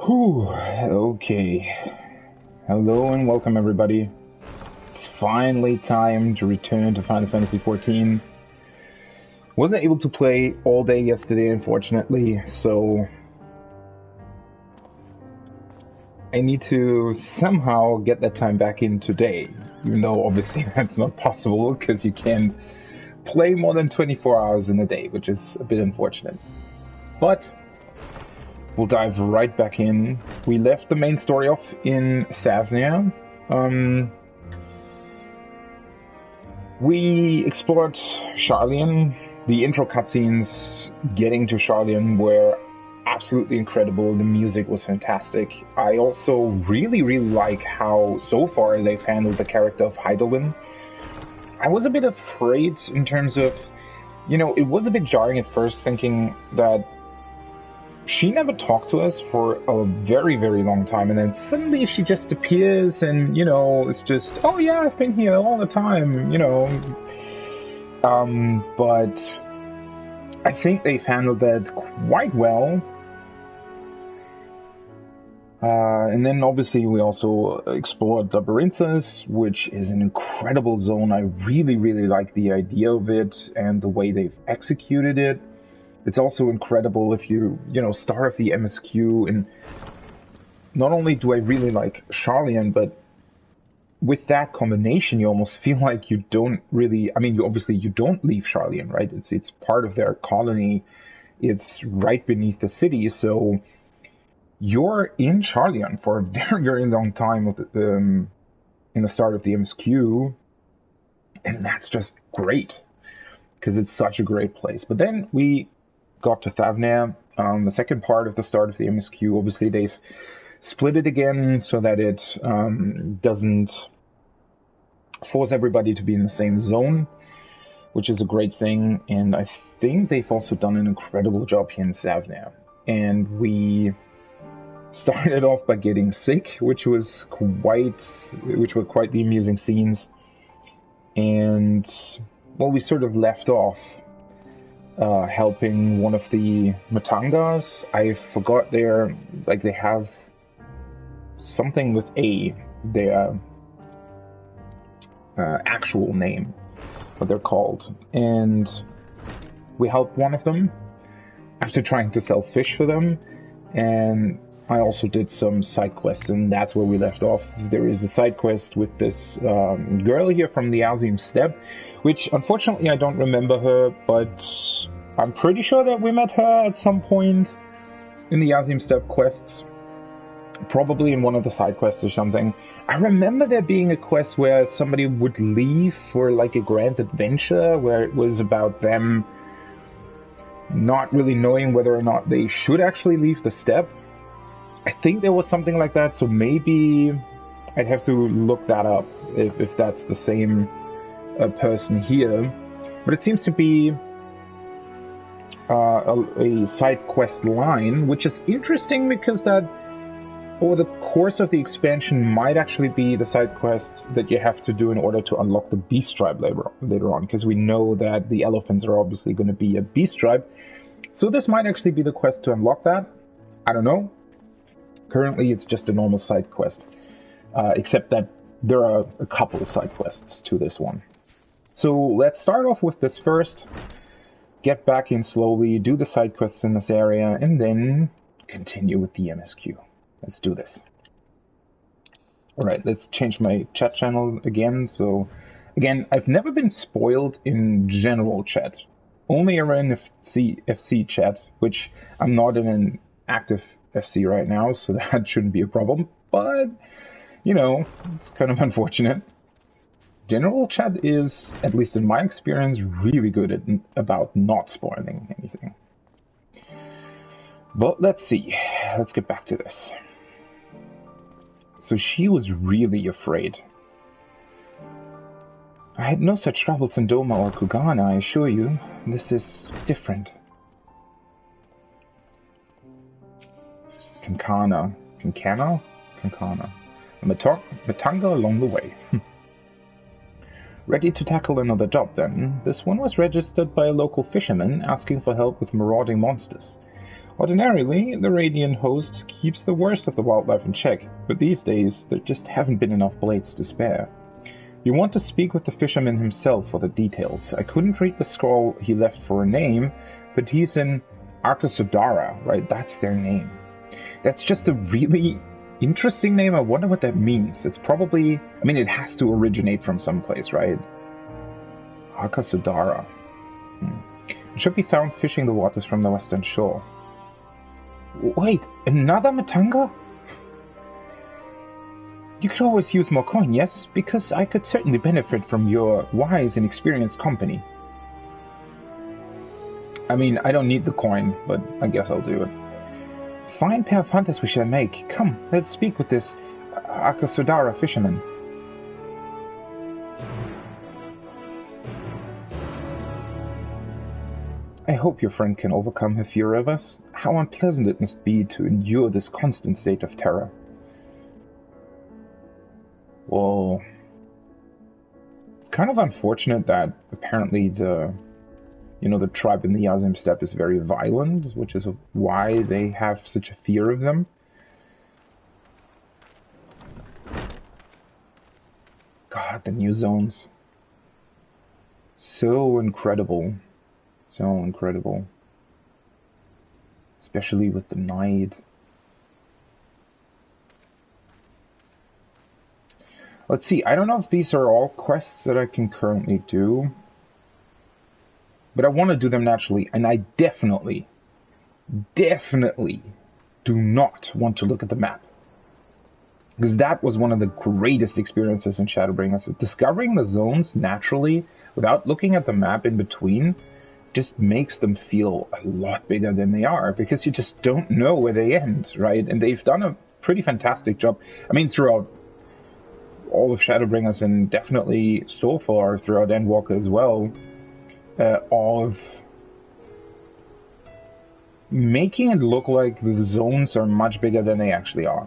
Whew, okay. Hello and welcome everybody. It's finally time to return to Final Fantasy XIV. Wasn't able to play all day yesterday, unfortunately, so I need to somehow get that time back in today, even though obviously that's not possible because you can't play more than 24 hours in a day, which is a bit unfortunate. But we'll dive right back in. We left the main story off in Thavnarian. We explored Sharlayan. The intro cutscenes getting to Sharlayan were absolutely incredible. The music was fantastic. I also really like how so far they've handled the character of Heidelin. I was a bit afraid in terms of, it was a bit jarring at first thinking that she never talked to us for a very long time, and then suddenly she just appears and, it's just, oh yeah, I've been here all the time, but I think they've handled that quite well. And then obviously we also explored Labyrinthus, which is an incredible zone. I really like the idea of it and the way they've executed it. It's also incredible if you, start off the MSQ, and not only do I really like Sharlayan, but with that combination, you almost feel like you don't really, you don't leave Sharlayan, right? It's part of their colony. It's right beneath the city, so you're in Sharlayan for a very long time in the start of the MSQ, and that's just great, because it's such a great place. But then we got to Thavnarian, the second part of the start of the MSQ. Obviously, they've split it again so that it doesn't force everybody to be in the same zone, which is a great thing. And I think they've also done an incredible job here in Thavnarian. And we started off by getting sick, which were quite the amusing scenes. And well, we sort of left off helping one of the Matangas. I forgot they have something with A, their actual name, what they're called. And we helped one of them after trying to sell fish for them. And I also did some side quests, and that's where we left off. There is a side quest with this girl here from the Azim Steppe, which unfortunately I don't remember her, but I'm pretty sure that we met her at some point in the Azim Steppe quests, probably in one of the side quests or something. I remember there being a quest where somebody would leave for like a grand adventure, where it was about them not really knowing whether or not they should actually leave the steppe. I think there was something like that, so maybe I'd have to look that up if that's the same person here. But it seems to be a side quest line, which is interesting because that over the course of the expansion might actually be the side quest that you have to do in order to unlock the beast tribe later on, because we know that the elephants are obviously going to be a beast tribe. So this might actually be the quest to unlock that. I don't know. Currently, it's just a normal side quest, except that there are a couple of side quests to this one. So let's start off with this first, get back in slowly, do the side quests in this area, and then continue with the MSQ. Let's do this. Alright, let's change my chat channel again. So, again, I've never been spoiled in general chat. Only around FC chat, which I'm not in an active FC right now, so that shouldn't be a problem, but it's kind of unfortunate. General chat is, at least in my experience, really good about not spoiling anything. But let's see, let's get back to this. So she was really afraid. I had no such troubles in Doma or Kugana, I assure you. This is different. Kankana. Matanga along the way. Ready to tackle another job then. This one was registered by a local fisherman asking for help with marauding monsters. Ordinarily, the Radiant host keeps the worst of the wildlife in check, but these days there just haven't been enough blades to spare. You want to speak with the fisherman himself for the details. I couldn't read the scroll he left for a name, but he's in Arkasudara, right? That's their name. That's just a really interesting name. I wonder what that means. It's probably... I mean, it has to originate from someplace, right? Arkasudara. It should be found fishing the waters from the western shore. Wait, another Matanga? You could always use more coin, yes? Because I could certainly benefit from your wise and experienced company. I mean, I don't need the coin, but I guess I'll do it. Fine pair of hunters we shall make. Come, let's speak with this Akasudara fisherman. I hope your friend can overcome her fear of us. How unpleasant it must be to endure this constant state of terror. Well, it's kind of unfortunate that apparently the tribe in the Yazim steppe is very violent, which is why they have such a fear of them. God, the new zones. So incredible. So incredible. Especially with the night. Let's see, I don't know if these are all quests that I can currently do. But I want to do them naturally, and I definitely do not want to look at the map. Because that was one of the greatest experiences in Shadowbringers. Discovering the zones naturally, without looking at the map in between, just makes them feel a lot bigger than they are, because you just don't know where they end, right? And they've done a pretty fantastic job. I mean, throughout all of Shadowbringers, and definitely so far throughout Endwalker as well, of making it look like the zones are much bigger than they actually are.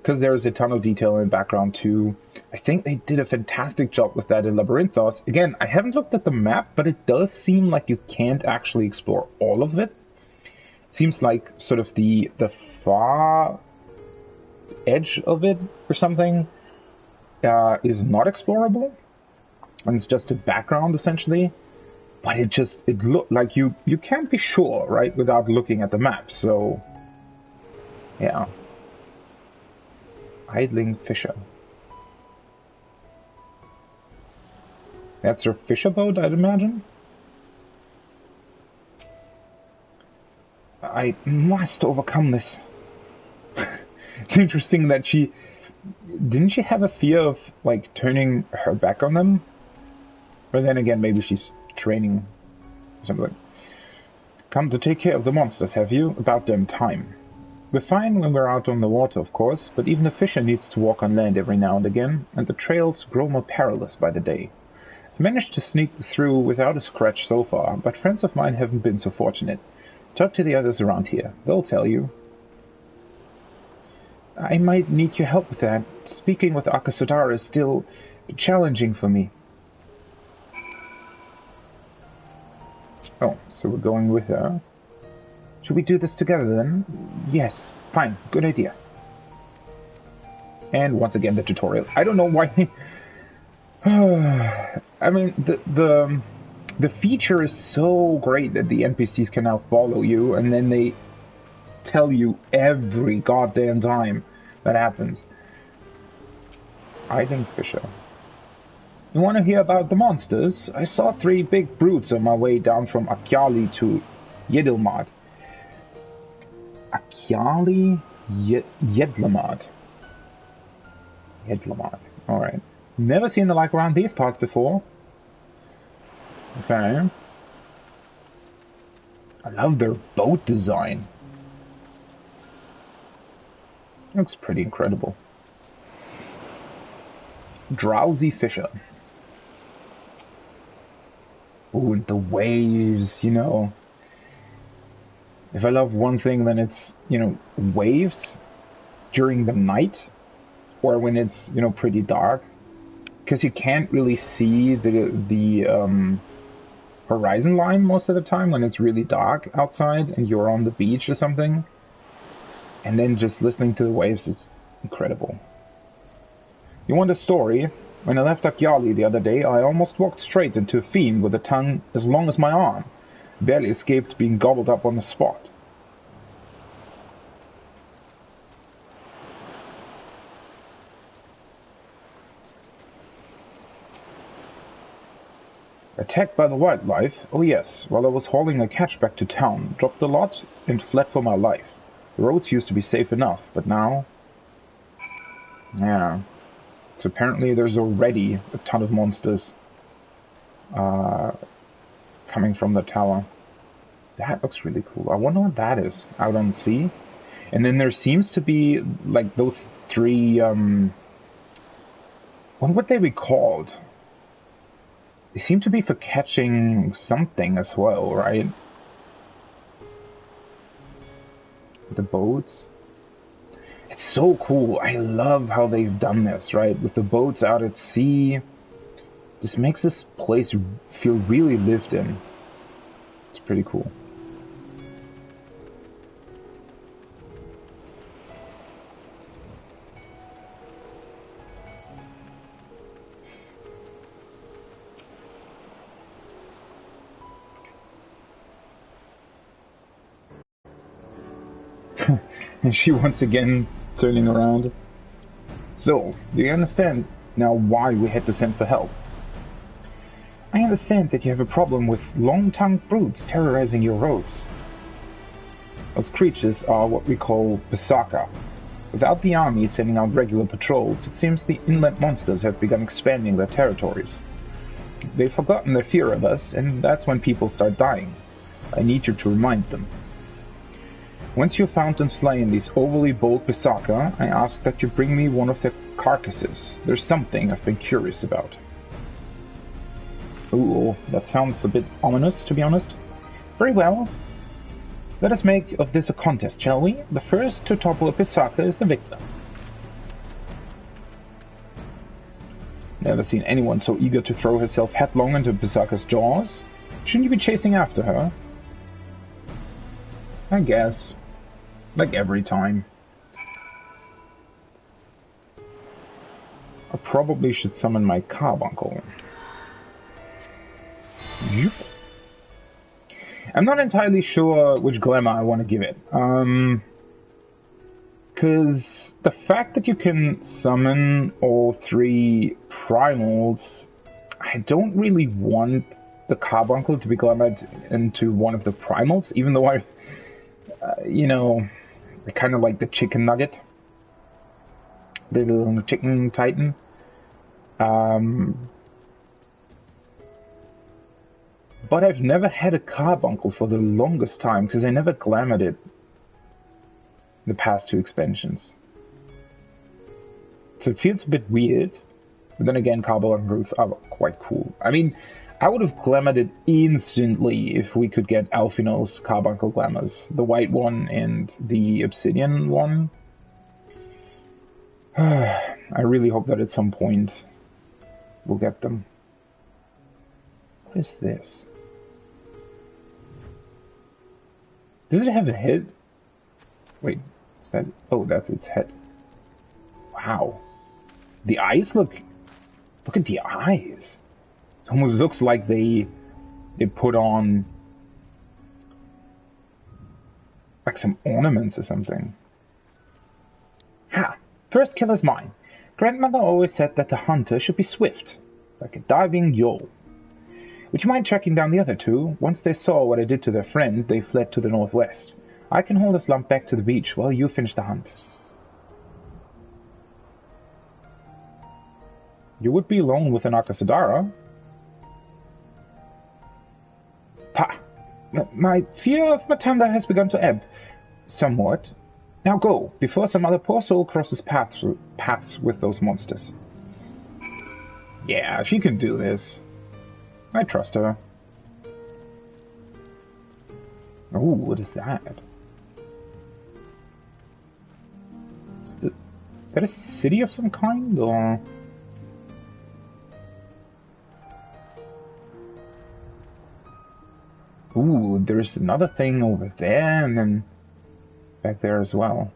Because there's a ton of detail in the background too. I think they did a fantastic job with that in Labyrinthos. Again, I haven't looked at the map, but it does seem like you can't actually explore all of it. It seems like sort of the far edge of it or something is not explorable. And it's just a background essentially. But it looked like you can't be sure, right, without looking at the map, so yeah. Idling Fisher. That's her fisher boat, I'd imagine. I must overcome this. It's interesting that didn't she have a fear of, like, turning her back on them? Or then again, maybe she's training or something. Come to take care of the monsters, have you? About damn time. We're fine when we're out on the water, of course, but even a fisher needs to walk on land every now and again, and the trails grow more perilous by the day. I've managed to sneak through without a scratch so far, but friends of mine haven't been so fortunate. Talk to the others around here. They'll tell you. I might need your help with that. Speaking with Akasudara is still challenging for me. Oh, so we're going with her. Should we do this together then? Yes, fine, good idea. And once again the tutorial. I don't know why. I mean, the feature is so great that the NPCs can now follow you, and then they tell you every goddamn time that happens. Idling Fisher. You want to hear about the monsters? I saw 3 big brutes on my way down from Akyali to Yedilmad. Akyali Yedlamad. Yedlamad. Alright. Never seen the like around these parts before. Okay. I love their boat design. Looks pretty incredible. Drowsy Fisher. Ooh, and the waves, you know. If I love one thing, then it's, you know, waves during the night or when it's, you know, pretty dark, because you can't really see the horizon line most of the time when it's really dark outside and you're on the beach or something. And then just listening to the waves is incredible. You want a story? When I left Akyali the other day, I almost walked straight into a fiend with a tongue as long as my arm. Barely escaped being gobbled up on the spot. Attacked by the wildlife? Oh yes, while I was hauling a catch back to town, dropped a lot and fled for my life. The roads used to be safe enough, but now... Yeah. So apparently there's already a ton of monsters coming from the tower. That looks really cool. I wonder what that is out on the sea. And then there seems to be like those three... what would they be called? They seem to be for catching something as well, right? The boats. It's so cool. I love how they've done this, right? With the boats out at sea. This makes this place feel really lived in. It's pretty cool. And she once again turning around. So, do you understand now why we had to send for help? I understand that you have a problem with long-tongued brutes terrorizing your roads. Those creatures are what we call Pisaka. Without the army sending out regular patrols, it seems the inland monsters have begun expanding their territories. They've forgotten their fear of us, and that's when people start dying. I need you to remind them. Once you've found and slain these overly bold Pisaka, I ask that you bring me one of their carcasses. There's something I've been curious about. Ooh, that sounds a bit ominous, to be honest. Very well. Let us make of this a contest, shall we? The first to topple a Pisaka is the victor. Never seen anyone so eager to throw herself headlong into Pisaka's jaws. Shouldn't you be chasing after her? I guess. Like every time. I probably should summon my carbuncle. Yep. I'm not entirely sure which glamour I want to give it. Because the fact that you can summon all three primals, I don't really want the carbuncle to be glamored into one of the primals, even though I, you know, I kind of like the chicken nugget. The little chicken titan. But I've never had a carbuncle for the longest time, because I never glamored it the past two expansions. So it feels a bit weird. But then again, carbuncles are quite cool. I mean, I would have glamored it instantly if we could get Alphino's carbuncle glamours. The white one and the obsidian one. I really hope that at some point we'll get them. What is this? Does it have a head? Wait, is that... Oh, that's its head. Wow. The eyes look... Look at the eyes. It almost looks like they put on... like some ornaments or something. Ha! First kill is mine. Grandmother always said that the hunter should be swift, like a diving yole. Would you mind tracking down the other two? Once they saw what I did to their friend, they fled to the northwest. I can haul this lump back to the beach while you finish the hunt. You would be alone with an Akasadara. Pah! My fear of Matanda has begun to ebb. Somewhat. Now go, before some other poor soul crosses paths with those monsters. Yeah, she can do this. I trust her. Oh, what is that? Is that a city of some kind, or...? Ooh, there's another thing over there, and then back there as well.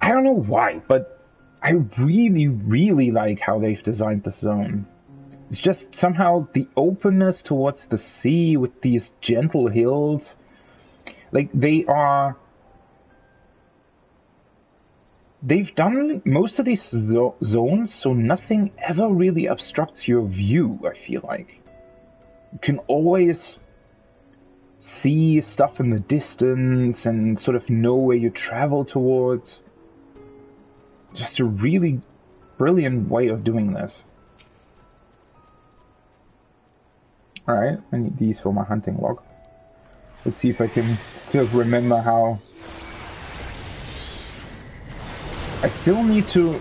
I don't know why, but I really, really like how they've designed the zone. It's just somehow the openness towards the sea with these gentle hills. Like, they've done most of these zones so nothing ever really obstructs your view, I feel like. You can always see stuff in the distance and sort of know where you travel towards. Just a really brilliant way of doing this. Alright, I need these for my hunting log. Let's see if I can still remember how... I still need to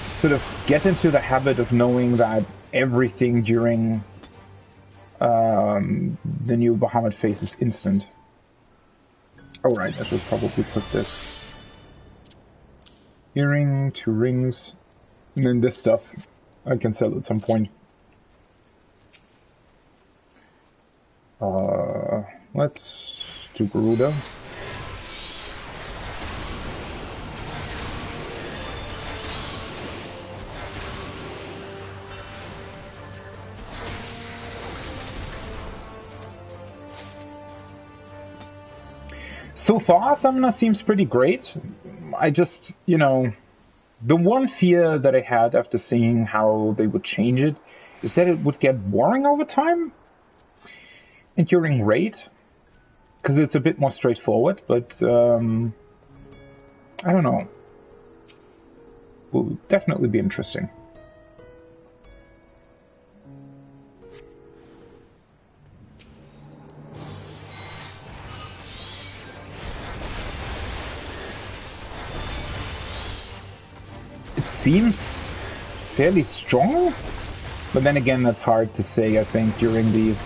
sort of get into the habit of knowing that everything during the new Bahamut phase is instant. Alright, I should probably put this. Earring, 2 rings, and then this stuff I can sell at some point. Let's do Garuda. So far, Summoner seems pretty great. I just, you know, the one fear that I had after seeing how they would change it is that it would get boring over time. And during raid, because it's a bit more straightforward, but I don't know. Will definitely be interesting. It seems fairly strong, but then again, that's hard to say, I think, during these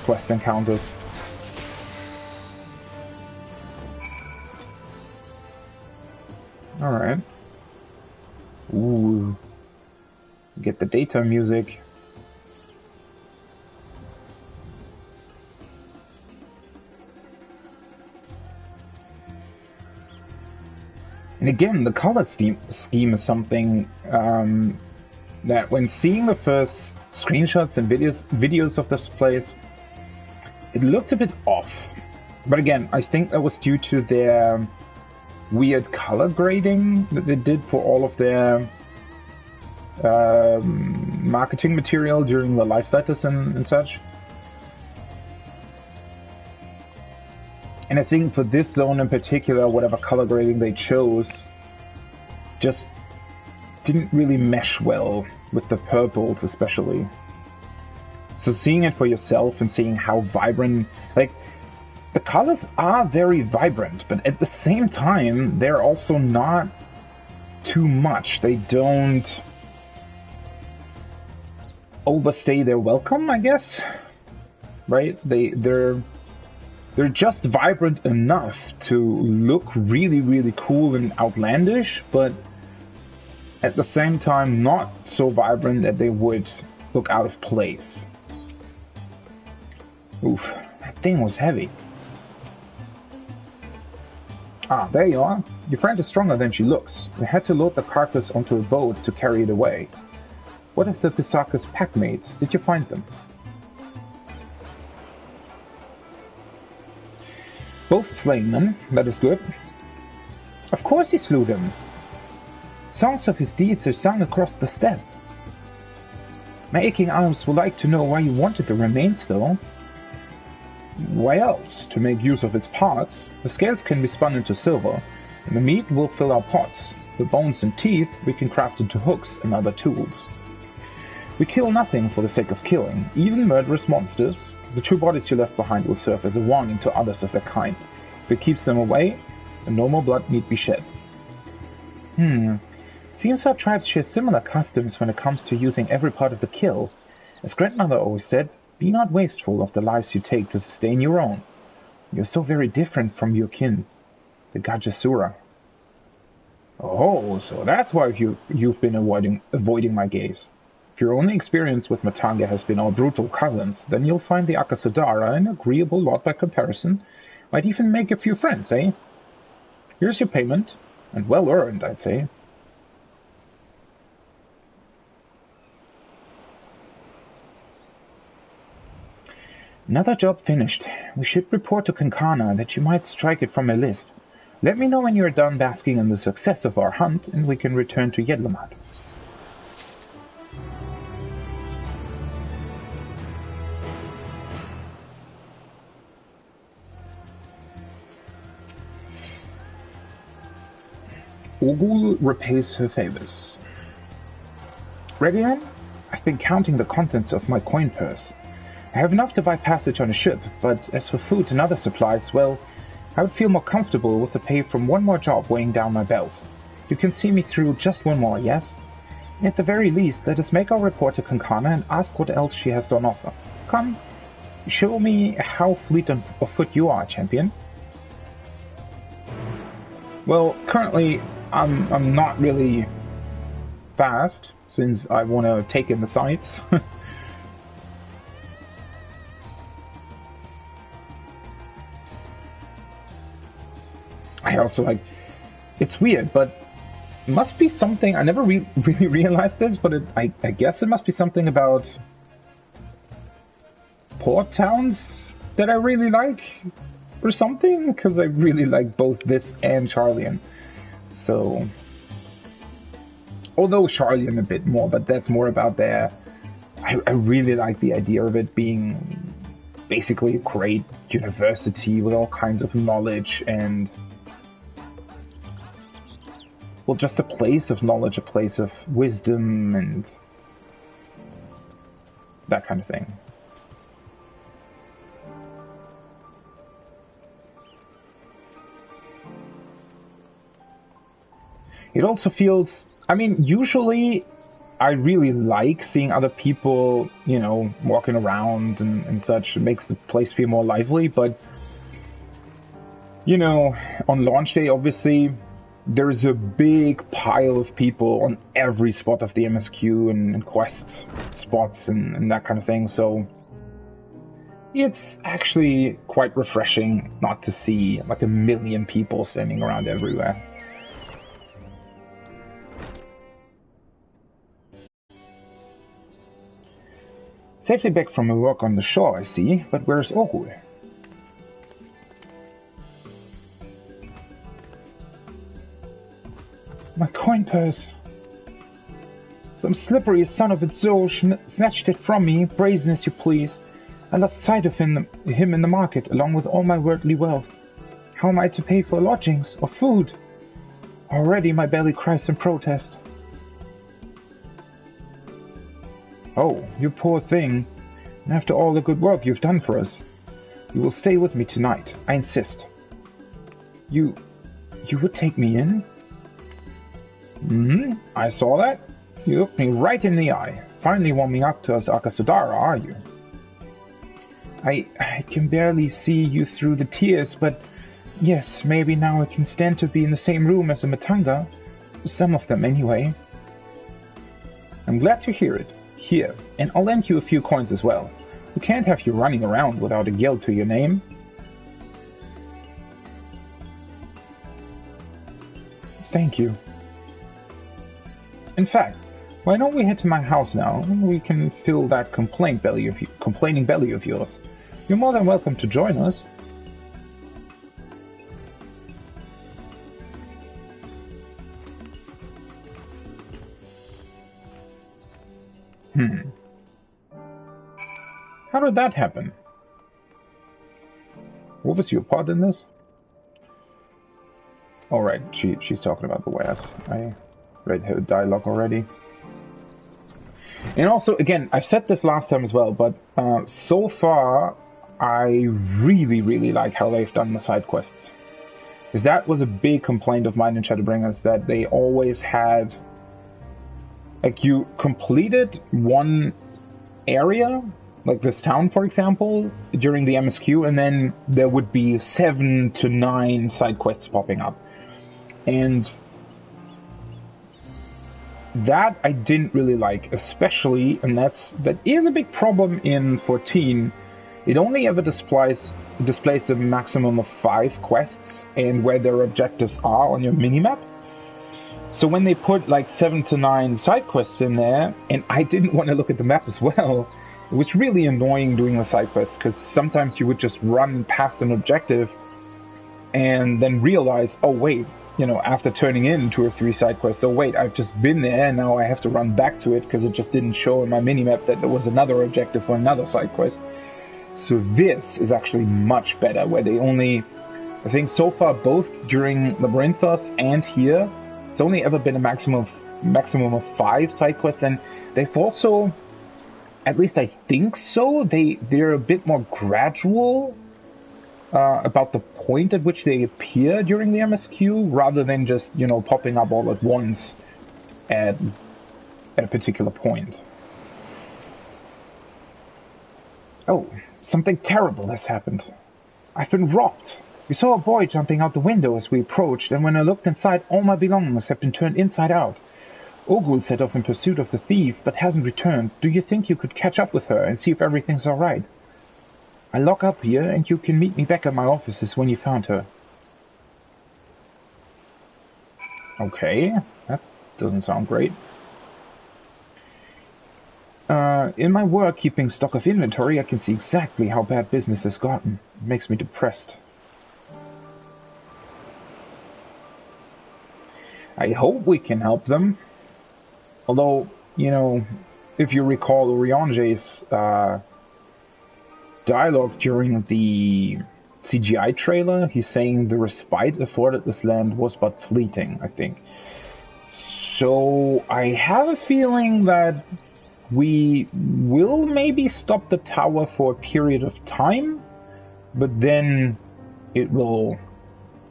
quest encounters. Alright. Ooh. Get the data music. And again, the color scheme is something that when seeing the first screenshots and videos of this place, it looked a bit off. But again, I think that was due to their weird color grading that they did for all of their marketing material during the live letters and such. And I think for this zone in particular, whatever color grading they chose just didn't really mesh well with the purples especially. So seeing it for yourself and seeing how vibrant, like, the colors are very vibrant, but at the same time, they're also not too much. They don't overstay their welcome, I guess. Right? They're just vibrant enough to look really, really cool and outlandish, but at the same time not so vibrant that they would look out of place. Oof, that thing was heavy. Ah, there you are. Your friend is stronger than she looks. We had to load the carcass onto a boat to carry it away. What of the Pisaka's packmates? Did you find them? Both slain then, that is good. Of course he slew them. Songs of his deeds are sung across the steppe. My aching arms would like to know why you wanted the remains, though. Why else? To make use of its parts. The scales can be spun into silver, and the meat will fill our pots. The bones and teeth we can craft into hooks and other tools. We kill nothing for the sake of killing, even murderous monsters. The 2 bodies you left behind will serve as a warning to others of their kind. If it keeps them away, and no more blood need be shed. Seems our tribes share similar customs when it comes to using every part of the kill. As grandmother always said, be not wasteful of the lives you take to sustain your own. You're so very different from your kin, the Gajasura. Oh, so that's why you've been avoiding my gaze. If your only experience with Matanga has been our brutal cousins, then you'll find the Akasadara an agreeable lot by comparison. Might even make a few friends, eh? Here's your payment, and well earned, I'd say. Another job finished. We should report to Kankana that you might strike it from my list. Let me know when you are done basking in the success of our hunt, and we can return to Yedlamat. Ogul repays her favors. Regian, I've been counting the contents of my coin purse. I have enough to buy passage on a ship, but as for food and other supplies, well, I would feel more comfortable with the pay from one more job weighing down my belt. You can see me through just one more, yes? At the very least, let us make our report to Kankana and ask what else she has on offer. Come, show me how fleet of foot you are, champion. Well, currently, I'm not really fast, since I want to take in the sights. I also it's weird, but it must be something, I never really realized this, but I guess it must be something about port towns that I really like, or something, because I really like both this and Charlian. So, although Charlian a bit more, but that's more about I really like the idea of it being basically a great university with all kinds of knowledge and, well, just a place of knowledge, a place of wisdom and that kind of thing. It also feels, I mean, usually I really like seeing other people, you know, walking around and such. It makes the place feel more lively, but, you know, on launch day, obviously, there's a big pile of people on every spot of the MSQ and quest spots and that kind of thing, so it's actually quite refreshing not to see like a million people standing around everywhere. Safely back from her work on the shore, I see, but where's Ogul? My coin purse. Some slippery son of a Zol snatched it from me, brazen as you please. I lost sight of him in the market, along with all my worldly wealth. How am I to pay for lodgings or food? Already my belly cries in protest. Oh, you poor thing. And after all the good work you've done for us, you will stay with me tonight, I insist. You would take me in? Mm-hmm, I saw that. You looked me right in the eye. Finally warming up to us Akasudara, are you? I can barely see you through the tears, but yes, maybe now I can stand to be in the same room as a Matanga. Some of them, anyway. I'm glad to hear it. Here, and I'll lend you a few coins as well. We can't have you running around without a guild to your name. Thank you. In fact, why don't we head to my house now? We can fill that complaining belly of yours. You're more than welcome to join us. How did that happen? What was your part in this? All right, she's talking about the wares. I read her dialogue already. And also, again, I've said this last time as well, but so far, I really like how they've done the side quests. Because that was a big complaint of mine in Shadowbringers, that they always had... Like, you completed one area, like this town, for example, during the MSQ, and then there would be 7 to 9 side quests popping up. And that I didn't really like, especially, and that is a big problem in 14. It only ever displays a maximum of 5 quests and where their objectives are on your minimap. So when they put like 7 to 9 side quests in there, and I didn't want to look at the map as well, it was really annoying doing the side quests, because sometimes you would just run past an objective and then realize, oh wait, you know, after turning in 2 or 3 side quests, oh wait, I've just been there and now I have to run back to it because it just didn't show in my minimap that there was another objective for another side quest. So this is actually much better, where they only, I think so far both during Labyrinthos and here, it's only ever been a maximum of 5 side quests, and they've also, at least I think so, they're a bit more gradual about the point at which they appear during the MSQ, rather than just, you know, popping up all at once at a particular point. Oh, something terrible has happened. I've been robbed. We saw a boy jumping out the window as we approached, and when I looked inside, all my belongings have been turned inside out. Ogul set off in pursuit of the thief, but hasn't returned. Do you think you could catch up with her and see if everything's alright? I'll lock up here, and you can meet me back at my offices when you found her. Okay, that doesn't sound great. In my work keeping stock of inventory, I can see exactly how bad business has gotten. It makes me depressed. I hope we can help them. Although, you know, if you recall Orionge's dialogue during the CGI trailer, he's saying the respite afforded this land was but fleeting, I think. So I have a feeling that we will maybe stop the tower for a period of time, but then it will,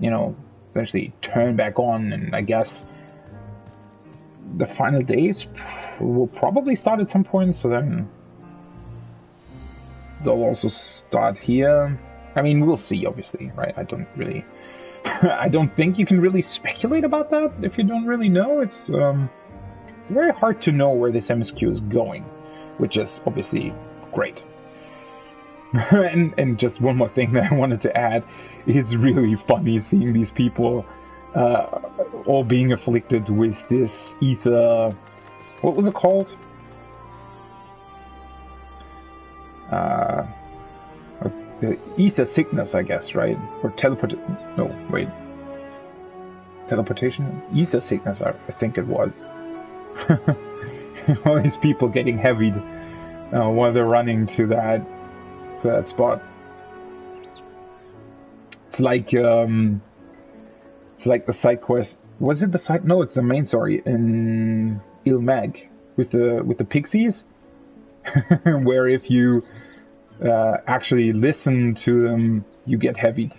you know, essentially turn back on, and I guess the final days will probably start at some point, so then they'll also start here. I mean, we'll see, obviously, right? I don't really I don't think you can really speculate about that if you don't really know. It's very hard to know where this MSQ is going, which is obviously great. and just one more thing that I wanted to add, it's really funny seeing these people all being afflicted with this ether, what was it called? The ether sickness, I guess, right? Or teleportation? Ether sickness, I think it was. All these people getting heavied while they're running to that spot. It's like the side quest. Was it the side? No, it's the main story in Ilmag with the pixies, where if you actually listen to them, you get heavied.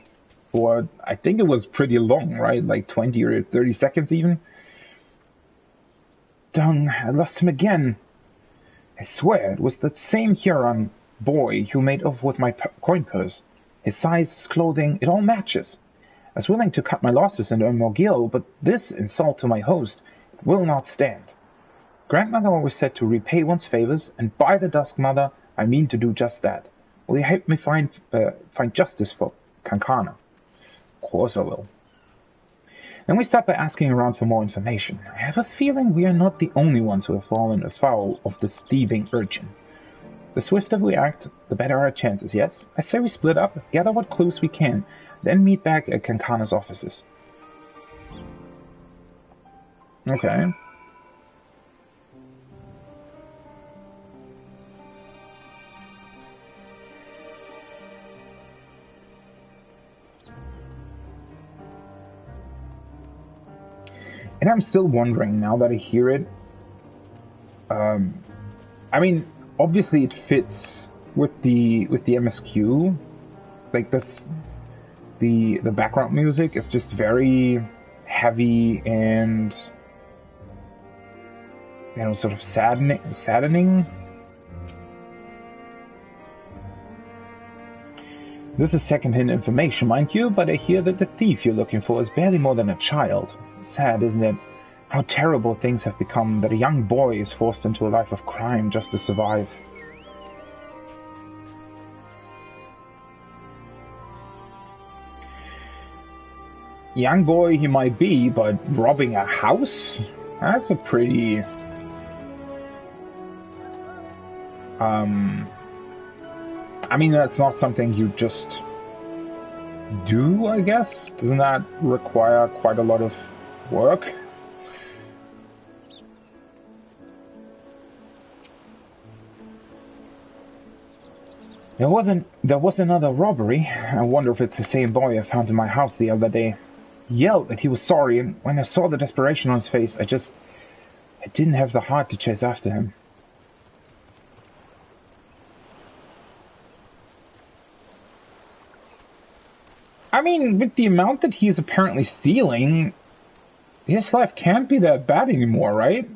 For I think it was pretty long, right? Like 20 or 30 seconds even. Dung, I lost him again. I swear it was that same Huron boy who made off with my coin purse. His size, his clothing, it all matches. I was willing to cut my losses and earn more gil, but this insult to my host will not stand. Grandmother always said to repay one's favors, and by the Dusk Mother, I mean to do just that. Will you help me find justice for Kankana? Of course I will. Then we start by asking around for more information. I have a feeling we are not the only ones who have fallen afoul of this thieving urchin. The swifter we act, the better our chances, yes? I say we split up, gather what clues we can, then meet back at Kankana's offices. Okay. And I'm still wondering, now that I hear it, I mean, obviously it fits with the MSQ, like this, the background music is just very heavy and, you know, sort of saddening. This is second-hand information, mind you, but I hear that the thief you're looking for is barely more than a child. Sad, isn't it? How terrible things have become that a young boy is forced into a life of crime just to survive. Young boy he might be, but robbing a house? That's a pretty... I mean, that's not something you just do, I guess? Doesn't that require quite a lot of work? There was another robbery. I wonder if it's the same boy I found in my house the other day. He yelled that he was sorry, and when I saw the desperation on his face, I didn't have the heart to chase after him. I mean, with the amount that he is apparently stealing, his life can't be that bad anymore, right?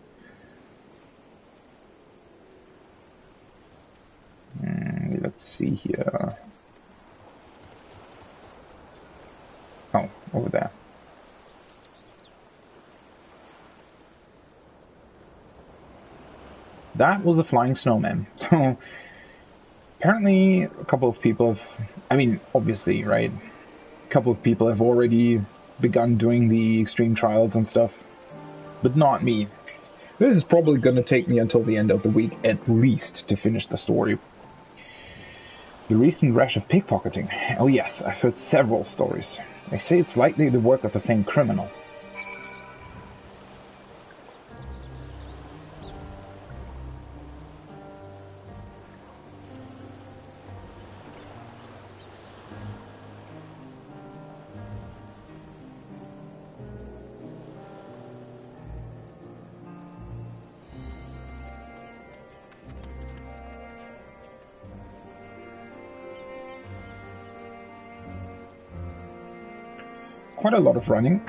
Let's see here. Oh, over there. That was a flying snowman. So, apparently a couple of people have... I mean, obviously, right? A couple of people have already begun doing the extreme trials and stuff. But not me. This is probably going to take me until the end of the week, at least, to finish the story. The recent rash of pickpocketing. Oh yes, I've heard several stories. They say it's likely the work of the same criminal. Quite a lot of running.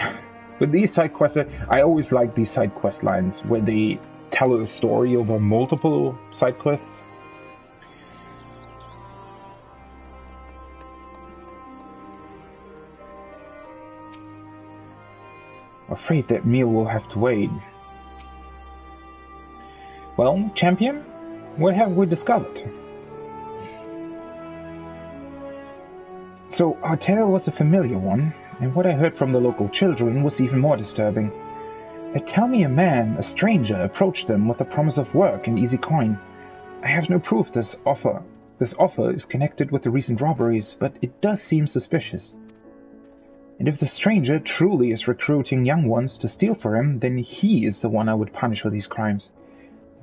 But these side quests, I always like these side quest lines where they tell a story over multiple side quests. Afraid that meal will have to wait. Well, champion, what have we discovered? So, our tale was a familiar one, and what I heard from the local children was even more disturbing. They tell me a stranger, approached them with the promise of work and easy coin. I have no proof this offer is connected with the recent robberies, but it does seem suspicious. And if the stranger truly is recruiting young ones to steal for him, then he is the one I would punish for these crimes.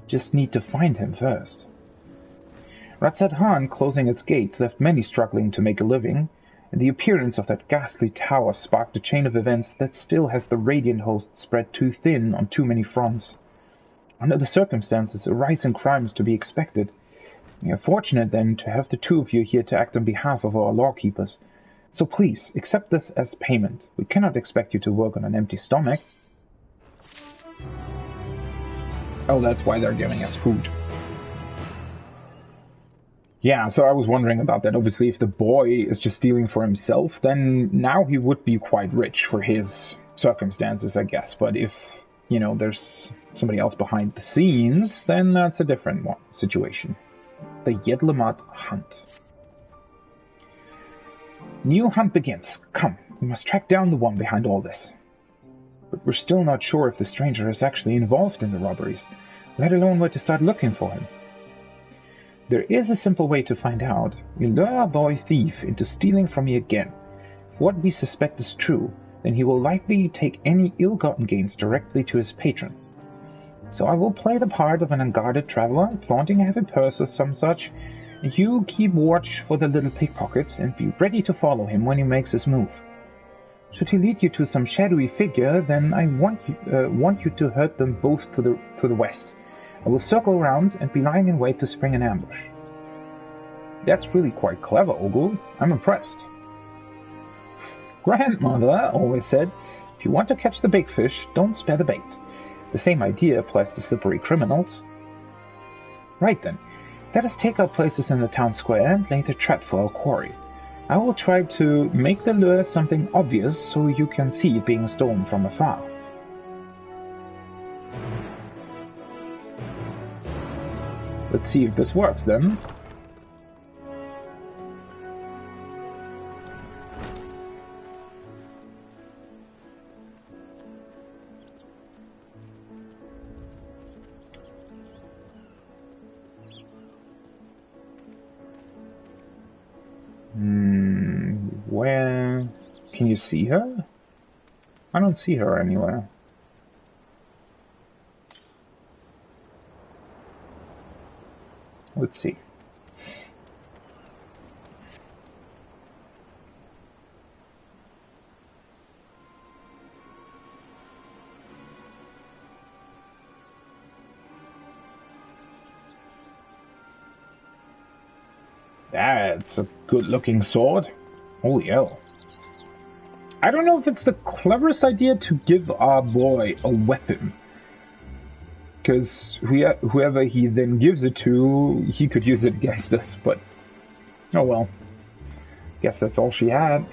I just need to find him first. Ratzat Han, closing its gates, left many struggling to make a living, and the appearance of that ghastly tower sparked a chain of events that still has the Radiant host spread too thin on too many fronts. Under the circumstances, a rise in crime is to be expected. We are fortunate, then, to have the two of you here to act on behalf of our lawkeepers. So please, accept this as payment. We cannot expect you to work on an empty stomach. Oh, that's why they're giving us food. Yeah, so I was wondering about that. Obviously, if the boy is just stealing for himself, then now he would be quite rich for his circumstances, I guess. But if, you know, there's somebody else behind the scenes, then that's a different situation. The Yedlamat hunt. New hunt begins. Come, we must track down the one behind all this. But we're still not sure if the stranger is actually involved in the robberies, let alone where to start looking for him. There is a simple way to find out. We lure our boy thief into stealing from me again. If what we suspect is true, then he will likely take any ill-gotten gains directly to his patron. So I will play the part of an unguarded traveler, flaunting a heavy purse or some such, and you keep watch for the little pickpockets and be ready to follow him when he makes his move. Should he lead you to some shadowy figure, then I want you to herd them both to the west. I will circle around and be lying in wait to spring an ambush. That's really quite clever, Ogul. I'm impressed. Grandmother always said, if you want to catch the big fish, don't spare the bait. The same idea applies to slippery criminals. Right then, let us take our places in the town square and lay the trap for our quarry. I will try to make the lure something obvious so you can see it being stolen from afar. Let's see if this works then. Where can you see her? I don't see her anywhere. Let's see. That's a good-looking sword. Holy hell. I don't know if it's the cleverest idea to give our boy a weapon. Because whoever he then gives it to, he could use it against us, but... oh well. Guess that's all she had.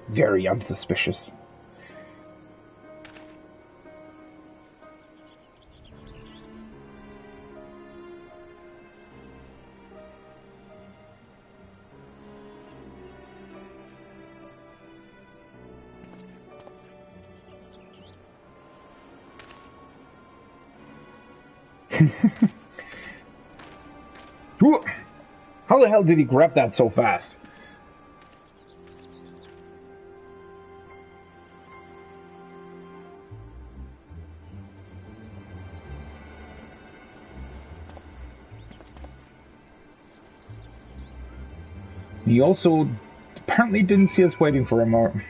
Very unsuspicious. How the hell did he grab that so fast? He also apparently didn't see us waiting for him, or...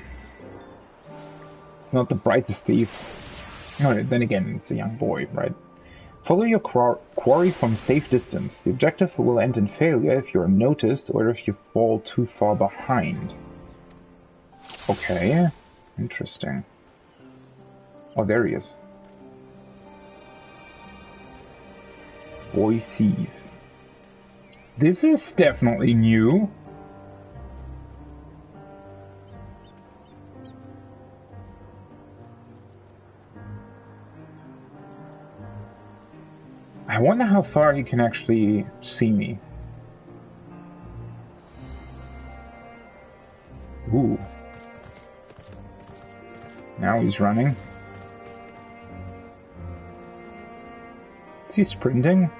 it's not the brightest thief. No, then again, it's a young boy, right? Follow your quarry from safe distance. The objective will end in failure if you're noticed or if you fall too far behind. Okay, interesting. Oh, there he is. Boy thief. This is definitely new. I wonder how far he can actually see me. Ooh. Now he's running. Is he sprinting?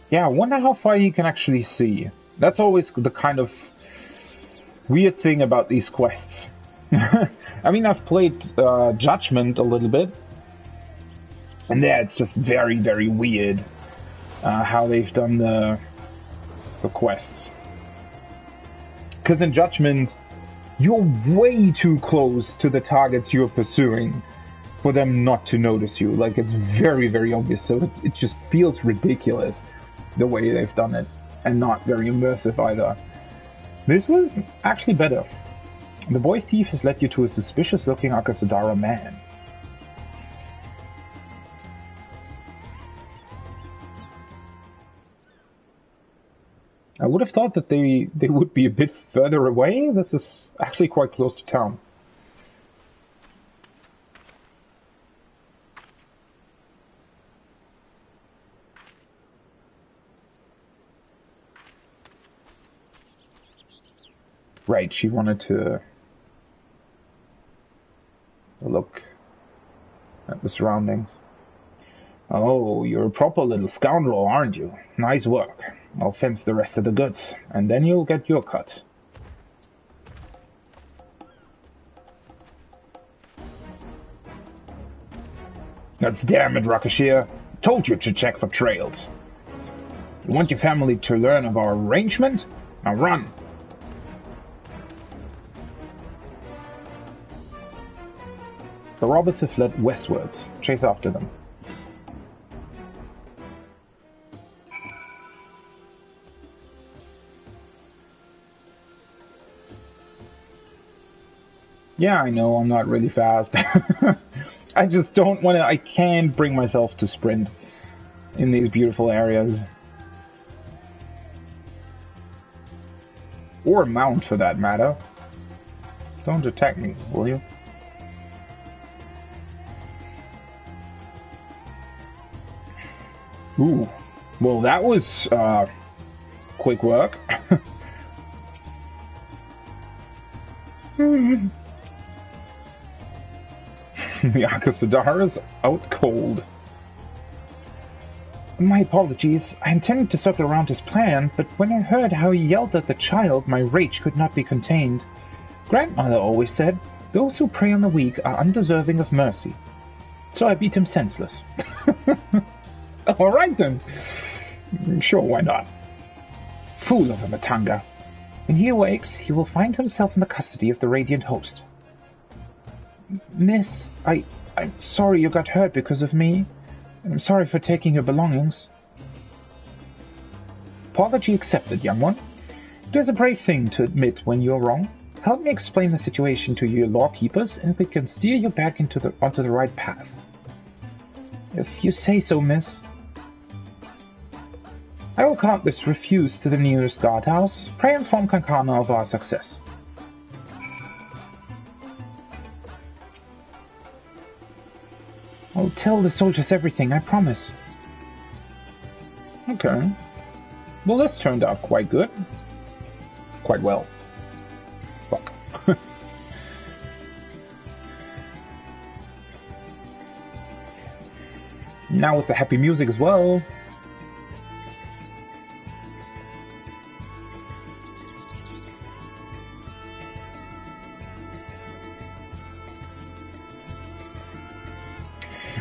Yeah, I wonder how far he can actually see. That's always the kind of weird thing about these quests. I mean, I've played Judgment a little bit, and there it's just very, very weird how they've done the quests. Because in Judgment, you're way too close to the targets you're pursuing for them not to notice you. Like, it's very, very obvious, so it just feels ridiculous the way they've done it, and not very immersive either. This was actually better. The boy thief has led you to a suspicious-looking Akasudara man. I would have thought that they would be a bit further away. This is actually quite close to town. Right, she wanted to look at the surroundings. Oh, you're a proper little scoundrel, aren't you? Nice work. I'll fence the rest of the goods, and then you'll get your cut. That's damn it, Rakashir. Told you to check for trails. You want your family to learn of our arrangement? Now run. The robbers have fled westwards. Chase after them. Yeah, I know, I'm not really fast. I just don't want to... I can't bring myself to sprint in these beautiful areas. Or mount, for that matter. Don't attack me, will you? Ooh. Well, that was, quick work. The Akasadara's out cold. My apologies. I intended to circle around his plan, but when I heard how he yelled at the child, my rage could not be contained. Grandmother always said, those who prey on the weak are undeserving of mercy. So I beat him senseless. Alright then. Sure, why not? Fool of a Matanga. When he awakes, he will find himself in the custody of the Radiant Host. Miss, I'm sorry you got hurt because of me. I'm sorry for taking your belongings. Apology accepted, young one. It is a brave thing to admit when you're wrong. Help me explain the situation to your lawkeepers, and we can steer you back onto the right path. If you say so, miss. I will count this refuse to the nearest guardhouse. Pray inform Kankana of our success. I'll tell the soldiers everything, I promise. Okay. Well, this turned out quite good. Quite well. Fuck. Now with the happy music as well.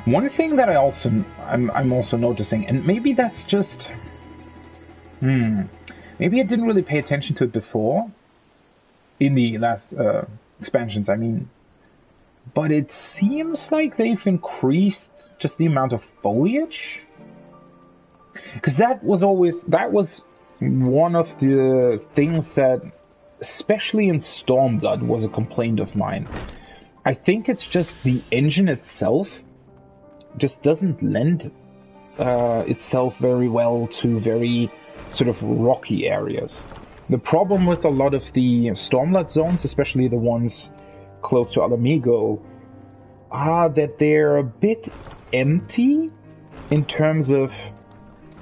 One thing that I'm also noticing, and maybe that's just, maybe I didn't really pay attention to it before, in the last expansions, I mean, but it seems like they've increased just the amount of foliage, because that was one of the things that, especially in Stormblood, was a complaint of mine. I think it's just the engine itself just doesn't lend itself very well to very sort of rocky areas. The problem with a lot of the Stormlight zones, especially the ones close to Alamigo, are that they're a bit empty in terms of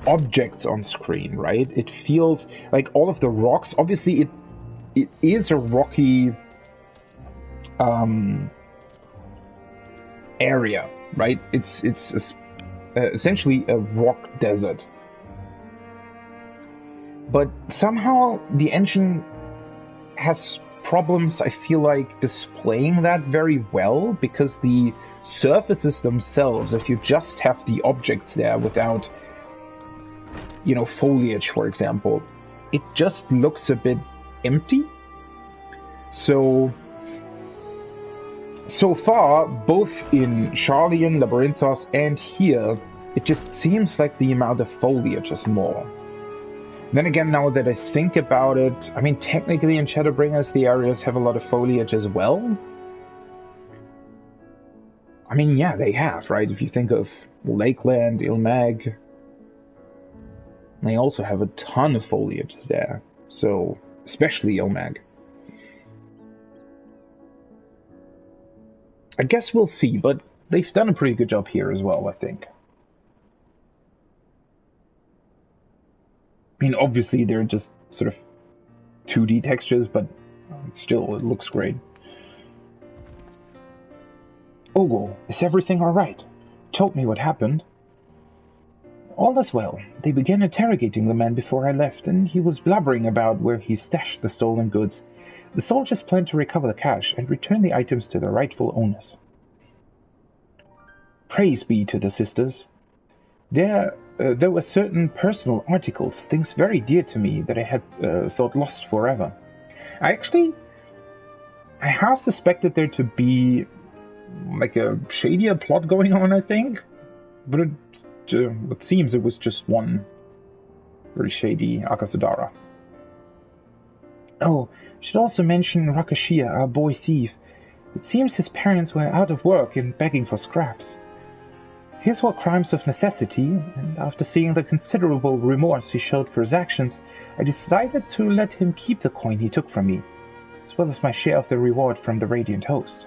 objects on screen, right? It feels like all of the rocks, obviously it is a rocky area, right? It's essentially a rock desert. But somehow the engine has problems, I feel like, displaying that very well, because the surfaces themselves, if you just have the objects there without, you know, foliage, for example, it just looks a bit empty. So far, both in Sharlayan, Labyrinthos, and here, it just seems like the amount of foliage is more. Then again, now that I think about it, I mean, technically in Shadowbringers, the areas have a lot of foliage as well. I mean, yeah, they have, right? If you think of Lakeland, Ilmag, they also have a ton of foliage there. So, especially Ilmag. I guess we'll see, but they've done a pretty good job here as well, I think. I mean, obviously they're just sort of 2D textures, but still, it looks great. Ogo, is everything alright? Told me what happened. All is well. They began interrogating the man before I left, and he was blubbering about where he stashed the stolen goods. The soldiers plan to recover the cash and return the items to their rightful owners. Praise be to the sisters. There were certain personal articles, things very dear to me that I had thought lost forever. I half suspected there to be like a shadier plot going on, I think, but it seems it was just one very shady Akasadara. Oh, should also mention Rakashia, our boy thief. It seems his parents were out of work and begging for scraps. His were crimes of necessity, and after seeing the considerable remorse he showed for his actions, I decided to let him keep the coin he took from me, as well as my share of the reward from the Radiant Host.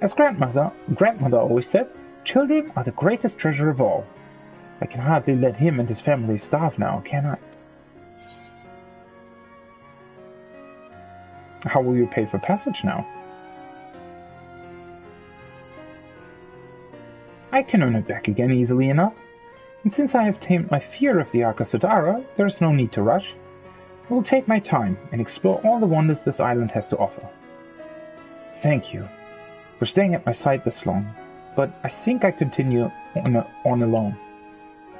As grandmother always said, children are the greatest treasure of all. I can hardly let him and his family starve now, can I? How will you pay for passage now? I can earn it back again easily enough, and since I have tamed my fear of the Arkasudara, there is no need to rush. I will take my time and explore all the wonders this island has to offer. Thank you for staying at my side this long, but I think I continue on alone.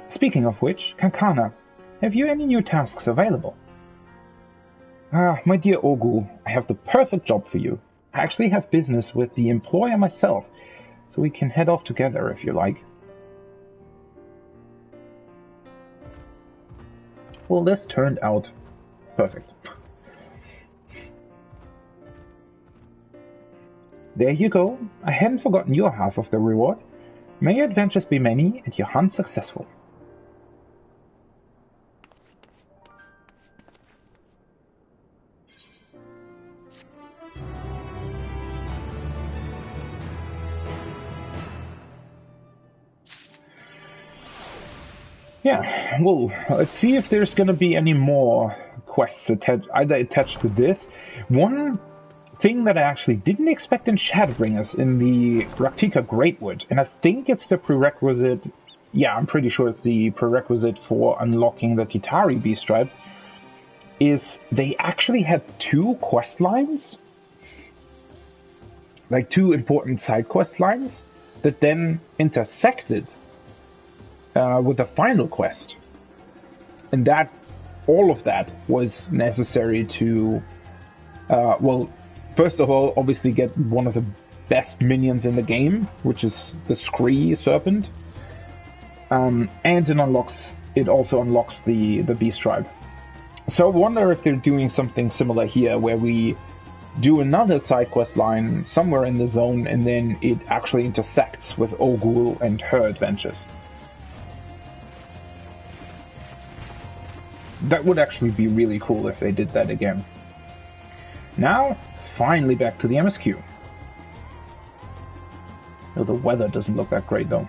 Speaking of which, Kankana, have you any new tasks available? Ah, my dear Ogul, I have the perfect job for you. I actually have business with the employer myself, so we can head off together if you like. Well, this turned out perfect. There you go. I hadn't forgotten your half of the reward. May your adventures be many and your hunt successful. Yeah, well, let's see if there's gonna be any more quests attached to this. One thing that I actually didn't expect in Shadowbringers in the Raktika Greatwood, and I think it's the prerequisite, yeah, I'm pretty sure it's the prerequisite for unlocking the Kitari Beast Tribe, is they actually had two quest lines, like two important side quest lines, that then intersected with the final quest. And that, all of that was necessary to, well, first of all, obviously get one of the best minions in the game, which is the Scree Serpent. And it also unlocks the Beast Tribe. So I wonder if they're doing something similar here, where we do another side quest line somewhere in the zone, and then it actually intersects with Ogul and her adventures. That would actually be really cool if they did that again. Now, finally back to the MSQ. Oh, the weather doesn't look that great though.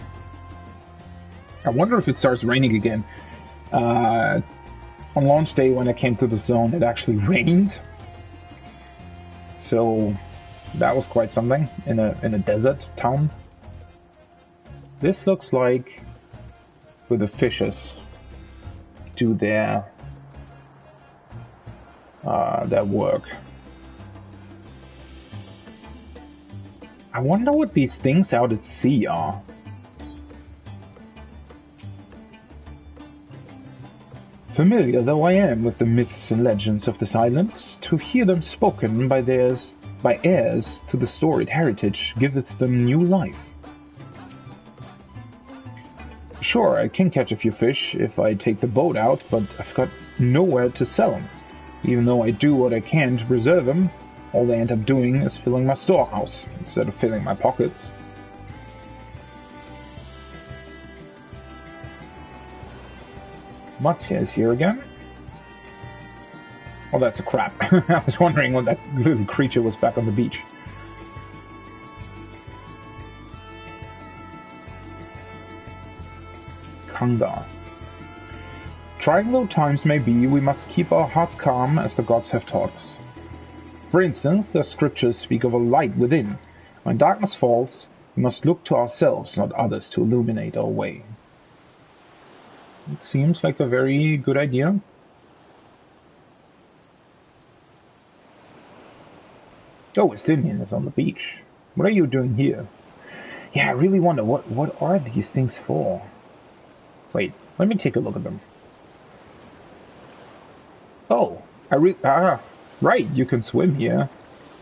I wonder if it starts raining again. On launch day when I came to the zone, it actually rained. So that was quite something in a desert town. This looks like where the fishes do their work. I wonder what these things out at sea are. Familiar though I am with the myths and legends of this island, to hear them spoken by heirs to the storied heritage giveth them new life. Sure, I can catch a few fish if I take the boat out, but I've got nowhere to sell them. Even though I do what I can to preserve them, all they end up doing is filling my storehouse, instead of filling my pockets. Matsya is here again. Oh, that's a crab. I was wondering when that little creature was back on the beach. Kanga. Trying though times may be, we must keep our hearts calm as the gods have taught us. For instance, the scriptures speak of a light within. When darkness falls, we must look to ourselves, not others, to illuminate our way. It seems like a very good idea. Oh, Estinian is on the beach. What are you doing here? Yeah, I really wonder, what are these things for? Wait, let me take a look at them. Oh, right, you can swim here.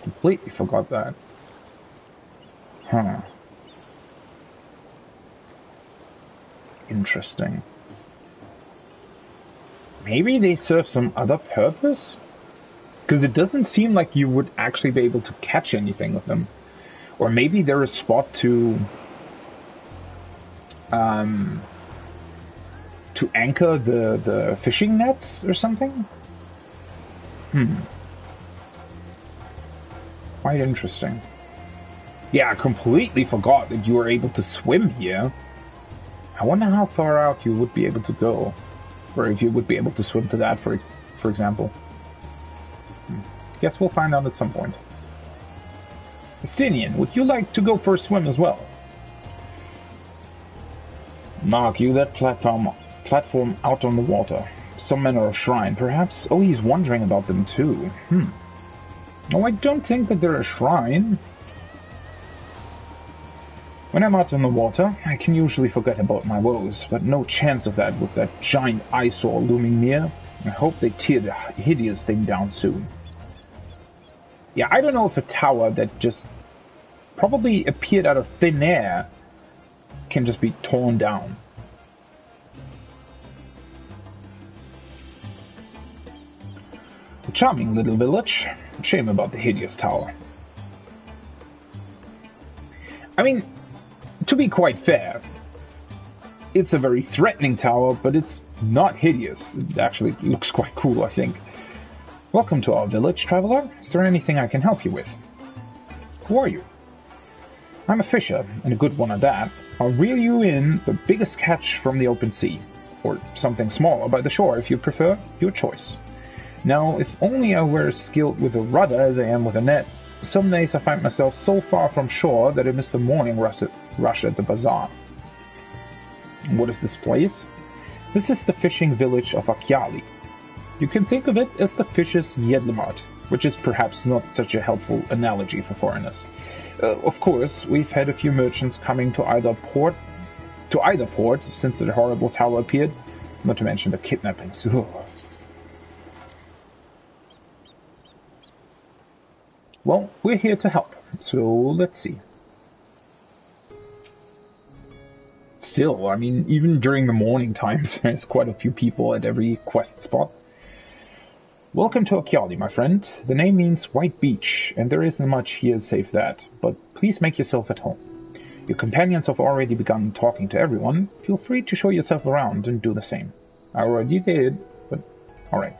Completely forgot that. Huh. Interesting. Maybe they serve some other purpose? Because it doesn't seem like you would actually be able to catch anything with them. Or maybe they're a spot to um, to anchor the fishing nets or something? Quite interesting. Yeah, I completely forgot that you were able to swim here. I wonder how far out you would be able to go. Or if you would be able to swim to that, for example. Guess we'll find out at some point. Estinian, would you like to go for a swim as well? Mark, you that platform out on the water. Some manner of shrine, perhaps? Oh, he's wondering about them too. No, I don't think that they're a shrine. When I'm out on the water, I can usually forget about my woes, but no chance of that with that giant eyesore looming near. I hope they tear the hideous thing down soon. Yeah, I don't know if a tower that just probably appeared out of thin air can just be torn down. A charming little village. Shame about the hideous tower. I mean, to be quite fair, it's a very threatening tower, but it's not hideous. It actually looks quite cool, I think. Welcome to our village, traveler. Is there anything I can help you with? Who are you? I'm a fisher, and a good one at that. I'll reel you in the biggest catch from the open sea. Or something smaller by the shore, if you prefer. Your choice. Now, if only I were as skilled with a rudder as I am with a net, some days I find myself so far from shore that I miss the morning rush at the bazaar. What is this place? This is the fishing village of Akyali. You can think of it as the fish's Jedlemat, which is perhaps not such a helpful analogy for foreigners. Of course, we've had a few merchants coming to either port since the horrible tower appeared, not to mention the kidnappings. Well, we're here to help, so let's see. Still, I mean, even during the morning times, there's quite a few people at every quest spot. Welcome to Akyali, my friend. The name means white beach, and there isn't much here save that, but please make yourself at home. Your companions have already begun talking to everyone. Feel free to show yourself around and do the same. I already did, but alright.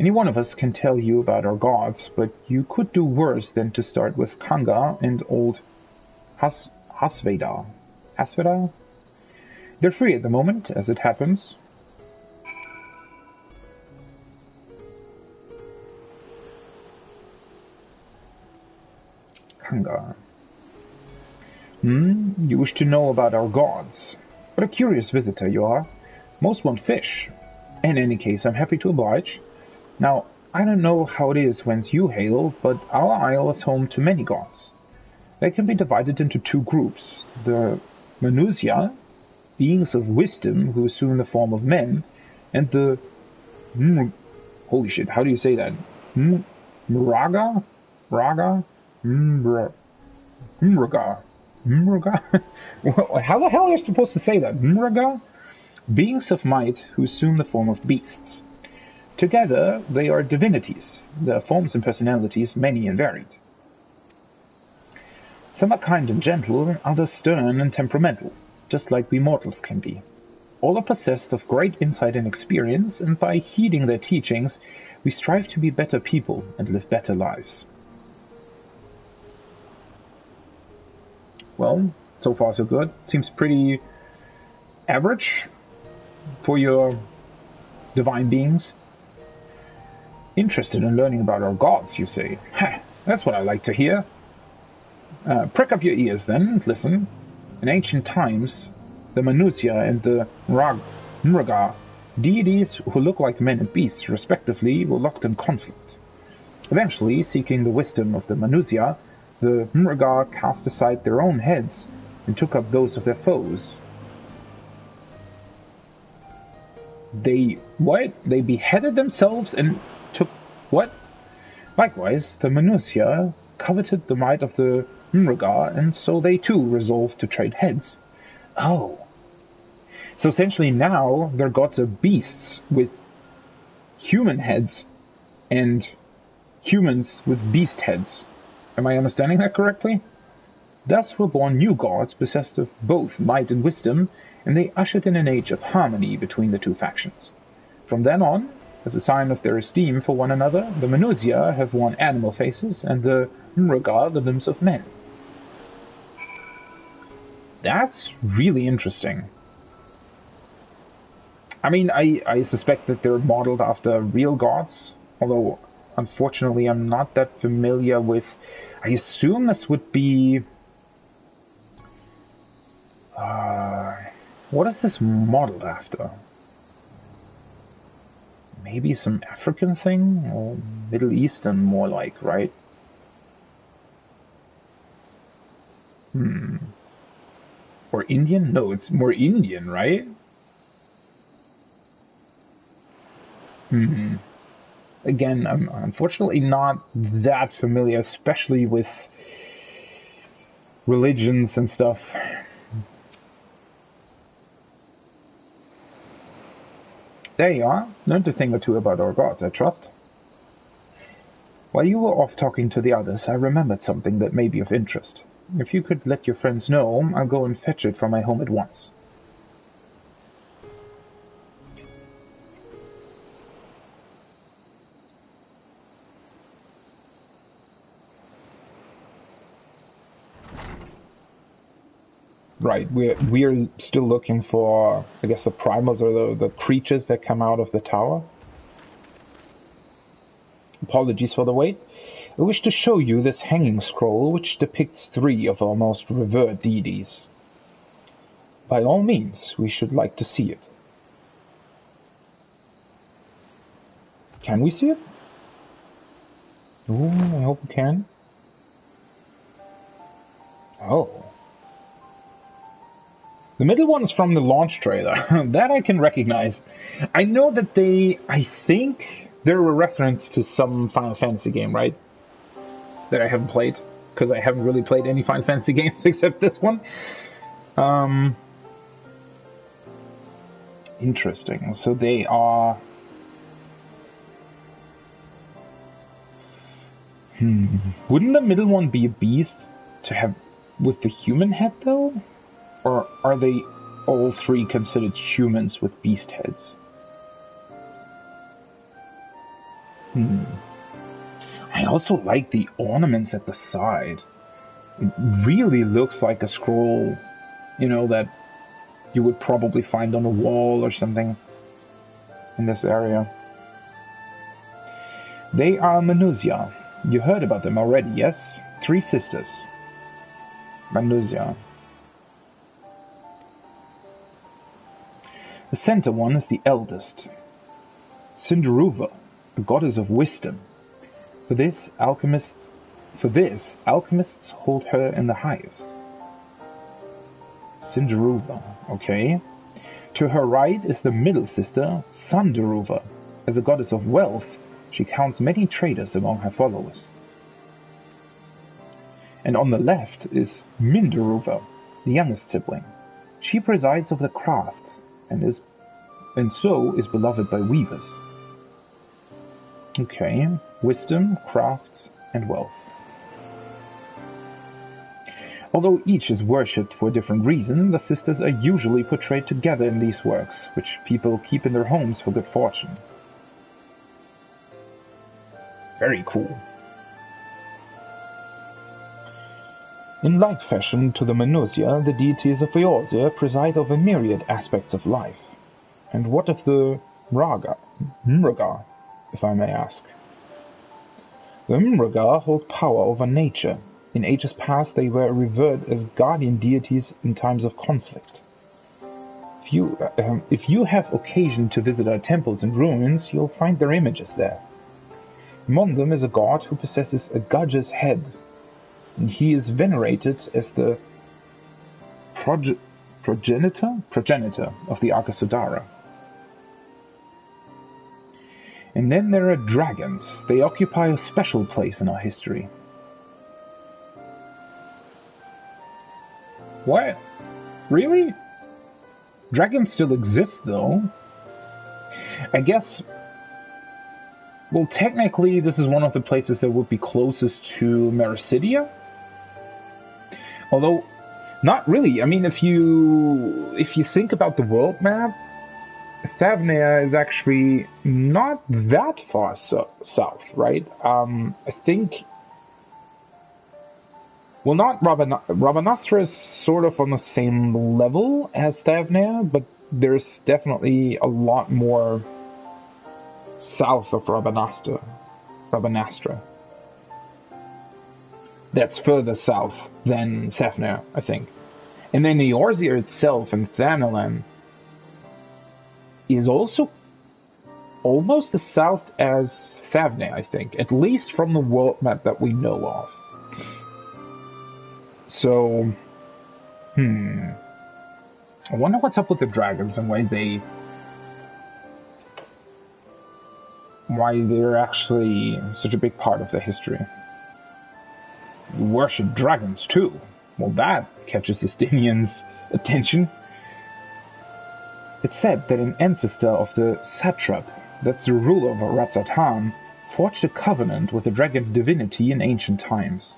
Any one of us can tell you about our gods, but you could do worse than to start with Kanga and old Hasveda. Hasveda? They're free at the moment, as it happens. Kanga. You wish to know about our gods. What a curious visitor you are. Most want fish. In any case, I'm happy to oblige. Now, I don't know how it is whence you hail, but our isle is home to many gods. They can be divided into two groups. The Manusya, beings of wisdom who assume the form of men, and the... holy shit, how do you say that? Mraga? Raga? Mraga? How the hell are you supposed to say that? Mraga? Beings of might who assume the form of beasts. Together, they are divinities, their forms and personalities many and varied. Some are kind and gentle, others stern and temperamental, just like we mortals can be. All are possessed of great insight and experience, and by heeding their teachings, we strive to be better people and live better lives. Well, so far so good. Seems pretty average for your divine beings. Interested in learning about our gods, you say? Ha! That's what I like to hear. Prick up your ears then and listen. In ancient times, the Manusya and the Mraga, deities who look like men and beasts respectively, were locked in conflict. Eventually, seeking the wisdom of the Manusya, the Mraga cast aside their own heads and took up those of their foes. They beheaded themselves and took what? Likewise, the Manusya coveted the might of the Mraga, and so they too resolved to trade heads. Oh. So essentially now their gods are beasts with human heads and humans with beast heads. Am I understanding that correctly? Thus were born new gods possessed of both might and wisdom, and they ushered in an age of harmony between the two factions. From then on, as a sign of their esteem for one another, the Manusia have worn animal faces and the Mruga the limbs of men. That's really interesting. I mean, I suspect that they're modeled after real gods, although unfortunately I'm not that familiar with... I assume this would be... what is this modeled after? Maybe some African thing? Or Middle Eastern, more like, right? Or Indian? No, it's more Indian, right? Again, I'm unfortunately not that familiar, especially with religions and stuff. There you are. Learned a thing or two about our gods, I trust. While you were off talking to the others, I remembered something that may be of interest. If you could let your friends know, I'll go and fetch it from my home at once. Right, we're still looking for, I guess, the primals or the creatures that come out of the tower. Apologies for the wait. I wish to show you this hanging scroll which depicts 3 of our most revered deities. By all means, we should like to see it. Can we see it? Oh, I hope we can. Oh. The middle one is from the launch trailer. That I can recognize. I know that I think they're a reference to some Final Fantasy game, right? That I haven't played, because I haven't really played any Final Fantasy games except this one. Interesting. So they are... Wouldn't the middle one be a beast to have with the human head, though? Or are they all 3 considered humans with beast heads? I also like the ornaments at the side. It really looks like a scroll, you know, that you would probably find on a wall or something in this area. They are Manusia. You heard about them already, yes? 3 sisters. Manusia. The center one is the eldest, Cinderuva, a goddess of wisdom. For this, alchemists hold her in the highest. Cinderuva, okay. To her right is the middle sister, Sanderuva. As a goddess of wealth, she counts many traders among her followers. And on the left is Minderuva, the youngest sibling. She presides over the crafts, and so is beloved by weavers. Okay, wisdom, crafts, and wealth. Although each is worshipped for a different reason, the sisters are usually portrayed together in these works, which people keep in their homes for good fortune. Very cool. In like fashion to the Manusia, the deities of Eorzea preside over myriad aspects of life. And what of the Mruga, if I may ask? The Mruga hold power over nature. In ages past they were revered as guardian deities in times of conflict. If you have occasion to visit our temples and ruins, you'll find their images there. Among them is a god who possesses a Gaj's head, and he is venerated as the progenitor of the Arkasudara. And then there are dragons. They occupy a special place in our history. What? Really? Dragons still exist, though. I guess... Well, technically, this is one of the places that would be closest to Mericidia. Although, Not really. I mean, if you think about the world map, Thavnir is actually not that far south, right? I think. Well, not Rabanastra is sort of on the same level as Thavnir, but there's definitely a lot more south of Rabanastra. That's further south than Thavnir, I think. And then Eorzea itself in Thanalan is also almost as south as Thavnir, I think. At least from the world map that we know of. So, I wonder what's up with the dragons and why they're actually such a big part of their history. You worship dragons too. Well, that catches Estinians' attention. It's said that an ancestor of the satrap, that's the ruler of Ratzatan, forged a covenant with the dragon divinity in ancient times.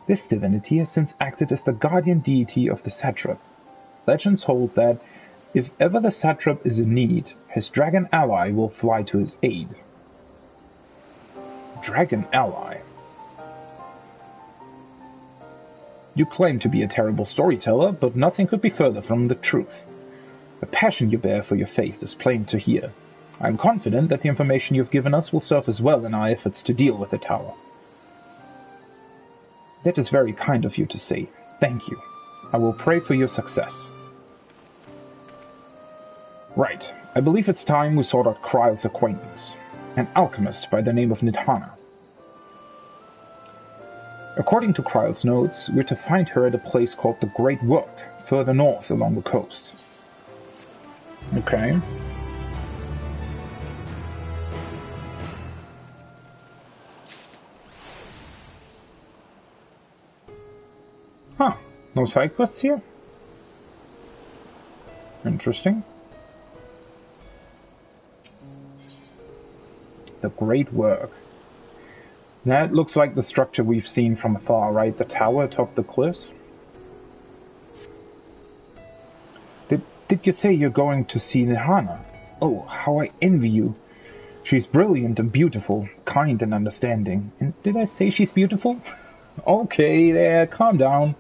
This divinity has since acted as the guardian deity of the satrap. Legends hold that if ever the satrap is in need, his dragon ally will fly to his aid. Dragon ally? You claim to be a terrible storyteller, but nothing could be further from the truth. The passion you bear for your faith is plain to hear. I am confident that the information you have given us will serve us well in our efforts to deal with the tower. That is very kind of you to say. Thank you. I will pray for your success. Right. I believe it's time we sought out Kryle's acquaintance. An alchemist by the name of Nidhana. According to Kryle's notes, we're to find her at a place called the Great Work, further north along the coast. Okay. Huh. No side quests here? Interesting. The Great Work. That looks like the structure we've seen from afar, right? The tower atop the cliffs? Did you say you're going to see Nidhana? Oh, how I envy you. She's brilliant and beautiful, kind and understanding. And did I say she's beautiful? Okay, there, calm down.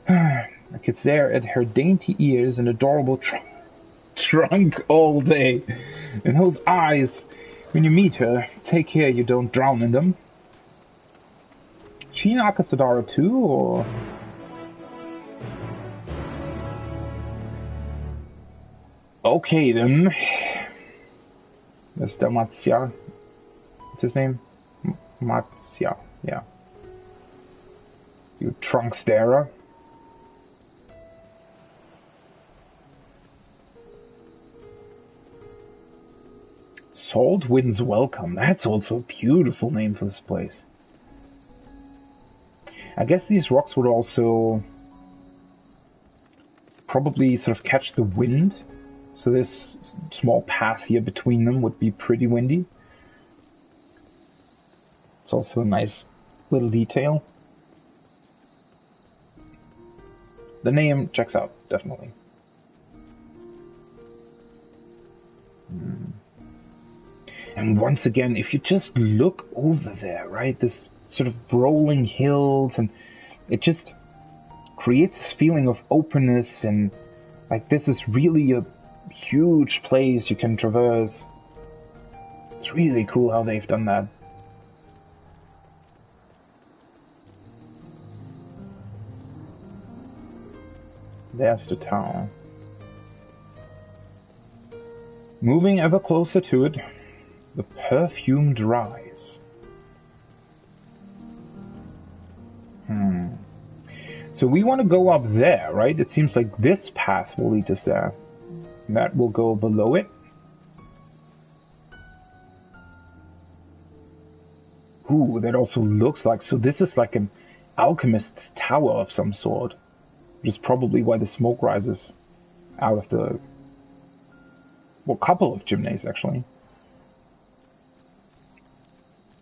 I could stare at her dainty ears and adorable trunk all day. And those eyes, when you meet her, take care you don't drown in them. She in Akasadara too, or...? Okay then. Mr. Matsya. What's his name? Matsya, yeah. You trunk starer. Salt Wind's Welcome. That's also a beautiful name for this place. I guess these rocks would also probably sort of catch the wind. So this small path here between them would be pretty windy. It's also a nice little detail. The name checks out, definitely. And once again, if you just look over there, right, this sort of rolling hills, and it just creates this feeling of openness, and like this is really a huge place you can traverse. It's really cool how they've done that. There's the tower. Moving ever closer to it, the perfumed rise. So we want to go up there, right? It seems like this path will lead us there. That will go below it. Ooh, that also looks like... So this is like an alchemist's tower of some sort. Which is probably why the smoke rises out of the... Well, couple of chimneys, actually.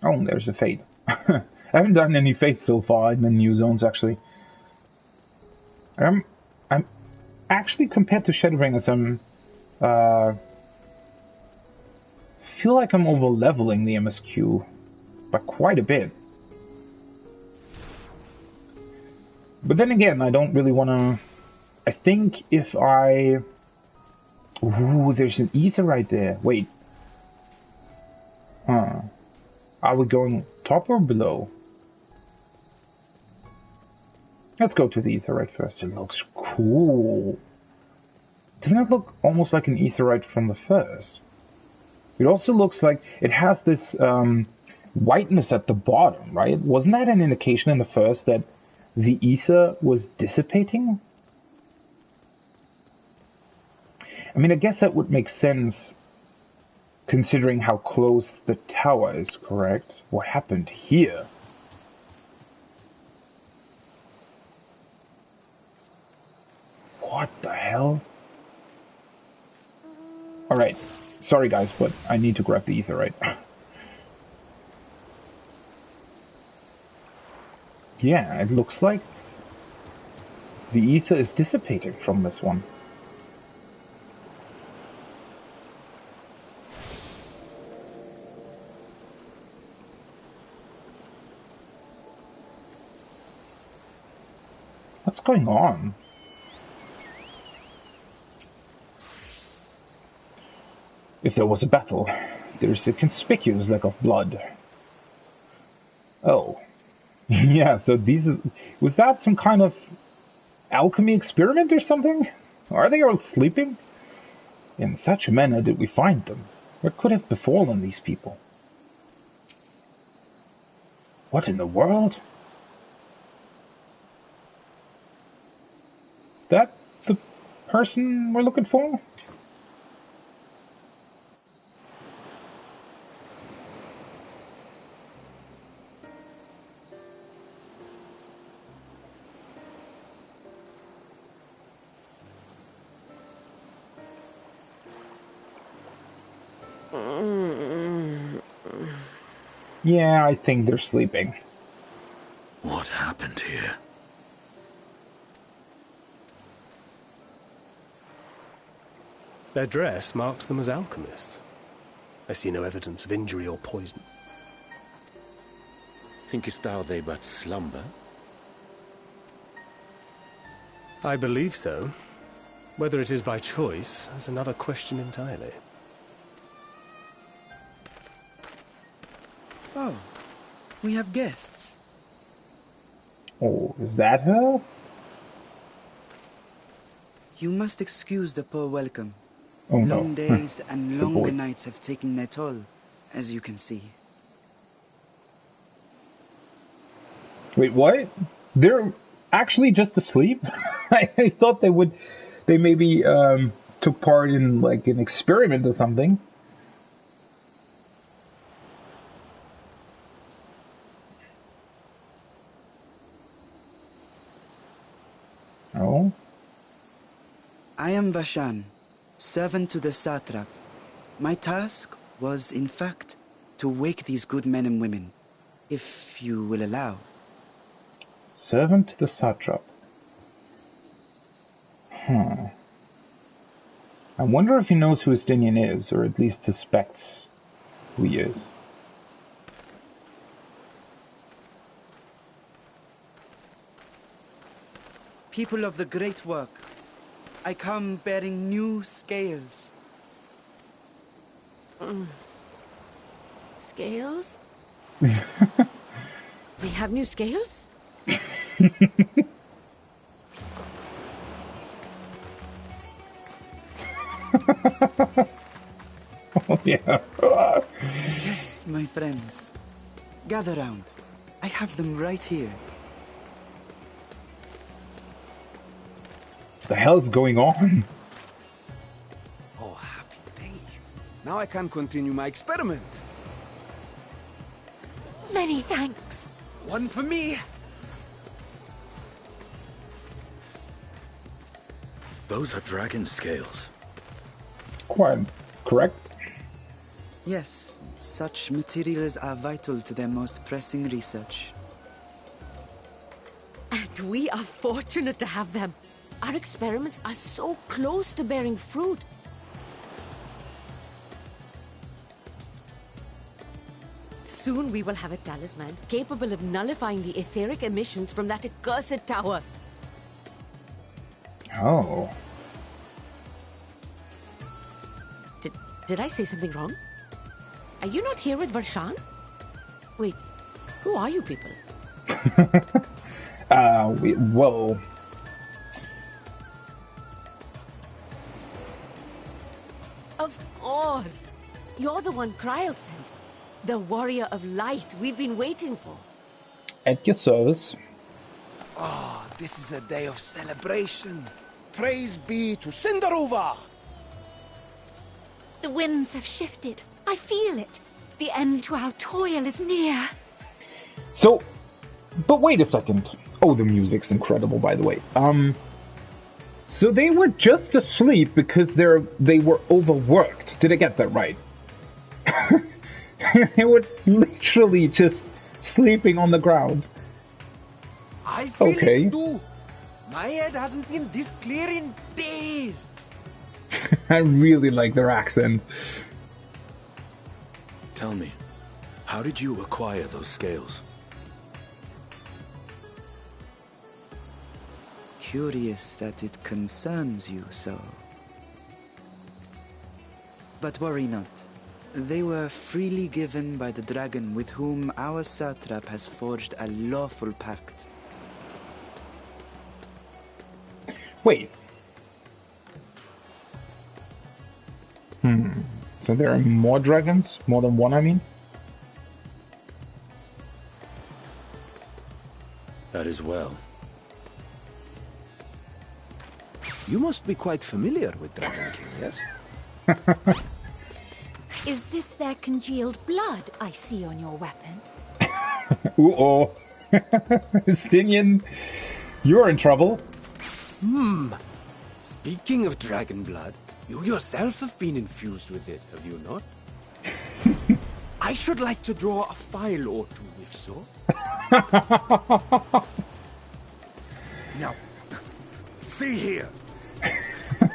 Oh, and there's a fate. I haven't done any fates so far in the new zones, actually. I'm actually, compared to Shadowbringers, feel like I'm over leveling the MSQ by quite a bit. But then again, I don't really want to. I think if I. Ooh, there's an ether right there. Wait. Huh. Are we going top or below? Let's go to the aetherite first. It looks cool. Doesn't it look almost like an aetherite from the first? It also looks like it has this whiteness at the bottom, right? Wasn't that an indication in the first that the ether was dissipating? I mean, I guess that would make sense considering how close the tower is, correct? What happened here? What the hell? Alright. Sorry guys, but I need to grab the aetherite. Yeah, it looks like the ether is dissipating from this one. What's going on? If there was a battle, there's a conspicuous lack of blood. Oh. Yeah, so was that some kind of alchemy experiment or something? Are they all sleeping? In such a manner did we find them. What could have befallen these people? What in the world? Is that the person we're looking for? Yeah, I think they're sleeping. What happened here? Their dress marks them as alchemists. I see no evidence of injury or poison. Thinkest thou they but slumber? I believe so. Whether it is by choice is another question entirely. Oh, we have guests. Oh, is that her? You must excuse the poor welcome. Oh no. Long days and It's a longer boy. nights have taken their toll, as you can see. Wait, what? They're actually just asleep? I thought they maybe took part in like an experiment or something. Oh? I am Vashan, servant to the satrap. My task was, in fact, to wake these good men and women, if you will allow. Servant to the satrap. I wonder if he knows who Estinian is, or at least suspects who he is. People of the great work, I come bearing new scales. Scales? We have new scales? Oh, yeah. Yes, my friends. Gather round. I have them right here. The hell's going on? Oh, happy day. Now I can continue my experiment. Many thanks. One for me. Those are dragon scales. Quite correct. Yes, such materials are vital to their most pressing research. And we are fortunate to have them. Our experiments are so close to bearing fruit. Soon we will have a talisman capable of nullifying the etheric emissions from that accursed tower. Oh. Did I say something wrong? Are you not here with Varshan? Wait, who are you people? Well... Of course! You're the one Kryl sent. The warrior of light we've been waiting for. At your service. Oh, this is a day of celebration. Praise be to Cinderova! The winds have shifted. I feel it. The end to our toil is near. So, but wait a second. Oh, the music's incredible, by the way. So they were just asleep because they were overworked. Did I get that right? They were literally just sleeping on the ground. I feel Okay. it too. My head hasn't been this clear in days. I really like their accent. Tell me, how did you acquire those scales? Curious that it concerns you so. But worry not. They were freely given by the dragon with whom our satrap has forged a lawful pact. Wait. So there are more dragons? More than one, I mean? That is well. You must be quite familiar with Dragon King, yes? Is this their congealed blood I see on your weapon? Uh-oh. Stinian, you're in trouble. Speaking of dragon blood, you yourself have been infused with it, have you not? I should like to draw a file or two, if so. Now, see here.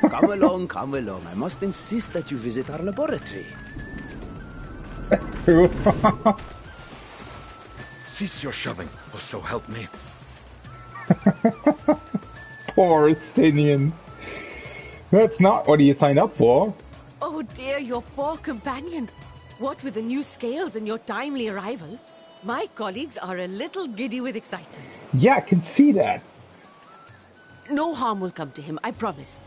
Come along, come along. I must insist that you visit our laboratory. Cease your shoving, or so help me. Poor Stinian. That's not what he signed up for. Oh dear, your poor companion. What with the new scales and your timely arrival, my colleagues are a little giddy with excitement. Yeah, I can see that. No harm will come to him, I promise.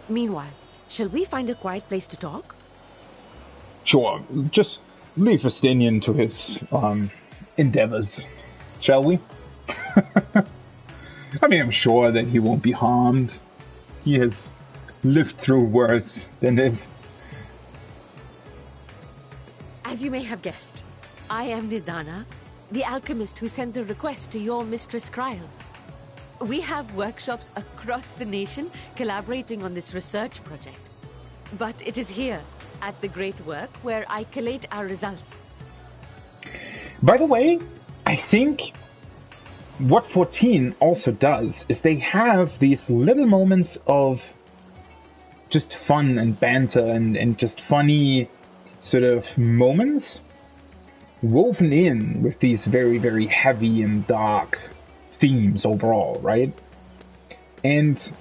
Meanwhile, shall we find a quiet place to talk? Sure, just leave Stinian to his endeavors, shall we? I mean, I'm sure that he won't be harmed. He has lived through worse than this. As you may have guessed, I am Nidana, the alchemist who sent the request to your Mistress Kryl. We have workshops across the nation collaborating on this research project. But it is here, at the Great Work, where I collate our results. By the way, I think what 14 also does is they have these little moments of just fun and banter and just funny sort of moments woven in with these very, very heavy and dark themes overall, right? And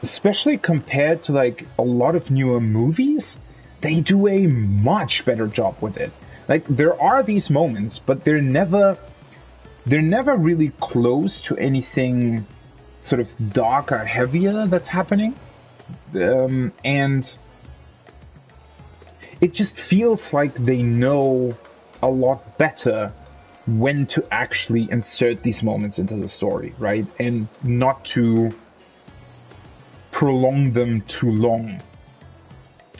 especially compared to like a lot of newer movies, they do a much better job with it. Like, there are these moments, but they're never really close to anything sort of dark or heavier that's happening. And it just feels like they know a lot better when to actually insert these moments into the story, right? And not to prolong them too long.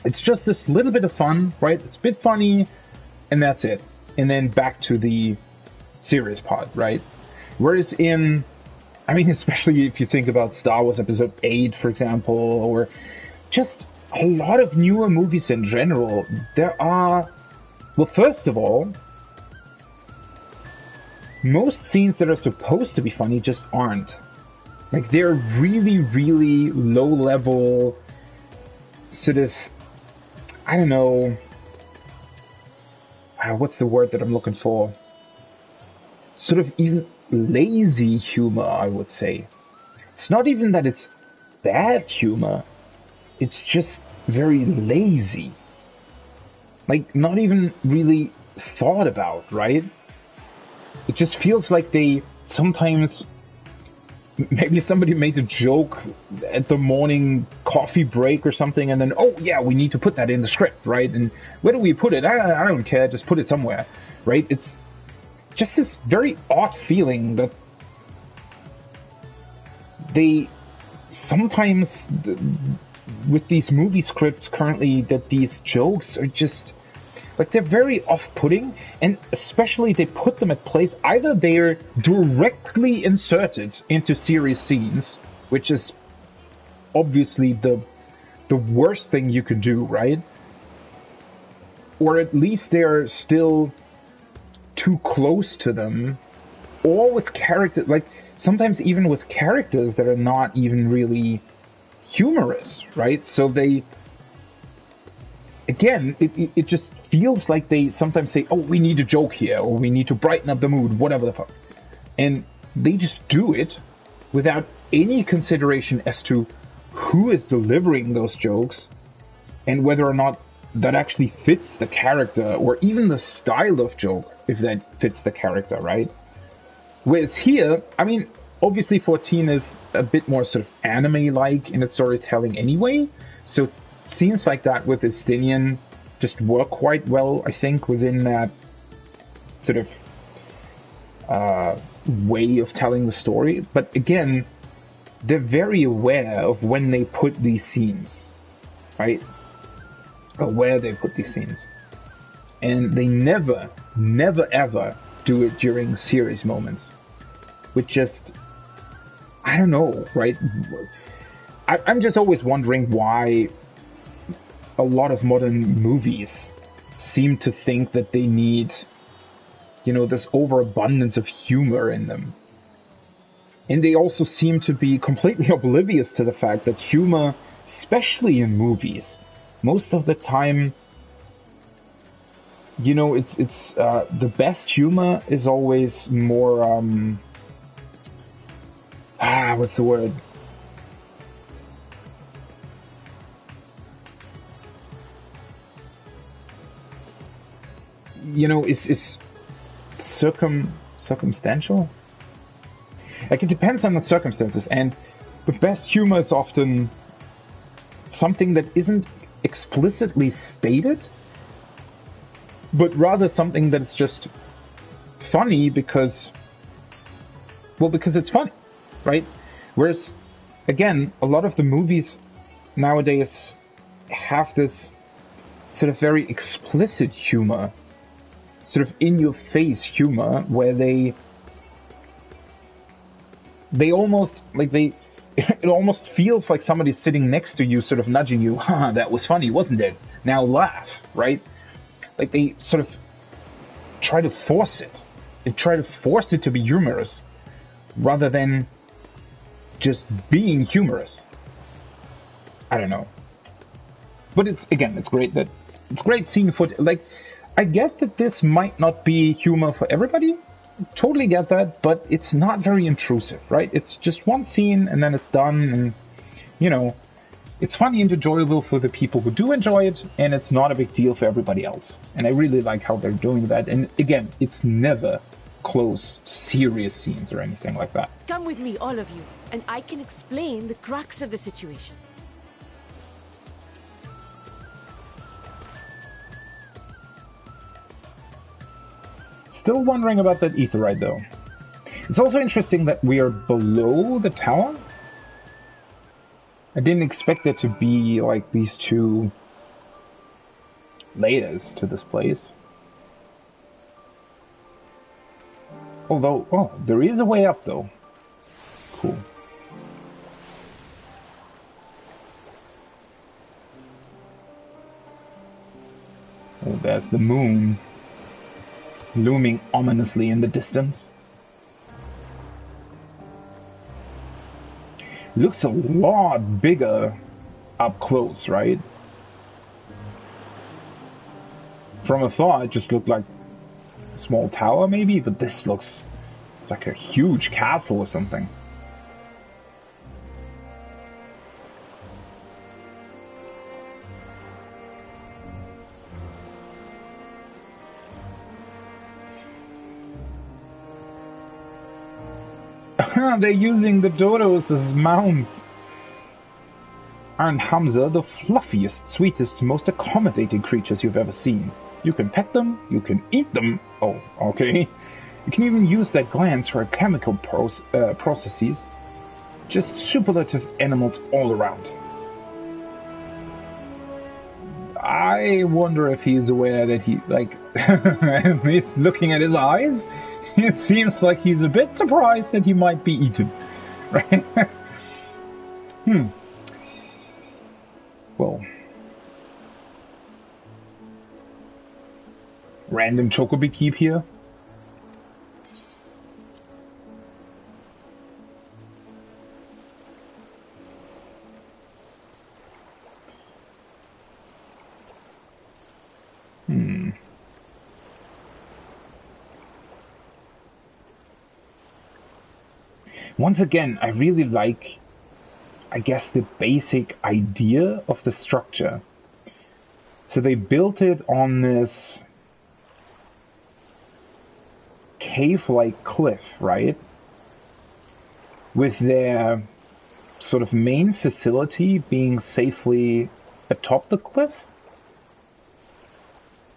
It's just this little bit of fun, right? It's a bit funny, and that's it. And then back to the serious part, right? Whereas in, I mean, especially if you think about Star Wars Episode 8, for example, or just a lot of newer movies in general, there are, well, first of all, most scenes that are supposed to be funny just aren't. Like, they're really, really low level, sort of, I don't know, what's the word that I'm looking for? Sort of even lazy humor, I would say. It's not even that it's bad humor, it's just very lazy. Like, not even really thought about, right? It just feels like they sometimes, maybe somebody made a joke at the morning coffee break or something, and then, oh yeah, we need to put that in the script, right? And where do we put it? I don't care, just put it somewhere, right? It's just this very odd feeling that they sometimes, with these movie scripts currently, that these jokes are just, like, they're very off-putting, and especially they put them at place, either they're directly inserted into series scenes, which is obviously the worst thing you could do, right? Or at least they're still too close to them, or with characters, like, sometimes even with characters that are not even really humorous, right? So they, again, it just feels like they sometimes say, oh, we need a joke here, or we need to brighten up the mood, whatever the fuck. And they just do it without any consideration as to who is delivering those jokes, and whether or not that actually fits the character, or even the style of joke, if that fits the character, right? Whereas here, I mean, obviously 14 is a bit more sort of anime-like in its storytelling anyway, so scenes like that with Estinian just work quite well, I think, within that sort of way of telling the story. But again, they're very aware of when they put these scenes, right? Or where they put these scenes. And they never, ever do it during serious moments. Which just, I don't know, right? I'm just always wondering why a lot of modern movies seem to think that they need, you know, this overabundance of humor in them. And they also seem to be completely oblivious to the fact that humor, especially in movies, most of the time, you know, it's the best humor is always more, what's the word? You know, is circumstantial? Like, it depends on the circumstances, and the best humor is often something that isn't explicitly stated, but rather something that is just funny because it's funny, right? Whereas, again, a lot of the movies nowadays have this sort of very explicit humor, sort of in-your-face humor, where they almost, like, it almost feels like somebody's sitting next to you, sort of nudging you, haha, that was funny, wasn't it? Now laugh, right? Like, they sort of try to force it. They try to force it to be humorous, rather than just being humorous. I don't know. But it's great seeing footage. Like, I get that this might not be humor for everybody. Totally get that, but it's not very intrusive, right? It's just one scene and then it's done, and, you know, it's funny and enjoyable for the people who do enjoy it, and it's not a big deal for everybody else. And I really like how they're doing that. And again, it's never close to serious scenes or anything like that. Come with me, all of you, and I can explain the crux of the situation. Still wondering about that etherite, though. It's also interesting that we are below the tower. I didn't expect there to be, like, these two layers to this place. Although, oh, there is a way up, though. Cool. Oh, there's the moon, looming ominously in the distance. looks a lot bigger up close, right? From afar, it just looked like a small tower, maybe, but this looks like a huge castle or something. They're using the dodos as mounts. Aren't Hamza the fluffiest, sweetest, most accommodating creatures you've ever seen? You can pet them, you can eat them. Oh, okay. You can even use their glands for chemical processes. Just superlative animals all around. I wonder if he's aware that he, like, at least looking at his eyes, it seems like he's a bit surprised that he might be eaten. Right? Well. Random chocobo keep here. Once again, I really like, I guess, the basic idea of the structure. So they built it on this cave-like cliff, right? With their sort of main facility being safely atop the cliff.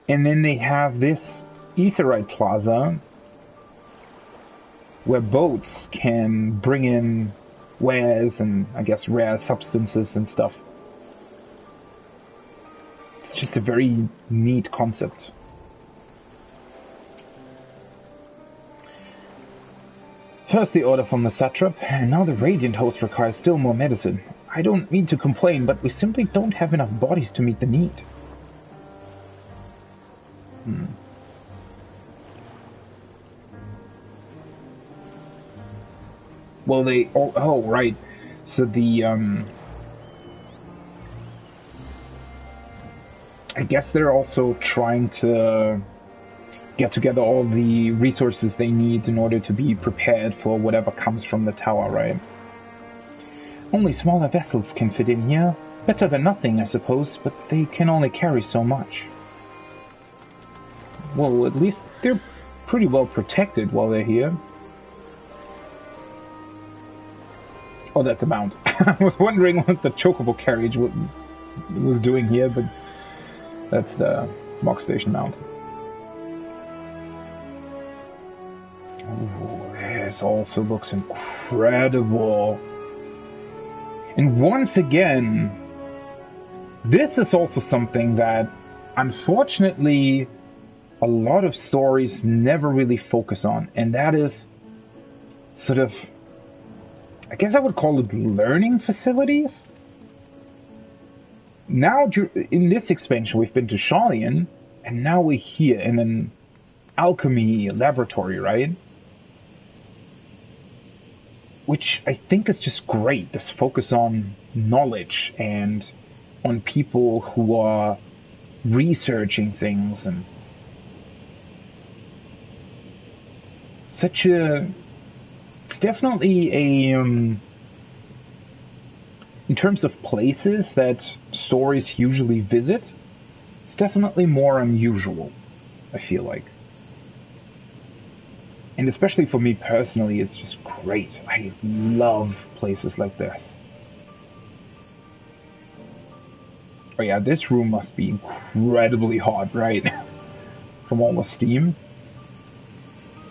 And then they have this Aetheryte Plaza where boats can bring in wares and, I guess, rare substances and stuff. It's just a very neat concept. First the order from the satrap, and now the Radiant host requires still more medicine. I don't mean to complain, but we simply don't have enough bodies to meet the need. Well, they... Oh, right. So the, I guess they're also trying to get together all the resources they need in order to be prepared for whatever comes from the tower, right? Only smaller vessels can fit in here. Better than nothing, I suppose, but they can only carry so much. Well, at least they're pretty well protected while they're here. Oh, that's a mount. I was wondering what the chocobo carriage was doing here, but that's the mock station mount. Oh, this also looks incredible. And once again, this is also something that, unfortunately, a lot of stories never really focus on, and that is sort of, I guess I would call it learning facilities. Now, in this expansion, we've been to Shalian, and now we're here in an alchemy laboratory, right? Which I think is just great, this focus on knowledge and on people who are researching things, and it's definitely a, in terms of places that stories usually visit, it's definitely more unusual, I feel like. And especially for me personally, it's just great. I love places like this. Oh yeah, this room must be incredibly hot, right? From all the steam.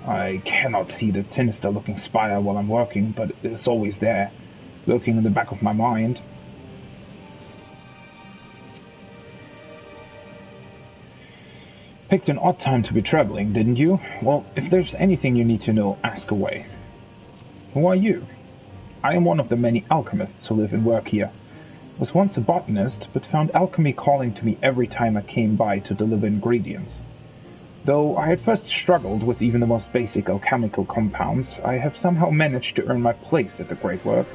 I cannot see the sinister looking spire while I'm working, but it's always there, lurking in the back of my mind. Picked an odd time to be traveling, didn't you? Well, if there's anything you need to know, ask away. Who are you? I am one of the many alchemists who live and work here. Was once a botanist, but found alchemy calling to me every time I came by to deliver ingredients. Though I had first struggled with even the most basic alchemical compounds, I have somehow managed to earn my place at the great work.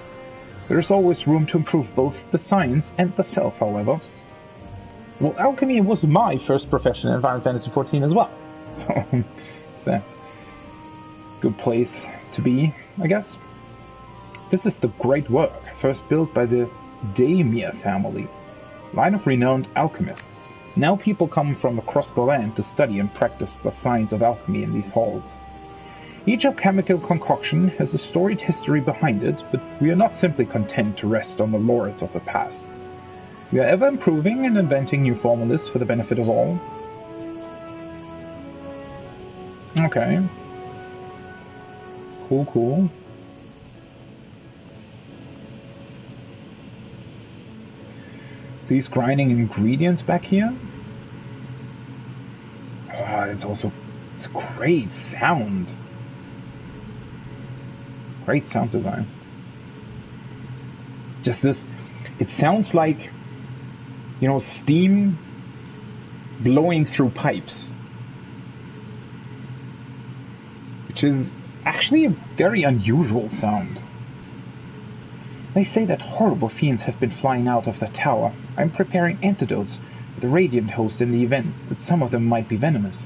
There is always room to improve both the science and the self, however. Well, alchemy was my first profession in Final Fantasy XIV as well. So, it's a good place to be, I guess. This is the great work, first built by the Daimia family, line of renowned alchemists. Now people come from across the land to study and practice the science of alchemy in these halls. Each alchemical concoction has a storied history behind it, but we are not simply content to rest on the laurels of the past. We are ever improving and inventing new formulas for the benefit of all. Okay. Cool. So he's grinding ingredients back here. Oh, it's great sound. Great sound design. Just this, it sounds like, you know, steam blowing through pipes. Which is actually a very unusual sound. They say that horrible fiends have been flying out of the tower. I'm preparing antidotes for the Radiant host in the event that some of them might be venomous.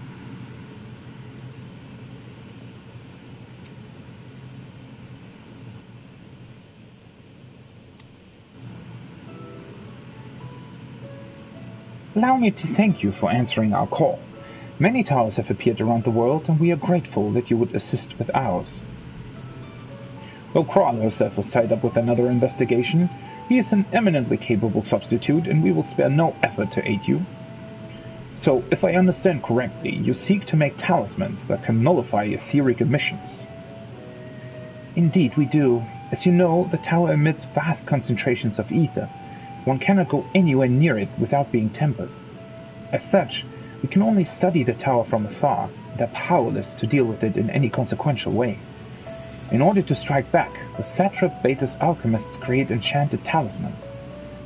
Allow me to thank you for answering our call. Many towers have appeared around the world, and we are grateful that you would assist with ours. Though Kral herself was tied up with another investigation, he is an eminently capable substitute, and we will spare no effort to aid you. So, if I understand correctly, you seek to make talismans that can nullify etheric emissions. Indeed, we do. As you know, the tower emits vast concentrations of ether. One cannot go anywhere near it without being tempered. As such, we can only study the tower from afar, and are powerless to deal with it in any consequential way. In order to strike back, the satrap Beta's alchemists create enchanted talismans.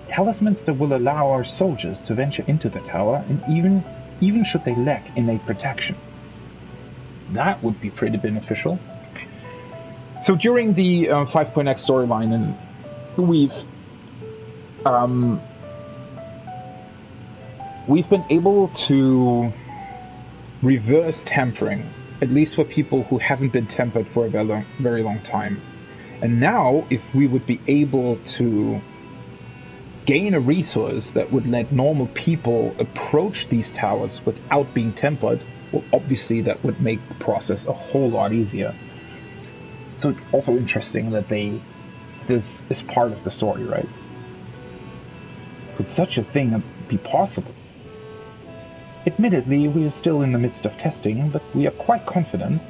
Talismans that will allow our soldiers to venture into the tower, and even should they lack innate protection. That would be pretty beneficial. So during the 5.x storyline, and we've been able to reverse tempering, at least for people who haven't been tempered for a very long time. And now, if we would be able to gain a resource that would let normal people approach these towers without being tempered, well, obviously that would make the process a whole lot easier. So it's also interesting that this is part of the story, right? Could such a thing be possible? Admittedly, we are still in the midst of testing, but we are quite confident.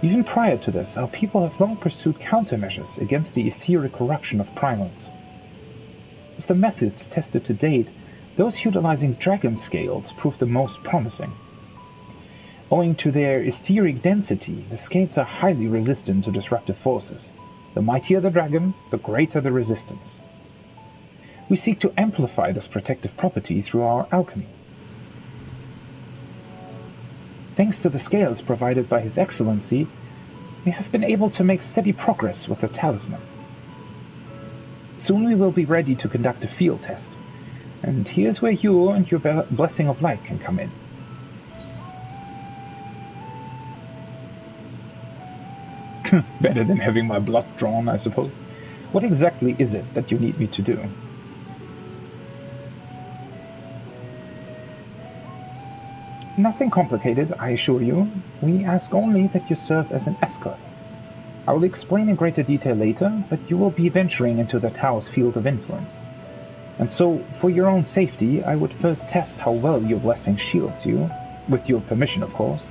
Even prior to this, our people have long pursued countermeasures against the etheric corruption of primals. Of the methods tested to date, those utilizing dragon scales prove the most promising. Owing to their etheric density, the scales are highly resistant to disruptive forces. The mightier the dragon, the greater the resistance. We seek to amplify this protective property through our alchemy. Thanks to the scales provided by His Excellency, we have been able to make steady progress with the talisman. Soon we will be ready to conduct a field test, and here's where you and your blessing of light can come in. Better than having my blood drawn, I suppose. What exactly is it that you need me to do? Nothing complicated, I assure you. We ask only that you serve as an escort. I will explain in greater detail later, but you will be venturing into the tower's field of influence. And so, for your own safety, I would first test how well your blessing shields you, with your permission, of course.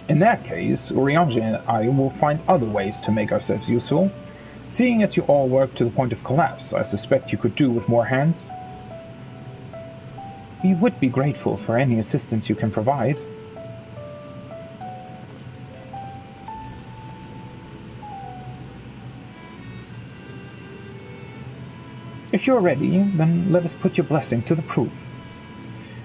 In that case, Urianger and I will find other ways to make ourselves useful. Seeing as you all work to the point of collapse, I suspect you could do with more hands. We would be grateful for any assistance you can provide. If you're ready, then let us put your blessing to the proof.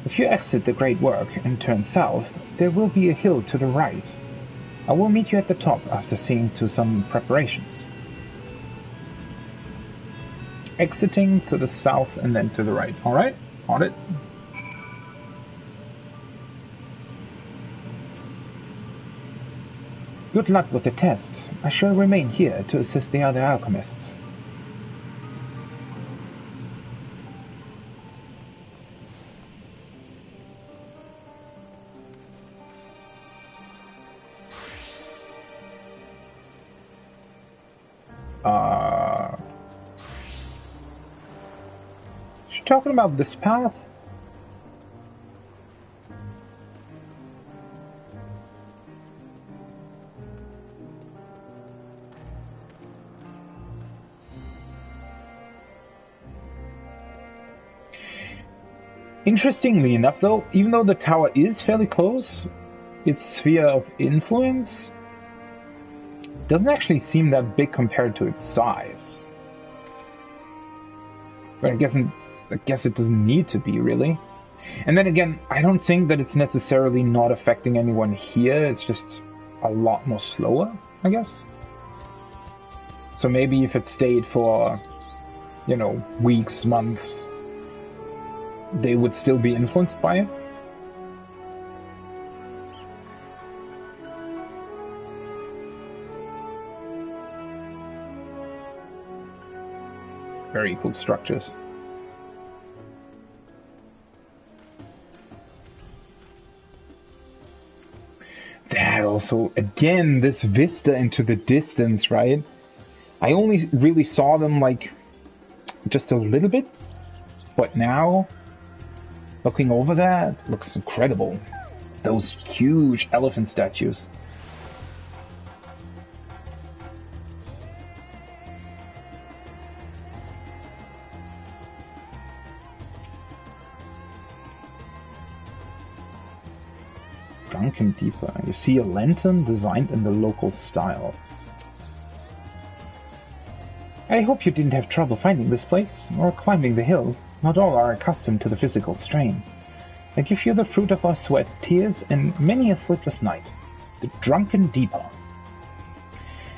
If you exit the great work and turn south, there will be a hill to the right. I will meet you at the top after seeing to some preparations. Exiting to the south and then to the right. Alright, on it. Good luck with the test. I shall remain here to assist the other alchemists. Is she talking about this path? Interestingly enough, though, even though the tower is fairly close, its sphere of influence doesn't actually seem that big compared to its size. But I guess it doesn't need to be, really. And then again, I don't think that it's necessarily not affecting anyone here, it's just a lot more slower, I guess. So maybe if it stayed for, you know, weeks, months, they would still be influenced by it. Very cool structures. That also, again, this vista into the distance, right? I only really saw them like just a little bit, but now looking over that looks incredible. Those huge elephant statues. Drunken Deeper. You see a lantern designed in the local style. I hope you didn't have trouble finding this place, or climbing the hill. Not all are accustomed to the physical strain. I give you the fruit of our sweat, tears, and many a sleepless night. The Drunken Deeper.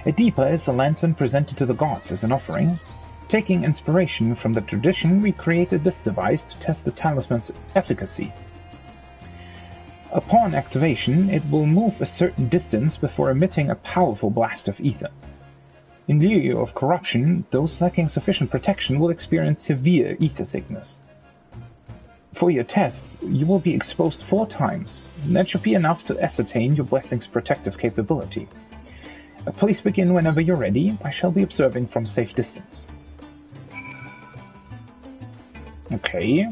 A Deeper is a lantern presented to the gods as an offering. Taking inspiration from the tradition, we created this device to test the talisman's efficacy. Upon activation, it will move a certain distance before emitting a powerful blast of ether. In lieu of corruption, those lacking sufficient protection will experience severe ether sickness. For your test, you will be exposed 4 times, and that should be enough to ascertain your blessing's protective capability. Please begin whenever you're ready. I shall be observing from safe distance. Okay,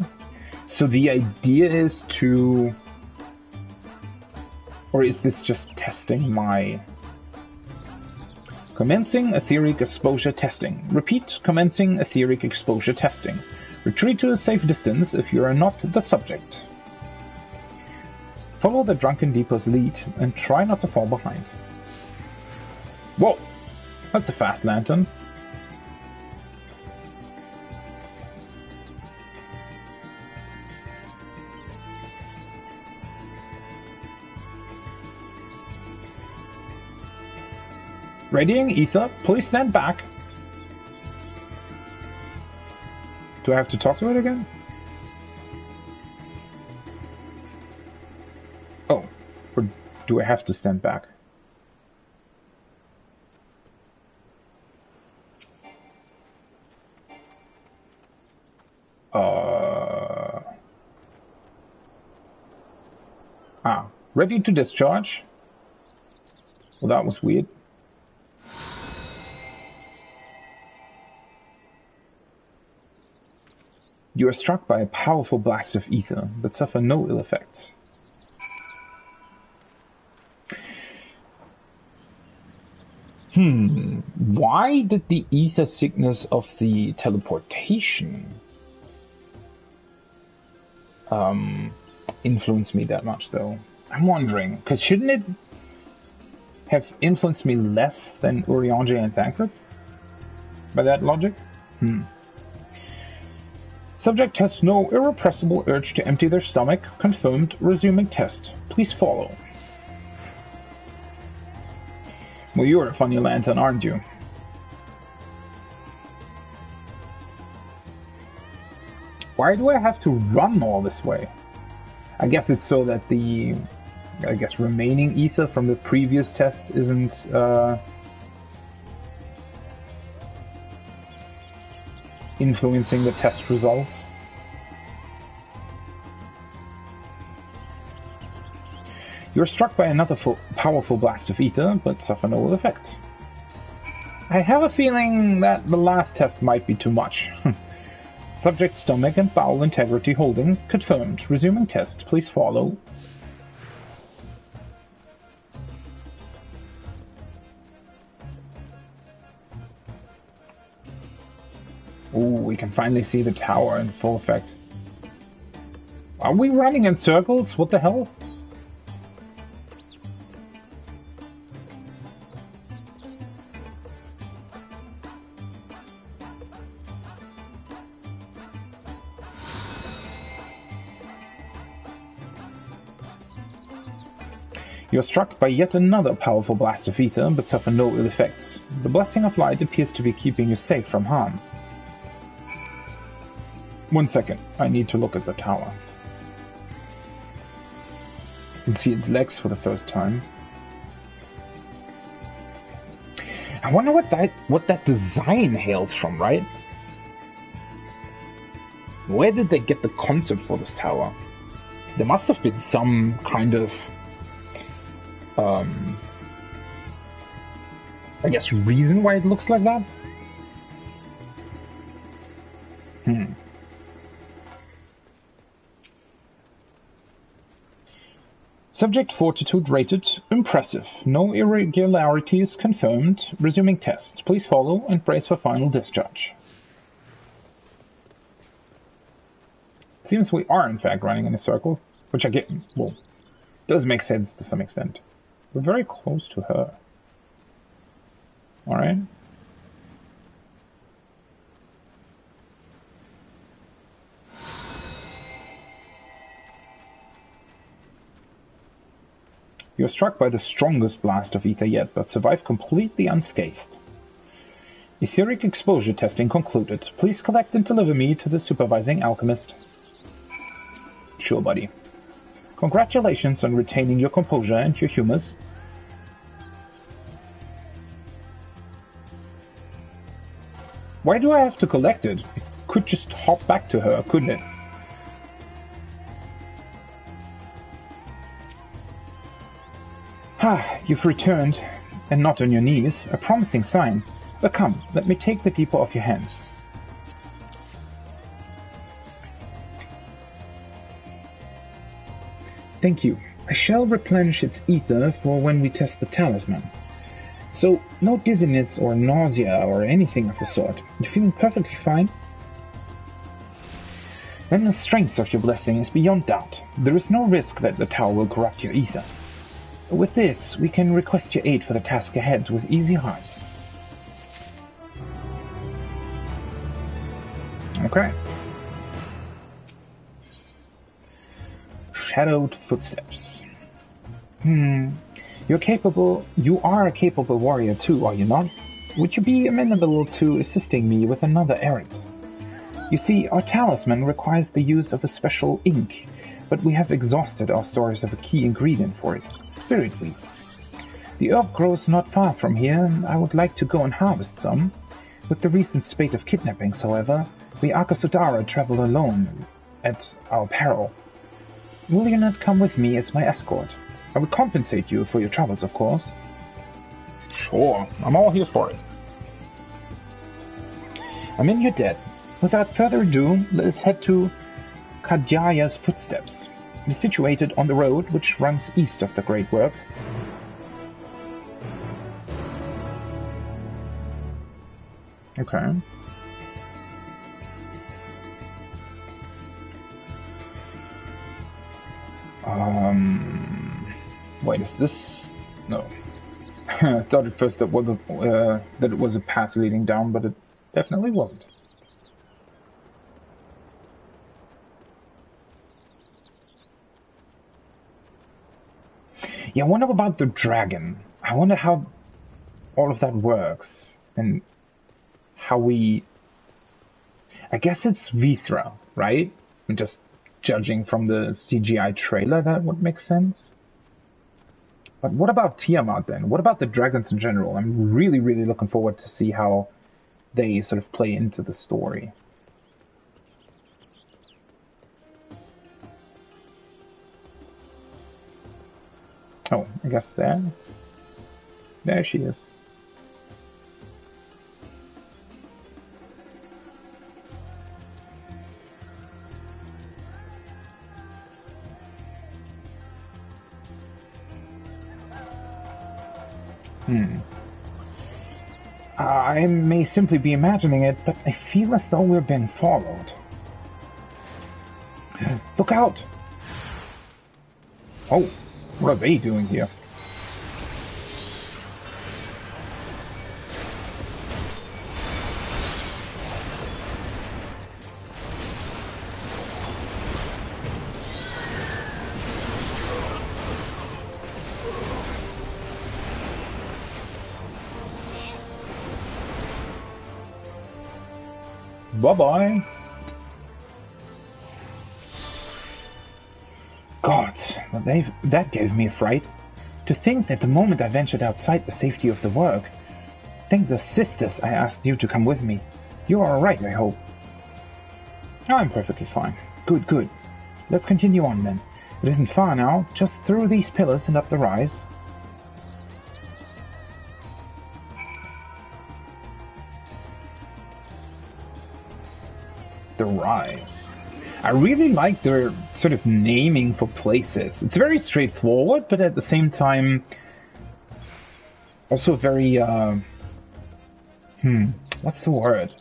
so the idea is to... Or is this just testing my... Commencing etheric exposure testing. Repeat, commencing etheric exposure testing. Retreat to a safe distance if you are not the subject. Follow the Drunken Deeper's lead and try not to fall behind. Whoa! That's a fast lantern. Radiating ether, please stand back. Do I have to talk to it again? Oh, or do I have to stand back? Ready to discharge. Well, that was weird. You are struck by a powerful blast of ether, but suffer no ill effects. Why did the ether sickness of the teleportation influence me that much, though? I'm wondering, because shouldn't it have influenced me less than Urianger and Thancred? By that logic? Subject has no irrepressible urge to empty their stomach. Confirmed. Resuming test. Please follow. Well, you're a funny lantern, aren't you? Why do I have to run all this way? I guess it's so that the, remaining ether from the previous test isn't, influencing the test results. You're struck by another powerful blast of ether, but suffer no ill effects. I have a feeling that the last test might be too much. Subject stomach and bowel integrity holding confirmed. Resuming test. Please follow. Ooh, we can finally see the tower in full effect. Are we running in circles? What the hell? You are struck by yet another powerful blast of ether, but suffer no ill effects. The blessing of light appears to be keeping you safe from harm. 1 second, I need to look at the tower. You can see its legs for the first time. I wonder what that design hails from, right? Where did they get the concept for this tower? There must have been some kind of I guess reason why it looks like that? Subject fortitude rated impressive. No irregularities confirmed. Resuming test. Please follow and brace for final discharge. It seems we are in fact running in a circle, which I get, well, does make sense to some extent. We're very close to her. Alright. You're struck by the strongest blast of ether yet, but survive completely unscathed. Etheric exposure testing concluded. Please collect and deliver me to the supervising alchemist. Sure, buddy. Congratulations on retaining your composure and your humors. Why do I have to collect it? It could just hop back to her, couldn't it? Ah, you've returned, and not on your knees. A promising sign. But come, let me take the depot off your hands. Thank you. I shall replenish its ether for when we test the talisman. So, no dizziness or nausea or anything of the sort. You're feeling perfectly fine? Then the strength of your blessing is beyond doubt. There is no risk that the tower will corrupt your ether. With this, we can request your aid for the task ahead with easy hearts. Okay. Shadowed footsteps. You are a capable warrior too, are you not? Would you be amenable to assisting me with another errand? You see, our talisman requires the use of a special ink, but we have exhausted our stores of a key ingredient for it, spirit weed. The herb grows not far from here, and I would like to go and harvest some. With the recent spate of kidnappings, however, we Akasudara travel alone at our peril. Will you not come with me as my escort? I will compensate you for your troubles, of course. Sure, I'm all here for it. I'm in your debt. Without further ado, let us head to Kadjaya's footsteps. It is situated on the road which runs east of the Great Warp. Okay. Wait, is this? No. I thought at first that it was a path leading down, but it definitely wasn't. Yeah, I wonder about the dragon. I wonder how all of that works and how we... I guess it's Vithra, right? I'm just judging from the CGI trailer, that would make sense. But what about Tiamat then? What about the dragons in general? I'm really, really looking forward to see how they sort of play into the story. Oh, I guess there she is. I may simply be imagining it, but I feel as though we're being followed. Look out! Oh, what are they doing here? Bye-bye. Gods, that gave me a fright. To think that the moment I ventured outside the safety of the work, thank the sisters I asked you to come with me. You are alright, I hope. I'm perfectly fine. Good, good. Let's continue on then. It isn't far now, just through these pillars and up the rise. The rise. I really like their sort of naming for places. It's very straightforward, but at the same time also very what's the word?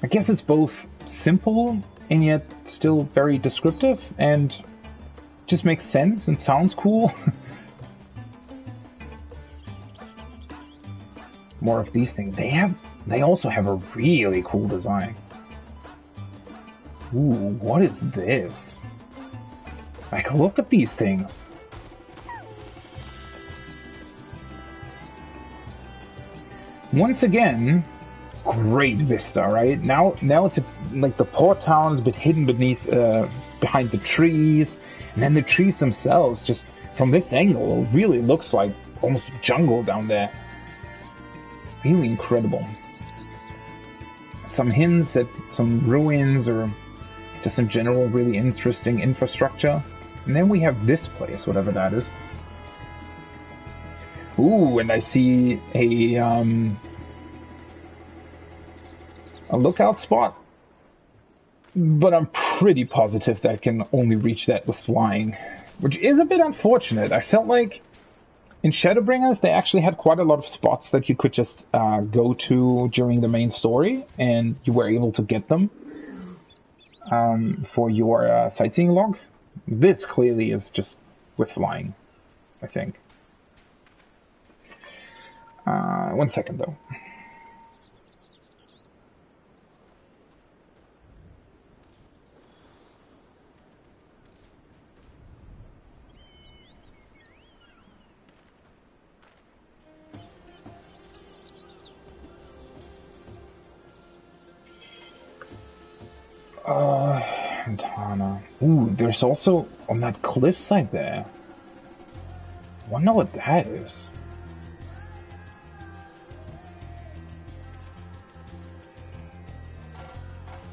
I guess it's both simple and yet still very descriptive and just makes sense and sounds cool. More of these things. They also have a really cool design. Ooh, what is this? Like, look at these things. Once again, great vista, right? Now it's like the port town is a bit hidden beneath, behind the trees, and then the trees themselves, just from this angle, really looks like almost jungle down there. Really incredible. Some hints at some ruins or just in general really interesting infrastructure. And then we have this place, whatever that is. Ooh, and I see a lookout spot. But I'm pretty positive that I can only reach that with flying, which is a bit unfortunate. I felt like in Shadowbringers, they actually had quite a lot of spots that you could just go to during the main story, and you were able to get them for your sightseeing log. This clearly is just with flying, I think. 1 second, though. Hana. Ooh, there's also on that cliffside there. Wonder what that is.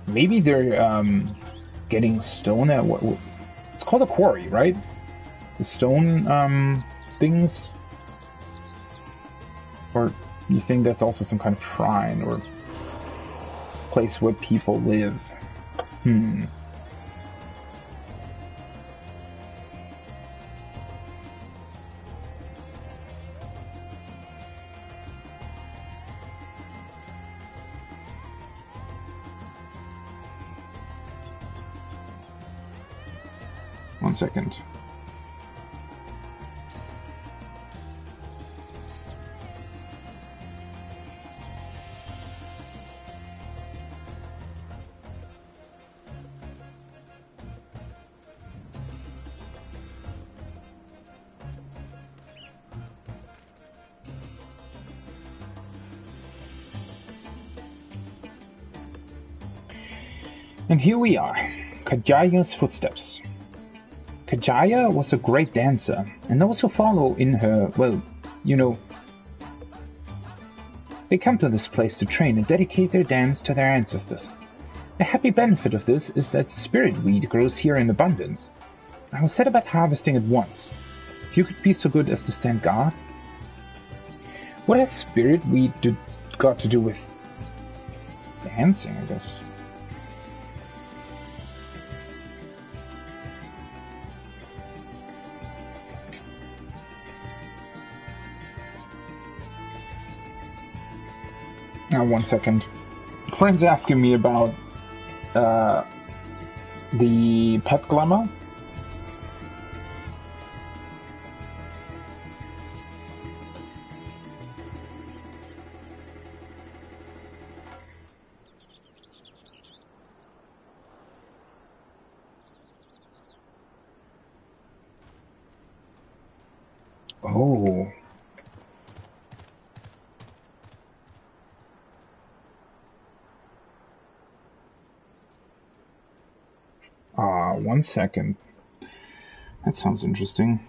Maybe they're getting stone at what? It's called a quarry, right? The stone things. Or you think that's also some kind of shrine or place where people live? 1 second. And here we are, Kajaya's footsteps. Kajaya was a great dancer, and those who follow in her, well, you know, they come to this place to train and dedicate their dance to their ancestors. A happy benefit of this is that spirit weed grows here in abundance. I will set about harvesting at once. If you could be so good as to stand guard. What has spirit weed got to do with dancing, I guess? Now, 1 second. Friend's asking me about the pet glamour. Oh. 1 second. That sounds interesting.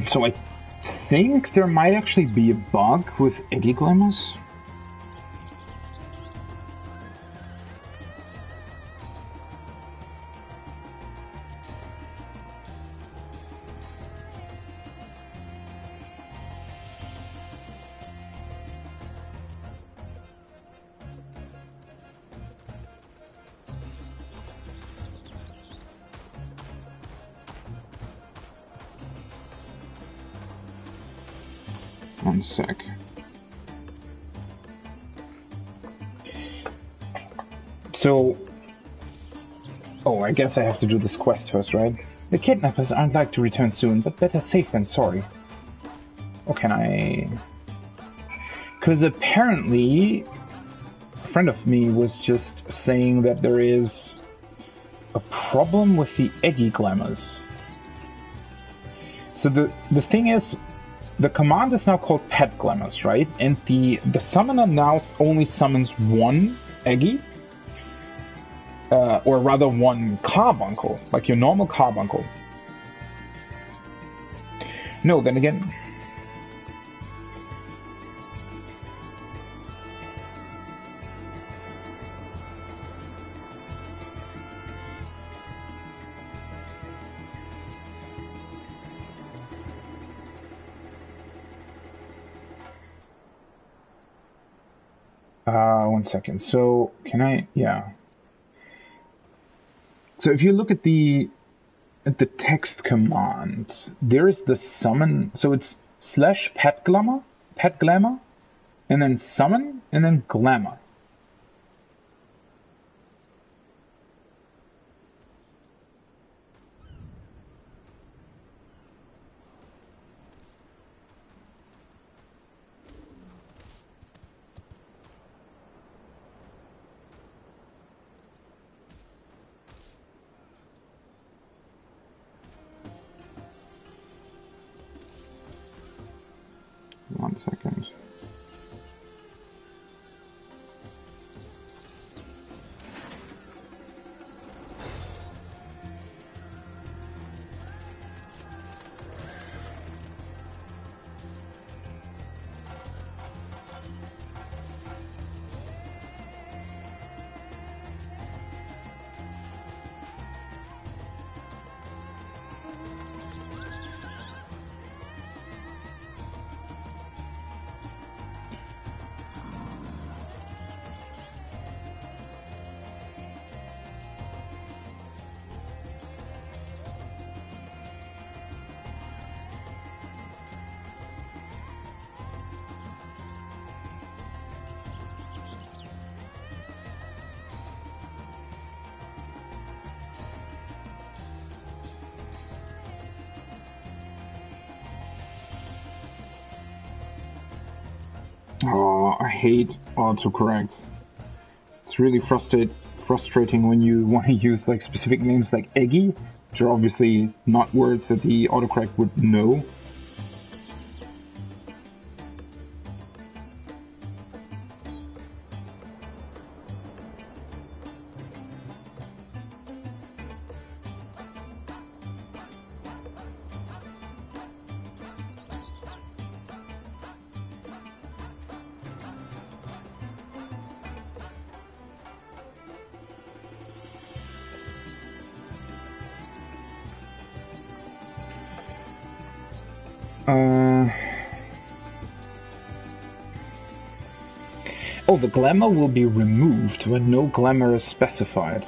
So I think there might actually be a bug with Eggy Glamours. One sec. So... Oh, I guess I have to do this quest first, right? The kidnappers aren't like to return soon, but better safe than sorry. Or can I... Because apparently... A friend of me was just saying that there is a problem with the Eggy Glamours. So the thing is... The command is now called Pet Glamours, right? And the summoner now only summons one Eggy. Or rather one carbuncle, like your normal carbuncle. No, then again... One second. So, can I... Yeah. So if you look at the text command, there is the summon... So it's /pet glamour, and then summon, and then glamour. One second. I hate autocorrect. It's really frustrating when you want to use like specific names like Eggy, which are obviously not words that the autocorrect would know. Oh, the glamour will be removed when no glamour is specified.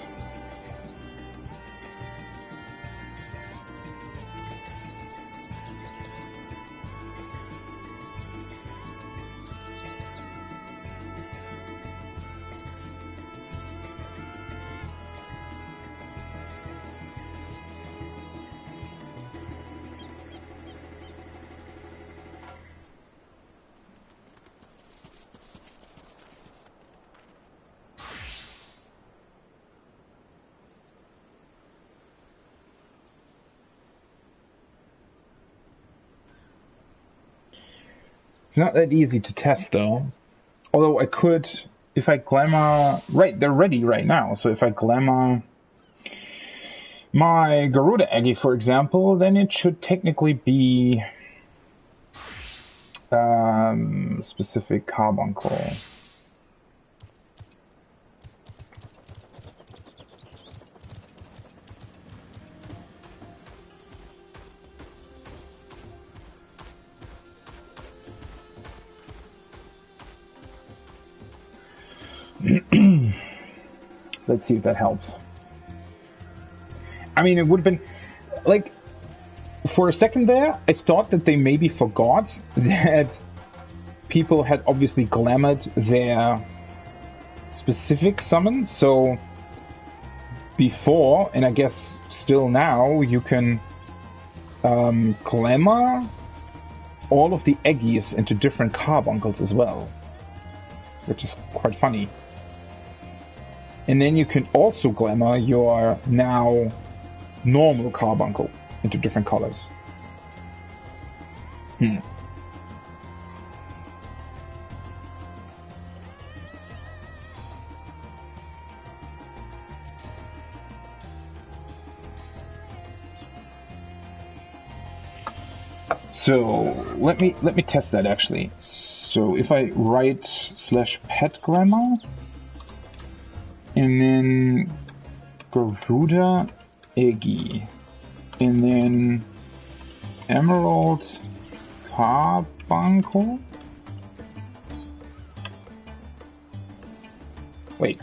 It's not that easy to test though. Although I could, if I glamour... Right, they're ready right now. So if I glamour my Garuda Eggy, for example, then it should technically be specific carbuncle. Let's see if that helps. I mean, it would have been like for a second there, I thought that they maybe forgot that people had obviously glamoured their specific summons. So before, and I guess still now, you can glamour all of the Eggies into different carbuncles as well, which is quite funny. And then you can also glamour your now normal carbuncle into different colors. So let me test that actually. So if I write /pet glamour and then Garuda Eggy and then Emerald Carbuncle. Wait,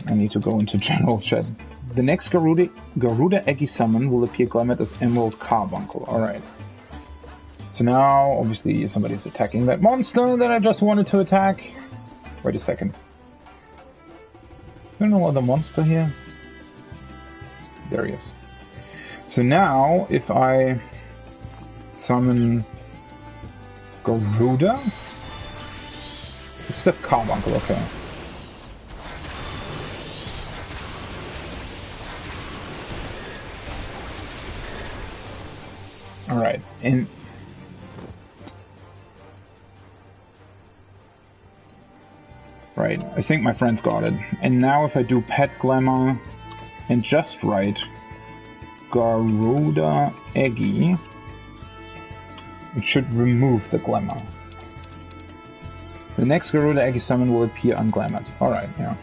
I need to go into general chat. The next Garuda Eggy summon will appear glamoured as Emerald Carbuncle. Alright. So now, obviously, somebody's attacking that monster that I just wanted to attack. Wait a second. I don't know other monster here. There he is. So now, if I summon Garuda, it's the Carbuncle, okay. Alright, and right, I think my friends got it. And now if I do pet glamour and just write Garuda Eggy, it should remove the glamour. The next Garuda Eggy summon will appear unglamoured. Alright, yeah.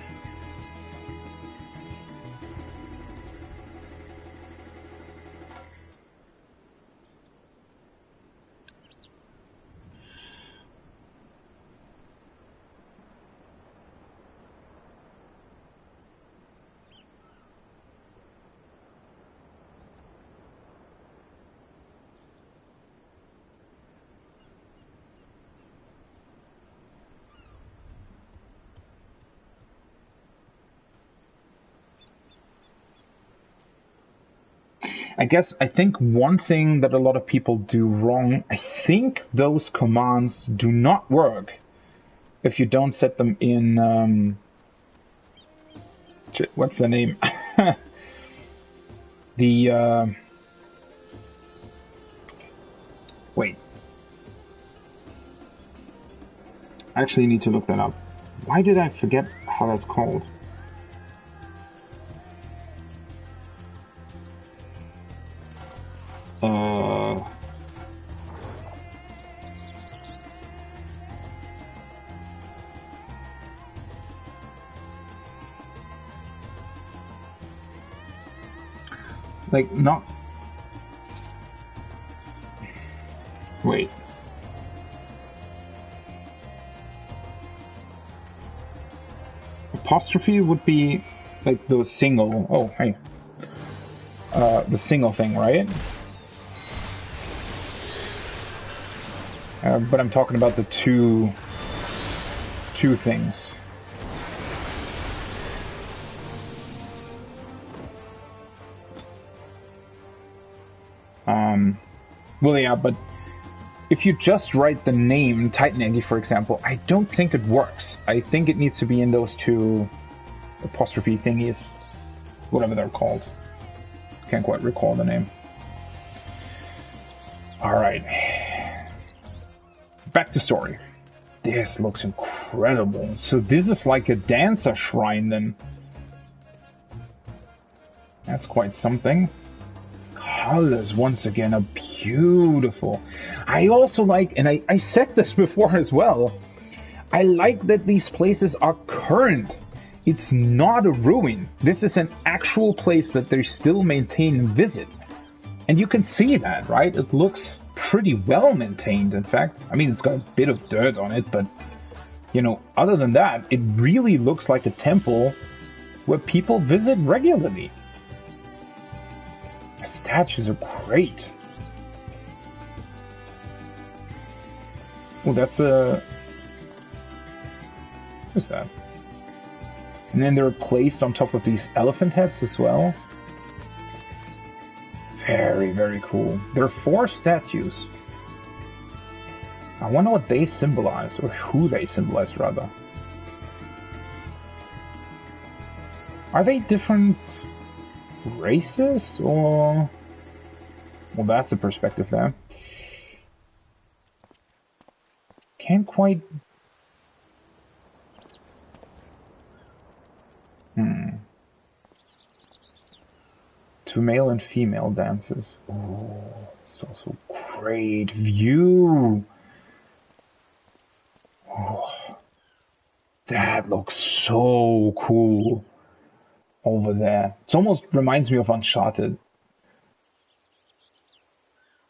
I think one thing that a lot of people do wrong, I think those commands do not work if you don't set them in, what's the name? The, wait. I actually need to look that up. Why did I forget how that's called? Like, not... Wait. Apostrophe would be like the single... Oh, hey. The single thing, right? But I'm talking about the two things. Well, yeah, but if you just write the name Titanangi, for example, I don't think it works. I think it needs to be in those two apostrophe thingies, whatever they're called. Can't quite recall the name. Alright. Back to story. This looks incredible. So this is like a dancer shrine then. That's quite something. Colors once again are beautiful. I also like, and I said this before as well, I like that these places are current. It's not a ruin. This is an actual place that they still maintain and visit. And you can see that, right? It looks pretty well maintained, in fact. I mean, it's got a bit of dirt on it, but, you know, other than that, it really looks like a temple where people visit regularly. The statues are great. Oh, that's a... What's that? And then they're placed on top of these elephant heads as well. Very, very cool. There are 4 statues. I wonder what they symbolize, or who they symbolize, rather. Are they different races, or... Well, that's a perspective there. Can't quite... Two male and female dancers. Oh, it's also great view. Oh, that looks so cool over there. It almost reminds me of Uncharted.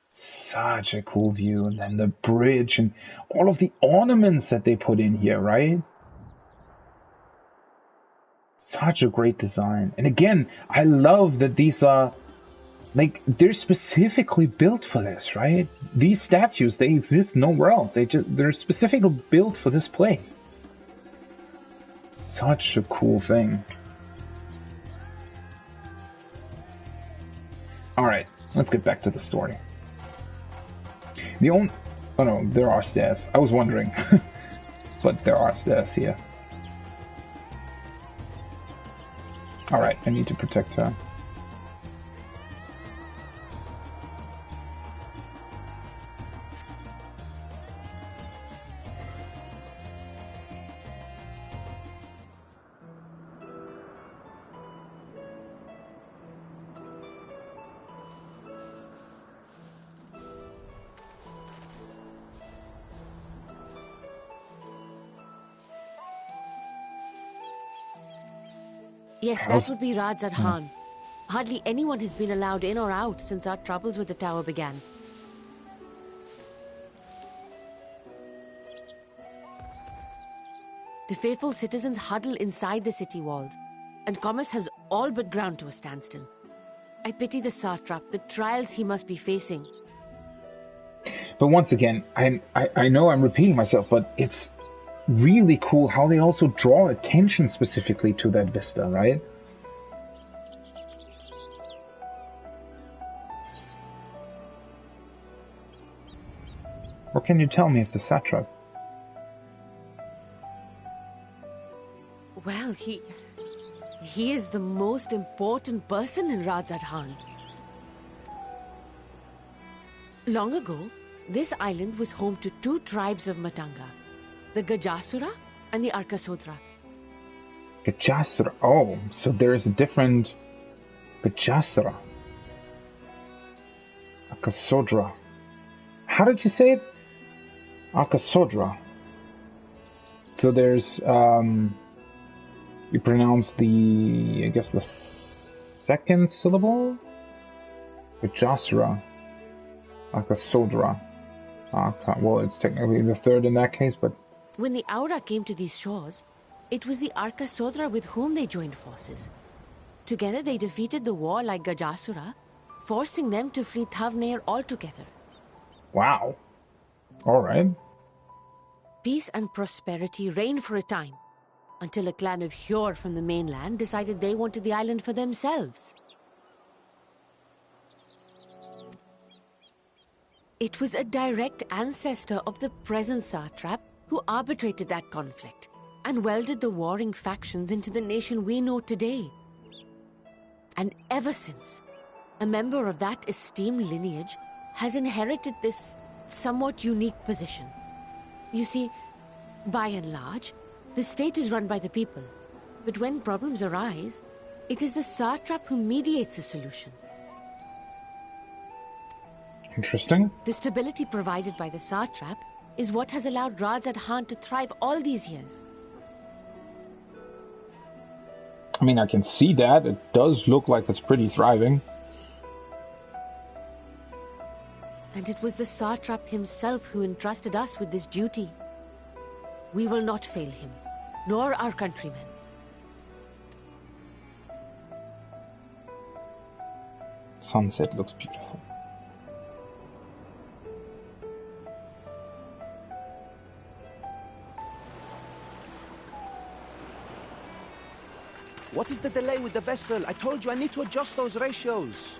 Such a cool view. And then the bridge and all of the ornaments that they put in here, right? Such a great design. And again, I love that these are, like, they're specifically built for this, right? These statues, they exist nowhere else. They're specifically built for this place. Such a cool thing. Alright, let's get back to the story. Oh no, there are stairs. I was wondering. But there are stairs here. Alright, I need to protect her. Yes, that would be Radzad Khan. Hardly anyone has been allowed in or out since our troubles with the tower began. The faithful citizens huddle inside the city walls, and commerce has all but ground to a standstill. I pity the satrap, the trials he must be facing. But once again, I know I'm repeating myself, but it's really cool how they also draw attention specifically to that vista, right? Or can you tell me if the satrap? He is the most important person in Rajadhan. Long ago, this island was home to two tribes of Matanga, the Gajasura and the Arkasodra. Gajasura. Oh, so there's a different Gajasura. Arkasodra. How did you say it? Arkasodra. So there's, you pronounce the, I guess the second syllable? Gajasura. Arkasodra. Well, it's technically the third in that case, but... When the Aura came to these shores, it was the Arkasodra with whom they joined forces. Together they defeated the warlike Gajasura, forcing them to flee Thavnarian altogether. Wow. Alright. Peace and prosperity reigned for a time, until a clan of Hjor from the mainland decided they wanted the island for themselves. It was a direct ancestor of the present satrap who arbitrated that conflict and welded the warring factions into the nation we know today. And ever since, a member of that esteemed lineage has inherited this somewhat unique position. You see, by and large, the state is run by the people, but when problems arise, it is the satrap who mediates the solution. Interesting. The stability provided by the satrap is what has allowed Rajadhan to thrive all these years. I mean, I can see that. It does look like it's pretty thriving. And it was the satrap himself who entrusted us with this duty. We will not fail him, nor our countrymen. Sunset looks beautiful. What is the delay with the vessel? I told you I need to adjust those ratios.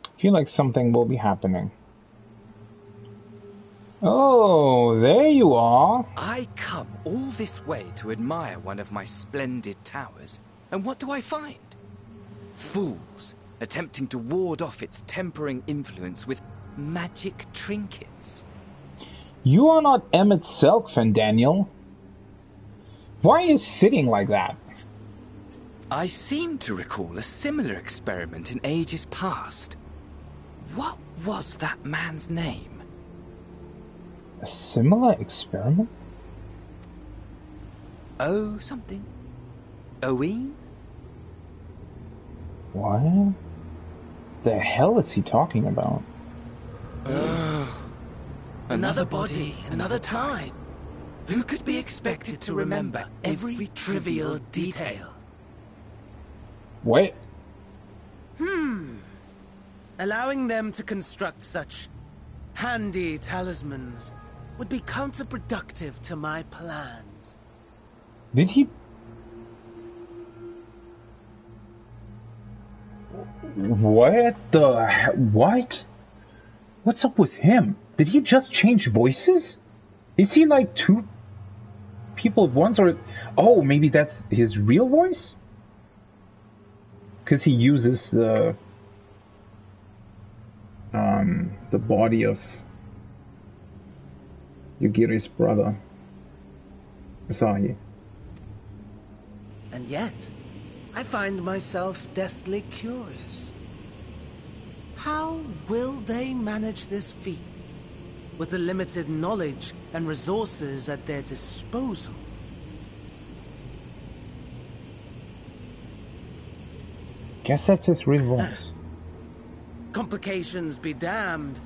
I feel like something will be happening. Oh, there you are. I come all this way to admire one of my splendid towers, and what do I find? Fools attempting to ward off its tempering influence with magic trinkets. You are not Emmett Selkfen, Daniel. Why are you sitting like that? I seem to recall a similar experiment in ages past. What was that man's name? A similar experiment? Oh, something. Owen? What? The hell is he talking about? Another body, another time. Who could be expected to remember every trivial detail? What? Allowing them to construct such handy talismans would be counterproductive to my plans. Did he... What the... What? What's up with him? Did he just change voices? Is he like two people at once, or... Oh, maybe that's his real voice? Because he uses the body of Yugiri's brother, Asahi. And yet, I find myself deathly curious. How will they manage this feat with the limited knowledge and resources at their disposal? Guess that's his real voice. Complications be damned,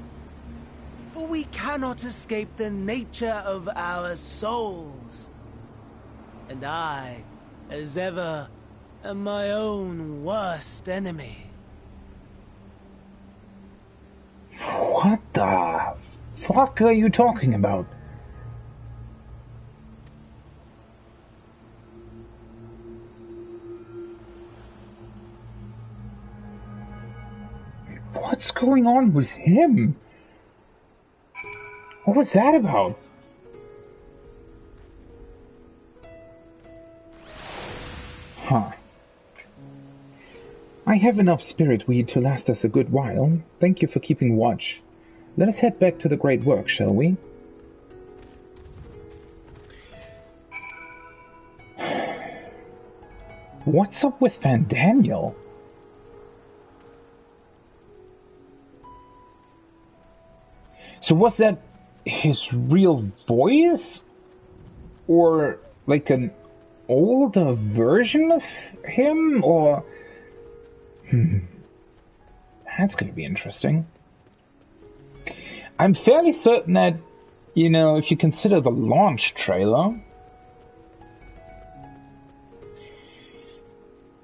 for we cannot escape the nature of our souls. And I, as ever, am my own worst enemy. What the fuck are you talking about? What's going on with him? What was that about? Huh. I have enough spirit weed to last us a good while. Thank you for keeping watch. Let us head back to the great work, shall we? What's up with Fandaniel? So was that his real voice? Or like an older version of him? Or... That's gonna be interesting. I'm fairly certain that, you know, if you consider the launch trailer...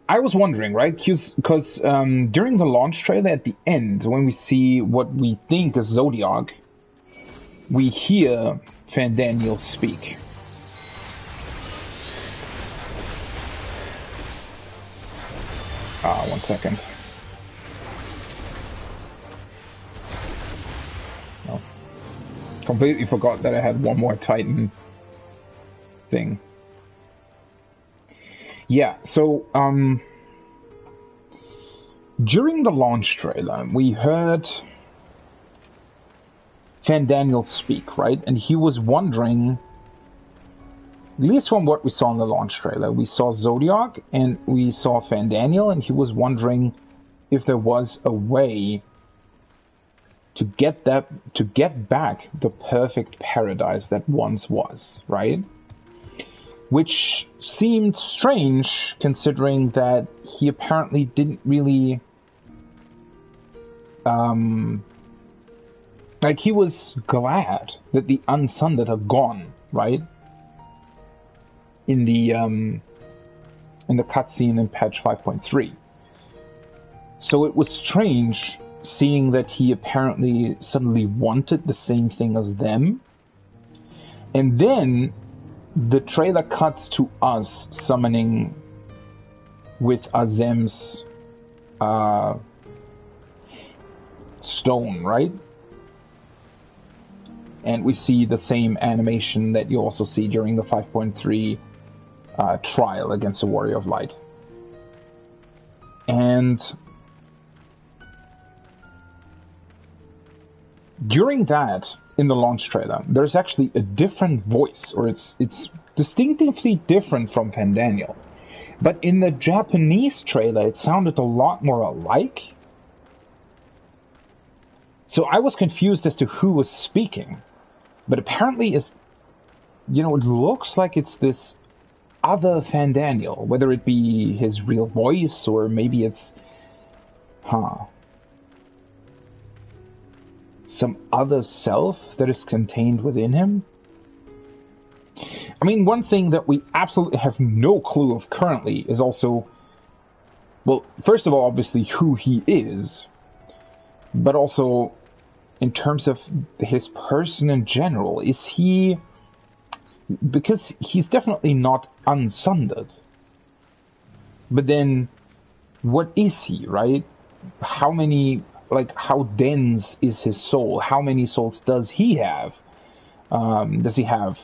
I was wondering, right? Because during the launch trailer at the end, when we see what we think is Zodiac, we hear Fandaniel speak. One second. No. Completely forgot that I had one more Titan thing. Yeah, so, during the launch trailer, we heard Fandaniel speak, right? And he was wondering, at least from what we saw in the launch trailer, we saw Zodiac and we saw Fandaniel, and he was wondering if there was a way to get back the perfect paradise that once was, right? Which seemed strange, considering that he apparently didn't really... like, he was glad that the Unsundered are gone, right? In the cutscene in patch 5.3. So it was strange seeing that he apparently suddenly wanted the same thing as them. And then... the trailer cuts to us summoning with Azem's stone, right? And we see the same animation that you also see during the 5.3 trial against the Warrior of Light. And during that, in the launch trailer, there's actually a different voice, or it's distinctively different from Fandaniel. But in the Japanese trailer, it sounded a lot more alike. So I was confused as to who was speaking. But apparently, it looks like it's this other Fandaniel, whether it be his real voice, or maybe it's... some other self that is contained within him? I mean, one thing that we absolutely have no clue of currently is also, well, first of all, obviously who he is, but also in terms of his person in general. Is he... because he's definitely not unsundered. But then, what is he, right? How many... like, how dense is his soul? How many souls does he have? Does he have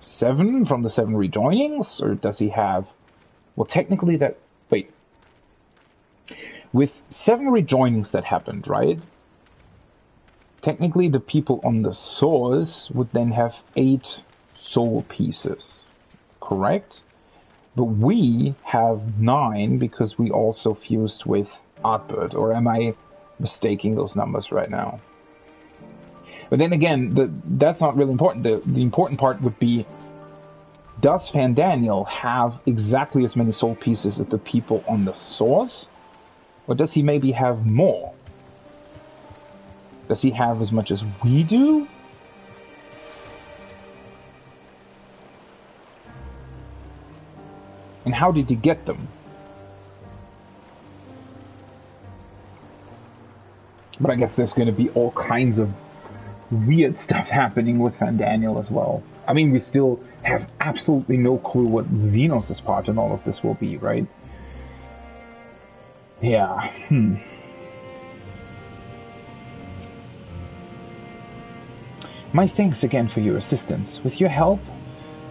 7 from the 7 rejoinings? Or does he have... well, technically that... wait. With 7 rejoinings that happened, right? Technically the people on the source would then have 8 soul pieces. Correct? But we have 9 because we also fused with Artbird. Or am I... mistaking those numbers right now? But then again, that's not really important. The important part would be, does Fandaniel have exactly as many soul pieces as the people on the source? Or does he maybe have more? Does he have as much as we do? And how did he get them? But I guess there's going to be all kinds of weird stuff happening with Fandaniel as well. I mean, we still have absolutely no clue what Xenos' part in all of this will be, right? Yeah, My thanks again for your assistance. With your help,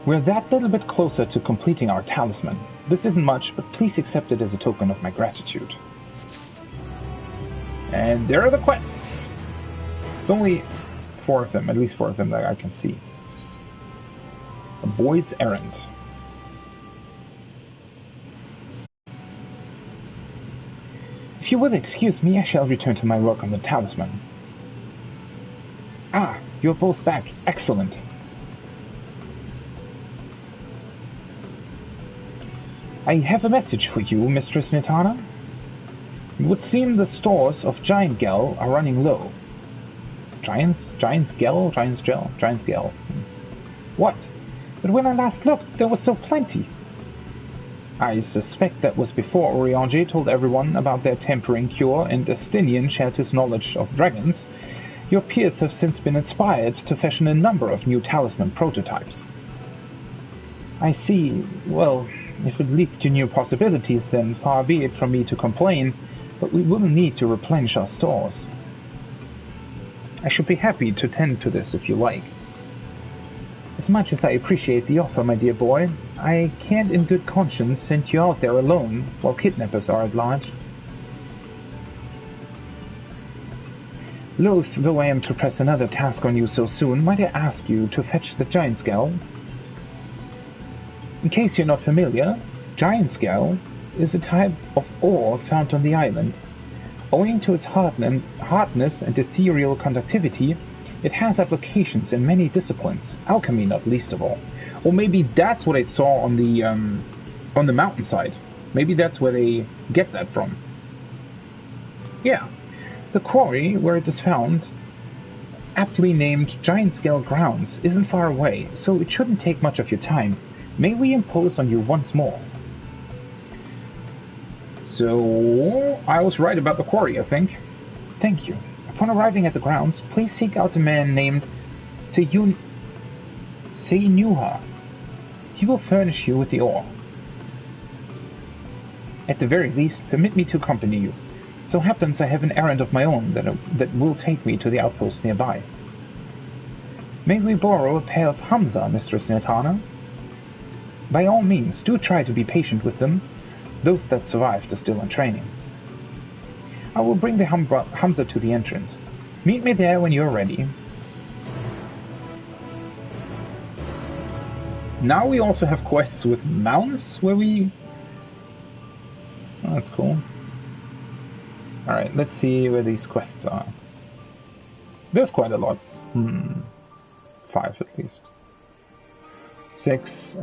we're that little bit closer to completing our talisman. This isn't much, but please accept it as a token of my gratitude. And there are the quests. It's only 4 of them, at least 4 of them that I can see. A boy's errand. If you will excuse me, I shall return to my work on the talisman. Ah, you're both back. Excellent. I have a message for you, Mistress Nitana. It would seem the stores of Giant Gel are running low. Giant's Gel? What? But when I last looked, there was still plenty. I suspect that was before Oriange told everyone about their tempering cure and Astinian shared his knowledge of dragons. Your peers have since been inspired to fashion a number of new talisman prototypes. I see. Well, if it leads to new possibilities, then far be it from me to complain, but we will need to replenish our stores. I should be happy to tend to this if you like. As much as I appreciate the offer, my dear boy, I can't in good conscience send you out there alone while kidnappers are at large. Loath though I am to press another task on you so soon, might I ask you to fetch the Giant Skull? In case you're not familiar, Giant Skull is a type of ore found on the island. Owing to its hardness and ethereal conductivity, it has applications in many disciplines, alchemy not least of all. Or maybe that's what I saw on the mountainside. Maybe that's where they get that from. Yeah, the quarry where it is found, aptly named Giant Scale Grounds, isn't far away, so it shouldn't take much of your time. May we impose on you once more? So, I was right about the quarry, I think. Thank you. Upon arriving at the grounds, please seek out a man named Seinuha. He will furnish you with the ore. At the very least, permit me to accompany you. So happens I have an errand of my own that will take me to the outpost nearby. May we borrow a pair of Hamza, Mistress Nitana? By all means, do try to be patient with them. Those that survived are still in training. I will bring the Hamza to the entrance. Meet me there when you're ready. Now we also have quests with mounts where we... Oh, that's cool. Alright, let's see where these quests are. There's quite a lot. 5 at least. 6.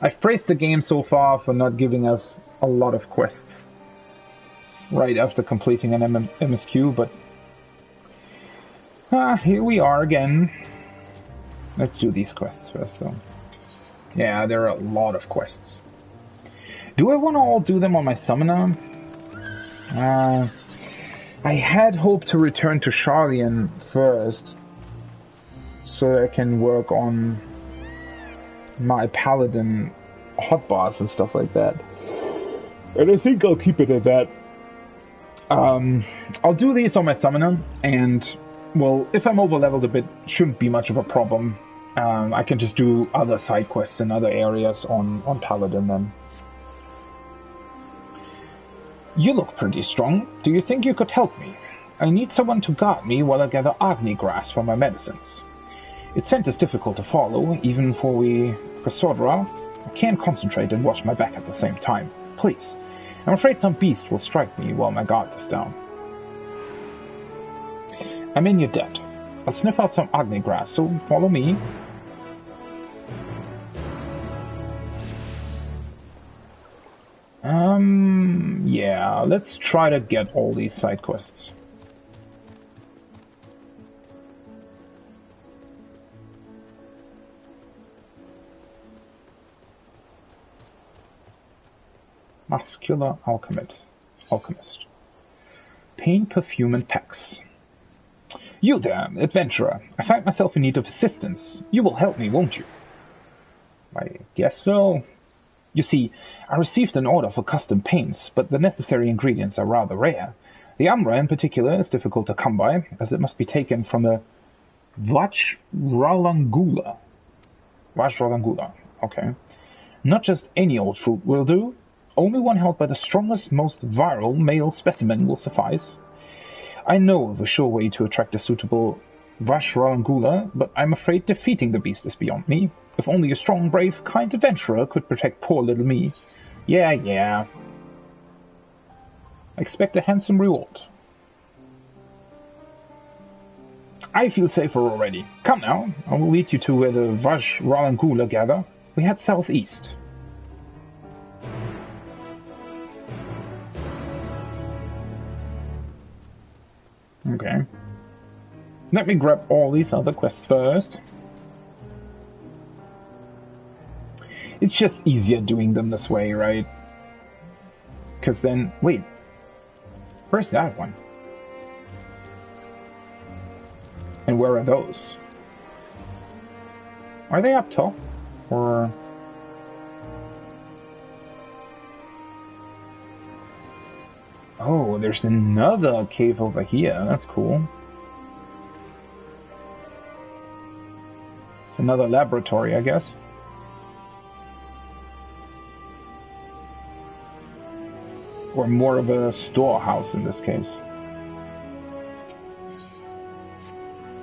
I've praised the game so far for not giving us a lot of quests right after completing an MSQ, but here we are again. Let's do these quests first, though. Yeah, there are a lot of quests. Do I want to all do them on my summoner? I had hoped to return to Charlian first, so I can work on my paladin hotbars and stuff like that. And I think I'll keep it at that. I'll do these on my summoner, and, well, if I'm over-leveled a bit, shouldn't be much of a problem. I can just do other side quests in other areas on paladin then. You look pretty strong. Do you think you could help me? I need someone to guard me while I gather Agni grass for my medicines. Its scent is difficult to follow, even for Kasodra. I can't concentrate and watch my back at the same time. Please. I'm afraid some beast will strike me while my guard is down. I'm in your debt. I'll sniff out some Agni grass, so follow me. Yeah, let's try to get all these side quests. Muscular alchemist. Paint, perfume, and packs. You there, adventurer. I find myself in need of assistance. You will help me, won't you? I guess so. You see, I received an order for custom paints, but the necessary ingredients are rather rare. The Amra in particular is difficult to come by, as it must be taken from a Vajralangula. Vajralangula, okay. Not just any old fruit will do. Only one held by the strongest, most virile male specimen will suffice. I know of a sure way to attract a suitable Vajralangula, but I'm afraid defeating the beast is beyond me. If only a strong, brave, kind adventurer could protect poor little me. Yeah. I expect a handsome reward. I feel safer already. Come now, I will lead you to where the Vajralangula gather. We head southeast. Okay. Let me grab all these other quests first. It's just easier doing them this way, right? Because then... Wait. Where's that one? And where are those? Are they up top? Or... Oh, there's another cave over here. That's cool. It's another laboratory, I guess. Or more of a storehouse in this case.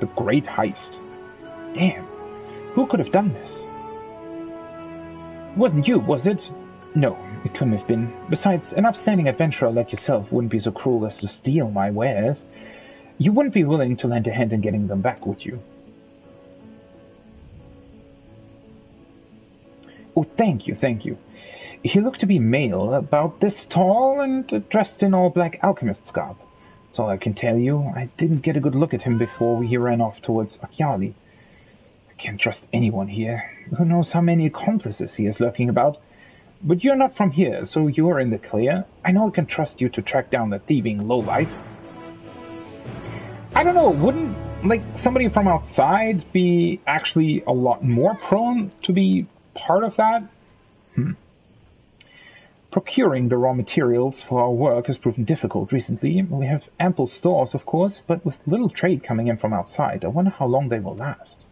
The Great Heist. Damn. Who could have done this? It wasn't you, was it? No, it couldn't have been. Besides, an upstanding adventurer like yourself wouldn't be so cruel as to steal my wares. You wouldn't be willing to lend a hand in getting them back, would you? Oh, thank you. He looked to be male, about this tall, and dressed in all black alchemist's garb. That's all I can tell you. I didn't get a good look at him before he ran off towards Akyali. I can't trust anyone here. Who knows how many accomplices he is lurking about. But you're not from here, so you're in the clear. I know I can trust you to track down the thieving lowlife. I don't know, wouldn't, somebody from outside be actually a lot more prone to be part of that? Procuring the raw materials for our work has proven difficult recently. We have ample stores, of course, but with little trade coming in from outside, I wonder how long they will last.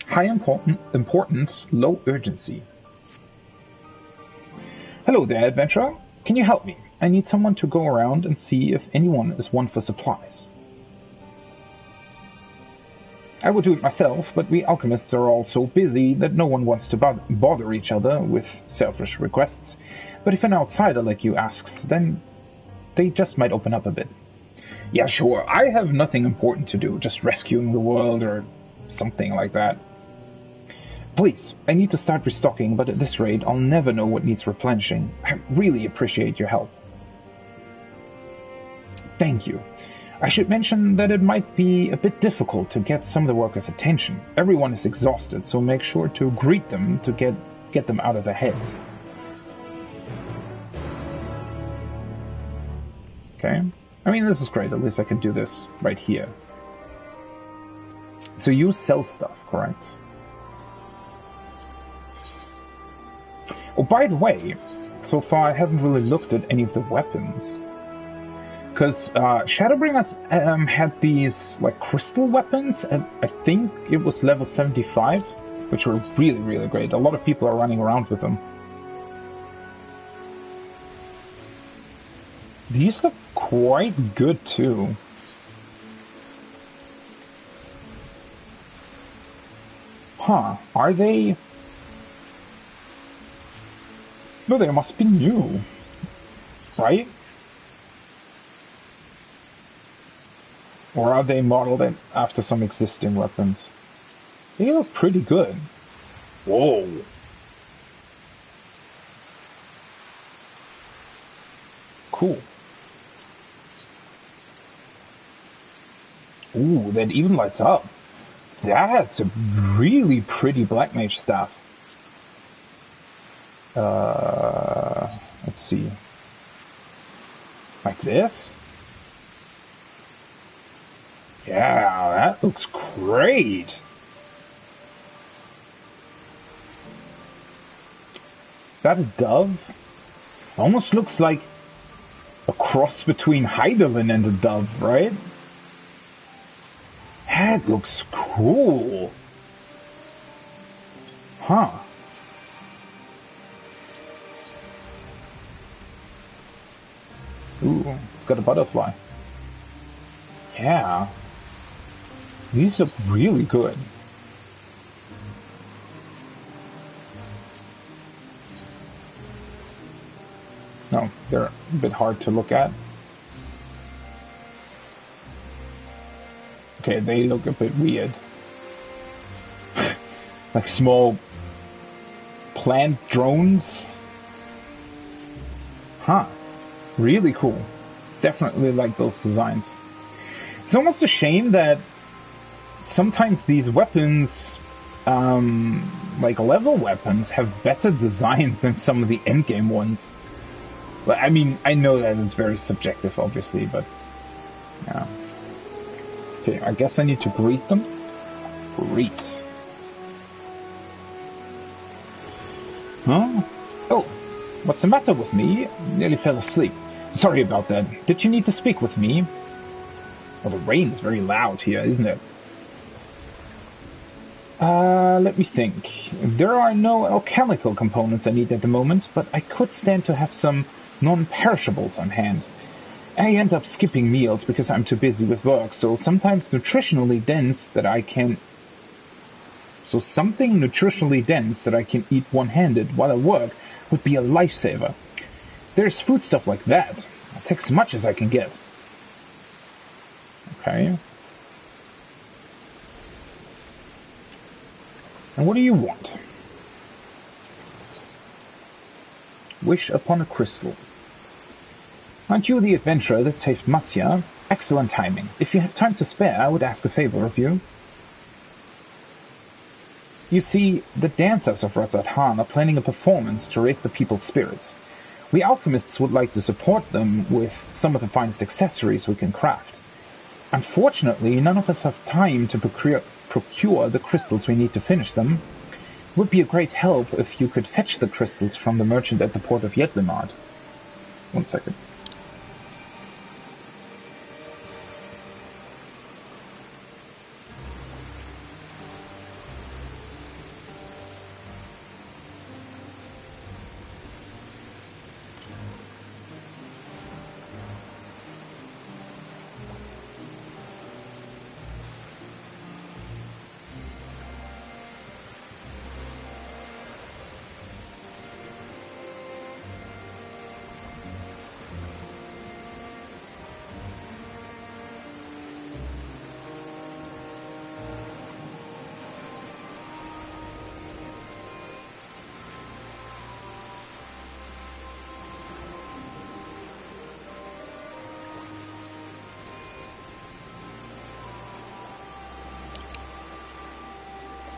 High importance, low urgency. Hello there, adventurer. Can you help me? I need someone to go around and see if anyone is one for supplies. I would do it myself, but we alchemists are all so busy that no one wants to bother each other with selfish requests. But if an outsider like you asks, then they just might open up a bit. Yeah, sure, I have nothing important to do, just rescuing the world or something like that. Please, I need to start restocking, but at this rate, I'll never know what needs replenishing. I really appreciate your help. Thank you. I should mention that it might be a bit difficult to get some of the workers' attention. Everyone is exhausted, so make sure to greet them to get them out of their heads. Okay. I mean, this is great. At least I can do this right here. So you sell stuff, correct? Oh, by the way, so far I haven't really looked at any of the weapons. Because Shadowbringers had these, crystal weapons, and I think it was level 75, which were really, really great. A lot of people are running around with them. These look quite good, too. Huh, are they... No, they must be new, right? Or are they modeled after some existing weapons? They look pretty good. Whoa. Cool. Ooh, that even lights up. That's a really pretty Black Mage staff. Let's see. Like this? Yeah, that looks great. that a dove? Almost looks like a cross between Heidelin and a dove, right? That looks cool. Huh. Ooh, it's got a butterfly. Yeah. These look really good. No, they're a bit hard to look at. Okay, they look a bit weird. Like small plant drones. Huh. Really cool. Definitely like those designs. It's almost a shame that sometimes these weapons, like level weapons, have better designs than some of the endgame ones. But I mean, I know that it's very subjective, obviously, but yeah. Okay, I guess I need to greet them. Greet. Huh? Oh, what's the matter with me? Nearly fell asleep. Sorry about that. Did you need to speak with me? Well, the rain's very loud here, isn't it? Let me think. There are no alchemical components I need at the moment, but I could stand to have some non-perishables on hand. I end up skipping meals because I'm too busy with work, so something nutritionally dense that I can eat one-handed while I work would be a lifesaver. There's food stuff like that. I'll take as much as I can get. Okay. And what do you want? Wish upon a crystal. Aren't you the adventurer that saved Matsya? Excellent timing. If you have time to spare, I would ask a favor of you. You see, the dancers of Ratzat-Han are planning a performance to raise the people's spirits. We alchemists would like to support them with some of the finest accessories we can craft. Unfortunately, none of us have time to procure the crystals we need to finish them. It would be a great help if you could fetch the crystals from the merchant at the port of Yedlimard. 1 second.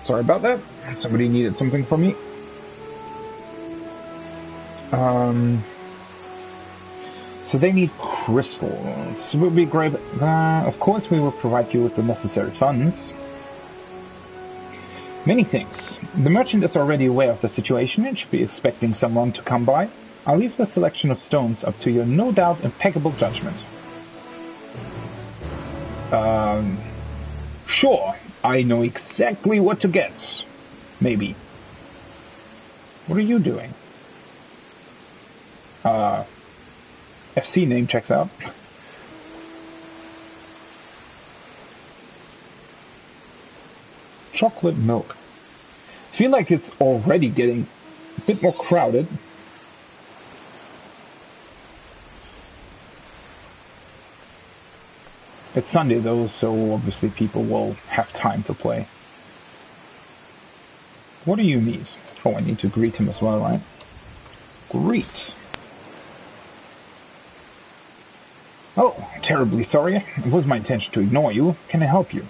Sorry about that. Somebody needed something from me. So they need crystals. Will be great. Of course, we will provide you with the necessary funds. Many thanks. The merchant is already aware of the situation and should be expecting someone to come by. I'll leave the selection of stones up to your no doubt impeccable judgment. Sure. I know exactly what to get. Maybe. What are you doing? FC name checks out. Chocolate milk. Feel like it's already getting a bit more crowded. It's Sunday though, so obviously people will have time to play. What do you need? Oh, I need to greet him as well, right? Greet. Oh, terribly sorry. It was my intention to ignore you. Can I help you?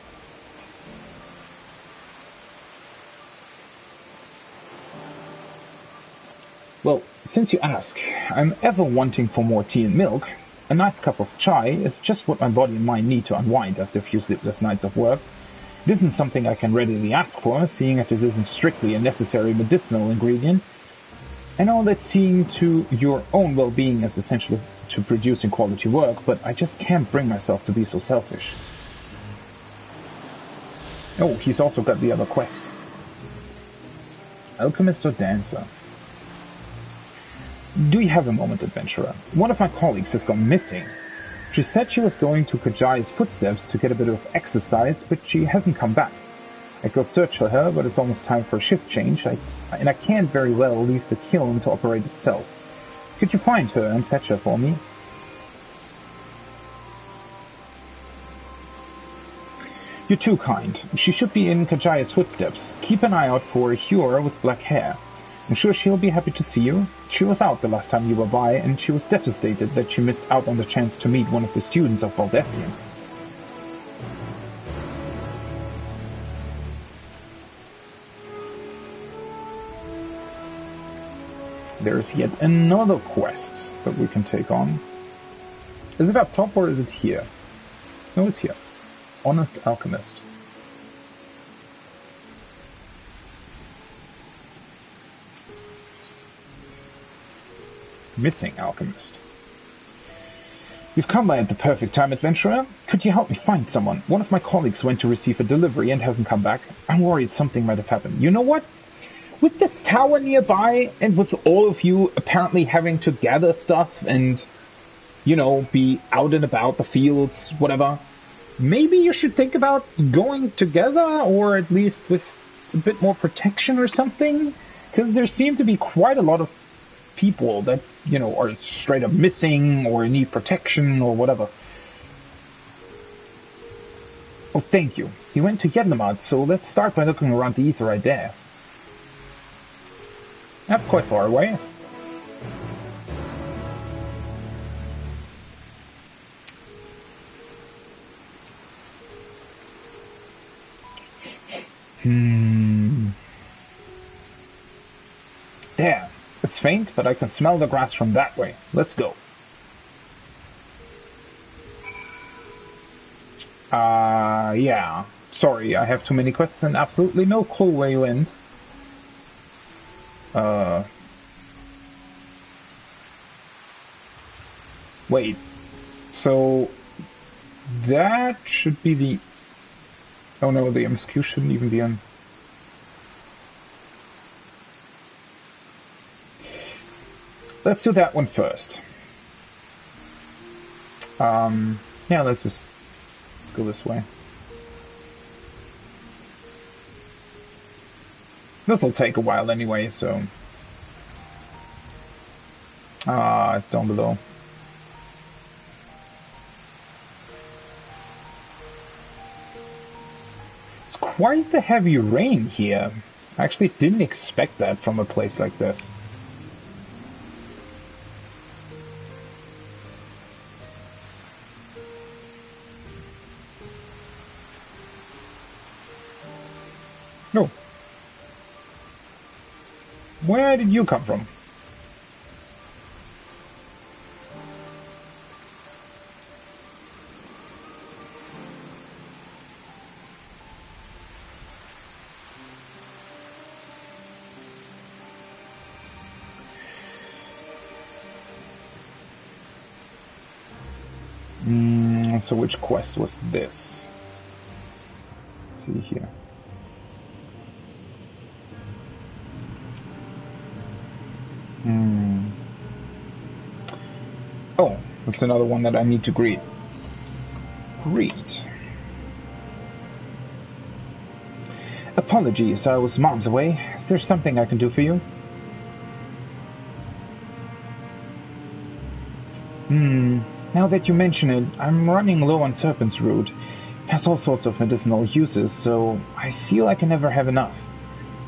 Well, since you ask, I'm ever wanting for more tea and milk. A nice cup of chai is just what my body and mind need to unwind after a few sleepless nights of work. It isn't something I can readily ask for, seeing that it isn't strictly a necessary medicinal ingredient. I know that seeing to your own well-being is essential to producing quality work, but I just can't bring myself to be so selfish. Oh, he's also got the other quest. Alchemist or Dancer? Do you have a moment, adventurer? One of my colleagues has gone missing. She said she was going to Kajaya's footsteps to get a bit of exercise, but she hasn't come back. I go search for her, but it's almost time for a shift change, and I can't very well leave the kiln to operate itself. Could you find her and fetch her for me? You're too kind. She should be in Kajaya's footsteps. Keep an eye out for a Huer with black hair. I'm sure she'll be happy to see you. She was out the last time you were by, and she was devastated that she missed out on the chance to meet one of the students of Valdesian. There's yet another quest that we can take on. Is it up top or is it here? No, it's here. Honest Alchemist. Missing Alchemist. You've come by at the perfect time, adventurer. Could you help me find someone? One of my colleagues went to receive a delivery and hasn't come back. I'm worried something might have happened. You know what? With this tower nearby, and with all of you apparently having to gather stuff and, you know, be out and about the fields, whatever, maybe you should think about going together, or at least with a bit more protection or something? Because there seem to be quite a lot of people that, you know, are straight up missing or need protection or whatever. Oh, thank you. He went to Yedlamad, so let's start by looking around the ether right there. That's quite far away. There. It's faint, but I can smell the grass from that way. Let's go. Yeah. Sorry, I have too many quests and absolutely no clue where you end. Wait. So, that should be the... Oh no, the MSQ shouldn't even be on... Let's do that one first. Yeah, let's just go this way. This'll take a while anyway, so... it's down below. It's quite the heavy rain here. I actually didn't expect that from a place like this. No. Where did you come from? So which quest was this? Let's see here. Oh, that's another one that I need to greet. Greet. Apologies, I was miles away. Is there something I can do for you? Now that you mention it, I'm running low on Serpent's Root. It has all sorts of medicinal uses, so I feel I can never have enough.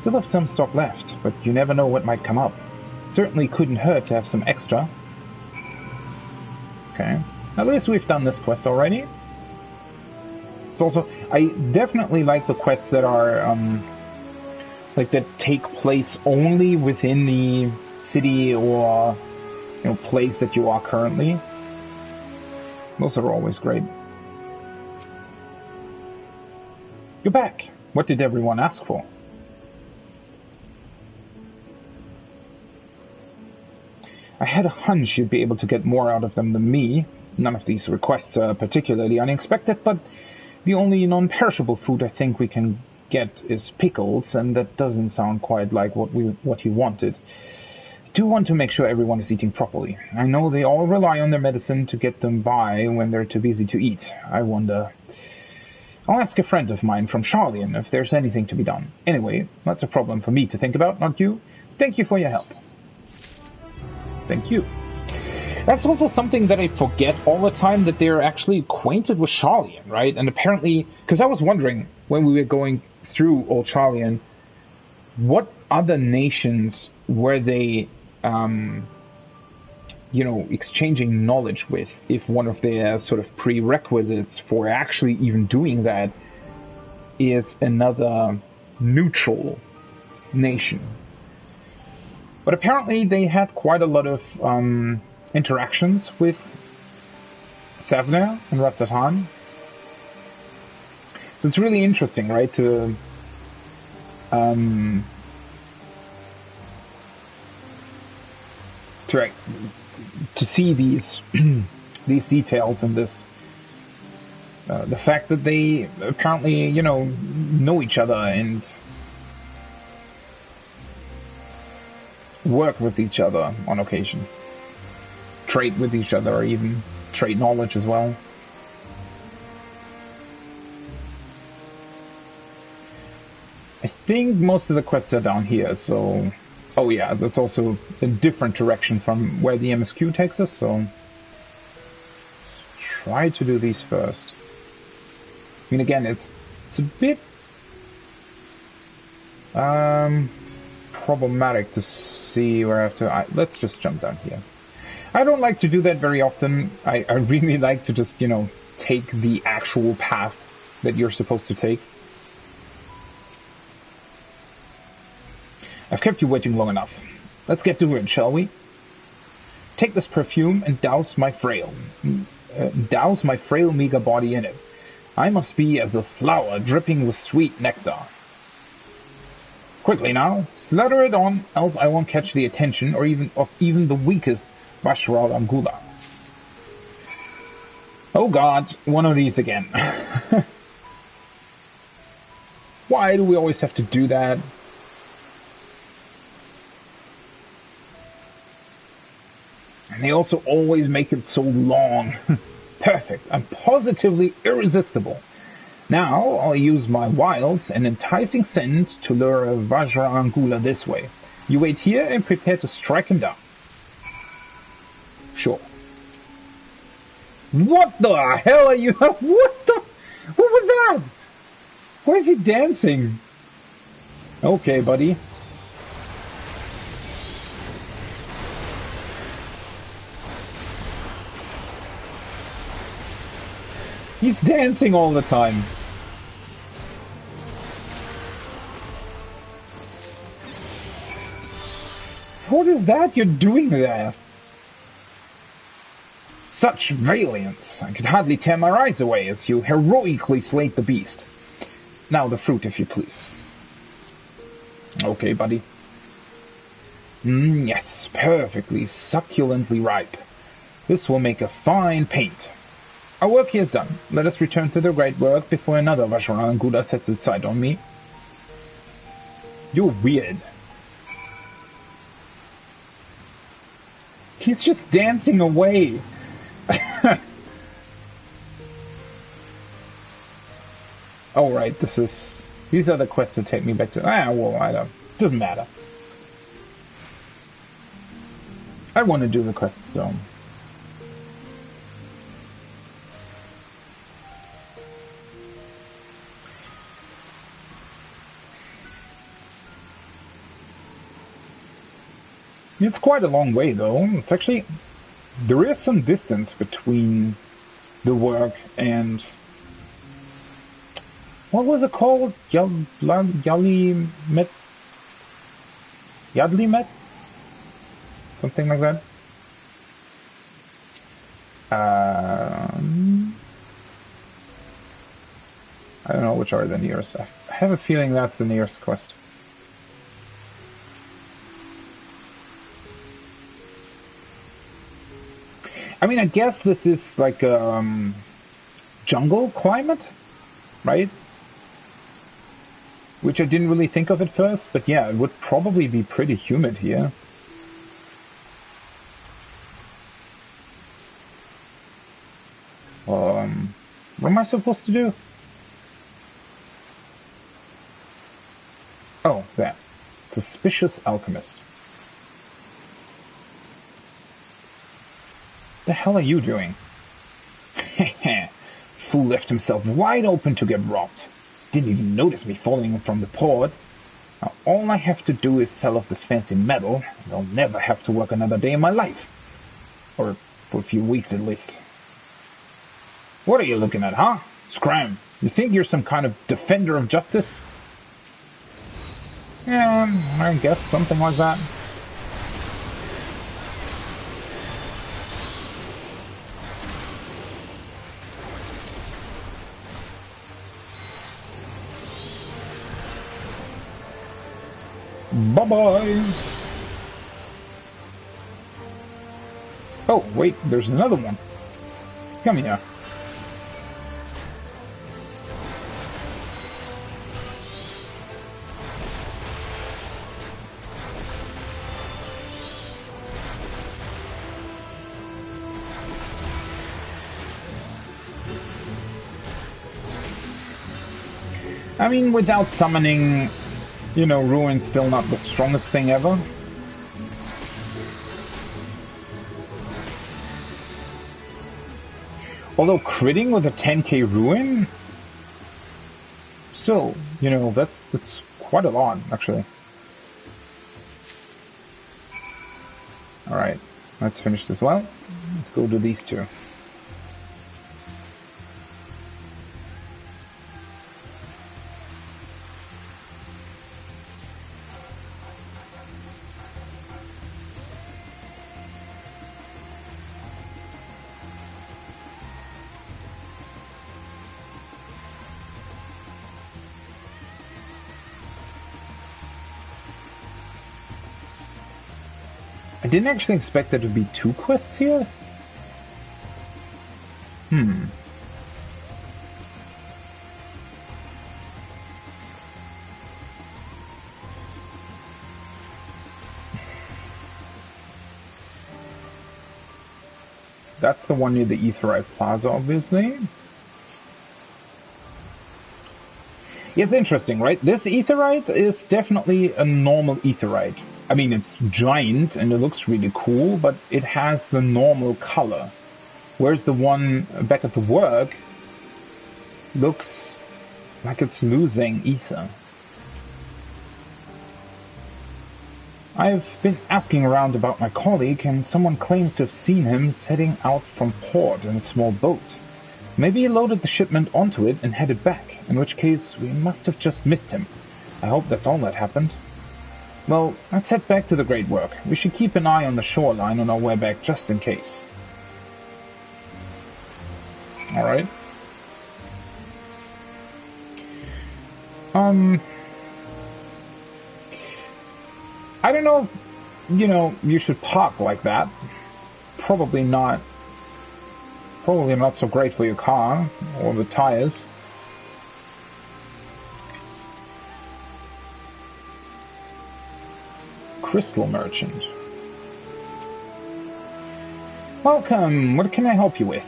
Still have some stock left, but you never know what might come up. Certainly couldn't hurt to have some extra. Okay. At least we've done this quest already. It's also... I definitely like the quests that are, like, that take place only within the city or, you know, place that you are currently. Those are always great. You're back. What did everyone ask for? I had a hunch you'd be able to get more out of them than me. None of these requests are particularly unexpected, but the only non-perishable food I think we can get is pickles, and that doesn't sound quite like what you wanted. I do want to make sure everyone is eating properly. I know they all rely on their medicine to get them by when they're too busy to eat. I wonder... I'll ask a friend of mine from Charlian if there's anything to be done. Anyway, that's a problem for me to think about, not you. Thank you for your help. Thank you. That's also something that I forget all the time, that they're actually acquainted with Charlian, right? And apparently, because I was wondering when we were going through Old Charlian, what other nations were they, exchanging knowledge with, if one of their sort of prerequisites for actually even doing that is another neutral nation. But apparently they had quite a lot of interactions with Thavnarian and Ratsatan. So it's really interesting, right, to see these these details in this. The fact that they apparently, know each other and work with each other on occasion. Trade with each other, or even trade knowledge as well. I think most of the quests are down here, so... Oh yeah, that's also a different direction from where the MSQ takes us, so... Try to do these first. I mean, again, it's a bit... problematic to see where I have to... let's just jump down here. I don't like to do that very often. I really like to just, take the actual path that you're supposed to take. I've kept you waiting long enough. Let's get to it, shall we? Take this perfume and douse my frail meager body in it. I must be as a flower dripping with sweet nectar. Quickly now, slaughter it on, else I won't catch the attention or even the weakest Vajra Angula. Oh god, one of these again. Why do we always have to do that? And they also always make it so long. Perfect. I'm positively irresistible. Now I'll use my wilds and enticing scent to lure a Vajra Angula this way. You wait here and prepare to strike him down. Sure. What the hell are you? What was that? Why is he dancing? Okay, buddy. He's dancing all the time. What is that you're doing there? Such valiance! I could hardly tear my eyes away as you heroically slayed the beast. Now the fruit, if you please. Okay, buddy. Yes, perfectly, succulently ripe. This will make a fine paint. Our work here is done. Let us return to the great work before another Vajra Angula sets its sight on me. You're weird. He's just dancing away. Oh right, these are the quests that take me back to... well, I don't... Doesn't matter. I want to do the quest, so... It's quite a long way, though. It's actually... There is some distance between the work and... What was it called? Yadli Met? Something like that? I don't know which are the nearest. I have a feeling that's the nearest quest. I mean, I guess this is like jungle climate, right? Which I didn't really think of at first, but yeah, it would probably be pretty humid here. What am I supposed to do? Oh, that. Suspicious alchemist. The hell are you doing? Heh. Fool left himself wide open to get robbed. Didn't even notice me falling from the port. Now all I have to do is sell off this fancy metal, and I'll never have to work another day in my life. Or for a few weeks at least. What are you looking at, huh? Scram, you think you're some kind of defender of justice? Yeah, I guess something like that. Bye-bye! Oh, wait, there's another one. Come here. I mean, without summoning, you know, Ruin's still not the strongest thing ever. Although critting with a 10k Ruin, still, you know, that's quite a lot, actually. Alright, let's finish this well. Let's go to these two. I didn't actually expect there to be 2 quests here. That's the one near the Aetheryte Plaza, obviously. It's interesting, right? This Aetheryte is definitely a normal Aetheryte. I mean, it's giant and it looks really cool, but it has the normal color. Whereas the one back at the work looks like it's losing ether. I've been asking around about my colleague, and someone claims to have seen him setting out from port in a small boat. Maybe he loaded the shipment onto it and headed back, in which case we must have just missed him. I hope that's all that happened. Well, let's head back to the great work. We should keep an eye on the shoreline on our way back just in case. Alright. I don't know, you know, you should park like that. Probably not so great for your car or the tires. Crystal Merchant. Welcome, what can I help you with?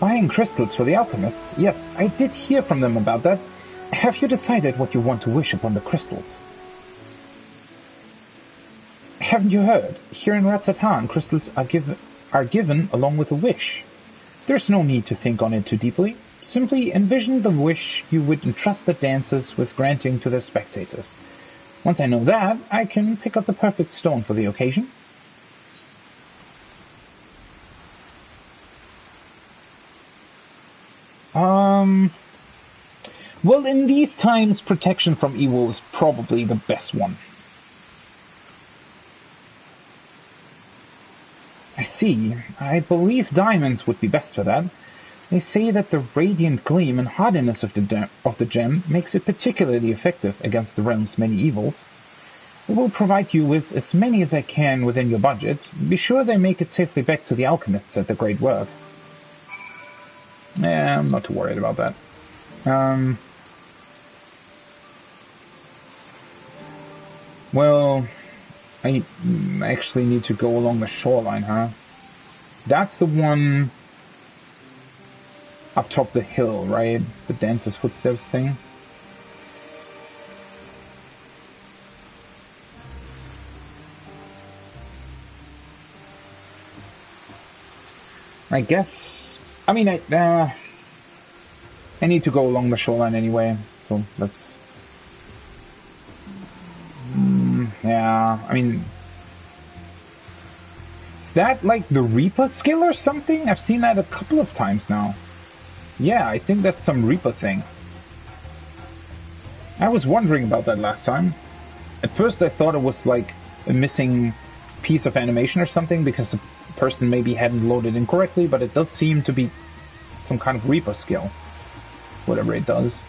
Buying crystals for the alchemists? Yes, I did hear from them about that. Have you decided what you want to wish upon the crystals? Haven't you heard? Here in Ratsatan, crystals are given along with a wish. There's no need to think on it too deeply. Simply envision the wish you would entrust the dancers with granting to their spectators. Once I know that, I can pick up the perfect stone for the occasion. Well, in these times, protection from evil is probably the best one. I see. I believe diamonds would be best for that. They say that the radiant gleam and hardiness of the gem makes it particularly effective against the realm's many evils. I will provide you with as many as I can within your budget. Be sure they make it safely back to the alchemists at the great work. Yeah, I'm not too worried about that. Well, I actually need to go along the shoreline, huh? That's the one up top the hill, right? The Dancer's Footsteps thing. I guess... I mean, I need to go along the shoreline anyway, so let's... yeah, I mean... Is that like the Reaper skill or something? I've seen that a couple of times now. Yeah, I think that's some Reaper thing. I was wondering about that last time. At first I thought it was like a missing piece of animation or something because the person maybe hadn't loaded incorrectly, but it does seem to be some kind of Reaper skill. Whatever it does.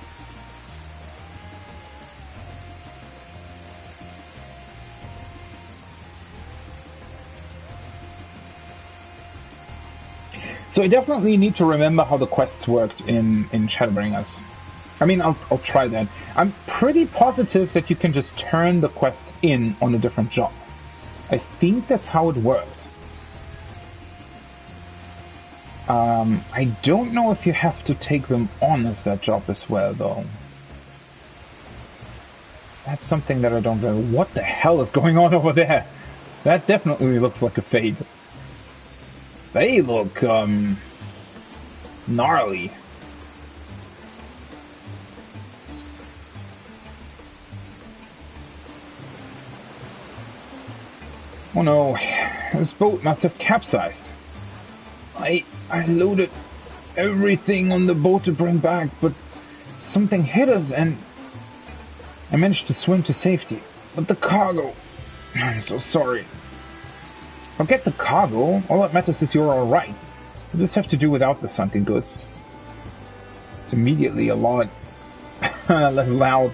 So I definitely need to remember how the quests worked in Shadowbringers. I mean, I'll try that. I'm pretty positive that you can just turn the quests in on a different job. I think that's how it worked. I don't know if you have to take them on as that job as well, though. That's something that I don't know. What the hell is going on over there? That definitely looks like a fade. They look, gnarly. Oh no, this boat must have capsized. I loaded everything on the boat to bring back, but something hit us and I managed to swim to safety. But the cargo... I'm so sorry. Forget the cargo. All that matters is you're alright. You just have to do without the sunken goods. It's immediately a lot less loud.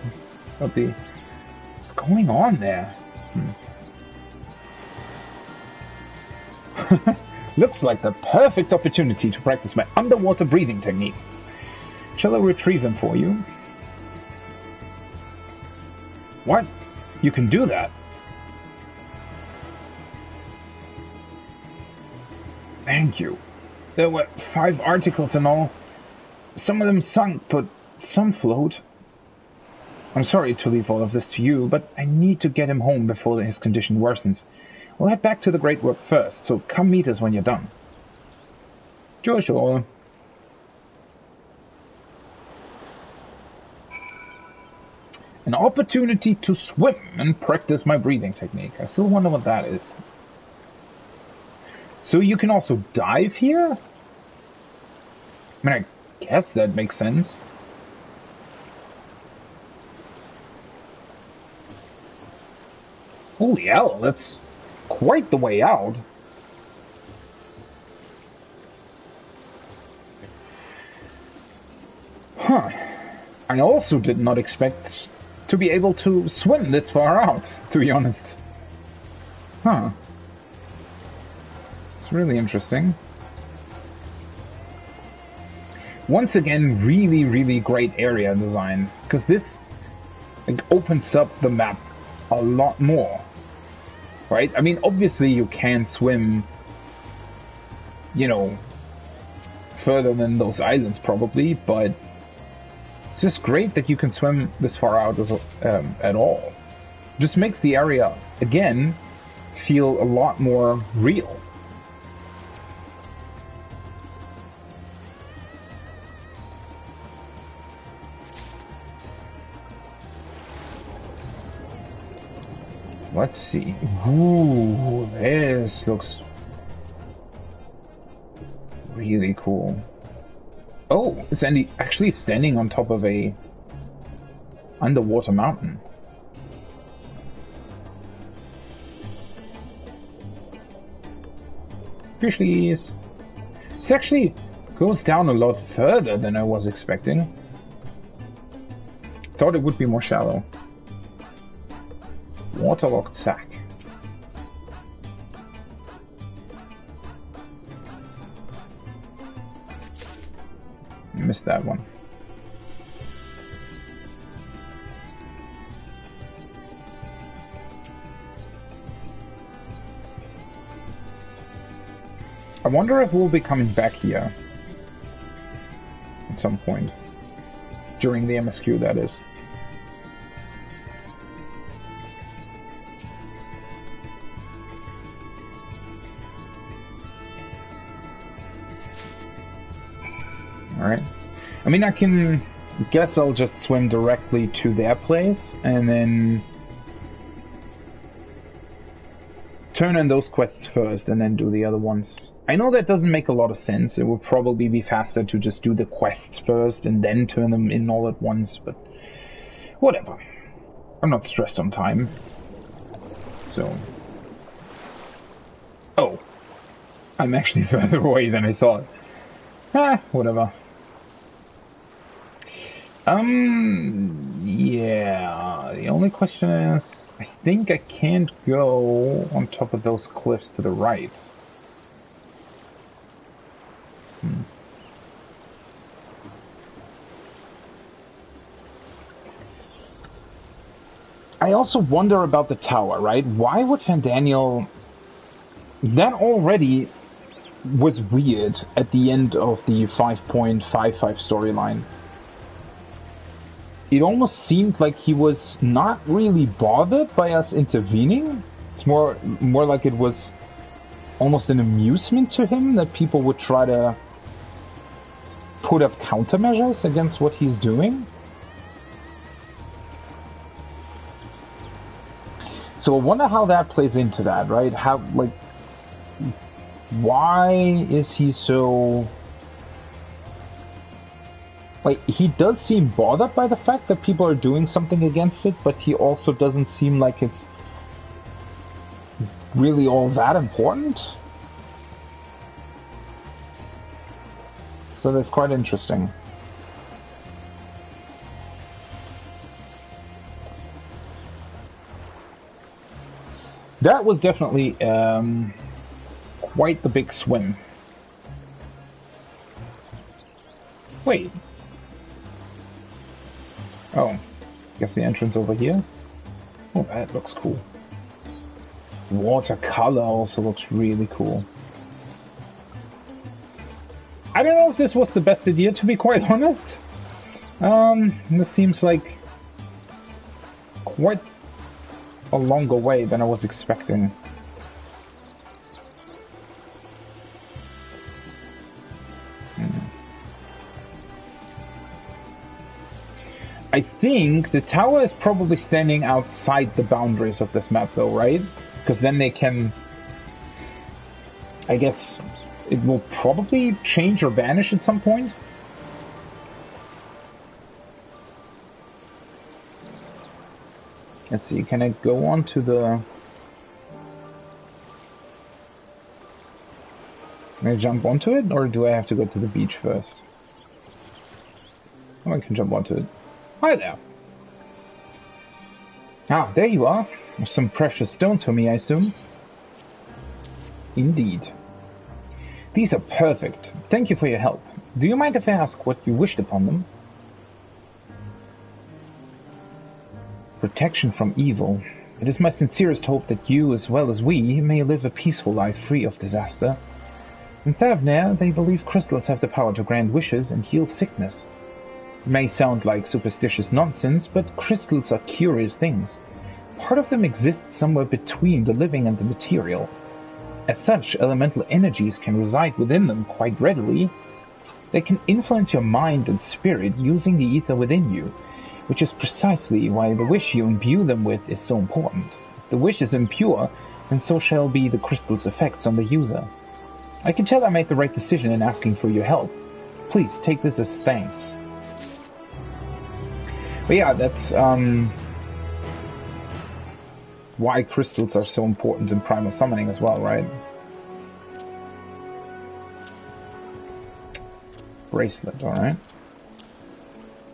What's going on there? Looks like the perfect opportunity to practice my underwater breathing technique. Shall I retrieve them for you? What? You can do that? Thank you. There were 5 articles in all. Some of them sunk, but some float. I'm sorry to leave all of this to you, but I need to get him home before his condition worsens. We'll head back to the Great Work first, so come meet us when you're done. Sure. An opportunity to swim and practice my breathing technique. I still wonder what that is. So you can also dive here? I mean, I guess that makes sense. Holy hell, that's quite the way out. Huh. I also did not expect to be able to swim this far out, to be honest. Huh. It's really interesting. Once again, really great area design, because this opens up the map a lot more. Right? I mean, obviously you can swim, you know, further than those islands probably, but it's just great that you can swim this far out at all. Just makes the area, again, feel a lot more real. Let's see. Ooh, this looks really cool. Oh, it's actually standing on top of a underwater mountain. Fishies. This actually goes down a lot further than I was expecting. Thought it would be more shallow. Waterlogged sack. Missed that one. I wonder if we'll be coming back here at some point. During the MSQ, that is. Alright. I mean, I guess I'll just swim directly to their place and then turn in those quests first and then do the other ones. I know that doesn't make a lot of sense. It would probably be faster to just do the quests first and then turn them in all at once, but whatever. I'm not stressed on time. So... Oh. I'm actually further away than I thought. Whatever. Yeah. The only question is, I think I can't go on top of those cliffs to the right. I also wonder about the tower, right? Why would Van Daniel... That already was weird at the end of the 5.55 storyline. It almost seemed like he was not really bothered by us intervening. It's more like it was almost an amusement to him that people would try to put up countermeasures against what he's doing. So I wonder how that plays into that, right? How, like, why is he so... Like, he does seem bothered by the fact that people are doing something against it, but he also doesn't seem like it's really all that important. So that's quite interesting. That was definitely quite the big swim. Wait. Oh, guess the entrance over here? Oh, that looks cool. Watercolor also looks really cool. I don't know if this was the best idea, to be quite honest. This seems like quite a longer way than I was expecting. I think the tower is probably standing outside the boundaries of this map though, right? Because then they can... I guess it will probably change or vanish at some point. Let's see, can I go on to the... Can I jump onto it, or do I have to go to the beach first? Oh, I can jump onto it. Hi there! Ah, there you are. Some precious stones for me, I assume? Indeed. These are perfect. Thank you for your help. Do you mind if I ask what you wished upon them? Protection from evil. It is my sincerest hope that you, as well as we, may live a peaceful life free of disaster. In Thavnarian, they believe crystals have the power to grant wishes and heal sickness. It may sound like superstitious nonsense, but crystals are curious things. Part of them exists somewhere between the living and the material. As such, elemental energies can reside within them quite readily. They can influence your mind and spirit using the ether within you, which is precisely why the wish you imbue them with is so important. If the wish is impure, then so shall be the crystal's effects on the user. I can tell I made the right decision in asking for your help. Please take this as thanks. But yeah, that's why crystals are so important in primal summoning as well, right? Bracelet, alright.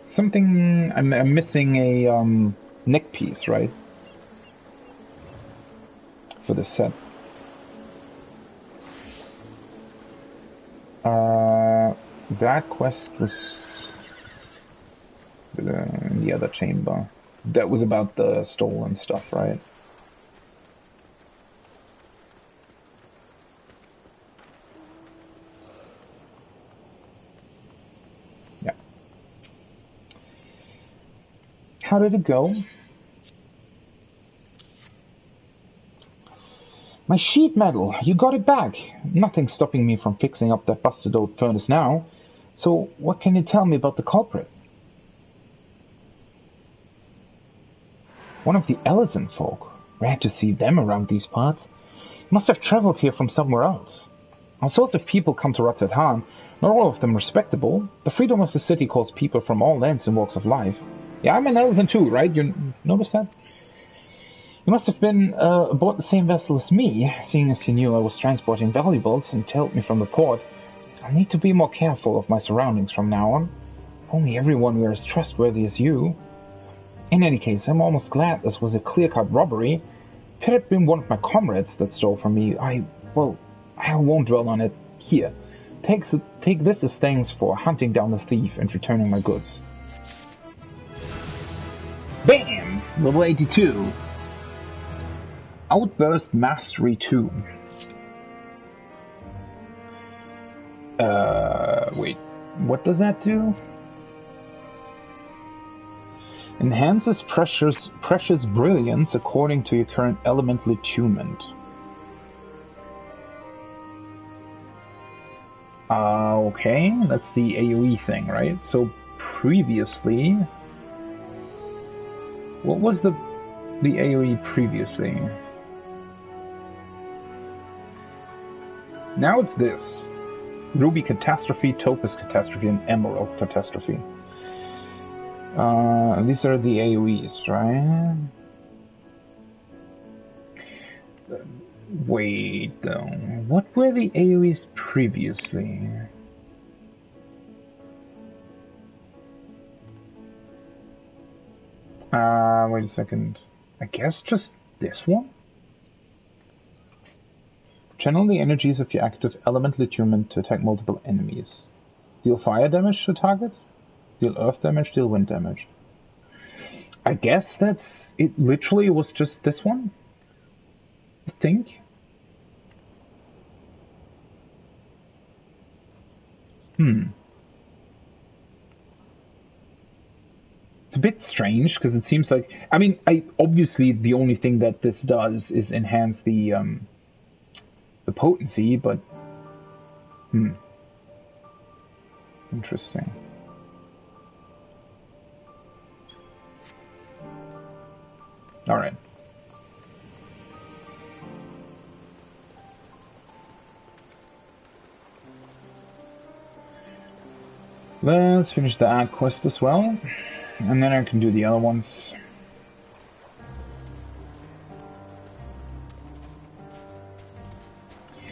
Something... I'm missing a neck piece, right? for this set. That quest was in the other chamber. That was about the stolen stuff, right? Yeah. How did it go? My sheet metal! You got it back! Nothing's stopping me from fixing up that busted old furnace now. So, what can you tell me about the culprit? One of the Ellison folk. Rare to see them around these parts. Must have traveled here from somewhere else. All sorts of people come to Ratzathan, not all of them respectable. The freedom of the city calls people from all lands and walks of life. Yeah, I'm an Ellison too, right? You notice that? You must have been aboard the same vessel as me, seeing as you knew I was transporting valuables and tailed me from the port. I'll need to be more careful of my surroundings from now on. Only everyone were as trustworthy as you. In any case, I'm almost glad this was a clear-cut robbery. If it had been one of my comrades that stole from me, I won't dwell on it here. Take this as thanks for hunting down the thief and returning my goods. Bam! Level 82. Outburst Mastery 2. Wait, what does that do? Enhances precious brilliance according to your current elemental attunement. Okay, that's the AoE thing, right? So previously, what was the AoE previously? Now it's this. Ruby Catastrophe, Topaz Catastrophe, and Emerald Catastrophe. These are the AoEs, right? Wait, though. What were the AoEs previously? Wait a second. I guess just this one? Channel the energies of your active elemental attunement to attack multiple enemies. Deal fire damage to target. Deal earth damage, deal wind damage. I guess that's... It literally was just this one? I think? It's a bit strange, because it seems like... I mean, obviously the only thing that this does is enhance the potency, but... Interesting. Alright. Let's finish the ad quest as well, and then I can do the other ones.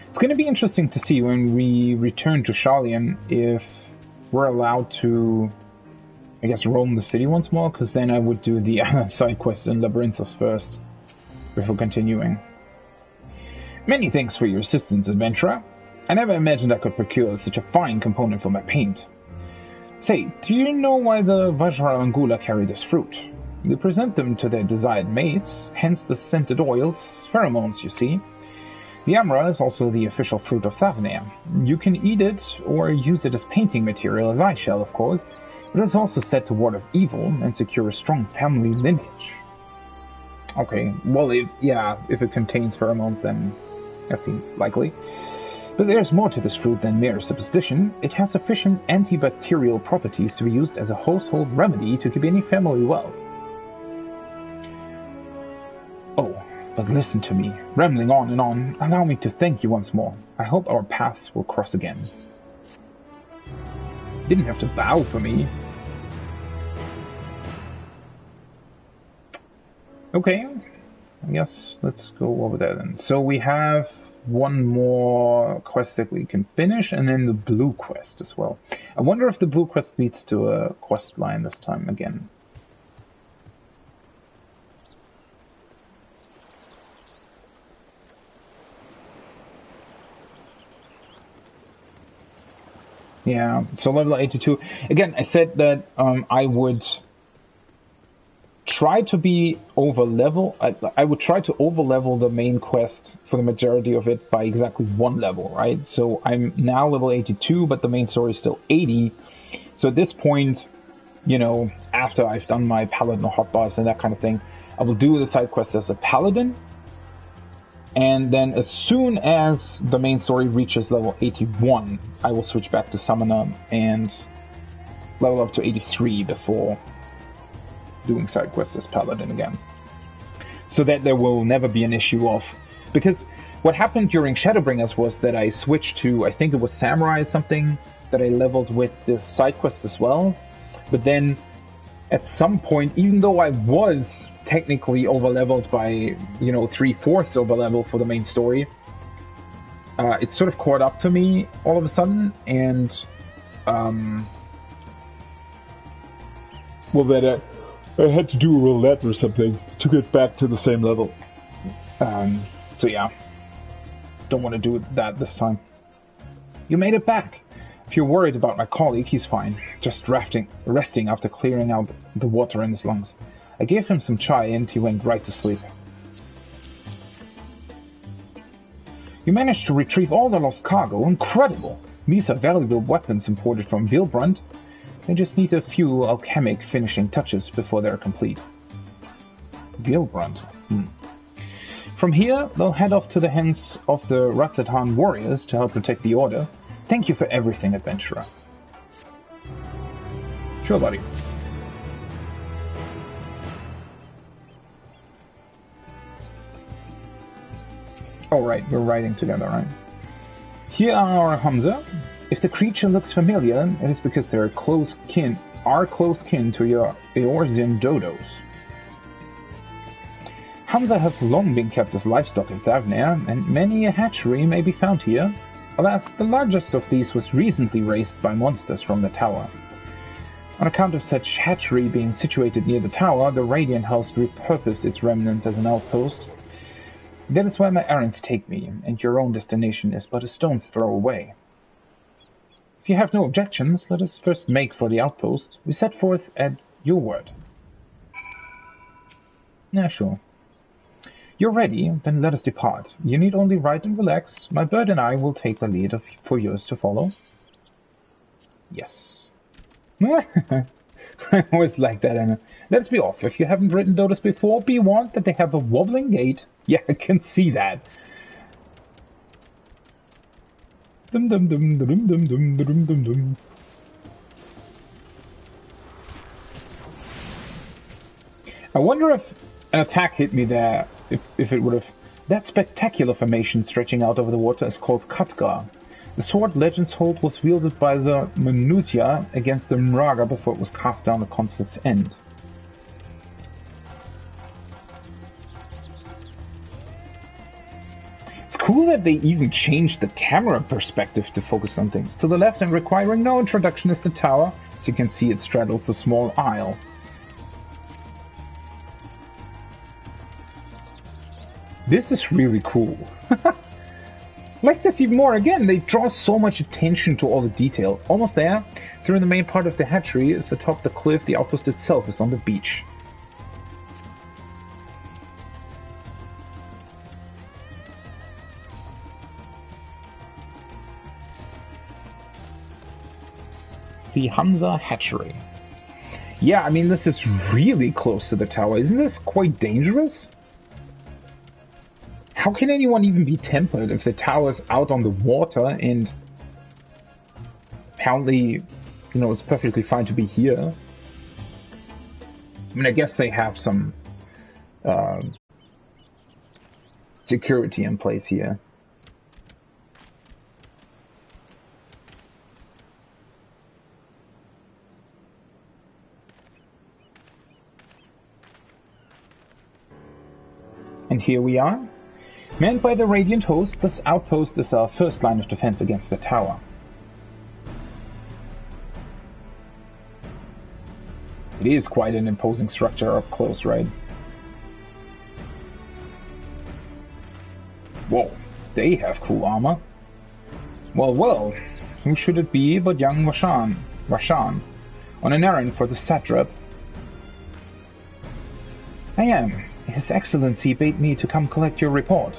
It's going to be interesting to see when we return to Sharlayan if we're allowed to, I guess, roam the city once more, because then I would do the side quests in Labyrinthos first, before continuing. Many thanks for your assistance, adventurer. I never imagined I could procure such a fine component for my paint. Say, do you know why the Vajra carry this fruit? They present them to their desired mates, hence the scented oils, pheromones, you see. The Amra is also the official fruit of Thavnarian. You can eat it, or use it as painting material, as I shall, of course, but it is also said to ward off evil and secure a strong family lineage. Okay, well, if it contains pheromones, then that seems likely. But there's more to this fruit than mere superstition. It has sufficient antibacterial properties to be used as a household remedy to keep any family well. Oh, but listen to me, rambling on and on. Allow me to thank you once more. I hope our paths will cross again. Didn't have to bow for me. Okay, I guess let's go over there then. So we have one more quest that we can finish, and then the blue quest as well. I wonder if the blue quest leads to a quest line this time again. Yeah, so level 82. Again, I said that I would try to be over level. I would try to over level the main quest for the majority of it by exactly 1 level, right? So I'm now level 82, but the main story is still 80. So at this point, you know, after I've done my paladin hotbars and that kind of thing, I will do the side quest as a paladin. And then as soon as the main story reaches level 81, I will switch back to summoner and level up to 83 before doing side quests as paladin again. So that there will never be an issue of... Because what happened during Shadowbringers was that I switched to, I think it was Samurai something, that I leveled with the side quests as well. But then at some point, even though I was technically over-leveled by, you know, 3/4 over-level for the main story, it sort of caught up to me all of a sudden, and well, that I had to do a roulette or something to get back to the same level. So yeah, don't want to do that this time. You made it back. If you're worried about my colleague, he's fine. Just resting after clearing out the water in his lungs. I gave him some chai and he went right to sleep. You managed to retrieve all the lost cargo. Incredible! These are valuable weapons imported from Vilbrand. They just need a few alchemic finishing touches before they're complete. Vilbrand. From here, they'll head off to the hands of the Ratzatan warriors to help protect the Order. Thank you for everything, adventurer. Sure, buddy. Alright, we're riding together, right? Here are our Hamza. If the creature looks familiar, it is because they're close kin to your Eorzean dodos. Hamza have long been kept as livestock in Thavnarian, and many a hatchery may be found here. Alas, the largest of these was recently raised by monsters from the tower. On account of such hatchery being situated near the tower, the Radiant House repurposed its remnants as an outpost. That is where my errands take me, and your own destination is but a stone's throw away. If you have no objections, let us first make for the outpost. We set forth at your word. Yeah, sure. You're ready, then let us depart. You need only ride and relax. My bird and I will take the lead for yours to follow. Yes. I always like that, Anna. Let's be off. If you haven't ridden dodos before, be warned that they have a wobbling gait. Yeah, I can see that. Dum dum dum dum dum dum dum dum dum. I wonder if an attack hit me there, if it would have... That spectacular formation stretching out over the water is called Khadgar. The sword legends hold was wielded by the Manusya against the Mraga before it was cast down the conflict's end. It's cool that they even changed the camera perspective to focus on things. To the left and requiring no introduction is the tower. As you can see, it straddles a small isle. This is really cool. Like this even more. Again, they draw so much attention to all the detail. Almost there. Through the main part of the hatchery is atop the cliff. The outpost itself is on the beach. The Hamza hatchery. Yeah, I mean, this is really close to the tower. Isn't this quite dangerous? How can anyone even be tempered if the tower's out on the water and apparently, you know, it's perfectly fine to be here? I mean, I guess they have some security in place here. And here we are. Manned by the Radiant host, this outpost is our first line of defense against the tower. It is quite an imposing structure up close, right? Whoa, they have cool armor. Well, Who should it be but young Vashan, on an errand for the satrap? I am. His Excellency bade me to come collect your report.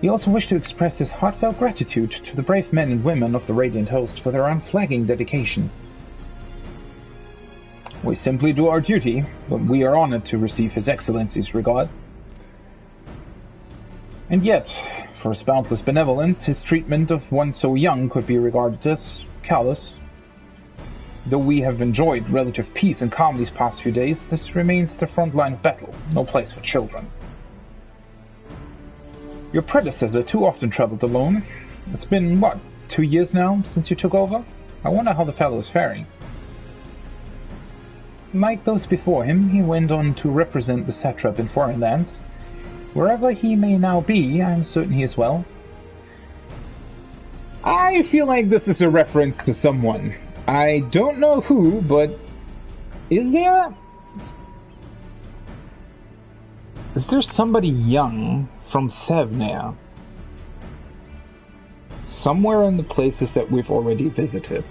He also wished to express his heartfelt gratitude to the brave men and women of the Radiant Host for their unflagging dedication. We simply do our duty, but we are honored to receive His Excellency's regard. And yet, for his boundless benevolence, his treatment of one so young could be regarded as callous. Though we have enjoyed relative peace and calm these past few days, this remains the front line of battle, no place for children. Your predecessor too often traveled alone. It's been, 2 years now since you took over? I wonder how the fellow is faring. Like those before him, he went on to represent the satrap in foreign lands. Wherever he may now be, I am certain he is well. I feel like this is a reference to someone. I don't know who, but is there somebody young from Thavnarian somewhere in the places that we've already visited?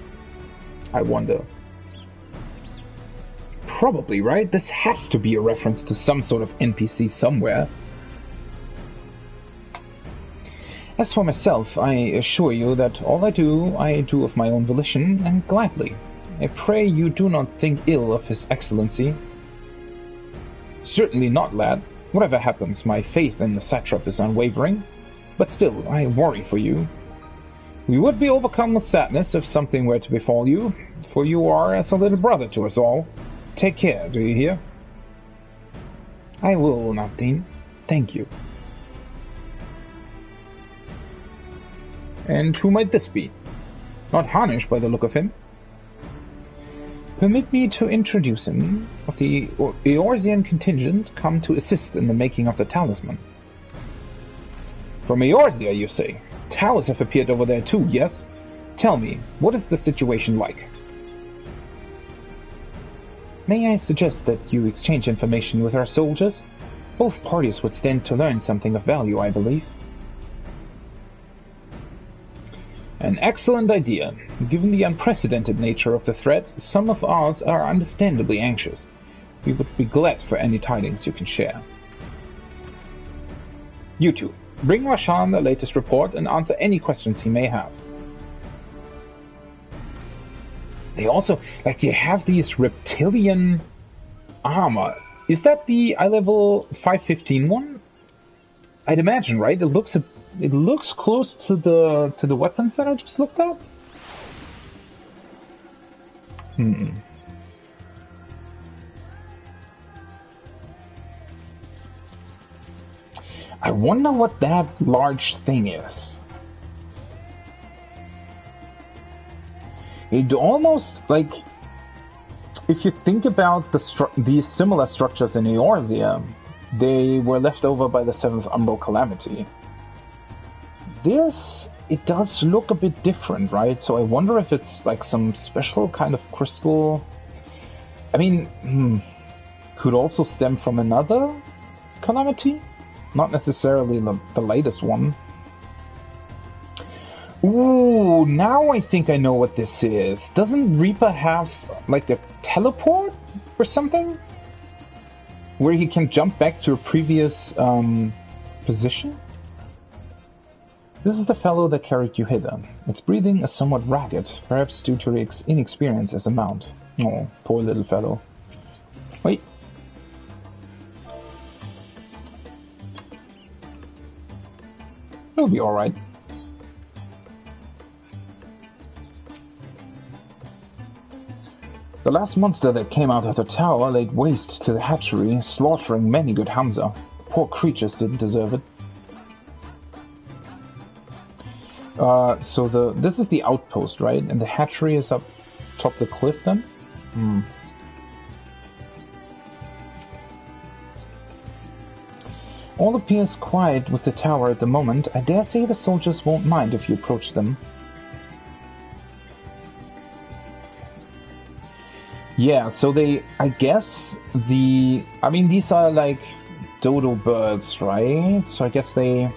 I wonder. Probably, right? This has to be a reference to some sort of NPC somewhere. As for myself, I assure you that all I do of my own volition, and gladly. I pray you do not think ill of His Excellency. Certainly not, lad. Whatever happens, my faith in the satrap is unwavering. But still, I worry for you. We would be overcome with sadness if something were to befall you, for you are as a little brother to us all. Take care, do you hear? I will, Navdeen. Thank you. And who might this be? Not Harnish by the look of him. Permit me to introduce him, of the Eorzean contingent come to assist in the making of the talisman. From Eorzea, you say? Towers have appeared over there too, yes? Tell me, what is the situation like? May I suggest that you exchange information with our soldiers? Both parties would stand to learn something of value, I believe. An excellent idea. Given the unprecedented nature of the threat, some of ours are understandably anxious. We would be glad for any tidings you can share. You two, bring Rashan the latest report and answer any questions he may have. They also, they have these reptilian armor. Is that the eye-level 515 one? I'd imagine, right? It looks close to the weapons that I just looked at. I wonder what that large thing is. It almost, if you think about these similar structures in Eorzea, they were left over by the 7th Umbral Calamity. This, it does look a bit different, right? So I wonder if it's some special kind of crystal. I mean, could also stem from another calamity? Not necessarily the latest one. Ooh, now I think I know what this is. Doesn't Reaper have, a teleport or something? Where he can jump back to a previous, position? This is the fellow that carried you hither. Its breathing is somewhat ragged, perhaps due to its inexperience as a mount. Oh, poor little fellow. Wait. He'll be alright. The last monster that came out of the tower laid waste to the hatchery, slaughtering many good Hamza. Poor creatures didn't deserve it. So this is the outpost, right? And the hatchery is up top the cliff then? All appears quiet with the tower at the moment. I dare say the soldiers won't mind if you approach them. Yeah, so I guess these are dodo birds, right? So I guess they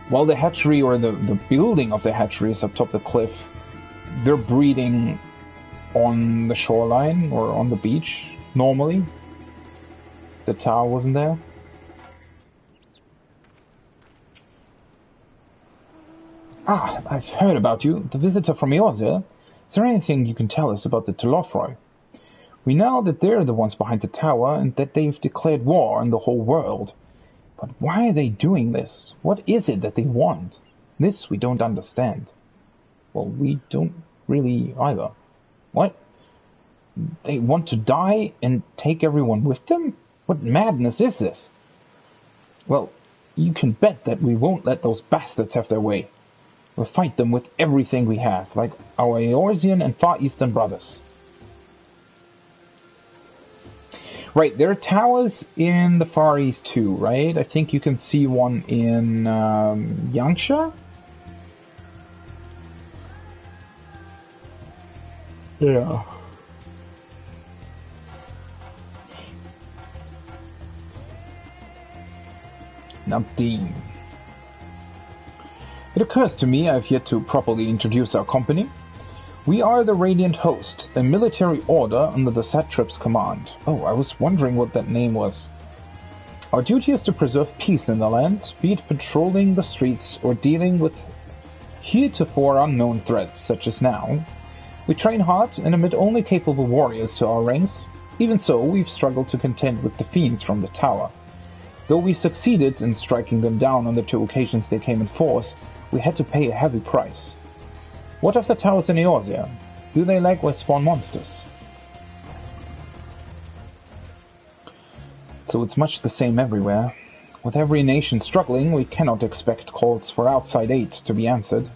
while the hatchery, or the building of the hatchery, is up top the cliff, they're breeding on the shoreline or on the beach normally. The tower wasn't there. Ah, I've heard about you, the visitor from Eorzea. Is there anything you can tell us about the Telothroi? We know that they're the ones behind the tower and that they've declared war on the whole world. But why are they doing this? What is it that they want? This we don't understand. Well, we don't really either. What? They want to die and take everyone with them? What madness is this? Well, you can bet that we won't let those bastards have their way. We'll fight them with everything we have, like our Eorzean and Far Eastern brothers. Right, there are towers in the Far East too, right? I think you can see one in Yangsha? Yeah. Nabdeen. It occurs to me I've yet to properly introduce our company. We are the Radiant Host, a military order under the Satrap's command. Oh, I was wondering what that name was. Our duty is to preserve peace in the land, be it patrolling the streets or dealing with heretofore unknown threats, such as now. We train hard and admit only capable warriors to our ranks. Even so, we've struggled to contend with the fiends from the tower. Though we succeeded in striking them down on the 2 occasions they came in force, we had to pay a heavy price. What of the towers in Eorzea? Do they likewise spawn monsters? So it's much the same everywhere. With every nation struggling, we cannot expect calls for outside aid to be answered.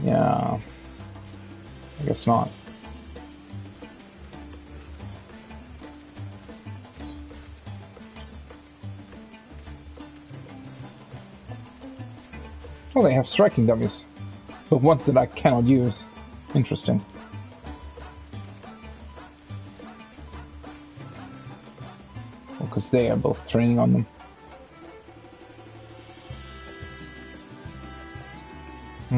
Yeah, I guess not. Oh, they have striking dummies. But ones that I cannot use. Interesting. Well, because they are both training on them. I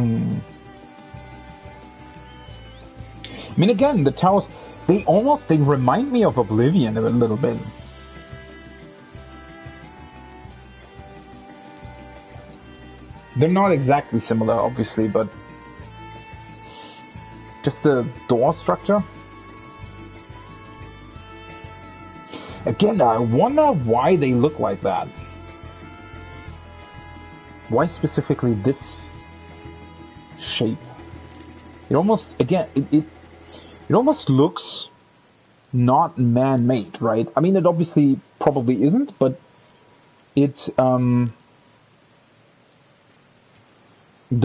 mean, again, the towers, they remind me of Oblivion a little bit. They're not exactly similar, obviously, but just the door structure. Again, I wonder why they look like that. Why specifically this shape? It almost, again, it almost looks not man-made, right? I mean, it obviously probably isn't, but it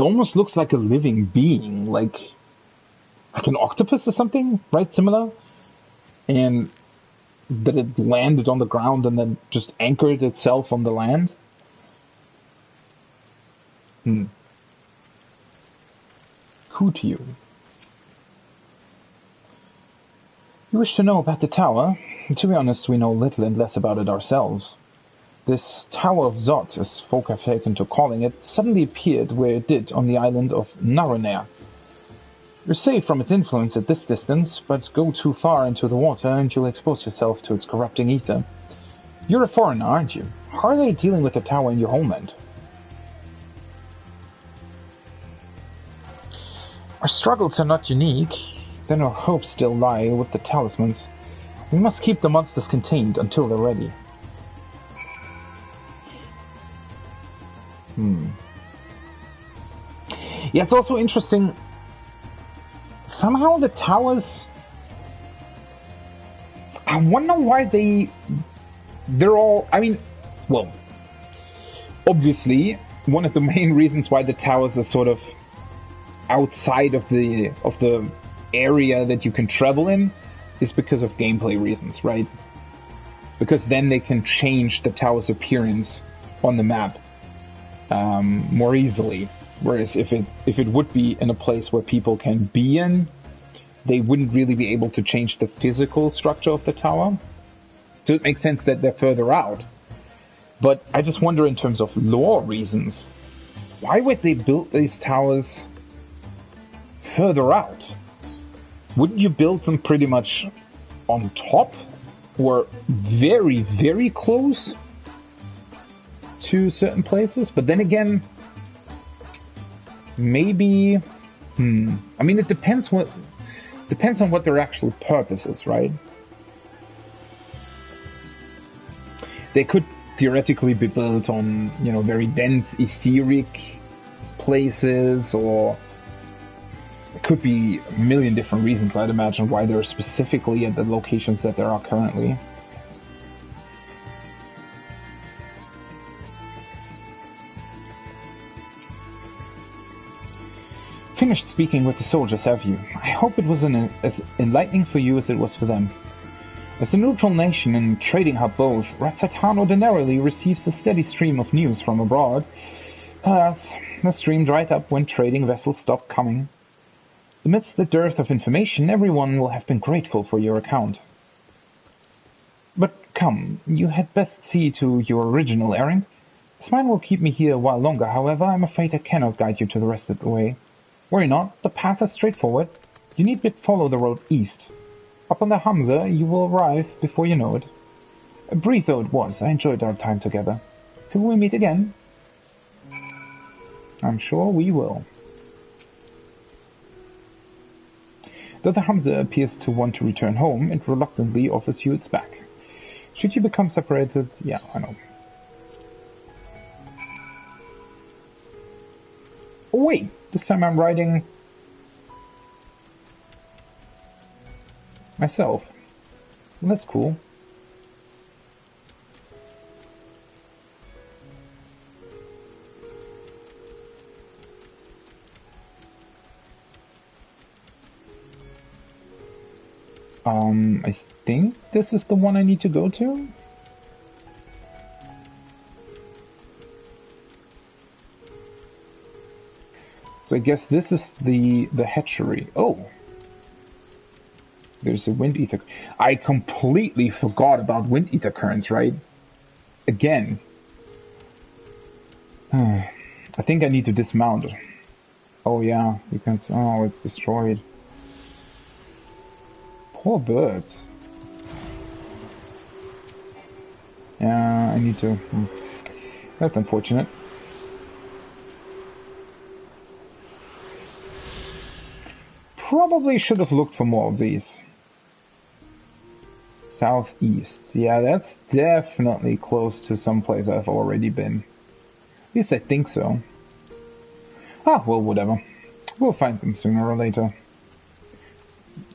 almost looks like a living being, like an octopus or something, right? Similar. And that it landed on the ground and then just anchored itself on the land. Who to you? You wish to know about the tower? To be honest, we know little and less about it ourselves. This Tower of Zot, as folk have taken to calling it, suddenly appeared where it did on the island of Naronair. You're safe from its influence at this distance, but go too far into the water and you'll expose yourself to its corrupting ether. You're a foreigner, aren't you? How are they dealing with the tower in your homeland? Our struggles are not unique, then our hopes still lie with the talismans. We must keep the monsters contained until they're ready. Yeah, it's also interesting. Somehow the towers, I wonder why they're all, I mean, well, obviously, one of the main reasons why the towers are sort of outside of the area that you can travel in is because of gameplay reasons, right? Because then they can change the tower's appearance on the map more easily. Whereas if it would be in a place where people can be in, they wouldn't really be able to change the physical structure of the tower. So it makes sense that they're further out. But I just wonder, in terms of lore reasons, why would they build these towers further out? Wouldn't you build them pretty much on top or very, very close to certain places? But then again, maybe... I mean, it depends on what their actual purpose is, right? They could theoretically be built on, you know, very dense, etheric places, or it could be a million different reasons, I'd imagine, why they're specifically at the locations that they are currently. Finished speaking with the soldiers, have you? I hope it was as enlightening for you as it was for them. As a neutral nation and trading hub both, Ratsatan ordinarily receives a steady stream of news from abroad. Alas, the stream dried up when trading vessels stopped coming. Amidst the dearth of information, everyone will have been grateful for your account. But come, you had best see to your original errand. As mine will keep me here a while longer, however, I'm afraid I cannot guide you to the rest of the way. Worry not, the path is straightforward. You need but follow the road east. Up on the Hamza, you will arrive before you know it. A brief though it was, I enjoyed our time together. Till we meet again. I'm sure we will. Though the Hamza appears to want to return home, it reluctantly offers you its back. Should you become separated... Yeah, I know. Oh wait, this time I'm riding... myself. Well, that's cool. I think this is the one I need to go to? So I guess this is the hatchery. Oh! There's a wind ether. I completely forgot about wind ether currents, right? Again. I think I need to dismount it. Oh yeah, because... oh, it's destroyed. Poor birds. Yeah, I need to... That's unfortunate. Probably should have looked for more of these. Southeast. Yeah, that's definitely close to some place I've already been. At least I think so. Ah, well, whatever. We'll find them sooner or later.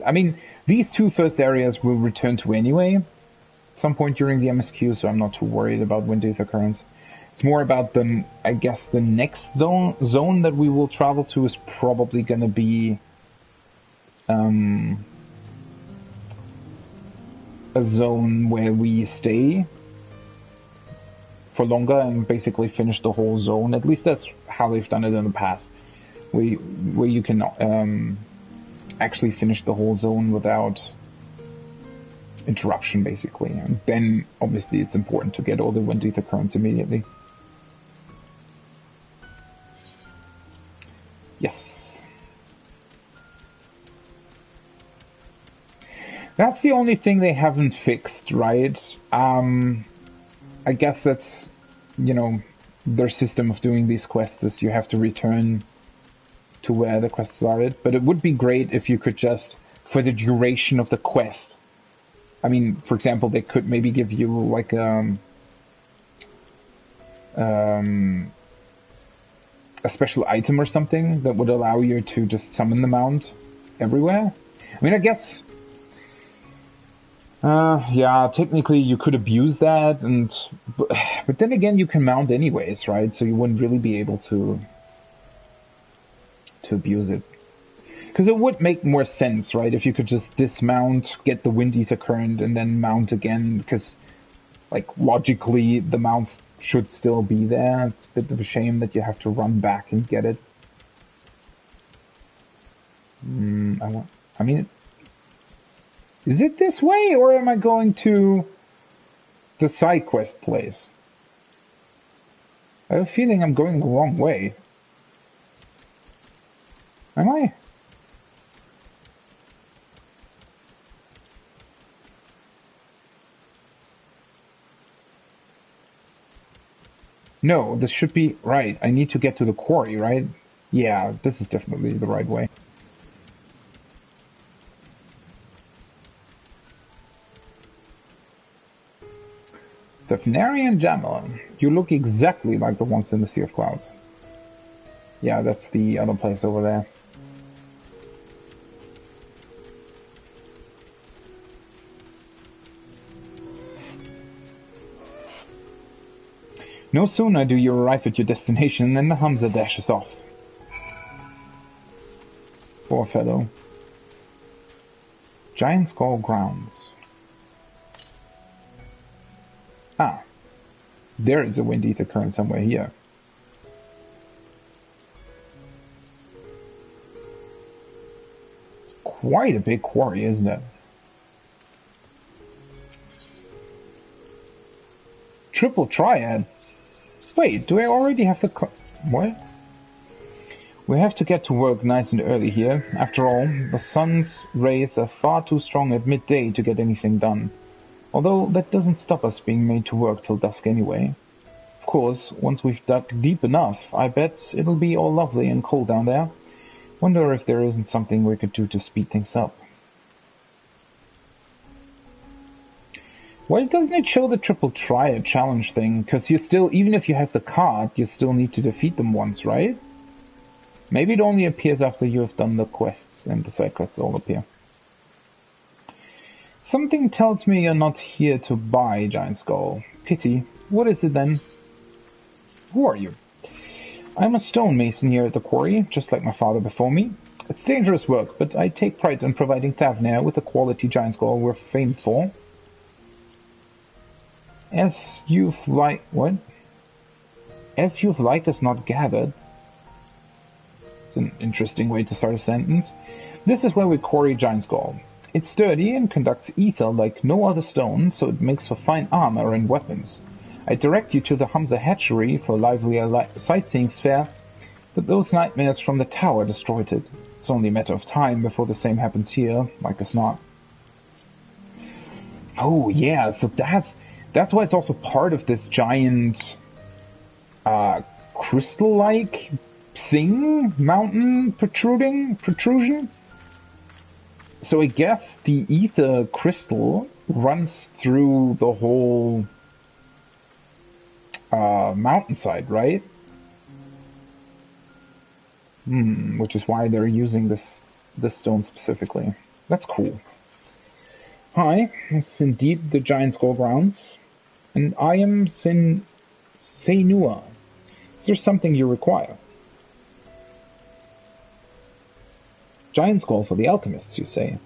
I mean, these two first areas we'll return to anyway, at some point during the MSQ, so I'm not too worried about wind ether currents. It's more about the, I guess, the next zone that we will travel to is probably gonna be a zone where we stay for longer and basically finish the whole zone. At least that's how they've done it in the past. Where you can actually finish the whole zone without interruption, basically. And then, obviously, it's important to get all the wind ether currents immediately. Yes. That's the only thing they haven't fixed, right? I guess that's, you know, their system of doing these quests is you have to return to where the quests started. But it would be great if you could just, for the duration of the quest, I mean, for example, they could maybe give you like a special item or something that would allow you to just summon the mount everywhere. I mean, I guess... yeah, technically you could abuse that, but then again you can mount anyways, right? So you wouldn't really be able to abuse it. Because it would make more sense, right? If you could just dismount, get the wind ether current, and then mount again, because, like, logically the mounts should still be there. It's a bit of a shame that you have to run back and get it. I mean... Is it this way, or am I going to the side quest place? I have a feeling I'm going the wrong way. Am I? No, this should be right. I need to get to the quarry, right? Yeah, this is definitely the right way. Thavnarian Jammer. You look exactly like the ones in the Sea of Clouds. Yeah, that's the other place over there. No sooner do you arrive at your destination than the Hamza dashes off. Poor fellow. Giant Skull Grounds. Ah. There is a wind ether current somewhere here. Quite a big quarry, isn't it? Triple Triad? Wait, do I already have the what? We have to get to work nice and early here. After all, the sun's rays are far too strong at midday to get anything done. Although that doesn't stop us being made to work till dusk anyway. Of course, once we've dug deep enough, I bet it'll be all lovely and cool down there. Wonder if there isn't something we could do to speed things up. Why doesn't it show the triple triad challenge thing? Because you still, even if you have the card, you still need to defeat them once, right? Maybe it only appears after you have done the quests, and the side quests all appear. Something tells me you're not here to buy, Giant Skull. Pity. What is it then? Who are you? I'm a stonemason here at the quarry, just like my father before me. It's dangerous work, but I take pride in providing Thavnir with the quality Giant Skull we're famed for. As you've like us not gathered. It's an interesting way to start a sentence. This is where we quarry Giant Skull. It's sturdy and conducts ether like no other stone, so it makes for fine armor and weapons. I direct you to the Hamza hatchery for a livelier sightseeing sphere, but those nightmares from the tower destroyed it. It's only a matter of time before the same happens here, like as not. Oh yeah, so that's why it's also part of this giant crystal-like thing? Mountain protrusion? So I guess the ether crystal runs through the whole mountainside, right? Which is why they're using this stone specifically. That's cool. Hi, this is indeed the Giant Skull Grounds, and I am Senua. Is there something you require? Giant Skull for the alchemists, you say?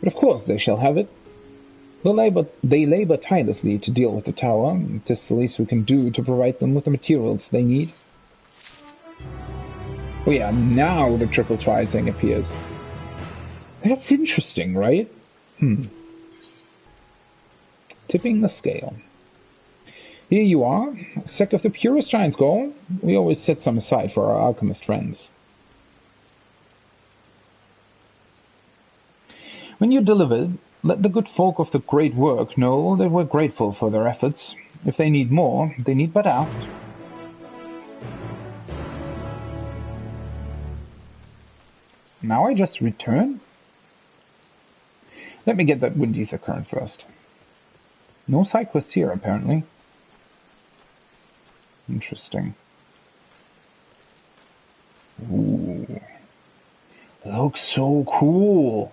But of course they shall have it. They labor tirelessly to deal with the tower. It is the least we can do to provide them with the materials they need. Oh yeah, now the triple triad thing appears. That's interesting, right? Tipping the scale. Here you are, a sack of the purest Giant Skull. We always set some aside for our alchemist friends. When you deliver, let the good folk of the great work know that we're grateful for their efforts. If they need more, they need but ask. Now I just return? Let me get that wind ether current first. No side quests here, apparently. Interesting. Ooh. Looks so cool.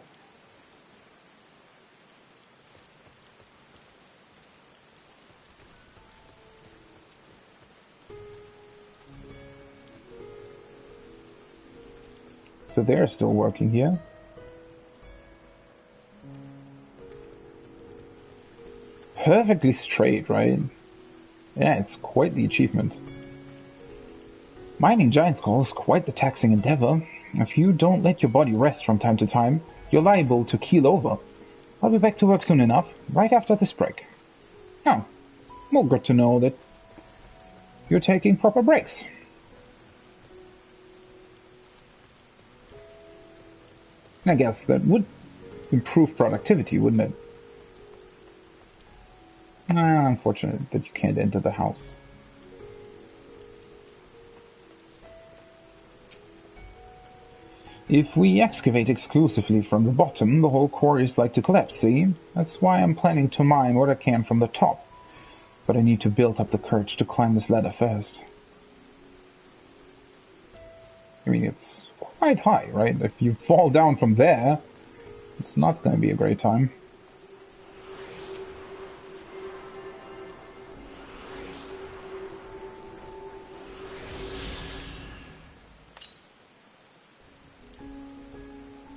So they're still working here. Perfectly straight, right? Yeah, it's quite the achievement. Mining Giant Skull is quite the taxing endeavor. If you don't let your body rest from time to time, you're liable to keel over. I'll be back to work soon enough, right after this break. Oh, well, good to know that you're taking proper breaks. I guess that would improve productivity, wouldn't it? Unfortunate that you can't enter the house. If we excavate exclusively from the bottom, the whole core is like to collapse, see? That's why I'm planning to mine what I can from the top. But I need to build up the courage to climb this ladder first. I mean, it's quite high, right? If you fall down from there, it's not going to be a great time.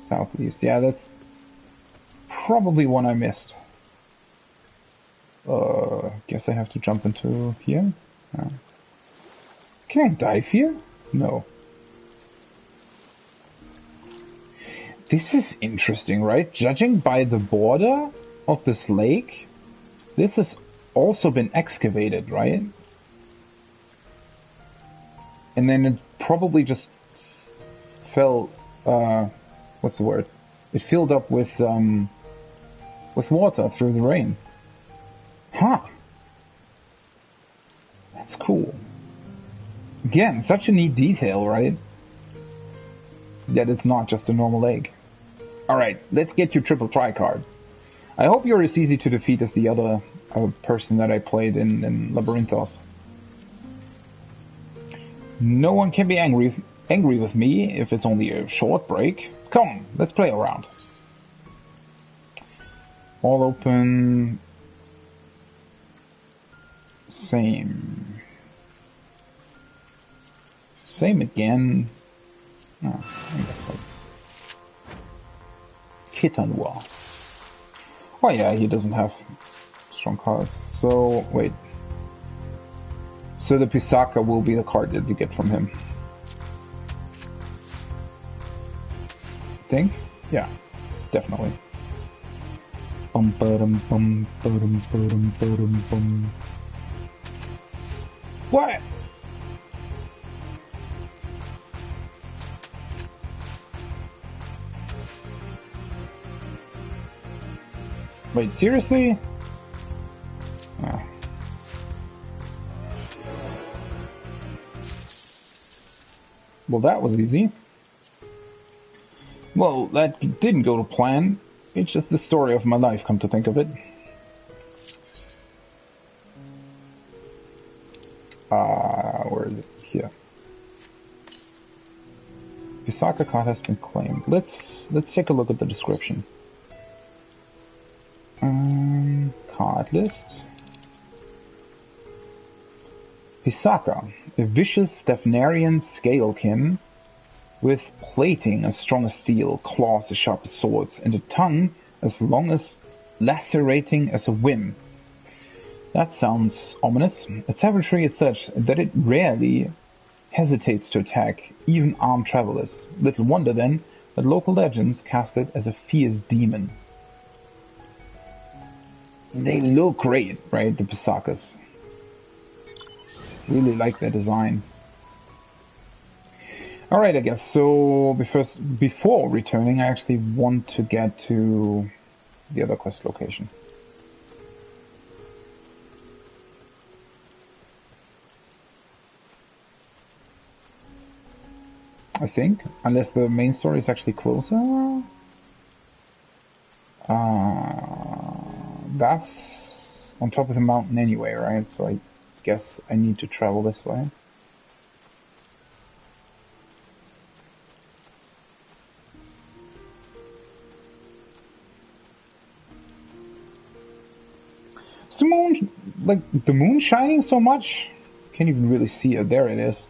Southeast, yeah, that's probably one I missed. Guess I have to jump into here? Can I dive here? No. This is interesting, right? Judging by the border of this lake, this has also been excavated, right? And then it probably just fell, what's the word? It filled up with water through the rain. Huh. That's cool. Again, such a neat detail, right? That it's not just a normal lake. Alright, let's get you triple tricard. I hope you're as easy to defeat as the other person that I played in Labyrinthos. No one can be angry with me if it's only a short break. Come on, let's play around. All open. Same. Same again. Oh, I guess so. Kitanwa. Oh yeah, he doesn't have strong cards. So, wait. So the Pisaka will be the card that you get from him. Think? Yeah, definitely. Bum ba-dum bum ba-dum ba-dum ba-dum bum. What? Wait, seriously? Oh. Well, that was easy. Well, that didn't go to plan. It's just the story of my life, come to think of it. Where is it? Here. Pisaka card has been claimed. Let's take a look at the description. Card list. Pisaka, a vicious Thavnarian scalekin with plating as strong as steel, claws as sharp as swords, and a tongue as long as lacerating as a whim. That sounds ominous. Its savagery is such that it rarely hesitates to attack even armed travelers. Little wonder then that local legends cast it as a fierce demon. They look great, right, the Pisakas. Really like their design. Alright, I guess, so before returning, I actually want to get to the other quest location. I think, unless the main story is actually closer. That's on top of the mountain anyway, right? So I guess I need to travel this way. Is the moon, like, the moon shining so much? Can't even really see it. There it is.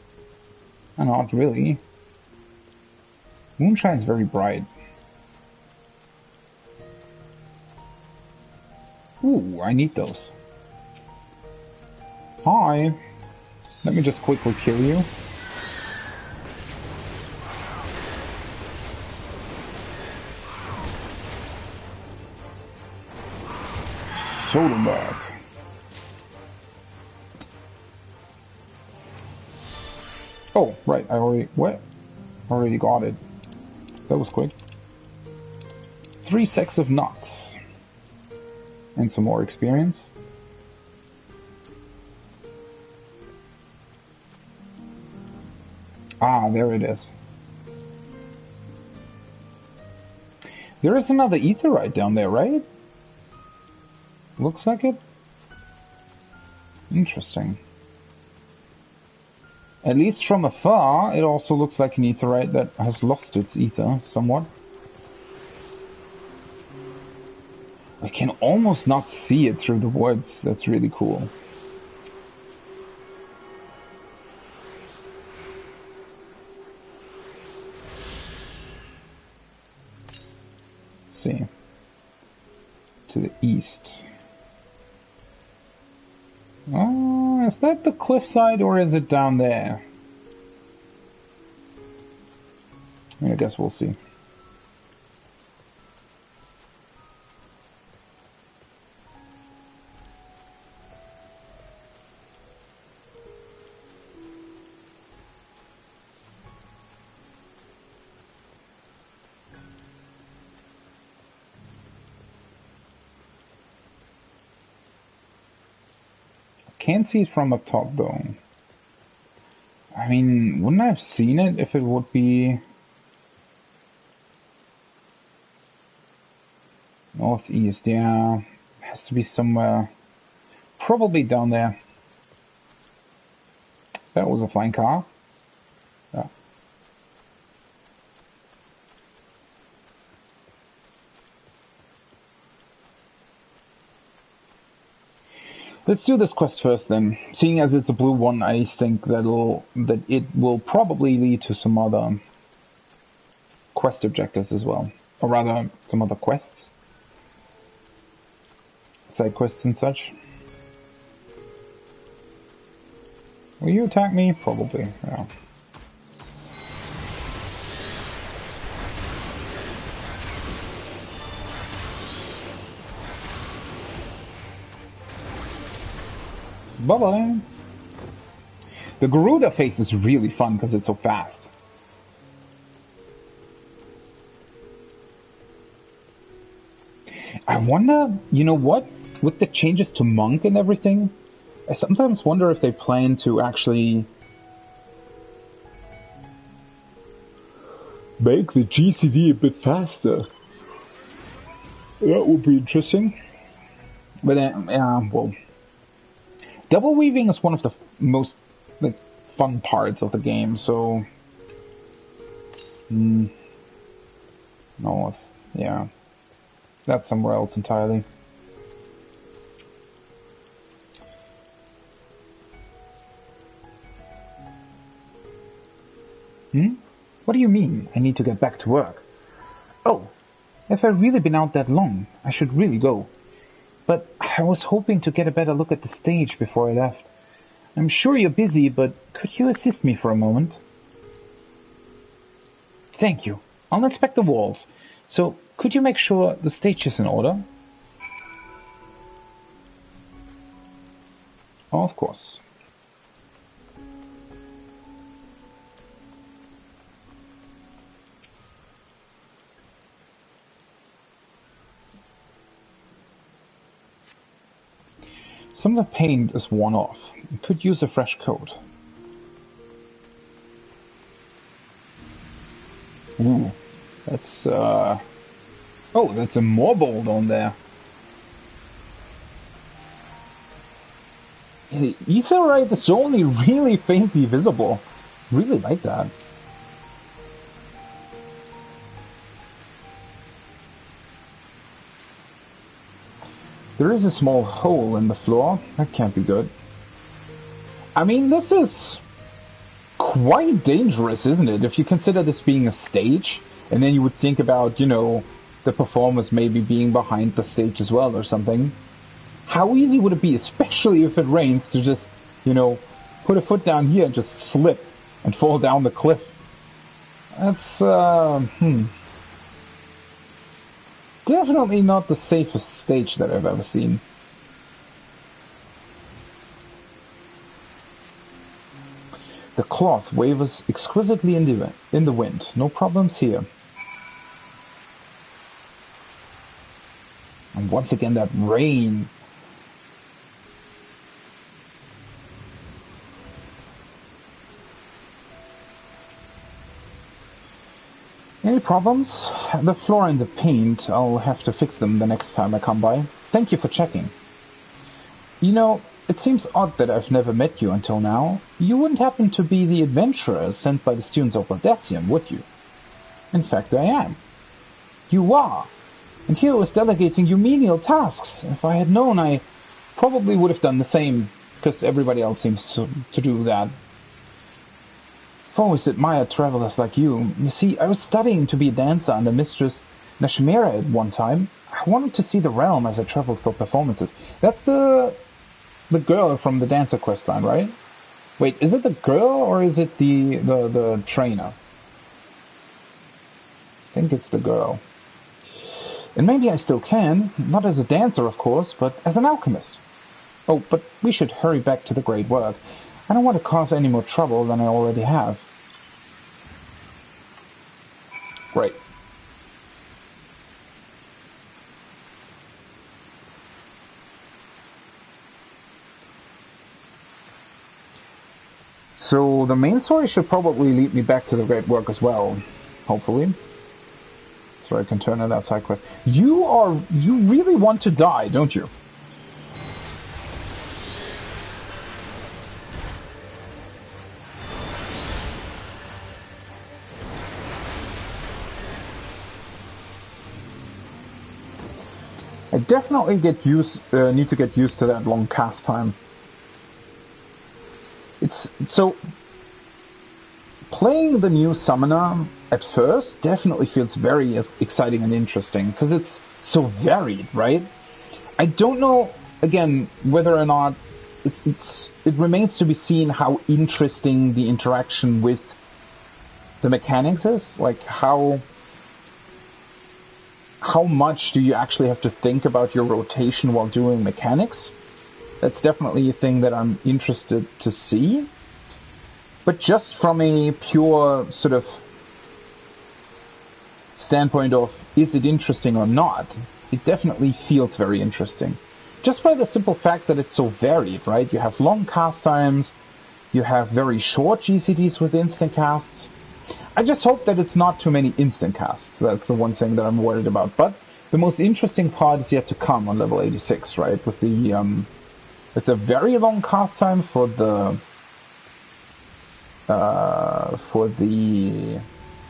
Not really. Moonshine's very bright. Ooh, I need those. Hi. Let me just quickly kill you. Soderbergh. Oh, right, I already got it. That was quick. 3 sacks of nuts. And some more experience. Ah, there it is. There is another etherite down there, right? Looks like it. Interesting. At least from afar, it also looks like an etherite that has lost its ether somewhat. I can almost not see it through the woods. That's really cool. Let's see. To the east. Oh, is that the cliffside or is it down there? I guess we'll see. Can't see it from up top though. I mean, wouldn't I have seen it if it would be northeast? Yeah, has to be somewhere, probably down there. That was a flying car. Yeah. Let's do this quest first then. Seeing as it's a blue one, I think that it will probably lead to some other quest objectives as well. Or rather, some other quests. Side quests and such. Will you attack me? Probably, yeah. Bye-bye. The Garuda face is really fun because it's so fast. I wonder, you know what? With the changes to Monk and everything, I sometimes wonder if they plan to actually make the GCD a bit faster. That would be interesting. But, well... Double weaving is one of the most fun parts of the game, so... North, yeah. That's somewhere else entirely. What do you mean, I need to get back to work? Oh, if I've really been out that long, I should really go. But I was hoping to get a better look at the stage before I left. I'm sure you're busy, but could you assist me for a moment? Thank you. I'll inspect the walls. So, could you make sure the stage is in order? Oh, of course. Some of the paint is worn off. You could use a fresh coat. Ooh, that's oh, that's a Morbold on there. The etherite is only really faintly visible. Really like that. There is a small hole in the floor. That can't be good. I mean, this is quite dangerous, isn't it? If you consider this being a stage, and then you would think about, you know, the performers maybe being behind the stage as well or something. How easy would it be, especially if it rains, to just, you know, put a foot down here and just slip and fall down the cliff? That's, definitely not the safest stage that I've ever seen. The cloth wavers exquisitely in the wind. No problems here. And once again, that rain. Any problems? The floor and the paint. I'll have to fix them the next time I come by. Thank you for checking. You know, it seems odd that I've never met you until now. You wouldn't happen to be the adventurer sent by the students of Audacium, would you? In fact, I am. You are. And here I was delegating you menial tasks. If I had known, I probably would have done the same, because everybody else seems to do that. I've always admired travelers like you. You see, I was studying to be a dancer under Mistress Nashmera at one time. I wanted to see the realm as I traveled for performances. That's the girl from the dancer questline, right? Wait, is it the girl or is it the trainer? I think it's the girl. And maybe I still can, not as a dancer, of course, but as an alchemist. Oh, but we should hurry back to the great work. I don't want to cause any more trouble than I already have. Great. So the main story should probably lead me back to the great work as well, hopefully. So I can turn in that side quest. You really want to die, don't you? I definitely need to get used to that long cast time. It's so playing the new summoner at first definitely feels very exciting and interesting because it's so varied, right? I don't know again whether or not it remains to be seen how interesting the interaction with the mechanics is, like how much do you actually have to think about your rotation while doing mechanics. That's definitely a thing that I'm interested to see. But just from a pure sort of standpoint of is it interesting or not, it definitely feels very interesting. Just by the simple fact that it's so varied, right? You have long cast times, you have very short GCDs with instant casts. I just hope that it's not too many instant casts. That's the one thing that I'm worried about. But the most interesting part is yet to come on level 86, right? With the very long cast time for the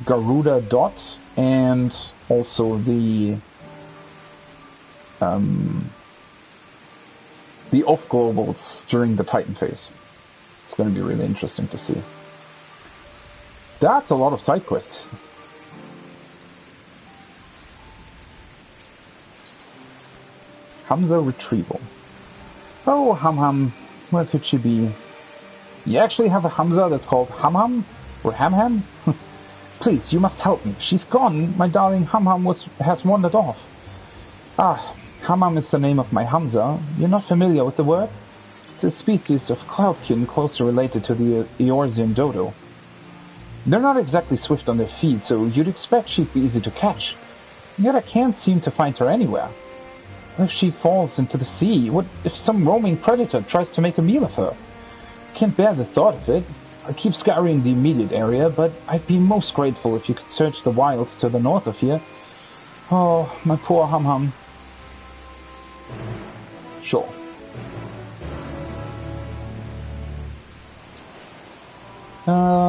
Garuda dot and also the off globals during the Titan phase. It's going to be really interesting to see. That's a lot of side quests. Hamza retrieval. Oh, Ham, where could she be? You actually have a Hamza that's called Ham? Or Ham? Please, you must help me. She's gone. My darling Ham has wandered off. Ah, Ham is the name of my Hamza. You're not familiar with the word? It's a species of cloudkin closely related to the Eorzean dodo. They're not exactly swift on their feet, so you'd expect she'd be easy to catch. Yet I can't seem to find her anywhere. What if she falls into the sea? What if some roaming predator tries to make a meal of her? I can't bear the thought of it. I keep scouring the immediate area, but I'd be most grateful if you could search the wilds to the north of here. Oh, my poor Ham. Sure.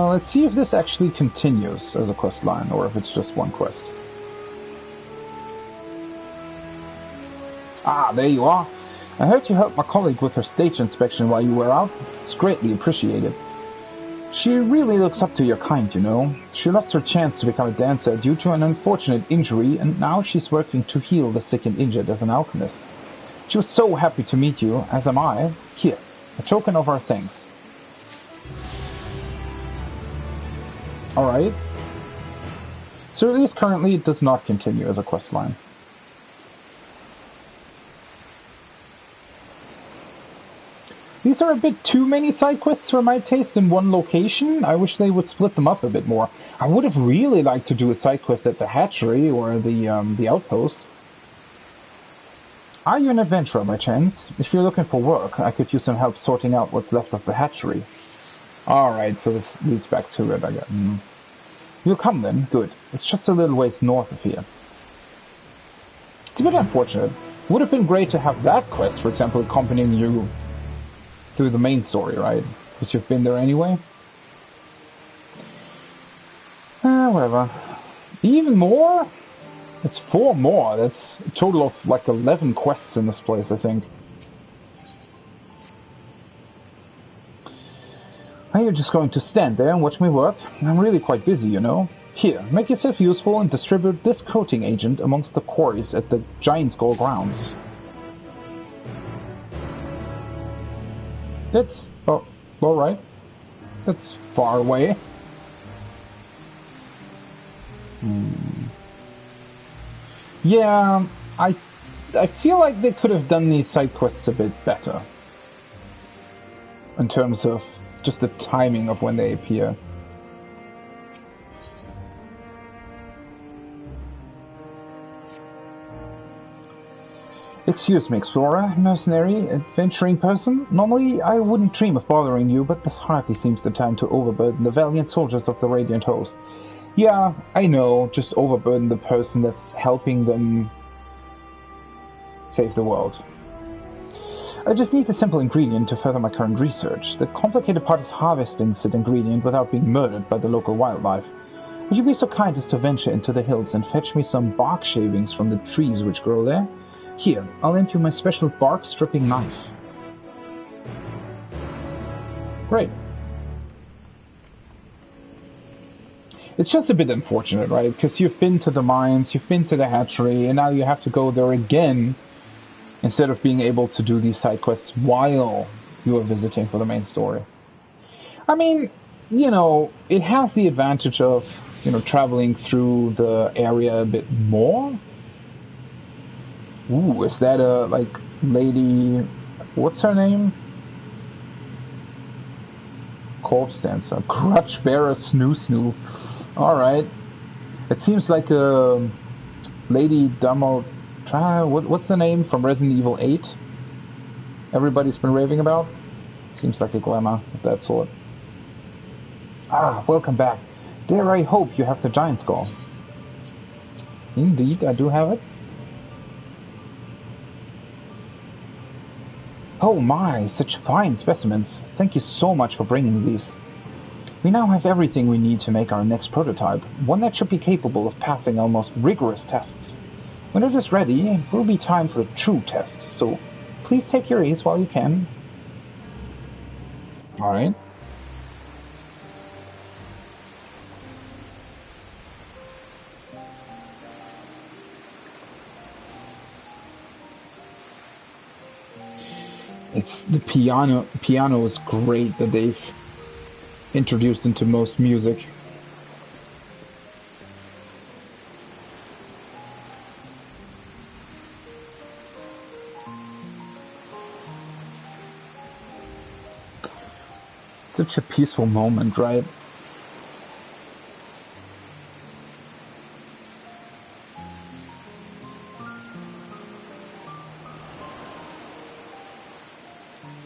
Let's see if this actually continues as a quest line, or if it's just one quest. Ah, there you are. I heard you helped my colleague with her stage inspection while you were out. It's greatly appreciated. She really looks up to your kind, you know. She lost her chance to become a dancer due to an unfortunate injury, and now she's working to heal the sick and injured as an alchemist. She was so happy to meet you, as am I. Here, a token of our thanks. Alright. So at least currently it does not continue as a quest line. These are a bit too many side quests for my taste in one location. I wish they would split them up a bit more. I would have really liked to do a side quest at the hatchery or the outpost. Are you an adventurer by chance? If you're looking for work, I could use some help sorting out what's left of the hatchery. Alright, so this leads back to it, I guess. You'll come then? Good. It's just a little ways north of here. It's a bit unfortunate. It would have been great to have that quest, for example, accompanying you through the main story, right? Because you've been there anyway. Whatever. Even more? It's 4 more. That's a total of like 11 quests in this place, I think. Are you just going to stand there and watch me work? I'm really quite busy, you know. Here, make yourself useful and distribute this coating agent amongst the quarries at the Giant Skull grounds. That's... oh, alright. That's far away. Yeah, I feel like they could have done these side quests a bit better. In terms of just the timing of when they appear. Excuse me, explorer, mercenary, adventuring person. Normally, I wouldn't dream of bothering you, but this hardly seems the time to overburden the valiant soldiers of the Radiant Host. Yeah, I know, just overburden the person that's helping them save the world. I just need a simple ingredient to further my current research. The complicated part is harvesting said ingredient without being murdered by the local wildlife. Would you be so kind as to venture into the hills and fetch me some bark shavings from the trees which grow there? Here, I'll lend you my special bark stripping knife. Great. It's just a bit unfortunate, right? Because you've been to the mines, you've been to the hatchery, and now you have to go there again instead of being able to do these side quests while you are visiting for the main story. I mean, you know, it has the advantage of, you know, traveling through the area a bit more. Ooh, is that a, like, lady... what's her name? Corpse Dancer. Crutch Bearer Snoo Snoo. Alright. It seems like a Lady Dummo... what's the name from Resident Evil 8? Everybody's been raving about? Seems like a glamour of that sort. Ah, welcome back. Dare I hope you have the Giant Skull. Indeed, I do have it. Oh my, such fine specimens. Thank you so much for bringing these. We now have everything we need to make our next prototype, one that should be capable of passing our most rigorous tests. When it is ready, it will be time for a true test, so please take your ease while you can. Alright. It's the piano. Piano is great that they've introduced into most music. Such a peaceful moment, right?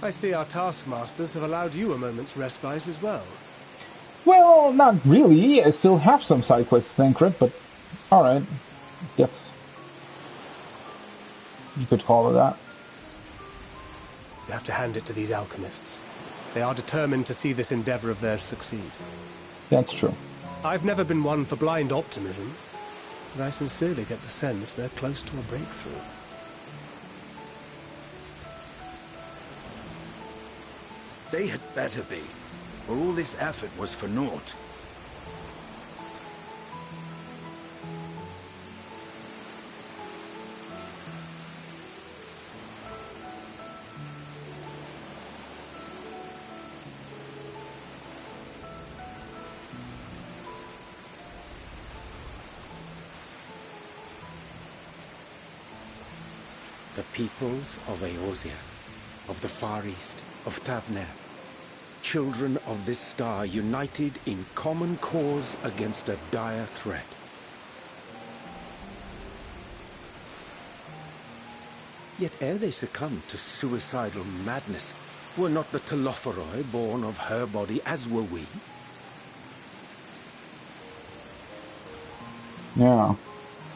I see our taskmasters have allowed you a moment's respite as well. Well, not really. I still have some side quests to Thancred, but alright. Guess you could call it that. You have to hand it to these alchemists. They are determined to see this endeavor of theirs succeed. That's true. I've never been one for blind optimism, but I sincerely get the sense they're close to a breakthrough. They had better be, or all this effort was for naught. The peoples of Eorzea, of the Far East, of Thavner. Children of this star united in common cause against a dire threat. Yet ere they succumbed to suicidal madness, were not the Telophoroi born of her body as were we? Yeah.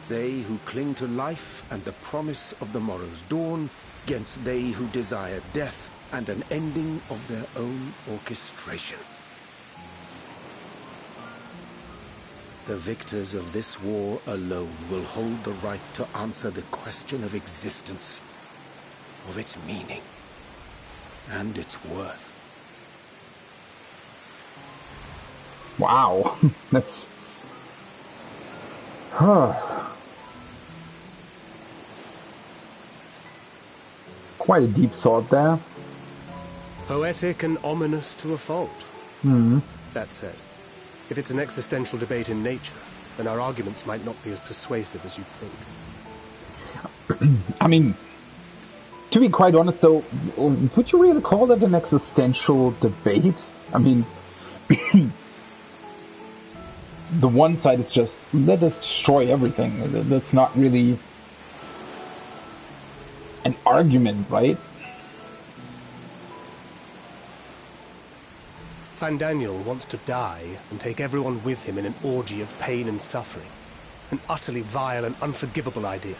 They who cling to life and the promise of the morrow's dawn, against they who desire death and an ending of their own orchestration. The victors of this war alone will hold the right to answer the question of existence, of its meaning, and its worth. Wow. That's... Quite a deep thought there. Poetic and ominous to a fault. Hmm. That said, if it's an existential debate in nature, then our arguments might not be as persuasive as you think. I mean, to be quite honest though, would you really call that an existential debate? I mean, the one side is just, let us destroy everything. That's not really an argument, right? Daniel wants to die and take everyone with him in an orgy of pain and suffering. An utterly vile and unforgivable idea.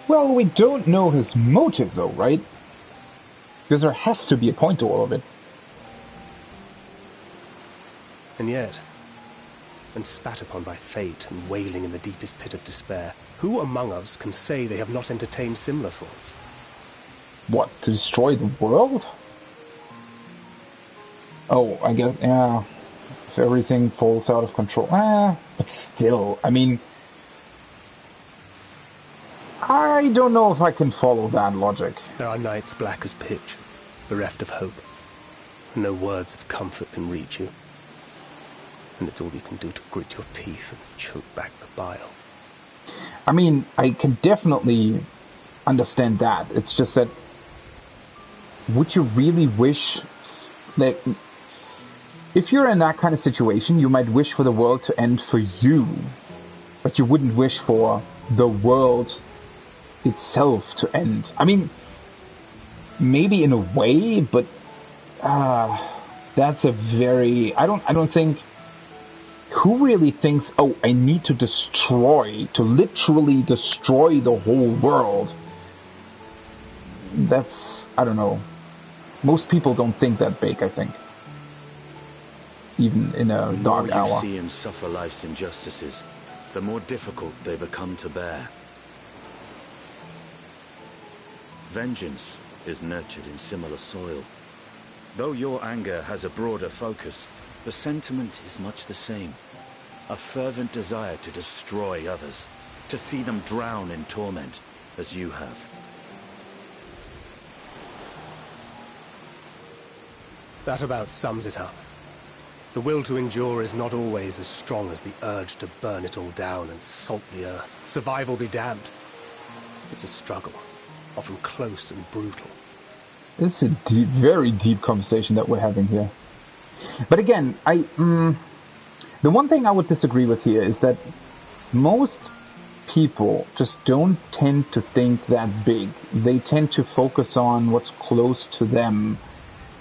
Well, we don't know his motive though, right? Because there has to be a point to all of it. And yet, when spat upon by fate and wailing in the deepest pit of despair, who among us can say they have not entertained similar thoughts? What, to destroy the world? Oh, I guess, yeah, if everything falls out of control. But still, I mean, I don't know if I can follow that logic. There are nights black as pitch, bereft of hope, and no words of comfort can reach you. And it's all you can do to grit your teeth and choke back the bile. I mean, I can definitely understand that. It's just that, would you really wish that... If you're in that kind of situation, you might wish for the world to end for you, but you wouldn't wish for the world itself to end. I mean, maybe in a way, but that's a very... I don't think... Who really thinks, oh, I need to literally destroy the whole world? That's, I don't know. Most people don't think that big, I think. Even in a dark hour. The more you see and suffer life's injustices, the more difficult they become to bear. Vengeance is nurtured in similar soil. Though your anger has a broader focus, the sentiment is much the same. A fervent desire to destroy others, to see them drown in torment, as you have. That about sums it up. The will to endure is not always as strong as the urge to burn it all down and salt the earth. Survival be damned. It's a struggle, often close and brutal. This is a deep, very deep conversation that we're having here. But again, the one thing I would disagree with here is that most people just don't tend to think that big. They tend to focus on what's close to them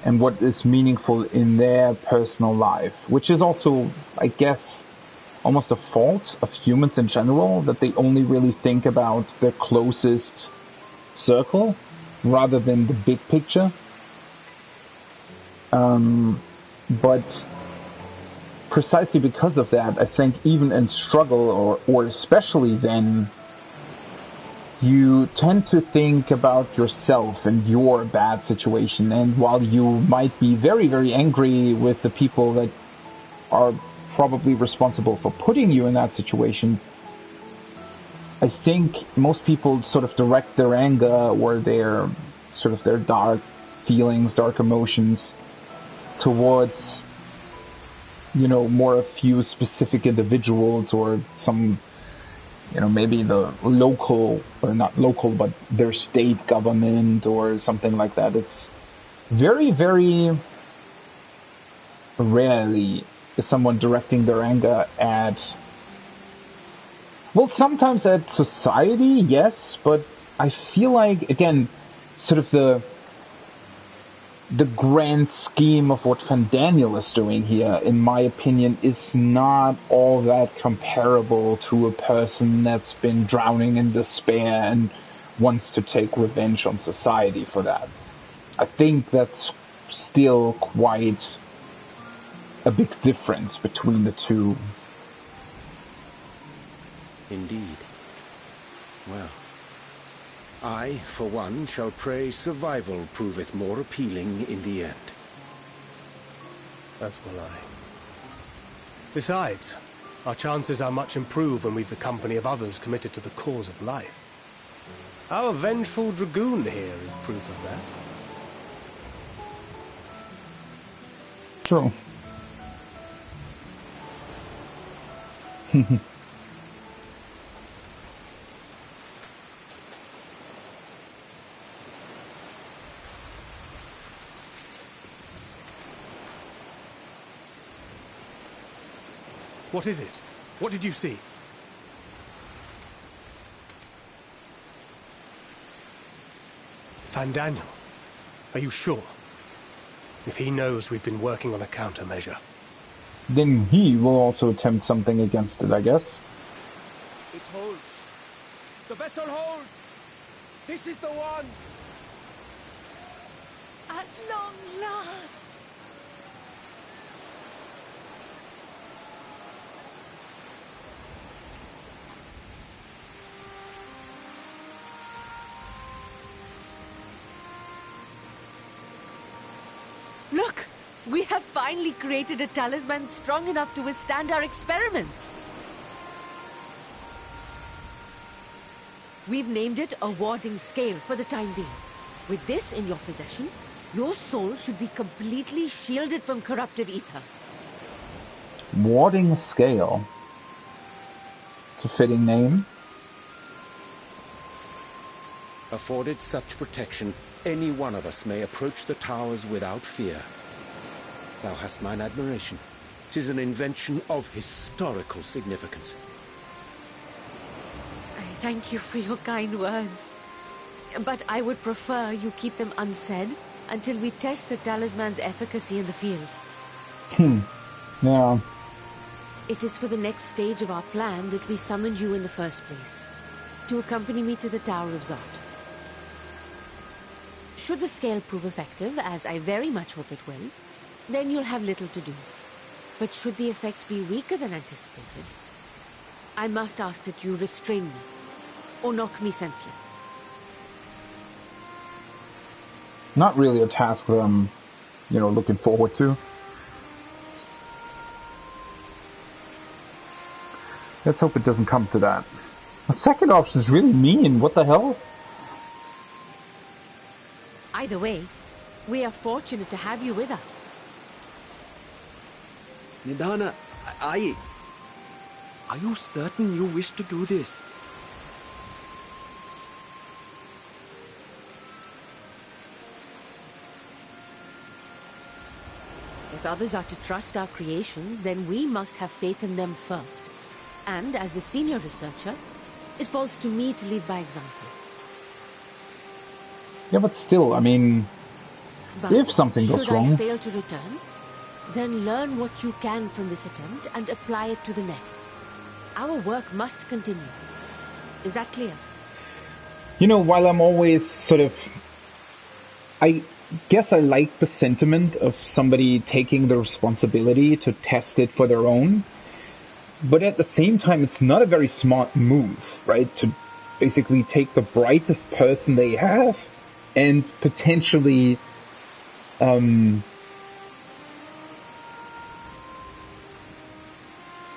and what is meaningful in their personal life, which is also, I guess, almost a fault of humans in general, that they only really think about their closest circle rather than the big picture. But precisely because of that, I think even in struggle, or especially then, you tend to think about yourself and your bad situation. And while you might be very, very angry with the people that are probably responsible for putting you in that situation, I think most people sort of direct their anger or their dark feelings, dark emotions towards, more a few specific individuals or some maybe the local, or not local, but their state government or something like that. It's very, very rarely is someone directing their anger at, well, sometimes at society, yes, but I feel like, again, sort of the grand scheme of what Fandaniel is doing here, in my opinion, is not all that comparable to a person that's been drowning in despair and wants to take revenge on society for that. I think that's still quite a big difference between the two. Indeed. Well, I, for one, shall pray survival proveth more appealing in the end. As will I. Besides, our chances are much improved when we've the company of others committed to the cause of life. Our vengeful dragoon here is proof of that. True. What is it? What did you see? Fandaniel, are you sure? If he knows we've been working on a countermeasure. Then he will also attempt something against it, I guess. It holds. The vessel holds! This is the one! At long last! Look! We have finally created a talisman strong enough to withstand our experiments. We've named it a warding scale for the time being. With this in your possession, your soul should be completely shielded from corruptive ether. Warding scale. It's a fitting name. Afforded such protection, any one of us may approach the towers without fear. Thou hast mine admiration. 'Tis an invention of historical significance. I thank you for your kind words. But I would prefer you keep them unsaid until we test the talisman's efficacy in the field. Yeah. It is for the next stage of our plan that we summoned you in the first place, to accompany me to the Tower of Zot. Should the scale prove effective, as I very much hope it will, then you'll have little to do. But should the effect be weaker than anticipated, I must ask that you restrain me, or knock me senseless. Not really a task that I'm, looking forward to. Let's hope it doesn't come to that. The second option is really mean. What the hell? Either way, we are fortunate to have you with us. Nidana, are you certain you wish to do this? If others are to trust our creations, then we must have faith in them first. And as the senior researcher, it falls to me to lead by example. Yeah, but still, But if something goes should wrong... I fail to return, then learn what you can from this attempt and apply it to the next. Our work must continue. Is that clear? While I'm always I guess I like the sentiment of somebody taking the responsibility to test it for their own, but at the same time, it's not a very smart move, right? To basically take the brightest person they have and potentially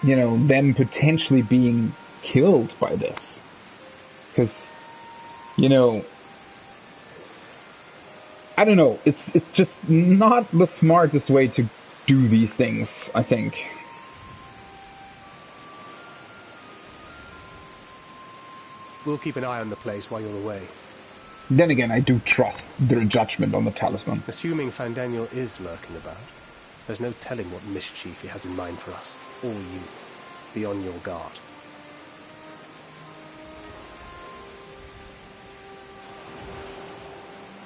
them potentially being killed by this. Because, I don't know, it's just not the smartest way to do these things, I think. We'll keep an eye on the place while you're away. Then again, I do trust their judgment on the talisman. Assuming Thavnarian is lurking about, there's no telling what mischief he has in mind for us, or you. Be on your guard.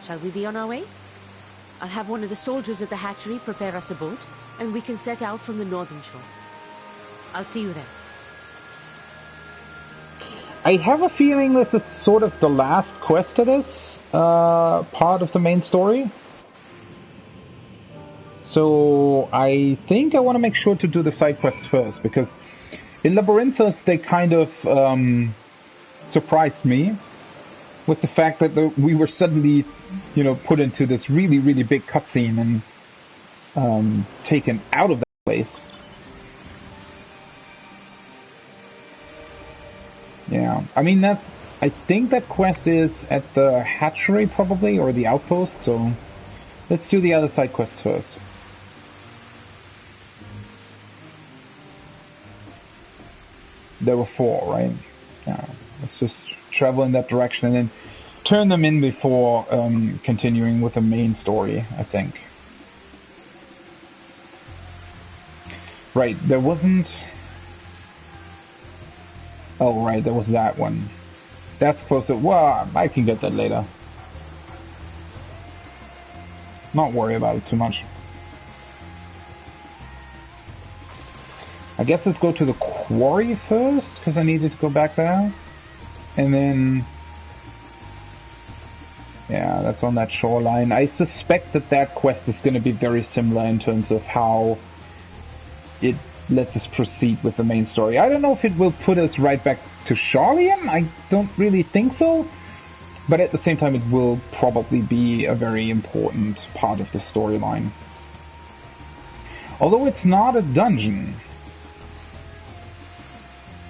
Shall we be on our way? I'll have one of the soldiers at the hatchery prepare us a boat, and we can set out from the northern shore. I'll see you there. I have a feeling this is sort of the last quest to this part of the main story. So I think I want to make sure to do the side quests first, because in Labyrinthus they kind of surprised me with the fact that we were suddenly, you know, put into this really, really big cutscene and taken out of that place. Yeah, I mean I think that quest is at the hatchery probably, or the outpost, so let's do the other side quests first. There were 4, right? Yeah, let's just travel in that direction and then turn them in before continuing with the main story, I think. Right, there wasn't... Oh, right, there was that one. That's closer. Well, I can get that later. Not worry about it too much. I guess let's go to the quarry first, because I needed to go back there. And then... Yeah, that's on that shoreline. I suspect that that quest is going to be very similar in terms of how it lets us proceed with the main story. I don't know if it will put us right back to Sharlayan. I don't really think so. But at the same time, it will probably be a very important part of the storyline. Although it's not a dungeon,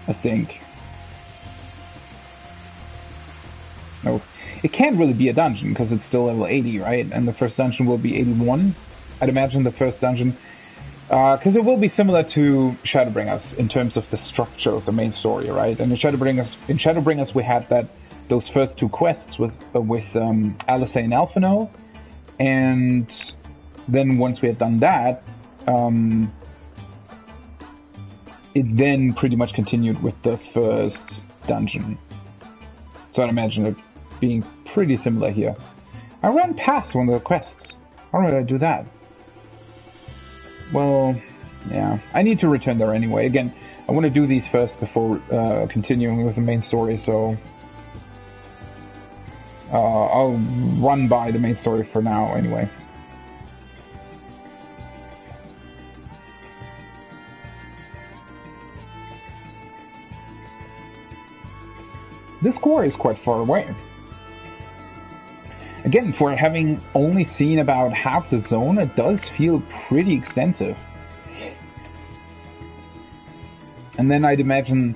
I think. No, it can't really be a dungeon because it's still level 80, right? And the first dungeon will be 81. I'd imagine the first dungeon. Because it will be similar to Shadowbringers in terms of the structure of the main story, right? And in Shadowbringers we had those first 2 quests with Alice and Alphino, and then once we had done that, it then pretty much continued with the first dungeon. So I'd imagine it being pretty similar here. I ran past one of the quests. How did I do that? Well, yeah, I need to return there anyway. Again, I want to do these first before continuing with the main story, so I'll run by the main story for now anyway. This quarry is quite far away. Again, for having only seen about half the zone, it does feel pretty extensive. And then I'd imagine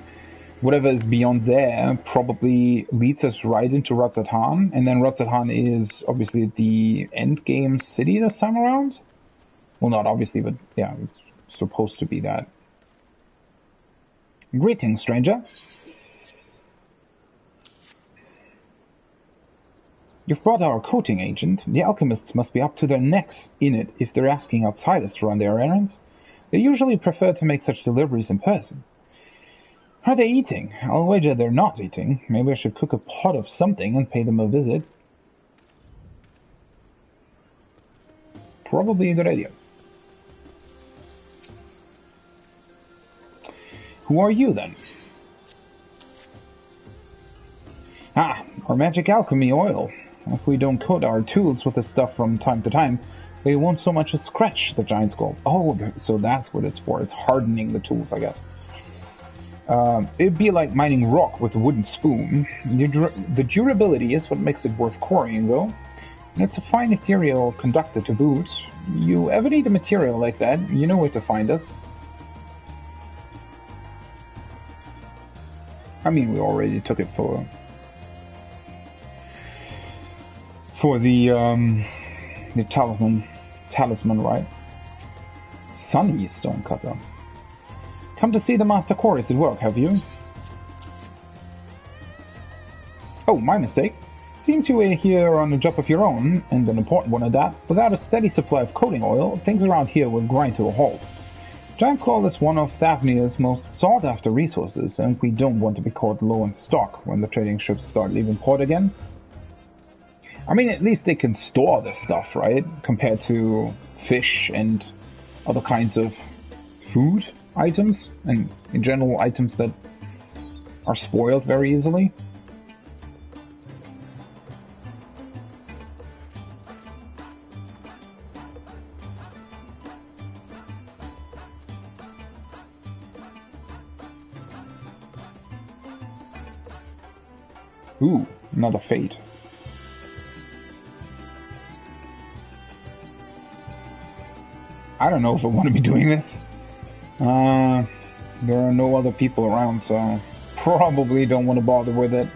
whatever is beyond there probably leads us right into Ratzathan, and then Ratzathan is obviously the endgame city this time around? Well, not obviously, but yeah, it's supposed to be that. Greetings, stranger. You've brought our coating agent. The alchemists must be up to their necks in it if they're asking outsiders to run their errands. They usually prefer to make such deliveries in person. Are they eating? I'll wager they're not eating. Maybe I should cook a pot of something and pay them a visit. Probably a good idea. Who are you, then? Ah, our magic alchemy oil. If we don't coat our tools with this stuff from time to time, they won't so much as scratch the giant's gold. Oh, so that's what it's for. It's hardening the tools, I guess. It'd be like mining rock with a wooden spoon. The durability is what makes it worth quarrying, though. And it's a fine ethereal conductor to boot. You ever need a material like that, you know where to find us. I mean, we already took it for the talisman, right? Sunny Stonecutter. Come to see the master quarries at work, have you? Oh, my mistake. Seems you were here on a job of your own, and an important one at that. Without a steady supply of coating oil, things around here will grind to a halt. Giant Skull is one of Thavnarian's most sought-after resources, and we don't want to be caught low on stock when the trading ships start leaving port again. I mean, at least they can store this stuff, right? Compared to fish and other kinds of food items, and in general items that are spoiled very easily. Ooh, another fate. I don't know if I want to be doing this. There are no other people around, so probably don't want to bother with it.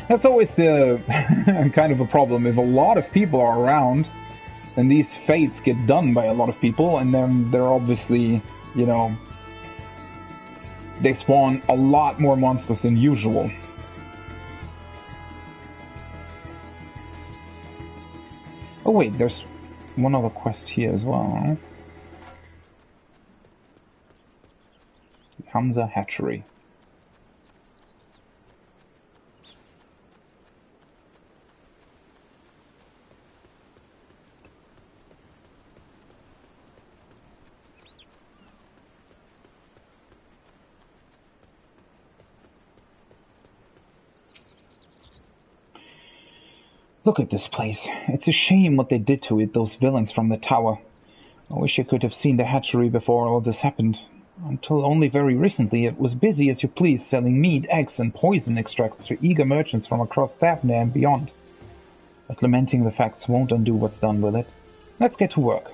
That's always the kind of a problem. If a lot of people are around, then these fates get done by a lot of people, and then they're obviously, you know, they spawn a lot more monsters than usual. Oh wait, there's one other quest here as well. Hamza Hatchery. Look at this place. It's a shame what they did to it, those villains from the tower. I wish I could have seen the hatchery before all this happened. Until only very recently, it was busy as you please, selling meat, eggs, and poison extracts to eager merchants from across Thavnarian and beyond. But lamenting the facts won't undo what's done with it. Let's get to work.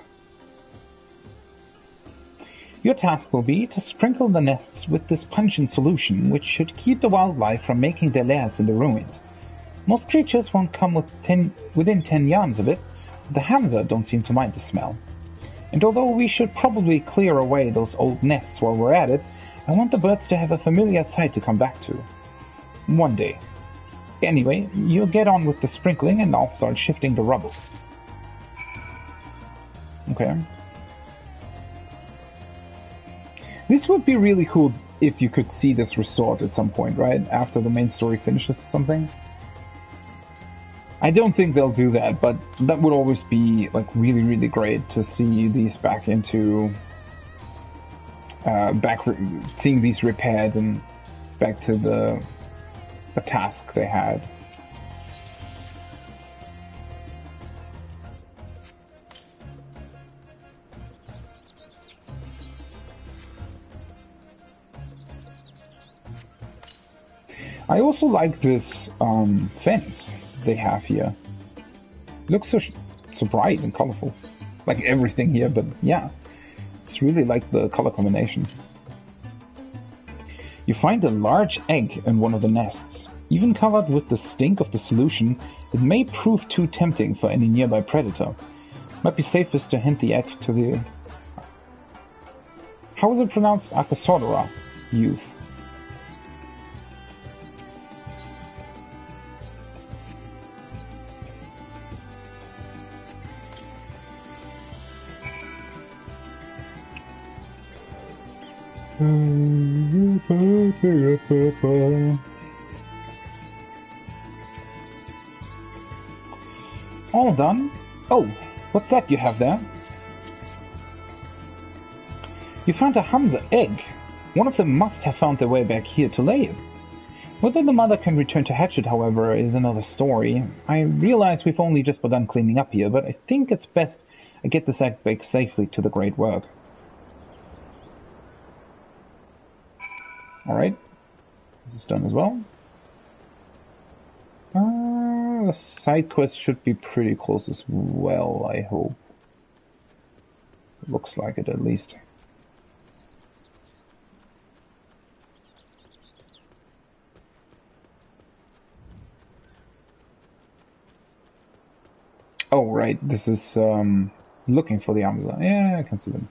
Your task will be to sprinkle the nests with this pungent solution, which should keep the wildlife from making their lairs in the ruins. Most creatures won't come within 10 yards of it, but the Hamza don't seem to mind the smell. And although we should probably clear away those old nests while we're at it, I want the birds to have a familiar sight to come back to. One day. Anyway, you get on with the sprinkling and I'll start shifting the rubble. Okay. This would be really cool if you could see this resort at some point, right? After the main story finishes or something. I don't think they'll do that, but that would always be like really, really great to see these back into seeing these repaired and back to the task they had. I also like this fence they have here. It looks so bright and colorful, like everything here, but yeah, it's really like the color combination. You find a large egg in one of the nests. Even covered with the stink of the solution, it may prove too tempting for any nearby predator. Might be safest to hand the egg to the... How is it pronounced? Akasodora youth. All done? Oh, what's that you have there? You found a Hamza egg. One of them must have found their way back here to lay it. Whether the mother can return to hatch it, however, is another story. I realize we've only just begun cleaning up here, but I think it's best I get this egg back safely to the great work. Alright, this is done as well. The side quest should be pretty close as well, I hope. It looks like it, at least. Oh, right, this is looking for the Amazon. Yeah, I can see them.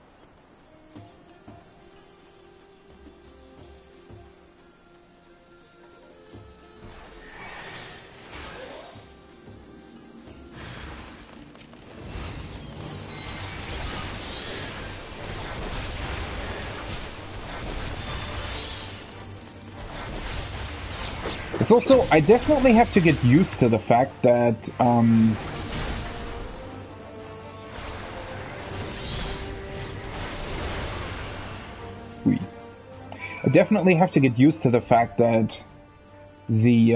It's also, I definitely have to get used to the fact that, I definitely have to get used to the fact that the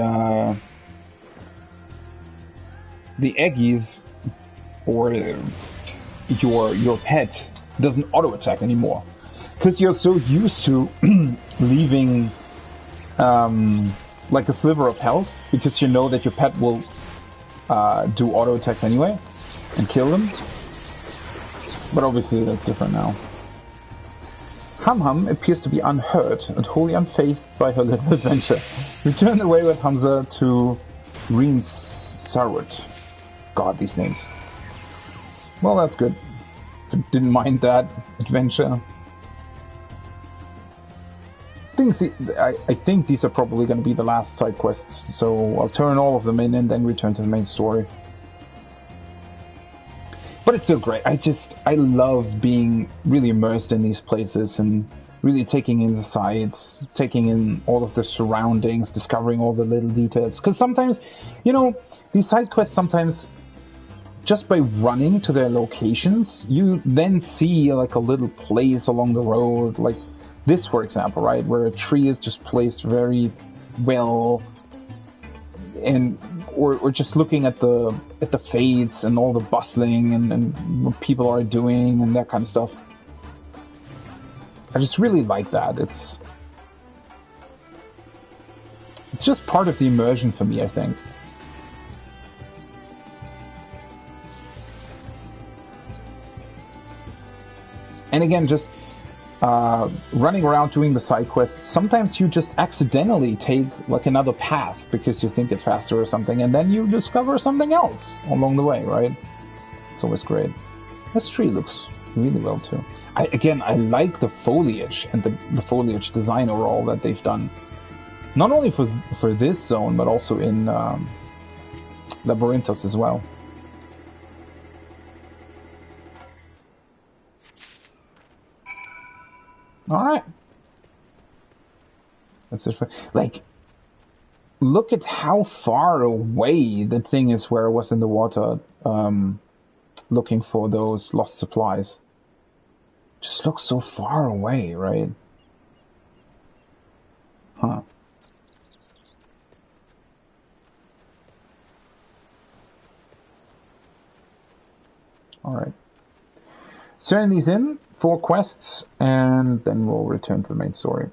Eggies, or your pet, doesn't auto-attack anymore. Because you're so used to leaving like a sliver of health, because you know that your pet will do auto-attacks anyway and kill them. But obviously that's different now. Hum appears to be unhurt and wholly unfazed by her little adventure. Return the wayward Hamza to Reen Sarut. God, these names. Well, that's good. Didn't mind that adventure. I think these are probably going to be the last side quests, so I'll turn all of them in and then return to the main story. But it's still great. I love being really immersed in these places and really taking in the sights, taking in all of the surroundings, discovering all the little details. Because sometimes, you know, these side quests sometimes, just by running to their locations, you then see like a little place along the road, like this, for example, right, where a tree is just placed very well, and or just looking at the fades and all the bustling and what people are doing and that kind of stuff. I just really like that. It's just part of the immersion for me, I think. And again, just running around doing the side quests, sometimes you just accidentally take like another path because you think it's faster or something, and then you discover something else along the way, right? It's always great. This tree looks really well too. I like the foliage and the foliage design overall that they've done. Not only for this zone, but also in Labyrinthos as well. Alright. That's it. Like, look at how far away the thing is where I was in the water, looking for those lost supplies. Just looks so far away, right? Huh. Alright. Turn these in. 4 quests, and then we'll return to the main story.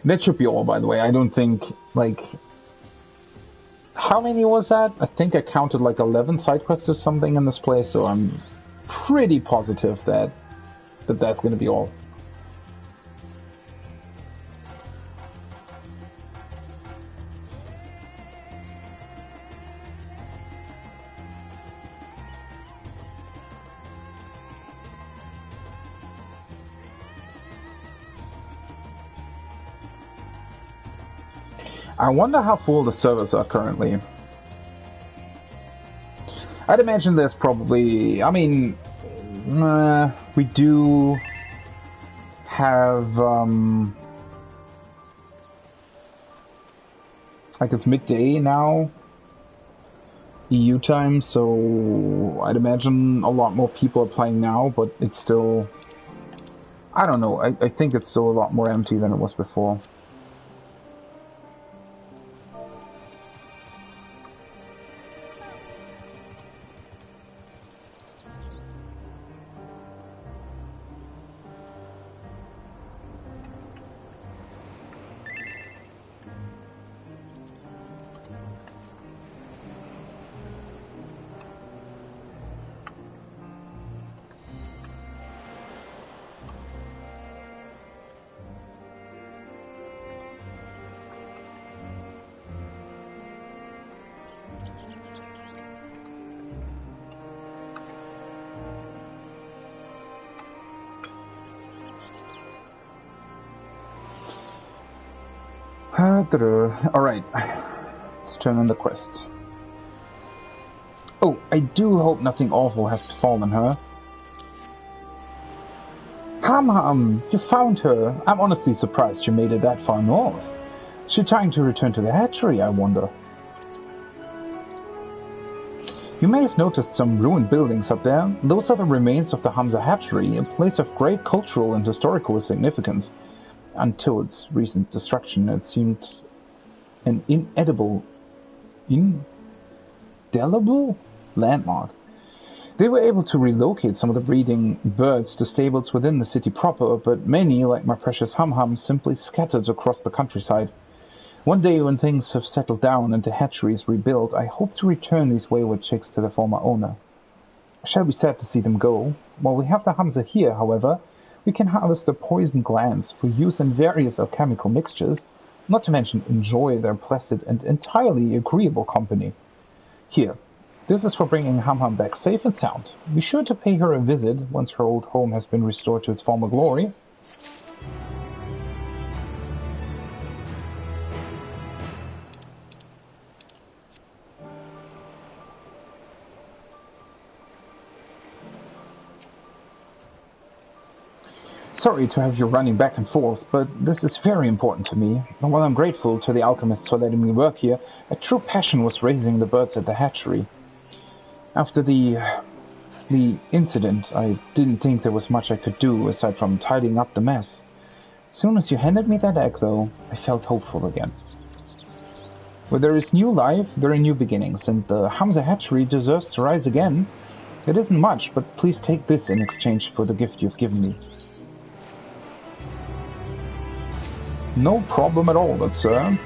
That should be all, by the way. I don't think, like... How many was that? I think I counted like 11 side quests or something in this place, so I'm pretty positive that that's going to be all. I wonder how full the servers are currently. I'd imagine there's probably... I mean... we do... have... like it's midday now. EU time, so... I'd imagine a lot more people are playing now, but it's still... I don't know, I think it's still a lot more empty than it was before. Alright, let's turn on the quests. Oh, I do hope nothing awful has befallen her. Ham, you found her. I'm honestly surprised you made it that far north. Is she trying to return to the hatchery, I wonder? You may have noticed some ruined buildings up there. Those are the remains of the Hamza hatchery, a place of great cultural and historical significance. Until its recent destruction, it seemed an indelible landmark. They were able to relocate some of the breeding birds to stables within the city proper, but many, like my precious Hum-Hum, simply scattered across the countryside. One day, when things have settled down and the hatchery is rebuilt, I hope to return these wayward chicks to their former owner. I shall be sad to see them go. While we have the Hamza here, however, we can harvest their poison glands for use in various alchemical mixtures, not to mention enjoy their placid and entirely agreeable company. Here, this is for bringing Ham-Ham back safe and sound. Be sure to pay her a visit once her old home has been restored to its former glory. Sorry to have you running back and forth, but this is very important to me. And while I'm grateful to the alchemists for letting me work here, a true passion was raising the birds at the hatchery. After the incident, I didn't think there was much I could do aside from tidying up the mess. As soon as you handed me that egg, though, I felt hopeful again. Where there is new life, there are new beginnings, and the Hamza hatchery deserves to rise again. It isn't much, but please take this in exchange for the gift you've given me. No problem at all, good sir.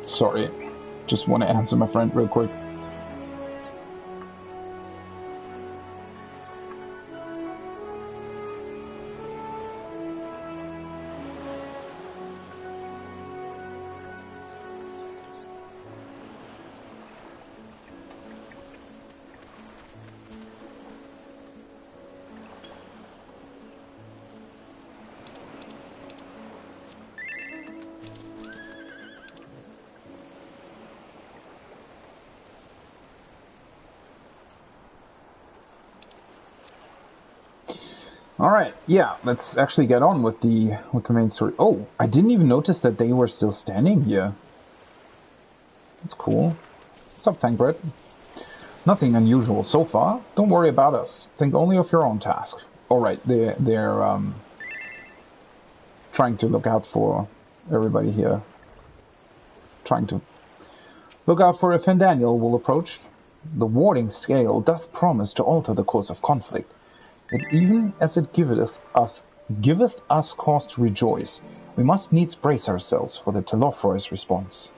Sorry, just want to answer my friend real quick. Alright, yeah, let's actually get on with the main story. Oh, I didn't even notice that they were still standing here. That's cool. What's up, Thankbread? Nothing unusual so far. Don't worry about us. Think only of your own task. Alright, they're trying to look out for everybody here. Trying to look out for if Daniel will approach. The warding scale doth promise to alter the course of conflict. Yet even as it giveth us cause to rejoice, we must needs brace ourselves for the Telofroy's response.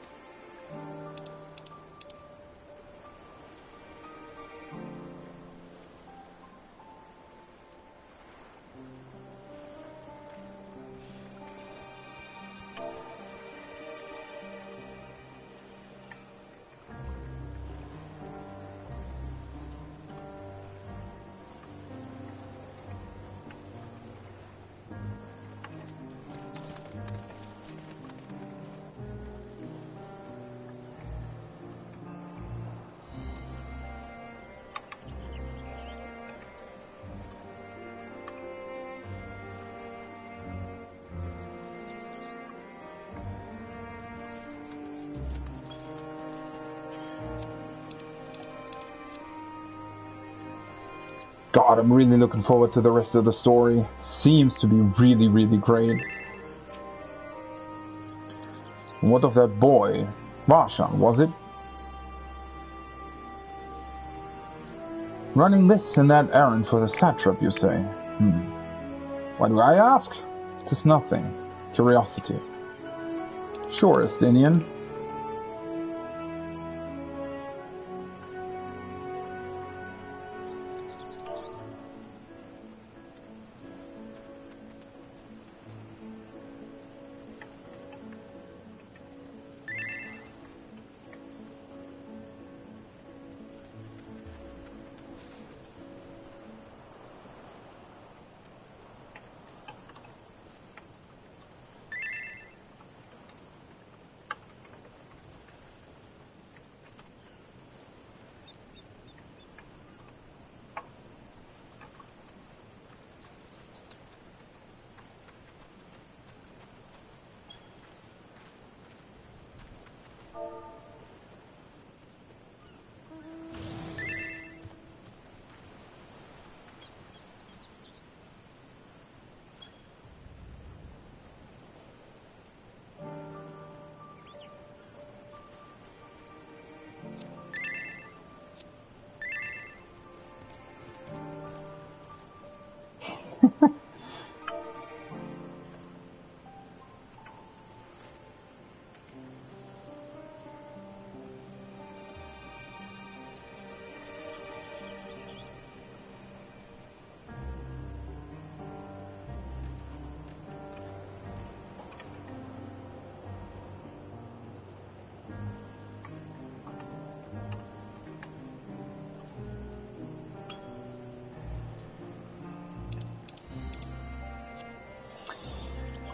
God, I'm really looking forward to the rest of the story. Seems to be really, really great. What of that boy? Varshan, was it? Running this and that errand for the satrap, you say? Why do I ask? 'Tis nothing. Curiosity. Sure, Estinian.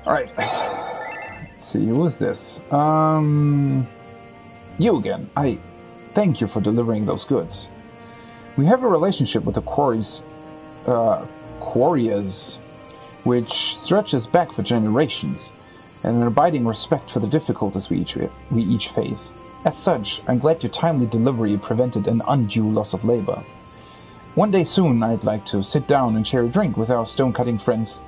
Alright. Let's see, who is this? You again. I thank you for delivering those goods. We have a relationship with the quarriers, which stretches back for generations, and an abiding respect for the difficulties we each face. As such, I'm glad your timely delivery prevented an undue loss of labor. One day soon, I'd like to sit down and share a drink with our stone-cutting friends.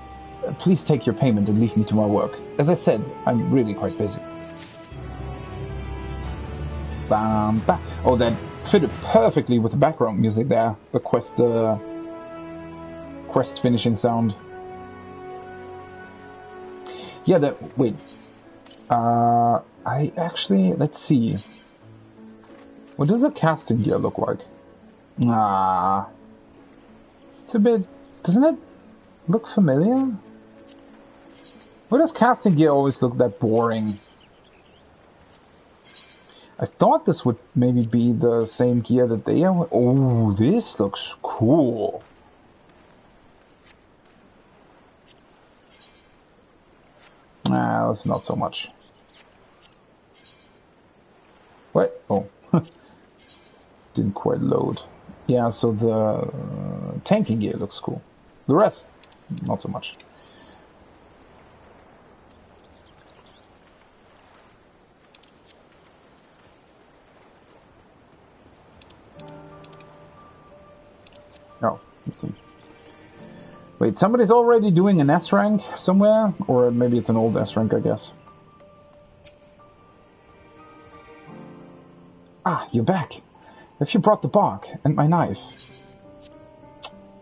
Please take your payment and leave me to my work. As I said, I'm really quite busy. Bam, bam. Oh, that fitted perfectly with the background music there. The quest finishing sound. Yeah, wait. I actually, let's see. What does a casting gear look like? It's a bit, doesn't it look familiar? Why does casting gear always look that boring? I thought this would maybe be the same gear that they have. Oh, this looks cool. That's not so much. What? Oh. Didn't quite load. Yeah, so the tanking gear looks cool. The rest, not so much. Oh, let's see. Wait, somebody's already doing an S rank somewhere? Or maybe it's an old S rank, I guess. Ah, you're back. Have you brought the bark and my knife?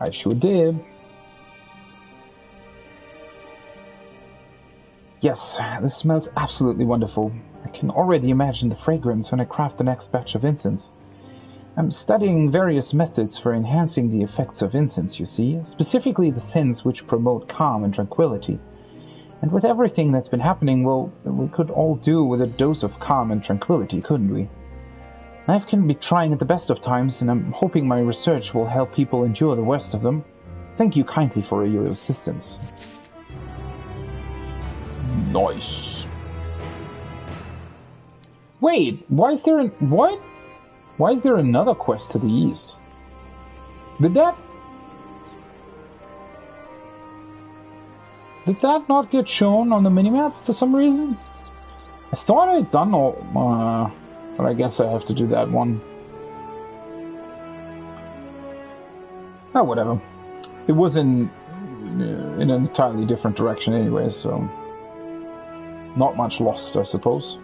I sure did. Yes, this smells absolutely wonderful. I can already imagine the fragrance when I craft the next batch of incense. I'm studying various methods for enhancing the effects of incense, you see, specifically the scents which promote calm and tranquility. And with everything that's been happening, well, we could all do with a dose of calm and tranquility, couldn't we? Life can be trying at the best of times, and I'm hoping my research will help people endure the worst of them. Thank you kindly for your assistance. Nice. Wait, why is there what? Why is there another quest to the east? Did that not get shown on the minimap for some reason? I thought I'd done all, but I guess I have to do that one. Oh, whatever. It was in an entirely different direction anyway, so not much lost, I suppose.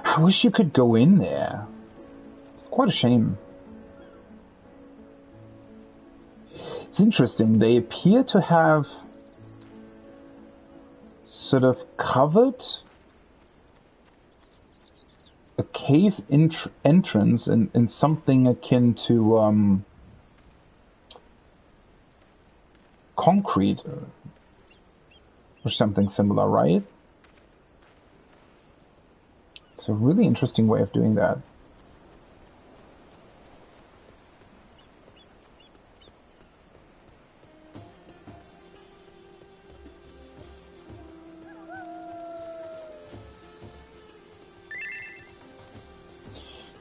I wish you could go in there. It's quite a shame. It's interesting. They appear to have sort of covered a cave entrance in something akin to concrete or something similar, right? It's a really interesting way of doing that.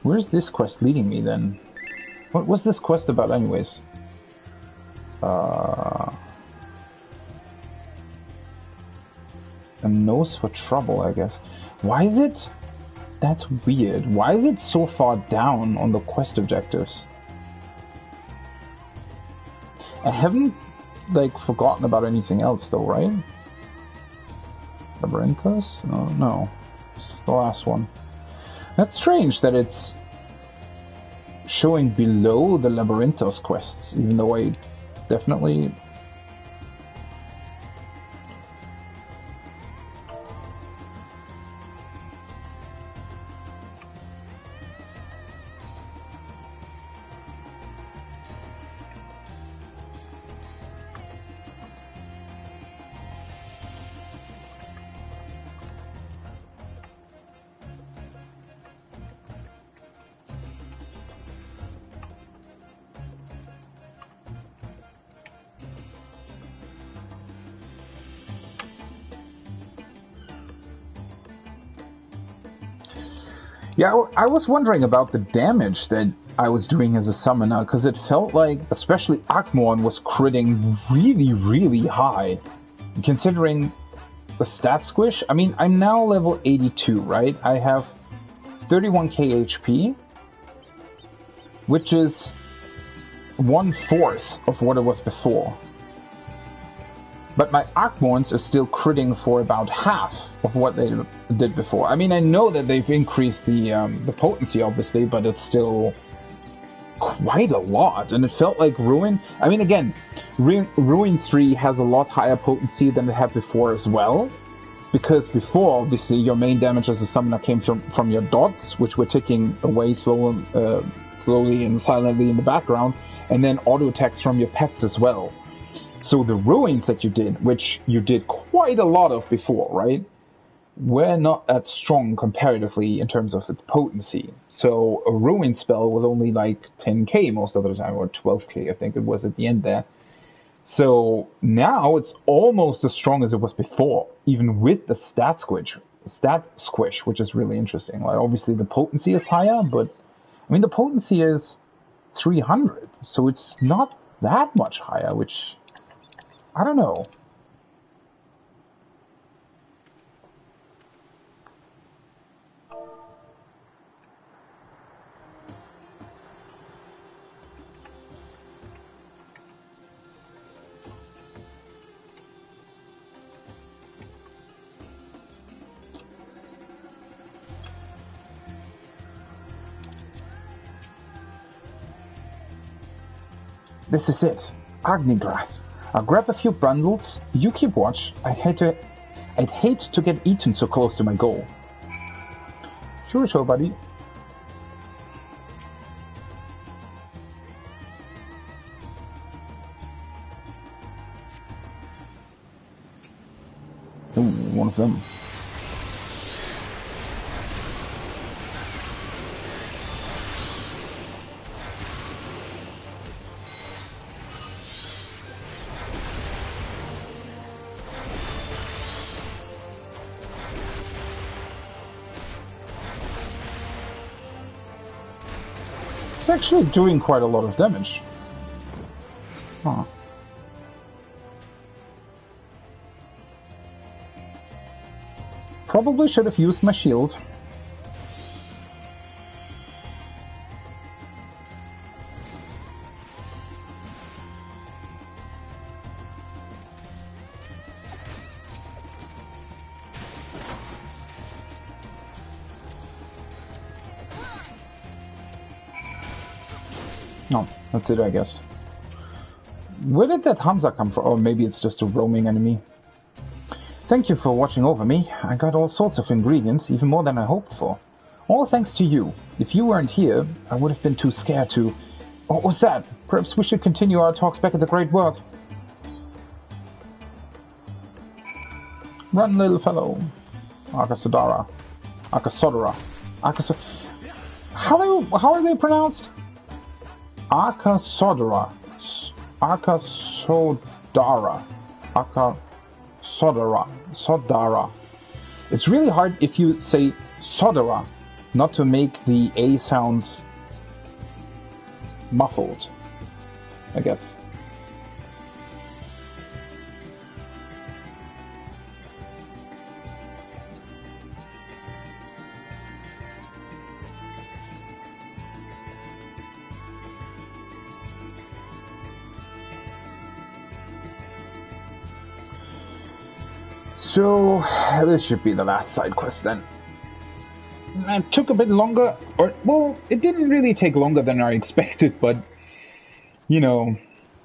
Where's this quest leading me then? What was this quest about anyways? A nose for trouble, I guess. Why is it? That's weird. Why is it so far down on the quest objectives? I haven't, like, forgotten about anything else though, right? Labyrinthus? No. It's just the last one. That's strange that it's showing below the Labyrinthos quests, even though I definitely... Yeah, I was wondering about the damage that I was doing as a summoner, because it felt like, especially Akmorn was critting really, really high. Considering the stat squish, I mean, I'm now level 82, right? I have 31k HP, which is 1/4 of what it was before. But my Akmorns are still critting for about half of what they did before. I mean, I know that they've increased the potency, obviously, but it's still quite a lot. And it felt like Ruin... I mean, again, Ruin 3 has a lot higher potency than it had before as well. Because before, obviously, your main damage as a summoner came from your dots, which were ticking away slowly and silently in the background, and then auto attacks from your pets as well. So the ruins that you did, which you did quite a lot of before, right, were not that strong comparatively in terms of its potency. So a ruin spell was only like 10k most of the time, or 12k I think it was at the end there. So now it's almost as strong as it was before, even with the stat squish, which is really interesting. Like, obviously the potency is higher, but I mean the potency is 300, so it's not that much higher, which I don't know. This is it. Agni grass. I'll grab a few bundles. You keep watch. I'd hate to get eaten so close to my goal. Sure, buddy. Ooh, one of them. It's actually doing quite a lot of damage. Huh. Probably should have used my shield. No, that's it, I guess. Where did that Hamza come from? Oh, maybe it's just a roaming enemy. Thank you for watching over me. I got all sorts of ingredients, even more than I hoped for. All thanks to you. If you weren't here, I would have been too scared to... What was that? Perhaps we should continue our talks back at the Great Work. Run, little fellow. Akasodara. How are they pronounced? Akasodara. Sodara. It's really hard if you say Sodara, not to make the A sounds muffled, I guess. So, this should be the last side quest then. It took a bit longer, or, well, it didn't really take longer than I expected, but, you know,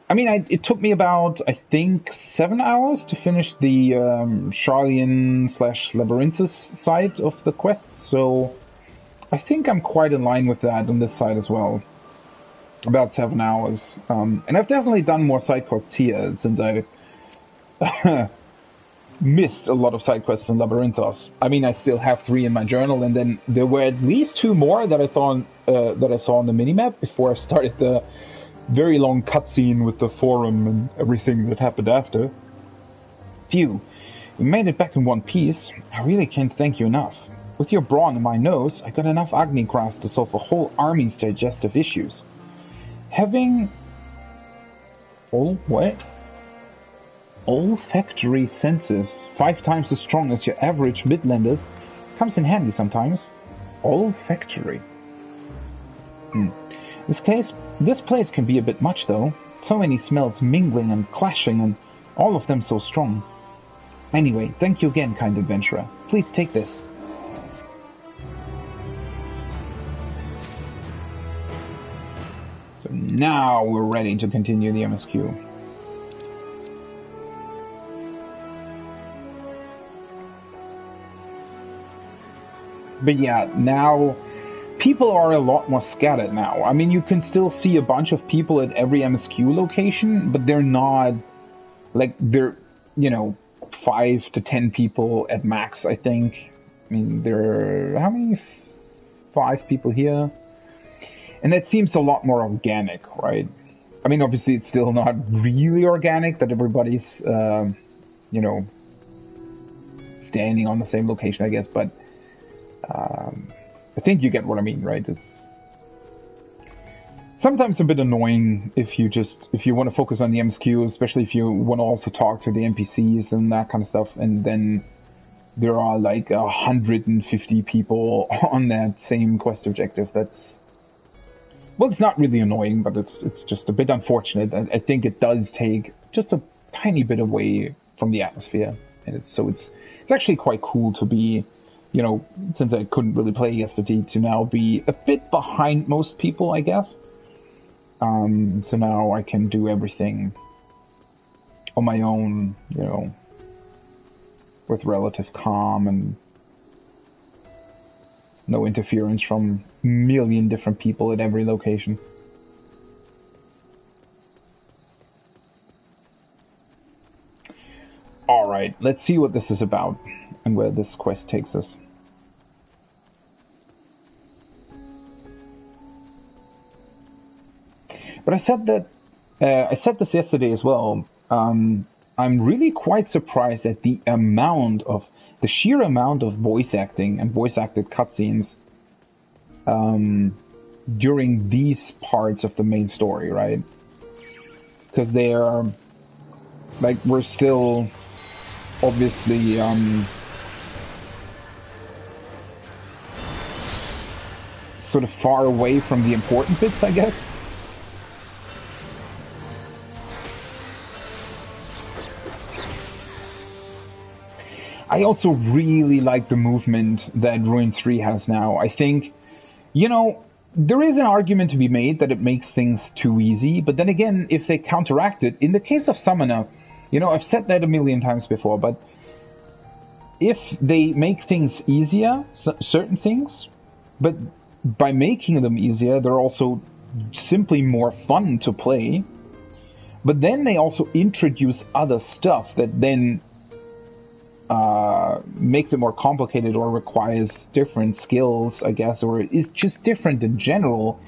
I mean, it took me about, I think, 7 hours to finish the Sharlayan/Labyrinthus side of the quest, so I think I'm quite in line with that on this side as well. About 7 hours. And I've definitely done more side quests here, since I missed a lot of side quests in Labyrinthos. I mean, I still have 3 in my journal, and then there were at least 2 more that I thought that I saw on the minimap before I started the very long cutscene with the forum and everything that happened after. Phew, we made it back in one piece. I really can't thank you enough. With your brawn in my nose, I got enough Agni grass to solve a whole army's digestive issues. Having... olfactory senses 5 times as strong as your average Midlanders comes in handy sometimes. Olfactory. This place can be a bit much though. So many smells mingling and clashing, and all of them so strong. Anyway, thank you again, kind adventurer. Please take this. So now we're ready to continue the MSQ. But yeah, now people are a lot more scattered now. I mean, you can still see a bunch of people at every MSQ location, but they're not, like, they're, 5 to 10 people at max, I think. I mean, there are, how many? 5 people here? And that seems a lot more organic, right? I mean, obviously it's still not really organic that everybody's, standing on the same location, I guess, but I think you get what I mean, right? It's sometimes a bit annoying if you want to focus on the MSQ, especially if you want to also talk to the NPCs and that kind of stuff, and then there are like 150 people on that same quest objective. That's, well, it's not really annoying, but it's just a bit unfortunate. I think it does take just a tiny bit away from the atmosphere, and it's actually quite cool to be, since I couldn't really play yesterday, to now be a bit behind most people, I guess. So now I can do everything on my own, with relative calm and no interference from a million different people at every location. Alright, let's see what this is about and where this quest takes us. But I said this yesterday as well. I'm really quite surprised at the sheer amount of voice acting and voice acted cutscenes during these parts of the main story, right? Because they are, like, we're still obviously sort of far away from the important bits, I guess. I also really like the movement that Ruin 3 has now. I think, there is an argument to be made that it makes things too easy, but then again, if they counteract it, in the case of Summoner, I've said that a million times before, but if they make things easier, certain things, but by making them easier, they're also simply more fun to play, but then they also introduce other stuff that then makes it more complicated or requires different skills, I guess, or is just different in general.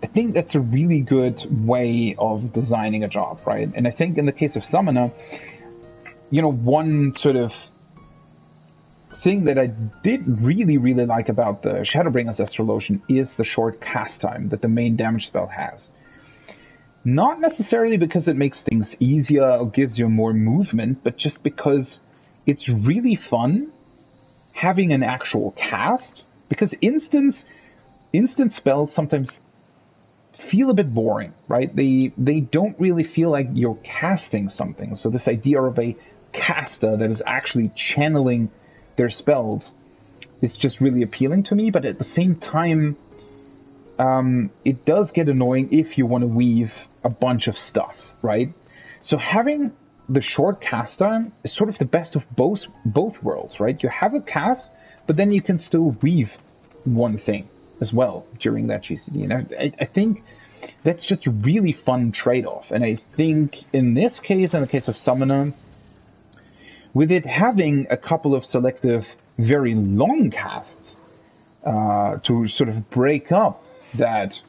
I think that's a really good way of designing a job, right? And I think in the case of Summoner, one sort of thing that I did really, really like about the Shadowbringer's Astrologian is the short cast time that the main damage spell has. Not necessarily because it makes things easier or gives you more movement, but just because it's really fun having an actual cast, because instant spells sometimes feel a bit boring, right? They don't really feel like you're casting something. So this idea of a caster that is actually channeling their spells is just really appealing to me, but at the same time, it does get annoying if you want to weave a bunch of stuff, right? So having the short cast time is sort of the best of both worlds, right? You have a cast, but then you can still weave one thing as well during that GCD. And I think that's just a really fun trade-off. And I think in this case, in the case of Summoner, with it having a couple of selective, very long casts to sort of break up that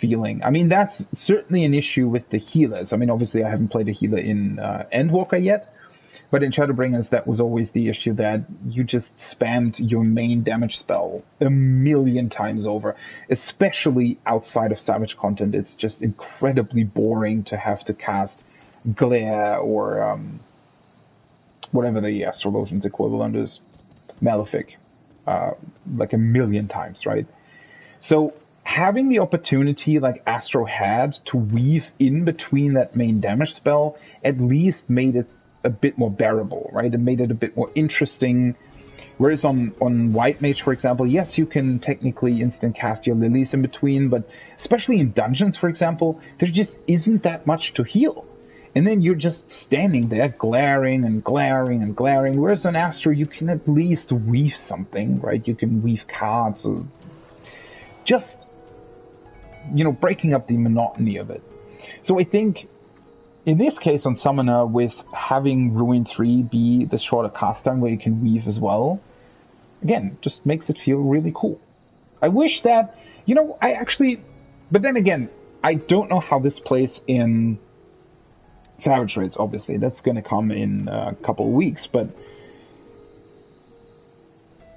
feeling. I mean, that's certainly an issue with the healers. I mean, obviously I haven't played a healer in Endwalker yet, But in Shadowbringers, that was always the issue, that you just spammed your main damage spell a million times over. Especially outside of Savage content, it's just incredibly boring to have to cast Glare or whatever the Astrologian's equivalent is, Malefic, like a million times, right? So having the opportunity, like Astro had, to weave in between that main damage spell at least made it a bit more bearable, right? It made it a bit more interesting. Whereas on White Mage, for example, yes, you can technically instant cast your lilies in between, but especially in dungeons, for example, there just isn't that much to heal. And then you're just standing there glaring and glaring and glaring. Whereas on Astro, you can at least weave something, right? You can weave cards, or just, breaking up the monotony of it. So I think in this case on Summoner, with having Ruin 3 be the shorter cast time where you can weave as well, again, just makes it feel really cool. I wish that, but then again, I don't know how this plays in Savage Raids, obviously. That's going to come in a couple of weeks, but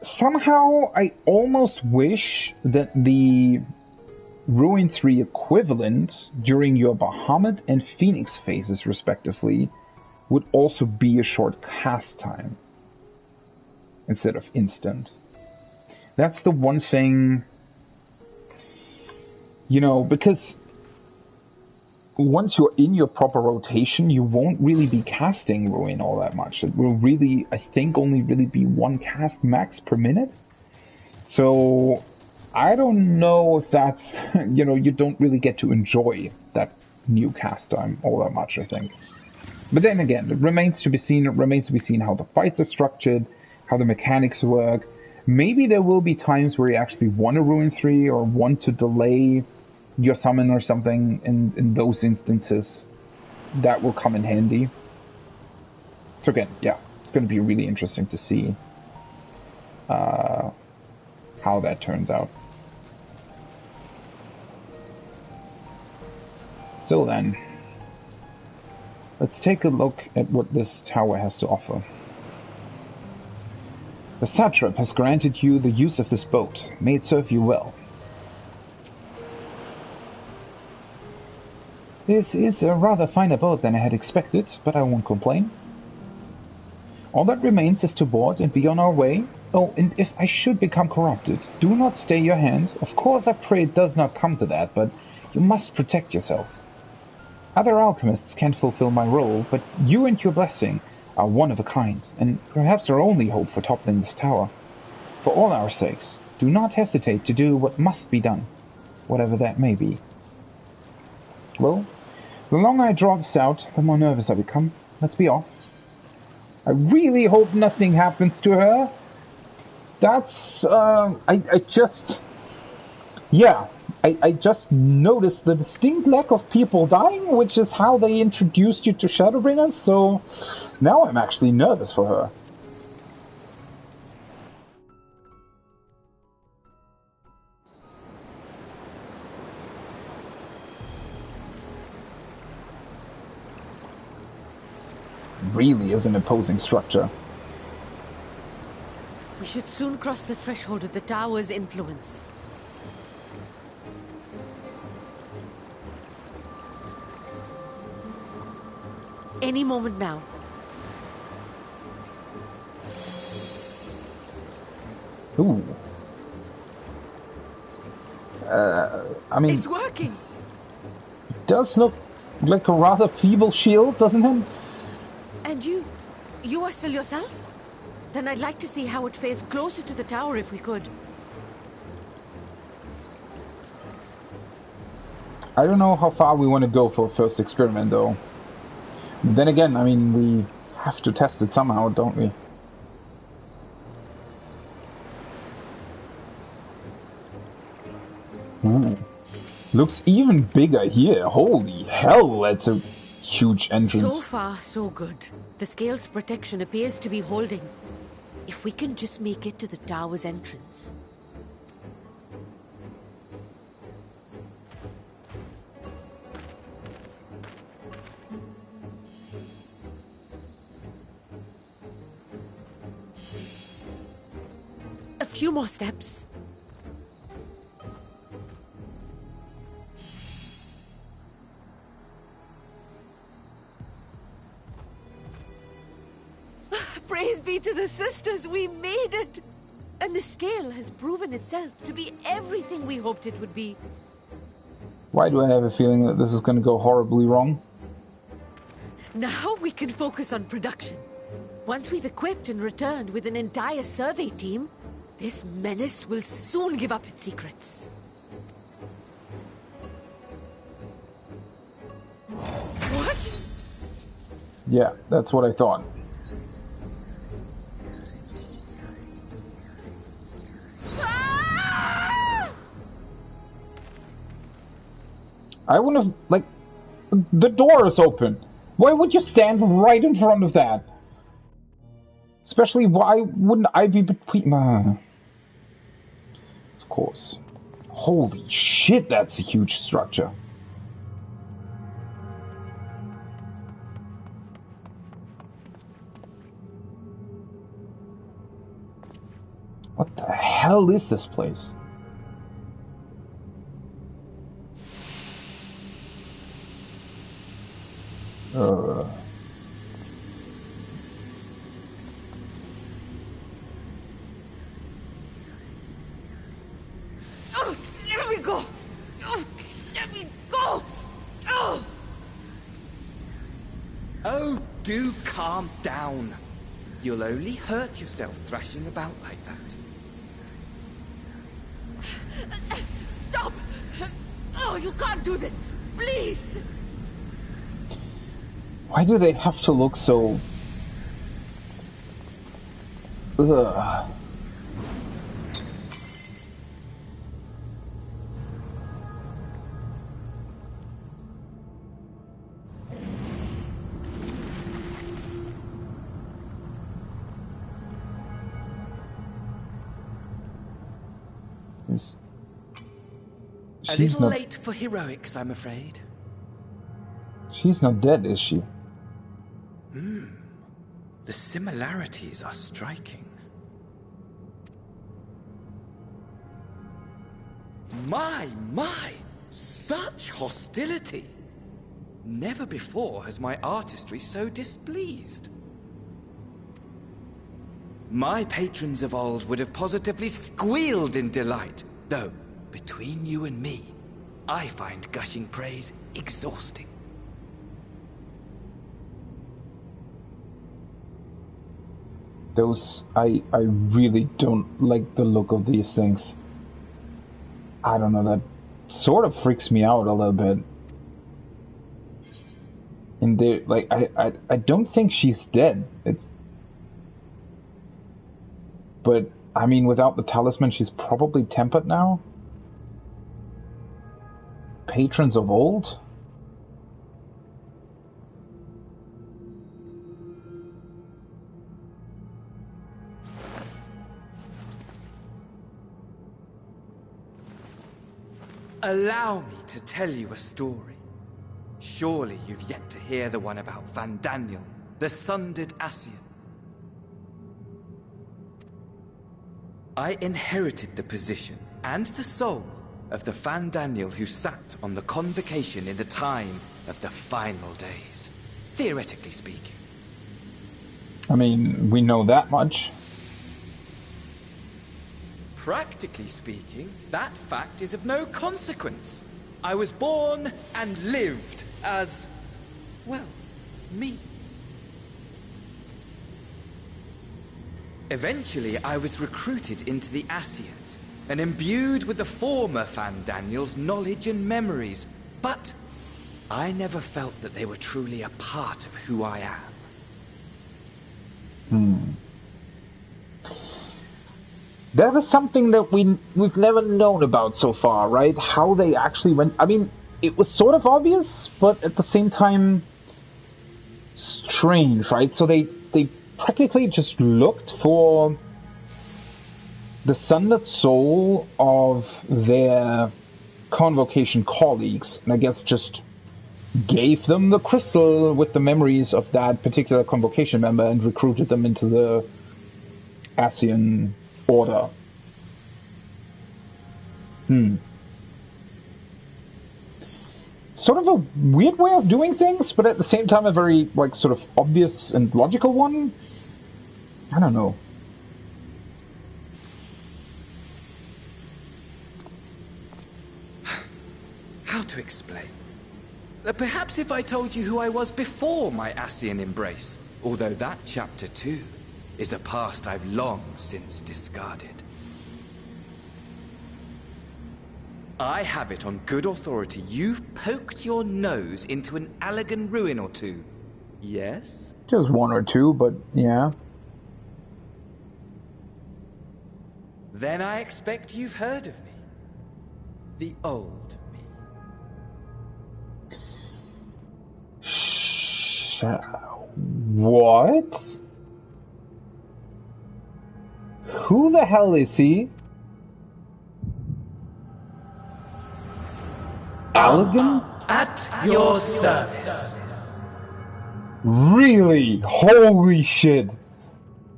somehow I almost wish that the Ruin 3 equivalent during your Bahamut and Phoenix phases, respectively, would also be a short cast time instead of instant. That's the one thing, because once you're in your proper rotation, you won't really be casting Ruin all that much. It will really, I think, only really be one cast max per minute. So I don't know if that's, you don't really get to enjoy that new cast time all that much, I think. But then again, it remains to be seen. It remains to be seen how the fights are structured, how the mechanics work. Maybe there will be times where you actually want to Ruin 3 or want to delay your summon or something. In those instances, that will come in handy. So again, yeah, it's going to be really interesting to see how that turns out. So then, let's take a look at what this tower has to offer. The satrap has granted you the use of this boat. May it serve you well. This is a rather finer boat than I had expected, but I won't complain. All that remains is to board and be on our way. Oh, and if I should become corrupted, do not stay your hand. Of course, I pray it does not come to that, but you must protect yourself. Other alchemists can't fulfill my role, but you and your blessing are one of a kind, and perhaps our only hope for toppling this tower. For all our sakes, do not hesitate to do what must be done, whatever that may be. Well, the longer I draw this out, the more nervous I become. Let's be off. I really hope nothing happens to her. That's, I just noticed the distinct lack of people dying, which is how they introduced you to Shadowbringers, so now I'm actually nervous for her. Really is an imposing structure. We should soon cross the threshold of the tower's influence. Any moment now. Ooh. I mean... It's working! It does look like a rather feeble shield, doesn't it? And you are still yourself? Then I'd like to see how it fares closer to the tower if we could. I don't know how far we want to go for a first experiment, though. Then again, I mean, we have to test it somehow, don't we? Ooh. Looks even bigger here. Holy hell, that's a huge entrance. So far, so good. The scale's protection appears to be holding. If we can just make it to the tower's entrance. few more steps. Praise be to the sisters, we made it! And the scale has proven itself to be everything we hoped it would be. Why do I have a feeling that this is going to go horribly wrong? Now we can focus on production. Once we've equipped and returned with an entire survey team, this menace will soon give up its secrets. What? Yeah, that's what I thought. I wouldn't have, like, the door is open. Why would you stand right in front of that? Especially, why wouldn't I be between... Of course. Holy shit, that's a huge structure. What the hell is this place? Oh, let me go! Oh, let me go! Oh! Oh, do calm down. You'll only hurt yourself thrashing about like that. Stop! Oh, you can't do this! Please! Why do they have to look so... Ugh. A little late for heroics, I'm afraid. She's not dead, is she? The similarities are striking. My! Such hostility! Never before has my artistry so displeased. My patrons of old would have positively squealed in delight, though, between you and me, I find gushing praise exhausting. I really don't like the look of these things. I don't know, that sort of freaks me out a little bit. And they like I don't think she's dead. But I mean, without the talisman, she's probably tempered now. Patrons of old? Allow me to tell you a story. Surely you've yet to hear the one about Van Daniel, the sundered Ascian. I inherited the position and the soul of the Van Daniel who sat on the convocation in the time of the final days, theoretically speaking. I mean, we know that much. Practically speaking, that fact is of no consequence. I was born and lived as, well, me. Eventually, I was recruited into the Ascians and imbued with the former Van Daniel's knowledge and memories, but I never felt that they were truly a part of who I am. That is something that we've never known about so far, right? How they actually went... I mean, it was sort of obvious, but at the same time strange, right? So they practically just looked for the sundered soul of their convocation colleagues, and I guess just gave them the crystal with the memories of that particular convocation member and recruited them into the Ascian order. Sort of a weird way of doing things, but at the same time a very, like, sort of obvious and logical one. I don't know. How to explain? Perhaps if I told you who I was before my Ascian embrace, although that chapter too is a past I've long since discarded. I have it on good authority you've poked your nose into an Allegan ruin or two. Yes? Just one or two, but yeah. Then I expect you've heard of me. The old me. What? Who the hell is he? Allegan? At your service. Really? Holy shit.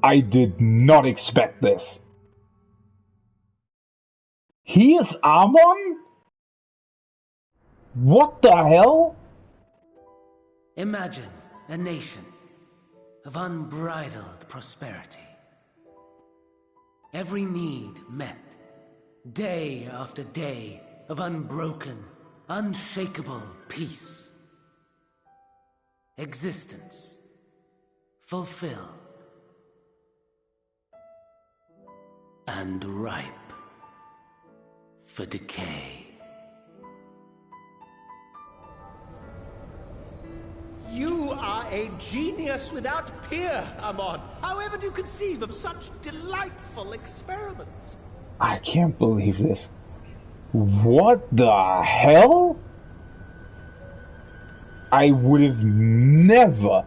I did not expect this. He is Amon? What the hell? Imagine a nation of unbridled prosperity. Every need met, day after day of unbroken, unshakable peace. Existence fulfilled and ripe for decay. You are a genius without peer, Amon. However do you conceive of such delightful experiments? I can't believe this. What the hell? I would have never,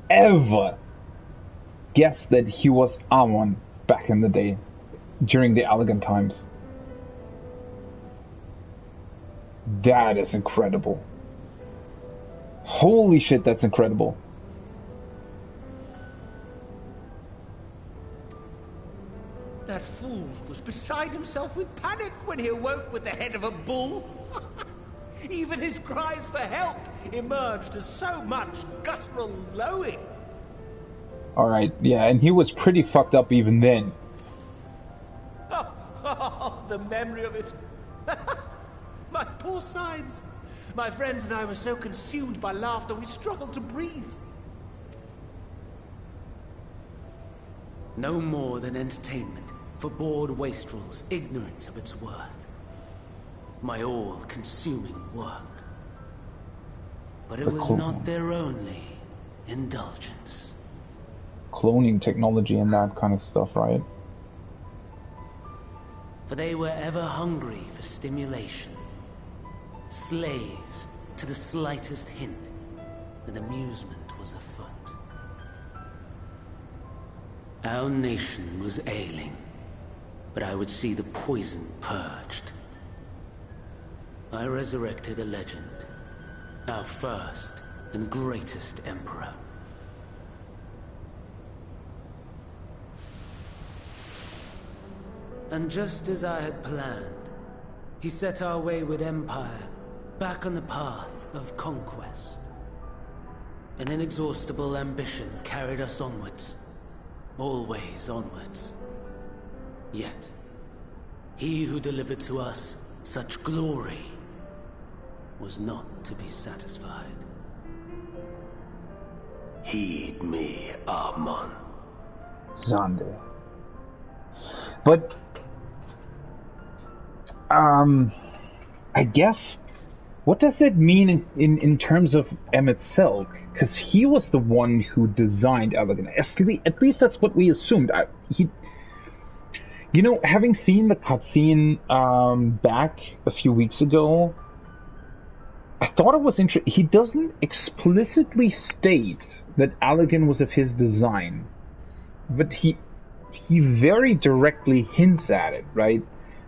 ever guessed that he was Amon back in the day, during the Allegan times. That is incredible. Holy shit, that's incredible. That fool was beside himself with panic when he awoke with the head of a bull. Even his cries for help emerged as so much guttural lowing. Alright, yeah, and he was pretty fucked up even then. Oh, the memory of it. My poor sides. My friends and I were so consumed by laughter we struggled to breathe. No more than entertainment for bored wastrels ignorant of its worth. My all-consuming work. But it was not their only indulgence. Cloning technology and that kind of stuff, right? For they were ever hungry for stimulation. Slaves to the slightest hint that amusement was afoot. Our nation was ailing, but I would see the poison purged. I resurrected a legend, our first and greatest emperor. And just as I had planned, he set our wayward empire back on the path of conquest. An inexhaustible ambition carried us onwards, always onwards. Yet, he who delivered to us such glory was not to be satisfied. Heed me, Amon. Xander. But, I guess, what does it mean in terms of Emmett Selk? Because he was the one who designed Allegan. At least that's what we assumed. You know, having seen the cutscene back a few weeks ago, I thought it was interesting. He doesn't explicitly state that Allegan was of his design, but he very directly hints at it, right?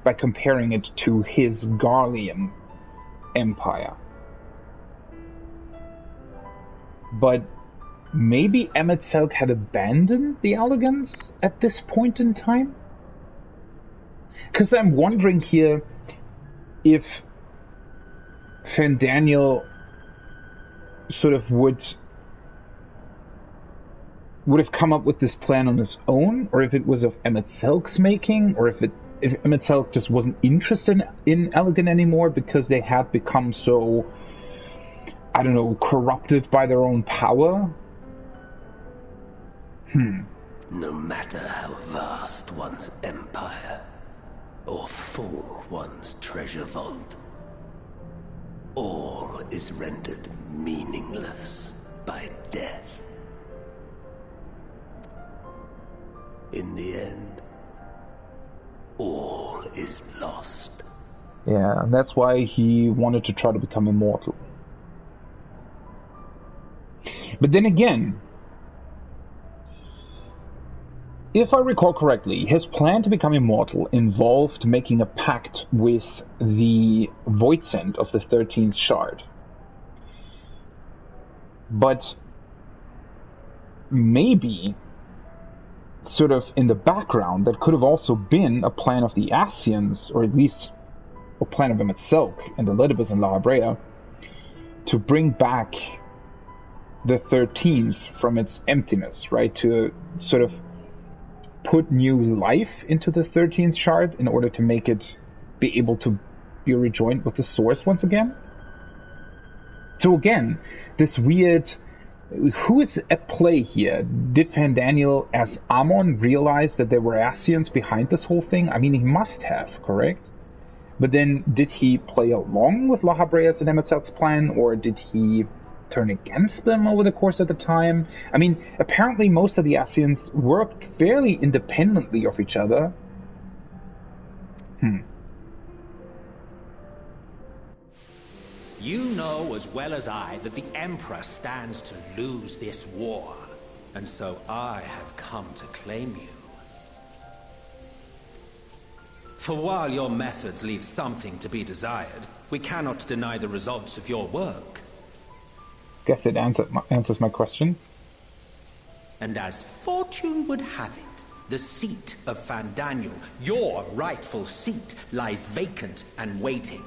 By comparing it to his Garlean empire. But maybe Emmett Selk had abandoned the Allegans at this point in time? Because I'm wondering here, if Fandaniel sort of would have come up with this plan on his own, or if it was of Emet-Selch's making, or if Emet-Selch just wasn't interested in Elegant anymore because they had become so, I don't know, corrupted by their own power. No matter how vast one's empire, or full one's treasure vault, all is rendered meaningless by death. In the end, all is lost. Yeah, and that's why he wanted to try to become immortal. But then again, if I recall correctly, his plan to become immortal involved making a pact with the Voidsent of the 13th Shard. But maybe, sort of in the background, that could have also been a plan of the Ascians, or at least a plan of Emet-Selch and Elidibus and La Habrea, to bring back the 13th from its emptiness, right? To sort of put new life into the 13th Shard in order to make it be able to be rejoined with the Source once again. So again, this weird... Who is at play here? Did Fandaniel, as Amon, realize that there were Ascians behind this whole thing? I mean, he must have, correct? But then, did he play along with La Habrea's and Emet-Selch's plan, or did he turn against them over the course of the time? I mean, apparently most of the Ascians worked fairly independently of each other. You know as well as I that the Emperor stands to lose this war, and so I have come to claim you. For while your methods leave something to be desired, we cannot deny the results of your work. Guess it answers my question. And as fortune would have it, the seat of Fandaniel, your rightful seat, lies vacant and waiting.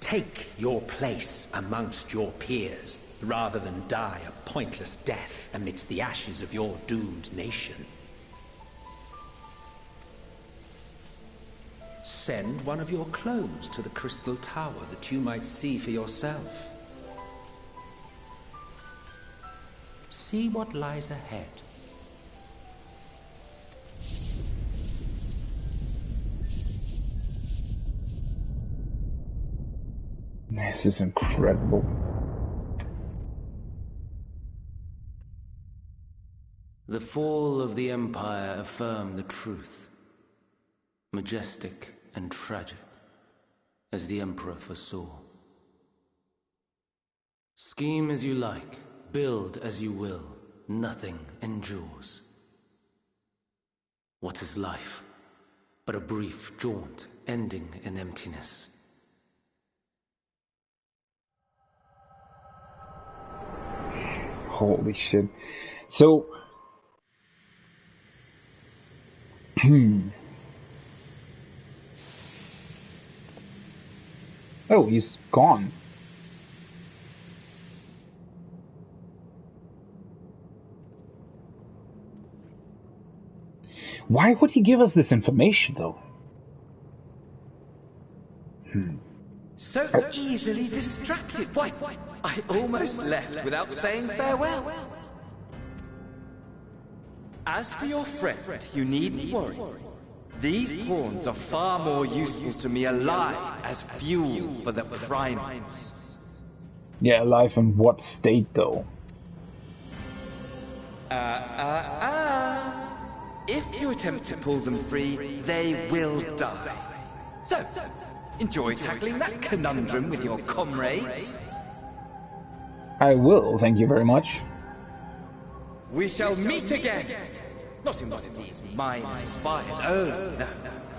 Take your place amongst your peers, rather than die a pointless death amidst the ashes of your doomed nation. Send one of your clones to the Crystal Tower that you might see for yourself. See what lies ahead. This is incredible. The fall of the Empire affirmed the truth. Majestic and tragic, as the Emperor foresaw. Scheme as you like, build as you will, nothing endures. What is life but a brief jaunt ending in emptiness? Holy shit. So... Oh, he's gone. Why would he give us this information, though? So easily distracted. Why, I almost left without saying farewell. As for your friend, you needn't worry. These pawns are far more useful to me alive as fuel for the primals. Yeah, alive in what state, though? If you attempt to pull them free, they will die. So, enjoy tackling that conundrum with your comrades. I will, thank you very much. We shall meet again! Not in one of these mine spires, oh no,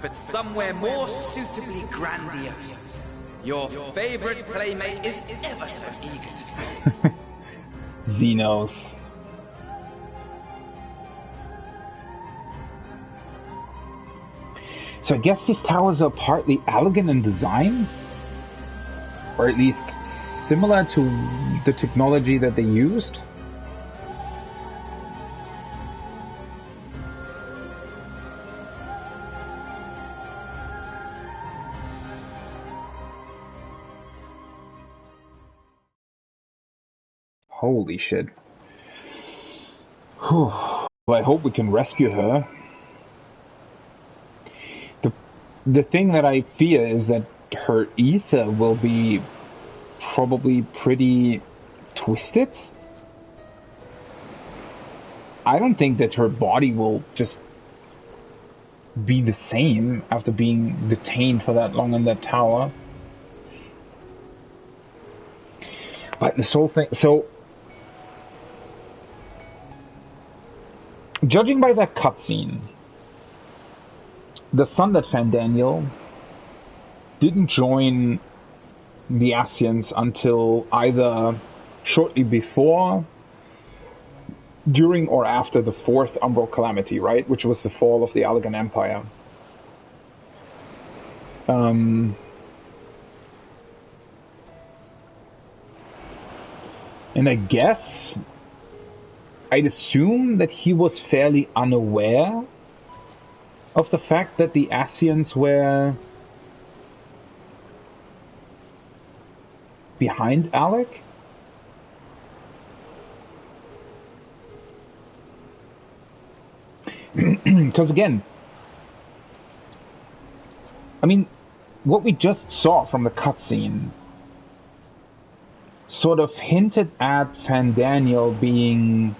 but somewhere more suitably grandiose. Your favorite playmate is ever so eager to see. Xenos. So So I guess these towers are partly elegant in design, or at least similar to the technology that they used. Holy shit. Whew. Well, I hope we can rescue her. The thing that I fear is that her ether will be probably pretty twisted. I don't think that her body will just be the same after being detained for that long in that tower. But this whole thing... So, judging by that cutscene, the Sundered Fandaniel didn't join the Ascians until either shortly before, during, or after the fourth Umbral Calamity, right? Which was the fall of the Allegan Empire. And I guess I'd assume that he was fairly unaware of the fact that the Ascians were behind Alec. Because again, I mean, what we just saw from the cutscene sort of hinted at Fandaniel being...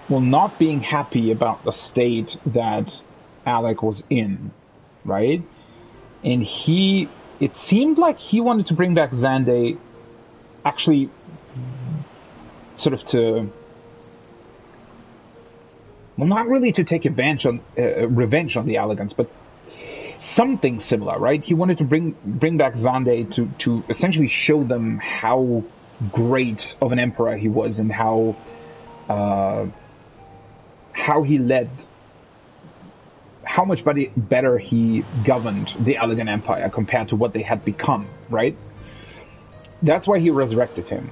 well, not being happy about the state that Alec was in, right? And it seemed like he wanted to bring back Xande, actually, sort of to, well, not really to take revenge on the Allegans, but something similar, right? He wanted to bring back Xande to essentially show them how great of an emperor he was and how he led, how much better he governed the Allegan Empire compared to what they had become, right? That's why he resurrected him.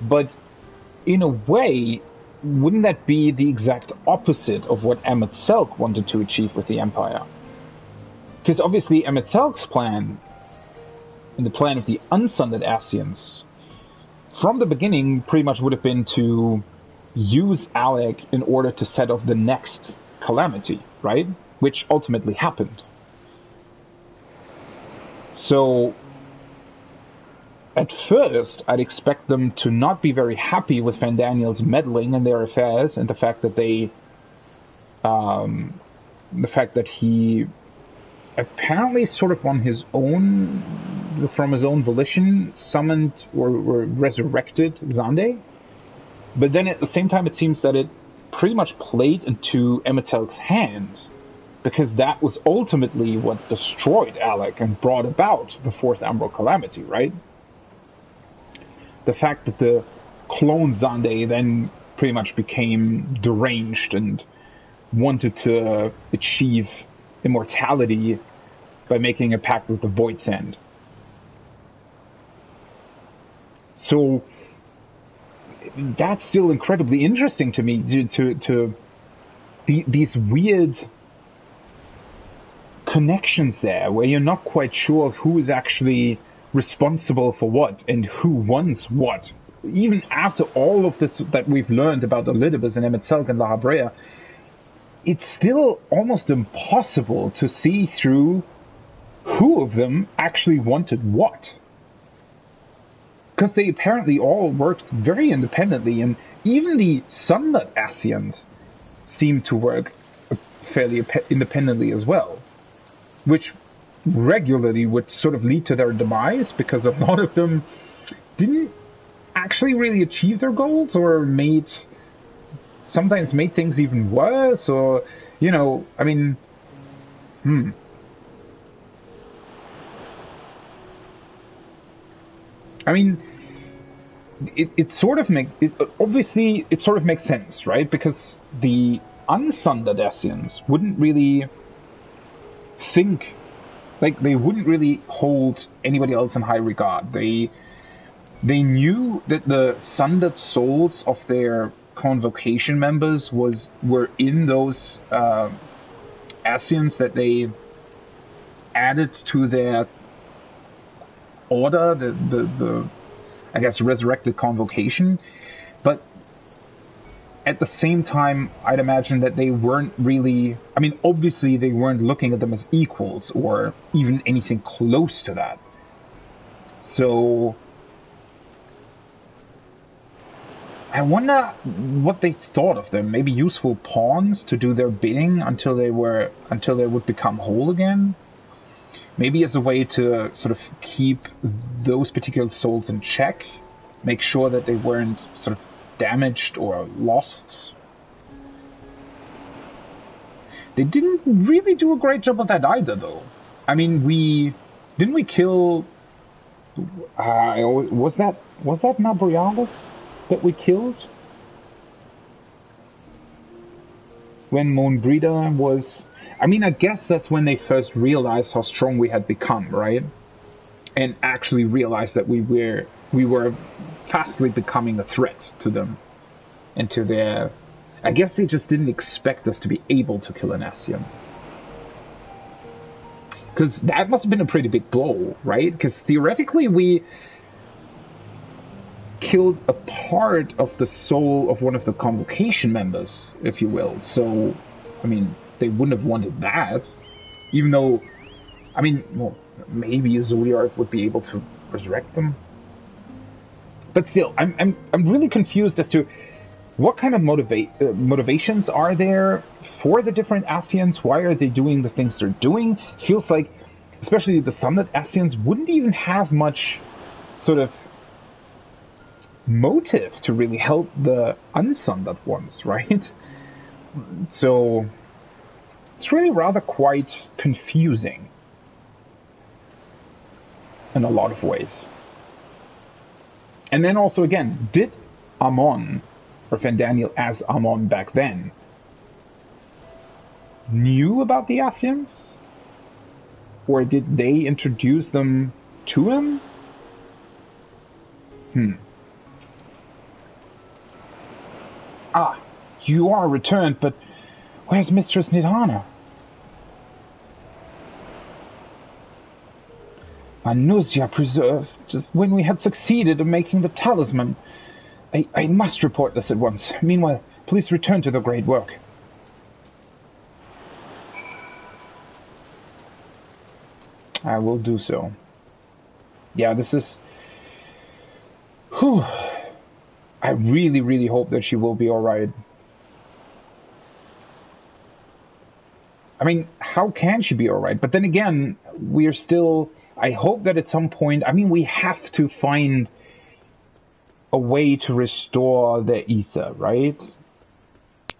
But in a way, wouldn't that be the exact opposite of what Emmett Selk wanted to achieve with the Empire? Because obviously Emmett Selk's plan, and the plan of the Unsundered Ascians, from the beginning pretty much would have been to use Alec in order to set off the next calamity, right? Which ultimately happened. So, at first, I'd expect them to not be very happy with Fandaniel's meddling in their affairs and the fact that he apparently sort of on his own, from his own volition, summoned or resurrected Xande. But then at the same time, it seems that it pretty much played into Emetel's hand, because that was ultimately what destroyed Alec and brought about the fourth Umbral Calamity, right? The fact that the clone Xande then pretty much became deranged and wanted to achieve immortality by making a pact with the Void's End. So that's still incredibly interesting to me, to these weird connections there, where you're not quite sure who is actually responsible for what and who wants what. Even after all of this that we've learned about Elidibus and Emmett Selk and La Habrea, it's still almost impossible to see through who of them actually wanted what. Because they apparently all worked very independently, and even the Sundered Ascians seem to work fairly independently as well, which regularly would sort of lead to their demise, because a lot of them didn't actually really achieve their goals, or sometimes made things even worse, or, I mean, I mean, it sort of makes sense, right? Because the unsundered Ascians wouldn't really think, like, they wouldn't really hold anybody else in high regard. They knew that the sundered souls of their convocation members were in those Ascians that they added to their order, the I guess resurrected convocation. But at the same time, I'd imagine that they weren't really, I mean, obviously they weren't looking at them as equals or even anything close to that. So I wonder what they thought of them. Maybe useful pawns to do their bidding until they would become whole again. Maybe as a way to sort of keep those particular souls in check, make sure that they weren't sort of damaged or lost. They didn't really do a great job of that either, though. I mean, we kill? Was that Nabrialis that we killed when Moonbreeder was? I mean, I guess that's when they first realized how strong we had become, right? And actually realized that we were fastly becoming a threat to them and to their... I guess they just didn't expect us to be able to kill an Ascian. Because that must have been a pretty big blow, right? Because theoretically we killed a part of the soul of one of the convocation members, if you will. So, I mean, they wouldn't have wanted that. Even though, I mean, well, maybe Zoliark would be able to resurrect them. But still, I'm really confused as to what kind of motivations are there for the different Ascians. Why are they doing the things they're doing? Feels like, especially the Sundered Ascians, wouldn't even have much sort of motive to really help the unsundered ones, right? So it's really rather quite confusing in a lot of ways. And then also again, did Amon, or Fandaniel as Amon back then, knew about the Ascians? Or did they introduce them to him? Ah, you are returned, but where's Mistress Nidhana? My nausea preserved, just when we had succeeded in making the talisman. I must report this at once. Meanwhile, please return to the great work. I will do so. Yeah, this is... Whew. I really, really hope that she will be alright. I mean, how can she be alright? But then again, we are still... I hope that at some point... I mean, we have to find a way to restore the ether, right?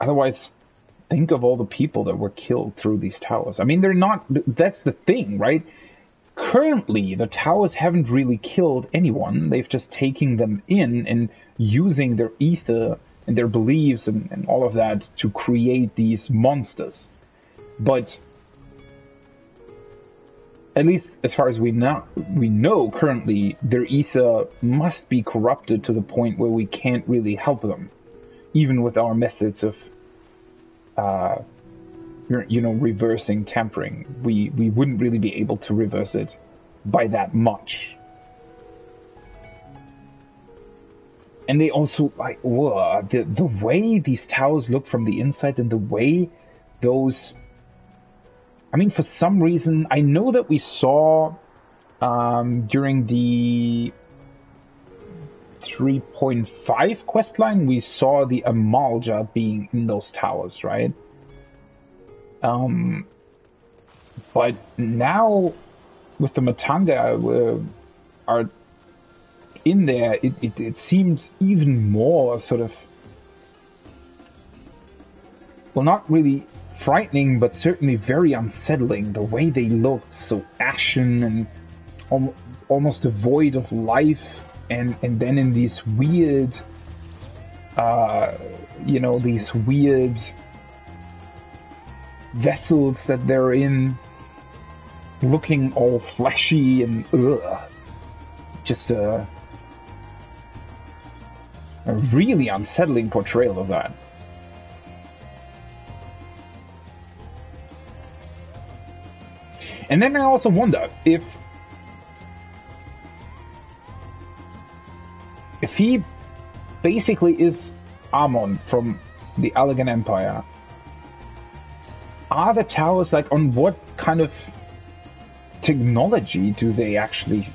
Otherwise, think of all the people that were killed through these towers. I mean, they're not... That's the thing, right? Currently, the towers haven't really killed anyone. They've just taken them in and using their ether and their beliefs and all of that to create these monsters. But at least as far as we know currently, their ether must be corrupted to the point where we can't really help them, even with our methods of, reversing tempering. We wouldn't really be able to reverse it by that much. And they also, like, the way these towers look from the inside and the way those... I mean, for some reason, I know that we saw during the 3.5 questline, we saw the Amalja being in those towers, right? But now, with the Matanga are in there, it seems even more sort of... Well, not really frightening, but certainly very unsettling. The way they looked, so ashen and almost devoid of life, and then in these weird you know, these weird vessels that they're in, looking all fleshy and just a really unsettling portrayal of that. And then I also wonder if he basically is Amon from the Allegan Empire. Are the towers, like, on what kind of technology do they actually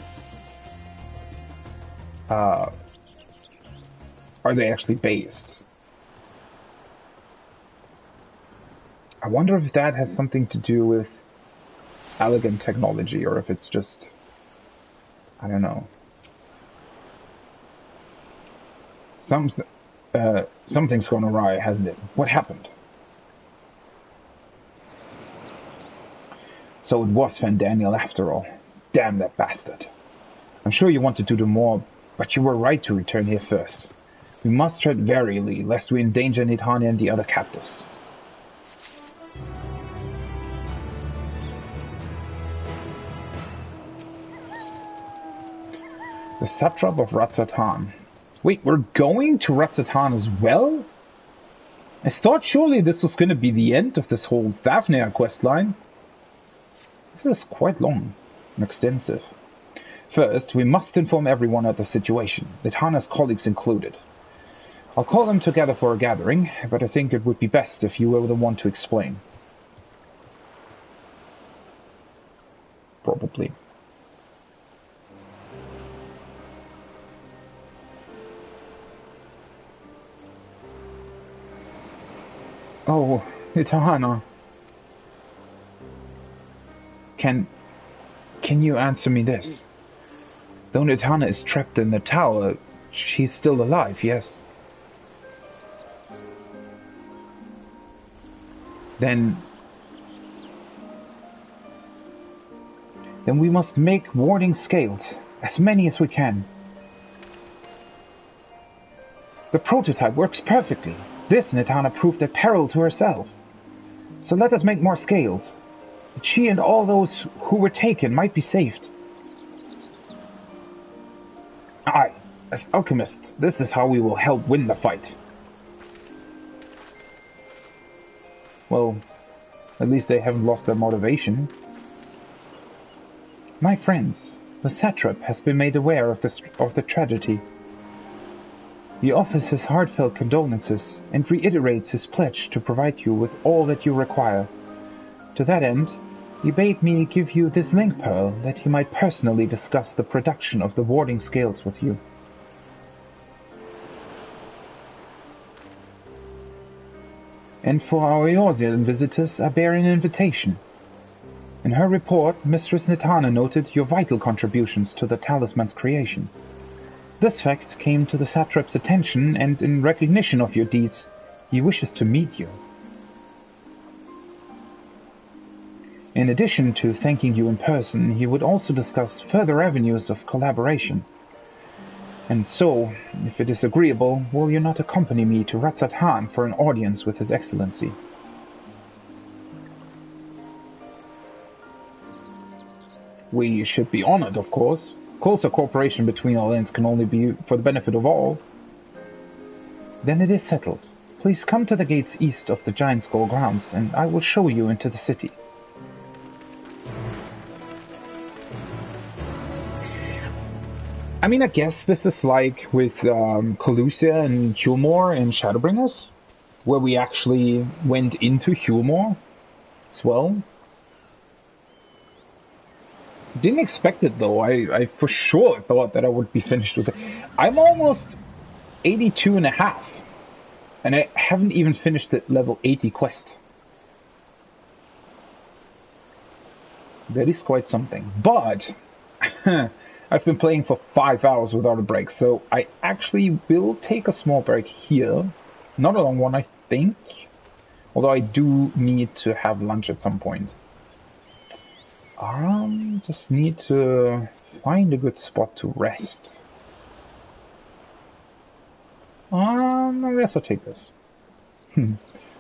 are they actually based? I wonder if that has something to do with Allegan technology, or if it's just, I don't know. Something's gone awry, hasn't it? What happened? So it was Daniel after all. Damn that bastard. I'm sure you wanted to do more, but you were right to return here first. We must tread warily, lest we endanger Nidhani and the other captives. The satrap of Ratzatan. Wait, we're going to Ratzatan as well? I thought surely this was going to be the end of this whole Thavnarian questline. This is quite long and extensive. First, we must inform everyone of the situation, Nidhana's colleagues included. I'll call them together for a gathering, but I think it would be best if you were the one to explain. Probably. Oh, Nidhana. Can you answer me this? Though Nidhana is trapped in the tower, she's still alive, yes? Then we must make warding scales, as many as we can. The prototype works perfectly. This Nidhana proved at peril to herself. So let us make more scales. She and all those who were taken might be saved. Aye, as alchemists, this is how we will help win the fight. Well, at least they haven't lost their motivation. My friends, the satrap has been made aware of the tragedy. He offers his heartfelt condolences and reiterates his pledge to provide you with all that you require. To that end, he bade me give you this link pearl that he might personally discuss the production of the warding scales with you. And for our Eorzean visitors, I bear an invitation. In her report, Mistress Nidhana noted your vital contributions to the talisman's creation. This fact came to the satrap's attention, and in recognition of your deeds, he wishes to meet you. In addition to thanking you in person, he would also discuss further avenues of collaboration. And so, if it is agreeable, will you not accompany me to Ratzatan for an audience with His Excellency? We should be honored, of course. Closer cooperation between our lands can only be for the benefit of all. Then it is settled. Please come to the gates east of the Giant Skull grounds, and I will show you into the city. I mean, I guess this is like with Colusia and Hulmore and Shadowbringers, where we actually went into Hulmore as well. Didn't expect it though. I for sure thought that I would be finished with it. I'm almost 82 and a half, and I haven't even finished the level 80 quest. That is quite something. But I've been playing for 5 hours without a break, so I actually will take a small break here. Not a long one, I think. Although I do need to have lunch at some point. Just need to find a good spot to rest. I guess I'll take this.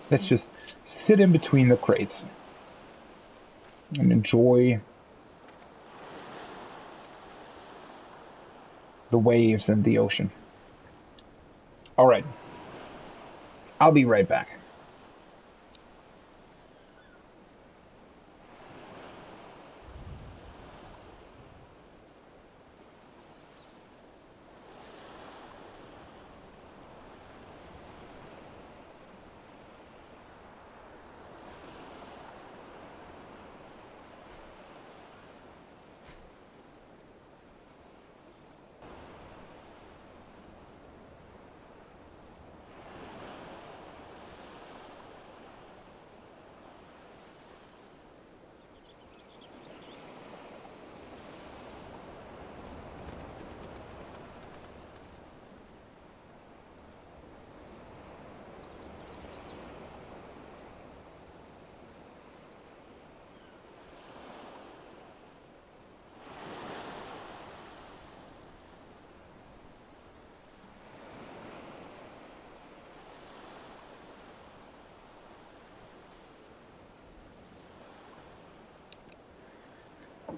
Let's just sit in between the crates and enjoy the waves and the ocean. Alright. I'll be right back.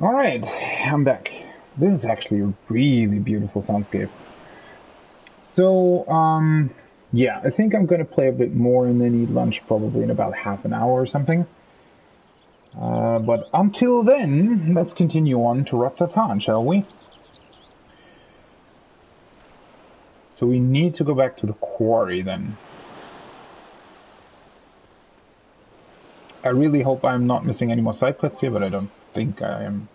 Alright, I'm back. This is actually a really beautiful soundscape. So, yeah, I think I'm gonna play a bit more and then eat lunch probably in about half an hour or something. But until then, let's continue on to Ratzatan, shall we? So we need to go back to the quarry then. I really hope I'm not missing any more side quests here, but I don't think I am.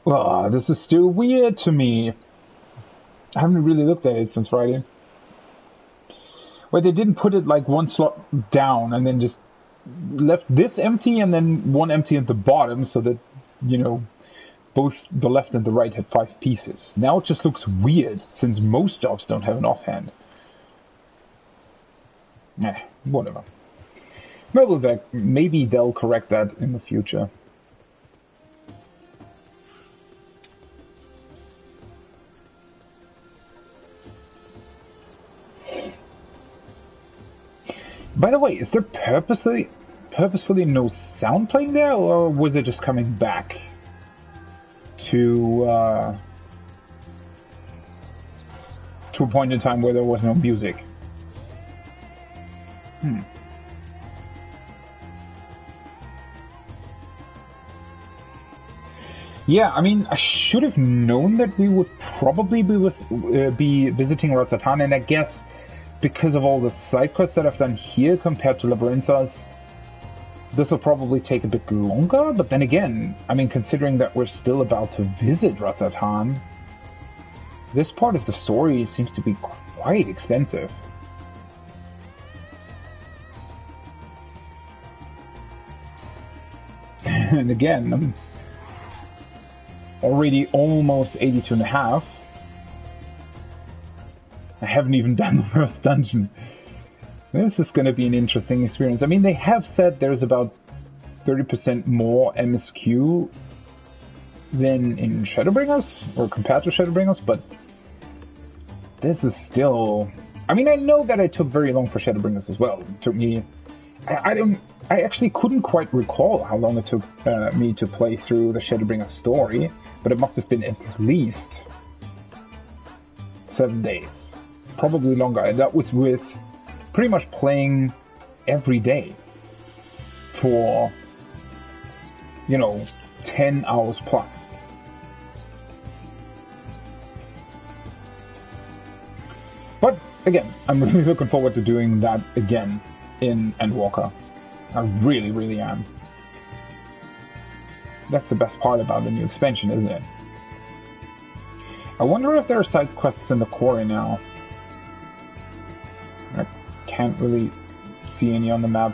Oh, this is still weird to me. I haven't really looked at it since Friday. Where they didn't put it like one slot down and then just left this empty and then one empty at the bottom so that, you know, both the left and the right had 5 pieces. Now it just looks weird since most jobs don't have an offhand. Whatever. Maybe they'll correct that in the future. By the way, is there purposefully no sound playing there, or was it just coming back to a point in time where there was no music? Yeah, I mean, I should have known that we would probably be visiting Ratzatan, and I guess because of all the side quests that I've done here compared to Labyrinthos, this will probably take a bit longer, but then again, I mean, considering that we're still about to visit Ratzatan, this part of the story seems to be quite extensive. And again, I'm already almost 82.5. I haven't even done the first dungeon. This is going to be an interesting experience. I mean, they have said there's about 30% more MSQ than in Shadowbringers, or compared to Shadowbringers, but this is still... I mean, I know that it took very long for Shadowbringers as well. It took me... I actually couldn't quite recall how long it took me to play through the Shadowbringers story, but it must have been at least 7 days. Probably longer, and that was with pretty much playing every day for, you know, 10 hours plus. But again, I'm really looking forward to doing that again in Endwalker. I really, really am. That's the best part about the new expansion, isn't it? I wonder if there are side quests in the quarry now. I can't really see any on the map.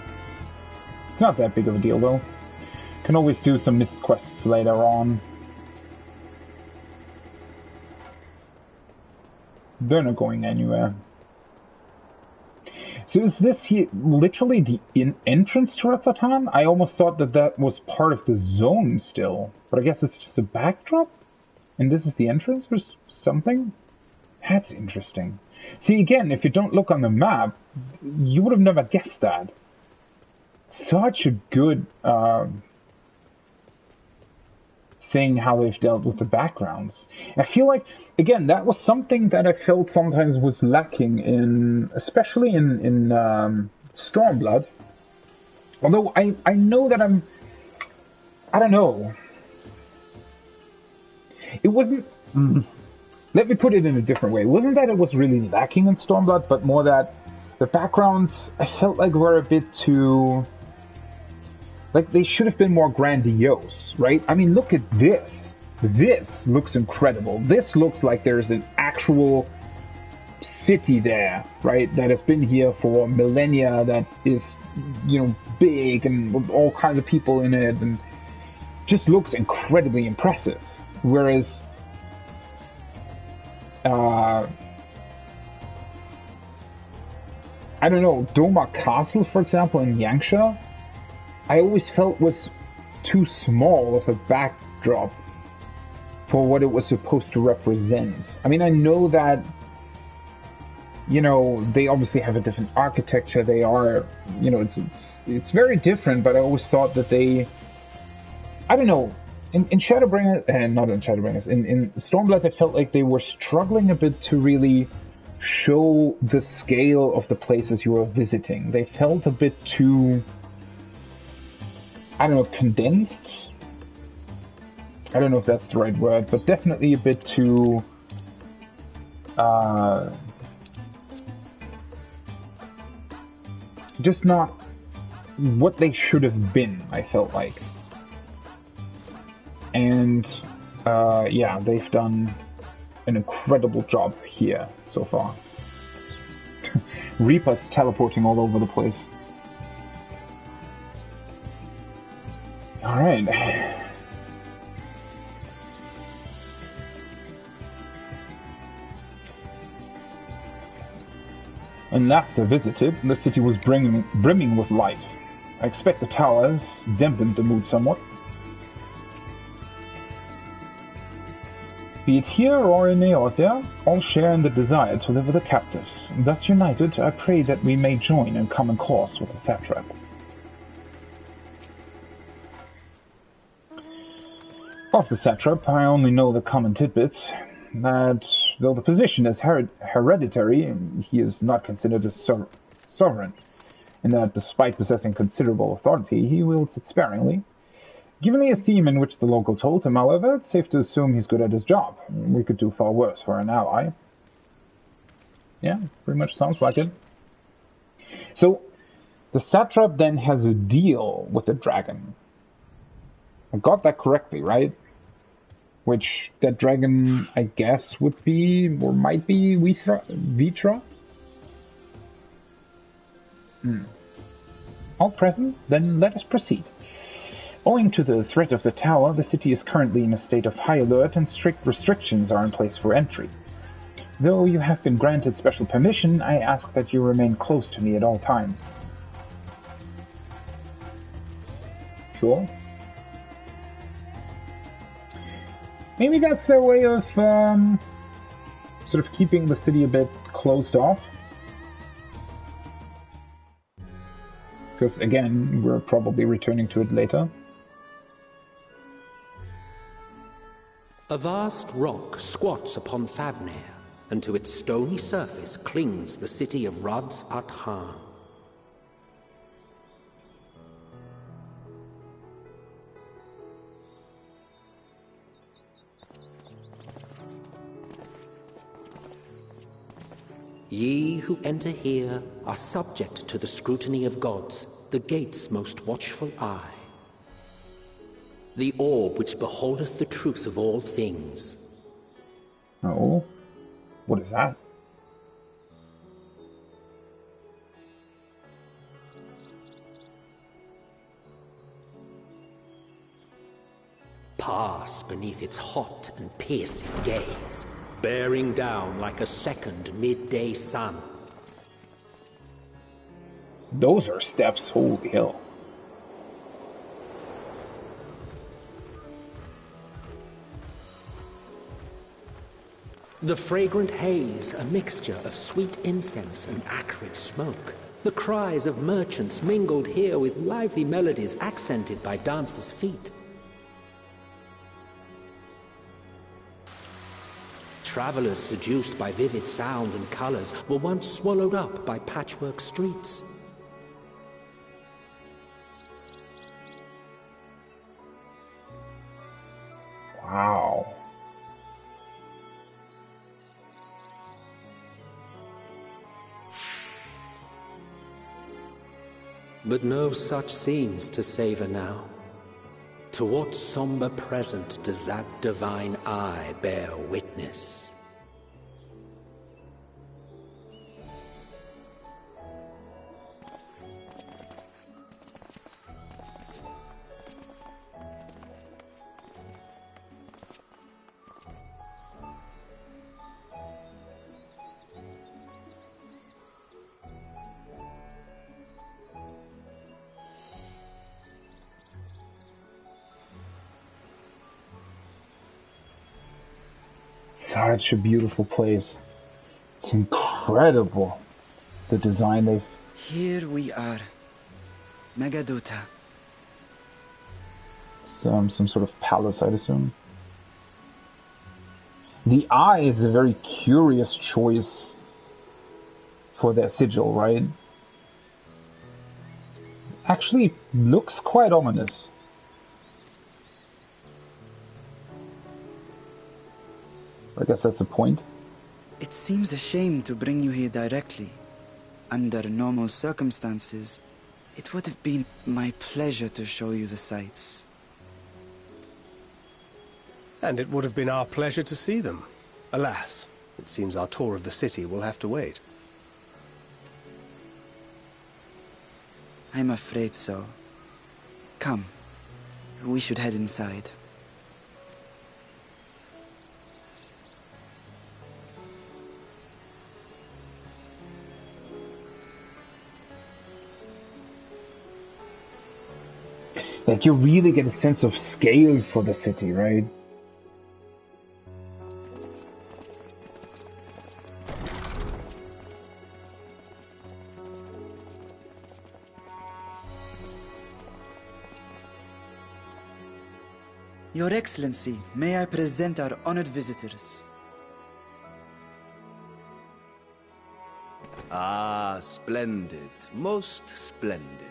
It's not that big of a deal though. Can always do some missed quests later on. They're not going anywhere. So is this here literally the entrance to Ratzatan? I almost thought that that was part of the zone still. But I guess it's just a backdrop? And this is the entrance or something? That's interesting. See, again, if you don't look on the map, you would have never guessed that. Such a good thing how they've dealt with the backgrounds. I feel like, again, that was something that I felt sometimes was lacking in, especially in Stormblood. Although I know that I don't know. It wasn't... Let me put it in a different way. It wasn't that it was really lacking in Stormblood, but more that the backgrounds, I felt like were a bit too... Like, they should have been more grandiose, right? I mean, look at this. This looks incredible. This looks like there's an actual city there, right? That has been here for millennia, that is, you know, big and with all kinds of people in it, and just looks incredibly impressive. Whereas, I don't know, Doma Castle, for example, in Yangsha, I always felt was too small of a backdrop for what it was supposed to represent. I mean, I know that, you know, they obviously have a different architecture. They are, you know, it's very different, but I always thought that they, I don't know, in Shadowbringers, not in Shadowbringers, in Stormblood, I felt like they were struggling a bit to really show the scale of the places you were visiting. They felt a bit too, I don't know, condensed? I don't know if that's the right word, but definitely a bit too... just not what they should have been, I felt like. And, yeah, they've done an incredible job here so far. Reaper's teleporting all over the place. Alright. When last I visited, the city was brimming with life. I expect the towers dampened the mood somewhat. Be it here or in Eorzea, all share in the desire to deliver the captives. Thus united, I pray that we may join in common cause with the satrap. Of the satrap, I only know the common tidbits, that though the position is hereditary, he is not considered a sovereign, and that despite possessing considerable authority, he wields it sparingly. Given the esteem in which the locals hold him, however, it's safe to assume he's good at his job. We could do far worse for an ally. Yeah, pretty much sounds like it. So, the satrap then has a deal with the dragon. I got that correctly, right? Which, that dragon, I guess, would be, or might be, Vitra? All present? Then let us proceed. Owing to the threat of the tower, the city is currently in a state of high alert and strict restrictions are in place for entry. Though you have been granted special permission, I ask that you remain close to me at all times. Sure. Maybe that's their way of sort of keeping the city a bit closed off. Because, again, we're probably returning to it later. A vast rock squats upon Thavnir, and to its stony surface clings the city of Rads at Han. Ye who enter here are subject to the scrutiny of gods, the gate's most watchful eye. The orb which beholdeth the truth of all things. Oh? What is that? Pass beneath its hot and piercing gaze, bearing down like a second midday sun. Those are steps, holy hell. The fragrant haze, a mixture of sweet incense and acrid smoke. The cries of merchants mingled here with lively melodies accented by dancers' feet. Travelers seduced by vivid sound and colors were once swallowed up by patchwork streets. Wow. But no such scenes to savor now. To what somber present does that divine eye bear witness? Such a beautiful place. It's incredible, the design they've... Here we are. Megaduta. Some sort of palace, I'd assume. The eye is a very curious choice for their sigil, right? Actually looks quite ominous. I guess that's the point. It seems a shame to bring you here directly. Under normal circumstances, it would have been my pleasure to show you the sights. And it would have been our pleasure to see them. Alas, it seems our tour of the city will have to wait. I'm afraid so. Come, we should head inside. Like, you really get a sense of scale for the city, right? Your Excellency, may I present our honored visitors? Ah, splendid. Most splendid.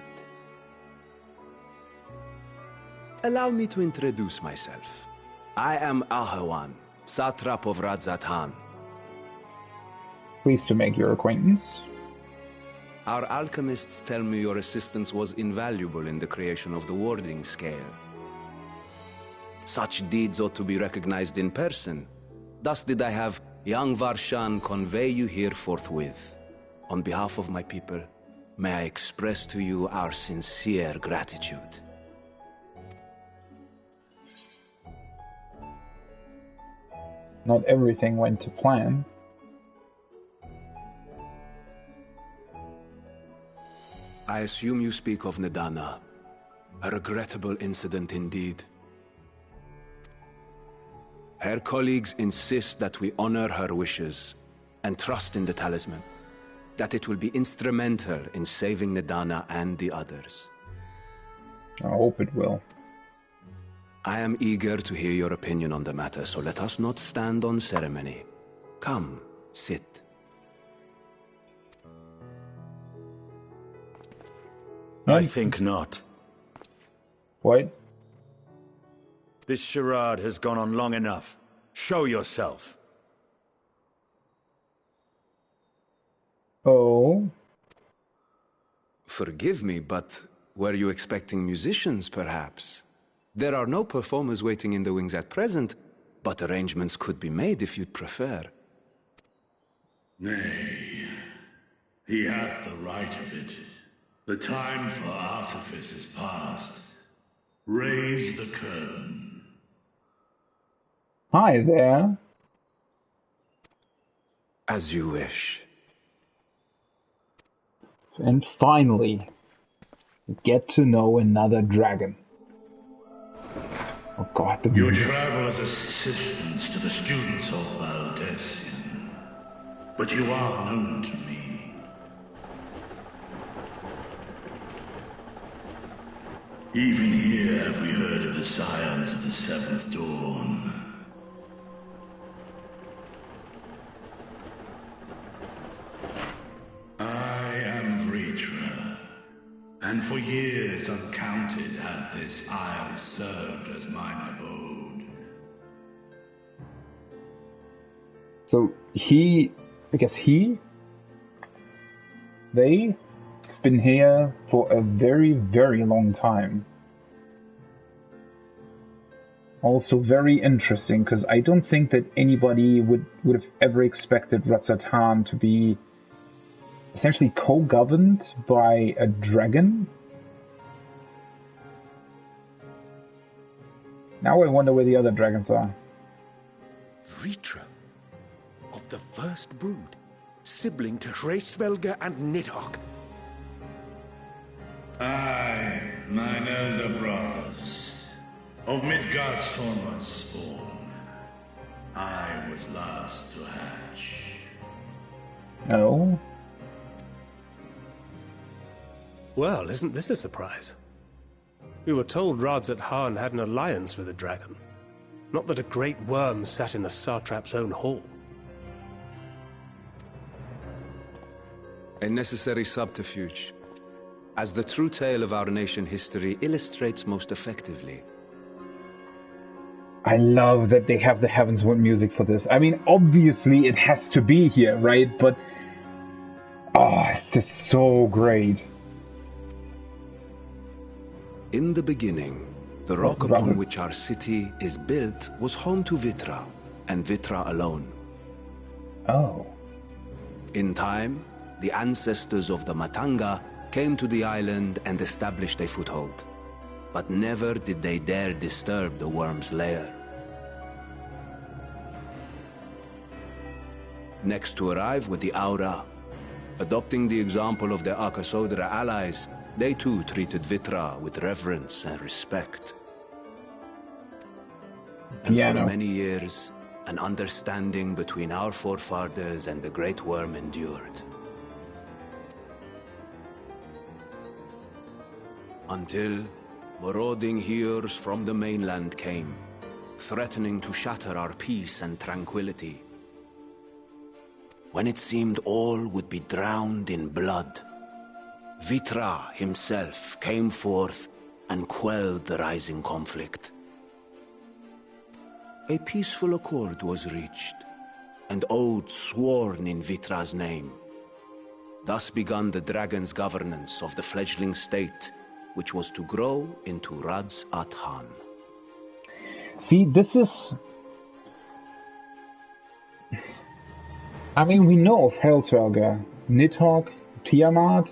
Allow me to introduce myself. I am Ahawan, satrap of Radzatan. Pleased to make your acquaintance. Our alchemists tell me your assistance was invaluable in the creation of the warding scale. Such deeds ought to be recognized in person. Thus did I have young Varshan convey you here forthwith. On behalf of my people, may I express to you our sincere gratitude. Not everything went to plan. I assume you speak of Nidana. A regrettable incident indeed. Her colleagues insist that we honor her wishes and trust in the talisman, that it will be instrumental in saving Nidana and the others. I hope it will. I am eager to hear your opinion on the matter, so let us not stand on ceremony. Come, sit. I think not. What? This charade has gone on long enough. Show yourself. Oh? Forgive me, but were you expecting musicians, perhaps? There are no performers waiting in the wings at present, but arrangements could be made if you'd prefer. Nay, he hath the right of it. The time for artifice is past. Raise the curtain. Hi there. As you wish. And finally, get to know another dragon. Oh god, the You music. travel as assistants to the students of Valdesian, but you are known to me. Even here have we heard of the scions of the Seventh Dawn. I am Vritra, and for years uncounted hath this isle served as mine abode. So they've been here for a very, very long time. Also very interesting, because I don't think that anybody would have ever expected Ratzatan to be essentially co-governed by a dragon. Now I wonder where the other dragons are. Vritra, of the first brood, sibling to Hraesvelga and Nidhogg. Aye, mine elder brothers, of Midgard's foremost spawn, I was last to hatch. Oh? Well, isn't this a surprise? We were told Radzat Han had an alliance with a dragon. Not that a great worm sat in the satrap's own hall. A necessary subterfuge, as the true tale of our nation history illustrates most effectively. I love that they have the Heavensward music for this. I mean, obviously it has to be here, right? But, it's just so great. In the beginning, the rock upon which our city is built was home to Vitra, and Vitra alone. Oh. In time, the ancestors of the Matanga came to the island and established a foothold. But never did they dare disturb the worm's lair. Next to arrive were the Aura. Adopting the example of their Akasodra allies, they too treated Vitra with reverence and respect. And for many years, an understanding between our forefathers and the Great Worm endured. Until marauding heroes from the mainland came, threatening to shatter our peace and tranquility. When it seemed all would be drowned in blood, Vitra himself came forth and quelled the rising conflict. A peaceful accord was reached, and oaths sworn in Vitra's name. Thus began the dragon's governance of the fledgling state, which was to grow into Radzat Han. See, this is... I mean, we know of Helsvelga, Nidhogg, Tiamat.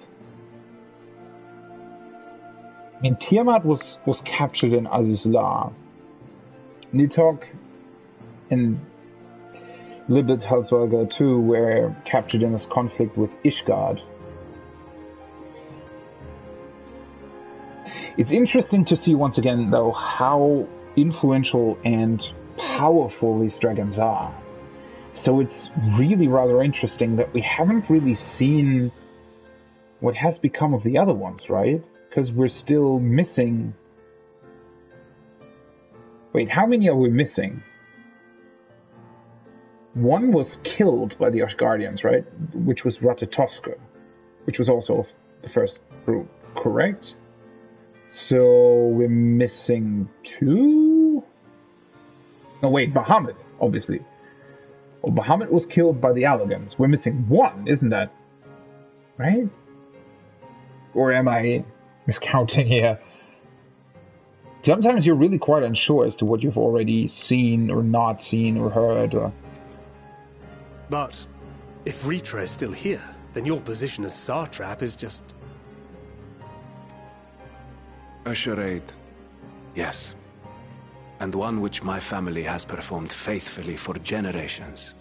I mean, Tiamat was captured in Azizlar. Nidhogg and a little bit Helsvelga too were captured in this conflict with Ishgard. It's interesting to see once again, though, how influential and powerful these dragons are. So it's really rather interesting that we haven't really seen what has become of the other ones, right? Because we're still missing... Wait, how many are we missing? One was killed by the Asgardians, right? Which was Ratatoskr, which was also the first group, correct? So we're missing two? No, wait, Bahamut, obviously. Well, Bahamut was killed by the Allagans. We're missing one, isn't that? Right? Or am I miscounting here? Sometimes you're really quite unsure as to what you've already seen or not seen or heard. But if Vritra is still here, then your position as Satrap is just... A charade, yes. And one which my family has performed faithfully for generations.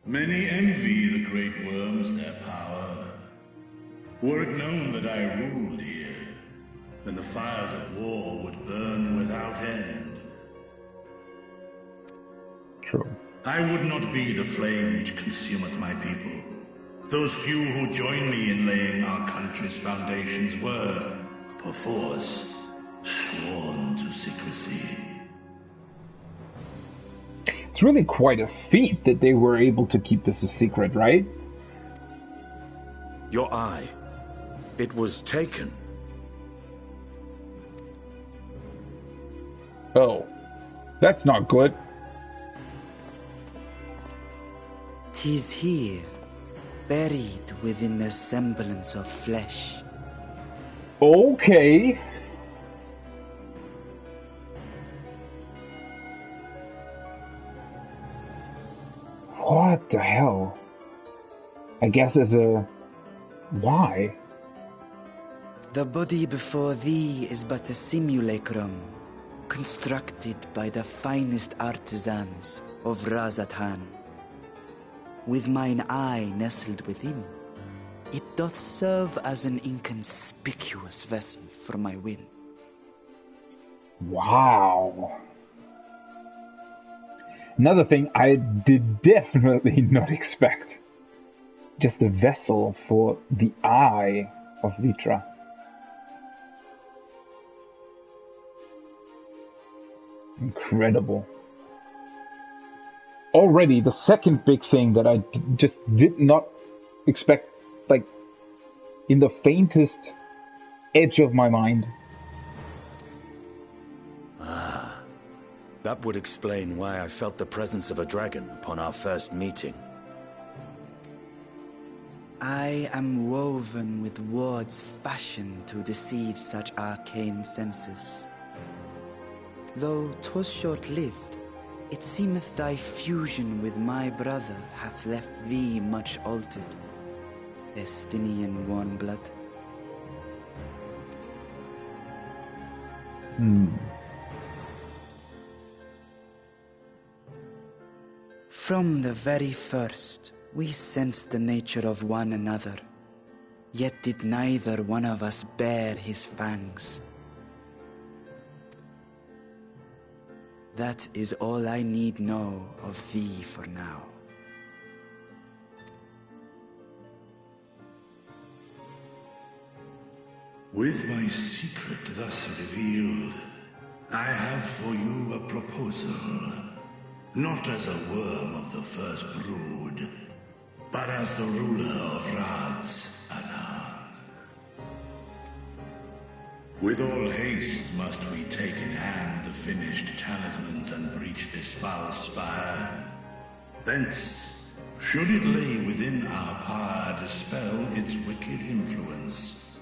Many envy the great worms their power. Were it known that I ruled here, then the fires of war would burn without end. True. I would not be the flame which consumeth my people. Those few who join me in laying our country's foundations were, perforce, sworn to secrecy. It's really quite a feat that they were able to keep this a secret, right? Your eye. It was taken. Oh. That's not good. 'Tis here, buried within the semblance of flesh. Okay. What the hell? I guess as a... Why? The body before thee is but a simulacrum, constructed by the finest artisans of Razatan. With mine eye nestled within, it doth serve as an inconspicuous vessel for my will. Wow. Another thing I did definitely not expect. Just a vessel for the eye of Vitra. Incredible. Already the second big thing that I just did not expect, like, in the faintest edge of my mind. That would explain why I felt the presence of a dragon upon our first meeting. I am woven with words fashioned to deceive such arcane senses. Though 'twas short-lived, it seemeth thy fusion with my brother hath left thee much altered, Estinian warmblood. From the very first, we sensed the nature of one another, yet did neither one of us bare his fangs. That is all I need know of thee for now. With my secret thus revealed, I have for you a proposal. Not as a worm of the first brood, but as the ruler of Razatan. With all haste must we take in hand the finished talismans and breach this foul spire. Thence, should it lay within our power, dispel its wicked influence.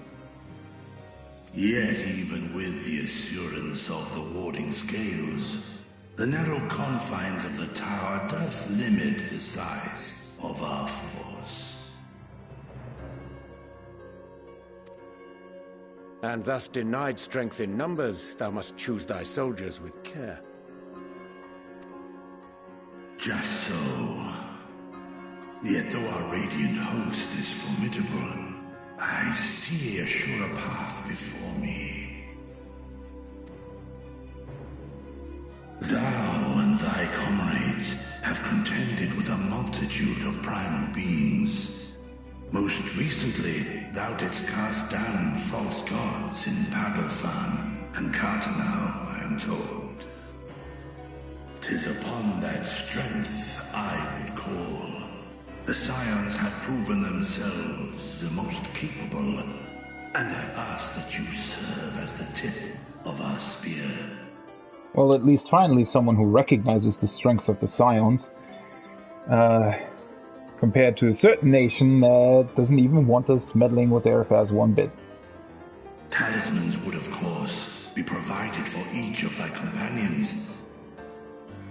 Yet even with the assurance of the warding scales, the narrow confines of the tower doth limit the size of our force. And thus denied strength in numbers, thou must choose thy soldiers with care. Just so. Yet though our radiant host is formidable, I see a surer path before me. Thou and thy comrades have contended with a multitude of primal beings. Most recently, thou didst cast down false gods in Pagalthan and Cartanau, I am told. 'Tis upon that strength I would call. The Scions have proven themselves the most capable, and I ask that you serve as the tip of our spear. Well, at least finally someone who recognizes the strengths of the Scions. Compared to a certain nation that doesn't even want us meddling with their affairs one bit. Talismans would, of course, be provided for each of thy companions.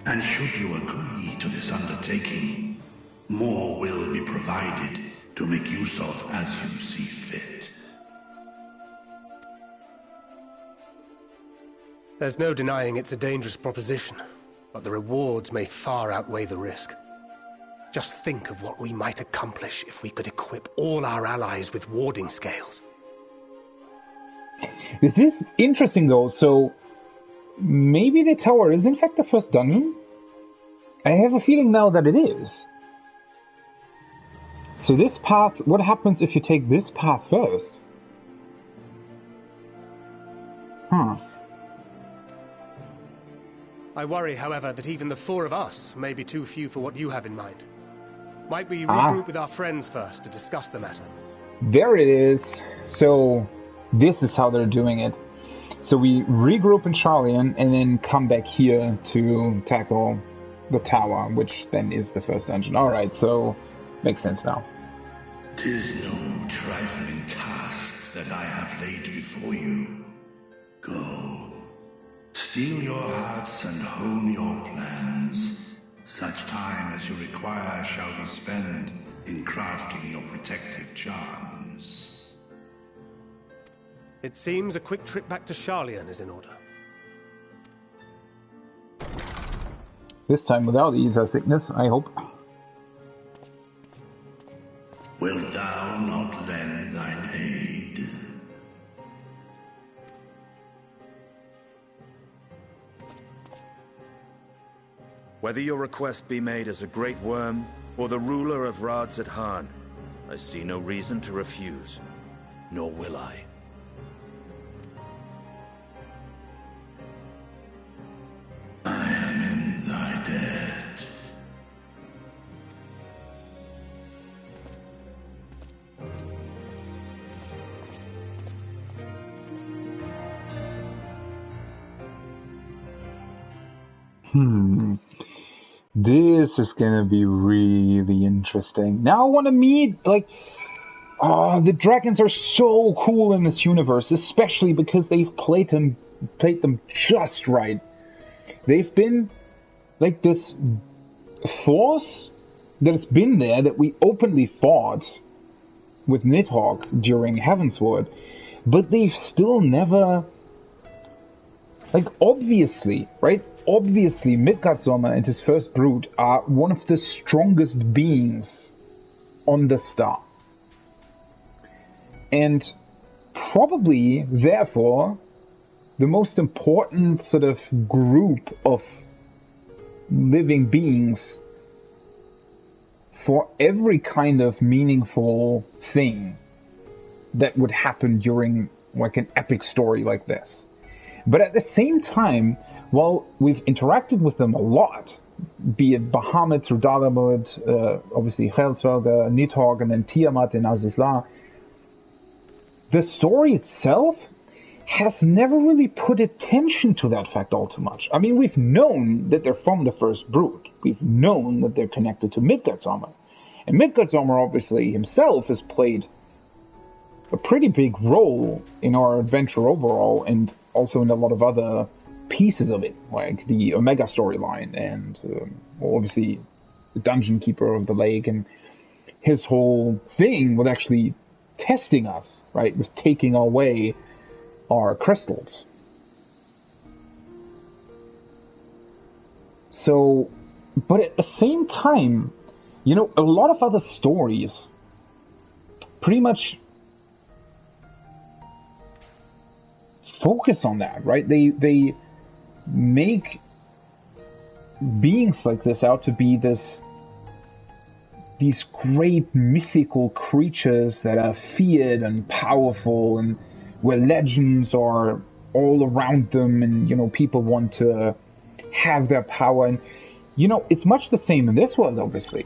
And should you agree to this undertaking, more will be provided to make use of as you see fit. There's no denying it's a dangerous proposition, but the rewards may far outweigh the risk. Just think of what we might accomplish if we could equip all our allies with warding scales. This is interesting though, so maybe the tower is in fact the first dungeon? I have a feeling now that it is. So this path, what happens if you take this path first? Huh. I worry, however, that even the four of us may be too few for what you have in mind. Might we Ah. regroup with our friends first to discuss the matter? There it is. So this is how they're doing it. So we regroup in Charlian and then come back here to tackle the tower, which then is the first dungeon. Alright, so makes sense now. 'Tis no trifling task that I have laid before you. Go. Steel your hearts and hone your plans. Such time as you require shall be spent in crafting your protective charms. It seems a quick trip back to Charlian is in order. This time without ether sickness, I hope. Wilt thou not lend thine aid? Whether your request be made as a great worm or the ruler of Radzat-Han, I see no reason to refuse, nor will I. I am in thy debt. This is gonna be really interesting. Now I want to meet, like, the dragons are so cool in this universe, especially because they've played them just right. They've been like this force that has been there that we openly fought with Nidhogg during Heavensward, but they've still never, like, obviously, right? Obviously, Midgardsormr and his first brood are one of the strongest beings on the star. And probably, therefore, the most important sort of group of living beings for every kind of meaningful thing that would happen during, like, an epic story like this. But at the same time, while we've interacted with them a lot, be it Bahamut through Dalamud, obviously Helsvelga, Nidhogg, and then Tiamat and Azizla, the story itself has never really put attention to that fact all too much. I mean, we've known that they're from the first brood. We've known that they're connected to Midgardsormr. And Midgardsormr, obviously, himself has played a pretty big role in our adventure overall, and also in a lot of other pieces of it, like the Omega storyline, and obviously the Dungeon Keeper of the Lake, and his whole thing with actually testing us, right, with taking away our crystals. So, but at the same time, you know, a lot of other stories pretty much focus on that, right? They make beings like this out to be these great mythical creatures that are feared and powerful, and where legends are all around them, and, you know, people want to have their power. And, you know, it's much the same in this world, obviously.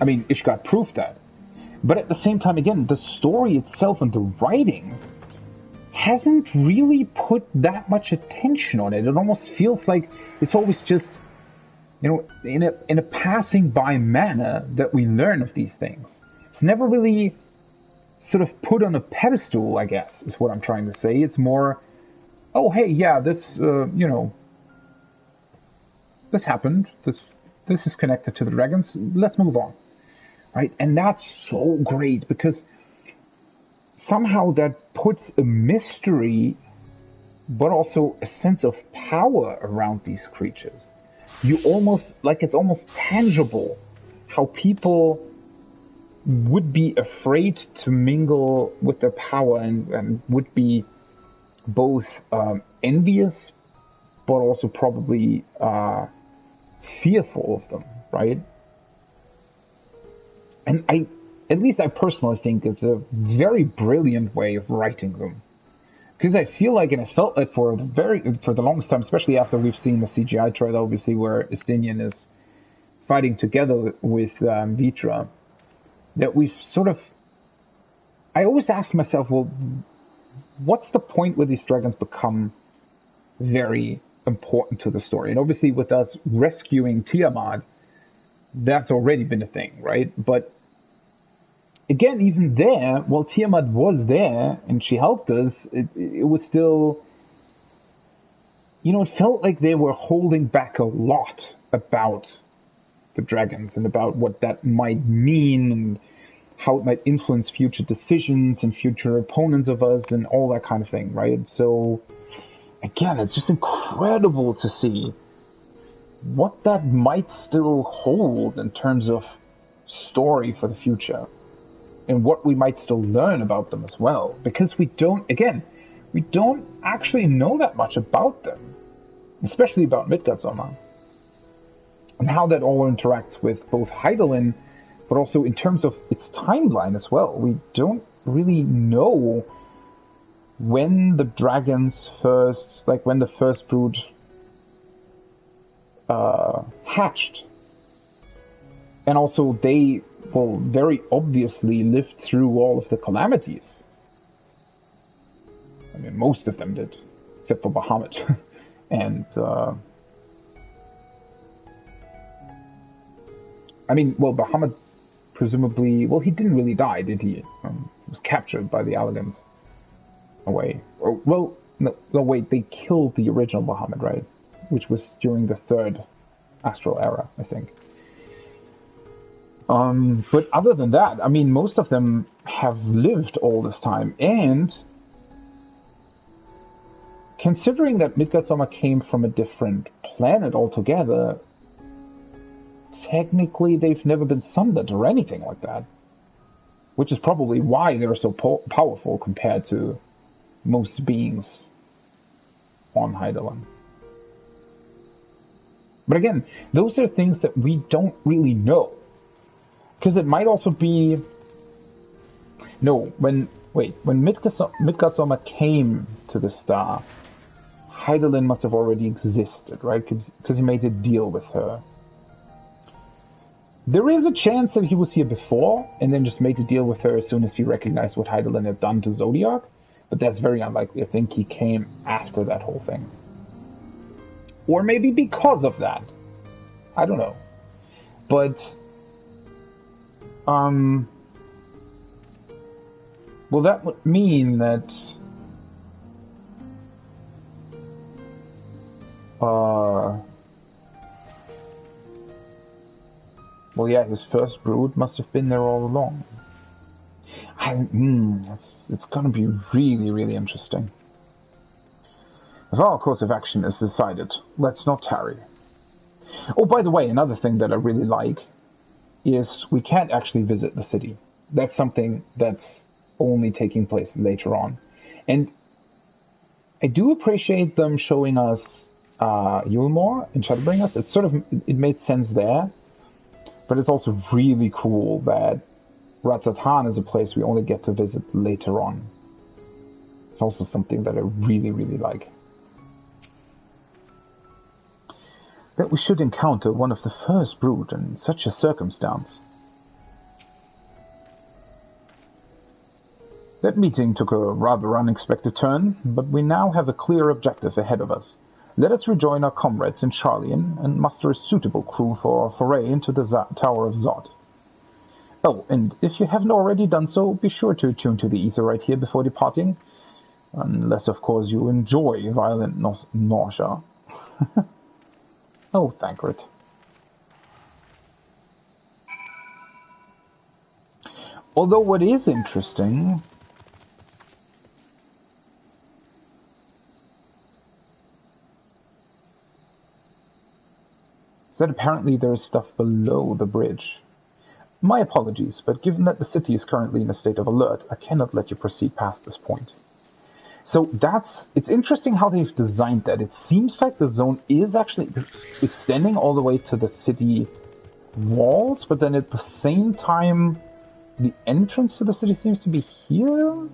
I mean, Ishgard proved that. But at the same time, again, the story itself and the writing hasn't really put that much attention on it. It almost feels like it's always just, you know, in a passing by manner that we learn of these things. It's never really sort of put on a pedestal, I guess, is what I'm trying to say. It's more, oh, hey, yeah, this, you know, this happened. This is connected to the dragons. Let's move on, right? And that's so great, because somehow that puts a mystery, but also a sense of power around these creatures. You almost, like, it's almost tangible how people would be afraid to mingle with their power, and would be both envious, but also probably fearful of them, right? And at least I personally think it's a very brilliant way of writing them. Because I feel like, and I felt it for the longest time, especially after we've seen the CGI trailer, obviously, where Estinian is fighting together with Vitra, that we've sort of... I always ask myself, well, what's the point where these dragons become very important to the story? And obviously with us rescuing Tiamat, that's already been a thing, right? But again, even there, while Tiamat was there and she helped us, it was still... You know, it felt like they were holding back a lot about the dragons and about what that might mean and how it might influence future decisions and future opponents of us and all that kind of thing, right? So, again, it's just incredible to see what that might still hold in terms of story for the future and what we might still learn about them as well. Because we don't actually know that much about them, especially about Midgardsormr, and how that all interacts with both Hydaelyn, but also in terms of its timeline as well. We don't really know when the dragons first, like when the first brood hatched. And also they, well, very obviously lived through all of the calamities. I mean, most of them did, except for Bahamut. And, I mean, well, Bahamut presumably... Well, he didn't really die, did he? He was captured by the Allagans away. Or, well, no, wait, they killed the original Bahamut, right? Which was during the third astral era, I think. But other than that, I mean, most of them have lived all this time. And considering that Midgardsormr came from a different planet altogether, technically they've never been sundered or anything like that. Which is probably why they're so powerful compared to most beings on Hydaelyn. But again, those are things that we don't really know. Because it might also be... No, when Midgardsormr came to the star, Hydaelyn must have already existed, right? Because he made a deal with her. There is a chance that he was here before, and then just made a deal with her as soon as he recognized what Hydaelyn had done to Zodiac, but that's very unlikely. I think he came after that whole thing. Or maybe because of that. I don't know. But, well, that would mean that, well, yeah, his first brood must have been there all along. It's gonna be really, really interesting. If our course of action is decided, let's not tarry. Oh, by the way, another thing that I really like is we can't actually visit the city. That's something that's only taking place later on. And I do appreciate them showing us Yulmore and Shadowbringers. It's sort of, it made sense there. But it's also really cool that Ratzathan is a place we only get to visit later on. It's also something that I really, really like. That we should encounter one of the first brood in such a circumstance. That meeting took a rather unexpected turn, but we now have a clear objective ahead of us. Let us rejoin our comrades in Charlian and muster a suitable crew for our foray into the Tower of Zod. Oh, and if you haven't already done so, be sure to attune to the ether right here before departing. Unless, of course, you enjoy violent nausea. Oh, Thancred. Although what is interesting... is that apparently there is stuff below the bridge. My apologies, but given that the city is currently in a state of alert, I cannot let you proceed past this point. So it's interesting how they've designed that. It seems like the zone is actually extending all the way to the city walls, but then at the same time, the entrance to the city seems to be here?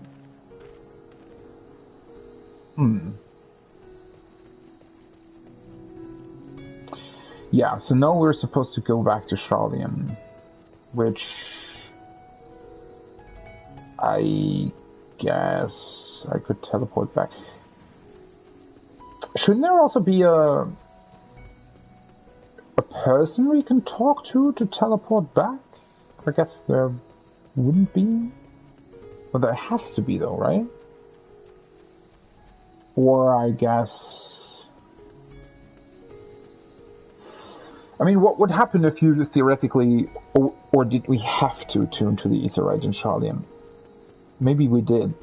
Yeah, so now we're supposed to go back to Charlian, which I guess I could teleport back. Shouldn't there also be a person we can talk to teleport back? I guess there wouldn't be. Well, there has to be though, right? Or I guess... I mean, what would happen if you theoretically... Or did we have to tune to the Aetheryte in Charlian? Maybe we did.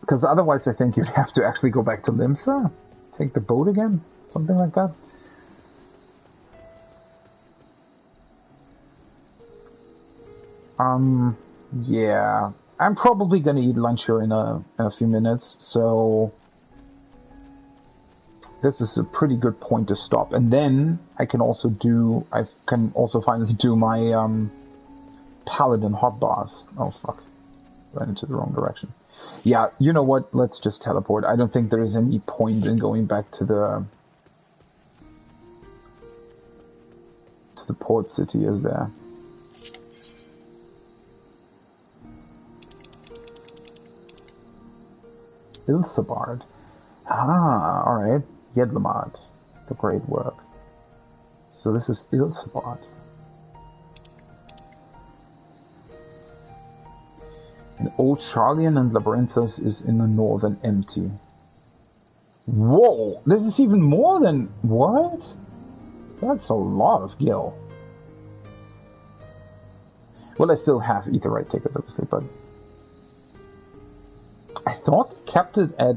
Because otherwise I think you'd have to actually go back to Limsa? Take the boat again? Something like that? Yeah. I'm probably gonna eat lunch here in a few minutes, so... This is a pretty good point to stop. And then I can also finally do my, Paladin hotbars. Oh, fuck. Ran into the wrong direction. Yeah, you know what? Let's just teleport. I don't think there's any point in going back to the port city, is there? Ilsabard. Ah, alright. Yedlamad. The great work. So this is Ilsabard. And Old Charlian and Labyrinthos is in the northern empty. Whoa! This is even more than... What? That's a lot of gil. Well, I still have Aetheryte tickets, obviously, but... I thought they kept it at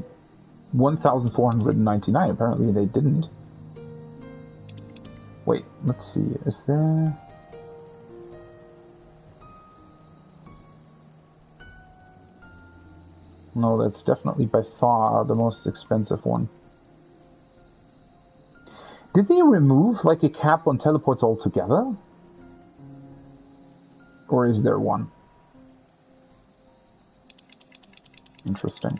1,499. Apparently they didn't. Wait, let's see. Is there... No, that's definitely by far the most expensive one. Did they remove like a cap on teleports altogether? Or is there one? Interesting.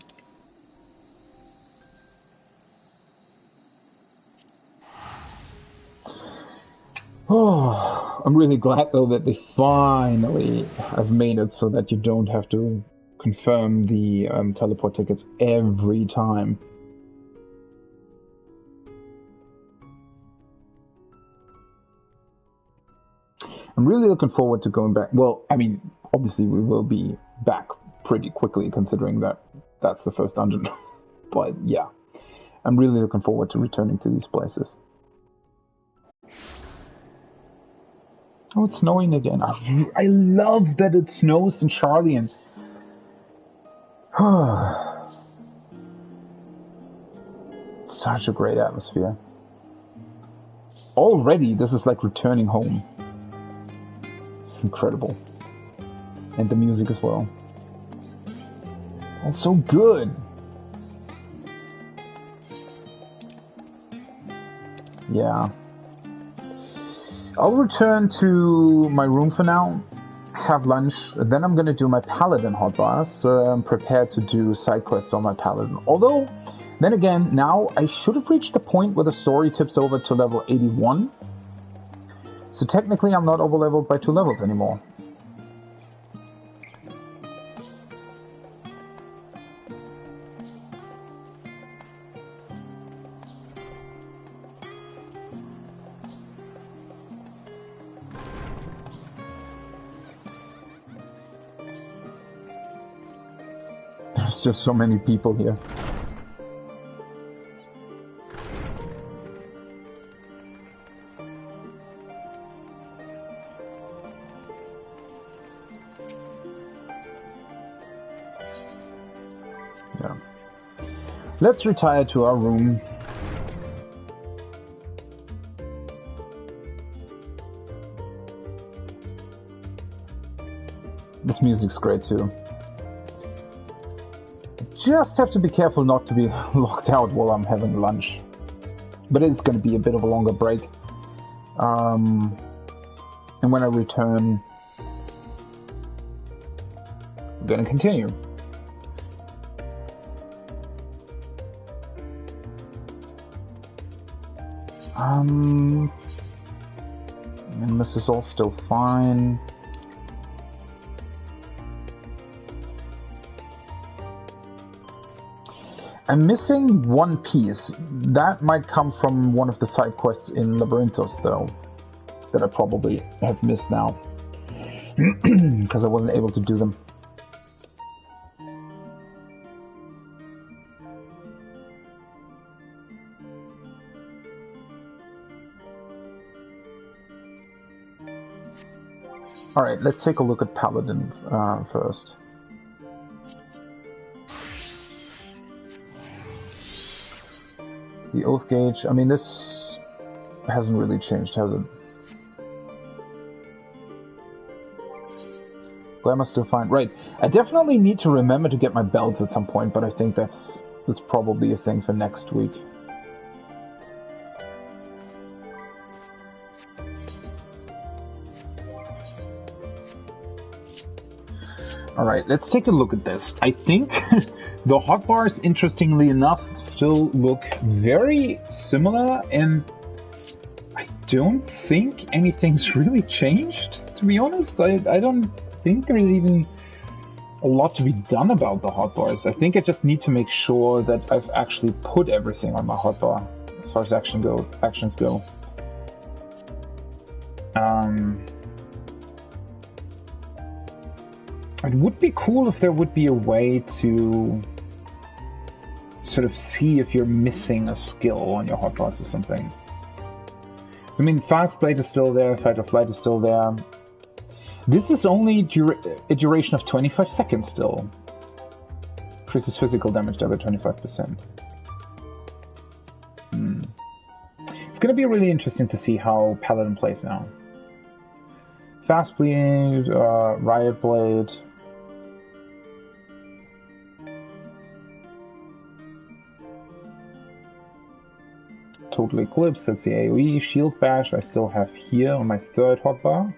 Oh, I'm really glad though that they finally have made it so that you don't have to confirm the teleport tickets every time. I'm really looking forward to going back. Well, I mean, obviously we will be back pretty quickly considering that that's the first dungeon. But yeah, I'm really looking forward to returning to these places. Oh, it's snowing again. I love that it snows in Charlian. Such a great atmosphere. Already, this is like returning home. It's incredible. And the music as well. It's so good. Yeah. I'll return to my room for now, have lunch, then I'm gonna do my Paladin hotbars. I'm prepared to do side quests on my Paladin. Although, then again, now I should have reached the point where the story tips over to level 81. So technically I'm not overleveled by 2 levels anymore. There's just so many people here. Yeah. Let's retire to our room. This music's great too. just have to be careful not to be locked out while I'm having lunch. But it's going to be a bit of a longer break. And when I return, we're going to continue. And this is all still fine. I'm missing one piece. That might come from one of the side quests in Labyrinthos, though, that I probably have missed now, because I wasn't able to do them. Alright, let's take a look at Paladin first. The Oath Gauge, I mean, this hasn't really changed, has it? Glamour's still fine. Right, I definitely need to remember to get my belts at some point, but I think that's probably a thing for next week. Alright, let's take a look at this. I think the hotbars, interestingly enough, still look very similar, and I don't think anything's really changed, to be honest. I don't think there's even a lot to be done about the hotbars. I think I just need to make sure that I've actually put everything on my hotbar, as far as actions go. It would be cool if there would be a way to sort of see if you're missing a skill on your hotbars or something. I mean, Fast Blade is still there, Fight or Flight is still there. This is only a duration of 25 seconds still. Increases physical damage by 25%. It's going to be really interesting to see how Paladin plays now. Fast Blade, Riot Blade. Total Eclipse, that's the AoE. Shield Bash I still have here on my third hotbar.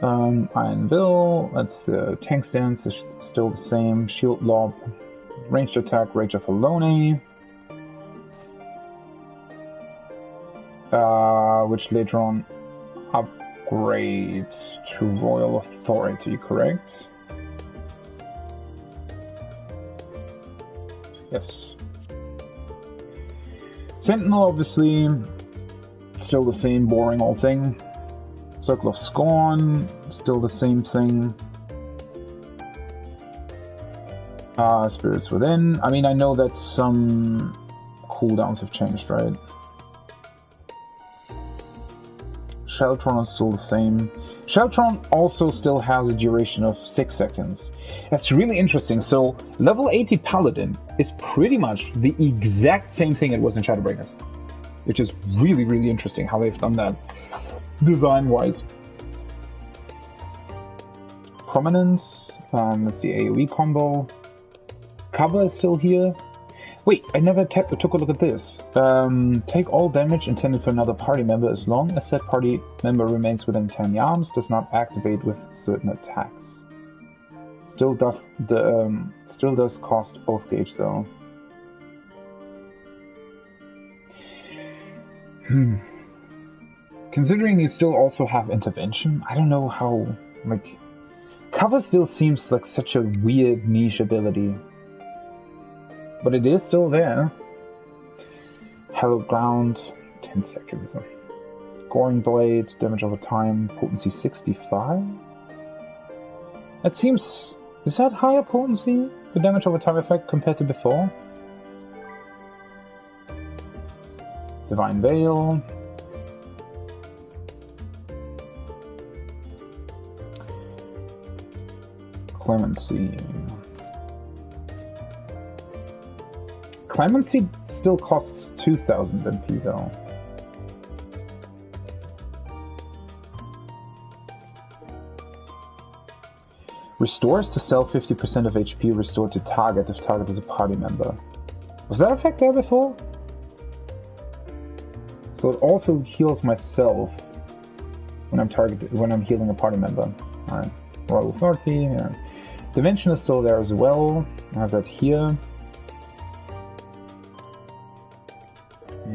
Iron Will, that's the tank stance, is still the same. Shield Lob, ranged attack, Rage of Alone, which later on upgrades to Royal Authority, correct? Yes. Sentinel, obviously, still the same boring old thing. Circle of Scorn, still the same thing. Spirits Within. I mean, I know that some cooldowns have changed, right? Sheltron is still the same. Sheltron also still has a duration of 6 seconds. That's really interesting. So, level 80 Paladin is pretty much the exact same thing it was in Shadowbringers. Which is really, really interesting how they've done that, design-wise. Prominence, that's the AoE combo. Cover is still here. Wait, I never took a look at this. Take all damage intended for another party member as long as that party member remains within 10 yards, does not activate with certain attacks. Still does cost Oath Gauge though. Considering you still also have Intervention, I don't know how, like, Cover still seems like such a weird niche ability. But it is still there. Hallowed Ground, 10 seconds. Goring Blade, damage over time, potency 65? That seems... Is that higher potency, the damage over time effect, compared to before? Divine Veil. Clemency. Clemency still costs 2000 MP though. Restores to self 50% of HP restored to target if target is a party member. Was that effect there before? So it also heals myself when I'm healing a party member. Alright. Royal Authority, yeah. Dimension is still there as well. I have that here.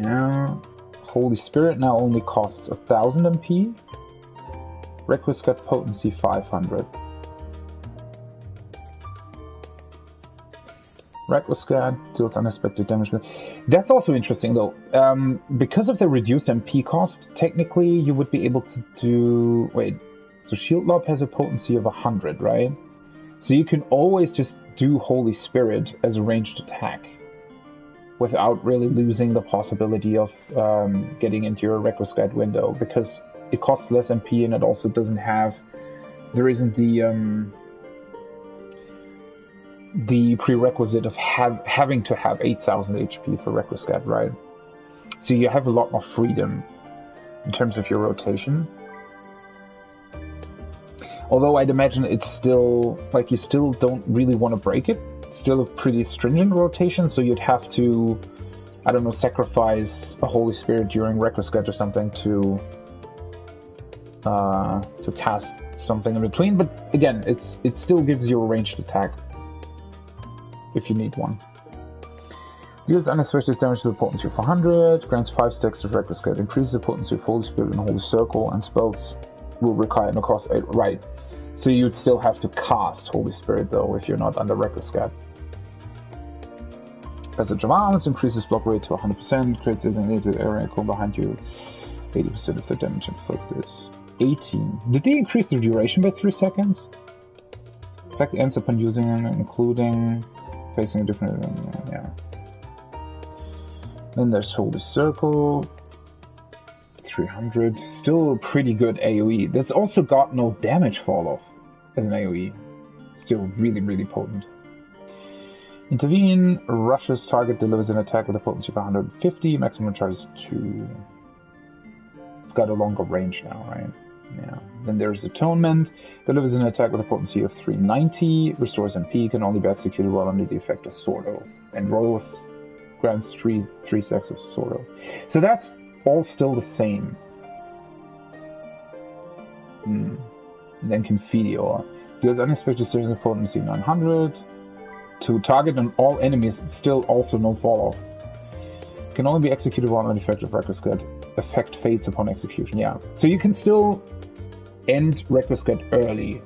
Yeah. Holy Spirit now only costs 1000 MP. Requiescat Potency 500. Requiescat deals unexpected damage. That's also interesting though. Because of the reduced MP cost, technically you would be able to do... Wait, so Shield Lob has a potency of 100, right? So you can always just do Holy Spirit as a ranged attack without really losing the possibility of getting into your Requiescat window, because it costs less MP and it also doesn't have... There isn't the prerequisite of having to have 8000 HP for Requiescat, right? So you have a lot more freedom in terms of your rotation. Although I'd imagine it's still, like, you still don't really want to break it. It's still a pretty stringent rotation, so you'd have to, I don't know, sacrifice a Holy Spirit during Requiescat or something to cast something in between. But again, it still gives you a ranged attack if you need one. Deals unexpected damage to the potency of 400, grants 5 stacks of Requiescat, increases the potency of Holy Spirit and Holy Circle, and spells will require no cost 8. Right. So you'd still have to cast Holy Spirit though if you're not under Requiescat. Passage of Arms increases block rate to 100%, creates designated area cone behind you, 80% of the damage inflicted. 18. Did they increase the duration by 3 seconds? Effect ends upon using them, including facing a different... yeah. Then there's Holy Circle. 300. Still pretty good AoE. That's also got no damage fall off as an AoE. Still really, really potent. Intervene. Rushes target, delivers an attack with a potency of 150. Maximum charge is 2. It's got a longer range now, right? Yeah. Then there's Atonement. Delivers an attack with a potency of 390. Restores MP. Can only be executed while under the effect of Sword Oath. And rolls grants 3 stacks of Sword Oath. So that's all still the same. And then Confidior. Deals unexpected stairs of potency 900. To target on all enemies, still also no fall off. Can only be executed while under the effect of Requiescat. Effect fades upon execution, yeah. So you can still end Requiescat early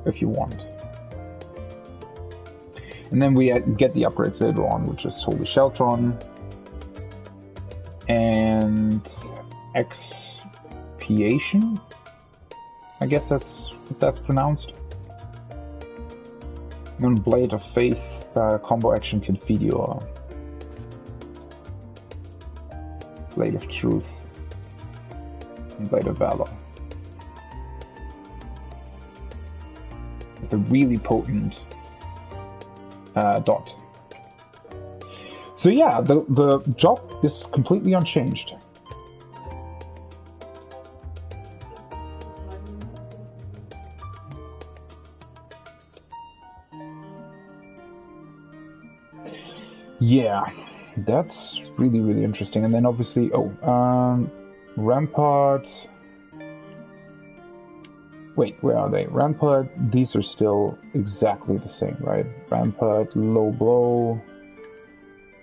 if you want. And then we get the upgrades later on, which is Holy Sheltron and Expiation. I guess that's what that's pronounced. And then Blade of Faith, combo action Confidior. Blade of Truth and Blade of Valor. With a really potent dot. So yeah, the job is completely unchanged. Yeah, that's really, really interesting. And then obviously, Rampart. Wait, where are they? Rampart, these are still exactly the same, right? Rampart, low blow.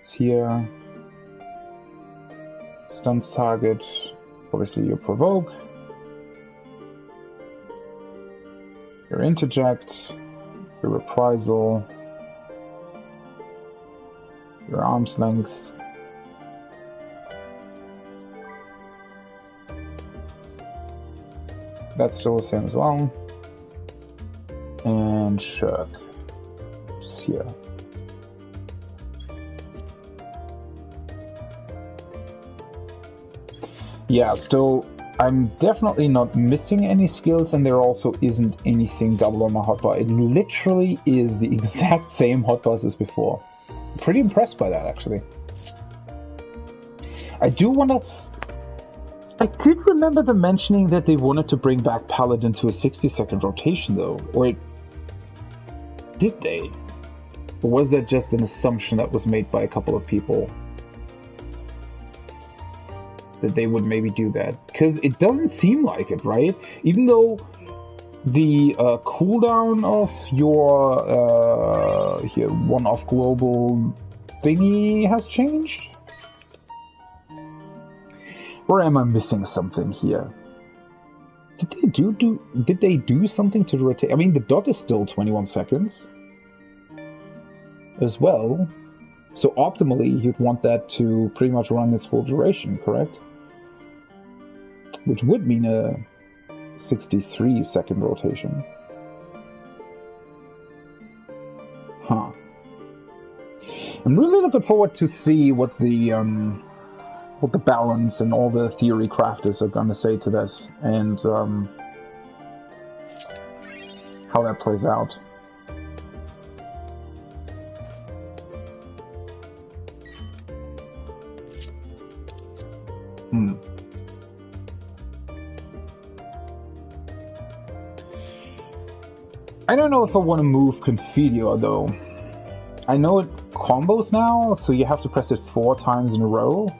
It's here. Stuns target. Obviously, you provoke. Your interject. Your reprisal. Your arm's length. That's still the same as well. And Shirk. Just here. Yeah, still, I'm definitely not missing any skills, and there also isn't anything double on my hotbar. It literally is the exact same hotbars as before. I'm pretty impressed by that, actually. I do want to... I did remember them mentioning that they wanted to bring back Paladin to a 60-second rotation, though. Or Did they? Or was that just an assumption that was made by a couple of people? That they would maybe do that? Because it doesn't seem like it, right? Even though the cooldown of your here one-off global thingy has changed? Or am I missing something here? Did they do something to rotate? I mean, the dot is still 21 seconds as well. So optimally, you'd want that to pretty much run its full duration, correct? Which would mean a 63-second rotation. Huh. I'm really looking forward to see what the balance and all the theory crafters are going to say to this, and how that plays out. I don't know if I want to move Confidio though. I know it combos now, so you have to press it 4 times in a row.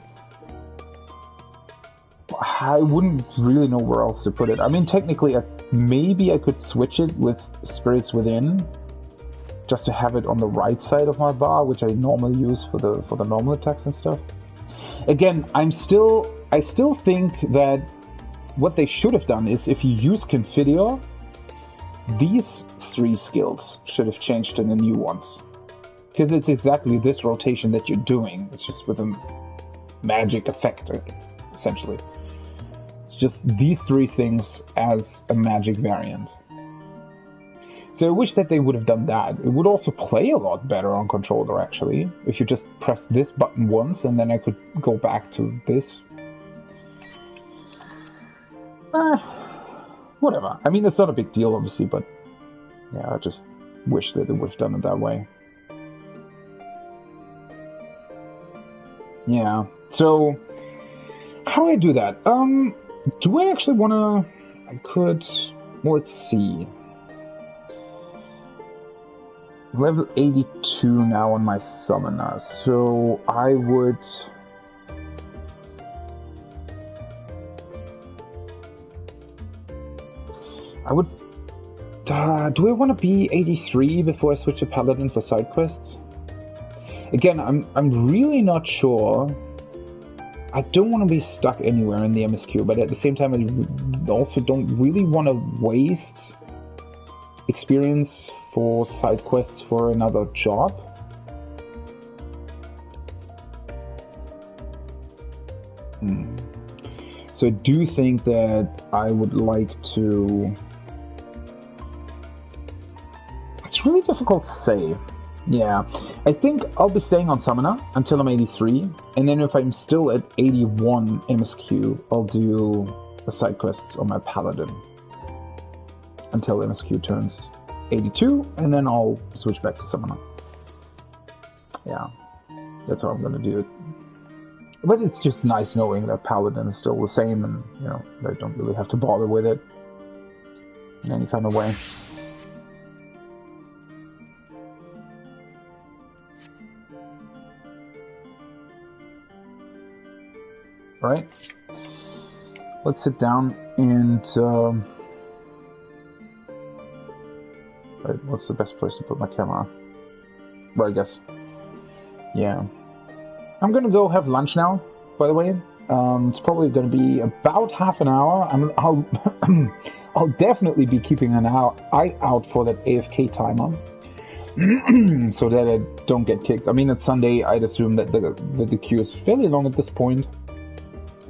I wouldn't really know where else to put it. I mean, technically, maybe I could switch it with Spirits Within, just to have it on the right side of my bar, which I normally use for the normal attacks and stuff. Again, I still think that what they should have done is, if you use Confidio, these 3 skills should have changed to the new ones. Because it's exactly this rotation that you're doing. It's just with a magic effect, essentially. It's just these 3 things as a magic variant. So I wish that they would have done that. It would also play a lot better on controller, actually. If you just press this button once, and then I could go back to this. Whatever. I mean, it's not a big deal, obviously, but yeah, I just wish that they would have done it that way. Yeah, so how do I do that? Do I actually want to... I could... Well, let's see. Level 82 now on my summoner, so I would... do I want to be 83 before I switch to Paladin for side quests? Again, I'm really not sure. I don't want to be stuck anywhere in the MSQ, but at the same time, I also don't really want to waste experience for side quests for another job. So I do think that I would like to... It's really difficult to say. Yeah, I think I'll be staying on Summoner until I'm 83, and then if I'm still at 81 MSQ, I'll do the side quests on my Paladin until MSQ turns 82, and then I'll switch back to Summoner. Yeah, that's how I'm gonna do it. But it's just nice knowing that Paladin is still the same, and, you know, I don't really have to bother with it in any kind of way. Right? Let's sit down and... Right, what's the best place to put my camera? Right, I guess. Yeah. I'm gonna go have lunch now, by the way. It's probably gonna be about half an hour. I'll definitely be keeping an eye out for that AFK timer. So that I don't get kicked. I mean, it's Sunday. I'd assume that the queue is fairly long at this point.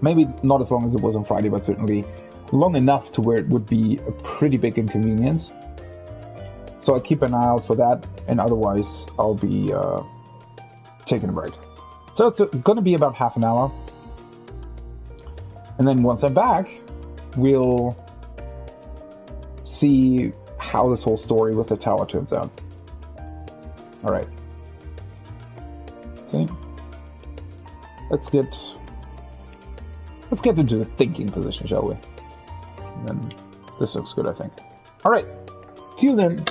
Maybe not as long as it was on Friday, but certainly long enough to where it would be a pretty big inconvenience. So I keep an eye out for that, and otherwise I'll be taking a break. So it's going to be about half an hour. And then once I'm back, we'll see how this whole story with the tower turns out. Alright. See? Let's get into the thinking position, shall we? And then this looks good, I think. Alright. See you then.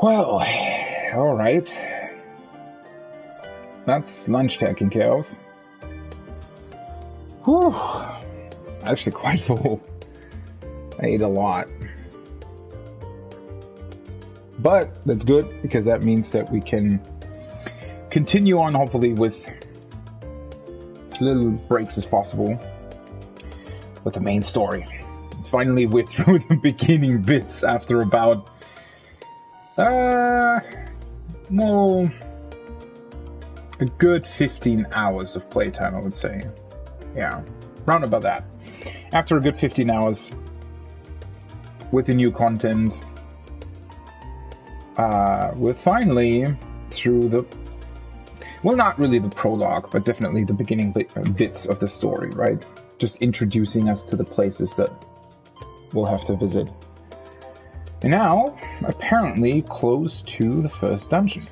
Well, alright. That's lunch taken care of. Whew. Actually quite full. I ate a lot. But that's good, because that means that we can continue on, hopefully, with as little breaks as possible with the main story. Finally, we're through the beginning bits after about well, a good 15 hours of playtime, I would say. Yeah, round about that. After a good 15 hours with the new content, we're finally through the, well, not really the prologue, but definitely the beginning bits of the story, right? Just introducing us to the places that we'll have to visit. And now, apparently, close to the first dungeon.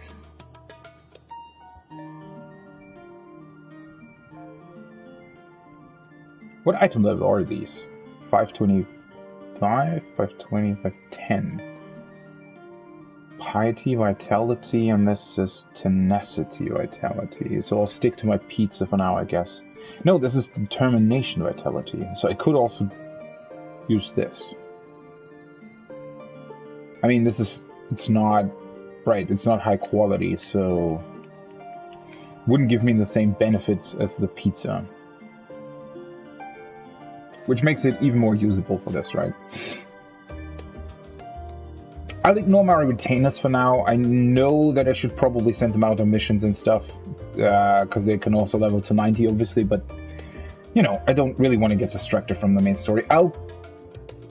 What item level are these? 525, 520, 510. Piety, vitality, and this is tenacity, vitality. So I'll stick to my pizza for now, I guess. No, this is determination, vitality. So I could also use this. I mean, this is, it's not, right, it's not high quality, so wouldn't give me the same benefits as the pizza. Which makes it even more usable for this, right? I'll ignore my retainers for now. I know that I should probably send them out on missions and stuff, because they can also level to 90, obviously, but, you know, I don't really want to get distracted from the main story. I'll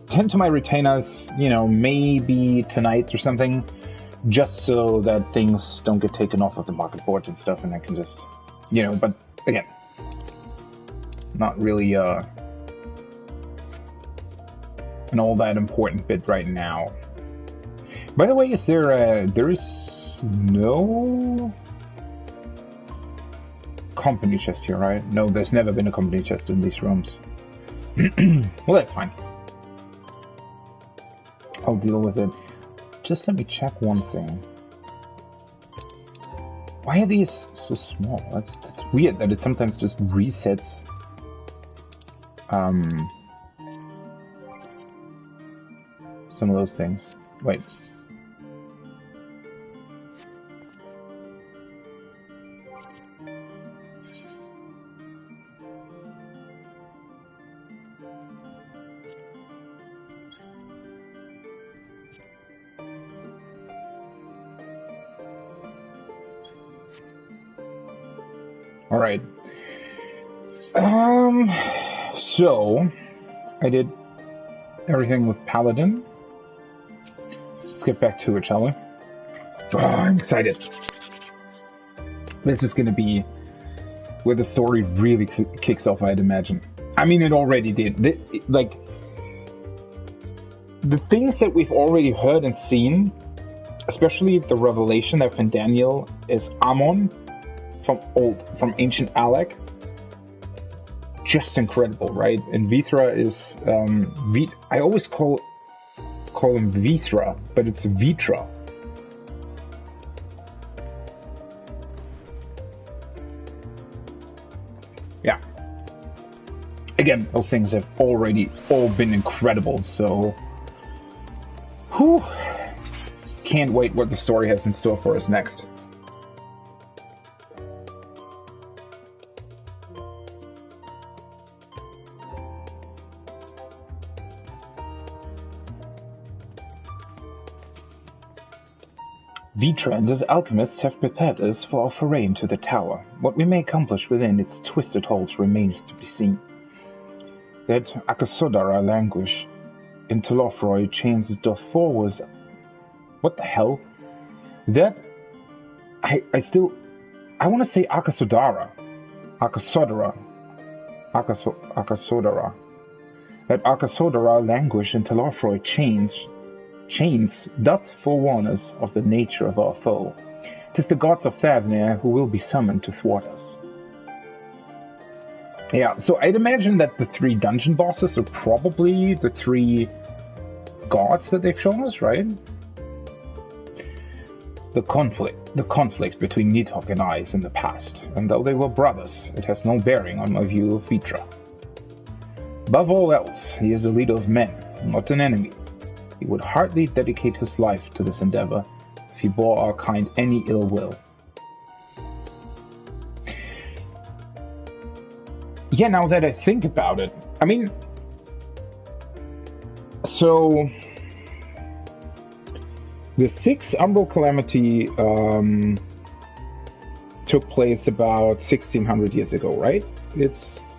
tend to my retainers, you know, maybe tonight or something, just so that things don't get taken off of the market board and stuff, and I can just, you know, but again, not really an all that important bit right now. By the way, is there is no company chest here, right? No, there's never been a company chest in these rooms. Well, that's fine. I'll deal with it. Just let me check one thing. Why are these so small? That's weird that it sometimes just resets. Some of those things. Wait. All right. So I did everything with Paladin. Let's get back to it, shall we? Oh, I'm excited. This is going to be where the story really kicks off, I'd imagine. I mean, it already did. Like, the things that we've already heard and seen, especially the revelation that Daniel is Ammon from ancient Alec, just incredible, right? And Vithra is I always call him Vithra, but it's Vitra. Yeah. Again, those things have already all been incredible, so whew, can't wait what the story has in store for us next. Vitra and his alchemists have prepared us for our foray into the tower. What we may accomplish within its twisted halls remains to be seen. That Akasodara languish in Telofroi chains doth forwards. What the hell? That I want to say Akasodara. Akasodara. That Akasodara languish in Telofroi chains doth forewarn us of the nature of our foe. 'Tis the gods of Thavnir who will be summoned to thwart us. Yeah, so I'd imagine that the 3 dungeon bosses are probably the 3 gods that they've shown us, right? the conflict between Nidhogg and Ice in the past, and though they were brothers, it has no bearing on my view of Vitra. Above all else, he is a leader of men, not an enemy. He would hardly dedicate his life to this endeavor if he bore our kind any ill will. Yeah, now that I think about it, I mean, so the Sixth Umbral Calamity took place about 1600 years ago, right?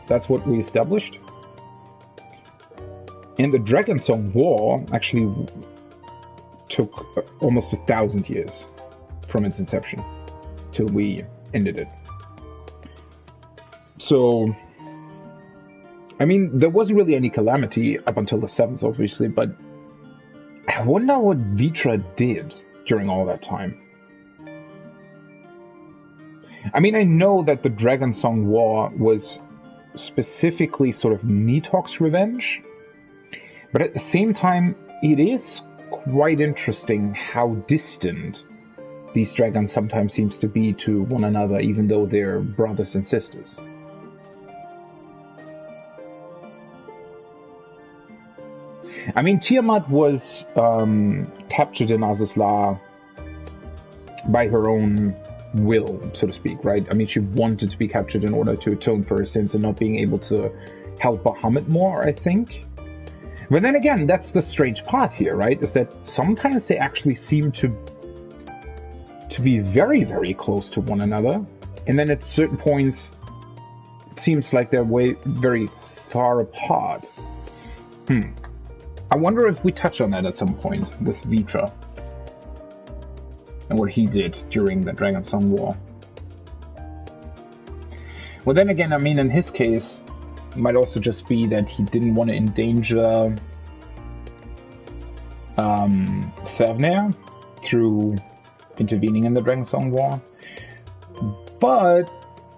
That's what we established. And the Dragonsong War actually took almost 1,000 years from its inception till we ended it. So, I mean, there wasn't really any calamity up until the 7th, obviously, but I wonder what Vitra did during all that time. I mean, I know that the Dragonsong War was specifically sort of Nidhogg's revenge, but at the same time, it is quite interesting how distant these dragons sometimes seems to be to one another, even though they're brothers and sisters. I mean, Tiamat was captured in Azazla by her own will, so to speak, right? I mean, she wanted to be captured in order to atone for her sins and not being able to help Bahamut more, I think. But then again, that's the strange part here, right? Is that sometimes they actually seem to be very, very close to one another, and then at certain points, it seems like they're very far apart. I wonder if we touch on that at some point with Vitra and what he did during the Dragonsong War. Well, then again, I mean, in his case, it might also just be that he didn't want to endanger Thavnarian through intervening in the Dragonsong War. But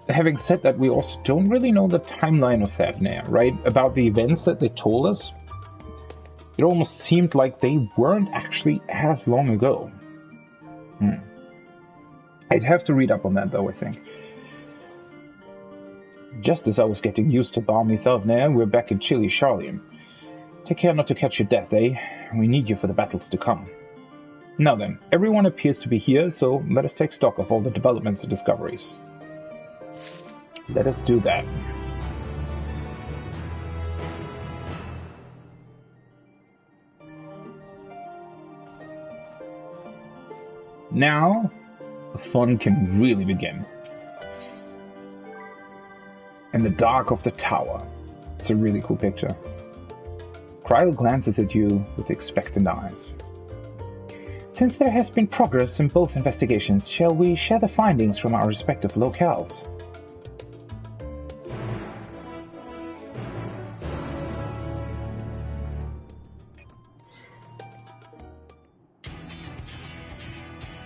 having said that, we also don't really know the timeline of Thavnarian, right? About the events that they told us. It almost seemed like they weren't actually as long ago. I'd have to read up on that, though, I think. Just as I was getting used to balmy Thavnarian, we're back in chilly Charlian. Take care not to catch your death, eh? We need you for the battles to come. Now then, everyone appears to be here, so let us take stock of all the developments and discoveries. Let us do that. Now, the fun can really begin. In the dark of the tower. It's a really cool picture. Kryle glances at you with expectant eyes. Since there has been progress in both investigations, shall we share the findings from our respective locales?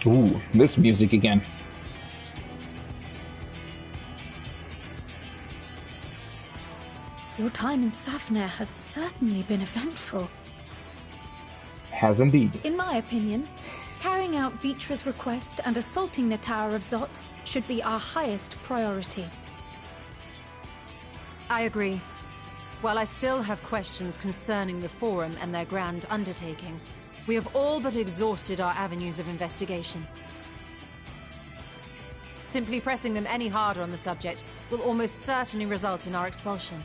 Ooh, this music again. Your time in Thavnarian has certainly been eventful. Has indeed. In my opinion, carrying out Vitra's request and assaulting the Tower of Zot should be our highest priority. I agree. While I still have questions concerning the Forum and their grand undertaking, we have all but exhausted our avenues of investigation. Simply pressing them any harder on the subject will almost certainly result in our expulsion.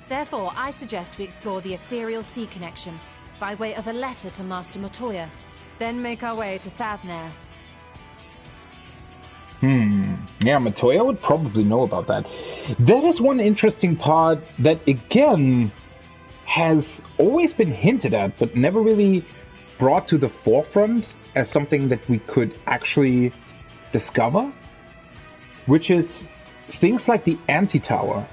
Therefore, I suggest we explore the Ethereal Sea connection by way of a letter to Master Matoya, then make our way to Thavnarian. Yeah, Matoya would probably know about that. That is one interesting part that, again, has always been hinted at, but never really brought to the forefront as something that we could actually discover, which is things like the Anti-Tower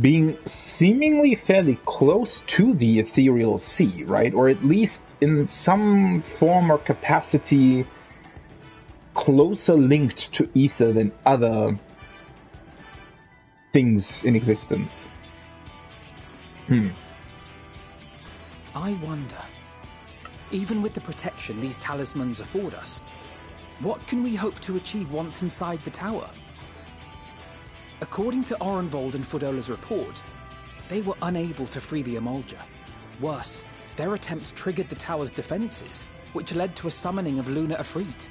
being seemingly fairly close to the Ethereal Sea, right? Or at least in some form or capacity closer linked to Ether than other things in existence. I wonder, Even with the protection these talismans afford us, what can we hope to achieve once inside the tower? According to Orenvold and Fudola's report, they were unable to free the Emolja. Worse, their attempts triggered the tower's defenses, which led to a summoning of Luna Afrit.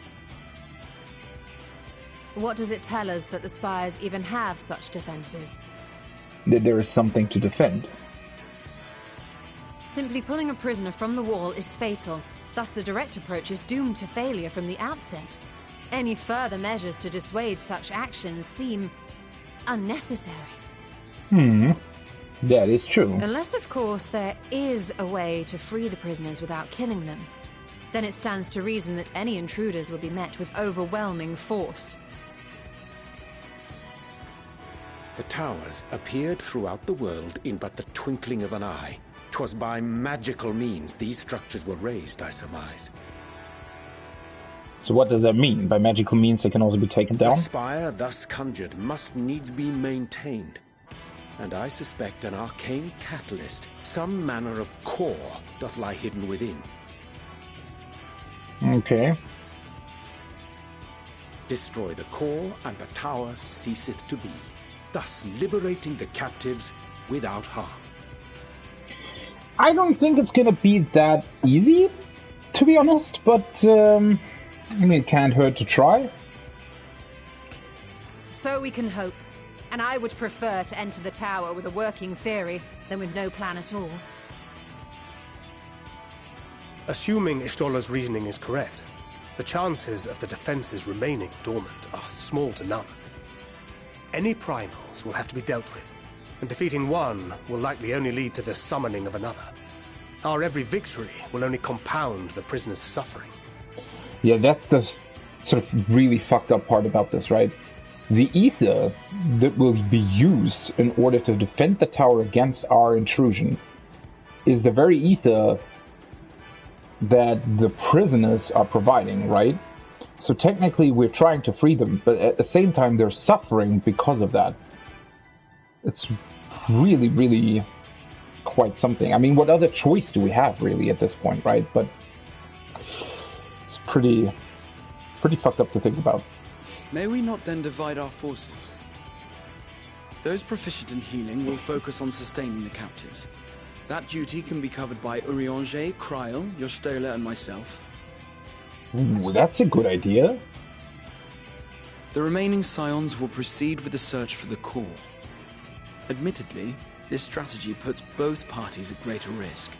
What does it tell us that the Spires even have such defenses? That there is something to defend. Simply pulling a prisoner from the wall is fatal. Thus the direct approach is doomed to failure from the outset. Any further measures to dissuade such actions seem unnecessary. That is true. Unless, of course, there is a way to free the prisoners without killing them. Then it stands to reason that any intruders will be met with overwhelming force. The towers appeared throughout the world in but the twinkling of an eye. 'Twas by magical means these structures were raised, I surmise. So what does that mean? By magical means they can also be taken down? The spire thus conjured must needs be maintained. And I suspect an arcane catalyst, some manner of core, doth lie hidden within. Okay. Destroy the core, and the tower ceaseth to be, thus liberating the captives without harm. I don't think it's gonna be that easy, to be honest, but I mean, it can't hurt to try. So we can hope. And I would prefer to enter the tower with a working theory than with no plan at all. Assuming Ishtola's reasoning is correct, the chances of the defenses remaining dormant are small to none. Any primals will have to be dealt with, and defeating one will likely only lead to the summoning of another. Our every victory will only compound the prisoner's suffering. Yeah, that's the sort of really fucked up part about this, right? The ether that will be used in order to defend the tower against our intrusion is the very ether that the prisoners are providing, right? So technically we're trying to free them, but at the same time they're suffering because of that. It's really, really quite something. I mean, what other choice do we have, really, at this point, right? But it's pretty fucked up to think about. May we not then divide our forces? Those proficient in healing will focus on sustaining the captives. That duty can be covered by Urianger, Kryl, Yostola, and myself. Ooh, that's a good idea. The remaining scions will proceed with the search for the core. Admittedly, this strategy puts both parties at greater risk,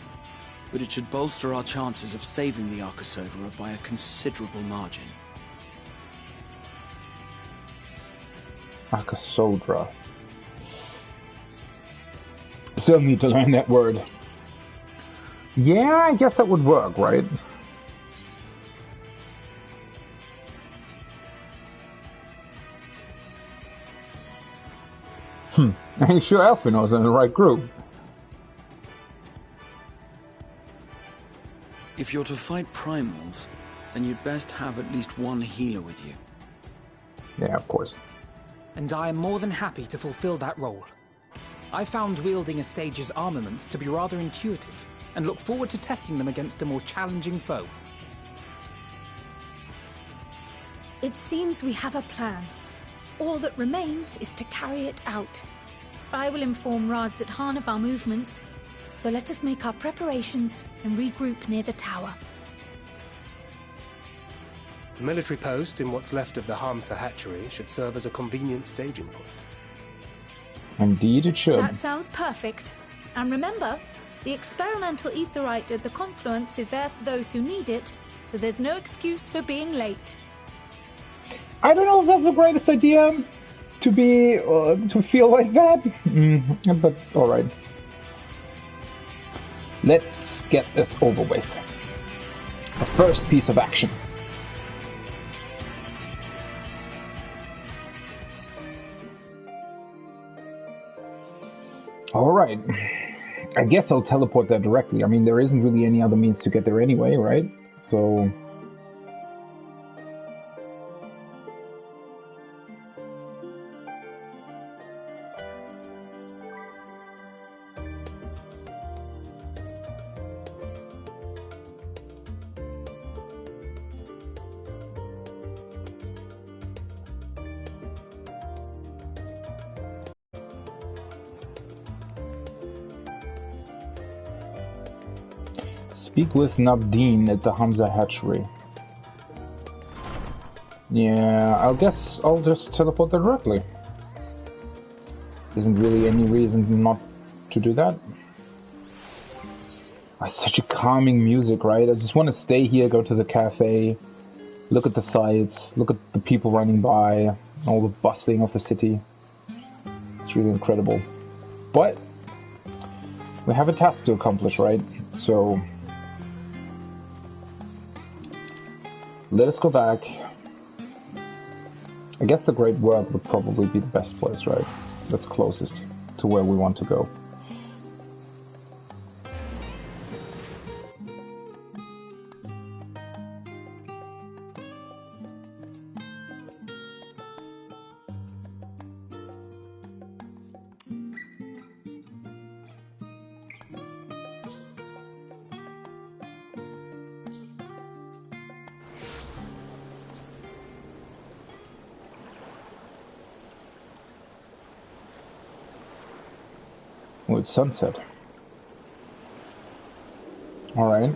but it should bolster our chances of saving the Archisodra by a considerable margin. Archisodra. Still need to learn that word. Yeah, I guess that would work, right? Are you sure Elfino's in the right group? If you're to fight primals, then you'd best have at least one healer with you. Yeah, of course. And I am more than happy to fulfill that role. I found wielding a sage's armaments to be rather intuitive, and look forward to testing them against a more challenging foe. It seems we have a plan. All that remains is to carry it out. I will inform Radzat of our movements, so let us make our preparations and regroup near the tower. The military post in what's left of the Hamsa hatchery should serve as a convenient staging point. Indeed it should. That sounds perfect. And remember, the experimental etherite at the confluence is there for those who need it, so there's no excuse for being late. I don't know if that's the greatest idea to be to feel like that, but all right. Let's get this over with. The first piece of action. All right. I guess I'll teleport there directly. I mean, there isn't really any other means to get there anyway, right? So Speak with Nabdeen at the Hamza hatchery. Yeah, I guess I'll just teleport there directly. Isn't really any reason not to do that. Oh, such a calming music, right? I just want to stay here, go to the cafe, look at the sights, look at the people running by, all the bustling of the city. It's really incredible. But we have a task to accomplish, right? So let us go back. I guess the Great Work would probably be the best place, right? That's closest to where we want to go. Oh, it's sunset. Alright.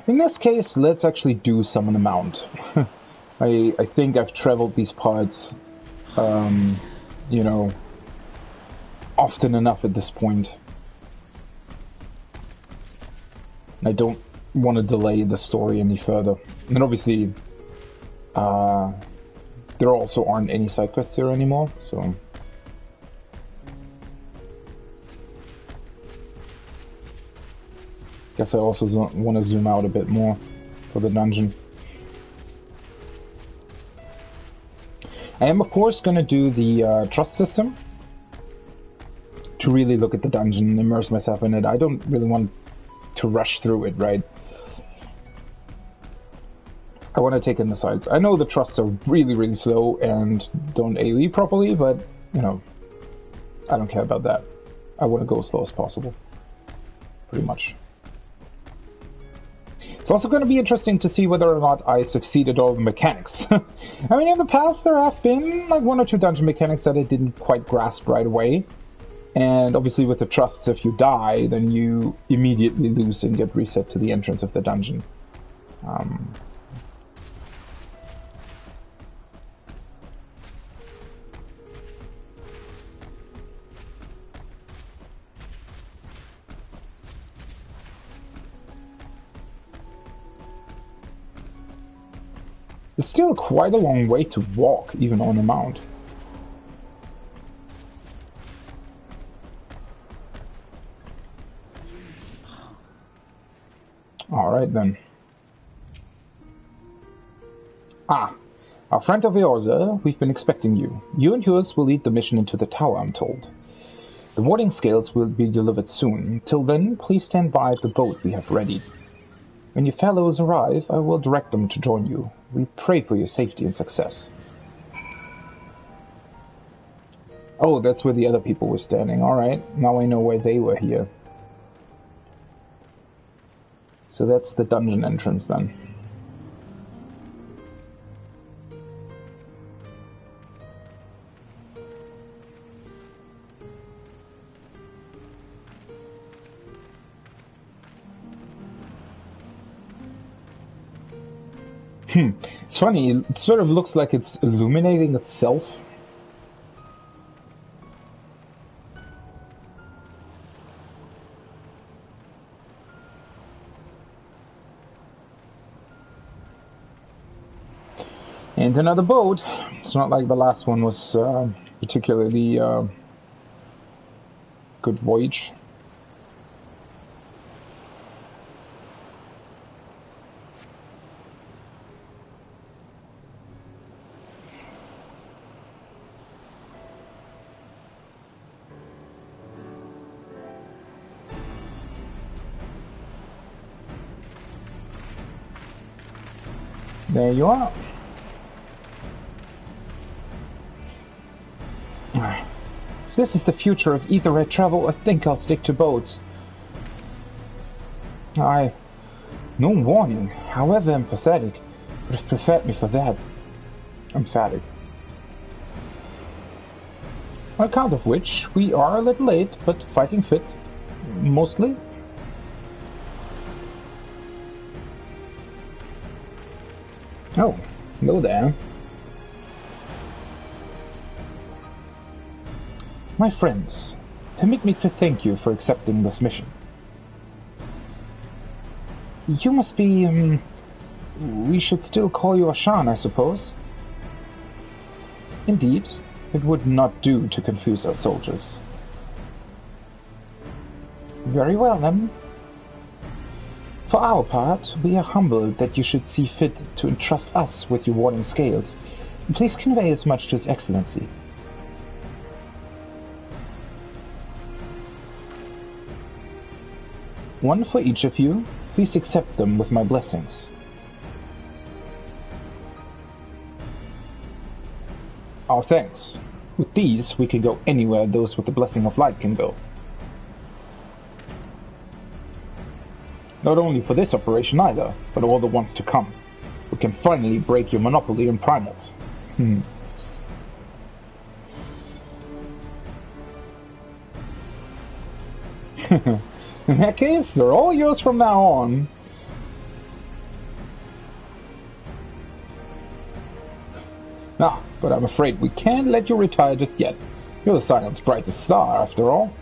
In this case, let's actually do summon a mount. I think I've traveled these parts, you know, often enough at this point. I don't want to delay the story any further. And obviously, there also aren't any side quests here anymore, so... Guess I also want to zoom out a bit more for the dungeon. I am of course going to do the trust system to really look at the dungeon and immerse myself in it. I don't really want to rush through it, right? I want to take in the sights. I know the trusts are really, really slow and don't AoE properly, but, you know, I don't care about that. I want to go as slow as possible. Pretty much. It's also going to be interesting to see whether or not I succeed at all the mechanics. I mean, in the past there have been like 1 or 2 dungeon mechanics that I didn't quite grasp right away. And obviously with the trusts, if you die, then you immediately lose and get reset to the entrance of the dungeon. It's still quite a long way to walk, even on a mount. Alright then. Ah, our friend of yours, we've been expecting you. You and yours will lead the mission into the tower, I'm told. The warding scales will be delivered soon. Till then, please stand by at the boat we have ready. When your fellows arrive, I will direct them to join you. We pray for your safety and success. Oh, that's where the other people were standing. Alright, now I know why they were here. So that's the dungeon entrance then. It's funny, it sort of looks like it's illuminating itself. And another boat. It's not like the last one was particularly good voyage. There you are. If this is the future of etherite travel, I think I'll stick to boats. No warning, however empathetic, would have prepared me for that. Emphatic. On account of which, we are a little late, but fighting fit. Mostly. Oh, hello there. My friends, permit me to thank you for accepting this mission. You must be, we should still call you Ashan, I suppose. Indeed, it would not do to confuse our soldiers. Very well, then. For our part, we are humbled that you should see fit to entrust us with your warding scales. Please convey as much to His Excellency. One for each of you. Please accept them with my blessings. Our thanks. With these, we can go anywhere those with the blessing of light can go. Not only for this operation either, but all the ones to come. We can finally break your monopoly in primals. In that case, they're all yours from now on. Ah, but I'm afraid we can't let you retire just yet. You're the Scion's brightest star, after all.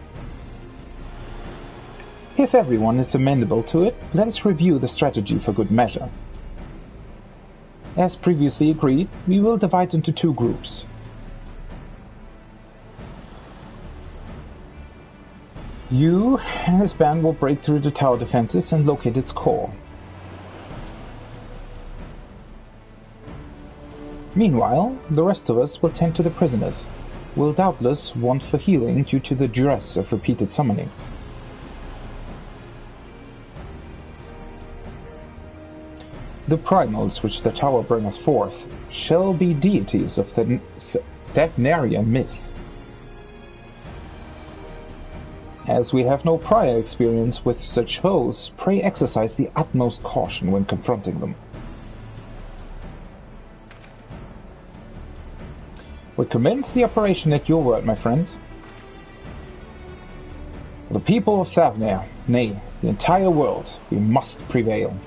If everyone is amenable to it, let us review the strategy for good measure. As previously agreed, we will divide into 2 groups. You and his band will break through the tower defenses and locate its core. Meanwhile, the rest of us will tend to the prisoners, who will doubtless want for healing due to the duress of repeated summonings. The primals which the tower bringeth forth shall be deities of the Thavnarian myth. As we have no prior experience with such foes, pray exercise the utmost caution when confronting them. We commence the operation at your word, my friend. For the people of Thavnar, nay, the entire world, we must prevail.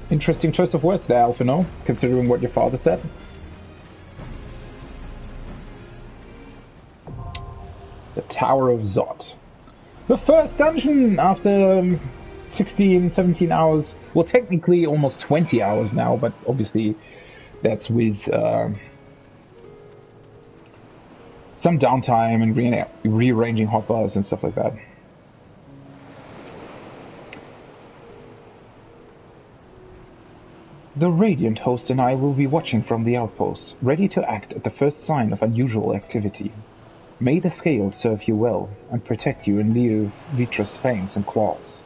Interesting choice of words there, Alphino, considering what your father said. The Tower of Zot. The first dungeon after 16, 17 hours. Well, technically almost 20 hours now, but obviously that's with some downtime and rearranging hotbars and stuff like that. The Radiant host and I will be watching from the outpost, ready to act at the first sign of unusual activity. May the scales serve you well and protect you in lieu of Vitra's fangs and claws.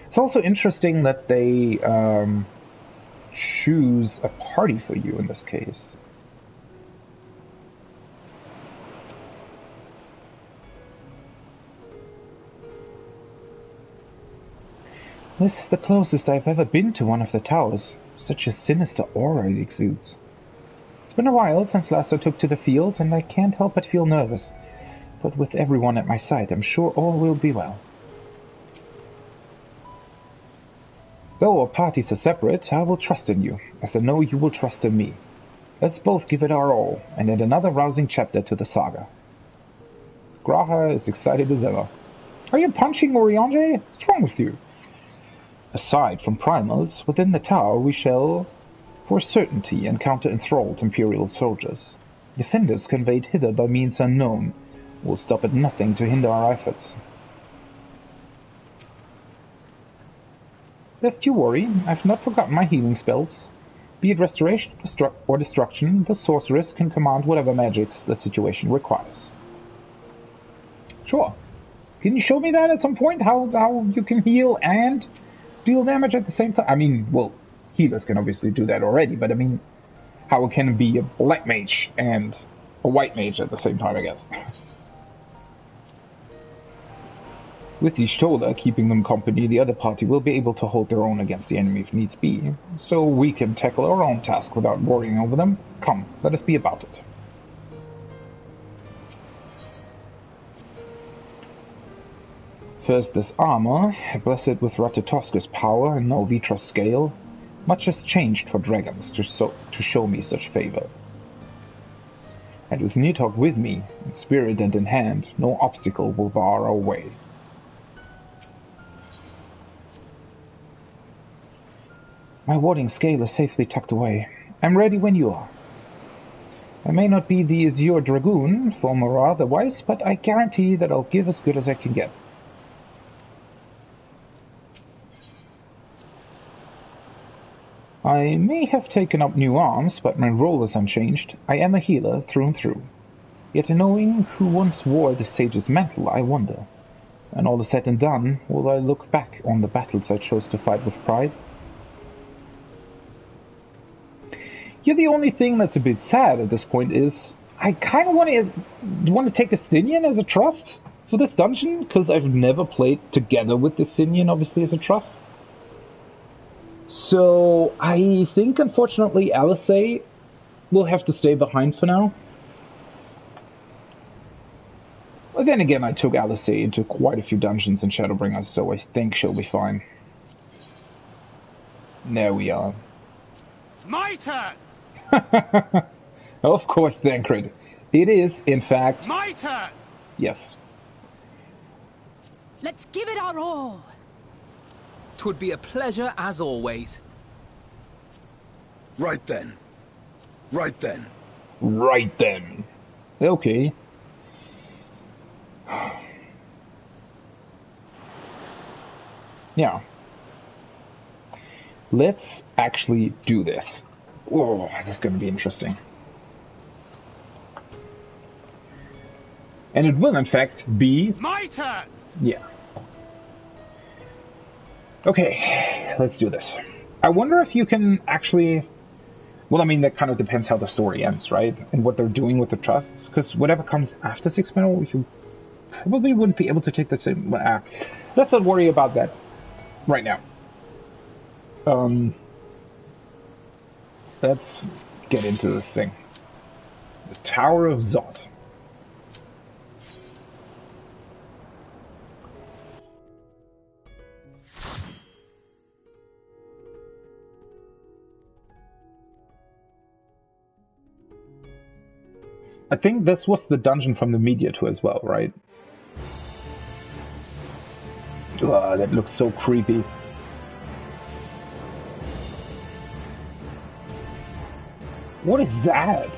It's also interesting that they choose a party for you in this case. This is the closest I've ever been to one of the towers. Such a sinister aura it exudes. It's been a while since last I took to the field, and I can't help but feel nervous. But with everyone at my side, I'm sure all will be well. Though our parties are separate, I will trust in you, as I know you will trust in me. Let's both give it our all, and add another rousing chapter to the saga. Graha is excited as ever. Are you punching Oriange? What's wrong with you? Aside from primals, within the tower we shall, for certainty, encounter enthralled Imperial soldiers. Defenders conveyed hither by means unknown will stop at nothing to hinder our efforts. Lest you worry, I've not forgotten my healing spells. Be it restoration or destruction, the sorceress can command whatever magics the situation requires. Sure. Can you show me that at some point? How you can heal and deal damage at the same time? I mean, well, healers can obviously do that already, but I mean, how can it be a black mage and a white mage at the same time, I guess? With the shoulder keeping them company, the other party will be able to hold their own against the enemy if needs be, so we can tackle our own task without worrying over them. Come, let us be about it. First this armor, blessed with Ratatoska's power and Nalvitra's scale. Much has changed for dragons to show me such favor. And with Nidhogg with me, in spirit and in hand, no obstacle will bar our way. My warding scale is safely tucked away. I'm ready when you are. I may not be the Azure Dragoon, former or otherwise, but I guarantee that I'll give as good as I can get. I may have taken up new arms, but my role is unchanged. I am a healer through and through. Yet knowing who once wore the sage's mantle, I wonder. And all is said and done, will I look back on the battles I chose to fight with pride? Yeah, the only thing that's a bit sad at this point is I kind of want to take a Stinian as a trust for this dungeon, because I've never played together with the Stinian, obviously, as a trust. So I think, unfortunately, Alisei will have to stay behind for now. But then again, I took Alisei into quite a few dungeons in Shadowbringers, so I think she'll be fine. There we are. It's my turn! Of course, Thancred. It is, in fact... my turn! Yes. Let's give it our all. 'Twould be a pleasure as always. Right then. Right then. Right then. Okay. Yeah. Let's actually do this. Oh, this is going to be interesting. And it will, in fact, be... my turn! Yeah. Okay, let's do this. I wonder if you can actually... Well, I mean, that kind of depends how the story ends, right? And what they're doing with the trusts. Because whatever comes after 6 Metal, you probably wouldn't be able to take the same... let's not worry about that right now. Let's get into this thing. The Tower of Zot. I think this was the dungeon from the media tour as well, right? Oh, that looks so creepy. What is that?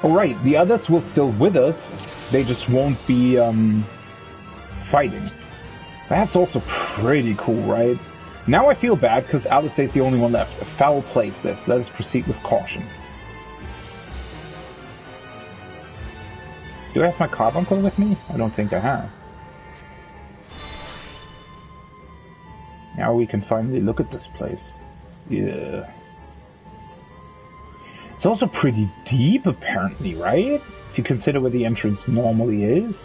Oh right, the others will still with us, they just won't be fighting. That's also pretty cool, right? Now I feel bad because Alisei is the only one left. A foul place this. Let us proceed with caution. Do I have my carbuncle with me? I don't think I have. Now we can finally look at this place. Yeah. It's also pretty deep, apparently, right? If you consider where the entrance normally is.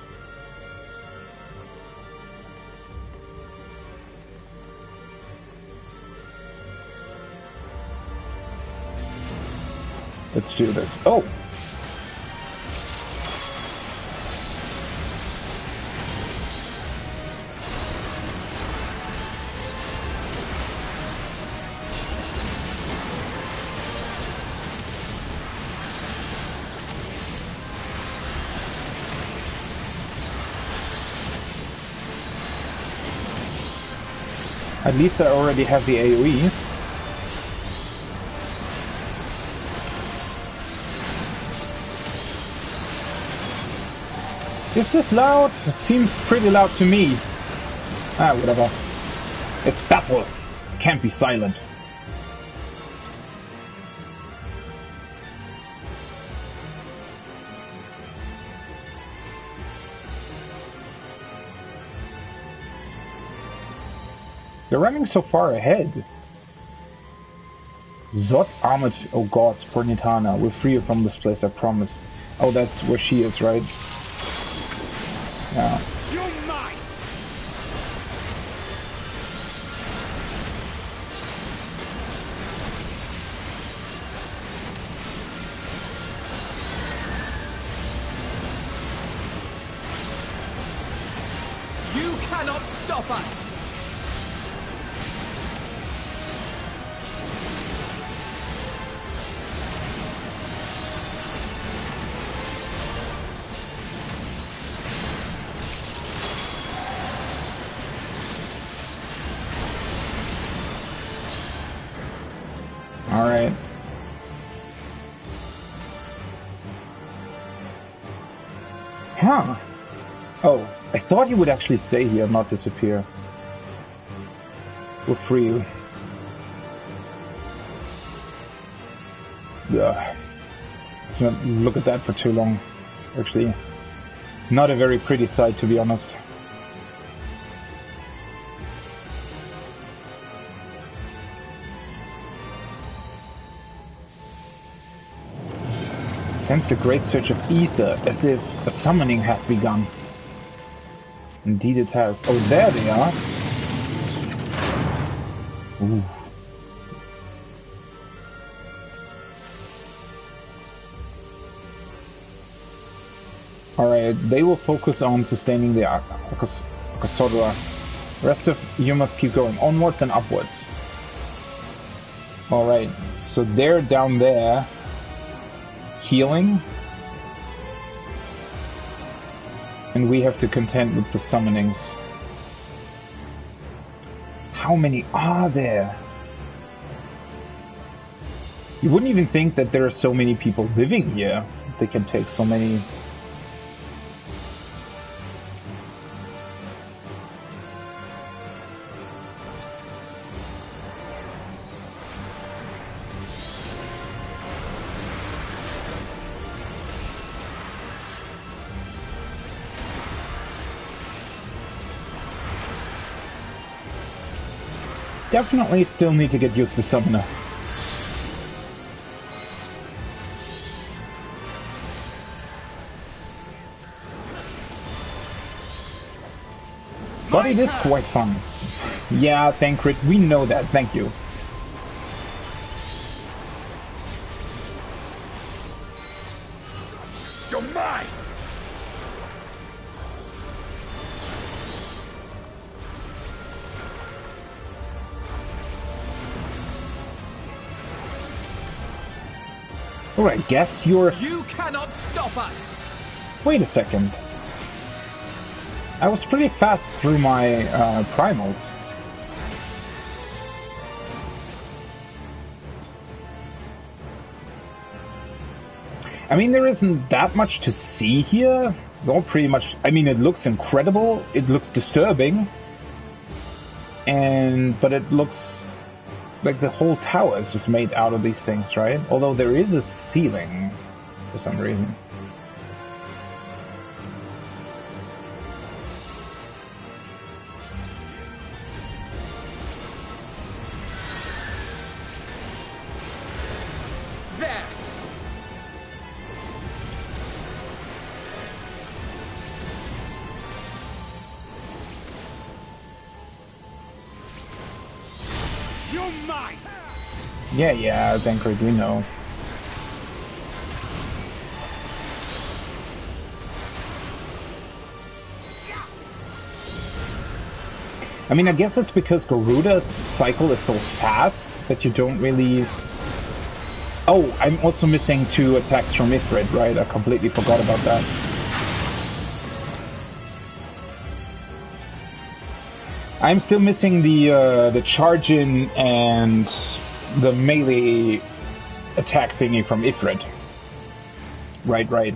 Let's do this. Oh! At least I already have the AoE. Is this loud? It seems pretty loud to me. Ah, whatever. It's battle. Can't be silent. They're running so far ahead. Zot armored... Oh gods, poor Nitana. We'll free her from this place, I promise. Oh, that's where she is, right? Yeah. You're mine. cannot stop us! Alright. Huh. Oh, I thought you would actually stay here and not disappear. We're free. Yeah. Let's not look at that for too long. It's actually not a very pretty sight, to be honest. Sense a great surge of ether, as if a summoning hath begun. Indeed it has. Oh, there they are! Ooh. Alright, they will focus on sustaining the Akasodra. The rest of you must keep going onwards and upwards. Alright, so they're down there. Healing, and we have to contend with the summonings. How many are there? You wouldn't even think that there are so many people living here. They can take so many. Definitely still need to get used to Summoner. But it is quite fun. Yeah, Thancred, we know that, thank you. You're mine! Alright, guess you're... You cannot stop us! Wait a second. I was pretty fast through my primals. I mean, there isn't that much to see here. Well, pretty much... I mean, it looks incredible. It looks disturbing. But it looks... like the whole tower is just made out of these things, right? Although there is a ceiling for some reason. There! You're mine! Yeah, Thancred, we know. I mean, I guess it's because Garuda's cycle is so fast that you don't really... Oh, I'm also missing 2 attacks from Ifrit, right? I completely forgot about that. I'm still missing the charge in and the melee attack thingy from Ifrit. Right.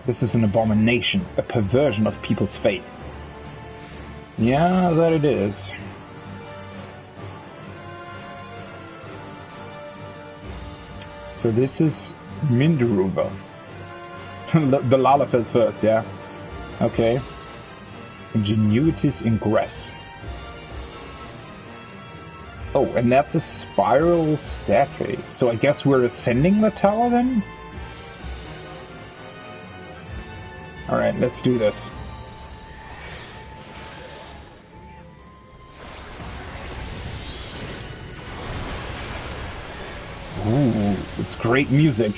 This is an abomination, a perversion of people's faith. Yeah, that it is. So this is Mindaruva. The Lalafell first, yeah? Okay. Ingenuity's ingress. Oh, and that's a spiral staircase. So I guess we're ascending the tower then? Alright, let's do this. Ooh, it's great music.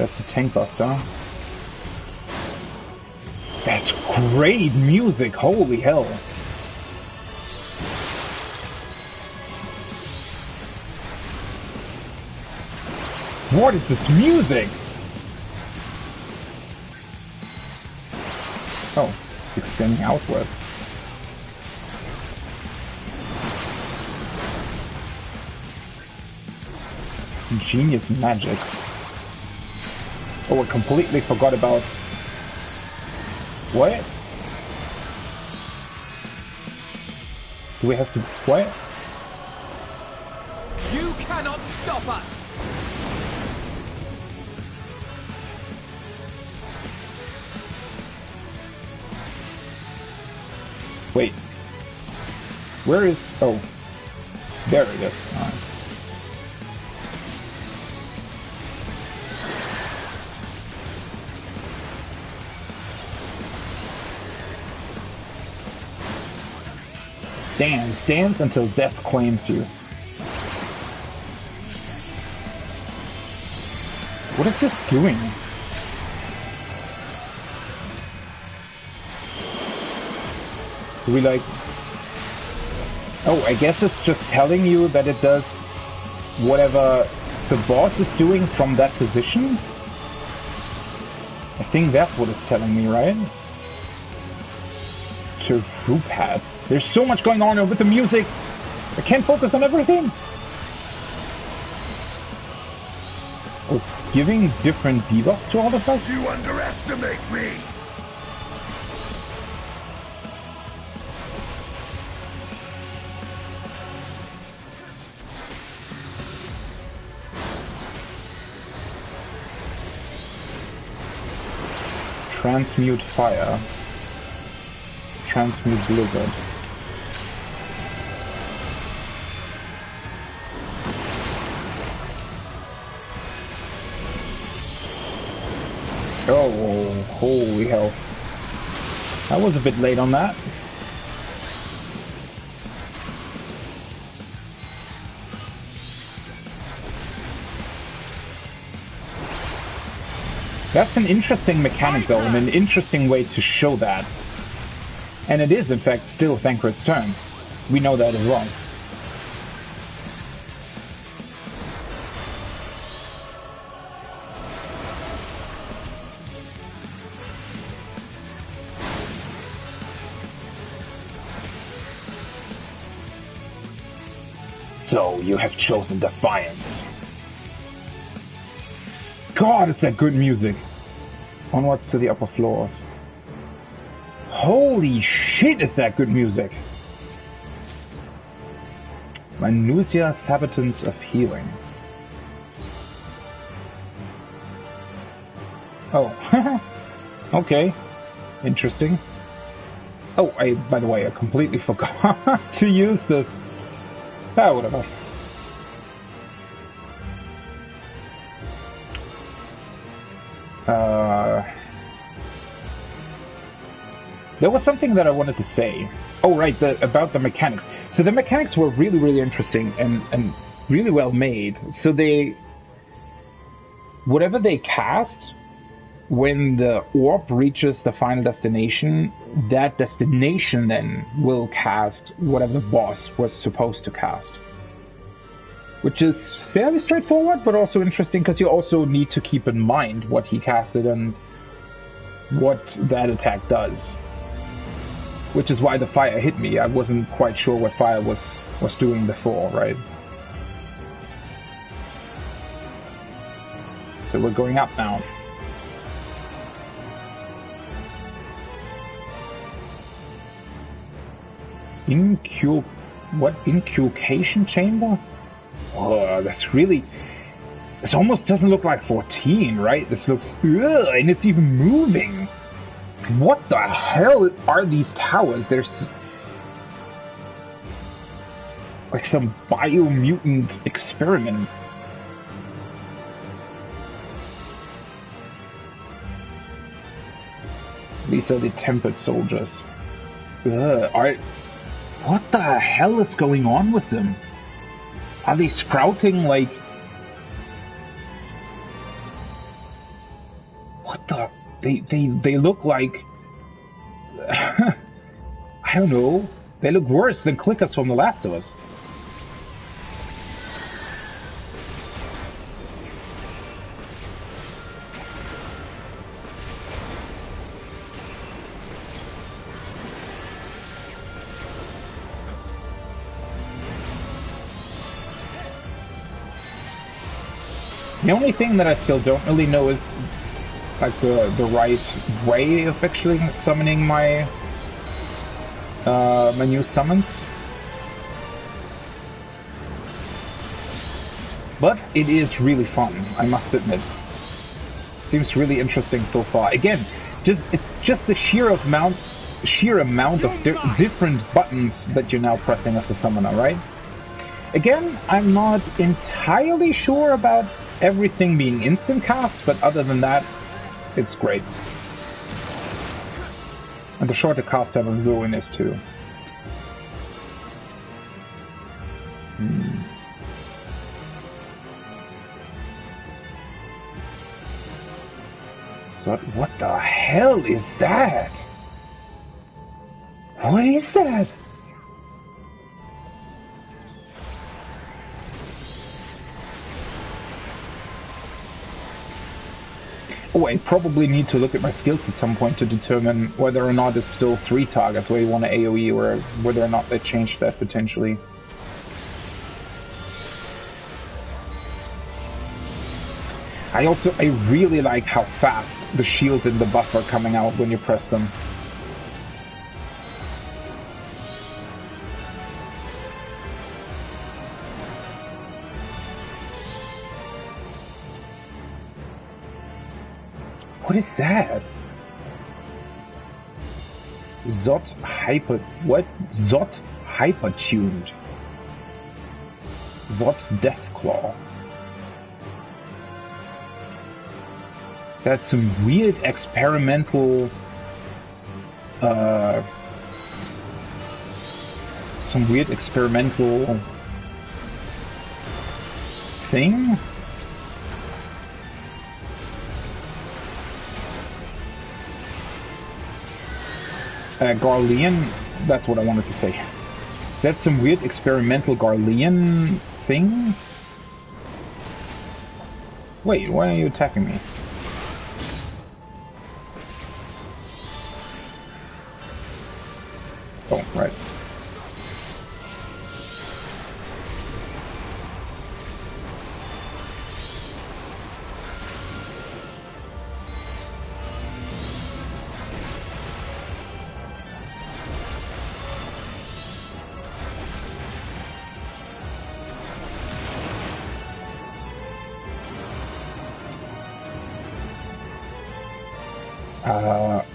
That's a tank buster. That's great music, holy hell. What is this music? Oh, it's extending outwards. Ingenious magics. Oh, I completely forgot about... What? Do we have to... What? You cannot stop us! Wait. Where is... Oh. There it is. Alright. Dance until death claims you. What is this doing? Do we like... Oh, I guess it's just telling you that it does whatever the boss is doing from that position? I think that's what it's telling me, right? To Rupat. There's so much going on with the music. I can't focus on everything. I was giving different debuffs to all of us. You underestimate me. Transmute fire. Transmute blizzard. Oh, holy hell. I was a bit late on that. That's an interesting mechanic though, and an interesting way to show that. And it is in fact still Thancred's turn. We know that as well. So, you have chosen defiance. God, it's that good music. Onwards to the upper floors. Holy shit, is that good music. Minutia Sabbatons of Healing. Oh, okay. Interesting. Oh, by the way, I completely forgot to use this. Ah, whatever. There was something that I wanted to say. Oh, right, about the mechanics. So the mechanics were really, really interesting and really well made. So whatever they cast, when the orb reaches the final destination, that destination then will cast whatever the boss was supposed to cast. Which is fairly straightforward, but also interesting, because you also need to keep in mind what he casted and what that attack does. Which is why the fire hit me. I wasn't quite sure what fire was doing before, right? So we're going up now. Inculcation chamber? Oh, that's really... This almost doesn't look like 14, right? This looks... Ugh, and it's even moving. What the hell are these towers? There's... like some biomutant experiment. These are the tempered soldiers. Ugh, what the hell is going on with them? Are they sprouting like... they look like I don't know. They look worse than clickers from The Last of Us. The only thing that I still don't really know is like the right way of actually summoning my my new summons. But it is really fun, I must admit. Seems really interesting so far. Again, it's just the sheer amount of different buttons that you're now pressing as a summoner, right? Again, I'm not entirely sure about everything being instant cast, but other than that, it's great. And the shorter cast time of Ruin is too. So what the hell is that? What is that? Oh, I probably need to look at my skills at some point to determine whether or not it's still 3 targets where you want to AoE, or whether or not they changed that potentially. I really like how fast the shield and the buff are coming out when you press them. What is that? Zot hyper... What? Zot hyper-tuned. Zot Deathclaw. That's some weird experimental... thing? Garlean, that's what I wanted to say. Is that some weird experimental Garlean thing? Wait, why are you attacking me? Oh, right.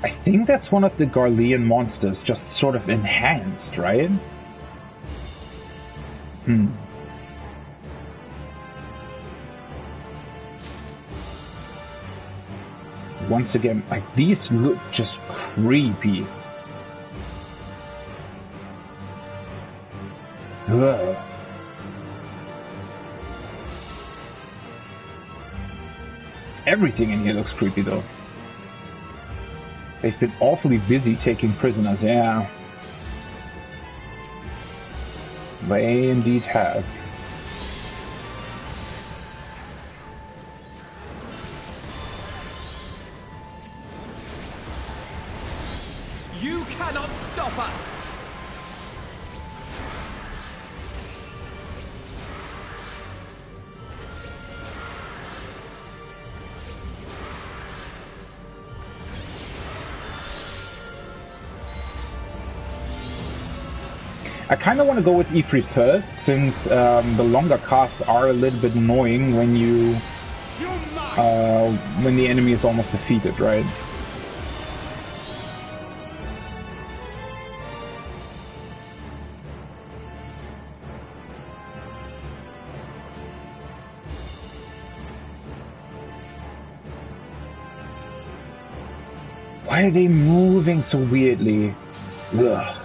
I think that's one of the Garlean monsters, just sort of enhanced, right? Once again, like, these look just creepy. Ugh. Everything in here looks creepy, though. They've been awfully busy taking prisoners, yeah. They indeed have. You cannot stop us! I kind of want to go with Ifrit first, since the longer casts are a little bit annoying when you when the enemy is almost defeated, right? Why are they moving so weirdly? Ugh.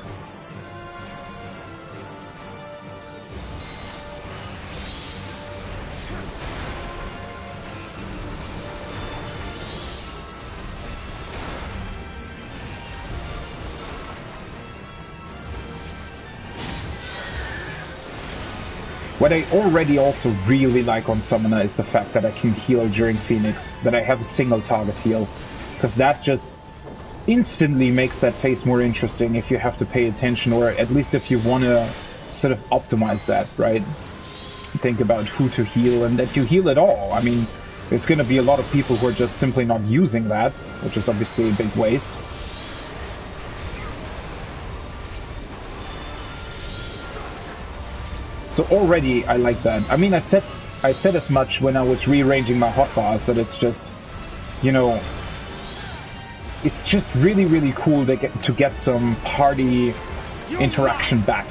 What I already also really like on Summoner is the fact that I can heal during Phoenix, that I have a single target heal, because that just instantly makes that phase more interesting if you have to pay attention, or at least if you want to sort of optimize that, right? Think about who to heal and that you heal at all. I mean, there's going to be a lot of people who are just simply not using that, which is obviously a big waste. So already I like that. I mean, I said as much when I was rearranging my hotbars, that it's just, you know, it's just really, really cool to get some party interaction back.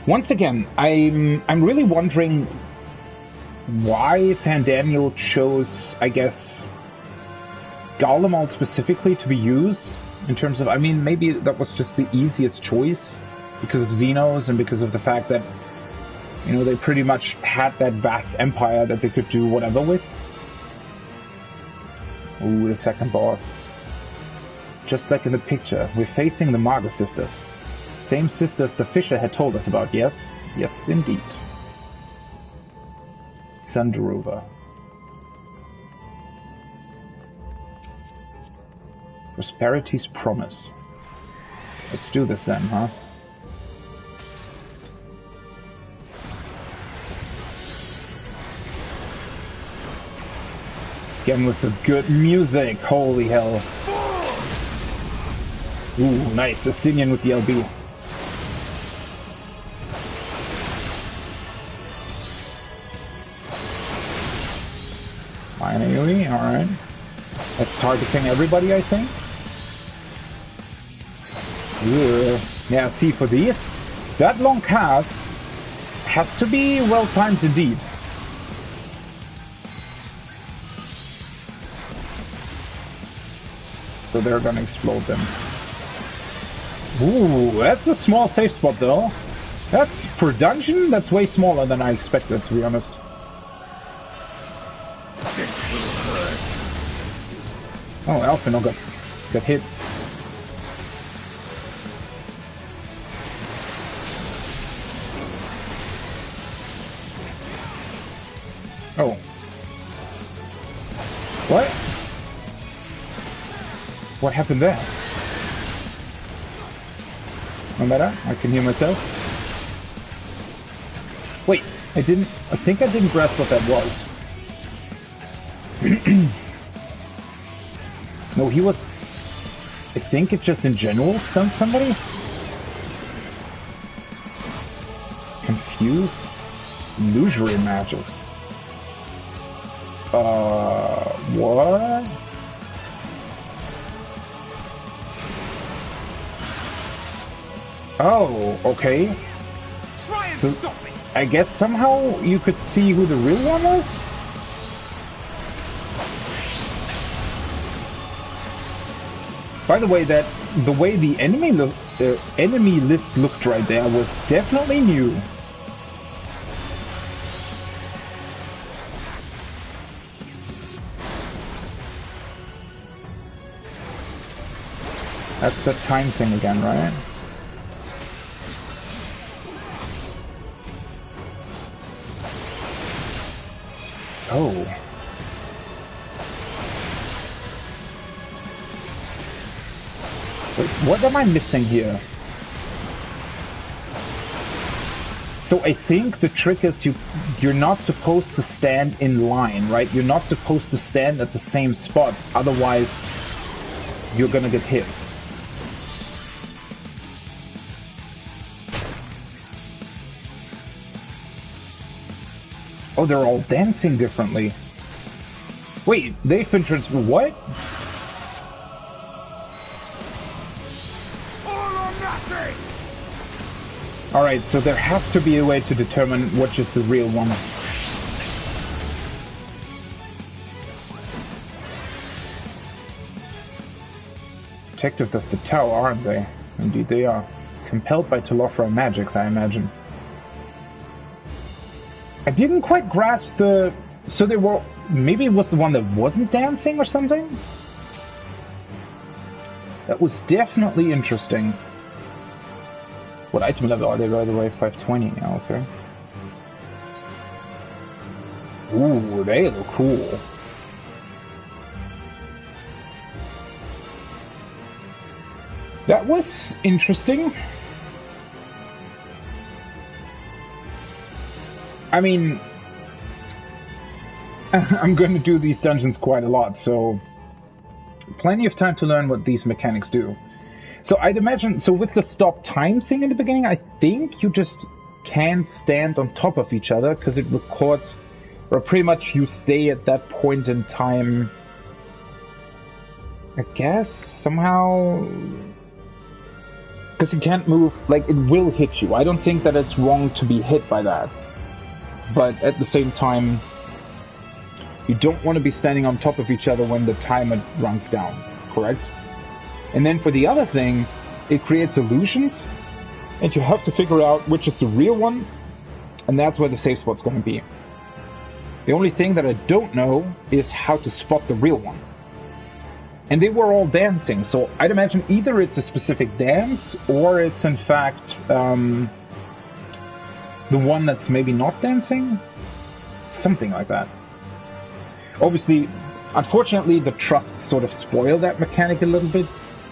Once again, I'm really wondering why Thavnarian chose, I guess, Garlemald specifically to be used, in terms of, I mean, maybe that was just the easiest choice because of Xenos and because of the fact that, you know, they pretty much had that vast empire that they could do whatever with. Ooh, the second boss. Just like in the picture, we're facing the Margo sisters. Same sisters the Fisher had told us about, yes? Yes, indeed. Sundarova. Prosperity's promise. Let's do this then, huh? Again with the good music, holy hell. Ooh, nice, Justinian with the LB. Finally, alright. That's targeting everybody, I think. Ugh. Yeah, see, for these, that long cast has to be well timed indeed. So they're gonna explode them. Ooh, that's a small safe spot though. That's, for dungeon, that's way smaller than I expected, to be honest. This will hurt. Oh, Alphino got hit. Oh. What? What happened there? No matter, I can hear myself. Wait, I think I didn't grasp what that was. No, he was... I think it just in general stunned somebody? Confused? Illusory magics. What? Oh, okay. Try and So, stop me. I guess somehow you could see who the real one was? By the way, the way the enemy list looked right there was definitely new. That's the time thing again, right? Oh. Wait, what am I missing here? So I think the trick is you're not supposed to stand in line, right? You're not supposed to stand at the same spot, otherwise you're gonna get hit. Oh, they're all dancing differently. Wait, they've been what? Alright, so there has to be a way to determine which is the real one. Protective of the tower, aren't they? Indeed they are. Compelled by Telofra magics, I imagine. I didn't quite grasp the So there were... Maybe it was the one that wasn't dancing or something? That was definitely interesting. What item level are they, by the way? 520. Yeah, okay. Ooh, they look cool. That was interesting. I mean, I'm going to do these dungeons quite a lot, so plenty of time to learn what these mechanics do. So I'd imagine, so with the stop time thing in the beginning, I think you just can't stand on top of each other because it records, or pretty much you stay at that point in time, I guess, somehow, because you can't move, like, it will hit you. I don't think that it's wrong to be hit by that. But at the same time, you don't want to be standing on top of each other when the timer runs down, correct? And then for the other thing, it creates illusions, and you have to figure out which is the real one, and that's where the safe spot's going to be. The only thing that I don't know is how to spot the real one. And they were all dancing, so I'd imagine either it's a specific dance, or it's in fact the one that's maybe not dancing? Something like that. Obviously, unfortunately, the trusts sort of spoil that mechanic a little bit.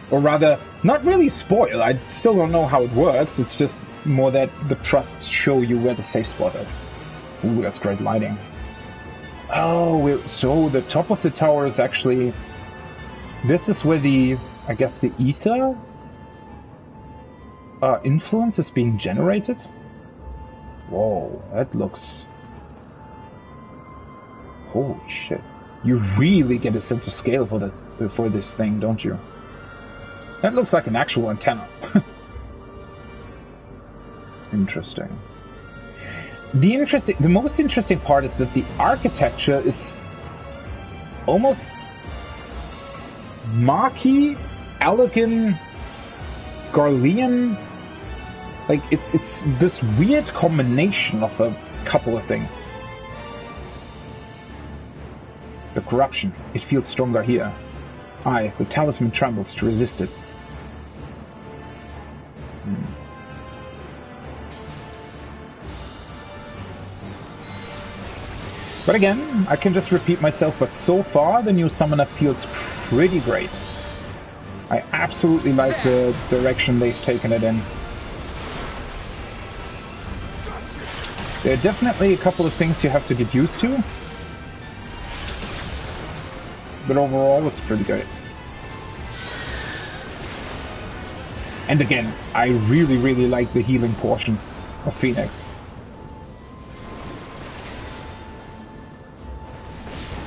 Or rather, not really spoil, I still don't know how it works, it's just more that the trusts show you where the safe spot is. Ooh, that's great lighting. Oh, so the top of the tower is actually... This is where the, I guess, the ether influence is being generated? Whoa, that looks... Holy shit. You really get a sense of scale for this thing, don't you? That looks like an actual antenna. Interesting. The most interesting part is that the architecture is almost Marquis, Elegant, Garlean. Like, it's this weird combination of a couple of things. The corruption, it feels stronger here. Aye, the talisman trembles to resist it. But again, I can just repeat myself, but so far the new summoner feels pretty great. I absolutely like the direction they've taken it in. There are definitely a couple of things you have to get used to, but overall it's pretty great. And again, I really, really like the healing portion of Phoenix.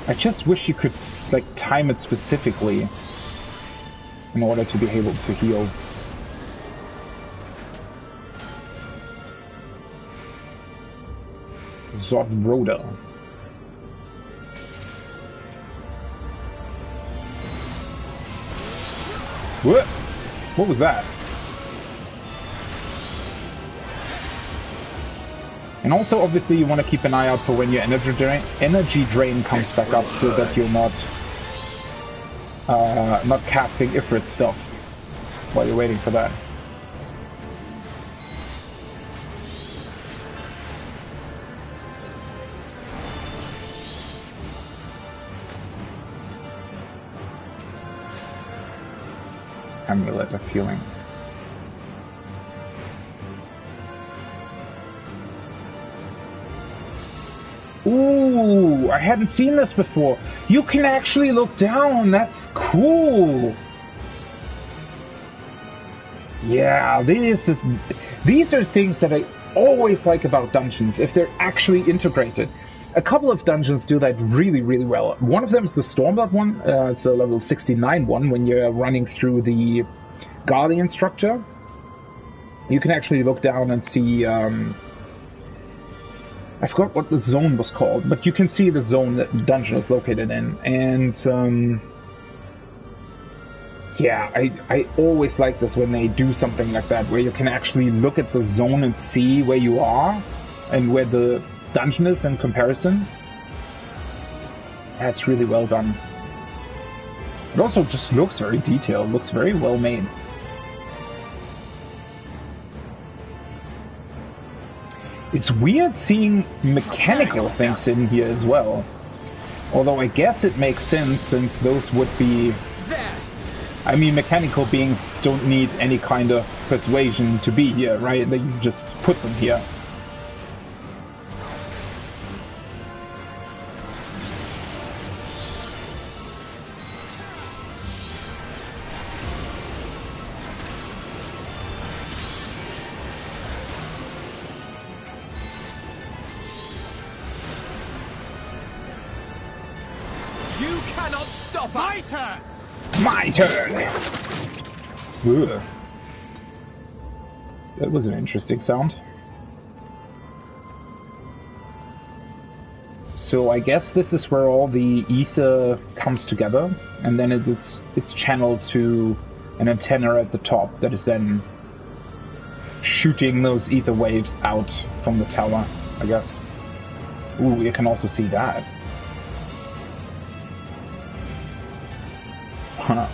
I just wish you could, like, time it specifically in order to be able to heal. Zodroda. What? What was that? And also, obviously, you want to keep an eye out for when your energy drain comes back up, so that you're not casting Ifrit stuff while you're waiting for that. Amulet of healing. Ooh, I hadn't seen this before. You can actually look down. That's cool. Yeah, these are things that I always like about dungeons, if they're actually integrated. A couple of dungeons do that really, really well. One of them is the Stormblood one. It's a level 69 one when you're running through the Guardian structure. You can actually look down and see... I forgot what the zone was called, but you can see the zone that the dungeon is located in. And, yeah, I always like this when they do something like that, where you can actually look at the zone and see where you are and where the dungeon is in comparison. That's really well done. It also just looks very detailed, looks very well made. It's weird seeing mechanical things in here as well. Although I guess it makes sense since those would be... I mean, mechanical beings don't need any kind of persuasion to be here, right? They just put them here. You cannot stop us! My turn! My turn! Ugh. That was an interesting sound. So I guess this is where all the ether comes together, and then it's channeled to an antenna at the top that is then shooting those ether waves out from the tower, I guess. Ooh, you can also see that. Huh.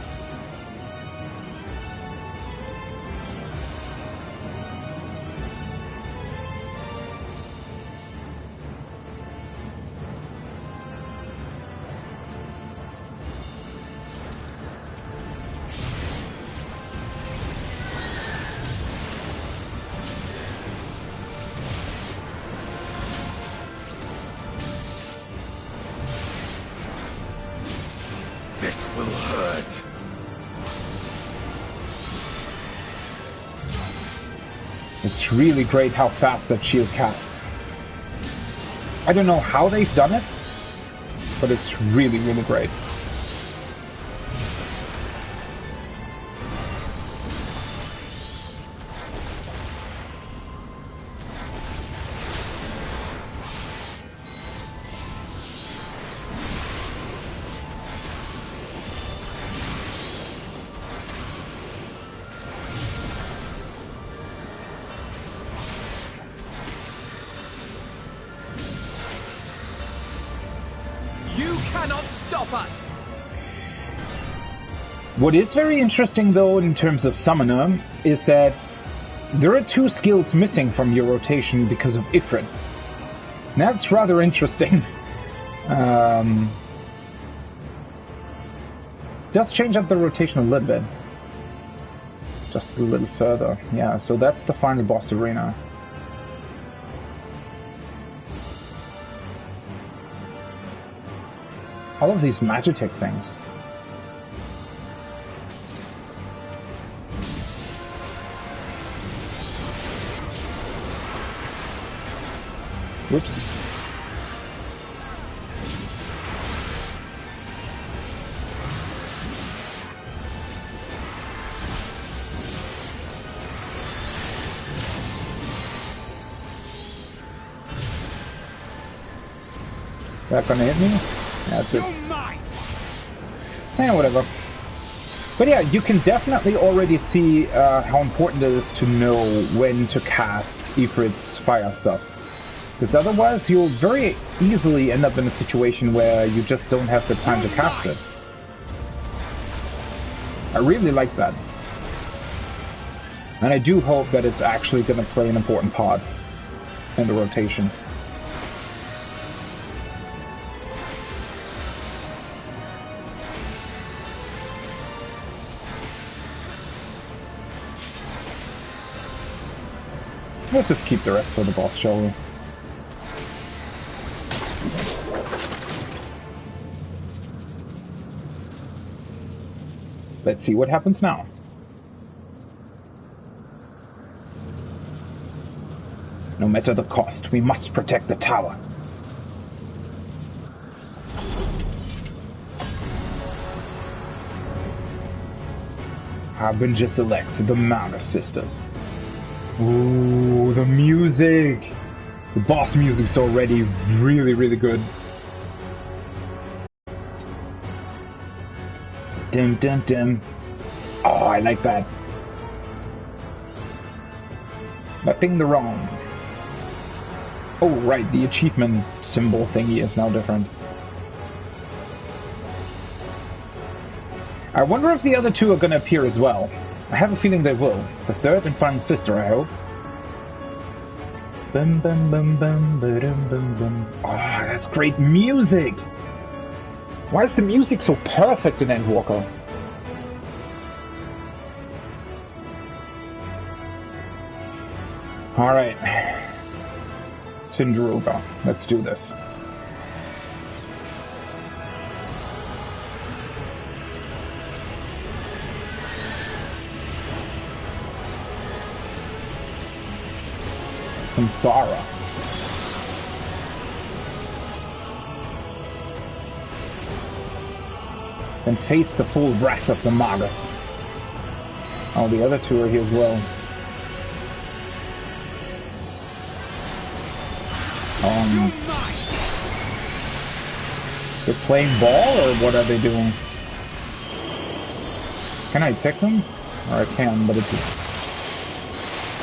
This will hurt. It's really great how fast that shield casts. I don't know how they've done it, but it's really, really great. What is very interesting, though, in terms of Summoner, is that there are 2 skills missing from your rotation because of Ifrit. That's rather interesting. Does change up the rotation a little bit. Just a little further. Yeah, so that's the final boss arena. All of these Magitech things. Whoops. That gonna hit me? That's it. Whatever. But yeah, you can definitely already see how important it is to know when to cast Ifrit's fire stuff. Because otherwise you'll very easily end up in a situation where you just don't have the time to cast it. I really like that. And I do hope that it's actually going to play an important part in the rotation. Let's just keep the rest for the boss, shall we? Let's see what happens now. No matter the cost, we must protect the tower. Harbinger select the Magus Sisters. Ooh, the music! The boss music's already really, really good. Dim, dim, dim. Oh, I like that. Nothing the wrong. Oh, right, the achievement symbol thingy is now different. I wonder if the other two are gonna appear as well. I have a feeling they will. The third and final sister, I hope. Bum, bum, bum, bum, ba-dum, bum, bum. Oh, that's great music! Why is the music so perfect in Endwalker? Alright. Sindaruga. Let's do this. Samsara. Then face the full wrath of the Magus. Oh, the other two are here as well. They're playing ball, or what are they doing? Can I attack them? Or I can, but it's...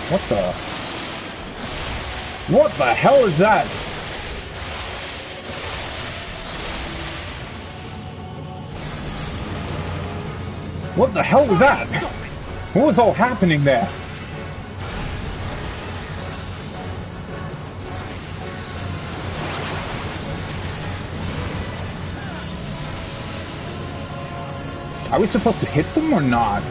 What the... What the hell is that? What the hell was that? What was all happening there? Are we supposed to hit them or not?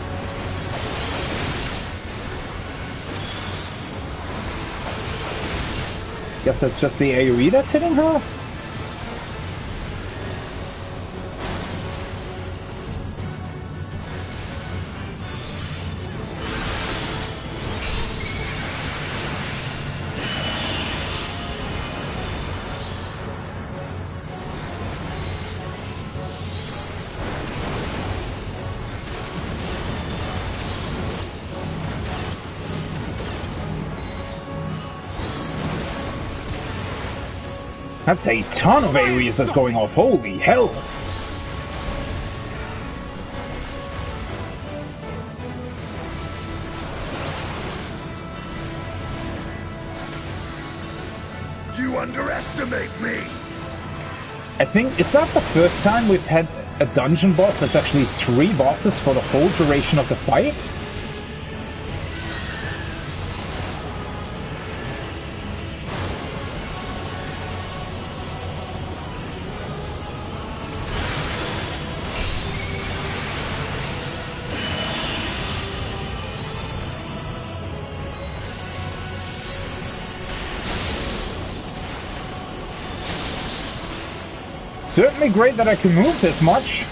Guess that's just the AoE that's hitting her? That's a ton of AoEs that's going off, holy hell! You underestimate me! I think, is that the first time we've had a dungeon boss that's actually 3 bosses for the whole duration of the fight? Certainly great that I can move this much.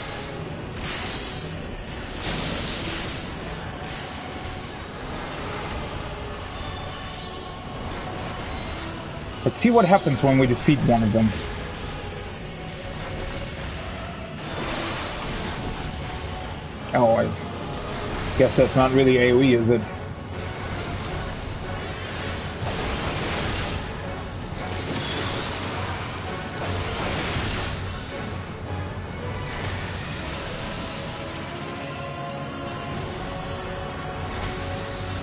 Let's see what happens when we defeat one of them. Oh, I guess that's not really AoE, is it?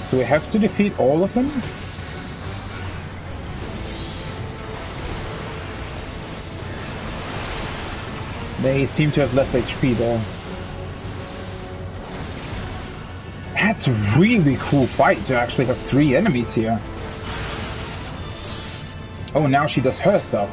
Do we have to defeat all of them? They seem to have less HP though. That's a really cool fight to actually have 3 enemies here. Oh, now she does her stuff.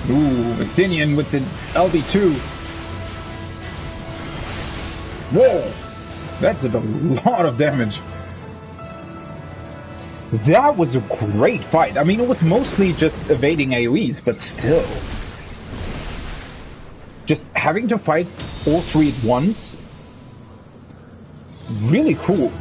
Ooh, Estinian with the LB2. Whoa! That did a lot of damage. That was a great fight. I mean, it was mostly just evading AoEs, but still. Just having to fight all 3 at once. Really cool.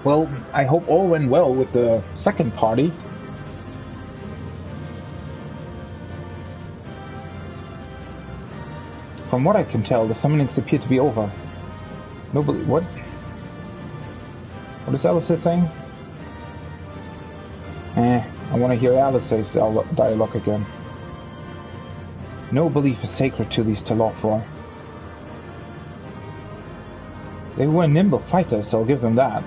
Well, I hope all went well with the second party. From what I can tell, the summonings appear to be over. Nobody... What? What is Alistair saying? I want to hear Alistair's dialogue again. No belief is sacred to these Telofroi. They were nimble fighters, so I'll give them that.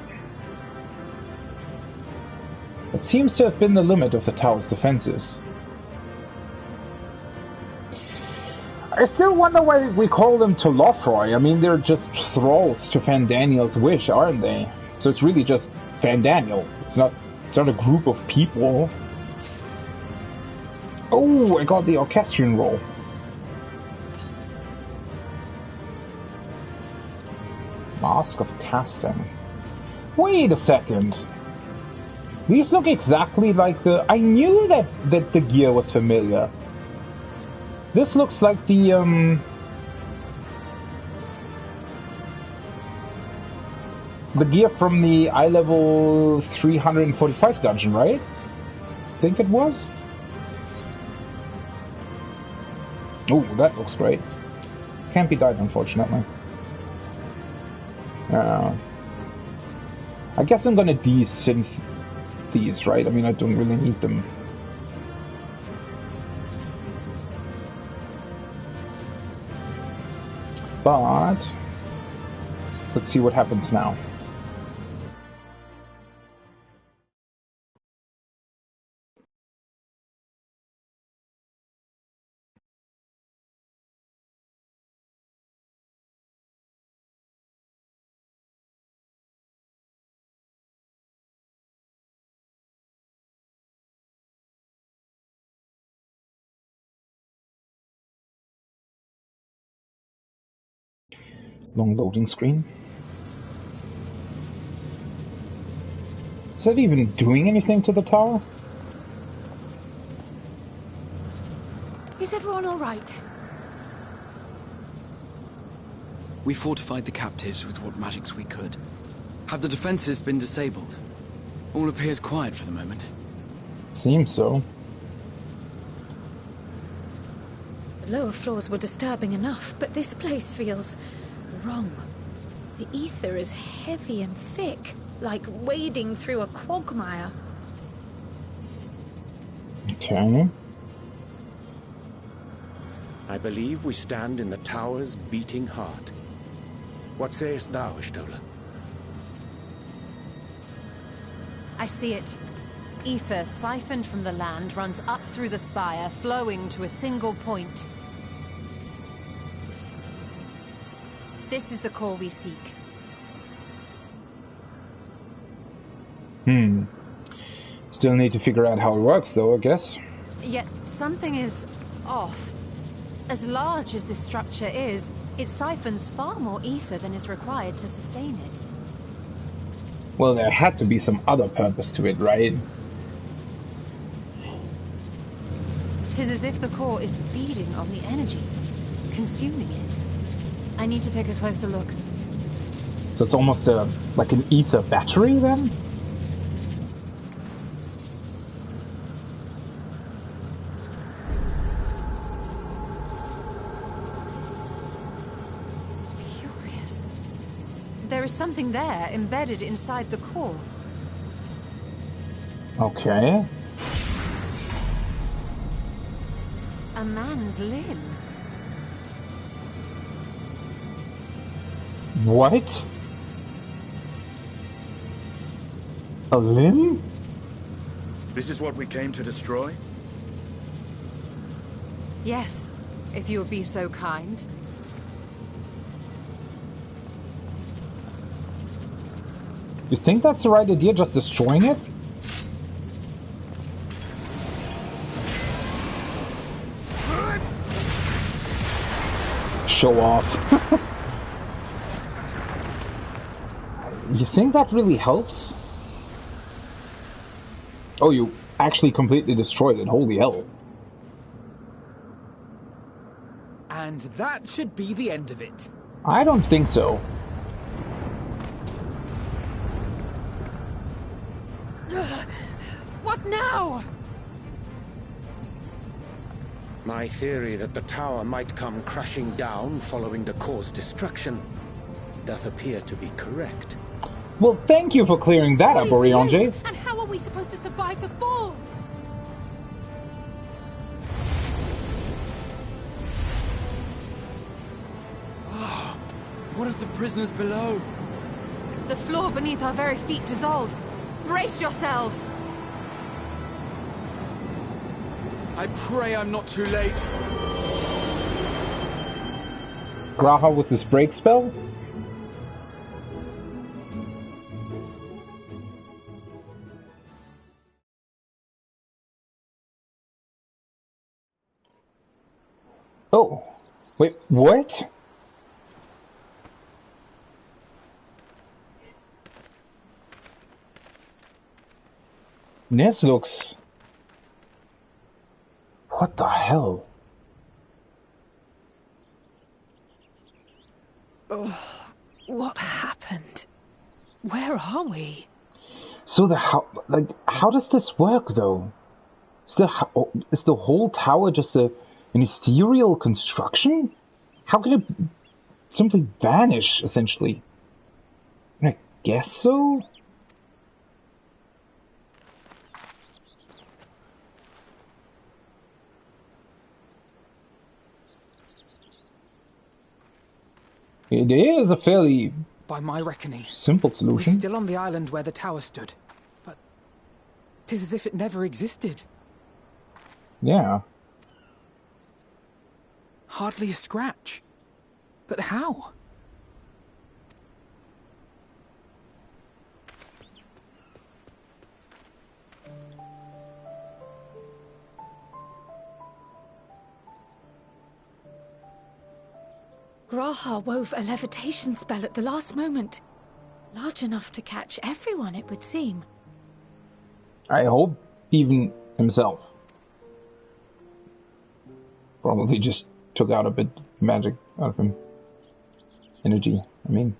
It seems to have been the limit of the tower's defenses. I still wonder why we call them Telofroi. I mean, they're just thralls to Fandaniel's wish, aren't they? So it's really just Fandaniel. It's not a group of people. Oh, I got the orchestrion roll. Mask of Casting. Wait a second. These look exactly like the... I knew that the gear was familiar. This looks like the gear from the eye level 345 dungeon, right? I think it was. Oh, that looks great. Can't be dyed, unfortunately. I guess I'm gonna de-synth these, right? I mean, I don't really need them. But let's see what happens now. Long loading screen. Is that even doing anything to the tower? Is everyone all right? We fortified the captives with what magics we could. Have the defenses been disabled? All appears quiet for the moment. Seems so. The lower floors were disturbing enough, but this place feels wrong. The ether is heavy and thick, like wading through a quagmire. Okay. I believe we stand in the tower's beating heart. What sayest thou, Ishtola? I see it. Ether siphoned from the land runs up through the spire, flowing to a single point. This is the core we seek. Still need to figure out how it works, though, I guess. Yet something is off. As large as this structure is, it siphons far more ether than is required to sustain it. Well, there had to be some other purpose to it, right? 'Tis as if the core is feeding on the energy, consuming it. I need to take a closer look. So it's almost like an ether battery, then? Curious. There is something there, embedded inside the core. Okay. A man's limb. What? A limb? This is what we came to destroy? Yes, if you would be so kind. You think that's the right idea, just destroying it? Show off. You think that really helps? Oh, you actually completely destroyed it. Holy hell. And that should be the end of it. I don't think so. What now? My theory that the tower might come crashing down following the core's destruction doth appear to be correct. Well, thank you for clearing that up, Oriange. And how are we supposed to survive the fall? Oh, what of the prisoners below? The floor beneath our very feet dissolves. Brace yourselves! I pray I'm not too late. Graha with this break spell? Oh, wait, what? This looks... What the hell? Oh, what happened? Where are we? So how does this work though? Is the whole tower just an ethereal construction? How can it simply vanish, essentially? I guess so? It is a fairly, by my reckoning, simple solution. We're still on the island where the tower stood, but 'tis as if it never existed. Yeah. Hardly a scratch. But how? Graha wove a levitation spell at the last moment. Large enough to catch everyone, it would seem. I hope even himself. Probably just took out a bit of magic out of him. Energy, I mean.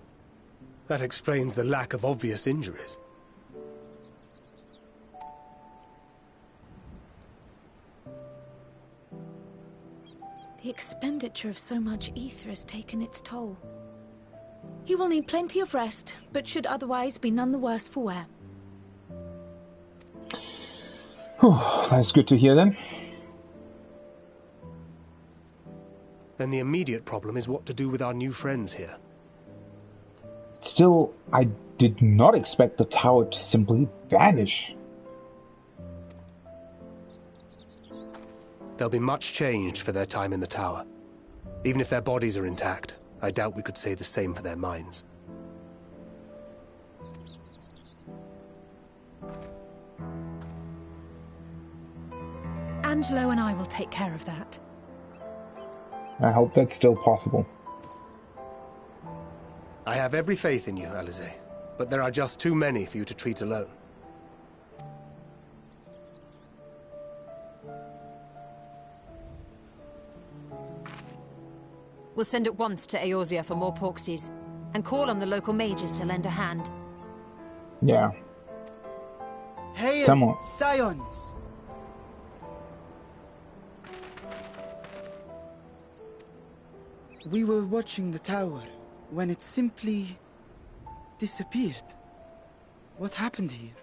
That explains the lack of obvious injuries. The expenditure of so much ether has taken its toll. He will need plenty of rest, but should otherwise be none the worse for wear. That's good to hear then. Then the immediate problem is what to do with our new friends here. Still, I did not expect the tower to simply vanish. They'll be much changed for their time in the tower. Even if their bodies are intact, I doubt we could say the same for their minds. Angelo and I will take care of that. I hope that's still possible. I have every faith in you, Alize, but there are just too many for you to treat alone. We'll send at once to Eorzea for more porksies, and call on the local mages to lend a hand. Yeah. Hail, Come on. Scions! We were watching the tower when it simply disappeared. What happened here?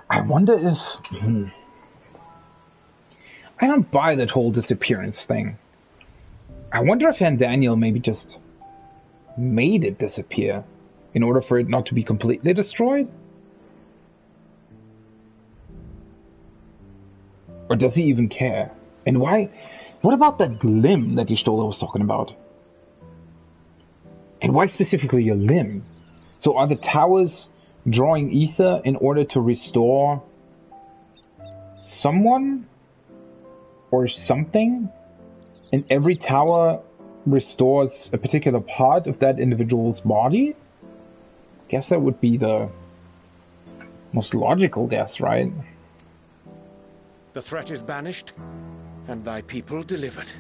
I wonder if... I don't buy that whole disappearance thing. I wonder if Daniel maybe just made it disappear in order for it not to be completely destroyed? Or does he even care? And why? What about that limb that Y'shtola was talking about? And why specifically a limb? So are the towers drawing ether in order to restore someone? Or something? And every tower restores a particular part of that individual's body? Guess that would be the most logical guess, right? The threat is banished, and thy people delivered.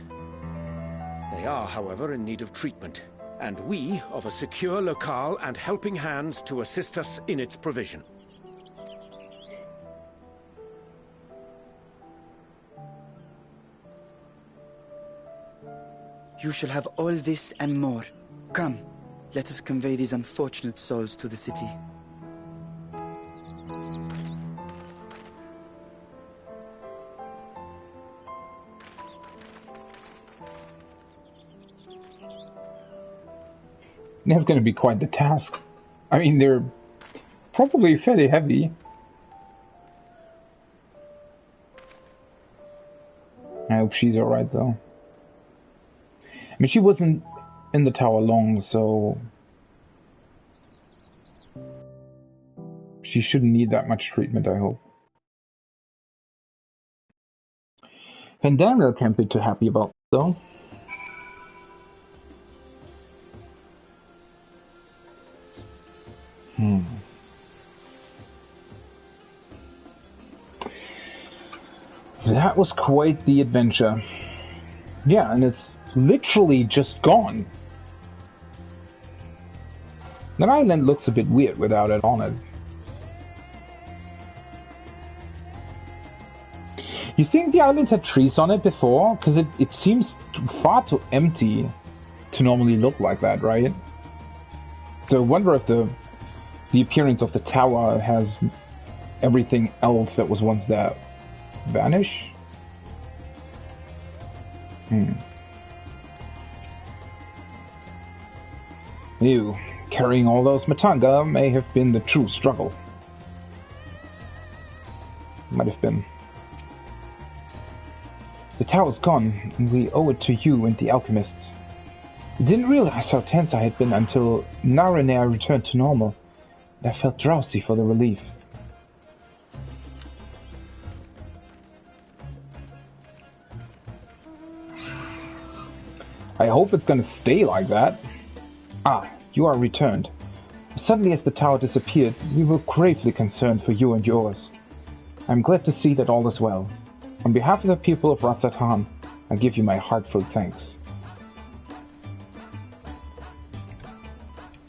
They are, however, in need of treatment, and we of a secure locale and helping hands to assist us in its provision. You shall have all this and more. Come, let us convey these unfortunate souls to the city. That's going to be quite the task. I mean, they're probably fairly heavy. I hope she's alright, though. I mean, she wasn't in the tower long, so she shouldn't need that much treatment, I hope. Fandango can't be too happy about it, though. That was quite the adventure. Yeah, and it's literally just gone. That island looks a bit weird without it on it. You think the island had trees on it before? Because it seems far too empty to normally look like that, right? So I wonder if the appearance of the tower has everything else that was once there vanish? Ew, carrying all those Matanga may have been the true struggle. Might have been. The tower's gone, and we owe it to you and the alchemists. I didn't realize how tense I had been until Narania returned to normal, and I felt drowsy for the relief. I hope it's gonna stay like that. Ah, you are returned. Suddenly as the tower disappeared, we were gravely concerned for you and yours. I'm glad to see that all is well. On behalf of the people of Ratzatan, I give you my heartfelt thanks.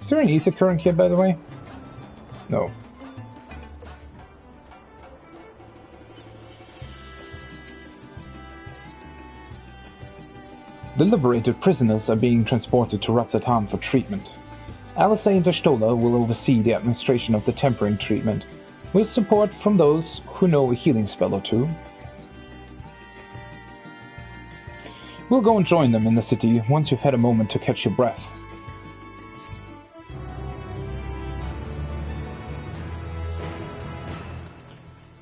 Is there an ether current here, by the way? No. The liberated prisoners are being transported to Ratzatan for treatment. Alisei and Ashtola will oversee the administration of the tempering treatment, with support from those who know a healing spell or two. We'll go and join them in the city once you've had a moment to catch your breath.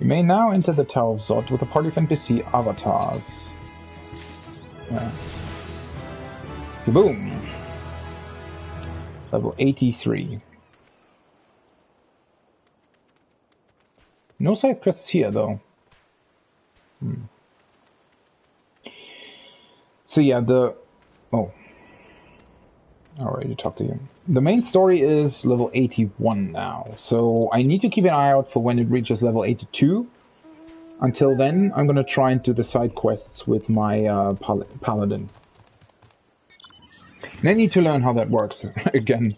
You may now enter the Tower of Zod with a party of NPC avatars. Boom! Level 83. No side quests here, though. So yeah, I already talked to you. The main story is level 81 now, so I need to keep an eye out for when it reaches level 82. Until then, I'm gonna try and do the side quests with my paladin. And I need to learn how that works again.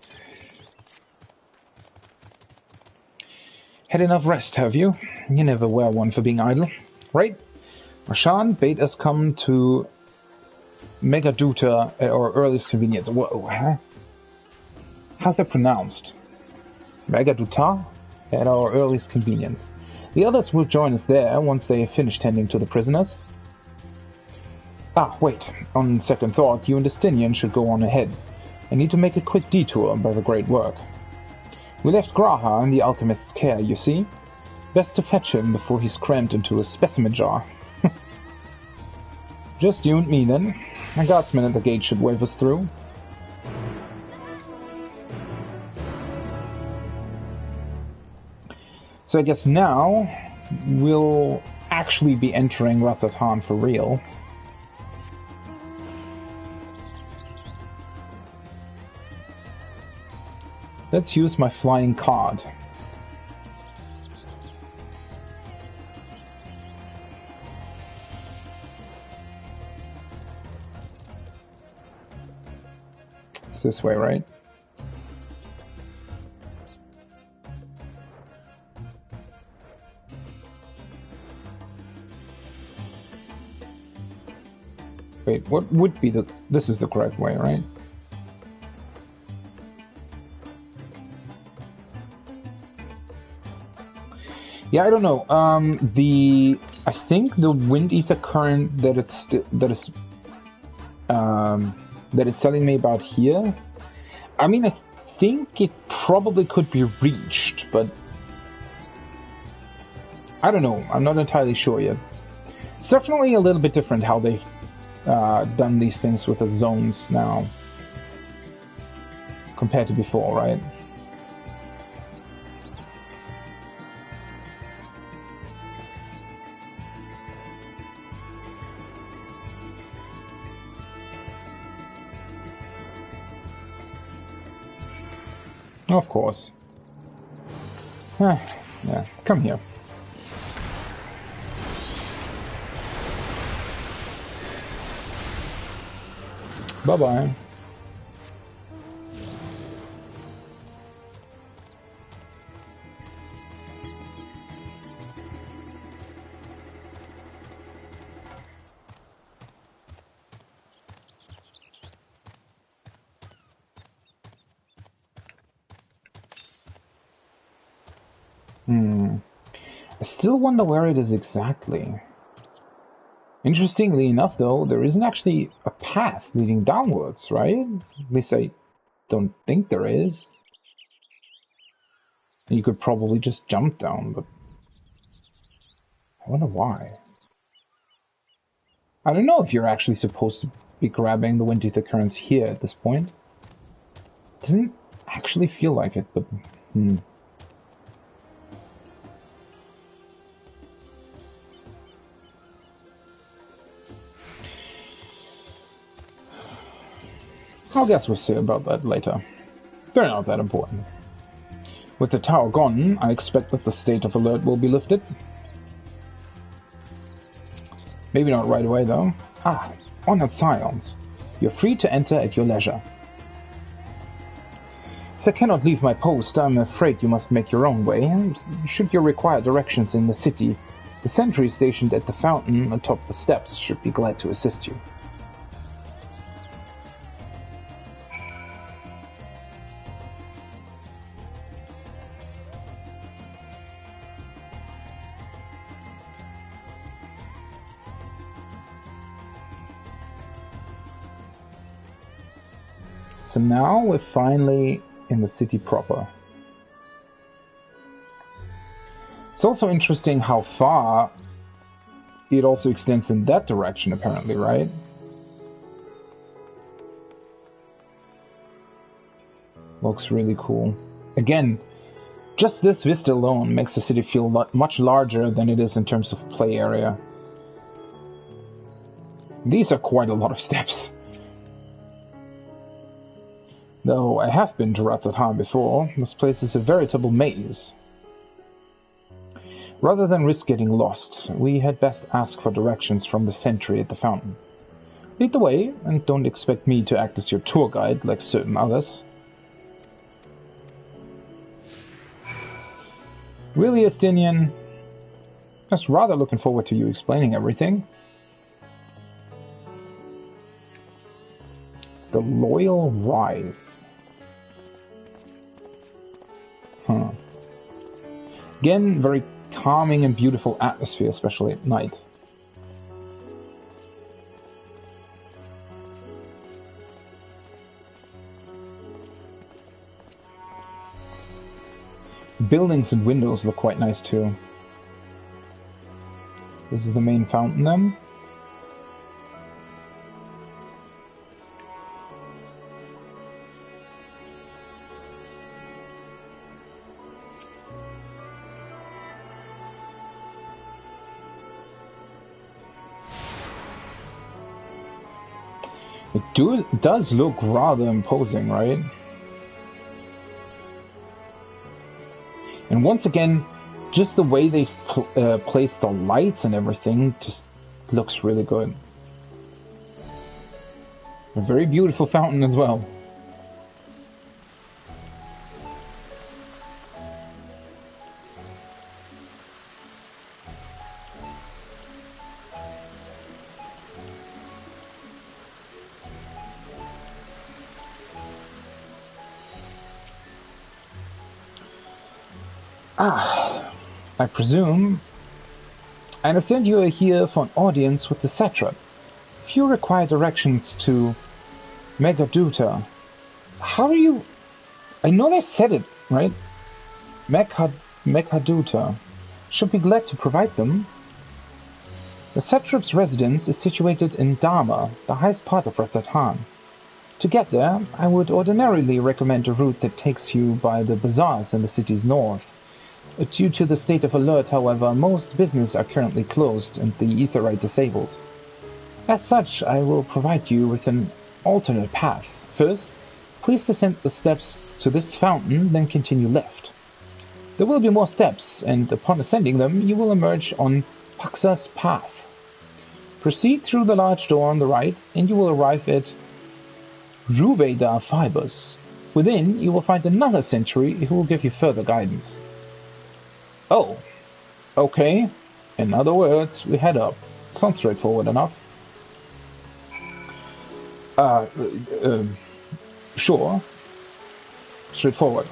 Had enough rest, have you? You never were one for being idle, right? Marshan bade us come to Megaduta at our earliest convenience. Huh? How's that pronounced? Megaduta? At our earliest convenience. The others will join us there once they have finished tending to the prisoners. Ah, wait. On second thought, you and Destinian should go on ahead. I need to make a quick detour by the great work. We left Graha in the alchemist's care, you see. Best to fetch him before he's crammed into a specimen jar. Just you and me, then. A guardsman at the gate should wave us through. So I guess now we'll actually be entering Ratzatan for real. Let's use my flying card. It's this way, right? Wait, what would be the... This is the correct way, right? Yeah, I don't know. I think the wind ether current that it's telling me about here. I mean, I think it probably could be reached, but I don't know. I'm not entirely sure yet. It's definitely a little bit different how they've done these things with the zones now compared to before, right? Of course. Yeah, come here. Bye-bye. I still wonder where it is exactly. Interestingly enough, though, there isn't actually a path leading downwards, right? At least I don't think there is. You could probably just jump down, but I wonder why. I don't know if you're actually supposed to be grabbing the wind ether currents here at this point. Doesn't actually feel like it, but I'll guess we'll see about that later. They're not that important. With the tower gone, I expect that the state of alert will be lifted. Maybe not right away, though. Ah, honored scions. You're free to enter at your leisure. As I cannot leave my post, I'm afraid you must make your own way. Should you require directions in the city, the sentry stationed at the fountain atop the steps should be glad to assist you. So now we're finally in the city proper. It's also interesting how far it also extends in that direction, apparently, right? Looks really cool. Again, just this vista alone makes the city feel much larger than it is in terms of play area. These are quite a lot of steps. Though I have been to Razzatan before, this place is a veritable maze. Rather than risk getting lost, we had best ask for directions from the sentry at the fountain. Lead the way, and don't expect me to act as your tour guide like certain others. Really, Estinian? I was rather looking forward to you explaining everything. The Loyal Rise. Huh. Again, very calming and beautiful atmosphere, especially at night. Buildings and windows look quite nice too. This is the main fountain then. It does look rather imposing, right? And once again, just the way they placed the lights and everything just looks really good. A very beautiful fountain as well. I presume. I understand you are here for an audience with the satrap. If you require directions to Megaduta, how are you... I know they said it, right? Megaduta. Should be glad to provide them. The satrap's residence is situated in Dharma, the highest part of Razzatan. To get there, I would ordinarily recommend a route that takes you by the bazaars in the city's north. Due to the state of alert, however, most businesses are currently closed and the Aetherite disabled. As such, I will provide you with an alternate path. First, please descend the steps to this fountain, then continue left. There will be more steps, and upon ascending them, you will emerge on Paxa's path. Proceed through the large door on the right, and you will arrive at Ruveda Fibers. Within, you will find another sentry who will give you further guidance. Oh, okay. In other words, we head up. Sounds straightforward enough. Sure. Straightforward,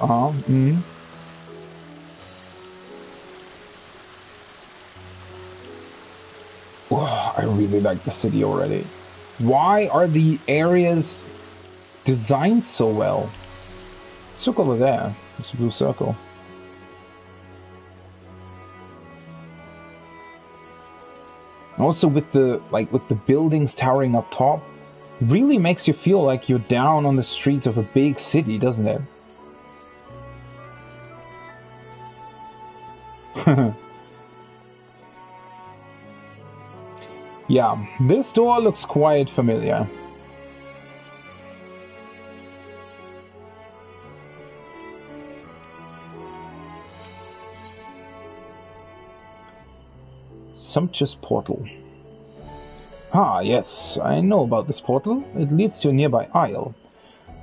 Oh, I really like the city already. Why are the areas designed so well? Let's look over there. It's a blue circle. Also with the buildings towering up top, really makes you feel like you're down on the streets of a big city, doesn't it? Yeah, this door looks quite familiar. Sumptuous portal. Ah, yes, I know about this portal. It leads to a nearby isle,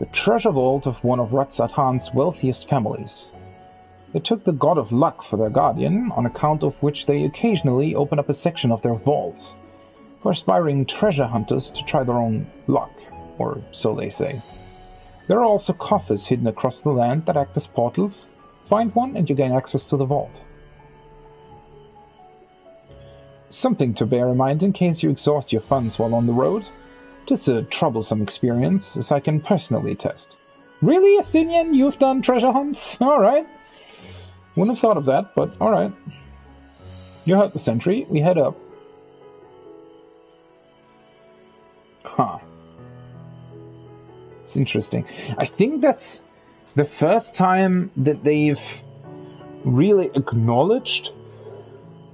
the treasure vault of one of Ratzatan's wealthiest families. They took the god of luck for their guardian, on account of which they occasionally open up a section of their vaults for aspiring treasure hunters to try their own luck, or so they say. There are also coffers hidden across the land that act as portals. Find one and you gain access to the vault. Something to bear in mind in case you exhaust your funds while on the road. It is a troublesome experience, as I can personally attest. Really, Estinian? You've done treasure hunts? Alright. Wouldn't have thought of that, but alright. You heard the sentry. We head up. Huh. It's interesting. I think that's the first time that they've really acknowledged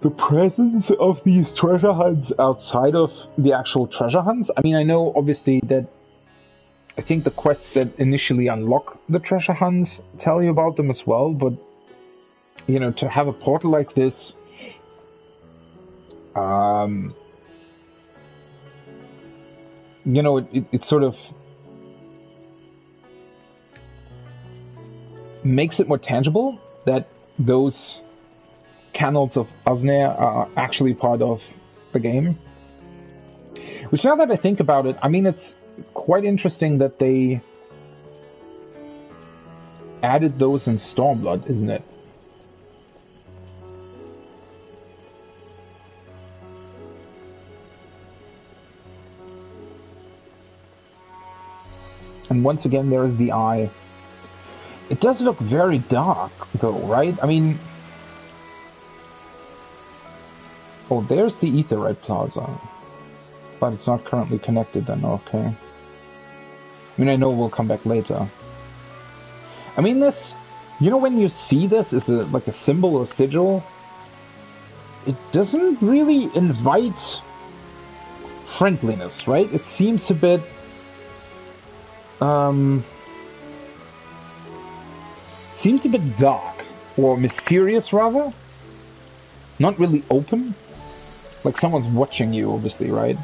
the presence of these treasure hunts outside of the actual treasure hunts. I mean, I know obviously that I think the quests that initially unlock the treasure hunts tell you about them as well, but you know, to have a portal like this, you know, it sort of makes it more tangible that those canals of Osnir are actually part of the game. Which, now that I think about it, I mean, it's quite interesting that they added those in Stormblood, isn't it? And once again, there is the eye. It does look very dark, though, right? I mean... Oh, there's the Aetherite Plaza. But it's not currently connected then, okay. I mean, I know we'll come back later. I mean, this... You know, when you see this as like a symbol or sigil, it doesn't really invite friendliness, right? It seems a bit... seems a bit dark, or mysterious rather. Not really open. Like someone's watching you, obviously, right?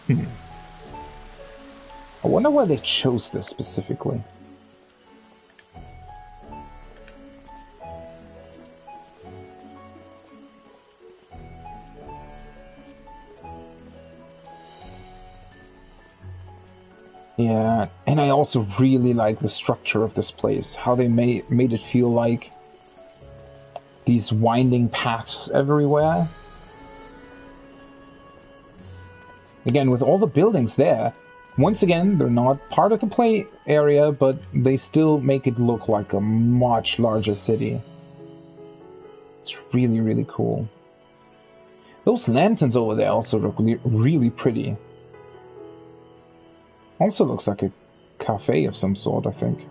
I wonder why they chose this specifically. Yeah, and I also really like the structure of this place. How they made it feel like these winding paths everywhere. Again, with all the buildings there, once again, they're not part of the play area, but they still make it look like a much larger city. It's really, really cool. Those lanterns over there also look really pretty. Also looks like a cafe of some sort, I think.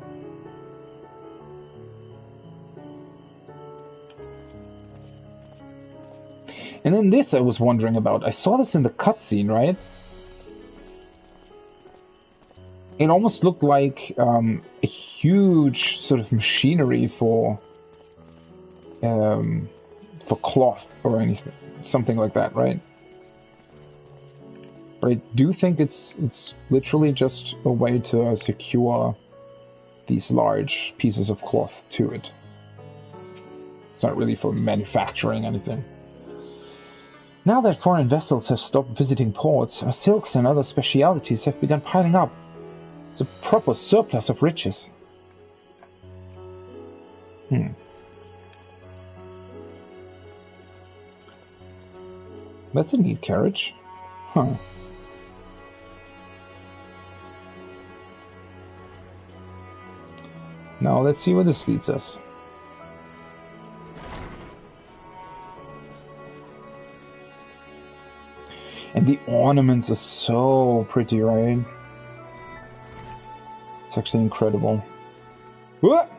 And then this I was wondering about. I saw this in the cutscene, right? It almost looked like a huge sort of machinery for cloth or anything, something like that, right? But I do think it's literally just a way to secure these large pieces of cloth to it. It's not really for manufacturing anything. Now that foreign vessels have stopped visiting ports, our silks and other specialities have begun piling up. It's a proper surplus of riches. That's a neat carriage. Huh. Now let's see where this leads us. And the ornaments are so pretty, right? It's actually incredible. What?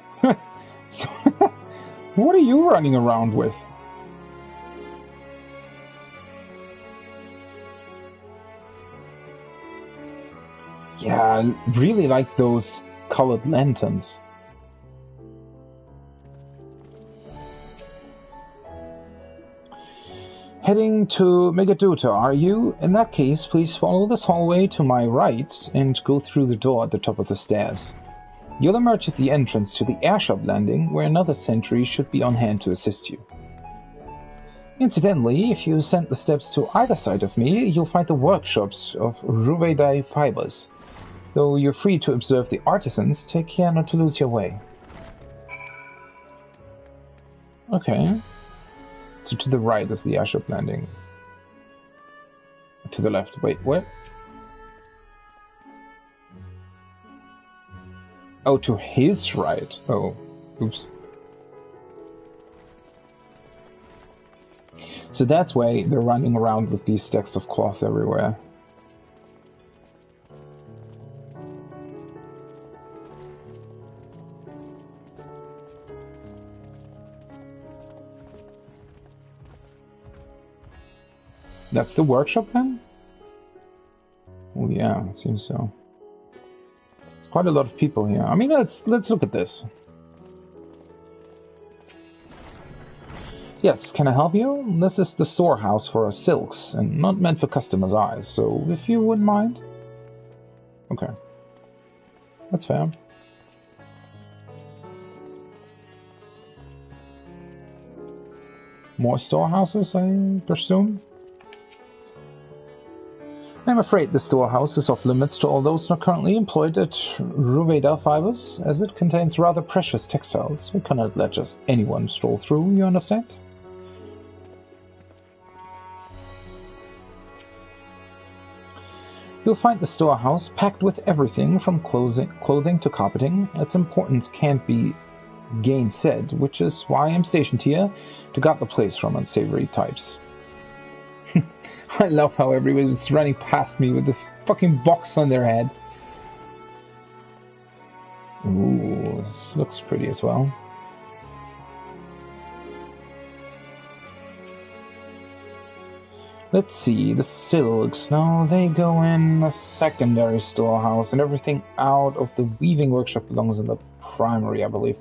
What are you running around with? Yeah, I really like those colored lanterns. Heading to Megaduta, are you? In that case, please follow this hallway to my right and go through the door at the top of the stairs. You'll emerge at the entrance to the airship landing, where another sentry should be on hand to assist you. Incidentally, if you ascend the steps to either side of me, you'll find the workshops of Ruvedai fibers. Though you're free to observe the artisans, take care not to lose your way. Okay. So to the right is the airship landing. To the left. Wait, what? Oh, to his right. Oh, oops. So that's why they're running around with these stacks of cloth everywhere. That's the workshop then? Oh yeah, it seems so. There's quite a lot of people here. I mean, let's look at this. Yes, can I help you? This is the storehouse for our silks, and not meant for customers' eyes, so if you wouldn't mind. Okay. That's fair. More storehouses, I presume? I'm afraid the storehouse is off limits to all those not currently employed at Ruveda Fibers, as it contains rather precious textiles. We cannot let just anyone stroll through, you understand? You'll find the storehouse packed with everything from clothing to carpeting. Its importance can't be gainsaid, which is why I'm stationed here, to guard the place from unsavory types. I love how everybody's running past me with this fucking box on their head. Ooh, this looks pretty as well. Let's see, the silks. Now they go in a secondary storehouse, and everything out of the weaving workshop belongs in the primary, I believe.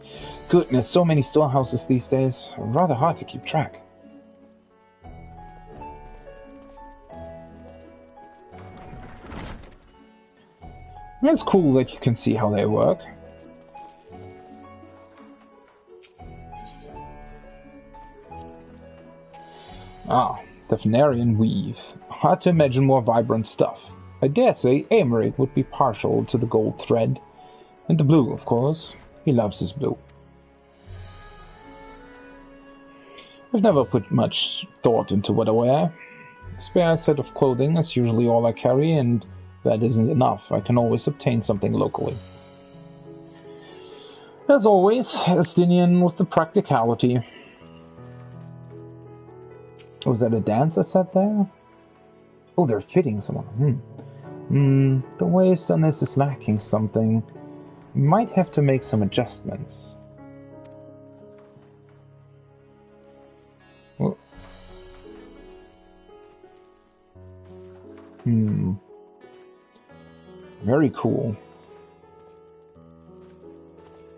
Goodness, so many storehouses these days. Rather hard to keep track. It's cool that you can see how they work. Ah, Thavnarian weave. Hard to imagine more vibrant stuff. I dare say Aymeric would be partial to the gold thread. And the blue, of course. He loves his blue. I've never put much thought into what I wear. A spare set of clothing is usually all I carry, and that isn't enough. I can always obtain something locally. As always, Estinian with the practicality. Was that a dance I said there? Oh, they're fitting someone. The waist on this is lacking something. Might have to make some adjustments. Well, very cool.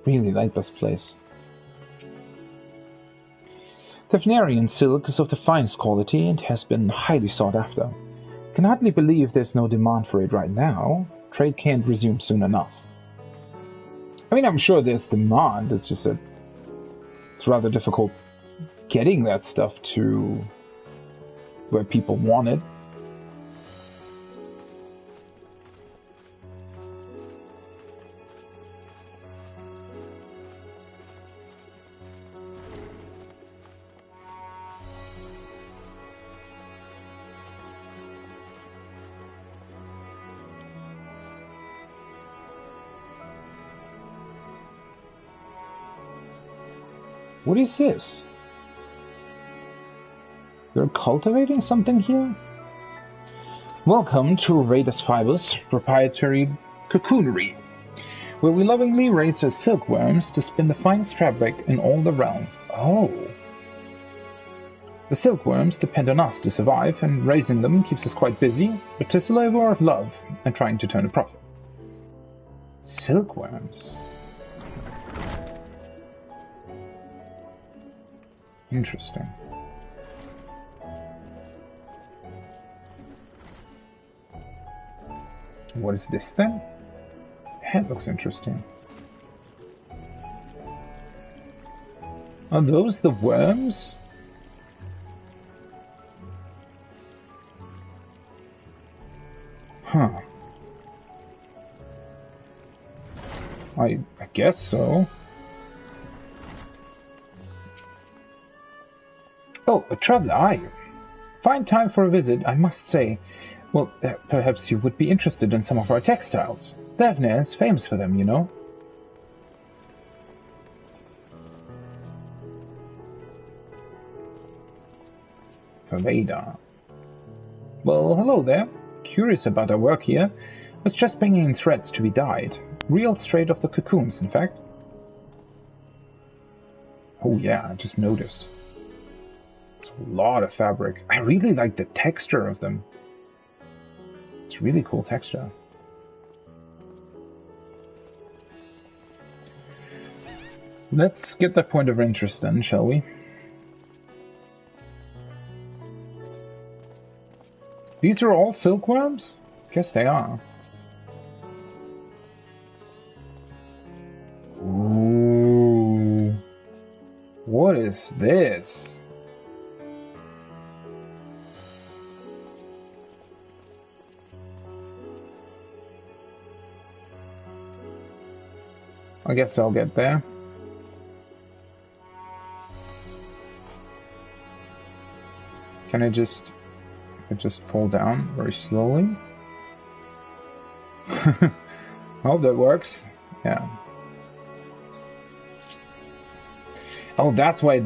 Really like this place. Thavnarian silk is of the finest quality and has been highly sought after. Can hardly believe there's no demand for it right now. Trade can't resume soon enough. I mean, I'm sure there's demand, it's just that it's rather difficult getting that stuff to where people want it. What is this? They're cultivating something here? Welcome to Raidus Fibers proprietary cocoonery, where we lovingly raise our silkworms to spin the finest fabric in all the realm. Oh. The silkworms depend on us to survive, and raising them keeps us quite busy, but 'tis a labor of love and trying to turn a profit. Silkworms. Interesting. What is this then? That looks interesting. Are those the worms? Huh. I guess so. Oh, a traveler, are you? Fine time for a visit, I must say. Well, perhaps you would be interested in some of our textiles. Thavnir is famous for them, you know. Faveda. Well, hello there. Curious about our work here. Was just bringing in threads to be dyed. Real straight off the cocoons, in fact. Oh yeah, I just noticed. It's a lot of fabric. I really like the texture of them. It's really cool texture. Let's get that point of interest then, shall we? These are all silkworms? Guess they are. Ooh. What is this? I guess I'll get there. Can I just fall down very slowly? Oh, that works. Yeah. Oh, that's why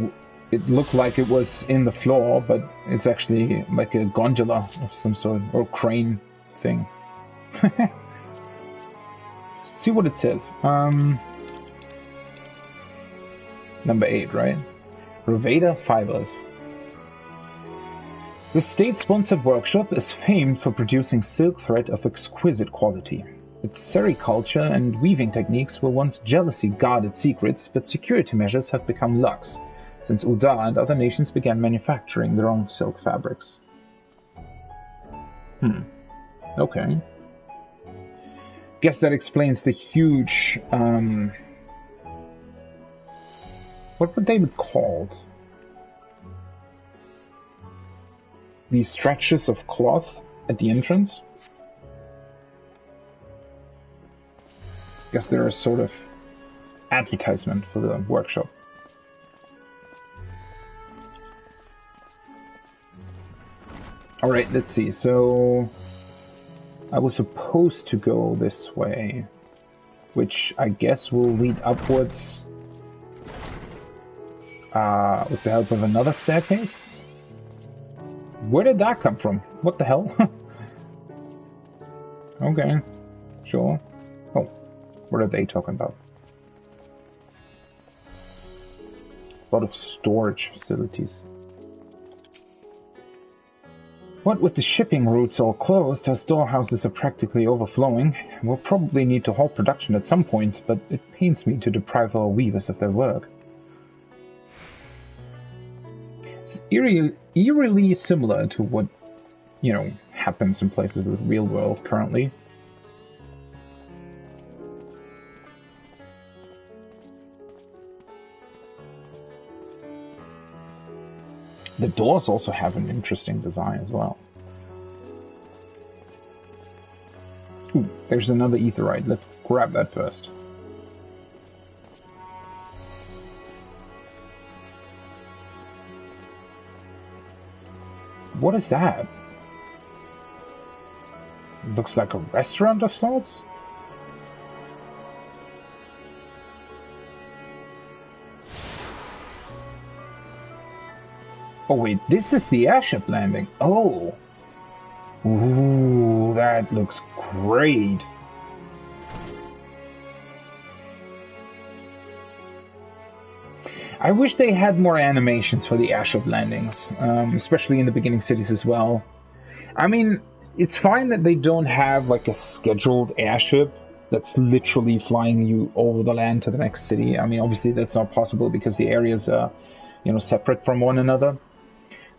it looked like it was in the floor, but it's actually like a gondola of some sort, or crane thing. See what it says. Number 8, right? Roveda Fibers. The state-sponsored workshop is famed for producing silk thread of exquisite quality. Its sericulture and weaving techniques were once jealously guarded secrets, but security measures have become lax, since Uda and other nations began manufacturing their own silk fabrics. Okay. Guess that explains the huge, what would they be called? These stretches of cloth at the entrance? Guess they're a sort of advertisement for the workshop. Alright, let's see. So I was supposed to go this way, which I guess will lead upwards with the help of another staircase. Where did that come from? What the hell? Okay, sure. Oh, what are they talking about? A lot of storage facilities. What with the shipping routes all closed, our storehouses are practically overflowing. We'll probably need to halt production at some point, but it pains me to deprive our weavers of their work. It's eerily similar to what, you know, happens in places of the real world currently. The doors also have an interesting design as well. Ooh, there's another aetheryte. Let's grab that first. What is that? Looks like a restaurant of sorts? Oh wait, this is the airship landing. Oh. Ooh, that looks great. I wish they had more animations for the airship landings, especially in the beginning cities as well. I mean, it's fine that they don't have like a scheduled airship that's literally flying you over the land to the next city. I mean, obviously that's not possible because the areas are, you know, separate from one another.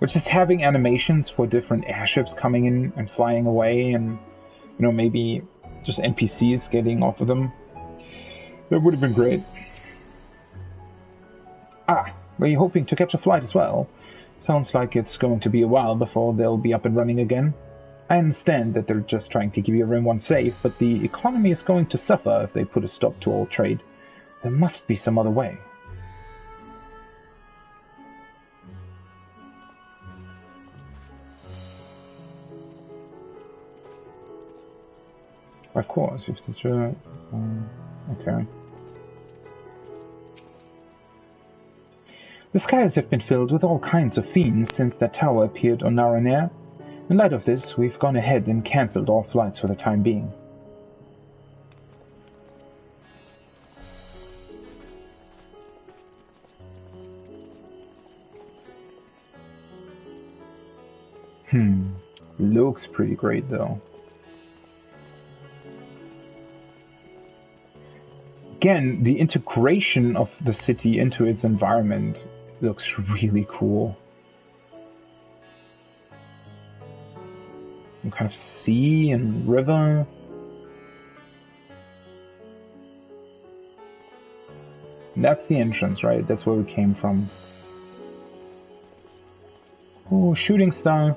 But just having animations for different airships coming in and flying away, and, you know, maybe just NPCs getting off of them, that would have been great. Ah, were you hoping to catch a flight as well? Sounds like it's going to be a while before they'll be up and running again. I understand that they're just trying to keep everyone safe, but the economy is going to suffer if they put a stop to all trade. There must be some other way. Of course, if it's true. Okay. The skies have been filled with all kinds of fiends since that tower appeared on Naranair. In light of this, we've gone ahead and cancelled all flights for the time being. Looks pretty great though. Again, the integration of the city into its environment looks really cool. Some kind of sea and river. And that's the entrance, right? That's where we came from. Oh, shooting star.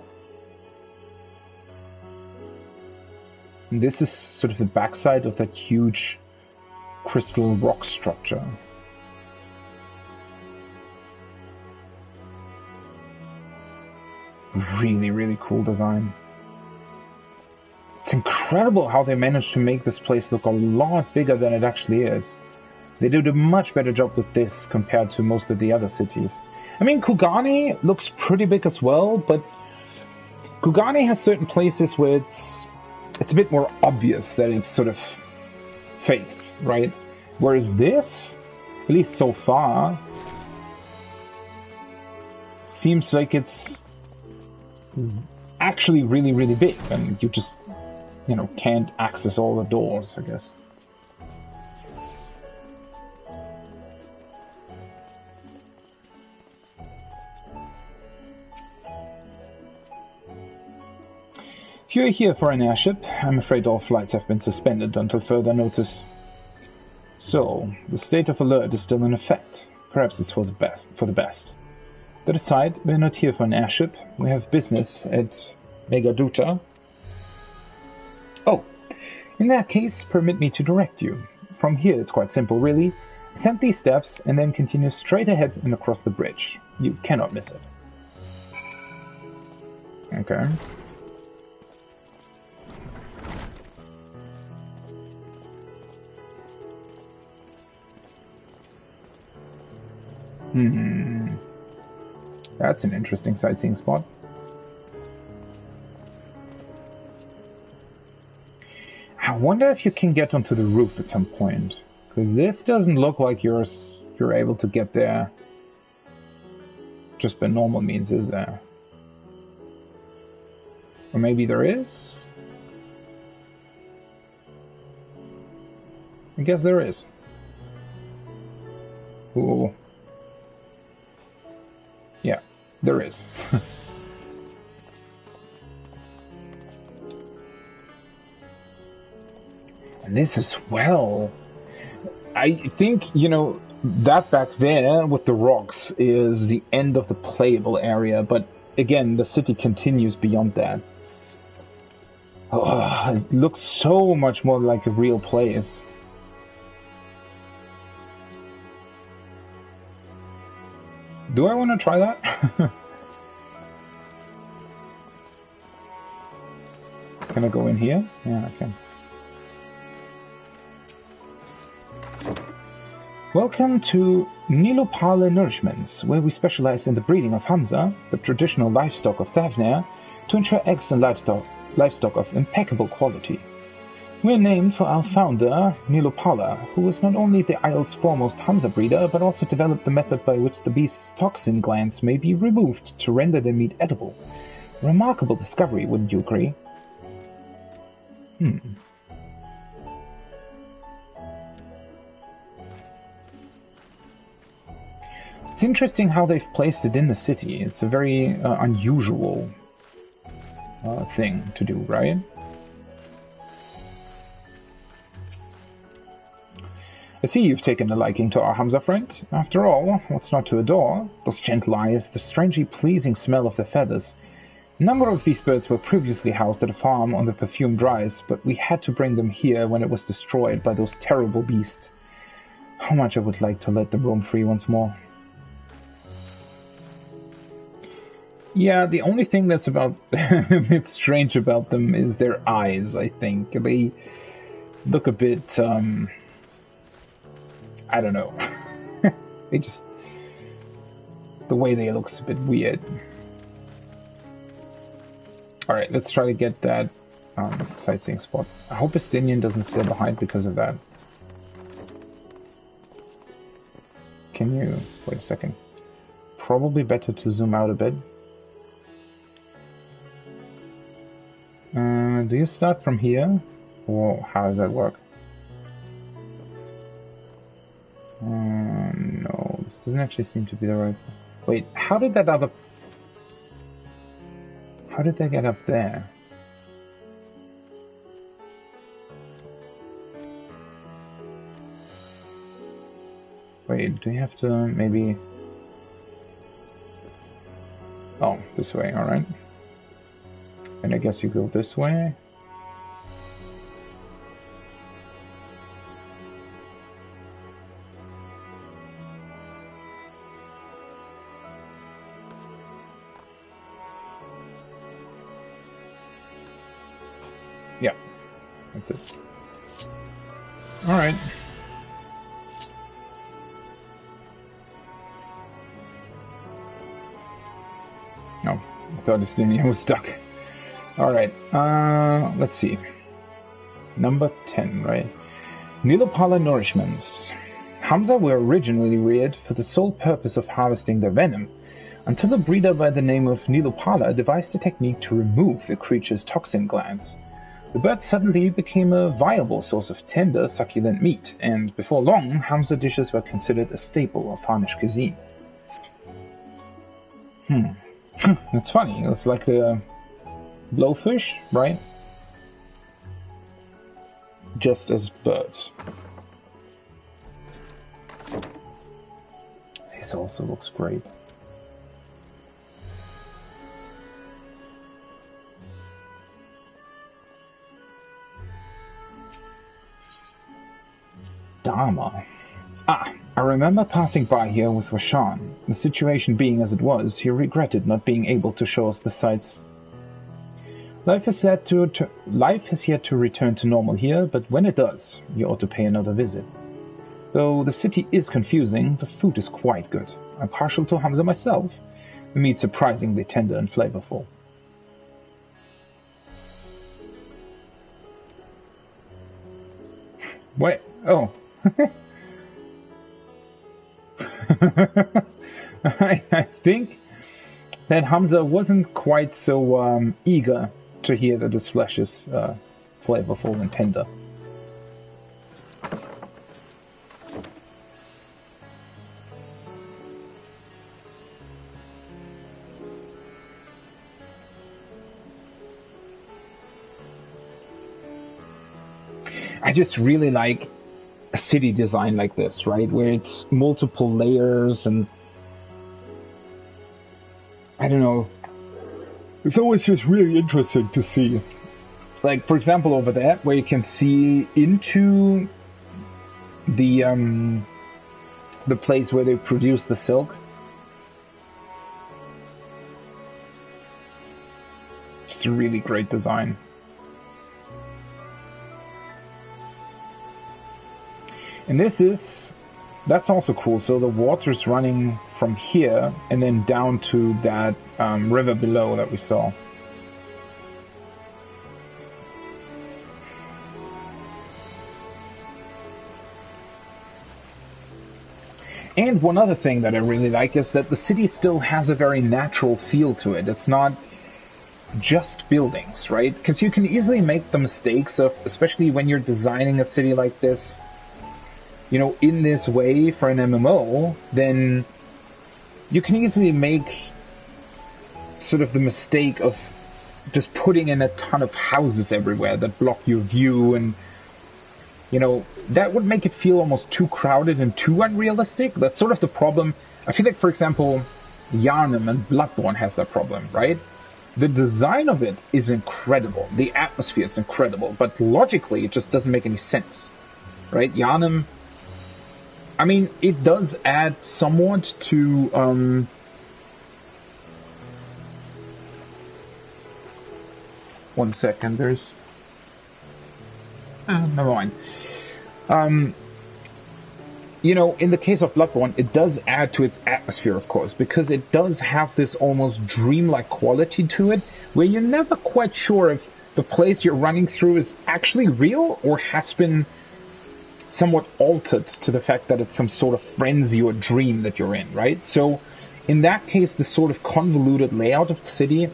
And this is sort of the backside of that huge crystal rock structure. Really, really cool design. It's incredible how they managed to make this place look a lot bigger than it actually is. They did a much better job with this compared to most of the other cities. I mean, Kugani looks pretty big as well, but Kugani has certain places where it's a bit more obvious that it's sort of faked, right? Whereas this, at least so far, seems like it's actually really, really big, and you just, you know, can't access all the doors, I guess. If you're here for an airship, I'm afraid all flights have been suspended until further notice. So, the state of alert is still in effect. Perhaps it's for the best. That aside, we're not here for an airship. We have business at Megaduta. Oh, in that case, permit me to direct you. from here it's quite simple, really. Ascend these steps and then continue straight ahead and across the bridge. You cannot miss it. Okay. That's an interesting sightseeing spot. I wonder if you can get onto the roof at some point, because this doesn't look like you're able to get there just by normal means, is there? Or maybe there is? I guess there is. Ooh. Yeah, there is. And this as well. I think, you know, that back there with the rocks is the end of the playable area, but again, the city continues beyond that. Oh, it looks so much more like a real place. Do I want to try that? Can I go in here? Yeah, I can. Welcome to Nilopala Nourishments, where we specialize in the breeding of Hamza, the traditional livestock of Thavnarian, to ensure eggs and livestock of impeccable quality. We're named for our founder, Nilopala, who was not only the Isle's foremost Hamza breeder, but also developed the method by which the beast's toxin glands may be removed to render their meat edible. A remarkable discovery, wouldn't you agree? It's interesting how they've placed it in the city. It's a very unusual thing to do, right? I see you've taken a liking to our Hamza friend. After all, what's not to adore? Those gentle eyes, the strangely pleasing smell of their feathers. A number of these birds were previously housed at a farm on the perfumed rise, but we had to bring them here when it was destroyed by those terrible beasts. How much I would like to let them roam free once more. Yeah, the only thing that's a bit strange about them is their eyes, I think. They look a bit, I don't know. They just... the way they look's a bit weird. Alright, let's try to get that sightseeing spot. I hope Estinian doesn't stay behind because of that. Can you... wait a second. Probably better to zoom out a bit. Do you start from here? Or how does that work? No, this doesn't actually seem to be the right... Wait, how did that other... how did they get up there? Wait, do you have to maybe... oh, this way, alright. And I guess you go this way. Yeah, that's it. Alright. No, I thought this thing was stuck. Alright, let's see. Number 10, right? Nilopala Nourishments. Hamza were originally reared for the sole purpose of harvesting their venom, until a breeder by the name of Nilopala devised a technique to remove the creature's toxin glands. The bird suddenly became a viable source of tender, succulent meat, and before long, Hamza dishes were considered a staple of Harnish cuisine. That's funny. It's like a blowfish, right? Just as birds. This also looks great. armor. Ah, I remember passing by here with Rashan. The situation being as it was, he regretted not being able to show us the sights. Life has yet to return to normal here, but when it does, you ought to pay another visit. Though the city is confusing, the food is quite good. I'm partial to Hamza myself. The meat's surprisingly tender and flavorful. Wait, oh. I think that Hamza wasn't quite so eager to hear that his flesh is flavorful and tender. I just really like a city design like this, right? Where it's multiple layers and I don't know. It's always just really interesting to see. Like, for example, over there, where you can see into the place where they produce the silk. Just a really great design. And that's also cool. So the water's running from here and then down to that river below that we saw. And one other thing that I really like is that the city still has a very natural feel to it. It's not just buildings, right? Because you can easily make the mistakes of, especially when you're designing a city like this, you know, in this way for an MMO, then you can easily make sort of the mistake of just putting in a ton of houses everywhere that block your view, and, you know, that would make it feel almost too crowded and too unrealistic. That's sort of the problem. I feel like, for example, Yharnam and Bloodborne has that problem, right? The design of it is incredible. The atmosphere is incredible, but logically it just doesn't make any sense, right? Yharnam, I mean, it does add somewhat to, one second, there's, never mind. You know, in the case of Bloodborne, it does add to its atmosphere, of course, because it does have this almost dreamlike quality to it, where you're never quite sure if the place you're running through is actually real or has been somewhat altered to the fact that it's some sort of frenzy or dream that you're in, right? So, in that case, the sort of convoluted layout of the city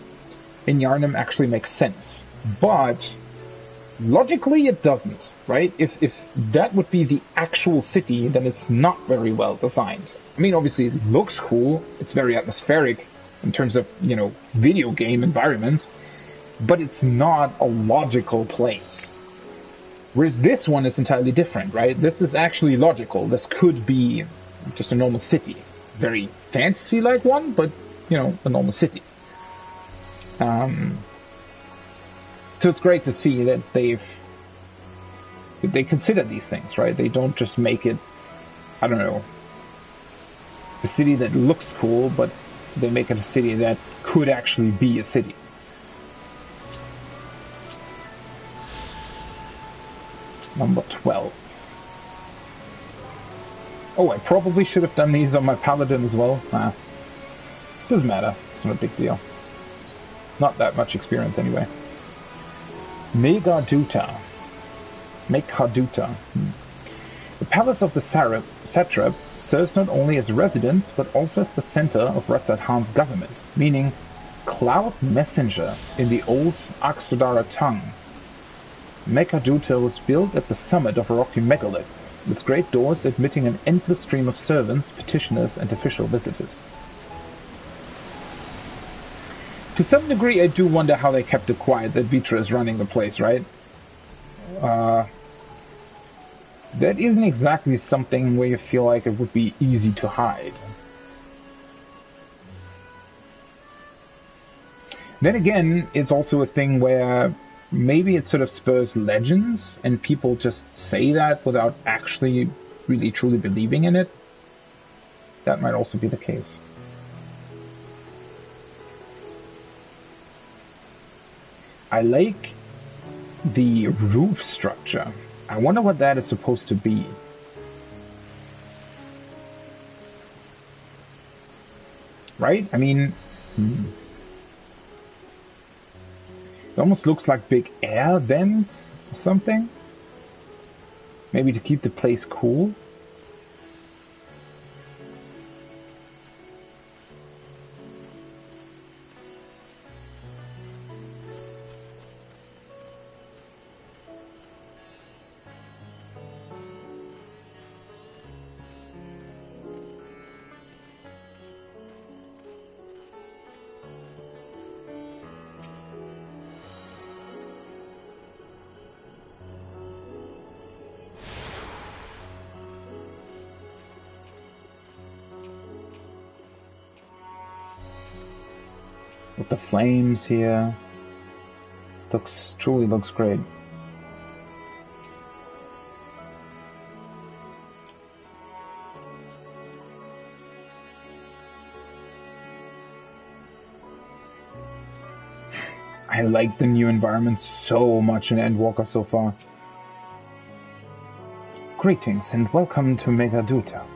in Yharnam actually makes sense. But logically, it doesn't, right? If that would be the actual city, then it's not very well designed. I mean, obviously, it looks cool. It's very atmospheric in terms of, you know, video game environments, but it's not a logical place. Whereas this one is entirely different, right? This is actually logical. This could be just a normal city. Very fantasy-like one, but, you know, a normal city. So it's great to see that they consider these things, right? They don't just make it, I don't know, a city that looks cool, but they make it a city that could actually be a city. Number 12. Oh, I probably should have done these on my paladin as well. Doesn't matter. It's not a big deal. Not that much experience anyway. Meghaduta. The palace of the satrap serves not only as residence, but also as the center of Ratzat Han's government, meaning cloud messenger in the old Aksudara tongue. Meghaduta was built at the summit of a rocky megalith, its great doors admitting an endless stream of servants, petitioners, and official visitors. To some degree, I do wonder how they kept it quiet that Vitra is running the place, right? That isn't exactly something where you feel like it would be easy to hide. Then again, it's also a thing where maybe it sort of spurs legends, and people just say that without actually really truly believing in it, that might also be the case. I like the roof structure. I wonder what that is supposed to be. Right? I mean, it almost looks like big air vents or something. Maybe to keep the place cool. With the flames here. Truly looks great. I like the new environment so much in Endwalker so far. Greetings and welcome to Megaduta.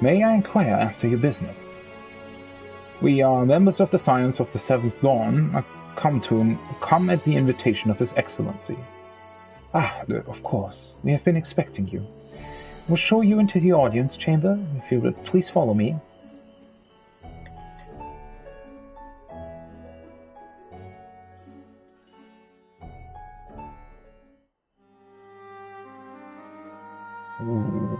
May I inquire after your business? We are members of the Scions of the Seventh Dawn, come at the invitation of His Excellency. Ah, of course. We have been expecting you. We'll show you into the audience chamber, if you would please follow me. Ooh.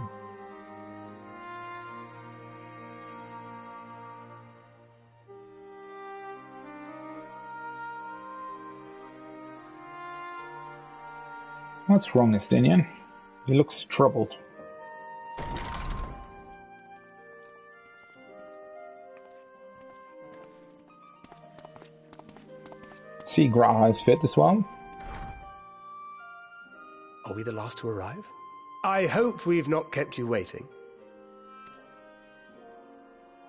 What's wrong, Estinian? He looks troubled. See, Graha is fit as well. Are we the last to arrive? I hope we've not kept you waiting.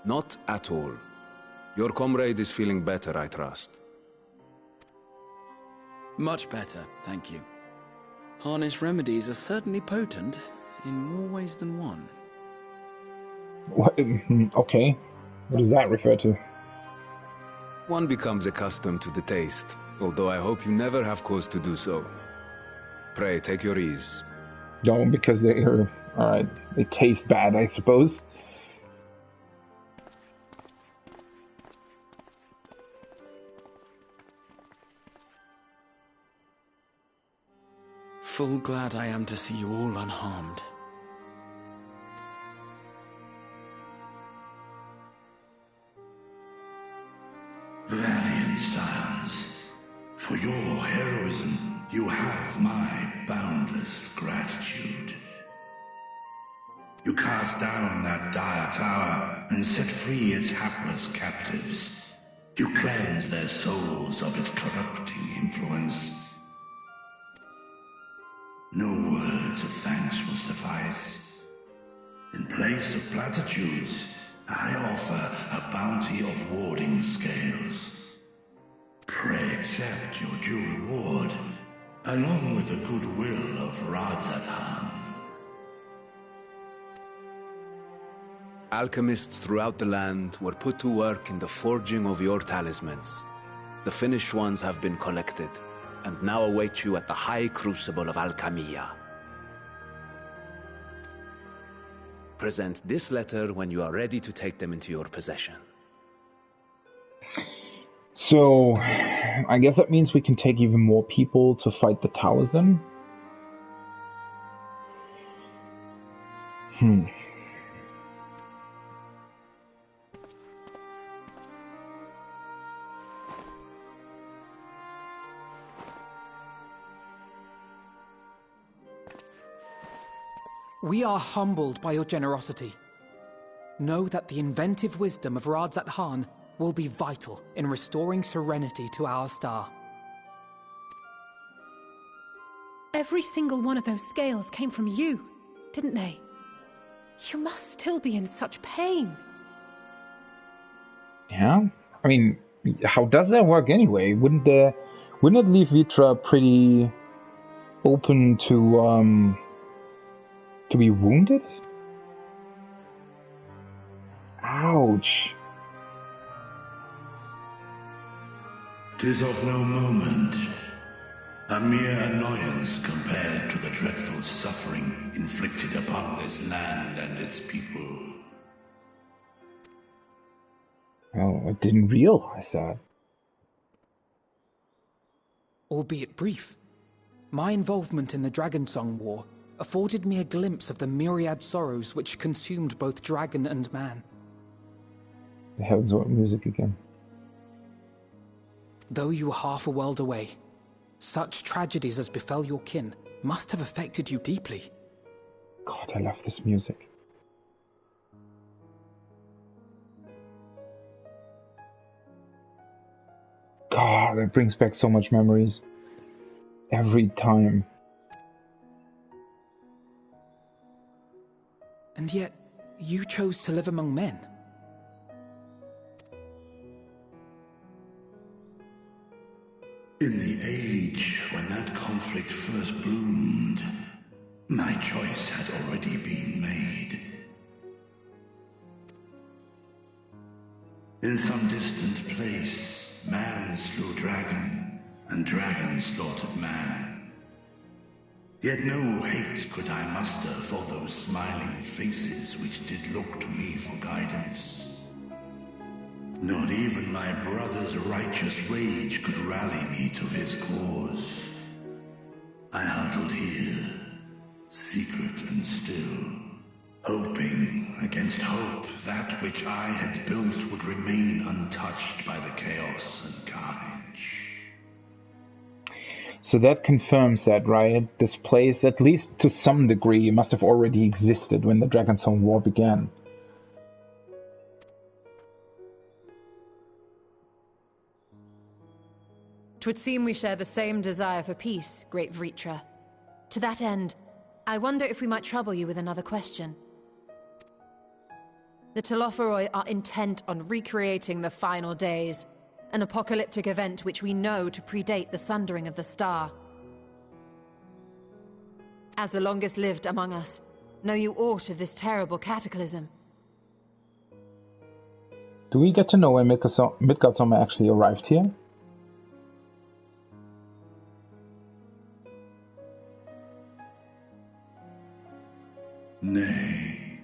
Not at all. Your comrade is feeling better, I trust. Much better, thank you. Harness remedies are certainly potent, in more ways than one. What? Okay. What does that refer to? One becomes accustomed to the taste, although I hope you never have cause to do so. Pray, take your ease. No, because they taste bad, I suppose. Full glad I am to see you all unharmed. Valiant scions, for your heroism, you have my boundless gratitude. You cast down that dire tower and set free its hapless captives. You cleanse their souls of its corrupting influence. No words of thanks will suffice. In place of platitudes, I offer a bounty of warding scales. Pray accept your due reward, along with the goodwill of Radzatan. Alchemists throughout the land were put to work in the forging of your talismans. The finished ones have been collected, and now await you at the High Crucible of Alchemia. Present this letter when you are ready to take them into your possession. So, I guess that means we can take even more people to fight the towers then? We are humbled by your generosity. Know that the inventive wisdom of Radzat will be vital in restoring serenity to our star. Every single one of those scales came from you, didn't they? You must still be in such pain. Yeah? I mean, how does that work anyway? Wouldn't it leave Vitra pretty open to be wounded? Ouch. 'Tis of no moment. A mere annoyance compared to the dreadful suffering inflicted upon this land and its people. Oh, I didn't realize that. Albeit brief, my involvement in the Dragonsong War afforded me a glimpse of the myriad sorrows which consumed both dragon and man. The hell's what music again? Though you were half a world away, such tragedies as befell your kin must have affected you deeply. God, I love this music. God, it brings back so much memories. Every time. And yet, you chose to live among men. In the age when that conflict first bloomed, my choice had already been made. In some distant place, man slew dragon, and dragon slaughtered man. Yet no hate could I muster for those smiling faces which did look to me for guidance. Not even my brother's righteous rage could rally me to his cause. I huddled here, secret and still, hoping against hope that which I had built would remain untouched by the chaos and carnage. So that confirms that, right? This place, at least to some degree, must have already existed when the Dragonsong War began. 'Twould seem we share the same desire for peace, great Vritra. To that end, I wonder if we might trouble you with another question. The Telophoroi are intent on recreating the final days, an apocalyptic event which we know to predate the sundering of the star. As the longest lived among us, know you aught of this terrible cataclysm? Do we get to know when Midgardsormr actually arrived here? Nay.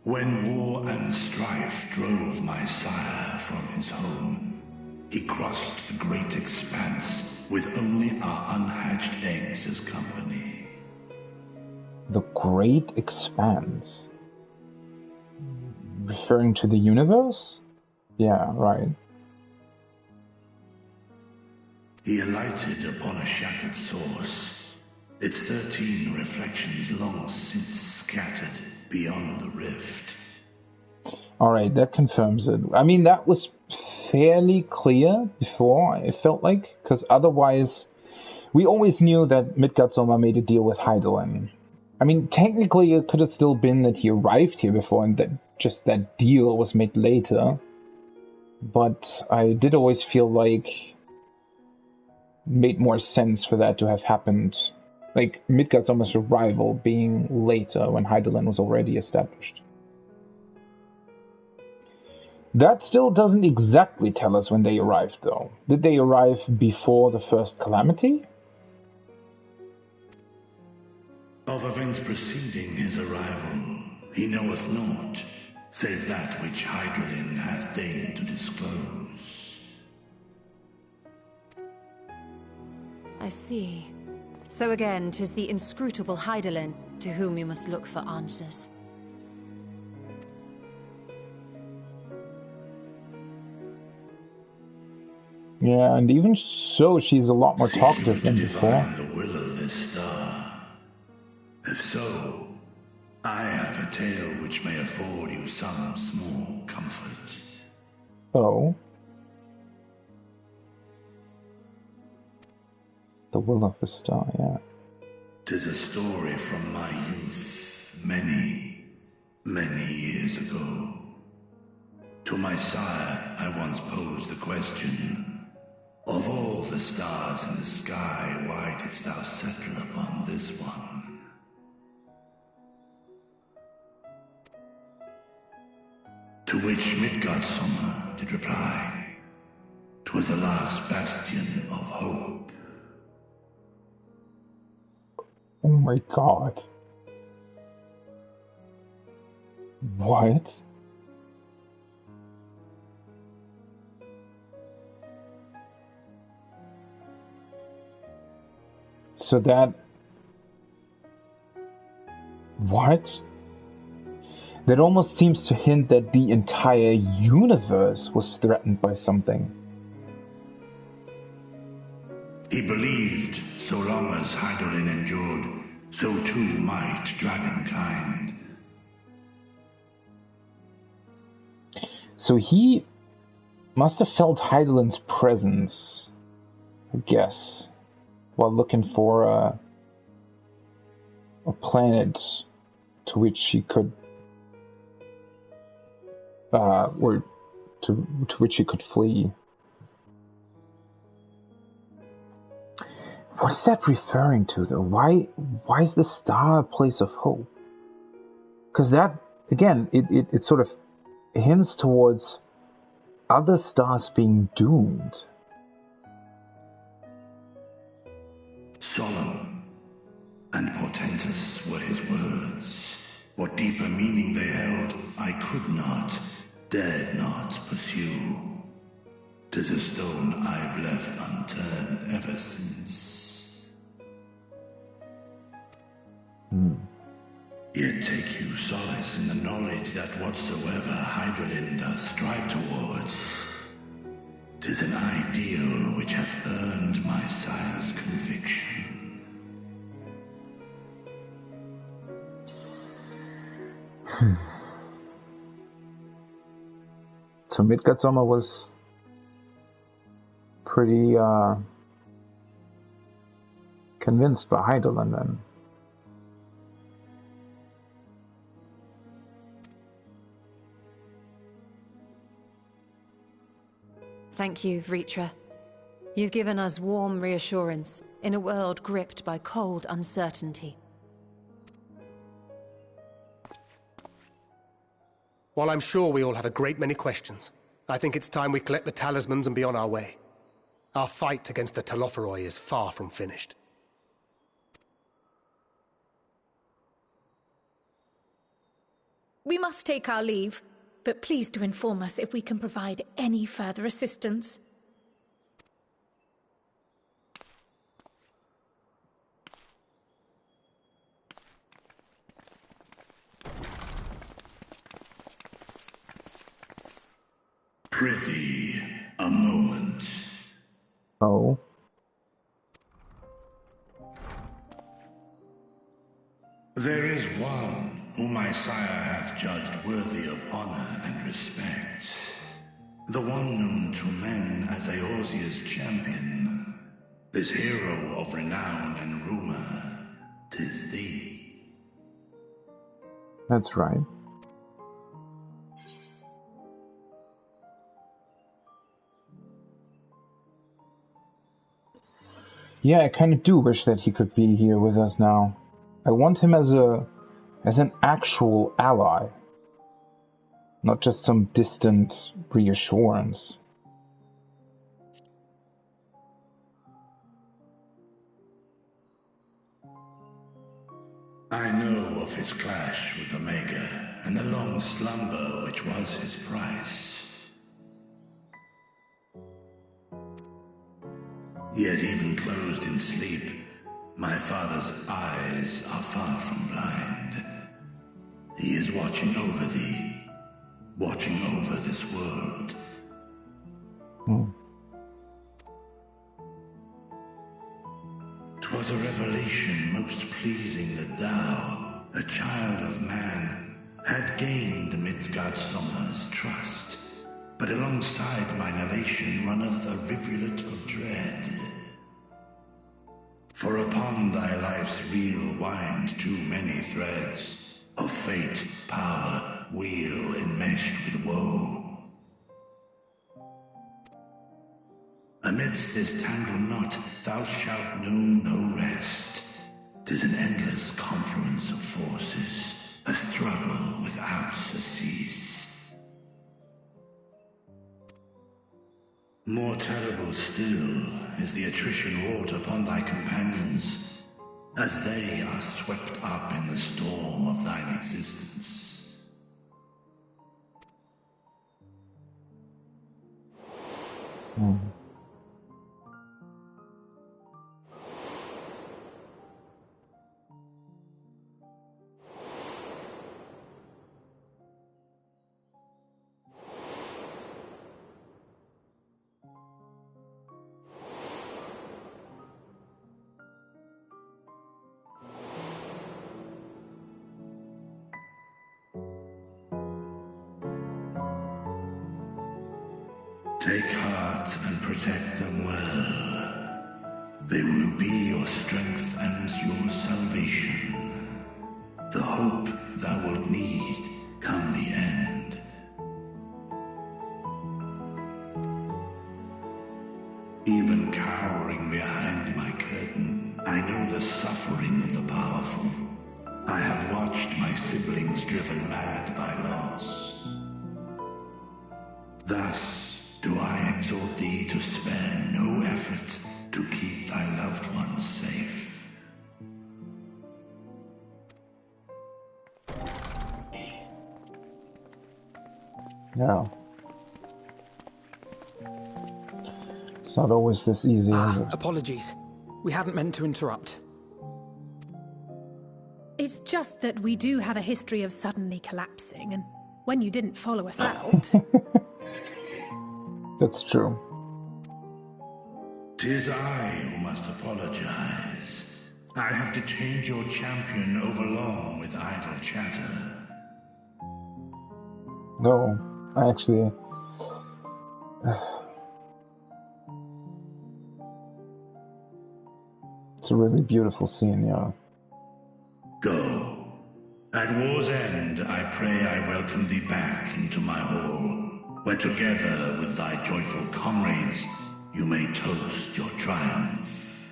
When war and strife drove my sire from his home, he crossed the great expanse with only our unhatched eggs as company. The Great Expanse? Referring to the universe? Yeah, right. He alighted upon a shattered source, its 13 reflections long since scattered beyond the rift. Alright, that confirms it. I mean, that was fairly clear before, it felt like, because otherwise, we always knew that Midgardsormr made a deal with Hydaelyn. I mean, technically it could have still been that he arrived here before and that just that deal was made later. But I did always feel like it made more sense for that to have happened. Like, Midgardsormr's arrival being later when Hydaelyn was already established. That still doesn't exactly tell us when they arrived, though. Did they arrive before the first calamity? Of events preceding his arrival, he knoweth naught, save that which Hydaelyn hath deigned to disclose. I see. So again, 'tis the inscrutable Hydaelyn to whom we must look for answers. Yeah, and even so, she's a lot more talkative than before. The will of this star. If so, I have a tale which may afford you some small comfort. Oh. The will of the star, yeah. 'Tis a story from my youth, many, many years ago. To my sire, I once posed the question, of all the stars in the sky, why didst thou settle upon this one? To which Midgardsormr did reply, 'twas the last bastion of hope. Oh my god. What? So that... What? That almost seems to hint that the entire universe was threatened by something. He believed so long as Hydaelyn endured, so too might dragonkind. So he must have felt Hydaelyn's presence, I guess, while looking for a planet to which he could, or to which he could flee. What is that referring to, though? Why is the star a place of hope? Because that, again, it sort of hints towards other stars being doomed. Solemn and portentous were his words. What deeper meaning they held, I could not, dared not pursue. 'Tis a stone I've left unturned ever since. Yet take you solace in the knowledge that whatsoever Hydaelyn does strive towards, 'tis an ideal which hath earned my sire's conviction. So Midgardsormr was pretty convinced by Hydaelyn then. Thank you, Vritra. You've given us warm reassurance in a world gripped by cold uncertainty. While I'm sure we all have a great many questions, I think it's time we collect the talismans and be on our way. Our fight against the Telophoroi is far from finished. We must take our leave, but please do inform us if we can provide any further assistance. Prithee, a moment. Oh. There is one whom my sire hath judged worthy of honor and respect. The one known to men as Eorzea's champion. This hero of renown and rumor, 'tis thee. That's right. Yeah, I kind of do wish that he could be here with us now. I want him as an actual ally, not just some distant reassurance. I know of his clash with Omega, and the long slumber which was his price. Yet even closed in sleep, my father's eyes are far from blind. He is watching over thee, watching over this world. 'Twas a revelation most pleasing that thou, a child of man, had gained Midgardsormr's trust. But alongside mine elation runneth a rivulet of dread. For upon thy life's reel wind too many threads, of fate, power, weal enmeshed with woe. Amidst this tangled knot, thou shalt know no rest. 'Tis an endless confluence of forces, a struggle without surcease. More terrible still is the attrition wrought upon thy companions, as they are swept up in the storm of thine existence. Take heart and protect them well. They will be your strength and your salvation. The hope thou wilt need come the end. Even cowering behind my curtain, I know the suffering of the powerful. I have watched my siblings driven mad by loss. Thus, do I exhort thee to spare no effort to keep thy loved ones safe. Yeah. It's not always this easy, is it? Apologies. We hadn't meant to interrupt. It's just that we do have a history of suddenly collapsing, and when you didn't follow us out... That's true. 'Tis I who must apologize. I have detained your champion overlong with idle chatter. No, I actually... It's a really beautiful scene, yeah. Go. At war's end, I pray I welcome thee back into my hall, where together with thy joyful comrades, you may toast your triumph.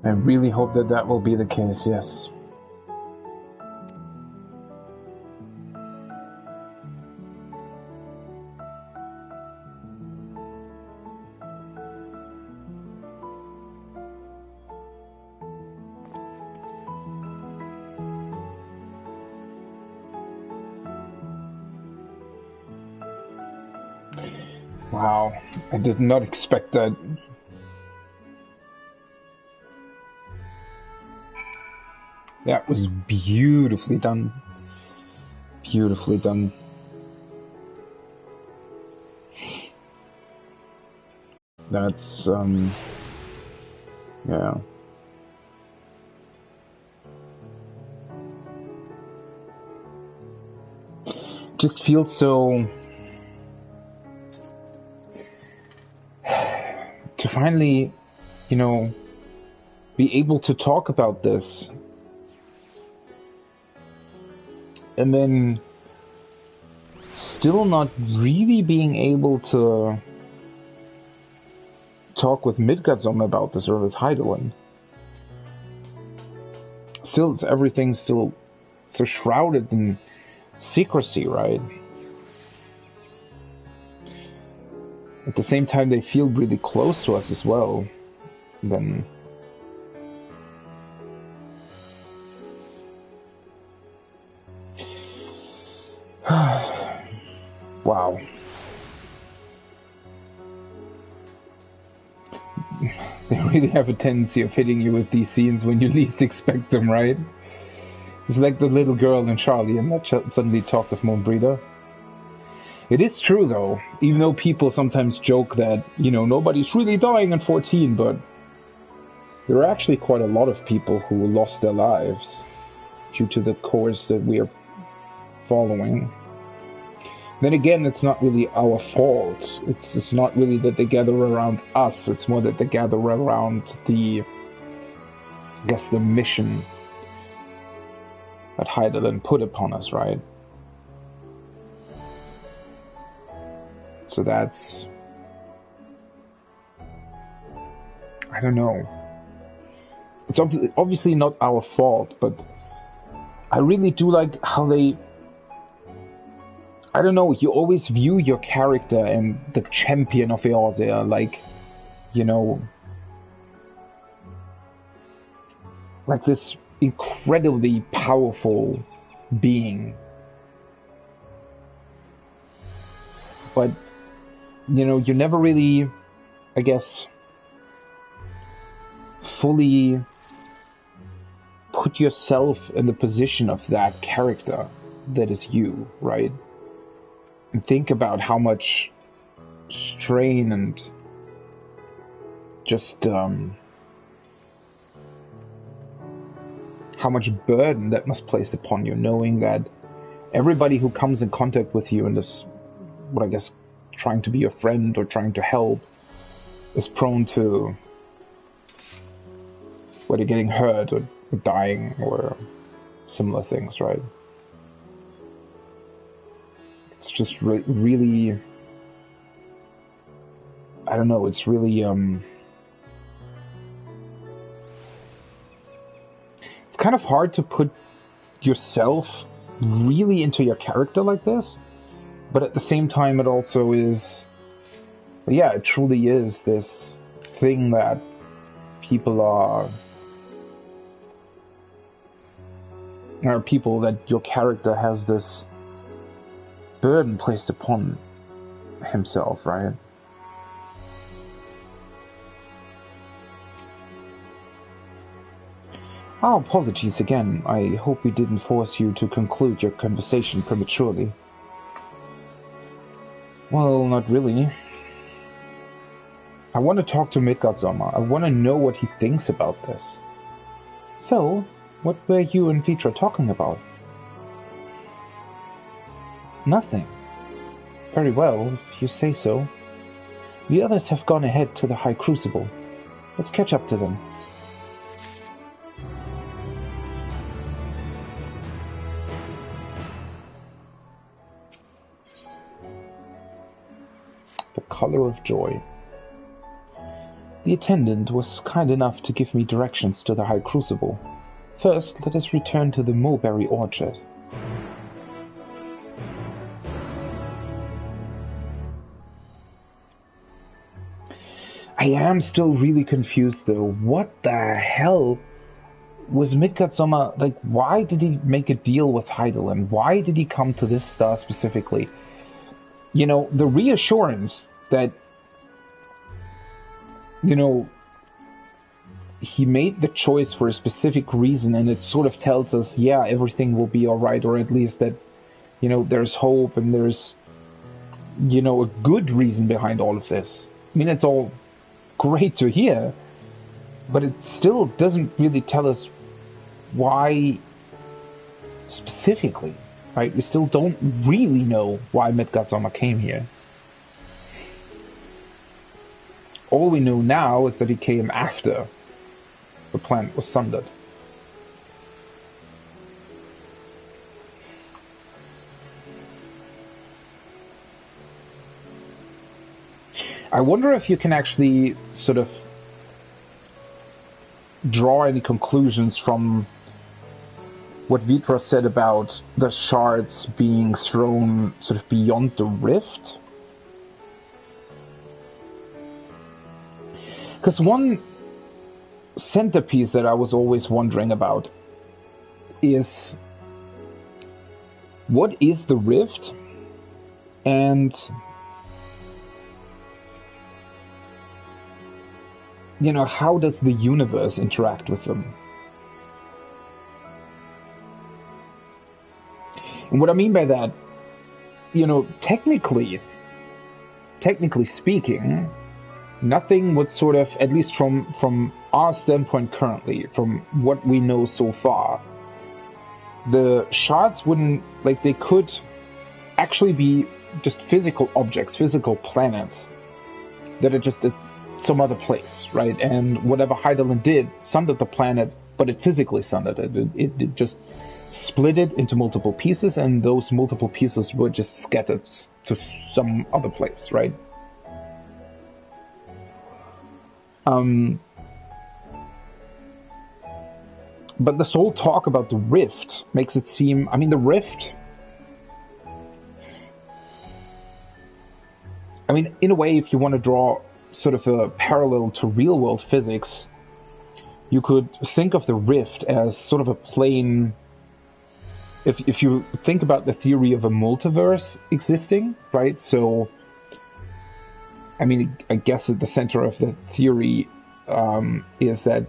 I really hope that that will be the case, yes. Wow, I did not expect that. That was beautifully done. Beautifully done. That's, yeah. Just feels so... to finally, you know, be able to talk about this. And then still not really being able to talk with Midgardsorm about this or with Heidelin. Still, everything's still so shrouded in secrecy, right? At the same time, they feel really close to us as well. Then... wow. They really have a tendency of hitting you with these scenes when you least expect them, right? It's like the little girl in Charlie and that suddenly talked of Moonbreeder. It is true, though, even though people sometimes joke that, you know, nobody's really dying in 14, but there are actually quite a lot of people who lost their lives due to the course that we are following. Then again, it's not really our fault. It's not really that they gather around us. It's more that they gather around the, I guess, the mission that Hydaelyn put upon us, right? So that's... I don't know. It's obviously not our fault, but I really do like how they... I don't know, you always view your character and the champion of Eorzea like, you know, like this incredibly powerful being. But, you know, you never really, I guess, fully put yourself in the position of that character that is you, right? And think about how much strain and just how much burden that must place upon you, knowing that everybody who comes in contact with you in this, what I guess, trying to be your friend or trying to help, is prone to whether getting hurt or dying or similar things, right? It's just really, I don't know, it's really, it's kind of hard to put yourself really into your character like this, but at the same time it also is, yeah, it truly is this thing that people are people that your character has this burden placed upon himself, right? Our apologies again. I hope we didn't force you to conclude your conversation prematurely. Well, not really. I want to talk to Midgardsormr. I want to know what he thinks about this. So, what were you and Vitra talking about? Nothing. Very well, if you say so. The others have gone ahead to the High Crucible. Let's catch up to them. The color of joy. The attendant was kind enough to give me directions to the High Crucible. First, let us return to the mulberry orchard. I am still really confused though. What the hell was Midgardsormr, like, why did he make a deal with Hydaelyn? Why did he come to this star specifically? You know, the reassurance that, you know, he made the choice for a specific reason, and it sort of tells us, yeah, everything will be alright, or at least that, you know, there's hope and there's, you know, a good reason behind all of this. I mean, it's all great to hear, but it still doesn't really tell us why specifically, right? We still don't really know why Midgardsormr came here. All we know now is that he came after the planet was sundered. I wonder if you can actually sort of draw any conclusions from what Vitra said about the shards being thrown sort of beyond the rift. Because one centerpiece that I was always wondering about is, what is the rift, and you know, how does the universe interact with them? And what I mean by that, you know, technically speaking, nothing would sort of, at least from our standpoint currently, from what we know so far, the shards wouldn't, like, they could actually be just physical objects, physical planets that are just at some other place, right? And whatever Hydaelyn did sundered the planet, but it physically sundered it. It just split it into multiple pieces, and those multiple pieces were just scattered to some other place, right? But this whole talk about the rift makes it seem, I mean, the rift, I mean, in a way, if you want to draw sort of a parallel to real-world physics, you could think of the rift as sort of a plane. If you think about the theory of a multiverse existing, right? So, I mean, I guess at the center of the theory is that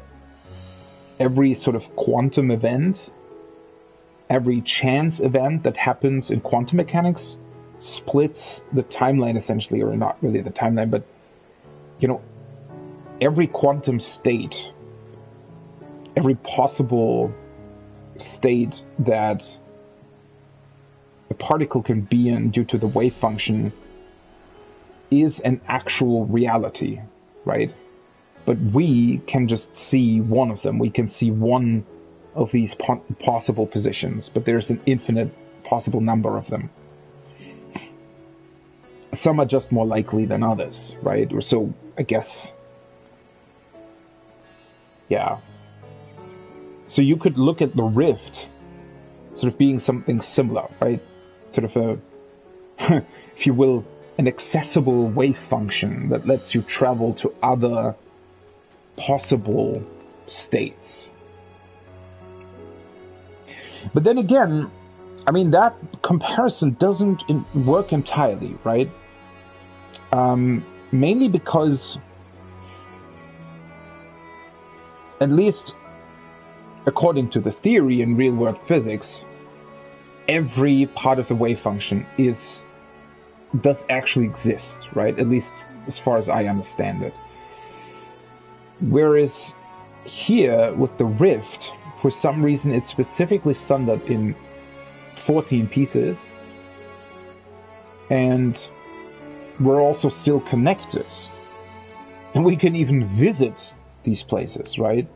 every sort of quantum event, every chance event that happens in quantum mechanics splits the timeline essentially, or not really the timeline, but, you know, every quantum state, every possible state that a particle can be in due to the wave function is an actual reality, right? But we can just see one of them. We can see one of these possible positions, but there's an infinite possible number of them. Some are just more likely than others, right? Or so, I guess. Yeah. So you could look at the rift sort of being something similar, right? Sort of a, if you will, an accessible wave function that lets you travel to other possible states. But then again, I mean, that comparison doesn't work entirely, right? Mainly because, at least according to the theory in real-world physics, every part of the wave function does actually exist, right? At least as far as I understand it. Whereas here, with the rift, for some reason it's specifically sundered in 14 pieces, and we're also still connected. And we can even visit these places, right?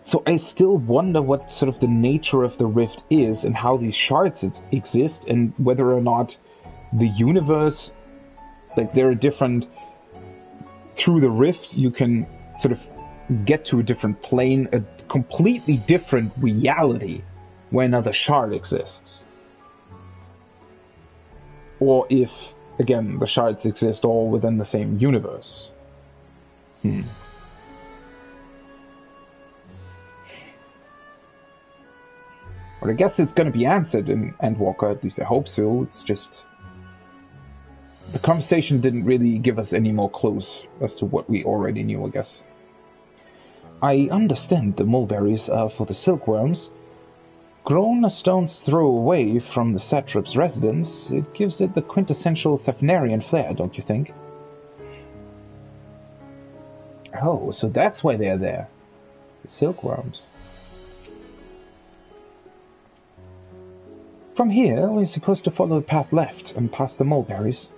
So I still wonder what sort of the nature of the rift is and how these shards exist, and whether or not the universe, like there are different, through the rift you can sort of get to a different plane, a completely different reality where another shard exists. Or if, again, the shards exist all within the same universe. But I guess it's going to be answered in Endwalker, at least I hope so. It's just, the conversation didn't really give us any more clues as to what we already knew, I guess. I understand the mulberries are for the silkworms. Grown a stone's throw away from the satrap's residence, it gives it the quintessential Thavnarian flair, don't you think? Oh, so that's why they're there. The silkworms. From here, we're supposed to follow the path left and past the mulberries.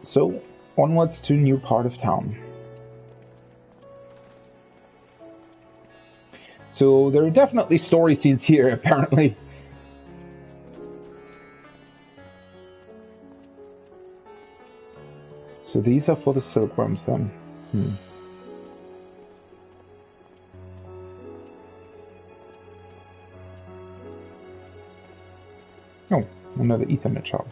So, onwards to new part of town. So, there are definitely story scenes here, apparently. So these are for the silkworms then. Oh, another Ethernet shop.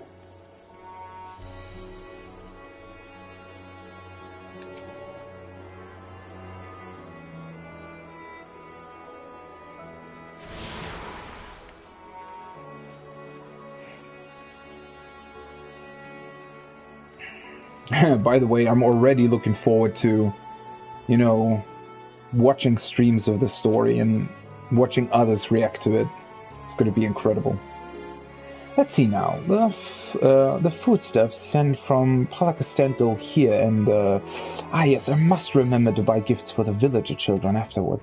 By the way, I'm already looking forward to, you know, watching streams of the story and watching others react to it. It's going to be incredible. Let's see now. The foodstuffs sent from Palacastento here, and yes, I must remember to buy gifts for the villager children afterward.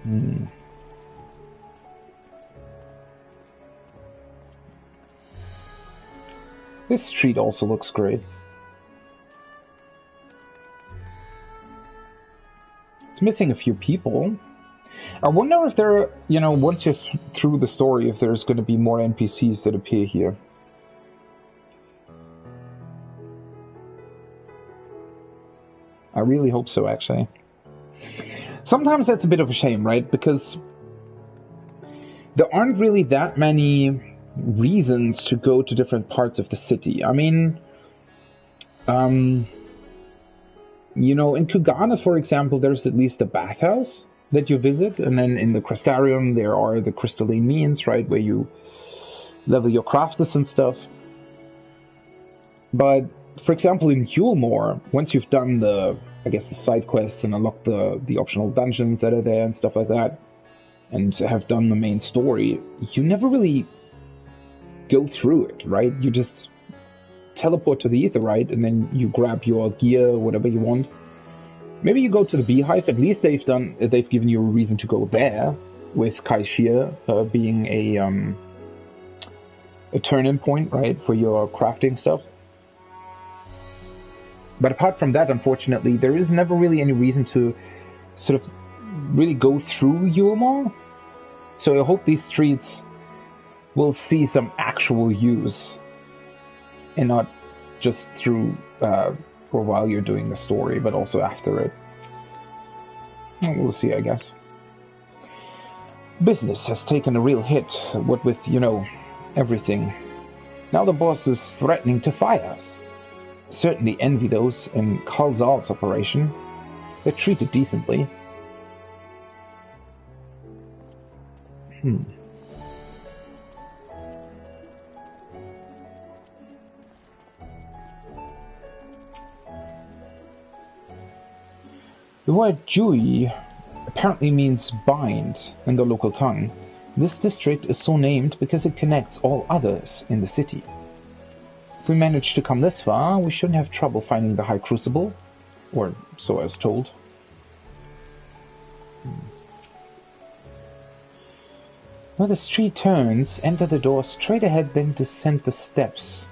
Hmm. This street also looks great. It's missing a few people. I wonder if there, you know, once you're through the story, if there's going to be more NPCs that appear here. I really hope so, actually. Sometimes that's a bit of a shame, right? Because there aren't really that many reasons to go to different parts of the city. I mean, you know, in Kugana, for example, there's at least a bathhouse that you visit, and then in the Crystarium there are the crystalline means, right, where you level your crafters and stuff. But, for example, in Yulmore, once you've done the, I guess, the side quests and unlocked the optional dungeons that are there and stuff like that, and have done the main story, you never really go through it, right? You just teleport to the Aetheryte, and then you grab your gear, whatever you want. Maybe you go to the Beehive. At least they've given you a reason to go there, with Kaishir being a turn-in point, right, for your crafting stuff. But apart from that, unfortunately, there is never really any reason to sort of really go through Yulmore. So I hope these streets will see some actual use, and not just through for while you're doing the story, but also after it. We'll see, I guess. Business has taken a real hit, what with, you know, everything. Now the boss is threatening to fire us. Certainly envy those in Khalzal's operation. They're treated decently. The word Jui apparently means bind in the local tongue. This district is so named because it connects all others in the city. If we manage to come this far, we shouldn't have trouble finding the High Crucible, or so I was told. Where the street turns, enter the door straight ahead, then descend the steps.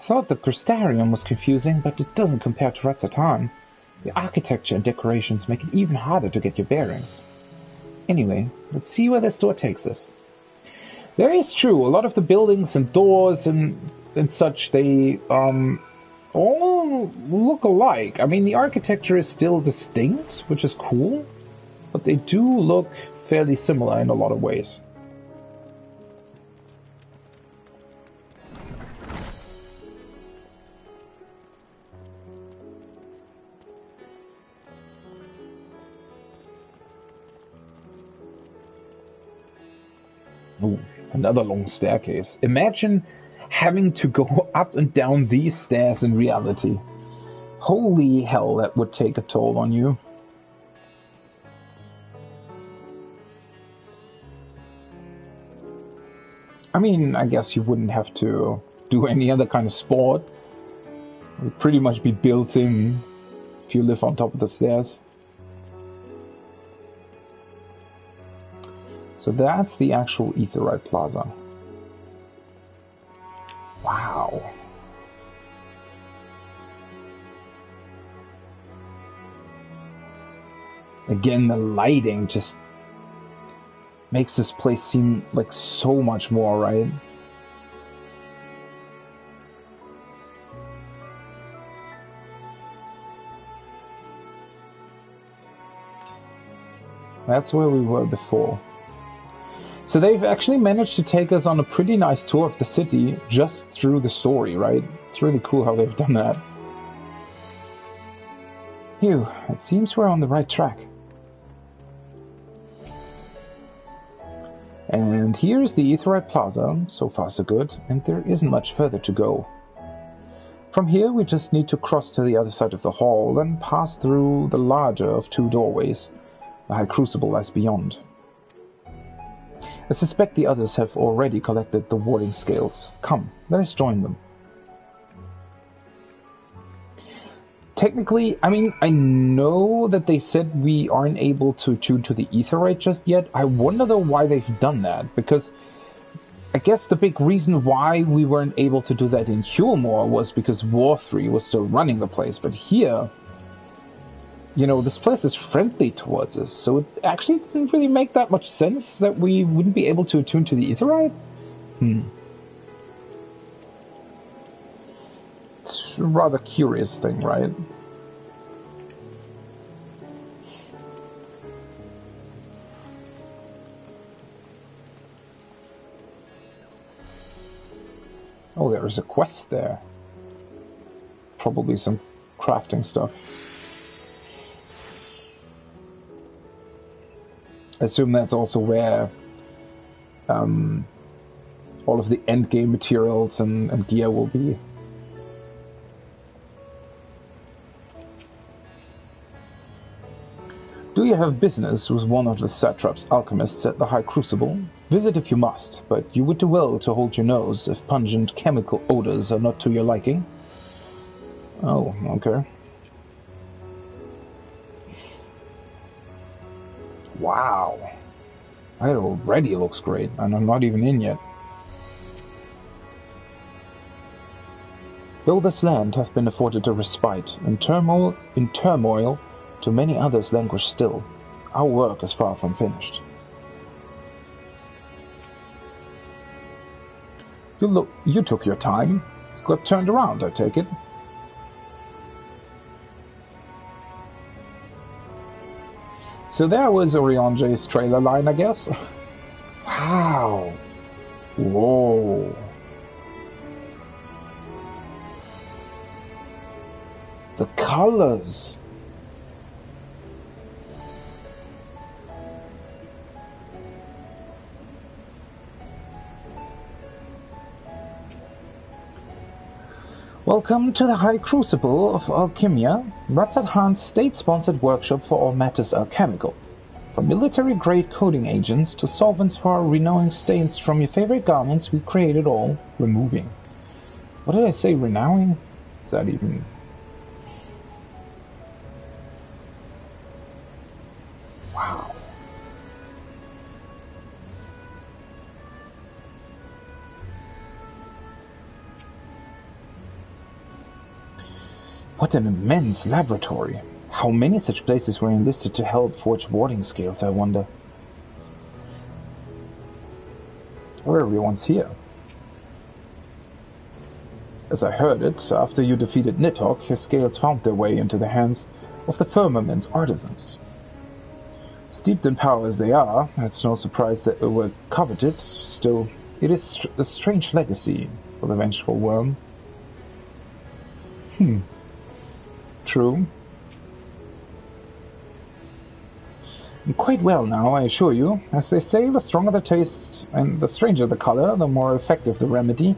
Thought the Crystarium was confusing, but it doesn't compare to Ratzatan. The architecture and decorations make it even harder to get your bearings. Anyway, let's see where this door takes us. There is true, a lot of the buildings and doors and such, they all look alike. I mean, the architecture is still distinct, which is cool, but they do look fairly similar in a lot of ways. Ooh, another long staircase. Imagine having to go up and down these stairs in reality. Holy hell, that would take a toll on you. I mean, I guess you wouldn't have to do any other kind of sport. It would pretty much be built in if you live on top of the stairs. So that's the actual Aetheryte Plaza. Wow. Again, the lighting just makes this place seem like so much more, right? That's where we were before. So they've actually managed to take us on a pretty nice tour of the city just through the story, right? It's really cool how they've done that. Phew, it seems we're on the right track. And here's the Aetheryte Plaza, so far so good, and there isn't much further to go. From here we just need to cross to the other side of the hall, then pass through the larger of two doorways. The High Crucible lies beyond. I suspect the others have already collected the warding scales. Come, let us join them. technically, I mean, I know that they said we aren't able to tune to the Aetheryte just yet. I wonder though why they've done that, because I guess the big reason why we weren't able to do that in Hulmore was because War 3 was still running the place, but here, you know, this place is friendly towards us, so it actually didn't really make that much sense that we wouldn't be able to attune to the Aetheryte? It's a rather curious thing, right? Oh, there is a quest there. Probably some crafting stuff. I assume that's also where all of the endgame materials and gear will be. Do you have business with one of the satrap's alchemists at the High Crucible? Visit if you must, but you would do well to hold your nose if pungent chemical odors are not to your liking. Oh, okay. Wow. It already looks great, and I'm not even in yet. Though this land hath been afforded a respite, in turmoil to many others languish still. Our work is far from finished. You took your time. Got turned around, I take it. So there was Orionj's trailer line, I guess. Wow. Whoa. The colors. Welcome to the High Crucible of Alchemia, Ratzat-Han's state-sponsored workshop for all matters alchemical. From military-grade coating agents to solvents for renowing stains from your favorite garments, we create it all, removing. What did I say, renowing? Is that even... Wow. What an immense laboratory. How many such places were enlisted to help forge warding scales, I wonder? Or everyone's here. As I heard it, after you defeated Nidhogg, your scales found their way into the hands of the Firmament's artisans. Steeped in power as they are, it's no surprise that they were coveted. Still, it is a strange legacy for the vengeful worm. True. Quite well now, I assure you. As they say, the stronger the taste and the stranger the color, the more effective the remedy.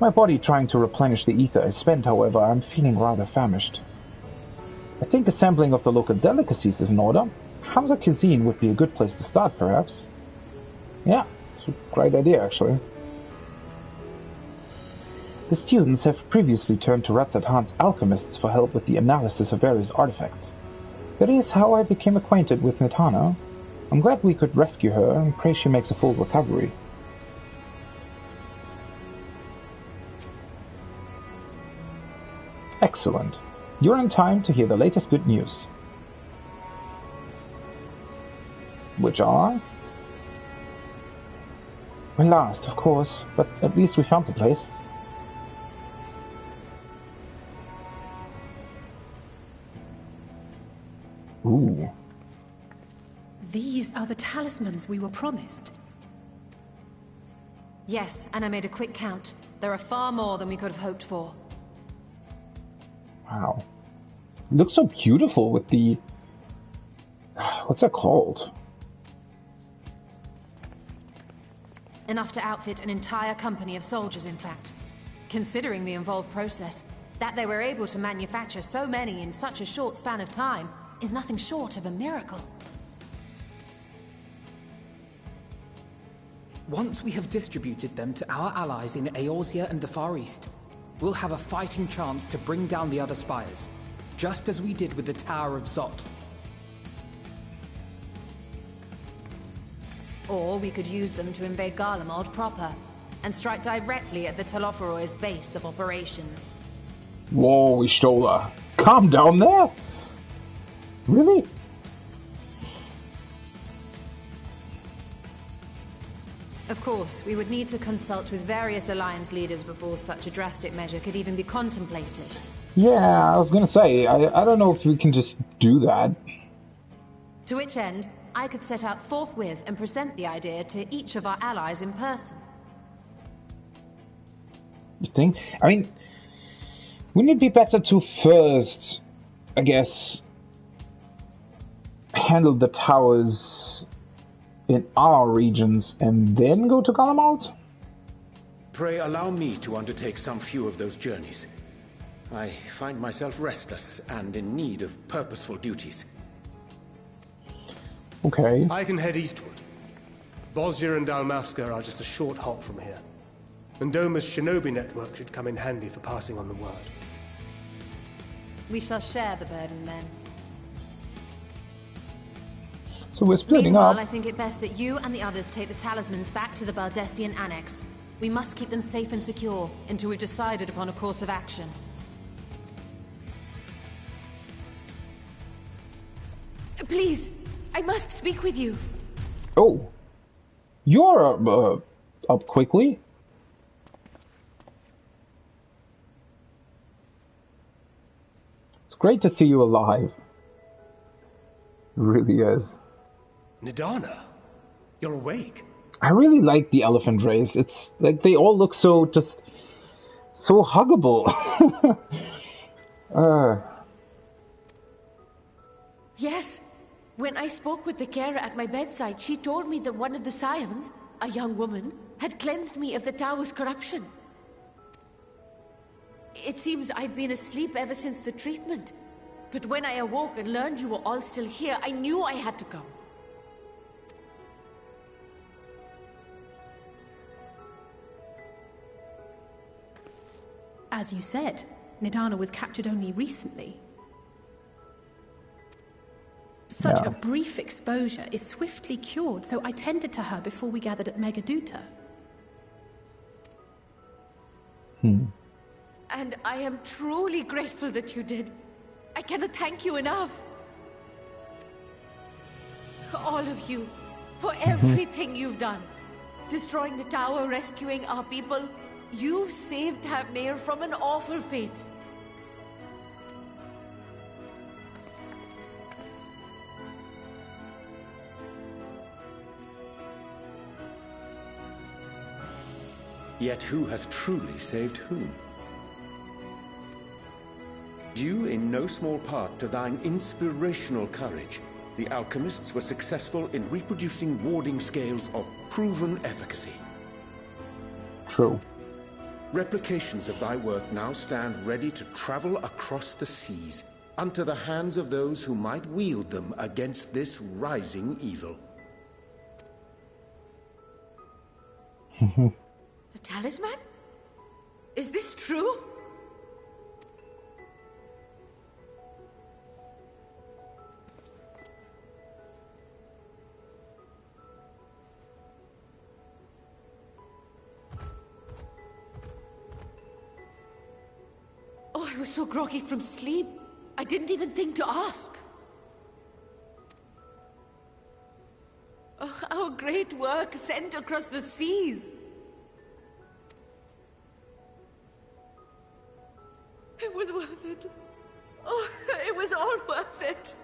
My body trying to replenish the ether is spent, however, I'm feeling rather famished. I think a sampling of the local delicacies is in order. Hamza cuisine would be a good place to start, perhaps. Yeah, it's a great idea, actually. The students have previously turned to Ratzat-Han's alchemists for help with the analysis of various artifacts. That is how I became acquainted with Nidhana. I'm glad we could rescue her, and pray she makes a full recovery. Excellent. You're in time to hear the latest good news. Which are? We're lost, of course, but at least we found the place. Ooh. These are the talismans we were promised. Yes, and I made a quick count. There are far more than we could have hoped for. Wow. It looks so beautiful with the... What's that called? Enough to outfit an entire company of soldiers, in fact. Considering the involved process, that they were able to manufacture so many in such a short span of time is nothing short of a miracle. Once we have distributed them to our allies in Eorzea and the Far East, we'll have a fighting chance to bring down the other spires. just as we did with the Tower of Zot. Or we could use them to invade Garlemald proper, and strike directly at the Telophoroid's base of operations. Whoa, Ishtola. Calm down there! Really? Of course, we would need to consult with various Alliance leaders before such a drastic measure could even be contemplated. Yeah, I was gonna say, I don't know if we can just do that. To which end, I could set out forthwith and present the idea to each of our allies in person. You think? I mean, wouldn't it be better to first, I guess, handle the towers in our regions and then go to Garlemald? Pray allow me to undertake some few of those journeys. I find myself restless and in need of purposeful duties. Okay. I can head eastward. Bosnia and Dalmasca are just a short hop from here. And Doma's shinobi network should come in handy for passing on the word. We shall share the burden then. So we're splitting Meanwhile, up. I think it best that you and the others take the talismans back to the Baldessian Annex. We must keep them safe and secure until we've decided upon a course of action. Please, I must speak with you. Oh, you're up quickly. It's great to see you alive. It really is. Nidana, you're awake. I really like the elephant race. It's like they all look so huggable. Yes. When I spoke with the carer at my bedside, she told me that one of the scions, a young woman, had cleansed me of the tower's corruption. It seems I'd been asleep ever since the treatment. But when I awoke and learned you were all still here, I knew I had to come. As you said, Nidana was captured only recently. Such a brief exposure is swiftly cured, so I tended to her before we gathered at Megaduta. And I am truly grateful that you did. I cannot thank you enough. All of you, for everything you've done. Destroying the tower, rescuing our people. You've saved Thavnir from an awful fate. Yet who hath truly saved whom? Due in no small part to thine inspirational courage, the alchemists were successful in reproducing warding scales of proven efficacy. True. Replications of thy work now stand ready to travel across the seas, unto the hands of those who might wield them against this rising evil. The talisman? Is this true? Oh, I was so groggy from sleep. I didn't even think to ask. Oh, our great work sent across the seas. It was worth it. Oh, it was all worth it.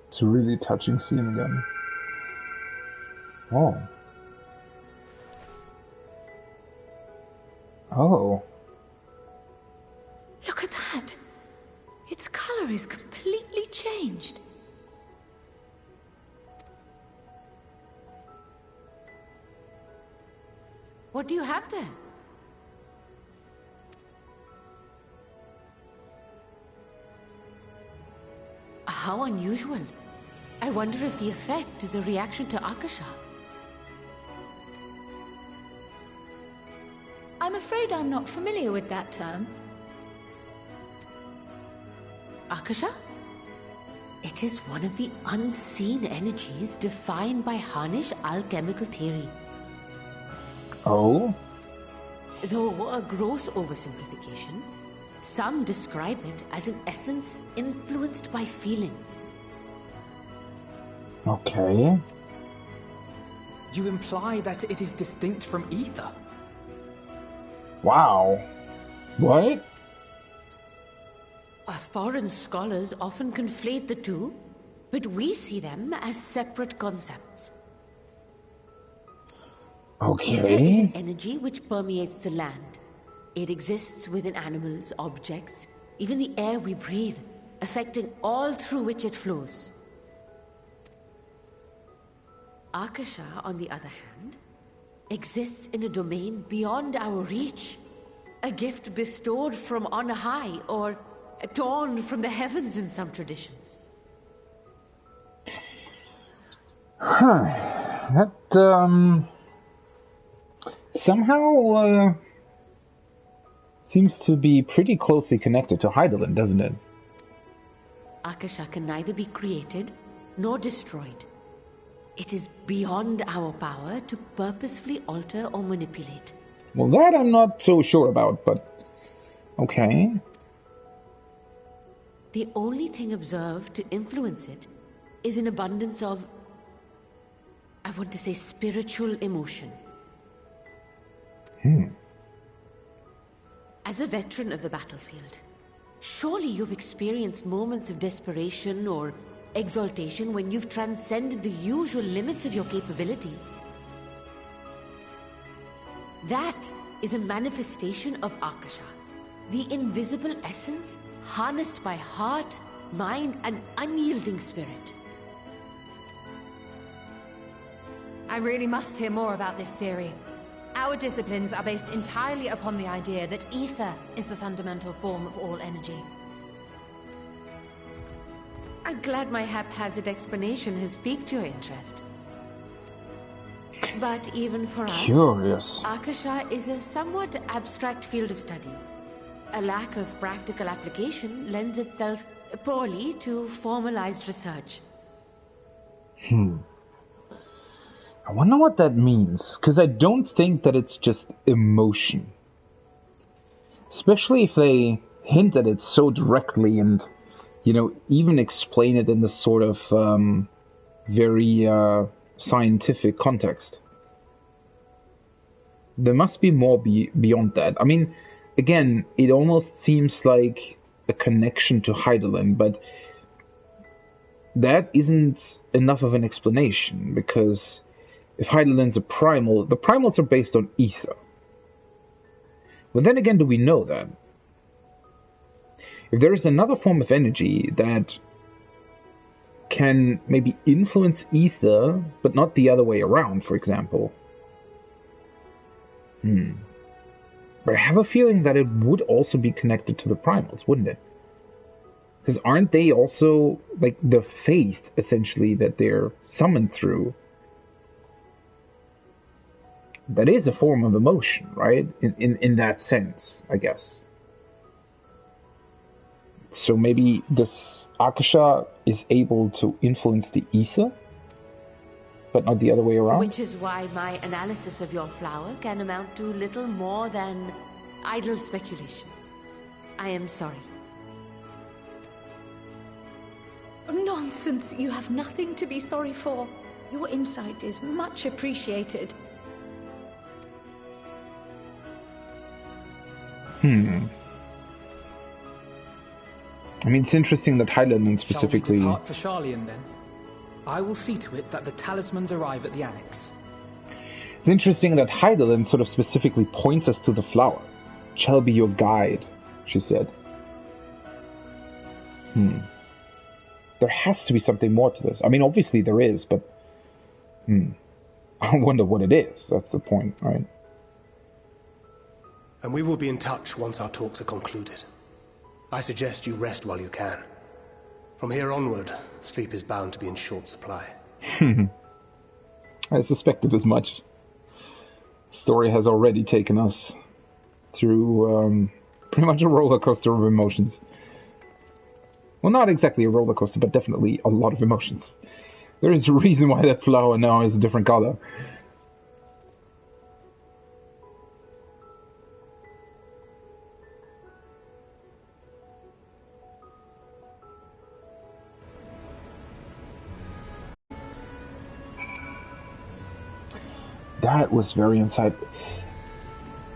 It's a really touching scene again. Oh. Oh. Look at that! Its color is completely changed. What do you have there? How unusual. I wonder if the effect is a reaction to Akasha. I'm afraid I'm not familiar with that term. Akasha? It is one of the unseen energies defined by Harnish alchemical theory. Oh? Though a gross oversimplification, some describe it as an essence influenced by feelings. Okay. You imply that it is distinct from ether? Wow. What? As foreign scholars often conflate the two, but we see them as separate concepts. Ether is an Okay. energy which permeates the land. It exists within animals, objects, even the air we breathe, affecting all through which it flows. Akasha, on the other hand, exists in a domain beyond our reach. A gift bestowed from on high, or torn from the heavens in some traditions. Huh. That, somehow, seems to be pretty closely connected to Heidelin, doesn't it? Akasha can neither be created nor destroyed. It is beyond our power to purposefully alter or manipulate. Well, that I'm not so sure about, but okay. The only thing observed to influence it is an abundance of, I want to say, spiritual emotion. As a veteran of the battlefield, surely you've experienced moments of desperation or exaltation when you've transcended the usual limits of your capabilities. That is a manifestation of Akasha, the invisible essence harnessed by heart, mind, and unyielding spirit. I really must hear more about this theory. Our disciplines are based entirely upon the idea that ether is the fundamental form of all energy. I'm glad my haphazard explanation has piqued your interest. But even for us, Curious. Akasha is a somewhat abstract field of study. A lack of practical application lends itself poorly to formalized research. I wonder what that means, because I don't think that it's just emotion. Especially if they hint at it so directly and, even explain it in this sort of very scientific context. There must be more beyond that. I mean, again, it almost seems like a connection to Heidelin, but that isn't enough of an explanation, because if Heidelin's a primal, the primals are based on ether. But then again, do we know that? If there is another form of energy that can maybe influence ether, but not the other way around, for example. But I have a feeling that it would also be connected to the primals, wouldn't it? Because aren't they also, like, the faith, essentially, that they're summoned through? That is a form of emotion, right? In that sense, I guess. So maybe this Akasha is able to influence the ether, but not the other way around? Which is why my analysis of your flower can amount to little more than idle speculation. I am sorry. Nonsense. You have nothing to be sorry for. Your insight is much appreciated. I mean, it's interesting that Heidelin specifically... Shall we depart for Sharlayan, then? I will see to it that the talismans arrive at the annex. It's interesting that Heidelin sort of specifically points us to the flower. Shall be your guide, she said. There has to be something more to this. I mean, obviously there is, but... I wonder what it is. That's the point, right? And we will be in touch once our talks are concluded. I suggest you rest while you can. From here onward, sleep is bound to be in short supply. I suspected as much. The story has already taken us through pretty much a roller coaster of emotions. Well, not exactly a roller coaster, but definitely a lot of emotions. There is a reason why that flower now is a different color. That was very insightful.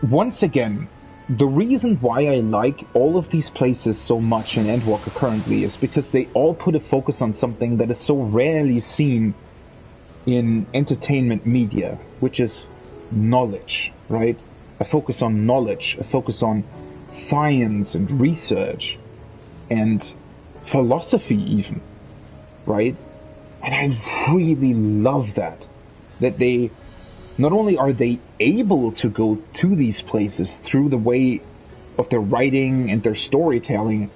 Once again, the reason why I like all of these places so much in Endwalker currently is because they all put a focus on something that is so rarely seen in entertainment media, which is knowledge, right? A focus on knowledge, a focus on science and research and philosophy even, right? And I really love that they not only are they able to go to these places through the way of their writing and their storytelling,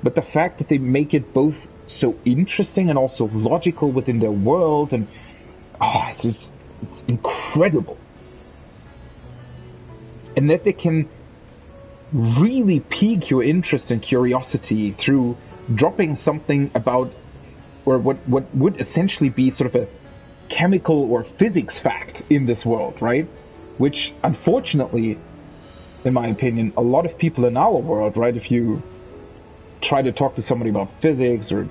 but the fact that they make it both so interesting and also logical within their world, and it's incredible. And that they can really pique your interest and curiosity through dropping something about, or what would essentially be sort of a chemical or physics fact in this world, right? Which, unfortunately, in my opinion, a lot of people in our world, right, if you try to talk to somebody about physics or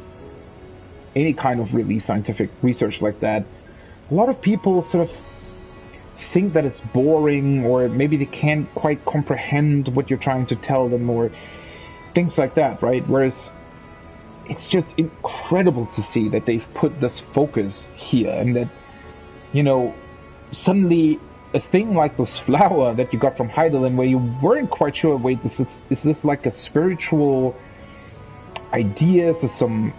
any kind of really scientific research like that, a lot of people sort of think that it's boring, or maybe they can't quite comprehend what you're trying to tell them, or things like that, right? Whereas it's just incredible to see that they've put this focus here, and that, you know, suddenly a thing like this flower that you got from Heidelin, where you weren't quite sure, wait, is this like a spiritual idea? Is this some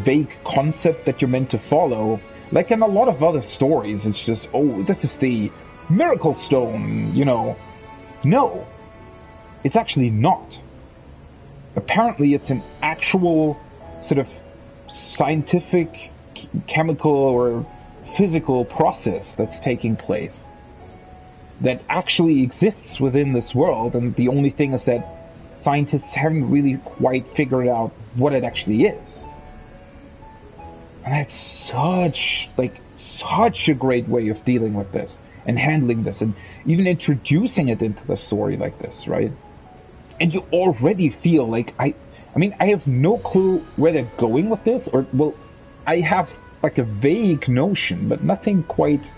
vague concept that you're meant to follow? Like in a lot of other stories, it's just, oh, this is the miracle stone, you know. No, it's actually not. Apparently it's an actual sort of scientific, chemical, or physical process that's taking place that actually exists within this world, and the only thing is that scientists haven't really quite figured out what it actually is. And that's such a great way of dealing with this and handling this, and even introducing it into the story like this, right? And you already feel like, I mean, I have no clue where they're going with this, or, well, I have like a vague notion, but nothing quite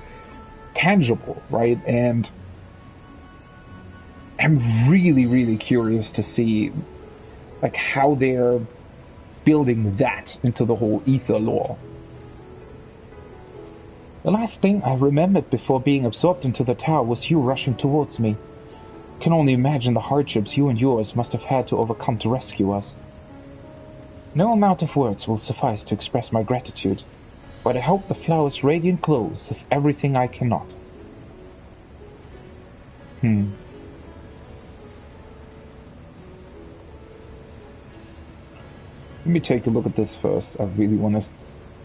tangible, right? And I'm really, really curious to see like how they're building that into the whole ether lore. The last thing I remembered before being absorbed into the tower was you rushing towards me. Can only imagine the hardships you and yours must have had to overcome to rescue us. No amount of words will suffice to express my gratitude, but I hope the flower's radiant glow says everything I cannot. Let me take a look at this first. I really want to...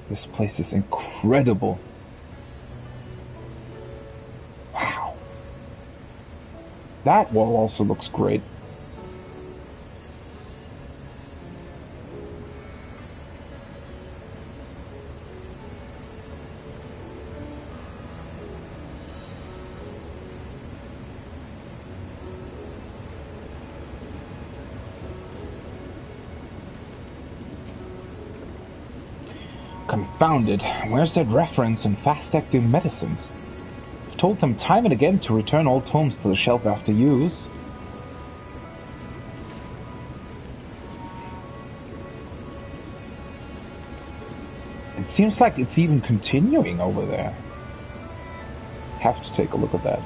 This place is incredible. Wow. That wall also looks great. Confounded. Where's that reference in fast-acting medicines? I've told them time and again to return all tomes to the shelf after use. It seems like it's even continuing over there. Have to take a look at that.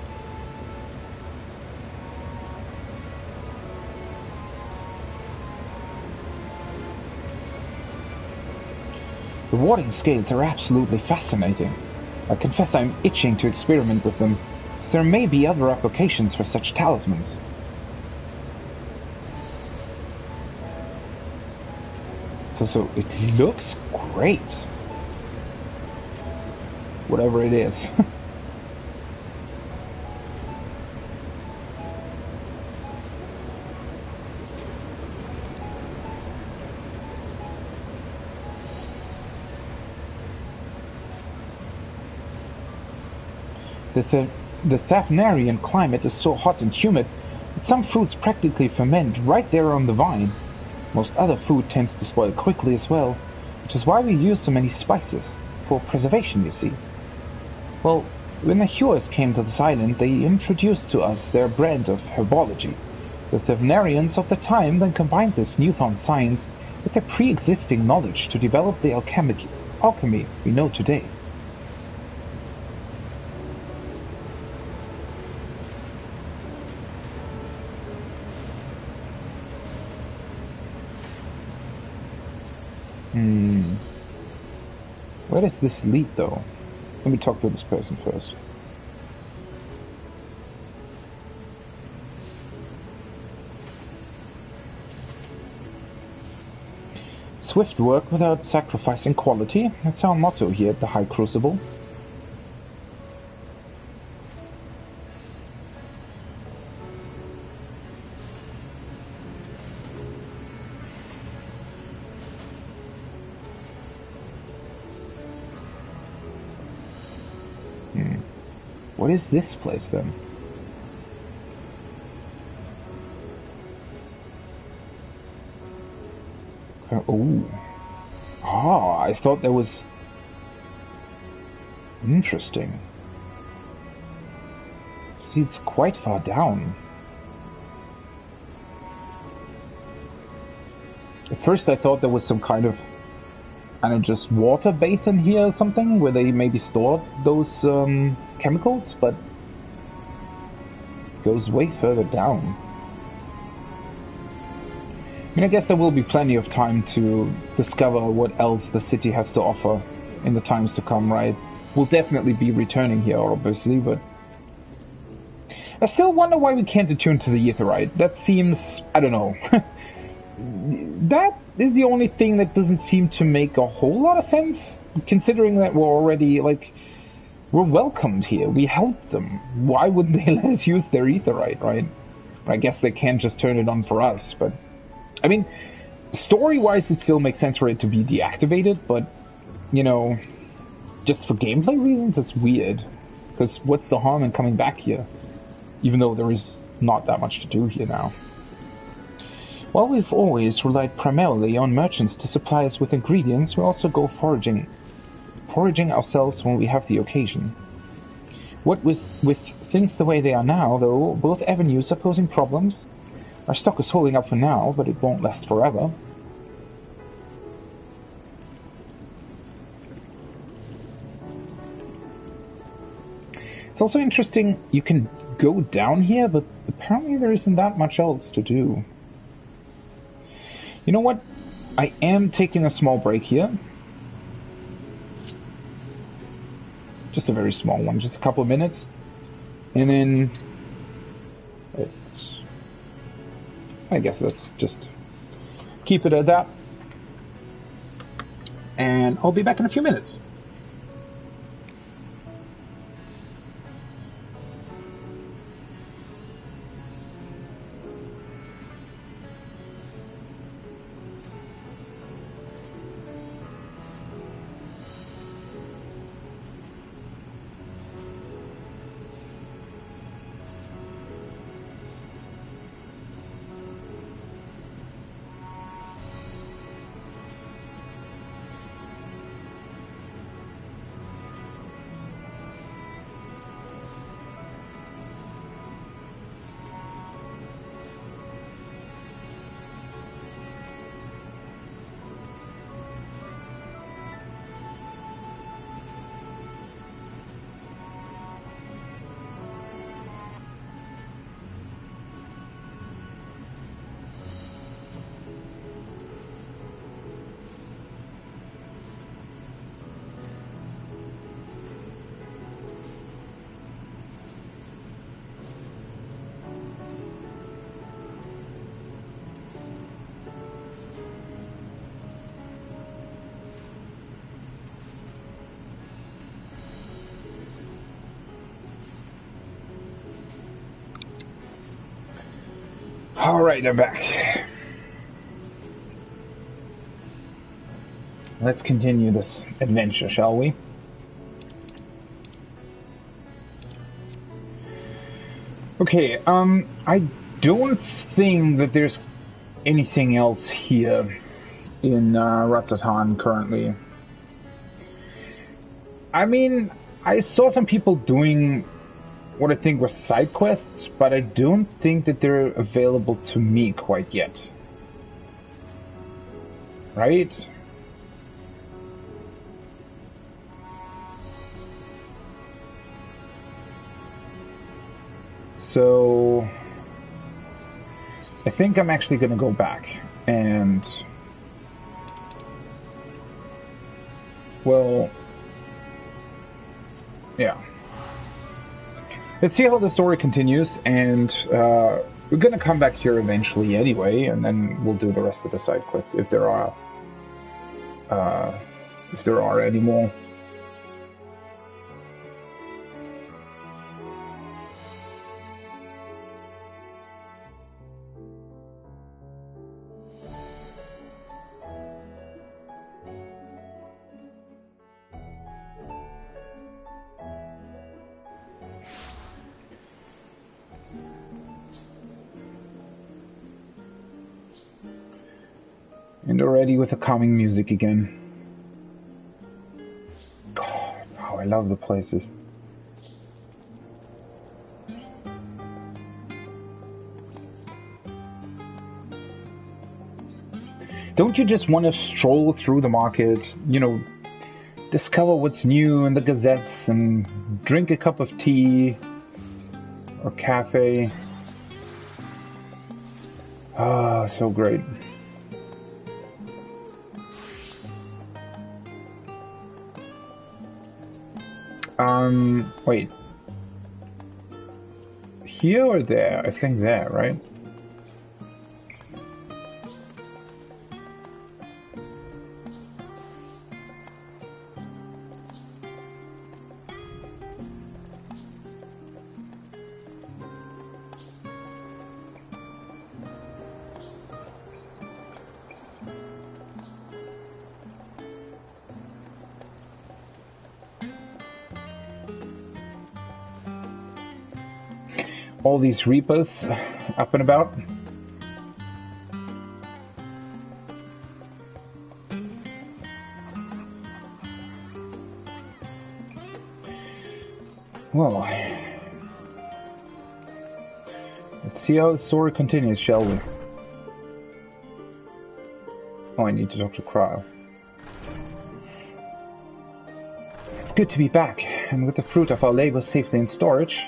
The warding scales are absolutely fascinating. I confess I'm itching to experiment with them, as there may be other applications for such talismans. So it looks great. Whatever it is. The Thavnarian climate is so hot and humid that some fruits practically ferment right there on the vine. Most other food tends to spoil quickly as well, which is why we use so many spices, for preservation, you see. Well, when the Hewers came to this island, they introduced to us their brand of herbology. The Thavnarians of the time then combined this newfound science with their pre-existing knowledge to develop the alchemy we know today. Where does this lead, though? Let me talk to this person first. Swift work without sacrificing quality. That's our motto here at the High Crucible. What is this place, then? Oh. Ah, I thought there was... Interesting. See, it's quite far down. At first I thought there was some kind of, I don't know, just water basin here or something, where they maybe stored those chemicals, but it goes way further down. I mean, I guess there will be plenty of time to discover what else the city has to offer in the times to come, right? We'll definitely be returning here, obviously, but I still wonder why we can't attune to the Aetheryte. That seems, I don't know. That is the only thing that doesn't seem to make a whole lot of sense, considering that we're already, like, we're welcomed here. We helped them. Why wouldn't they let us use their Aetheryte, right? I guess they can't just turn it on for us, but... I mean, story-wise it still makes sense for it to be deactivated, but, you know, just for gameplay reasons it's weird. Because what's the harm in coming back here? Even though there is not that much to do here now. While we've always relied primarily on merchants to supply us with ingredients, we also go foraging ourselves when we have the occasion. What with things the way they are now, though, both avenues are posing problems. Our stock is holding up for now, but it won't last forever. It's also interesting, you can go down here, but apparently there isn't that much else to do. You know what? I am taking a small break here. Just a very small one, just a couple of minutes. And then... I guess let's just keep it at that. And I'll be back in a few minutes. Alright, I'm back. Let's continue this adventure, shall we? Okay, I don't think that there's anything else here in Razzatan currently. I mean, I saw some people doing what I think were side quests, but I don't think that they're available to me quite yet. Right? So I think I'm actually going to go back and, well, yeah. Let's see how the story continues, and we're going to come back here eventually anyway, and then we'll do the rest of the side quests if there are any more. And already with the calming music again. God, how I love the places. Don't you just want to stroll through the market, you know, discover what's new in the gazettes and drink a cup of tea or cafe? Ah, so great. Wait. Here or there? I think there, right? All these reapers up and about. Well, let's see how the story continues, shall we? Oh, I need to talk to Cryle. It's good to be back, and with the fruit of our labor safely in storage.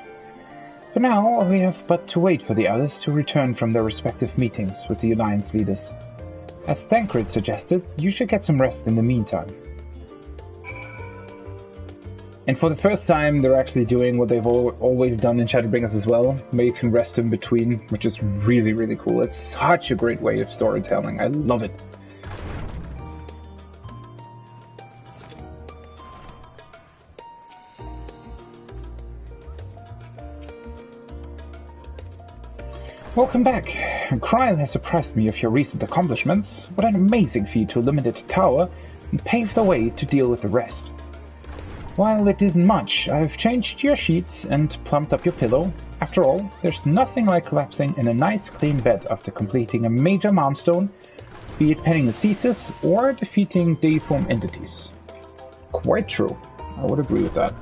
For now, we have but to wait for the others to return from their respective meetings with the Alliance leaders. As Thancred suggested, you should get some rest in the meantime. And for the first time, they're actually doing what they've always done in Shadowbringers as well, where you can rest in between, which is really, really cool. It's such a great way of storytelling. I love it. Welcome back. Cryle has surprised me with your recent accomplishments. What an amazing feat to eliminate a tower and pave the way to deal with the rest. While it isn't much, I've changed your sheets and plumped up your pillow. After all, there's nothing like collapsing in a nice clean bed after completing a major milestone, be it penning a thesis or defeating deiform entities. Quite true. I would agree with that.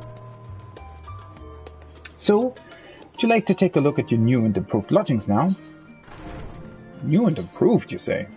So, would you like to take a look at your new and improved lodgings now? New and improved, you say?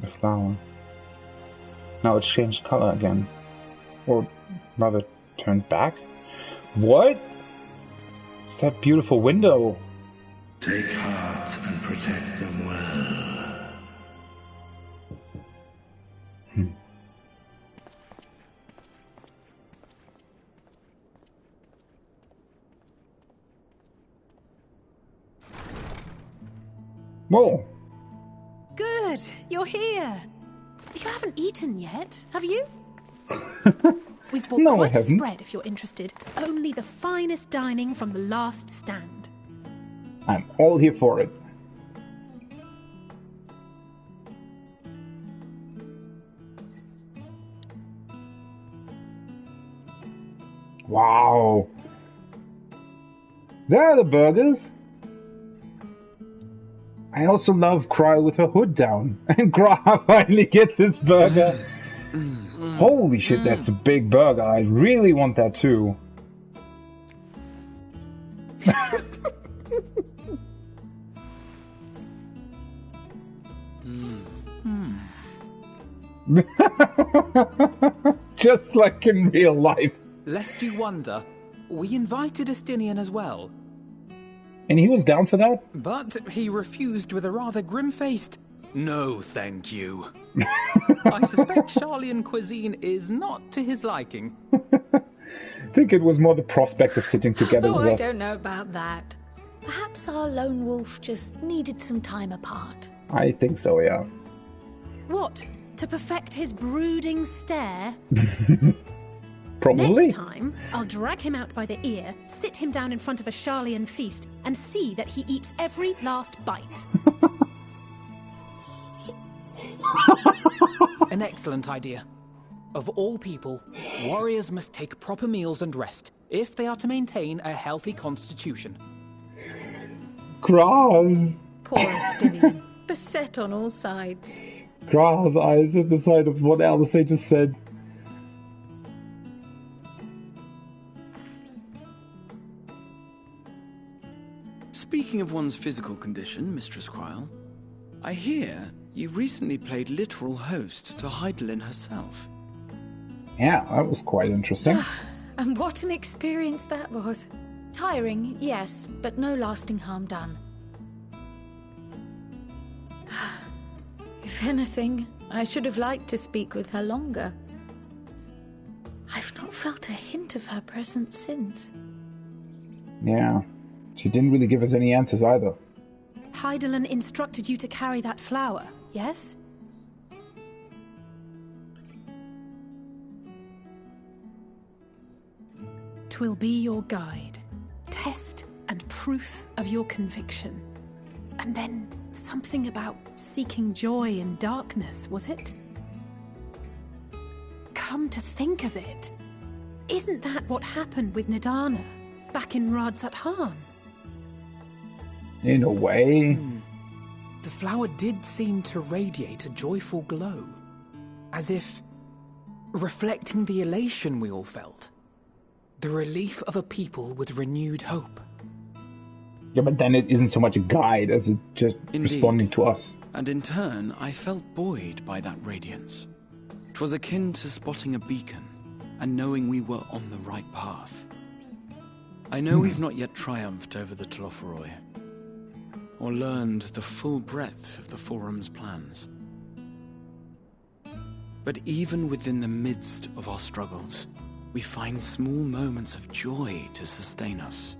The flower. Now it's changed color again. Or rather, turned back? What? It's that beautiful window. Take heart and protect them well. Whoa. good. You're here. You haven't eaten yet, have you? We've bought No, I quite a haven't. spread if you're interested. Only the finest dining from the last stand. I'm all here for it. Wow. There are the burgers. I also love Cry with her hood down. And Gra finally gets his burger. Holy shit, that's a big burger. I really want that too. Just like in real life. Lest you wonder, we invited Estinian as well. And he was down for that? But he refused with a rather grim-faced, "No, thank you." I suspect Charlian cuisine is not to his liking. I think it was more the prospect of sitting together Oh, with I us. don't know about that. Perhaps our lone wolf just needed some time apart. I think so, yeah. What? To perfect his brooding stare? Probably. Next time, I'll drag him out by the ear, sit him down in front of a Charlian feast, and see that he eats every last bite. An excellent idea. Of all people, warriors must take proper meals and rest if they are to maintain a healthy constitution. Grass. Poor Estinian, beset on all sides. Grass eyes at the sight of what Alice just said. Speaking of one's physical condition, Mistress Cryle, I hear you've recently played literal host to Heidelin herself. Yeah, that was quite interesting. And what an experience that was. Tiring, yes, but no lasting harm done. If anything, I should have liked to speak with her longer. I've not felt a hint of her presence since. Yeah, she didn't really give us any answers either. Heidelin instructed you to carry that flower, yes? Twill be your guide, test and proof of your conviction. And then something about seeking joy in darkness, was it? Come to think of it, isn't that what happened with Nidana back in Radzat-Han? In a way. The flower did seem to radiate a joyful glow, as if reflecting the elation we all felt. The relief of a people with renewed hope. Yeah, but then it isn't so much a guide as it just Indeed. responding to us. And in turn, I felt buoyed by that radiance. 'Twas akin to spotting a beacon and knowing we were on the right path. I know we've not yet triumphed over the Tlofuroi, or learned the full breadth of the Forum's plans. But even within the midst of our struggles, we find small moments of joy to sustain us.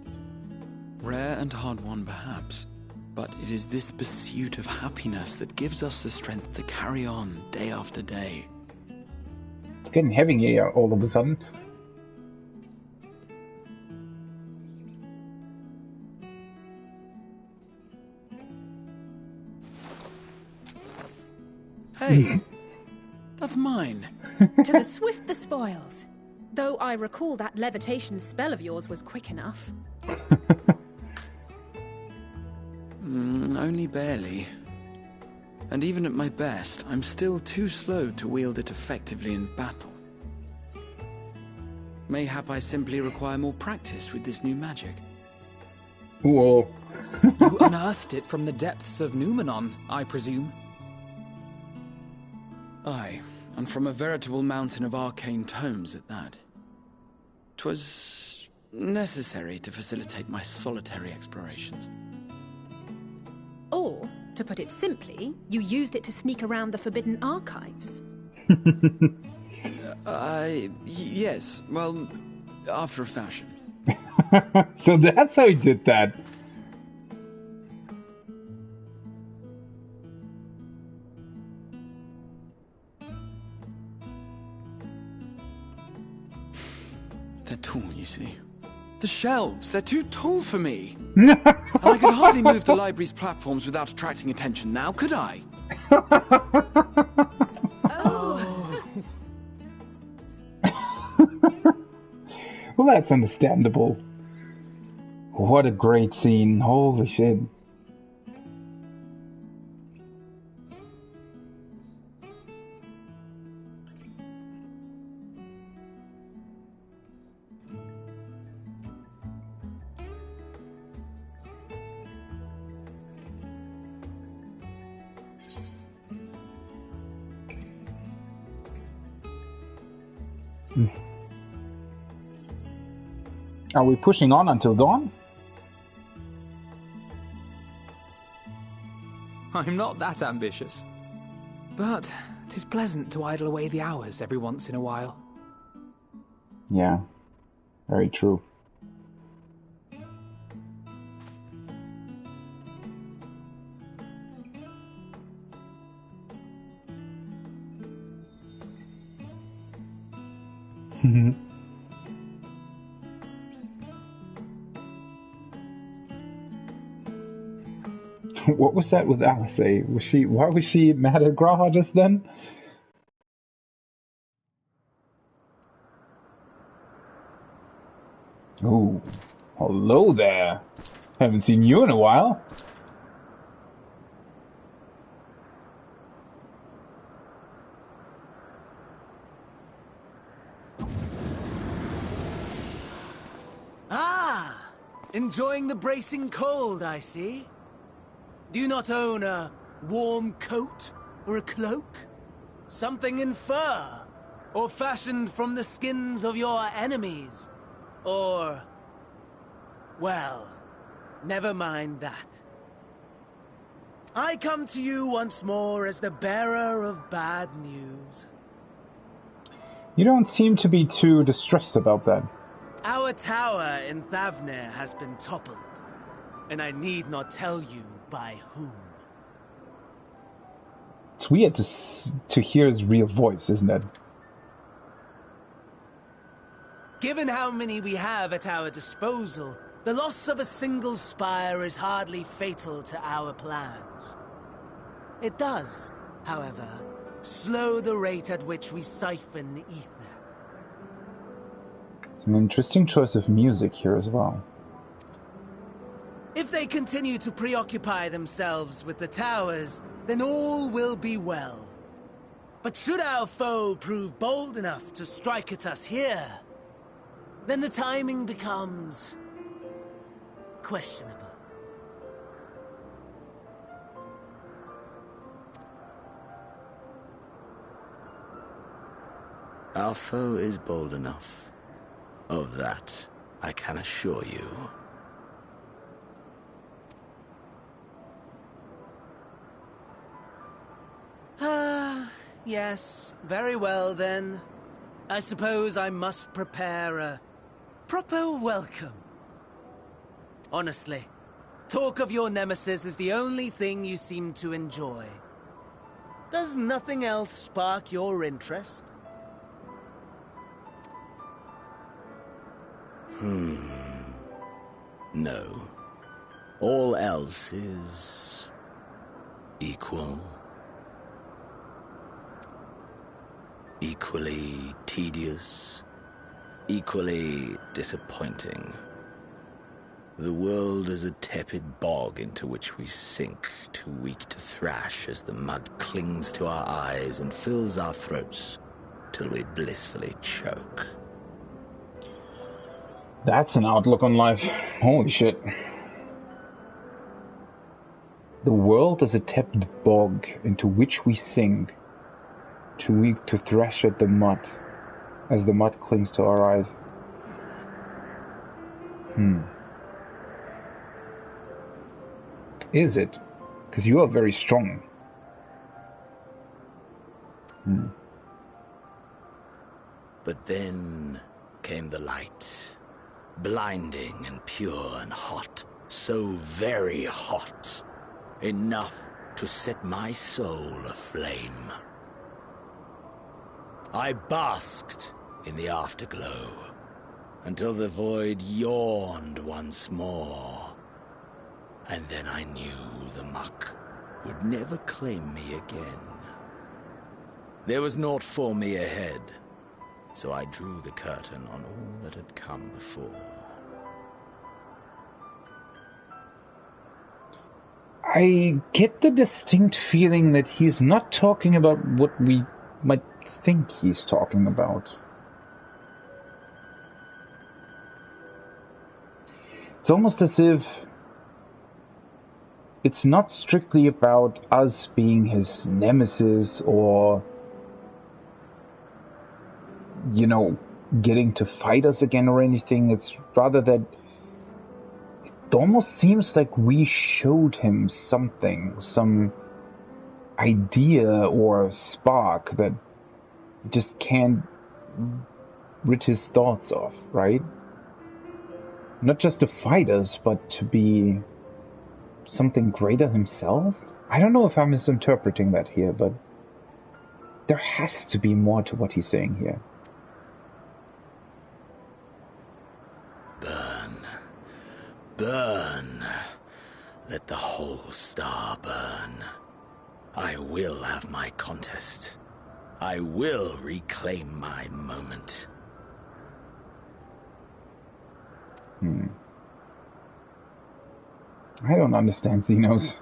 Rare and hard-won, perhaps, but it is this pursuit of happiness that gives us the strength to carry on day after day. It's getting heavy here all of a sudden. Hey, that's mine. To the swift the spoils. Though I recall that levitation spell of yours was quick enough. Only barely. And even at my best, I'm still too slow to wield it effectively in battle. Mayhap I simply require more practice with this new magic. Whoa. You unearthed it from the depths of Numenon, I presume? Aye, and from a veritable mountain of arcane tomes at that. 'Twas necessary to facilitate my solitary explorations. Or, to put it simply, you used it to sneak around the Forbidden Archives. Yes, well, after a fashion. So that's how he did that. shelves. They're too tall for me. And I could hardly move the library's platforms without attracting attention now, could I? Well, that's understandable. What a great scene. Holy shit. Are we pushing on until dawn? I'm not that ambitious. But 'tis pleasant to idle away the hours every once in a while. Yeah, very true. What was that with Alice? Why was she mad at Graha just then? Oh, hello there. Haven't seen you in a while. Ah! Enjoying the bracing cold, I see. Do you not own a warm coat or a cloak? Something in fur? Or fashioned from the skins of your enemies? Or... well, never mind that. I come to you once more as the bearer of bad news. You don't seem to be too distressed about that. Our tower in Thavnir has been toppled, and I need not tell you by whom. It's weird to hear his real voice, isn't it? Given how many we have at our disposal, the loss of a single spire is hardly fatal to our plans. It does, however, slow the rate at which we siphon ether. It's an interesting choice of music here as well. If they continue to preoccupy themselves with the towers, then all will be well. But should our foe prove bold enough to strike at us here, then the timing becomes questionable. Our foe is bold enough. Of that, I can assure you. Yes, very well then. I suppose I must prepare a proper welcome. Honestly, talk of your nemesis is the only thing you seem to enjoy. Does nothing else spark your interest? No. All else is... equal. Equally tedious. Equally disappointing. The world is a tepid bog into which we sink, too weak to thrash as the mud clings to our eyes and fills our throats till we blissfully choke. That's an outlook on life. Holy shit. The world is a tepid bog into which we sink, too weak to thrash at the mud, as the mud clings to our eyes. Is it? Because you are very strong. But then came the light, blinding and pure and hot, so very hot, enough to set my soul aflame. I basked in the afterglow, until the void yawned once more. And then I knew the muck would never claim me again. There was naught for me ahead, so I drew the curtain on all that had come before. I get the distinct feeling that he's not talking about what we might think he's talking about. It's almost as if it's not strictly about us being his nemesis or, you know, getting to fight us again or anything. It's rather that it almost seems like we showed him something, some idea or spark that he just can't rid his thoughts of, right? Not just to fight us, but to be something greater himself? I don't know if I'm misinterpreting that here, but there has to be more to what he's saying here. Burn. Burn. Let the whole star burn. I will have my contest. I will reclaim my moment. I don't understand Xenos.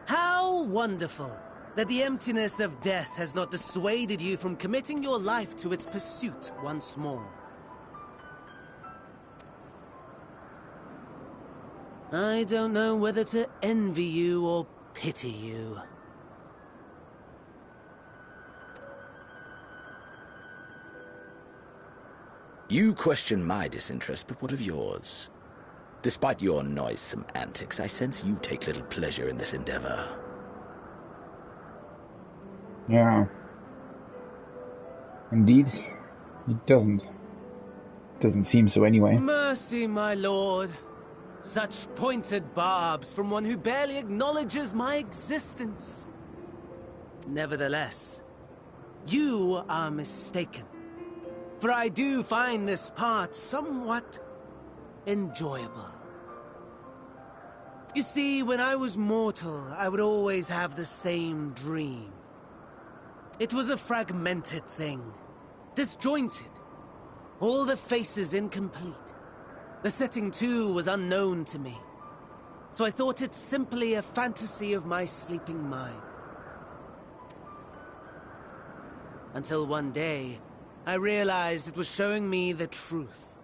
How wonderful that the emptiness of death has not dissuaded you from committing your life to its pursuit once more. I don't know whether to envy you or pity you. You question my disinterest, but what of yours? Despite your noisome antics, I sense you take little pleasure in this endeavor. Yeah. Indeed, it doesn't. Doesn't seem so anyway. Mercy, my lord. Such pointed barbs from one who barely acknowledges my existence. Nevertheless, you are mistaken. For I do find this part somewhat enjoyable. You see, when I was mortal, I would always have the same dream. It was a fragmented thing, disjointed, all the faces incomplete. The setting, too, was unknown to me, so I thought it simply a fantasy of my sleeping mind. Until one day, I realized it was showing me the truth.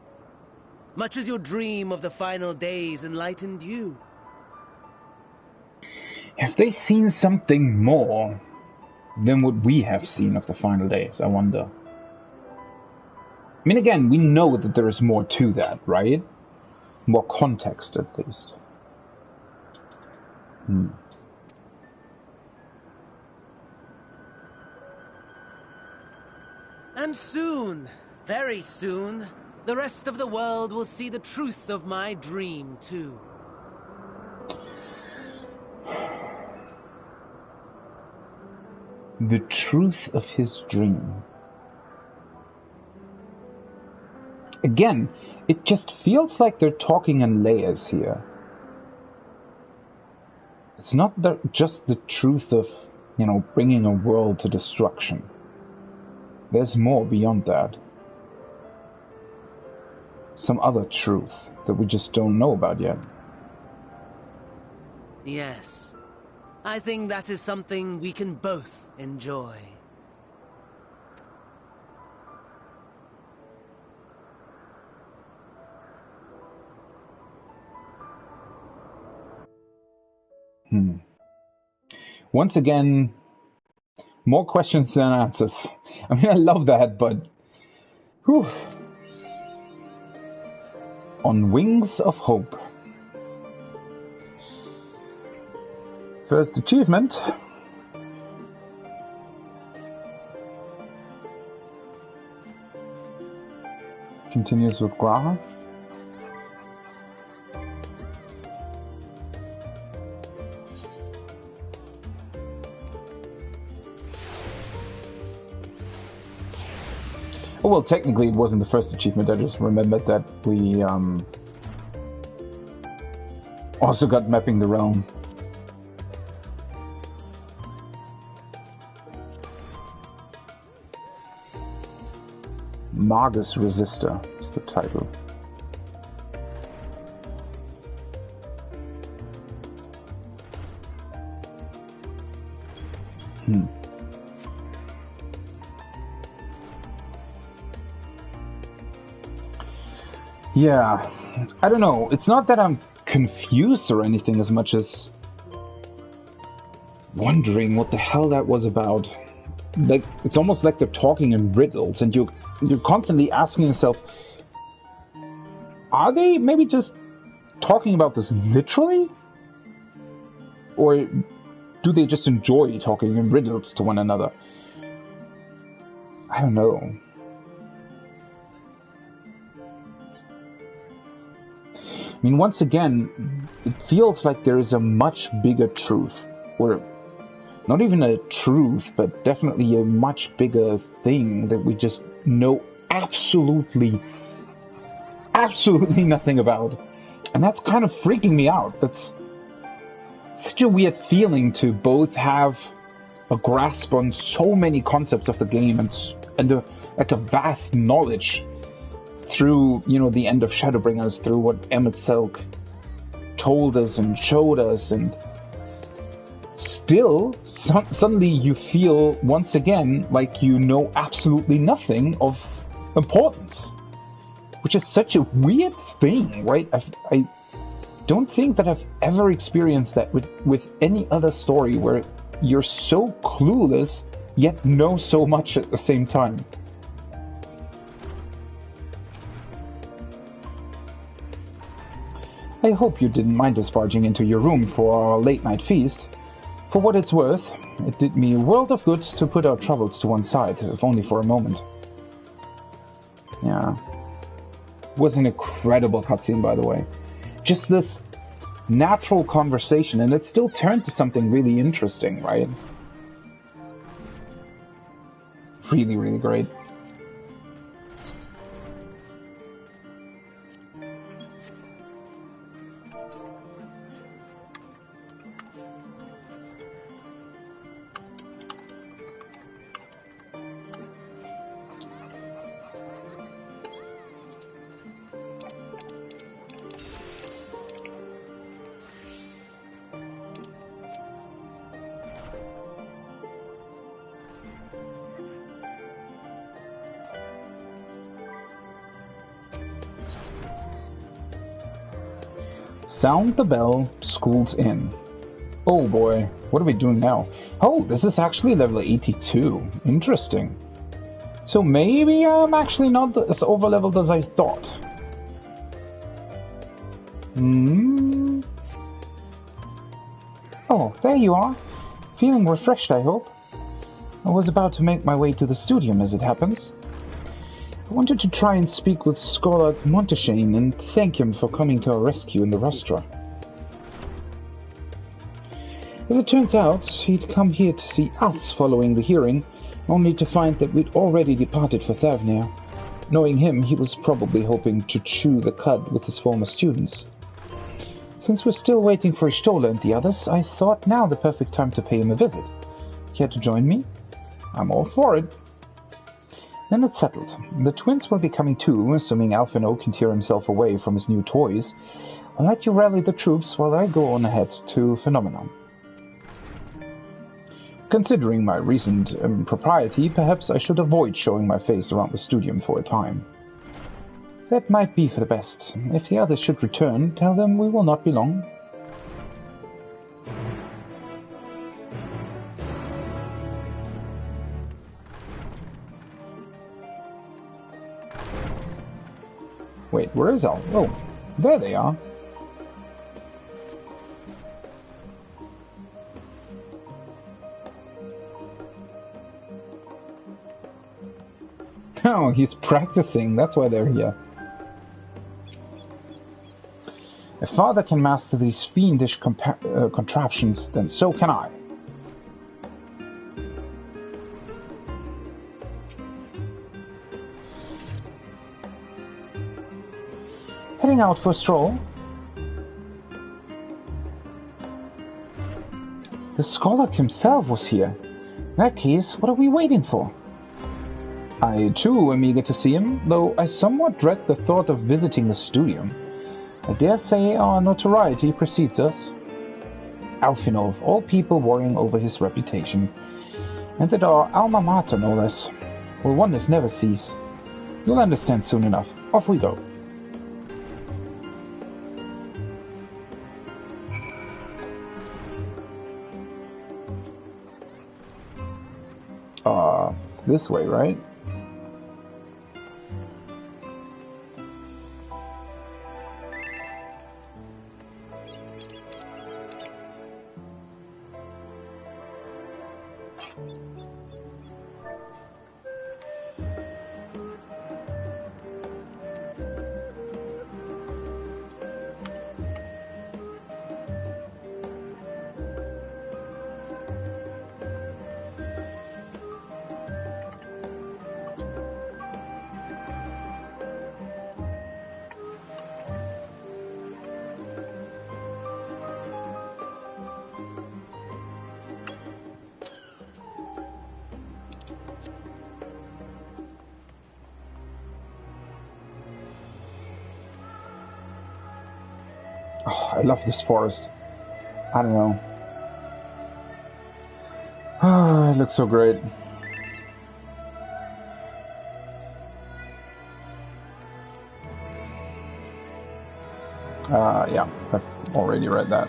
Much as your dream of the final days enlightened you. Have they seen something more than what we have seen of the final days, I wonder? I mean, again, we know that there is more to that, right? More context, at least. And soon, very soon, the rest of the world will see the truth of my dream, too. The truth of his dream. Again, it just feels like they're talking in layers here. It's not just the truth of, you know, bringing a world to destruction. There's more beyond that. Some other truth that we just don't know about yet. Yes. I think that is something we can both enjoy. Once again, more questions than answers. I mean, I love that, but... whew. On Wings of Hope. First achievement. Continues with Graha. Oh, well, technically it wasn't the first achievement. I just remembered that we also got mapping the realm. Magus Resistor is the title. Yeah, I don't know. It's not that I'm confused or anything as much as wondering what the hell that was about. Like, it's almost like they're talking in riddles, and you're constantly asking yourself, are they maybe just talking about this literally? Or do they just enjoy talking in riddles to one another? I don't know. I mean, once again, it feels like there is a much bigger truth, or not even a truth, but definitely a much bigger thing that we just know absolutely nothing about. And that's kind of freaking me out. That's such a weird feeling to both have a grasp on so many concepts of the game and a vast knowledge through, the end of Shadowbringers, through what Emmett Selk told us and showed us, and still, suddenly you feel, once again, like you know absolutely nothing of importance. Which is such a weird thing, right? I don't think that I've ever experienced that with any other story where you're so clueless, yet know so much at the same time. I hope you didn't mind us barging into your room for our late-night feast. For what it's worth, it did me a world of good to put our troubles to one side, if only for a moment. Yeah. It was an incredible cutscene, by the way. Just this natural conversation, and it still turned to something really interesting, right? Really, really great. Sound the bell, school's in. Oh boy, what are we doing now? Oh, this is actually level 82. Interesting. So maybe I'm actually not as overleveled as I thought. Oh, there you are. Feeling refreshed, I hope. I was about to make my way to the studium as it happens. I wanted to try and speak with Scholar Monteshane and thank him for coming to our rescue in the rostra. As it turns out, he'd come here to see us following the hearing, only to find that we'd already departed for Thavnir. Knowing him, he was probably hoping to chew the cud with his former students. Since we're still waiting for Ishtola and the others, I thought now the perfect time to pay him a visit. Care to join me? I'm all for it. Then it's settled. The twins will be coming too, assuming Alphino can tear himself away from his new toys. I'll let you rally the troops while I go on ahead to Phenomenon. Considering my recent impropriety, perhaps I should avoid showing my face around the studium for a time. That might be for the best. If the others should return, tell them we will not be long. Wait, where is Al? Oh, there they are. Oh, he's practicing. That's why they're here. If Father can master these fiendish contraptions, then so can I. Heading out for a stroll? The scholar himself was here. In that case, what are we waiting for? I, too, am eager to see him, though I somewhat dread the thought of visiting the studio. I dare say our notoriety precedes us. Alfino, of all people, worrying over his reputation. And at our alma mater, no less. Will wonders never cease. You'll understand soon enough. Off we go. It's this way, right? Oh, I love this forest. I don't know. Oh, it looks so great. Yeah, I've already read that.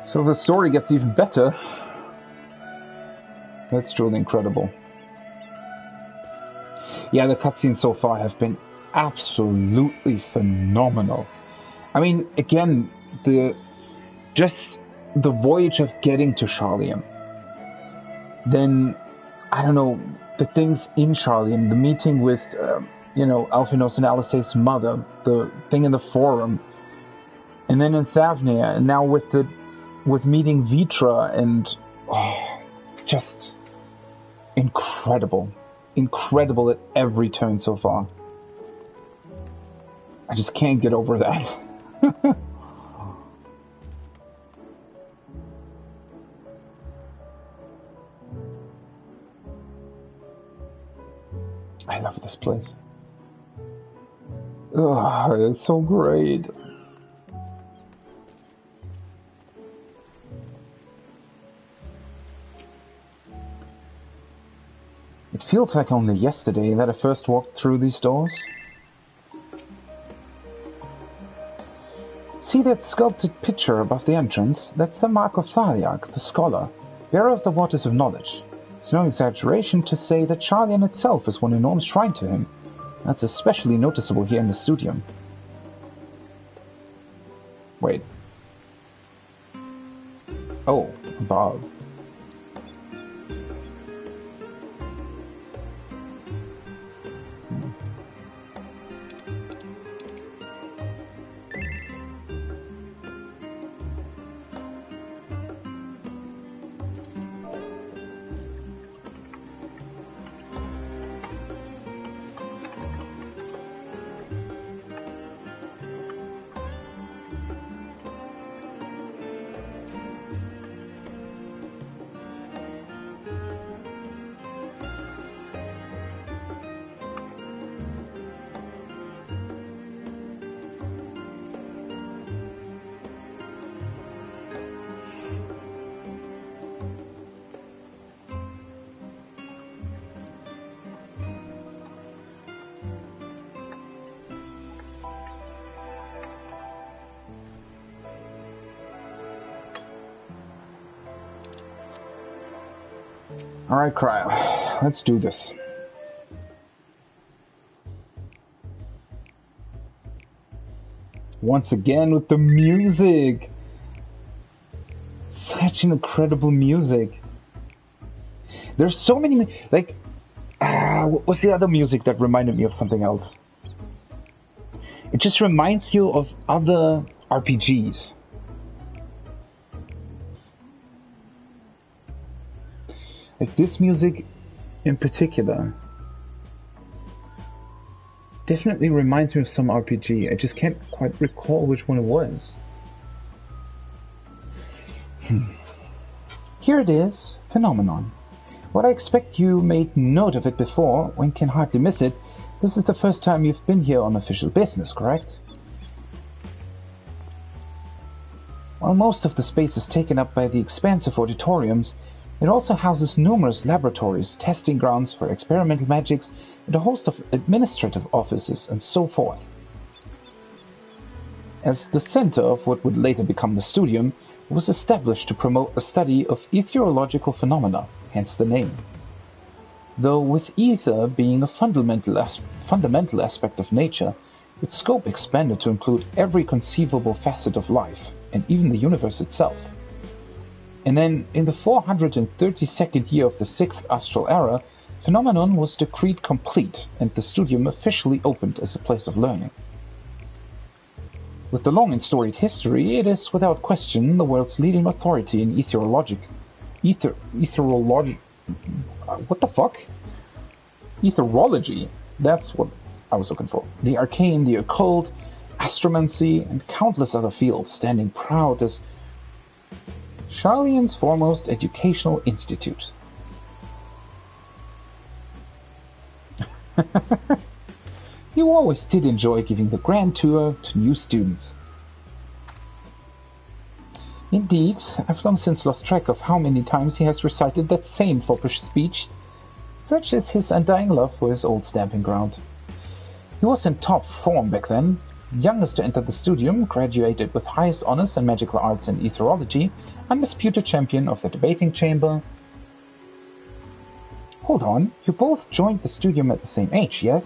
So the story gets even better. That's truly incredible. Yeah, the cutscenes so far have been absolutely phenomenal. I mean, again, just the voyage of getting to Charlian. Then, I don't know, the things in Charlian, the meeting with, Alphinos and Alisae's mother, the thing in the forum, and then in Thavnir, and now with meeting Vitra, and just incredible. Incredible at every turn so far. I just can't get over that. I love this place. It's so great. It feels like only yesterday that I first walked through these doors. See that sculpted picture above the entrance? That's the mark of Thaliarch, the scholar, bearer of the waters of knowledge. It's no exaggeration to say that Charlian itself is one enormous shrine to him. That's especially noticeable here in the studio. Wait. Oh, above. Alright, Cryo, let's do this. Once again with the music. Such an incredible music. There's so many, like, what's the other music that reminded me of something else? It just reminds you of other RPGs. Like this music in particular definitely reminds me of some RPG. I just can't quite recall which one it was. Here it is, Phenomenon. What I expect you made note of it before, one can hardly miss it. This is the first time you've been here on official business, correct? While most of the space is taken up by the expansive auditoriums, it also houses numerous laboratories, testing grounds for experimental magics, and a host of administrative offices and so forth. As the center of what would later become the Studium, it was established to promote the study of ethereological phenomena, hence the name. Though with ether being a fundamental aspect of nature, its scope expanded to include every conceivable facet of life, and even the universe itself. And then, in the 432nd year of the 6th Astral Era, Phenomenon was decreed complete, and the Studium officially opened as a place of learning. With the long and storied history, it is without question the world's leading authority in ethereology. What the fuck? Etherology. That's what I was looking for. The arcane, the occult, astromancy, and countless other fields, standing proud as Sharlayan's foremost educational institute. You always did enjoy giving the grand tour to new students. Indeed, I've long since lost track of how many times he has recited that same foppish speech. Such is his undying love for his old stamping ground. He was in top form back then, youngest to enter the Studium, graduated with highest honors in magical arts and etherology, undisputed champion of the debating chamber. Hold on, you both joined the Studium at the same age, yes?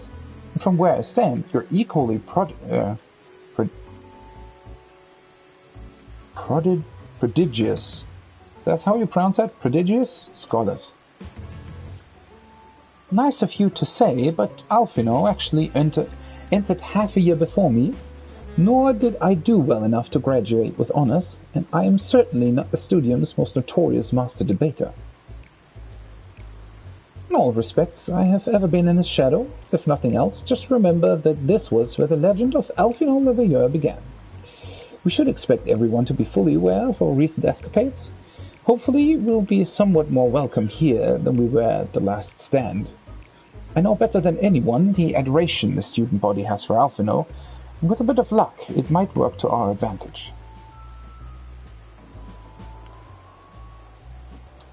And from where I stand, you're equally prodigious. That's how you pronounce that? Prodigious? Scholars. Nice of you to say, but Alphino actually entered half a year before me, nor did I do well enough to graduate with honors, and I am certainly not the Studium's most notorious master debater. In all respects, I have ever been in his shadow. If nothing else, just remember that this was where the legend of Alphino Le Veilleur began. We should expect everyone to be fully aware of our recent escapades. Hopefully, we'll be somewhat more welcome here than we were at the last stand. I know better than anyone the adoration the student body has for Alphino, and with a bit of luck, it might work to our advantage.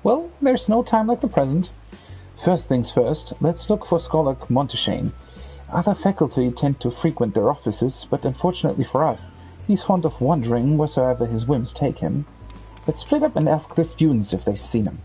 Well, there's no time like the present. First things first, let's look for Scholar Monteshane. Other faculty tend to frequent their offices, but unfortunately for us, he's fond of wandering wheresoever his whims take him. Let's split up and ask the students if they've seen him.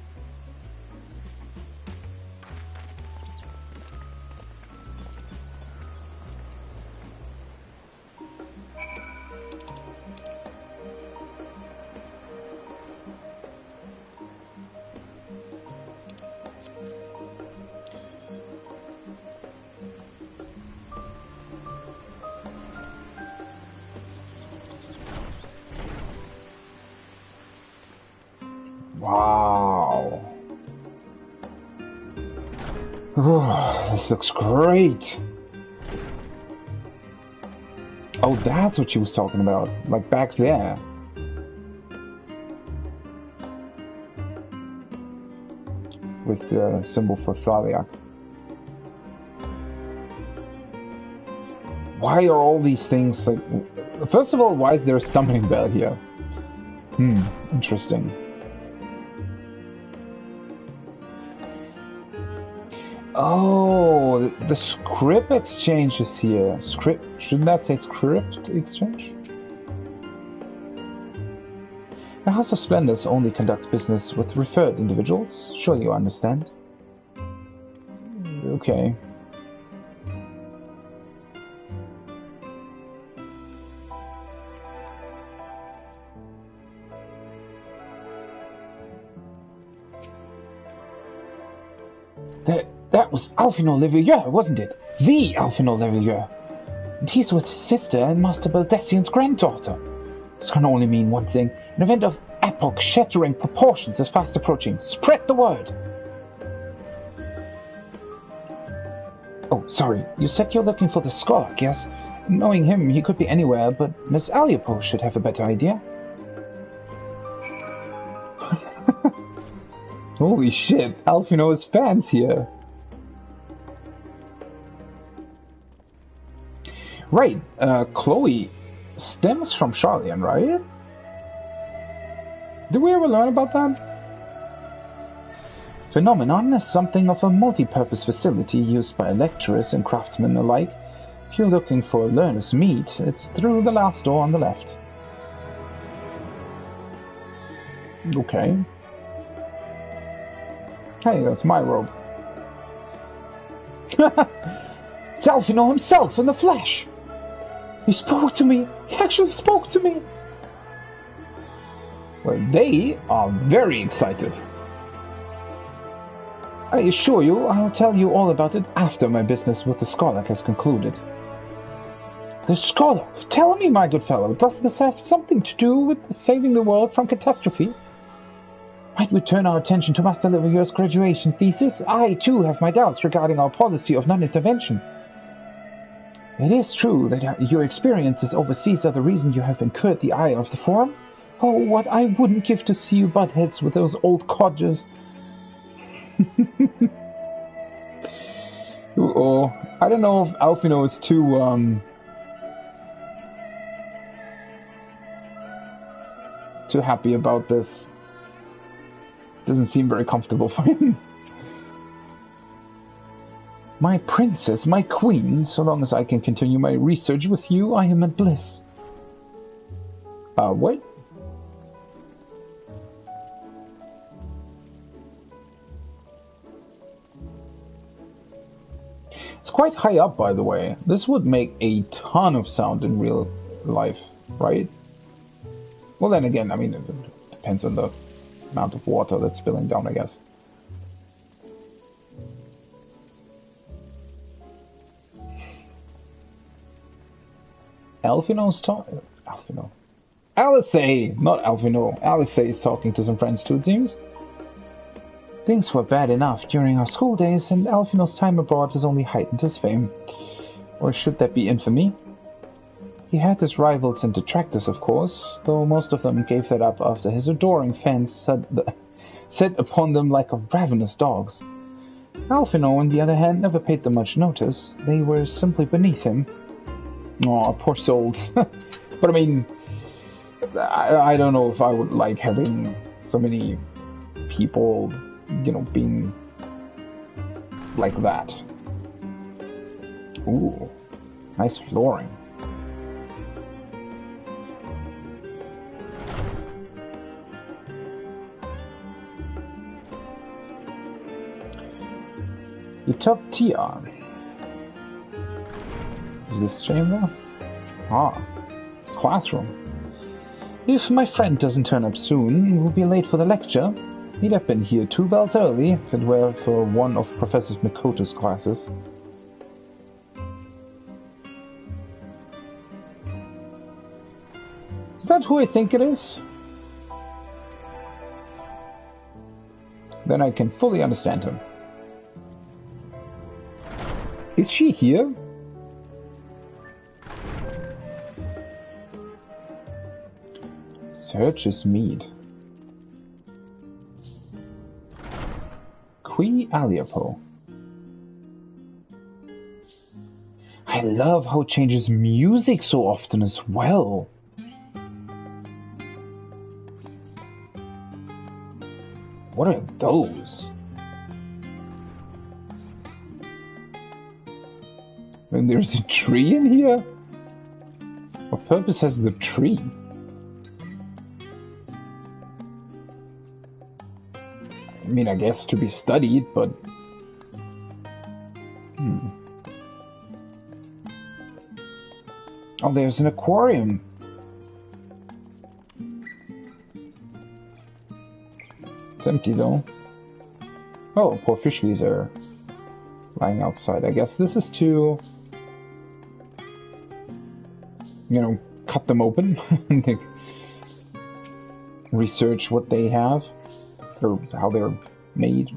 Wow. Oh, this looks great. Oh, that's what she was talking about. Like back there. With the symbol for Thaliak. Why are all these things like... First of all, why is there a summoning bell here? Interesting. Oh, the script exchange is here. Shouldn't that say script exchange? The House of Splendors only conducts business with referred individuals. Sure you understand. Okay. Alphino Leveilleur, wasn't it? The Alphino Leveilleur. And he's with his sister and Master Baldessian's granddaughter. This can only mean one thing. An event of epoch-shattering proportions is fast approaching. Spread the word! Oh, sorry. You said you're looking for the scholar, yes? Knowing him, he could be anywhere, but Miss Aliapo should have a better idea. Holy shit, Alphino has fans here. Right, Chloe stems from Charlian, right? Did we ever learn about that? Phenomenon is something of a multi-purpose facility used by lecturers and craftsmen alike. If you're looking for learner's meat, it's through the last door on the left. Okay. Hey, that's my robe. It's Alphino himself in the flesh! He spoke to me! He actually spoke to me! Well, they are very excited. I assure you, I'll tell you all about it after my business with the Skarlock has concluded. The Skarlock? Tell me, my good fellow, does this have something to do with saving the world from catastrophe? Might we turn our attention to Master Leveilleur's graduation thesis? I, too, have my doubts regarding our policy of non-intervention. It is true that your experiences overseas are the reason you have incurred the ire of the Forum. Oh, what I wouldn't give to see you butt heads with those old codgers. Uh-oh. I don't know if Alphino is too happy about this. Doesn't seem very comfortable for him. My princess, my queen, so long as I can continue my research with you, I am at bliss. What? It's quite high up, by the way. This would make a ton of sound in real life, right? Well, then again, I mean, it depends on the amount of water that's spilling down, I guess. Alphino's talking. Alphino. Alice, not Alphino. Alice is talking to some friends too, it seems. Things were bad enough during our school days, and Alphino's time abroad has only heightened his fame. Or should that be infamy? He had his rivals and detractors, of course, though most of them gave that up after his adoring fans set upon them like ravenous dogs. Alphino, on the other hand, never paid them much notice. They were simply beneath him. Aw, poor souls. But I mean, I don't know if I would like having so many people, you know, being like that. Ooh, nice flooring. The top tier. Is this chamber? Ah, classroom. If my friend doesn't turn up soon, we'll be late for the lecture. He'd have been here 2 bells early if it were for one of Professor Mikoto's classes. Is that who I think it is? Then I can fully understand him. Is she here? Search is mead. Qui Aliapo. I love how it changes music so often as well. What are those? And there's a tree in here? What purpose has the tree? I mean, I guess to be studied, but... Oh, there's an aquarium. It's empty, though. Oh, poor fishlies are lying outside. I guess this is to, you know, cut them open and like, research what they have, or how they're made,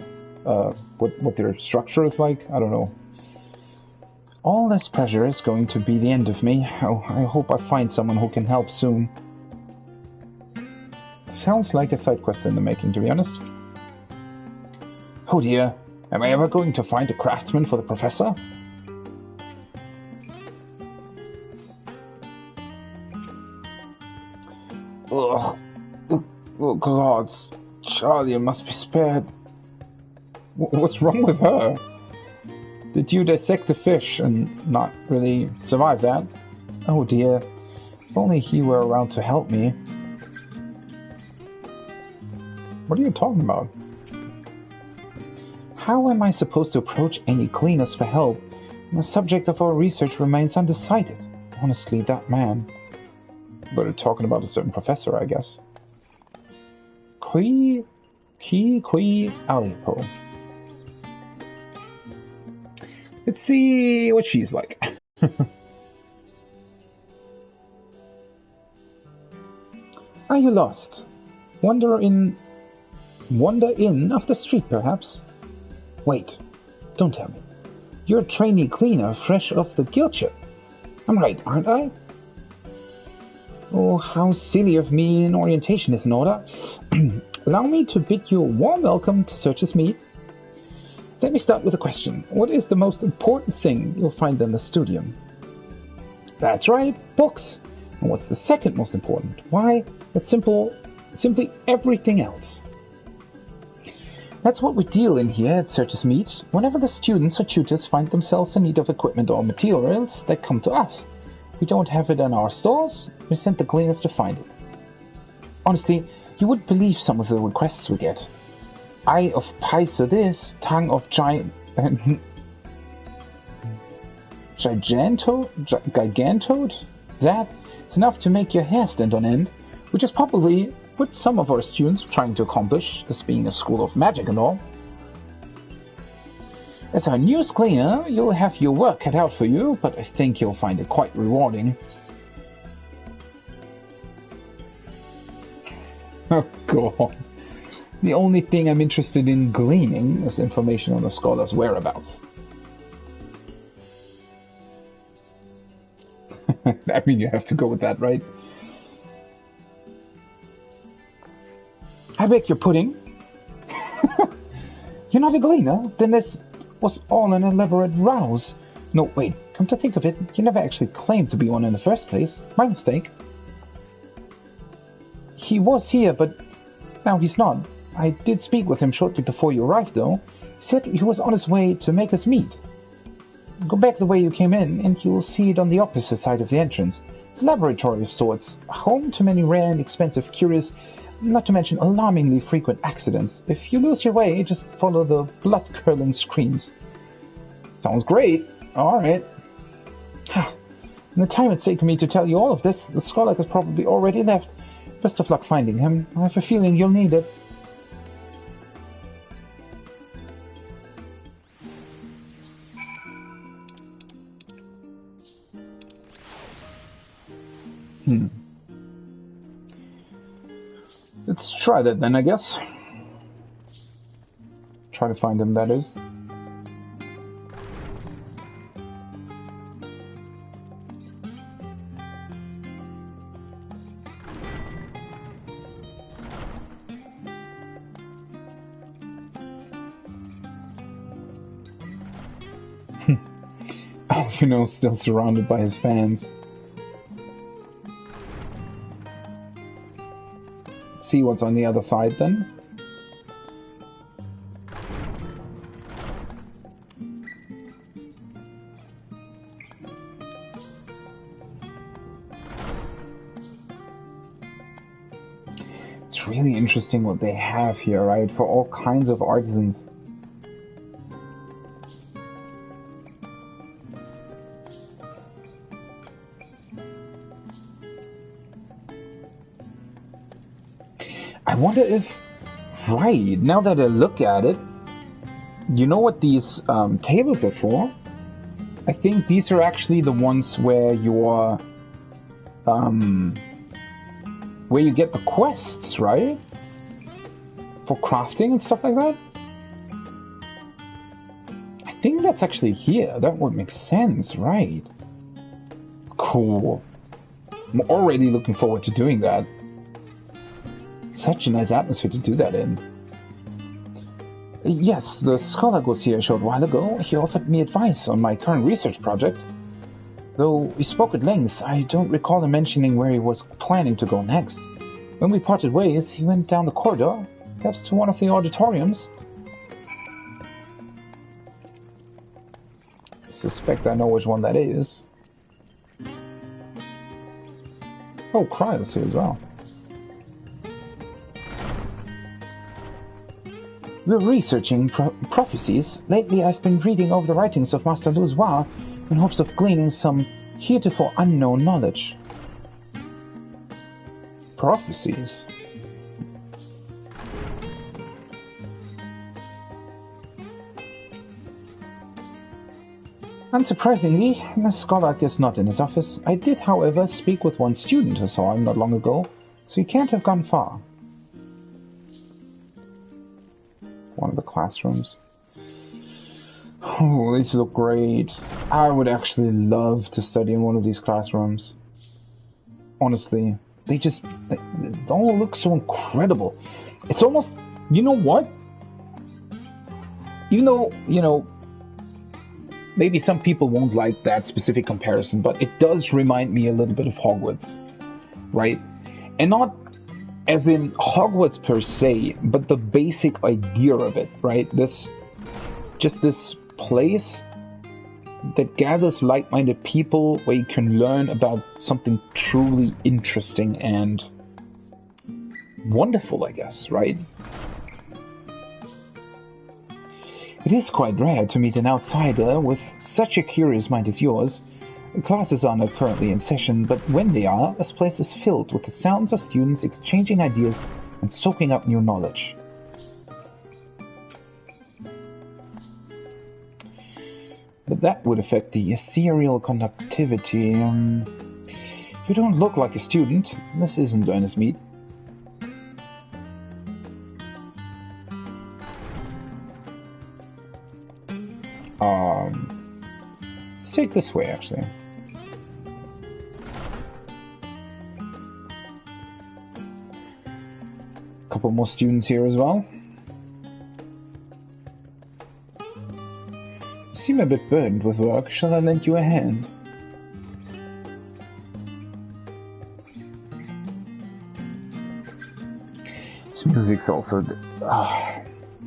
what their structure is like. I don't know. All this pressure is going to be the end of me. Oh, I hope I find someone who can help soon. Sounds like a side quest in the making, to be honest. Oh dear, am I ever going to find a craftsman for the professor? Ugh. Oh gods, Charlie must be spared. What's wrong with her? Did you dissect the fish and not really survive that? Oh dear, if only he were around to help me. What are you talking about? How am I supposed to approach any cleaners for help when the subject of our research remains undecided? Honestly, that man. But we're talking about a certain professor, I guess. Qui Alipo. Let's see what she's like. Are you lost? Wander in off the street, perhaps? Wait, don't tell me. You're a trainee cleaner fresh off the guild ship. I'm right, aren't I? Oh, how silly of me. An orientation is in order. Allow me to bid you a warm welcome to Search's Meet. Let me start with a question. What is the most important thing you'll find in the studium? That's right, books. And what's the second most important? Why, it's simply everything else. That's what we deal in here at Search's Meet. Whenever the students or tutors find themselves in need of equipment or materials, they come to us. We don't have it in our stores, we send the cleaners to find it. Honestly, you wouldn't believe some of the requests we get. Eye of Paisa this, tongue of Gigantode that. It's enough to make your hair stand on end, which is probably what some of our students are trying to accomplish, this being a school of magic and all. As our newest cleaner, you'll have your work cut out for you, but I think you'll find it quite rewarding. Oh god. The only thing I'm interested in gleaning is information on the scholar's whereabouts. I mean, you have to go with that, right? I beg your pudding. You're not a gleaner? Then this was all an elaborate rouse. No, wait, come to think of it, you never actually claimed to be one in the first place. My mistake. He was here, but now he's not. I did speak with him shortly before you arrived, though. He said he was on his way to make us meet. Go back the way you came in, and you'll see it on the opposite side of the entrance. It's a laboratory of sorts, home to many rare and expensive cures, not to mention alarmingly frequent accidents. If you lose your way, just follow the blood-curdling screams. Sounds great. Alright. In the time it's taken me to tell you all of this, the scholar has probably already left. Best of luck finding him. I have a feeling you'll need it. Let's try that then, I guess. Try to find him, that is. Alphino still surrounded by his fans. See what's on the other side then. It's really interesting what they have here, right? For all kinds of artisans. I wonder if, right, now that I look at it, you know what these tables are for? I think these are actually the ones where you're where you get the quests, right? For crafting and stuff like that? I think that's actually here. That would make sense, right? Cool. I'm already looking forward to doing that. Such a nice atmosphere to do that in. Yes, the scholar was here a short while ago. He offered me advice on my current research project. Though we spoke at length, I don't recall him mentioning where he was planning to go next. When we parted ways, he went down the corridor, perhaps to one of the auditoriums. I suspect I know which one that is. Oh, Kryle's here as well. We're researching prophecies. Lately I've been reading over the writings of Master Luzois in hopes of gleaning some heretofore unknown knowledge. Prophecies? Unsurprisingly, the scholar is not in his office. I did, however, speak with one student who saw him not long ago, so he can't have gone far. One of the classrooms. Oh, these look great. I would actually love to study in one of these classrooms. Honestly, they all look so incredible. It's almost, you know what? Even though, maybe some people won't like that specific comparison, but it does remind me a little bit of Hogwarts, right? And not as in Hogwarts per se, but the basic idea of it, right? This place that gathers like-minded people where you can learn about something truly interesting and wonderful, I guess, right? It is quite rare to meet an outsider with such a curious mind as yours. Classes are not currently in session, but when they are, this place is filled with the sounds of students exchanging ideas and soaking up new knowledge. But that would affect the ethereal conductivity. You don't look like a student. This isn't Ernest Mead. Let's take this way, actually. Couple more students here as well. You seem a bit burdened with work. Shall I lend you a hand? This music's also...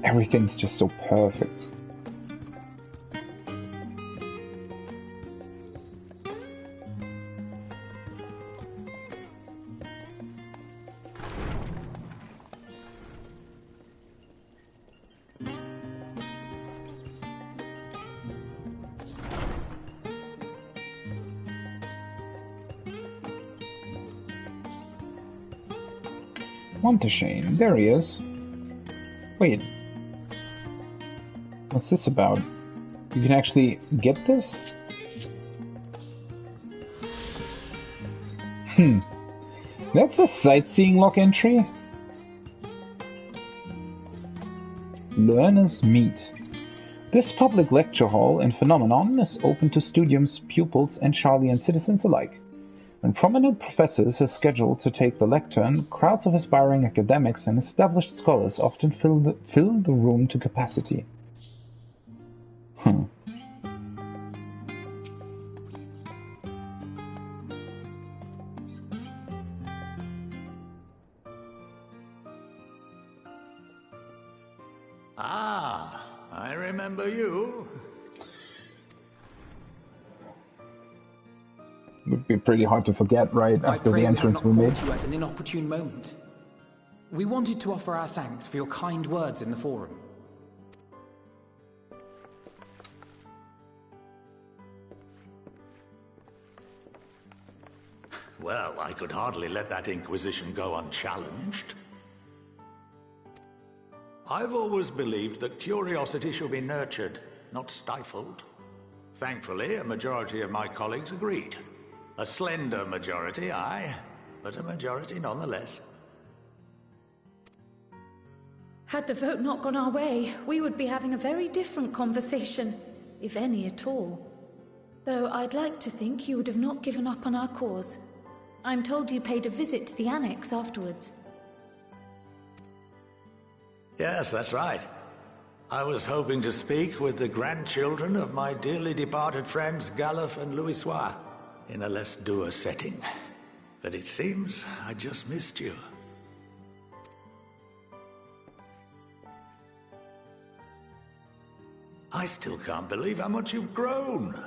everything's just so perfect. Monteshane, there he is. Wait. What's this about? You can actually get this? That's a sightseeing log entry. Learners meet. This public lecture hall in Phenomenon is open to students, pupils, and Charlian citizens alike. When prominent professors are scheduled to take the lectern, crowds of aspiring academics and established scholars often fill the room to capacity. Ah, I remember you. It would be pretty hard to forget, right, after the entrance we made. You at an inopportune moment. We wanted to offer our thanks for your kind words in the forum. Well, I could hardly let that Inquisition go unchallenged. I've always believed that curiosity should be nurtured, not stifled. Thankfully, a majority of my colleagues agreed. A slender majority, aye, but a majority nonetheless. Had the vote not gone our way, we would be having a very different conversation, if any at all. Though I'd like to think you would have not given up on our cause. I'm told you paid a visit to the Annex afterwards. Yes, that's right. I was hoping to speak with the grandchildren of my dearly departed friends Galuf and Louisoix in a less dour setting. But it seems I just missed you. I still can't believe how much you've grown.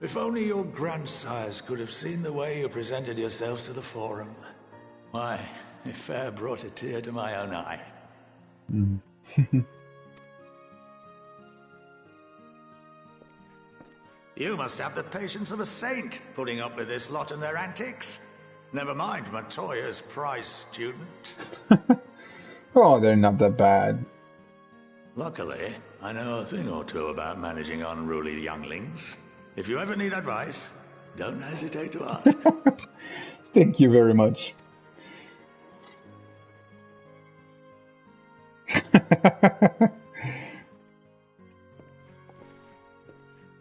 If only your grandsires could have seen the way you presented yourselves to the Forum. Why, it fair brought a tear to my own eye. You must have the patience of a saint, putting up with this lot and their antics. Never mind Matoya's prize student. Oh, they're not that bad. Luckily, I know a thing or two about managing unruly younglings. If you ever need advice, don't hesitate to ask. Thank you very much.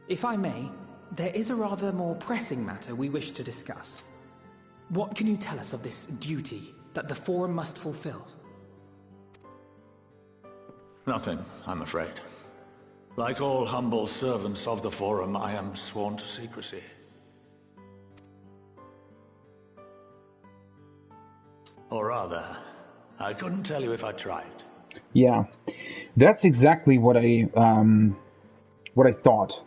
If I may, there is a rather more pressing matter we wish to discuss. What can you tell us of this duty that the Forum must fulfill? Nothing, I'm afraid. Like all humble servants of the Forum, I am sworn to secrecy. Or rather, I couldn't tell you if I tried. Yeah, that's exactly what I thought.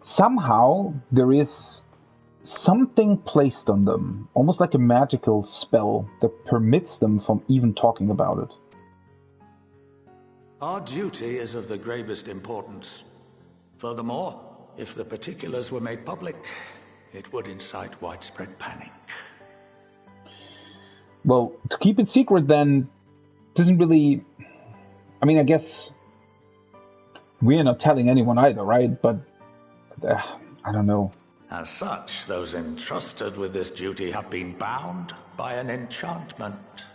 Somehow there is something placed on them, almost like a magical spell that permits them from even talking about it. Our duty is of the gravest importance. Furthermore, if the particulars were made public, it would incite widespread panic. Well, to keep it secret then doesn't really... I mean, I guess we're not telling anyone either, right? But I don't know. As such, those entrusted with this duty have been bound by an enchantment,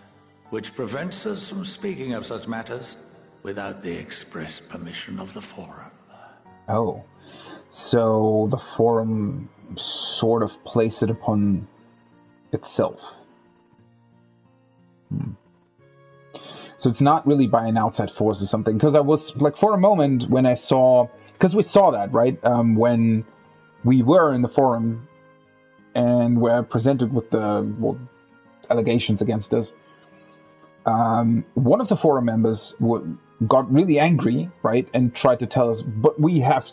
which prevents us from speaking of such matters without the express permission of the Forum. Oh, so the Forum sort of placed it upon itself. So it's not really by an outside force or something. Because I was, like, for a moment when I saw... Because we saw that, right? When we were in the Forum and were presented with the allegations against us. One of the Forum members got really angry, right? And tried to tell us, but we have,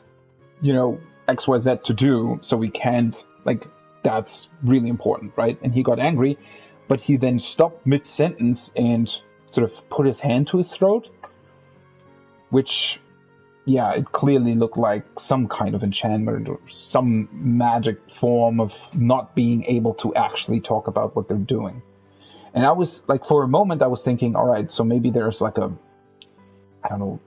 XYZ to do, so we can't, like, that's really important, right? And he got angry, but he then stopped mid-sentence and sort of put his hand to his throat, which, yeah, it clearly looked like some kind of enchantment or some magic form of not being able to actually talk about what they're doing. And I was, like, for a moment I was thinking, all right, so maybe there's like a, I don't know,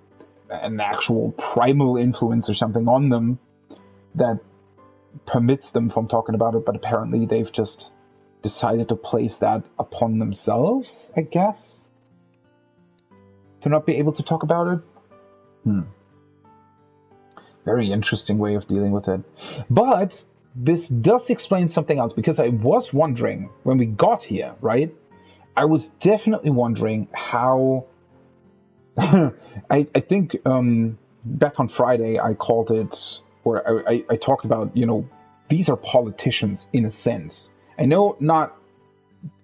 an actual primal influence or something on them that permits them from talking about it, but apparently they've just decided to place that upon themselves, I guess, to not be able to talk about it. Very interesting way of dealing with it. But this does explain something else, because I was wondering when we got here, right? I was definitely wondering how... I think back on Friday I called it, or I talked about, these are politicians in a sense. I know not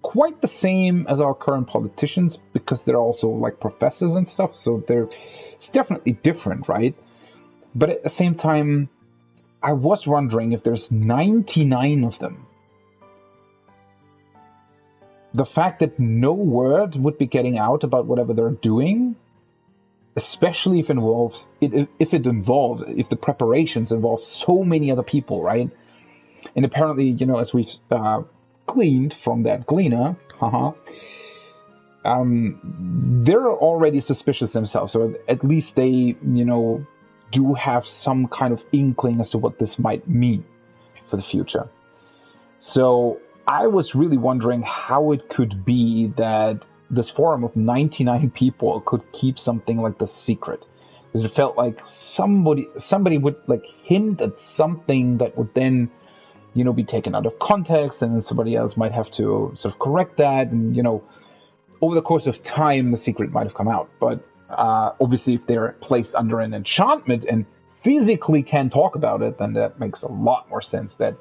quite the same as our current politicians, because they're also like professors and stuff, so it's definitely different, right? But at the same time, I was wondering if there's 99 of them. The fact that no word would be getting out about whatever they're doing, especially if the preparations involve so many other people, right? And apparently, as we've gleaned from that gleaner, they're already suspicious themselves, so at least they, do have some kind of inkling as to what this might mean for the future. So I was really wondering how it could be that this forum of 99 people could keep something like this secret. Because it felt like somebody would like hint at something that would then, be taken out of context, and then somebody else might have to sort of correct that, and, over the course of time, the secret might have come out. But obviously, if they're placed under an enchantment and physically can talk about it, then that makes a lot more sense that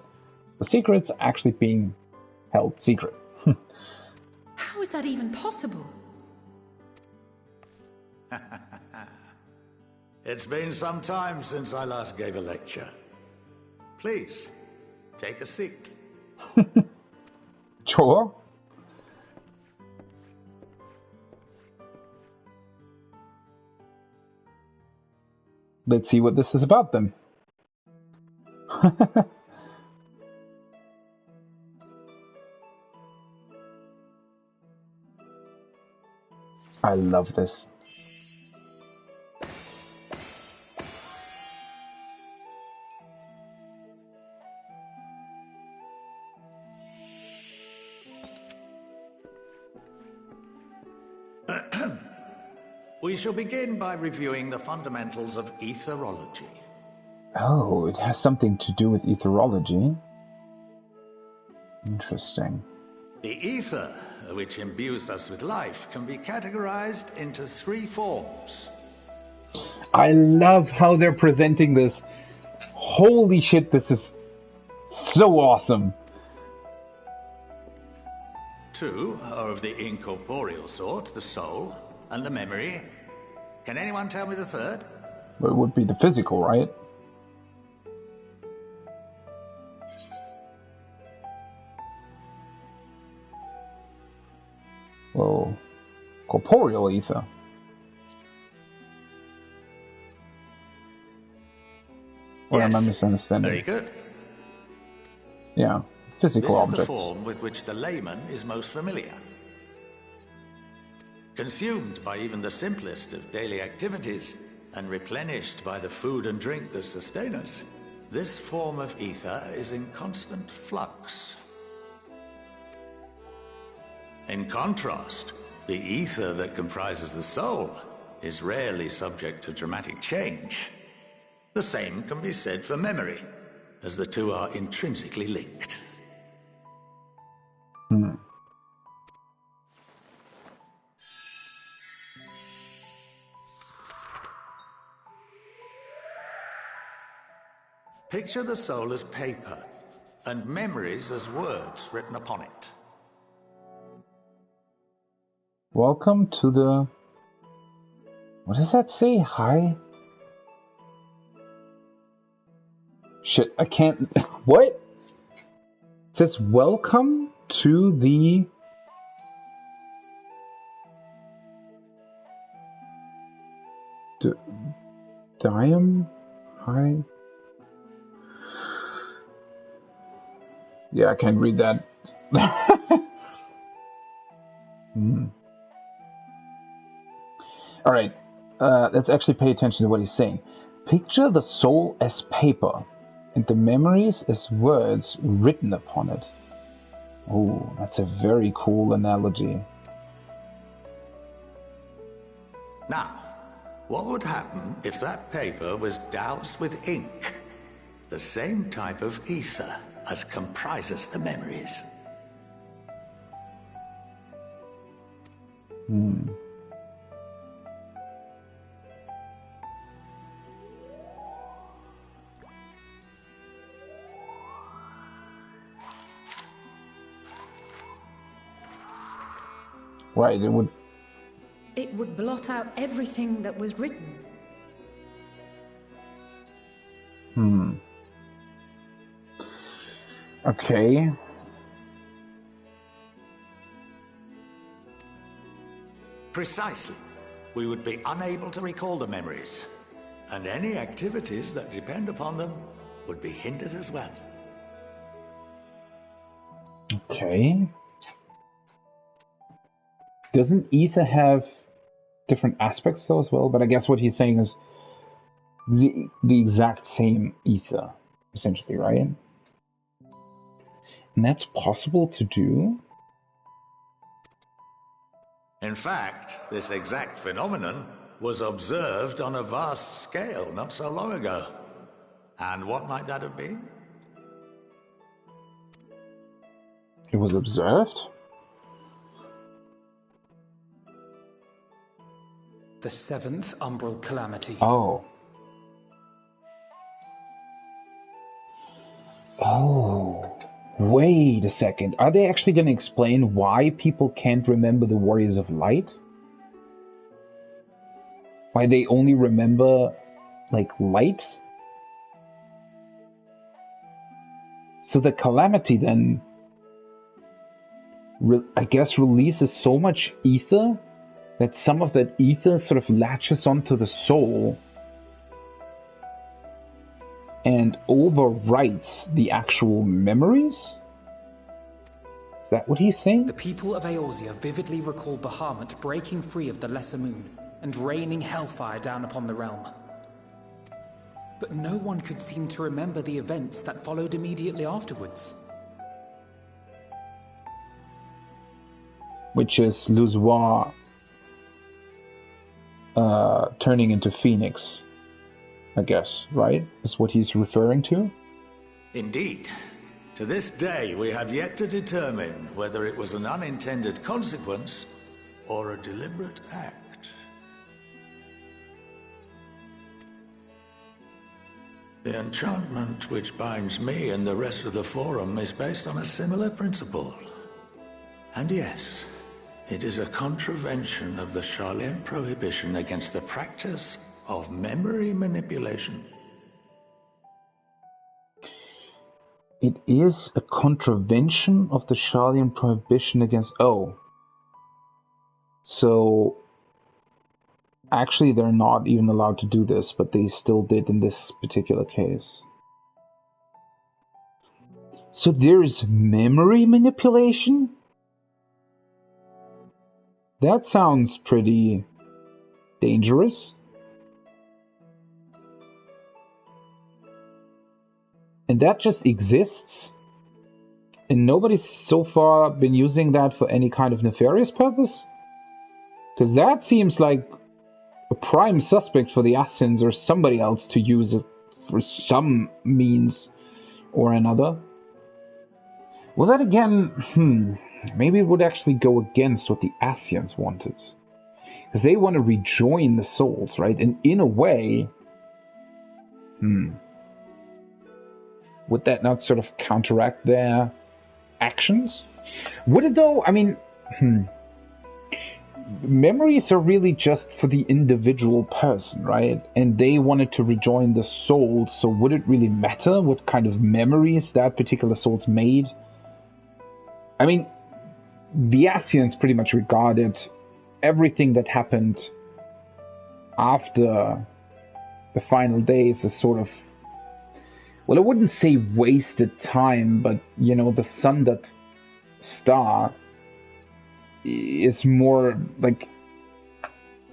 the secret's actually being held secret. How is that even possible? It's been some time since I last gave a lecture. Please, take a seat. Sure. Let's see what this is about then. I love this. We shall begin by reviewing the fundamentals of etherology. Oh, it has something to do with etherology. Interesting. The ether, which imbues us with life, can be categorized into 3 forms. I love how they're presenting this. Holy shit, this is so awesome. 2 are of the incorporeal sort, the soul and the memory. Can anyone tell me the 3rd? Well, it would be the physical, right? Well, corporeal ether. Or am I misunderstanding? Very good. Yeah, physical This objects. is the form with which the layman is most familiar. Consumed by even the simplest of daily activities, and replenished by the food and drink that sustain us, this form of ether is in constant flux. In contrast, the ether that comprises the soul is rarely subject to dramatic change. The same can be said for memory, as the 2 are intrinsically linked. Picture the soul as paper, and memories as words written upon it. Welcome to the... What does that say? Hi? Shit, I can't... What? It says welcome to the... Diam? Hi? Yeah, I can't read that. Alright, let's actually pay attention to what he's saying. Picture the soul as paper, and the memories as words written upon it. Oh, that's a very cool analogy. Now, what would happen if that paper was doused with ink? The same type of ether as comprises the memories. Right, it would... It would blot out everything that was written. Okay. Precisely. We would be unable to recall the memories, and any activities that depend upon them would be hindered as well. Okay. doesn't ether have different aspects though as well? But I guess what he's saying is the exact same ether, essentially, right? And that's possible to do? In fact, this exact phenomenon was observed on a vast scale not so long ago. And what might that have been? It was observed? The 7th Umbral Calamity. Oh. Oh. Wait a second. Are they actually going to explain why people can't remember the Warriors of Light? Why they only remember, like, light? So the Calamity then, I guess, releases so much ether that some of that ether sort of latches onto the soul and overwrites the actual memories? Is that what he's saying? The people of Eorzea vividly recall Bahamut breaking free of the Lesser Moon and raining hellfire down upon the realm. But no one could seem to remember the events that followed immediately afterwards. Which is Luzois turning into Phoenix, I guess, right? Is what he's referring to? Indeed. To this day, we have yet to determine whether it was an unintended consequence or a deliberate act. The enchantment which binds me and the rest of the Forum is based on a similar principle. And yes, it is a contravention of the Sharlayan prohibition against the practice of memory manipulation. It is a contravention of the Sharlayan prohibition against... Oh. So... Actually, they're not even allowed to do this, but they still did in this particular case. So there is memory manipulation? That sounds pretty dangerous. And that just exists? And nobody's so far been using that for any kind of nefarious purpose? Because that seems like a prime suspect for the Assassins or somebody else to use it for some means or another. Well, that again, maybe it would actually go against what the Assassins wanted. Because they want to rejoin the souls, right? And in a way, would that not sort of counteract their actions? Would it though? I mean, memories are really just for the individual person, right? And they wanted to rejoin the soul, so would it really matter what kind of memories that particular soul's made? I mean, the Assassins pretty much regarded everything that happened after the final days as sort of, well, I wouldn't say wasted time, but, you know, the sundered star is more like,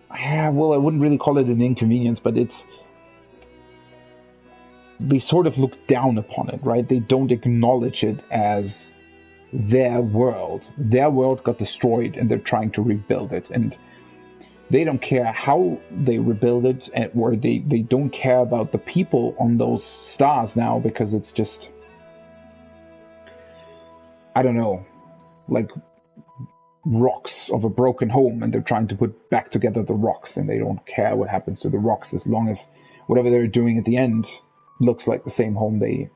well, I wouldn't really call it an inconvenience, but they sort of look down upon it, right? They don't acknowledge it as their world. Their world got destroyed and they're trying to rebuild it, and they don't care how they rebuild it, or they don't care about the people on those stars now, because it's just, I don't know, like rocks of a broken home, and they're trying to put back together the rocks, and they don't care what happens to the rocks as long as whatever they're doing at the end looks like the same home they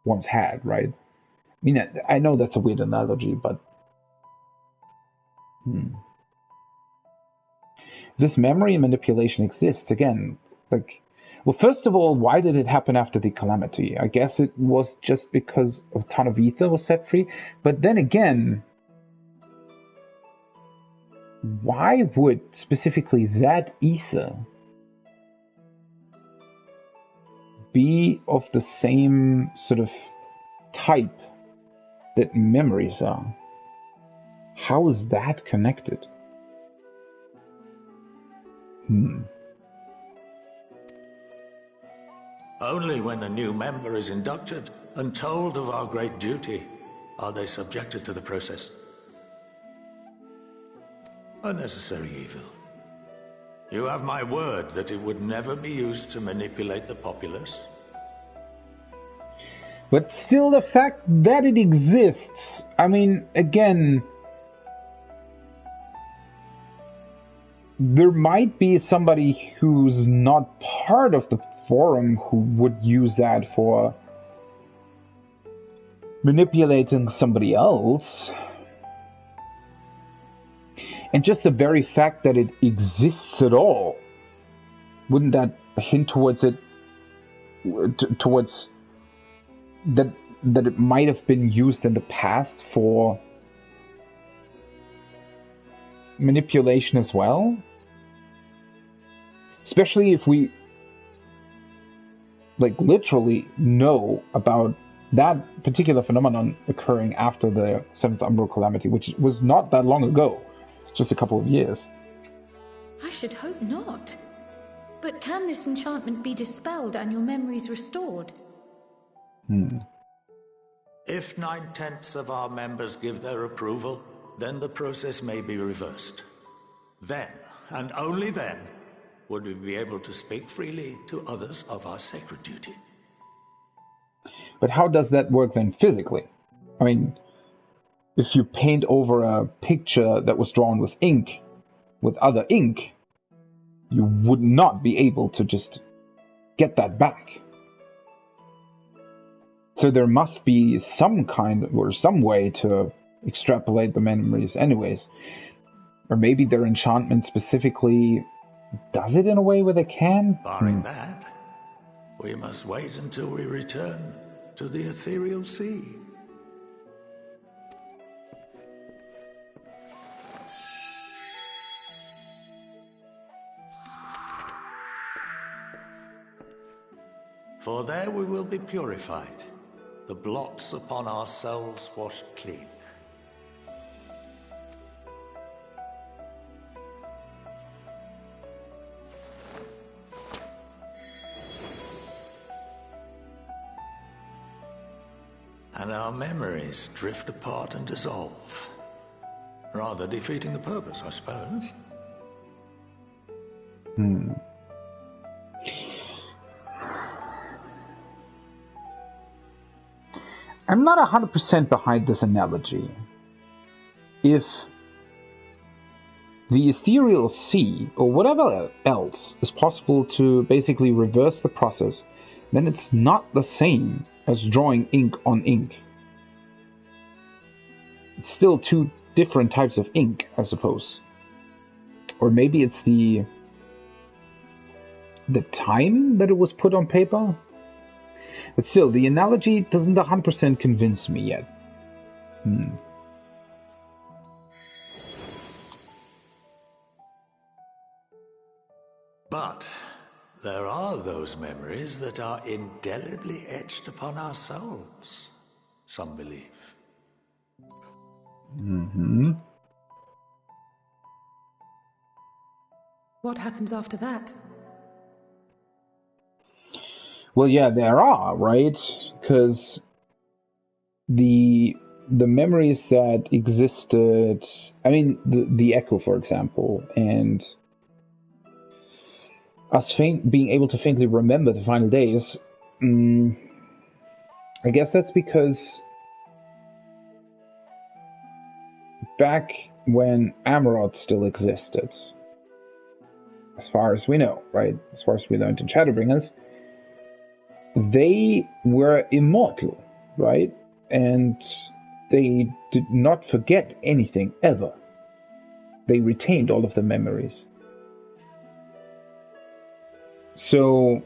once had, right? I mean, I know that's a weird analogy, but this memory manipulation exists again. Like, well, first of all, why did it happen after the Calamity? I guess it was just because a ton of ether was set free, but then again, why would specifically that ether be of the same sort of type that memories are? How is that connected? Only when a new member is inducted and told of our great duty are they subjected to the process. A necessary evil. You have my word that it would never be used to manipulate the populace. But still, the fact that it exists, I mean, again, there might be somebody who's not part of the forum who would use that for manipulating somebody else. And just the very fact that it exists at all, wouldn't that hint towards it, towards that it might have been used in the past for manipulation as well? Especially if we, like, literally know about that particular phenomenon occurring after the 7th Umbral Calamity, which was not that long ago. It's just a couple of years. I should hope not. But can this enchantment be dispelled and your memories restored? If 9/10 of our members give their approval, then the process may be reversed. Then, and only then, would we be able to speak freely to others of our sacred duty. But how does that work then physically? I mean, if you paint over a picture that was drawn with ink, with other ink, you would not be able to just get that back. So there must be some kind or some way to extrapolate the memories anyways. Or maybe their enchantment specifically does it in a way where they can? Barring that, we must wait until we return to the ethereal sea. For there we will be purified, the blots upon our souls washed clean. And our memories drift apart and dissolve, rather defeating the purpose, I suppose. I'm not 100% behind this analogy. If the ethereal sea, or whatever else, is possible to basically reverse the process, then it's not the same as drawing ink on ink. It's still two different types of ink, I suppose. Or maybe it's the time that it was put on paper? But still, the analogy doesn't 100% convince me yet. But there are those memories that are indelibly etched upon our souls, some believe. What happens after that? Well, yeah, there are, right? Because the memories that existed, I mean, the Echo, for example, and us being able to faintly remember the final days, I guess that's because back when Amarot still existed, as far as we know, right? As far as we learned in Shadowbringers, they were immortal, right? And they did not forget anything, ever. They retained all of the memories. So,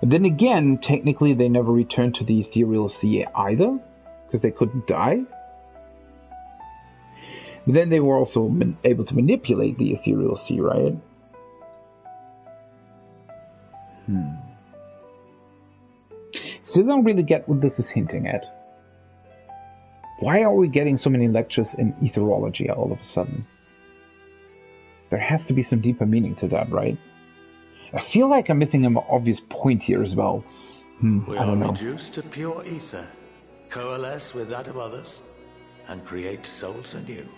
But then again, technically they never returned to the ethereal sea either, because they couldn't die. But then they were also able to manipulate the ethereal sea, right? Still don't really get what this is hinting at. Why are we getting so many lectures in etherology all of a sudden? There has to be some deeper meaning to that, right? I feel like I'm missing an obvious point here as well. We I are don't know. reduced to pure ether, coalesce with that of others, and create souls anew.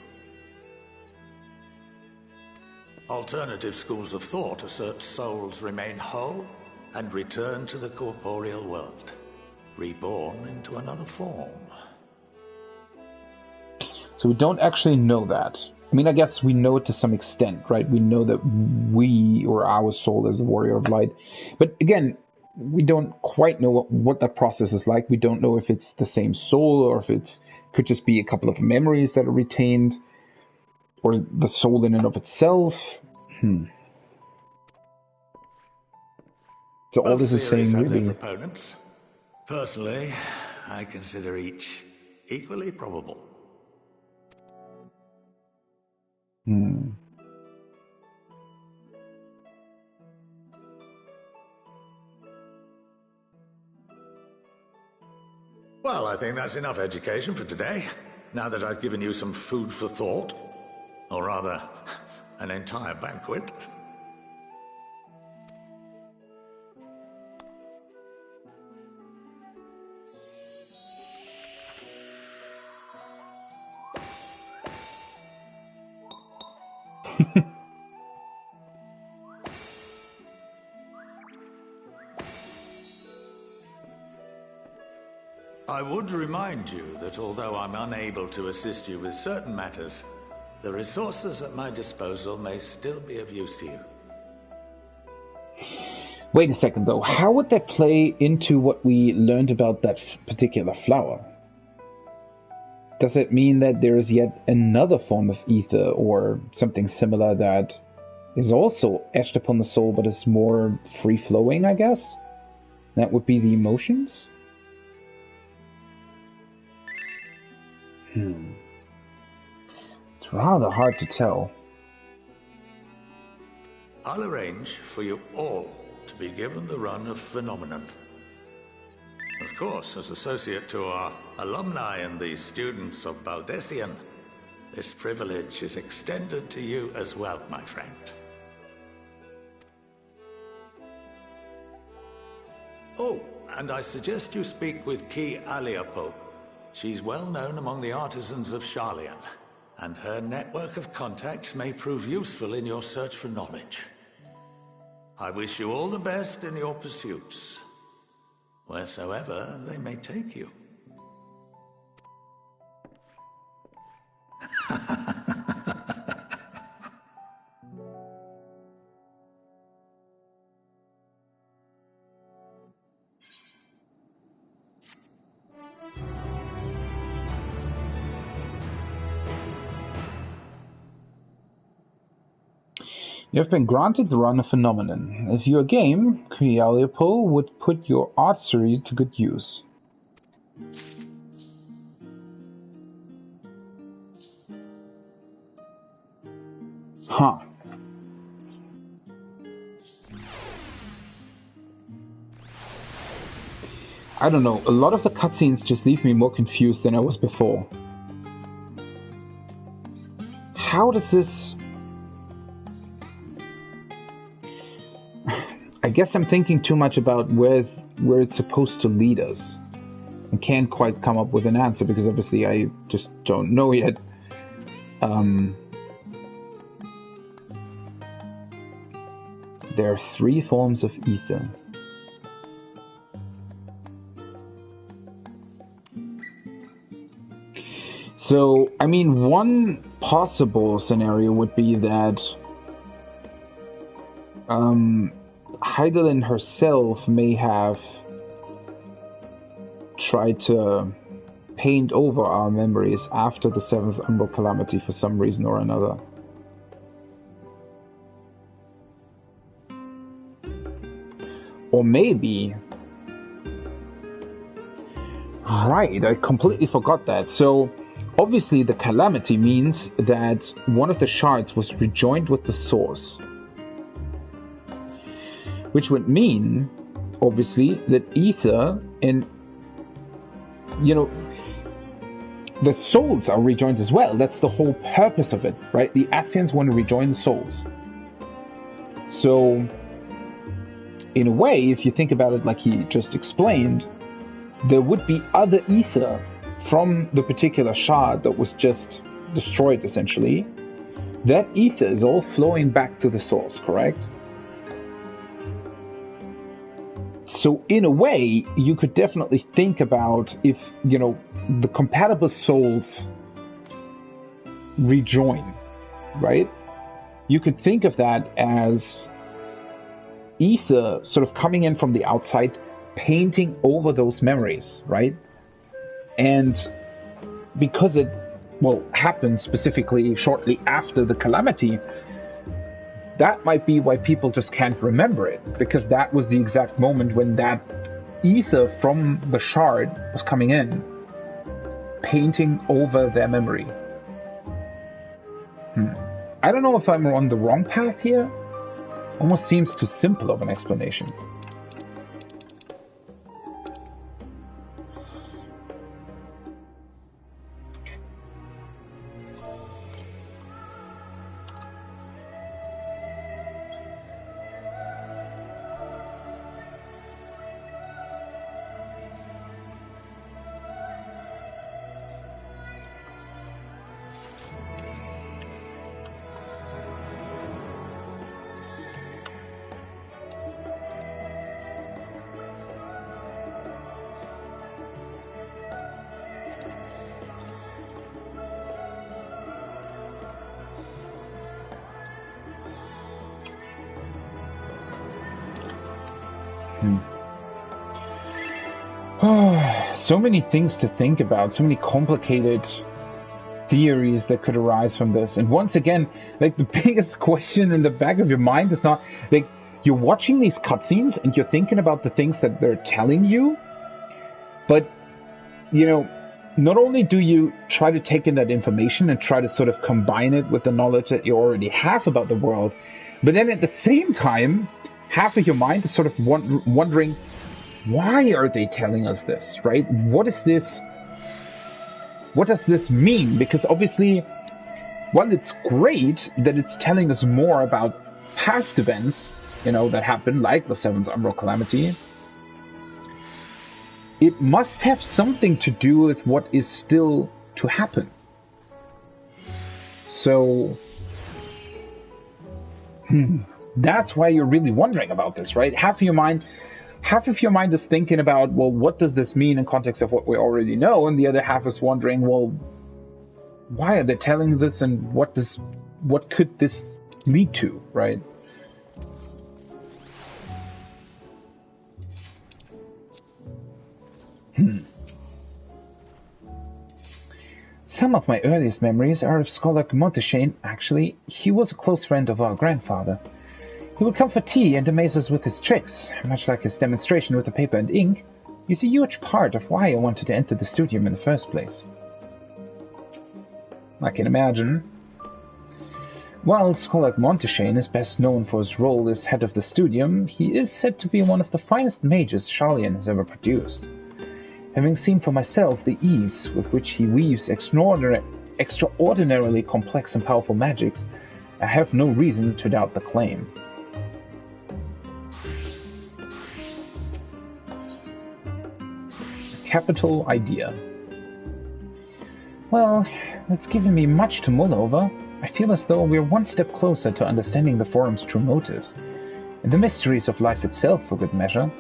Alternative schools of thought assert souls remain whole and return to the corporeal world, reborn into another form. So we don't actually know that. I mean, I guess we know it to some extent, right? We know that we, or our soul, is a warrior of light. But again, we don't quite know what that process is like. We don't know if it's the same soul, or if it could just be a couple of memories that are retained, or the soul in and of itself. So all this is saying have really... their proponents. Personally, I consider each equally probable. Well, I think that's enough education for today. Now that I've given you some food for thought. Or rather, an entire banquet. I would remind you that although I'm unable to assist you with certain matters, the resources at my disposal may still be of use to you. Wait a second, though. How would that play into what we learned about that particular flower? Does it mean that there is yet another form of ether, or something similar, that is also etched upon the soul, but is more free-flowing, I guess? That would be the emotions? It's rather hard to tell. I'll arrange for you all to be given the run of Phenomenon. Of course, as associate to our alumni and the students of Baldessian, this privilege is extended to you as well, my friend. Oh, and I suggest you speak with Ki Aliapo. She's well known among the artisans of Sharlayan, and her network of contacts may prove useful in your search for knowledge. I wish you all the best in your pursuits, wheresoever they may take you. You have been granted the run of Phenomenon. If you're game, Krialiapo would put your artistry to good use. Huh. I don't know, a lot of the cutscenes just leave me more confused than I was before. How does this... I guess I'm thinking too much about where it's supposed to lead us. I can't quite come up with an answer because obviously I just don't know yet. There are 3 forms of ether. So, I mean, one possible scenario would be that Heidelin herself may have tried to paint over our memories after the 7th Umbral Calamity for some reason or another. Or maybe... Right, I completely forgot that. So, obviously the Calamity means that one of the shards was rejoined with the source. Which would mean, obviously, that ether and, you know, the souls are rejoined as well. That's the whole purpose of it, right? The Ascians want to rejoin the souls. So, in a way, if you think about it like he just explained, there would be other ether from the particular shard that was just destroyed, essentially. That ether is all flowing back to the source, correct? So in a way, you could definitely think about if, you know, the compatible souls rejoin, right? You could think of that as ether sort of coming in from the outside, painting over those memories, right? And because it, well, happened specifically shortly after the calamity, that might be why people just can't remember it, because that was the exact moment when that ether from the shard was coming in, painting over their memory. I don't know if I'm on the wrong path here. Almost seems too simple of an explanation. So many things to think about, so many complicated theories that could arise from this. And once again, like, the biggest question in the back of your mind is not, like, you're watching these cutscenes and you're thinking about the things that they're telling you, but, you know, not only do you try to take in that information and try to sort of combine it with the knowledge that you already have about the world, but then at the same time, half of your mind is sort of wondering, why are they telling us this, right? What is this? What does this mean? Because obviously, while it's great that it's telling us more about past events, you know, that happened, like the Seventh Umbral Calamity, it must have something to do with what is still to happen. So, that's why you're really wondering about this, right? Half of your mind is thinking about, well, what does this mean in context of what we already know? And the other half is wondering, well, why are they telling this, and what could this lead to, right? Some of my earliest memories are of Scholar Monteshane. Actually, he was a close friend of our grandfather. He would come for tea and amaze us with his tricks. Much like his demonstration with the paper and ink, he's a huge part of why I wanted to enter the studium in the first place. I can imagine. While Scholar Monteshane is best known for his role as head of the studium, he is said to be one of the finest mages Sharlayan has ever produced. Having seen for myself the ease with which he weaves extraordinarily complex and powerful magics, I have no reason to doubt the claim. Capital idea. Well, it's given me much to mull over. I feel as though we're one step closer to understanding the Forum's true motives, and the mysteries of life itself, for good measure.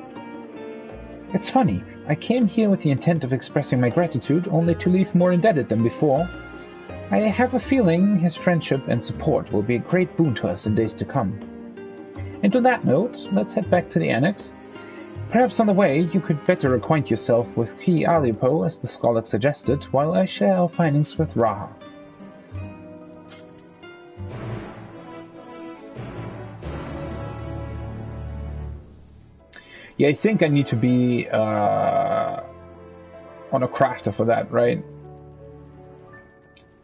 It's funny, I came here with the intent of expressing my gratitude, only to leave more indebted than before. I have a feeling his friendship and support will be a great boon to us in days to come. And on that note, let's head back to the Annex. Perhaps on the way you could better acquaint yourself with Ki Alipo, as the scholar suggested, while I share our findings with Raha. Yeah, I think I need to be on a crafter for that, right?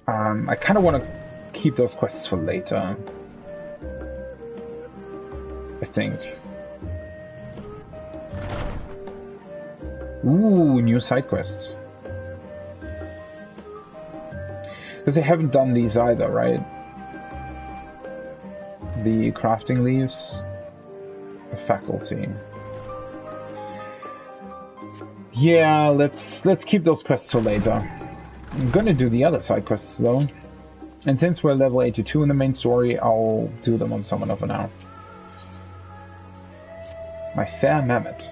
I kind of want to keep those quests for later, I think. Ooh, new side quests. Because they haven't done these either, right? The crafting leaves. The faculty. Yeah, let's keep those quests for later. I'm gonna do the other side quests though. And since we're level 82 in the main story, I'll do them on Summon for now. My fair mammoth.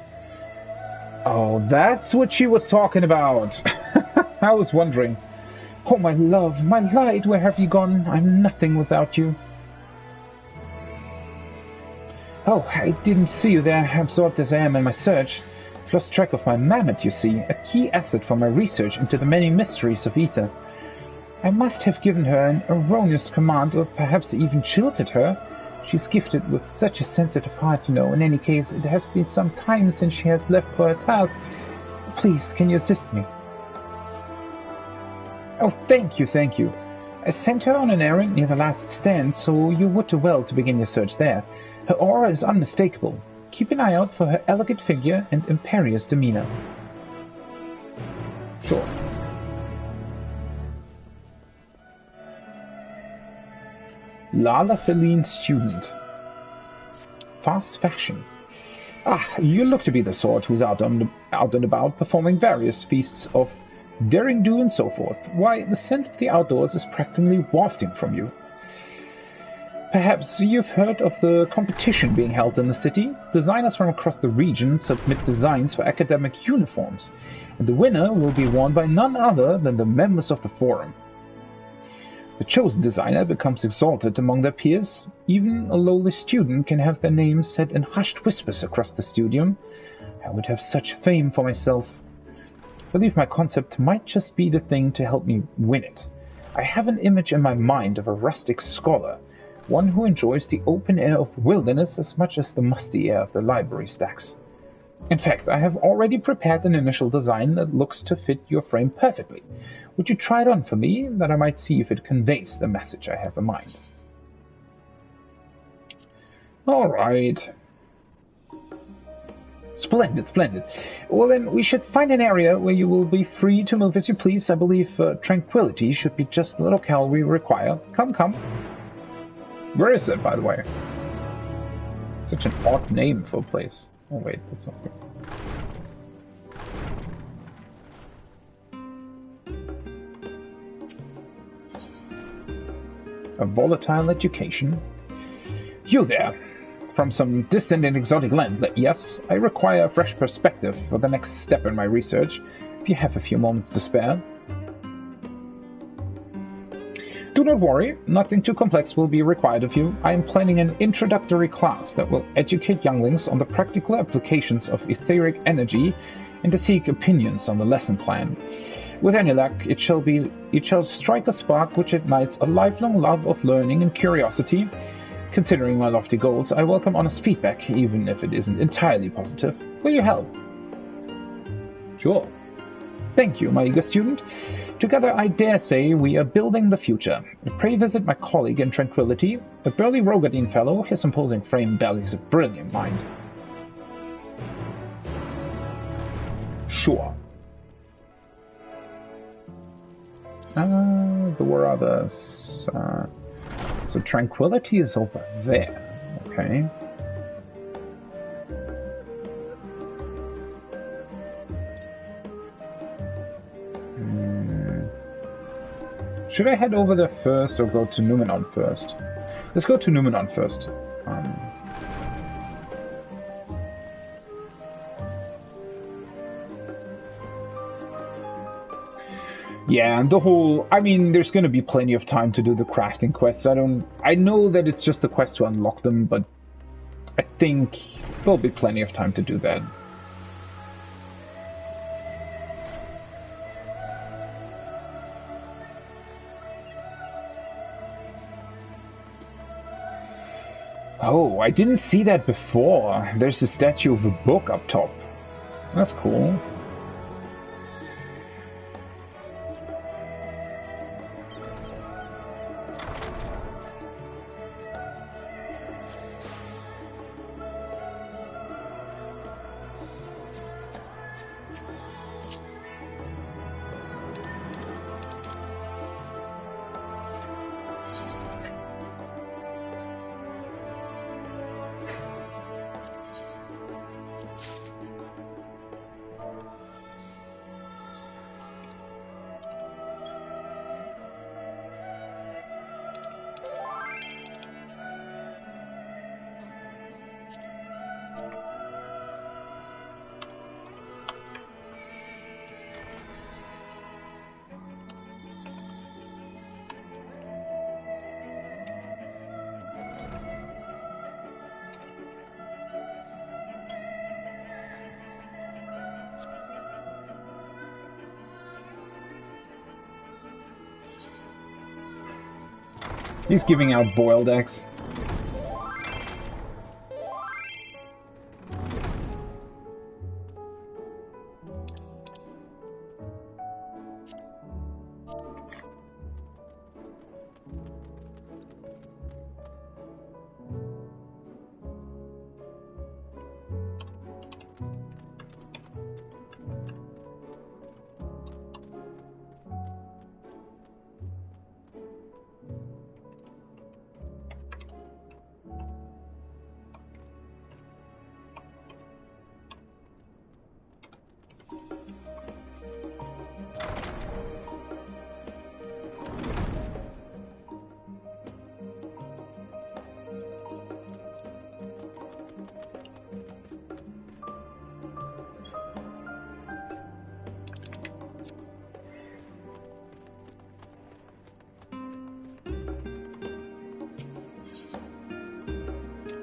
Oh, that's what she was talking about! I was wondering. Oh, my love, my light, where have you gone? I'm nothing without you. Oh, I didn't see you there, absorbed as I am in my search. I've lost track of my mammoth, you see, a key asset for my research into the many mysteries of ether. I must have given her an erroneous command, or perhaps even jilted her. She's gifted with such a sensitive heart, you know. In any case, it has been some time since she has left for her task. Please, can you assist me? Oh, thank you, thank you. I sent her on an errand near the last stand, so you would do well to begin your search there. Her aura is unmistakable. Keep an eye out for her elegant figure and imperious demeanor. Sure. Lala Feline student. Fast fashion. Ah, you look to be the sort who's out and about performing various feasts of daring do and so forth. Why, the scent of the outdoors is practically wafting from you. Perhaps you've heard of the competition being held in the city. Designers from across the region submit designs for academic uniforms, and the winner will be won by none other than the members of the forum. The chosen designer becomes exalted among their peers. Even a lowly student can have their name said in hushed whispers across the studium. I would have such fame for myself. I believe my concept might just be the thing to help me win it. I have an image in my mind of a rustic scholar, one who enjoys the open air of wilderness as much as the musty air of the library stacks. In fact, I have already prepared an initial design that looks to fit your frame perfectly. Would you try it on for me, that I might see if it conveys the message I have in mind? Alright. Splendid, splendid. Well then, we should find an area where you will be free to move as you please. I believe tranquility should be just the locale we require. Come, come. Where is it, by the way? Such an odd name for a place. Oh wait, that's not good. A volatile education? You there! From some distant and exotic land, yes, I require a fresh perspective for the next step in my research, if you have a few moments to spare. Do not worry, nothing too complex will be required of you. I am planning an introductory class that will educate younglings on the practical applications of etheric energy and to seek opinions on the lesson plan. With any luck, it shall strike a spark which ignites a lifelong love of learning and curiosity. Considering my lofty goals, I welcome honest feedback, even if it isn't entirely positive. Will you help? Sure. Thank you, my eager student. Together, I dare say, we are building the future. Pray visit my colleague in Tranquility, a burly Rogadine fellow. His imposing frame bellies a brilliant mind. Sure. There were others. So Tranquility is over there. Okay. Should I head over there first or go to Numenon first? Let's go to Numenon first. Yeah, and the whole... I mean, there's going to be plenty of time to do the crafting quests. I know that it's just a quest to unlock them, but I think there'll be plenty of time to do that. Oh, I didn't see that before. There's a statue of a book up top. That's cool. He's giving out boiled eggs.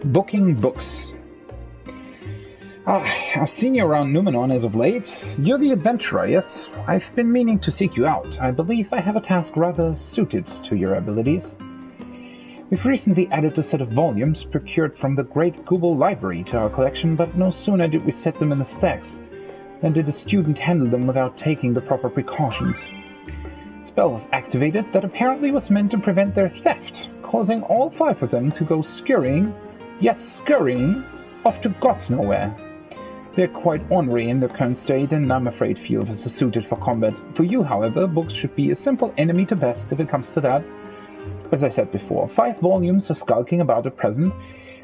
Booking books. I've seen you around Numenor as of late. You're the adventurer, yes? I've been meaning to seek you out. I believe I have a task rather suited to your abilities. We've recently added a set of volumes procured from the Great Google Library to our collection, but no sooner did we set them in the stacks than did a student handle them without taking the proper precautions. A spell was activated that apparently was meant to prevent their theft, causing all 5 of them to go scurrying, off to God's nowhere. They're quite ornery in their current state, and I'm afraid few of us are suited for combat. For you, however, books should be a simple enemy to best if it comes to that. As I said before, 5 volumes are skulking about at present.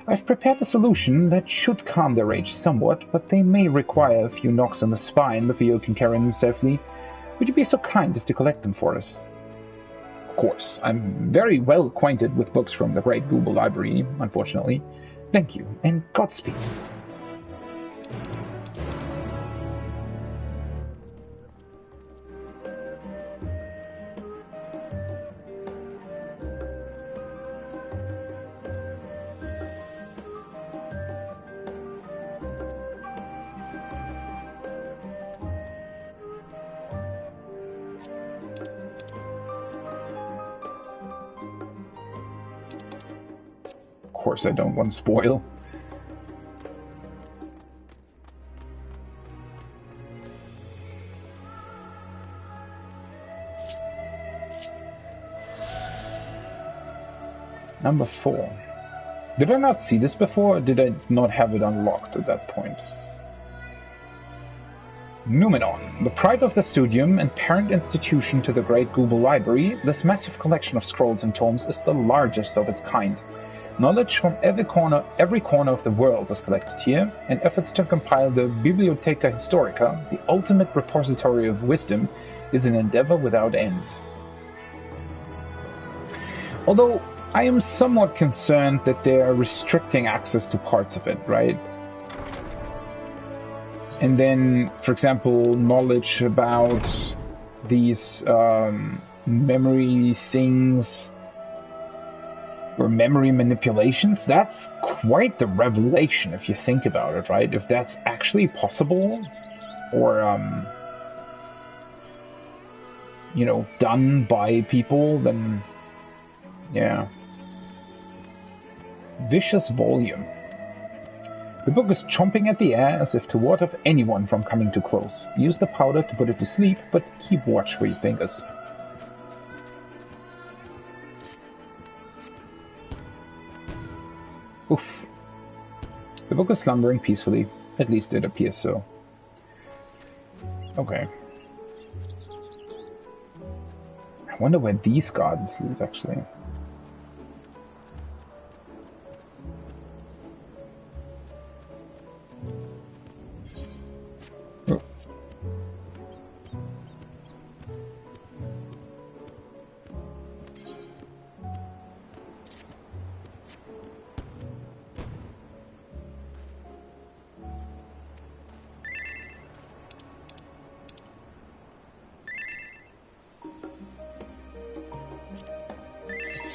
I've prepared a solution that should calm their rage somewhat, but they may require a few knocks on the spine before you can carry them safely. Would you be so kind as to collect them for us? Of course, I'm very well acquainted with books from the Great Google Library, unfortunately. Thank you, and Godspeed. Of course I don't want to spoil. Number 4. Did I not see this before, or did I not have it unlocked at that point? Numenor, the pride of the studium and parent institution to the Great Google Library, this massive collection of scrolls and tomes is the largest of its kind. Knowledge from every corner of the world is collected here, and efforts to compile the Bibliotheca Historica, the ultimate repository of wisdom, is an endeavor without end. Although I am somewhat concerned that they are restricting access to parts of it, right? And then, for example, knowledge about these memory things or memory manipulations, that's quite the revelation if you think about it, right? If that's actually possible, or, you know, done by people, then, yeah. Vicious volume. The book is chomping at the air as if to ward off anyone from coming too close. Use the powder to put it to sleep, but keep watch for your fingers. Oof. The book is slumbering peacefully. At least it appears so. Okay. I wonder where these gardens lead, actually. Oh.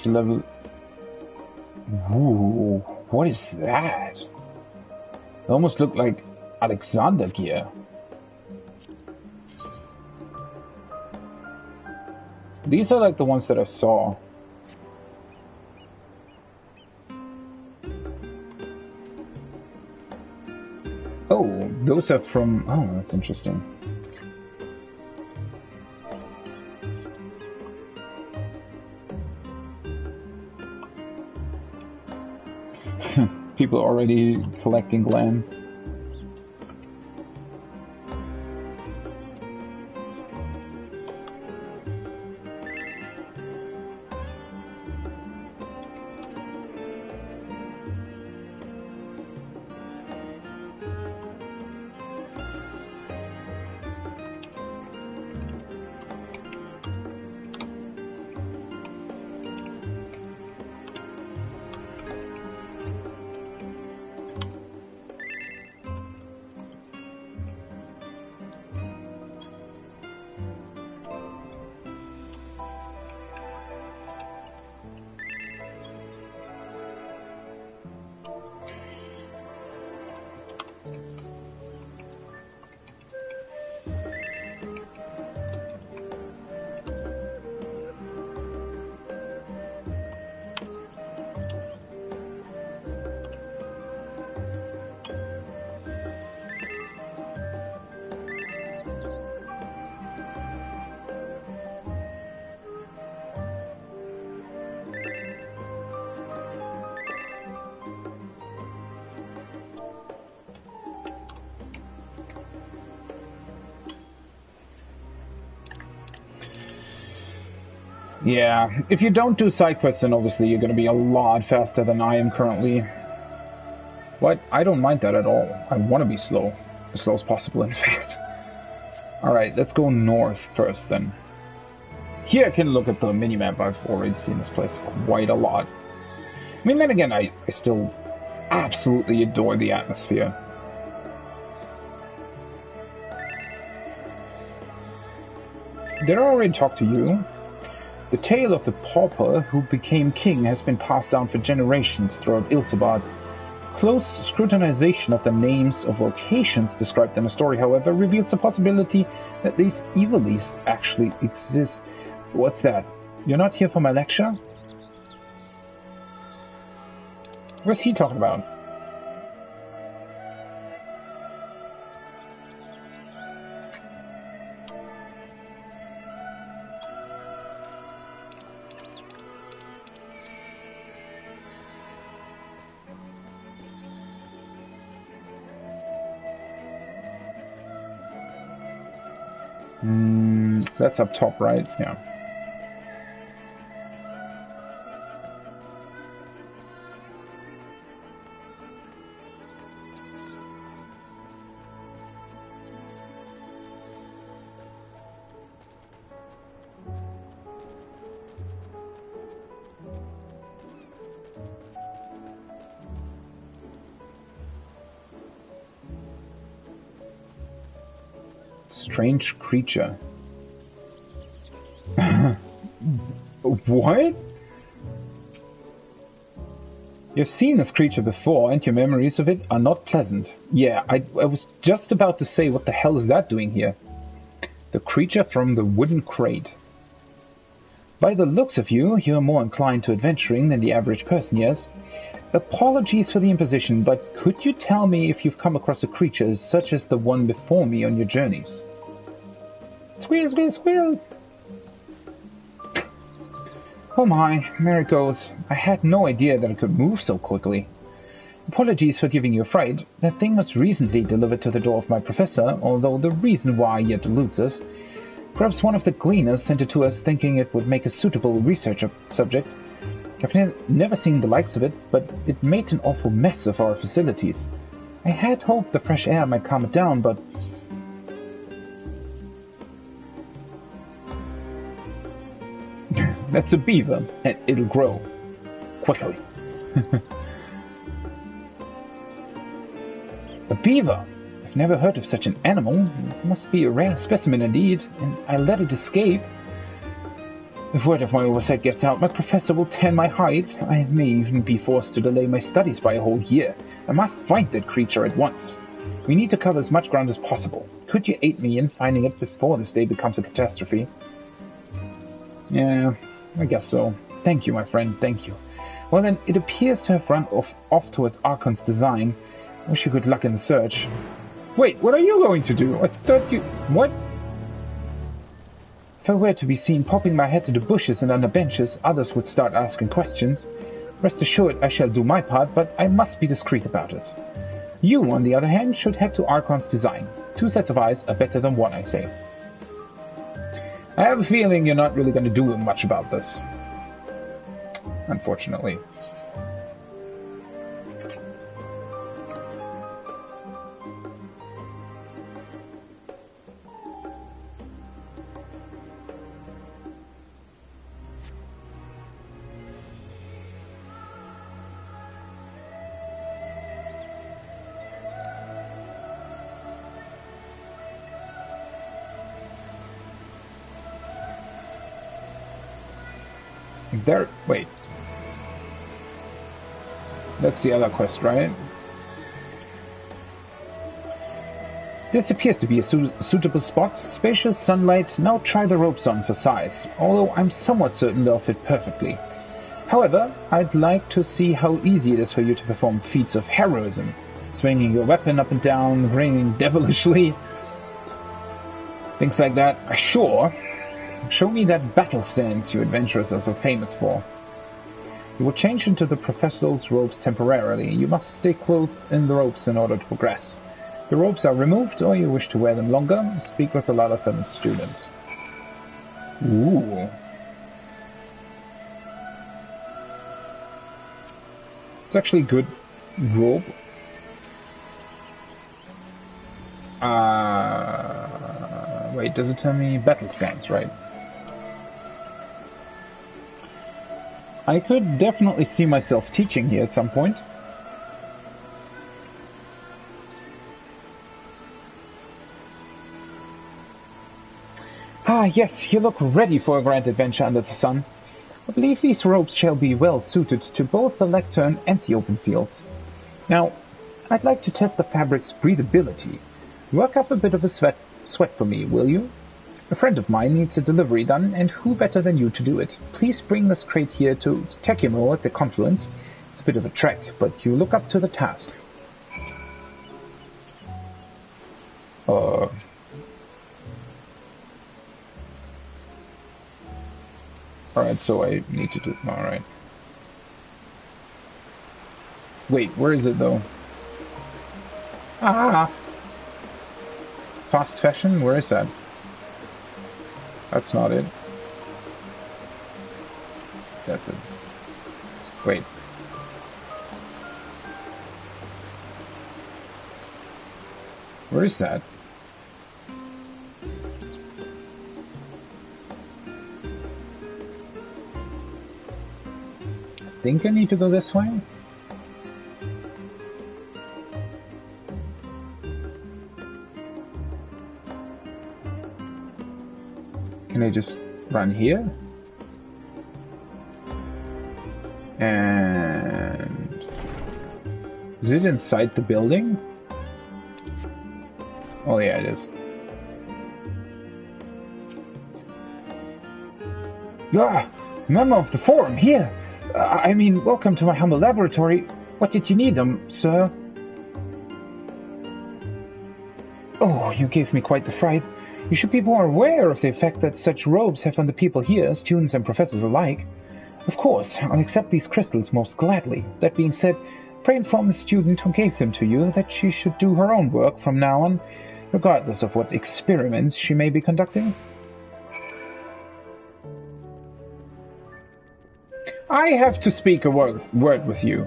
Level. Ooh, what is that? It almost looked like Alexander gear. These are like the ones that I saw. those are from... Oh, that's interesting. People already collecting glam. Yeah, if you don't do side quests, then obviously you're going to be a lot faster than I am currently. But I don't mind that at all. I want to be slow. As slow as possible, in fact. Alright, let's go north first, then. Here I can look at the minimap. I've already seen this place quite a lot. I mean, then again, I still absolutely adore the atmosphere. Did I already talk to you? The tale of the pauper who became king has been passed down for generations throughout Ilsabad. Close scrutinization of the names of locations described in the story, however, reveals the possibility that these evilies actually exist. What's that? You're not here for my lecture? What's he talking about? That's up top, right? Yeah. Strange creature. What? You've seen this creature before, and your memories of it are not pleasant. Yeah, I was just about to say, what the hell is that doing here? The creature from the wooden crate. By the looks of you, you're more inclined to adventuring than the average person, yes? Apologies for the imposition, but could you tell me if you've come across a creature such as the one before me on your journeys? Squeal, squeal, squeal! Oh my, there it goes. I had no idea that it could move so quickly. Apologies for giving you a fright. That thing was recently delivered to the door of my professor, although the reason why yet eludes us. Perhaps one of the gleaners sent it to us thinking it would make a suitable research subject. I've never seen the likes of it, but it made an awful mess of our facilities. I had hoped the fresh air might calm it down, but... That's a beaver, and it'll grow. Quickly. A beaver? I've never heard of such an animal. It must be a rare specimen indeed, and I let it escape. If word of my oversight gets out, my professor will tan my hide. I may even be forced to delay my studies by a whole year. I must find that creature at once. We need to cover as much ground as possible. Could you aid me in finding it before this day becomes a catastrophe? Yeah, I guess so. Thank you, my friend, thank you. Well then, it appears to have run off towards Archon's design. Wish you good luck in the search. Wait, what are you going to do? I thought you... What? If I were to be seen popping my head to the bushes and under benches, others would start asking questions. Rest assured, I shall do my part, but I must be discreet about it. You, on the other hand, should head to Archon's design. 2 sets of eyes are better than 1, I say. I have a feeling you're not really going to do much about this. Unfortunately. There, wait. That's the other quest, right? This appears to be a suitable spot. Spacious sunlight. Now try the ropes on for size, although I'm somewhat certain they'll fit perfectly. However, I'd like to see how easy it is for you to perform feats of heroism. Swinging your weapon up and down, ringing devilishly. Things like that. Sure. Show me that battle stance you adventurers are so famous for. You will change into the professor's robes temporarily. You must stay clothed in the ropes in order to progress. The ropes are removed, or you wish to wear them longer, speak with the Lalafan student. Ooh. It's actually a good robe. Wait, does it tell me battle stance, right? I could definitely see myself teaching here at some point. Ah, yes, you look ready for a grand adventure under the sun. I believe these robes shall be well suited to both the lectern and the open fields. Now, I'd like to test the fabric's breathability. Work up a bit of a sweat for me, will you? A friend of mine needs a delivery done, and who better than you to do it? Please bring this crate here to Kekimo at the confluence. It's a bit of a trek, but you look up to the task. Alright, so I need to do... Alright. Wait, where is it, though? Ah! Fast fashion? Where is that? That's not it. That's it. Wait. Where is that? I think I need to go this way? Can I just run here? And... is it inside the building? Oh yeah, it is. Ah! Member of the Forum, here! I mean, welcome to my humble laboratory. What did you need, sir? Oh, you gave me quite the fright. You should be more aware of the effect that such robes have on the people here, students and professors alike. Of course, I'll accept these crystals most gladly. That being said, pray inform the student who gave them to you that she should do her own work from now on, regardless of what experiments she may be conducting. I have to speak a word with you.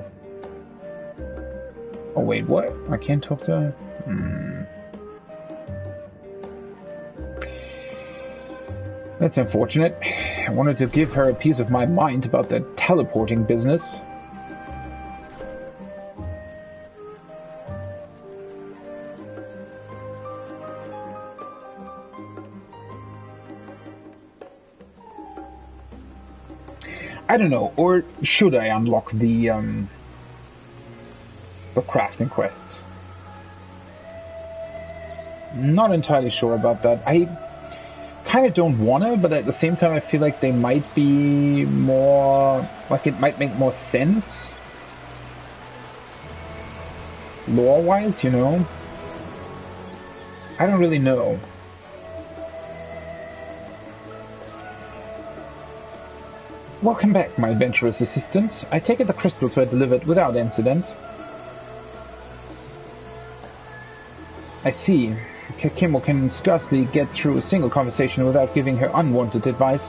Oh wait, what? I can't talk to her? That's unfortunate. I wanted to give her a piece of my mind about that teleporting business. I don't know, or should I unlock the crafting quests? Not entirely sure about that. I kind of don't want to, but at the same time I feel like they might be more... like it might make more sense lore-wise, you know? I don't really know. Welcome back, my adventurous assistants. I take it the crystals were delivered without incident. I see. Kakimo can scarcely get through a single conversation without giving her unwanted advice.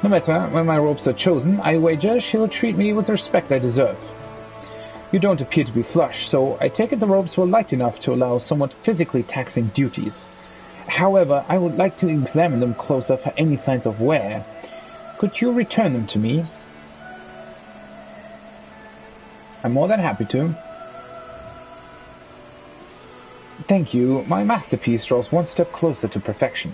No matter when my robes are chosen, I wager she'll treat me with the respect I deserve. You don't appear to be flush, so I take it the robes were light enough to allow somewhat physically taxing duties. However, I would like to examine them closer for any signs of wear. Could you return them to me? I'm more than happy to. Thank you. My masterpiece draws one step closer to perfection.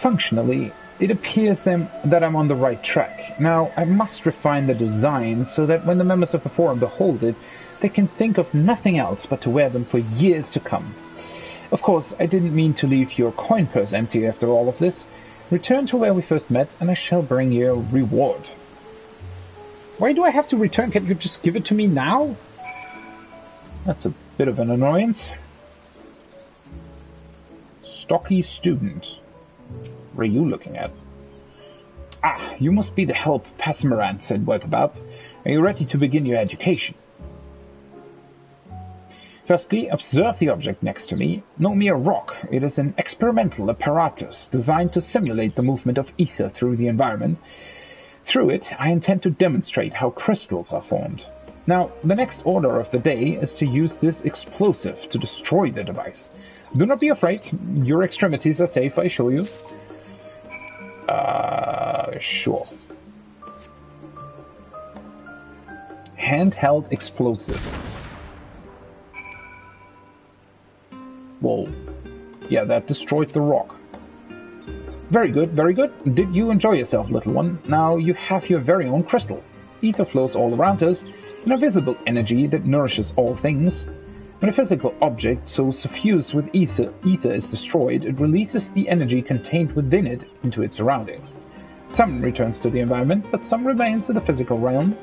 Functionally, it appears that I'm on the right track. Now, I must refine the design so that when the members of the Forum behold it, they can think of nothing else but to wear them for years to come. Of course, I didn't mean to leave your coin purse empty after all of this. Return to where we first met, and I shall bring you a reward. Why do I have to return? Can't you just give it to me now? That's a bit of an annoyance. Stocky student. What are you looking at? Ah, you must be the help Passamaran said what about. Are you ready to begin your education? Firstly, observe the object next to me. No mere rock. It is an experimental apparatus designed to simulate the movement of ether through the environment. Through it, I intend to demonstrate how crystals are formed. Now, the next order of the day is to use this explosive to destroy the device. Do not be afraid. Your extremities are safe, I assure you. Sure. Handheld explosive. Whoa. Yeah, that destroyed the rock. Very good, very good. Did you enjoy yourself, little one? Now you have your very own crystal. Ether flows all around us, an invisible energy that nourishes all things. When a physical object so suffused with ether is destroyed, it releases the energy contained within it into its surroundings. Some returns to the environment, but some remains in the physical realm.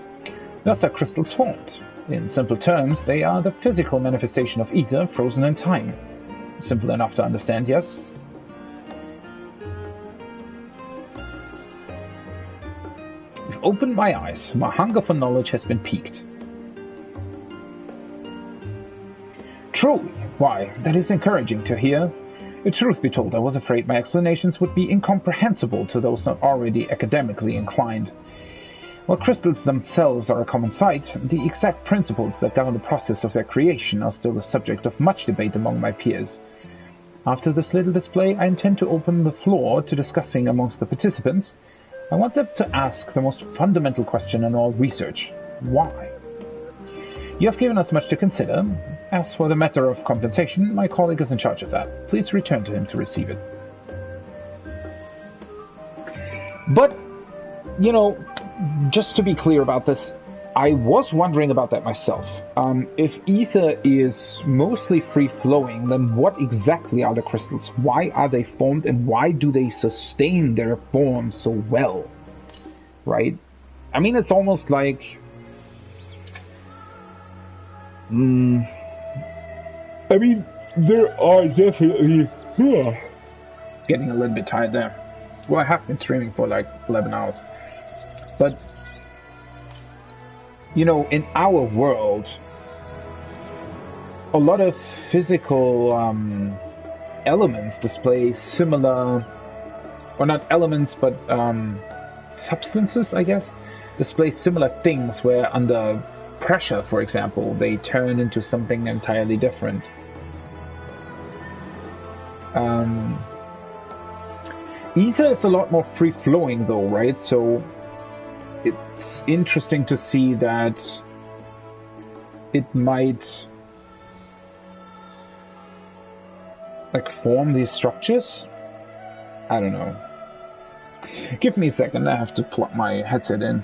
Thus are crystals formed. In simple terms, they are the physical manifestation of ether frozen in time. Simple enough to understand, yes? You've opened my eyes. My hunger for knowledge has been piqued. Truly, why, that is encouraging to hear. The truth be told, I was afraid my explanations would be incomprehensible to those not already academically inclined. While crystals themselves are a common sight, the exact principles that govern the process of their creation are still the subject of much debate among my peers. After this little display, I intend to open the floor to discussing amongst the participants. I want them to ask the most fundamental question in all research. Why? You have given us much to consider. As for the matter of compensation, my colleague is in charge of that. Please return to him to receive it. But, you know, just to be clear about this, I was wondering about that myself. If ether is mostly free-flowing, then what exactly are the crystals? Why are they formed, and why do they sustain their form so well? Right? I mean, it's almost like... I mean, there are definitely... Getting a little bit tired there. Well, I have been streaming for like 11 hours. But, you know, in our world, a lot of physical elements display similar, or not elements, but substances, I guess, display similar things where under pressure, for example, they turn into something entirely different. Ether is a lot more free-flowing though, right? So it's interesting to see that it might like form these structures. I don't know. Give me a second, I have to plug my headset in.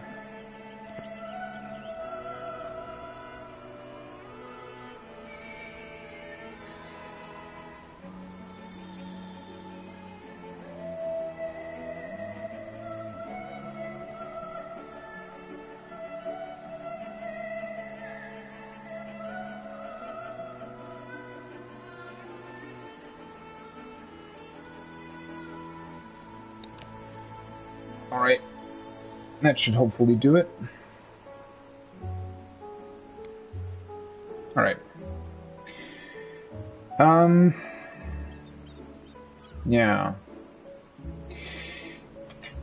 Alright. That should hopefully do it. Alright. Yeah.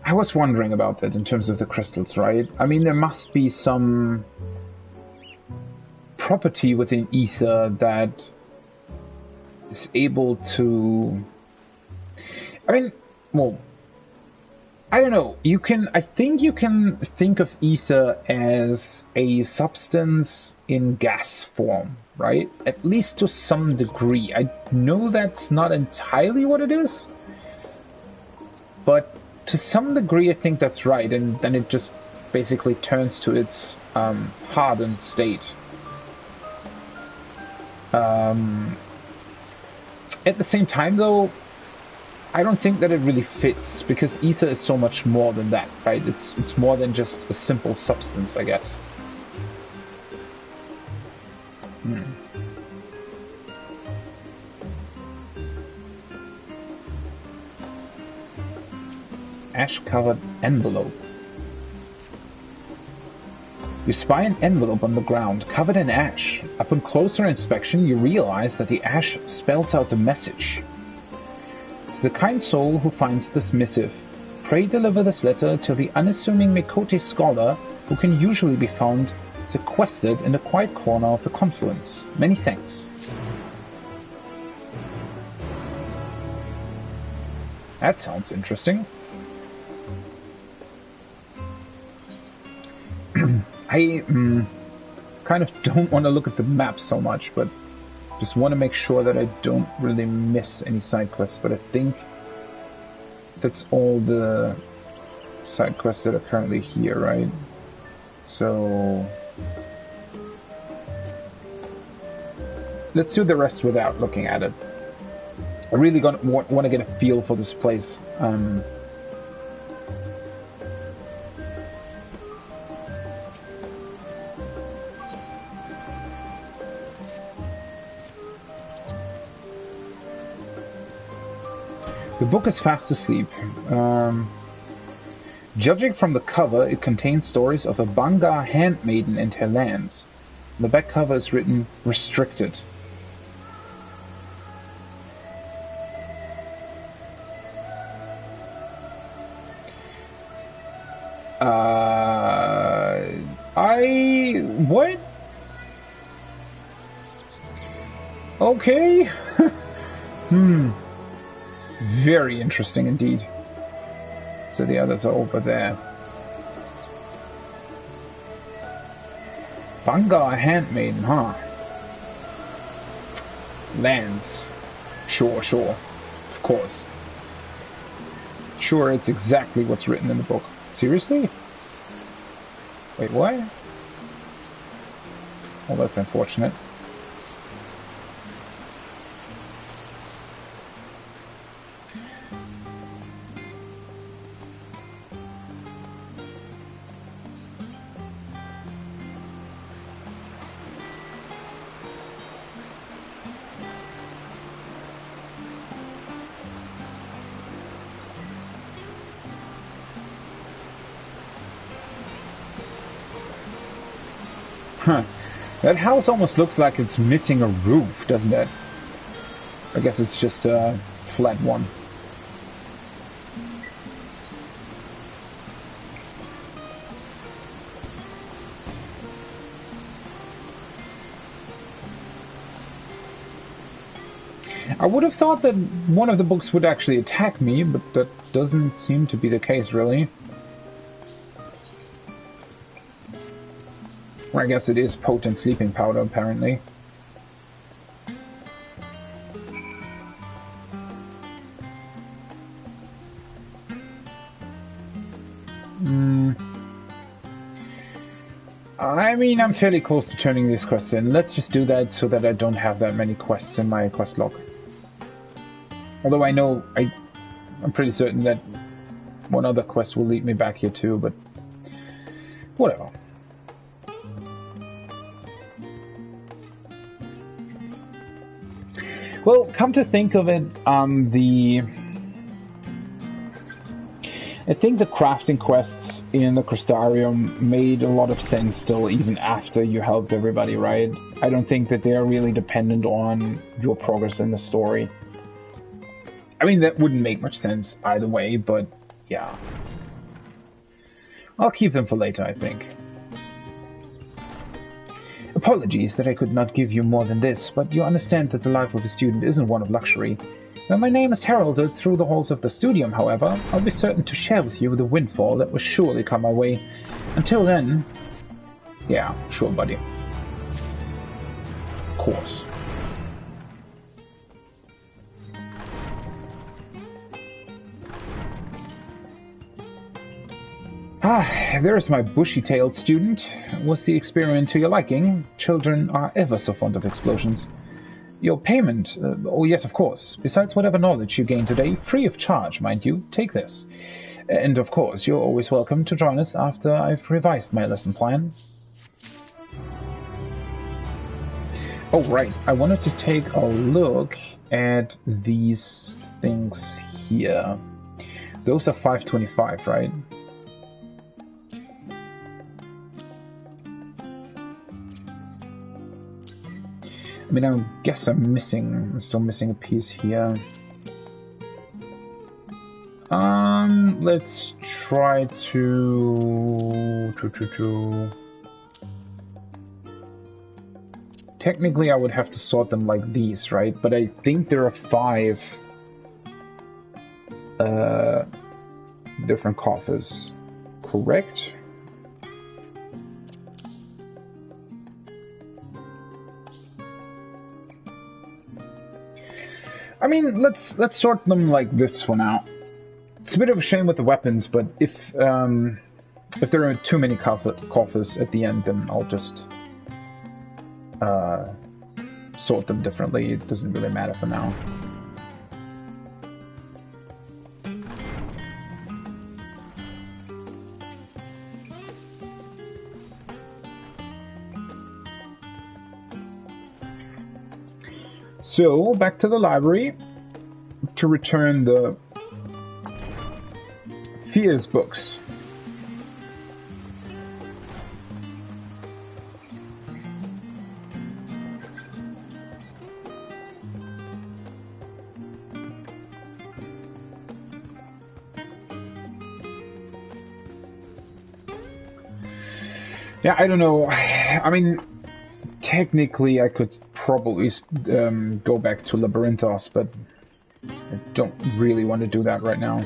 I was wondering about that in terms of the crystals, right? I mean, there must be some property within ether that is able to... I mean, well, I don't know. I think you can think of ether as a substance in gas form, right? At least to some degree. I know that's not entirely what it is, but to some degree I think that's right, and then it just basically turns to its hardened state. At the same time, though, I don't think that it really fits, because ether is so much more than that, right? It's more than just a simple substance, I guess. Ash-covered envelope. You spy an envelope on the ground, covered in ash. Upon closer inspection, you realize that the ash spells out a message. To the kind soul who finds this missive, pray deliver this letter to the unassuming Mikote scholar who can usually be found sequestered in the quiet corner of the confluence. Many thanks. That sounds interesting. I kind of don't want to look at the map so much, but just want to make sure that I don't really miss any side quests. But I think that's all the side quests that are currently here, right? So let's do the rest without looking at it. I really want to get a feel for this place. The book is fast asleep. Judging from the cover, it contains stories of a Bangar handmaiden and her lands. The back cover is written, restricted. What? Okay. Very interesting indeed. So the others are over there. Bangar handmaiden, huh? Lands. Sure. Of course. Sure, it's exactly what's written in the book. Seriously? Wait, what? Well, that's unfortunate. Huh. That house almost looks like it's missing a roof, doesn't it? I guess it's just a flat one. I would have thought that one of the books would actually attack me, but that doesn't seem to be the case, really. I guess it is potent sleeping powder, apparently. I mean, I'm fairly close to turning these quests in. Let's just do that so that I don't have that many quests in my quest log. Although I know, I'm pretty certain that one other quest will lead me back here too, but whatever. Well, come to think of it, I I think the crafting quests in the Crystarium made a lot of sense still, even after you helped everybody, right? I don't think that they are really dependent on your progress in the story. I mean, that wouldn't make much sense either way, but yeah. I'll keep them for later, I think. Apologies that I could not give you more than this, but you understand that the life of a student isn't one of luxury. When my name is heralded through the halls of the studium, however, I'll be certain to share with you the windfall that will surely come my way. Until then... Yeah, sure, buddy. Of course. Ah, there's my bushy-tailed student. Was the experiment to your liking? Children are ever so fond of explosions. Your payment? Oh yes, of course. Besides whatever knowledge you gain today, free of charge, mind you, take this. And of course, you're always welcome to join us after I've revised my lesson plan. Oh right, I wanted to take a look at these things here. Those are 525, right? I mean, I guess I'm still missing a piece here. Let's try to... Technically, I would have to sort them like these, right? But I think there are 5 different coffers, correct? I mean, let's sort them like this for now. It's a bit of a shame with the weapons, but if there are too many coffers at the end, then I'll just sort them differently. It doesn't really matter for now. So, back to the library to return the Fears books. Yeah, I don't know. I mean, technically I could probably go back to Labyrinthos, but I don't really want to do that right now.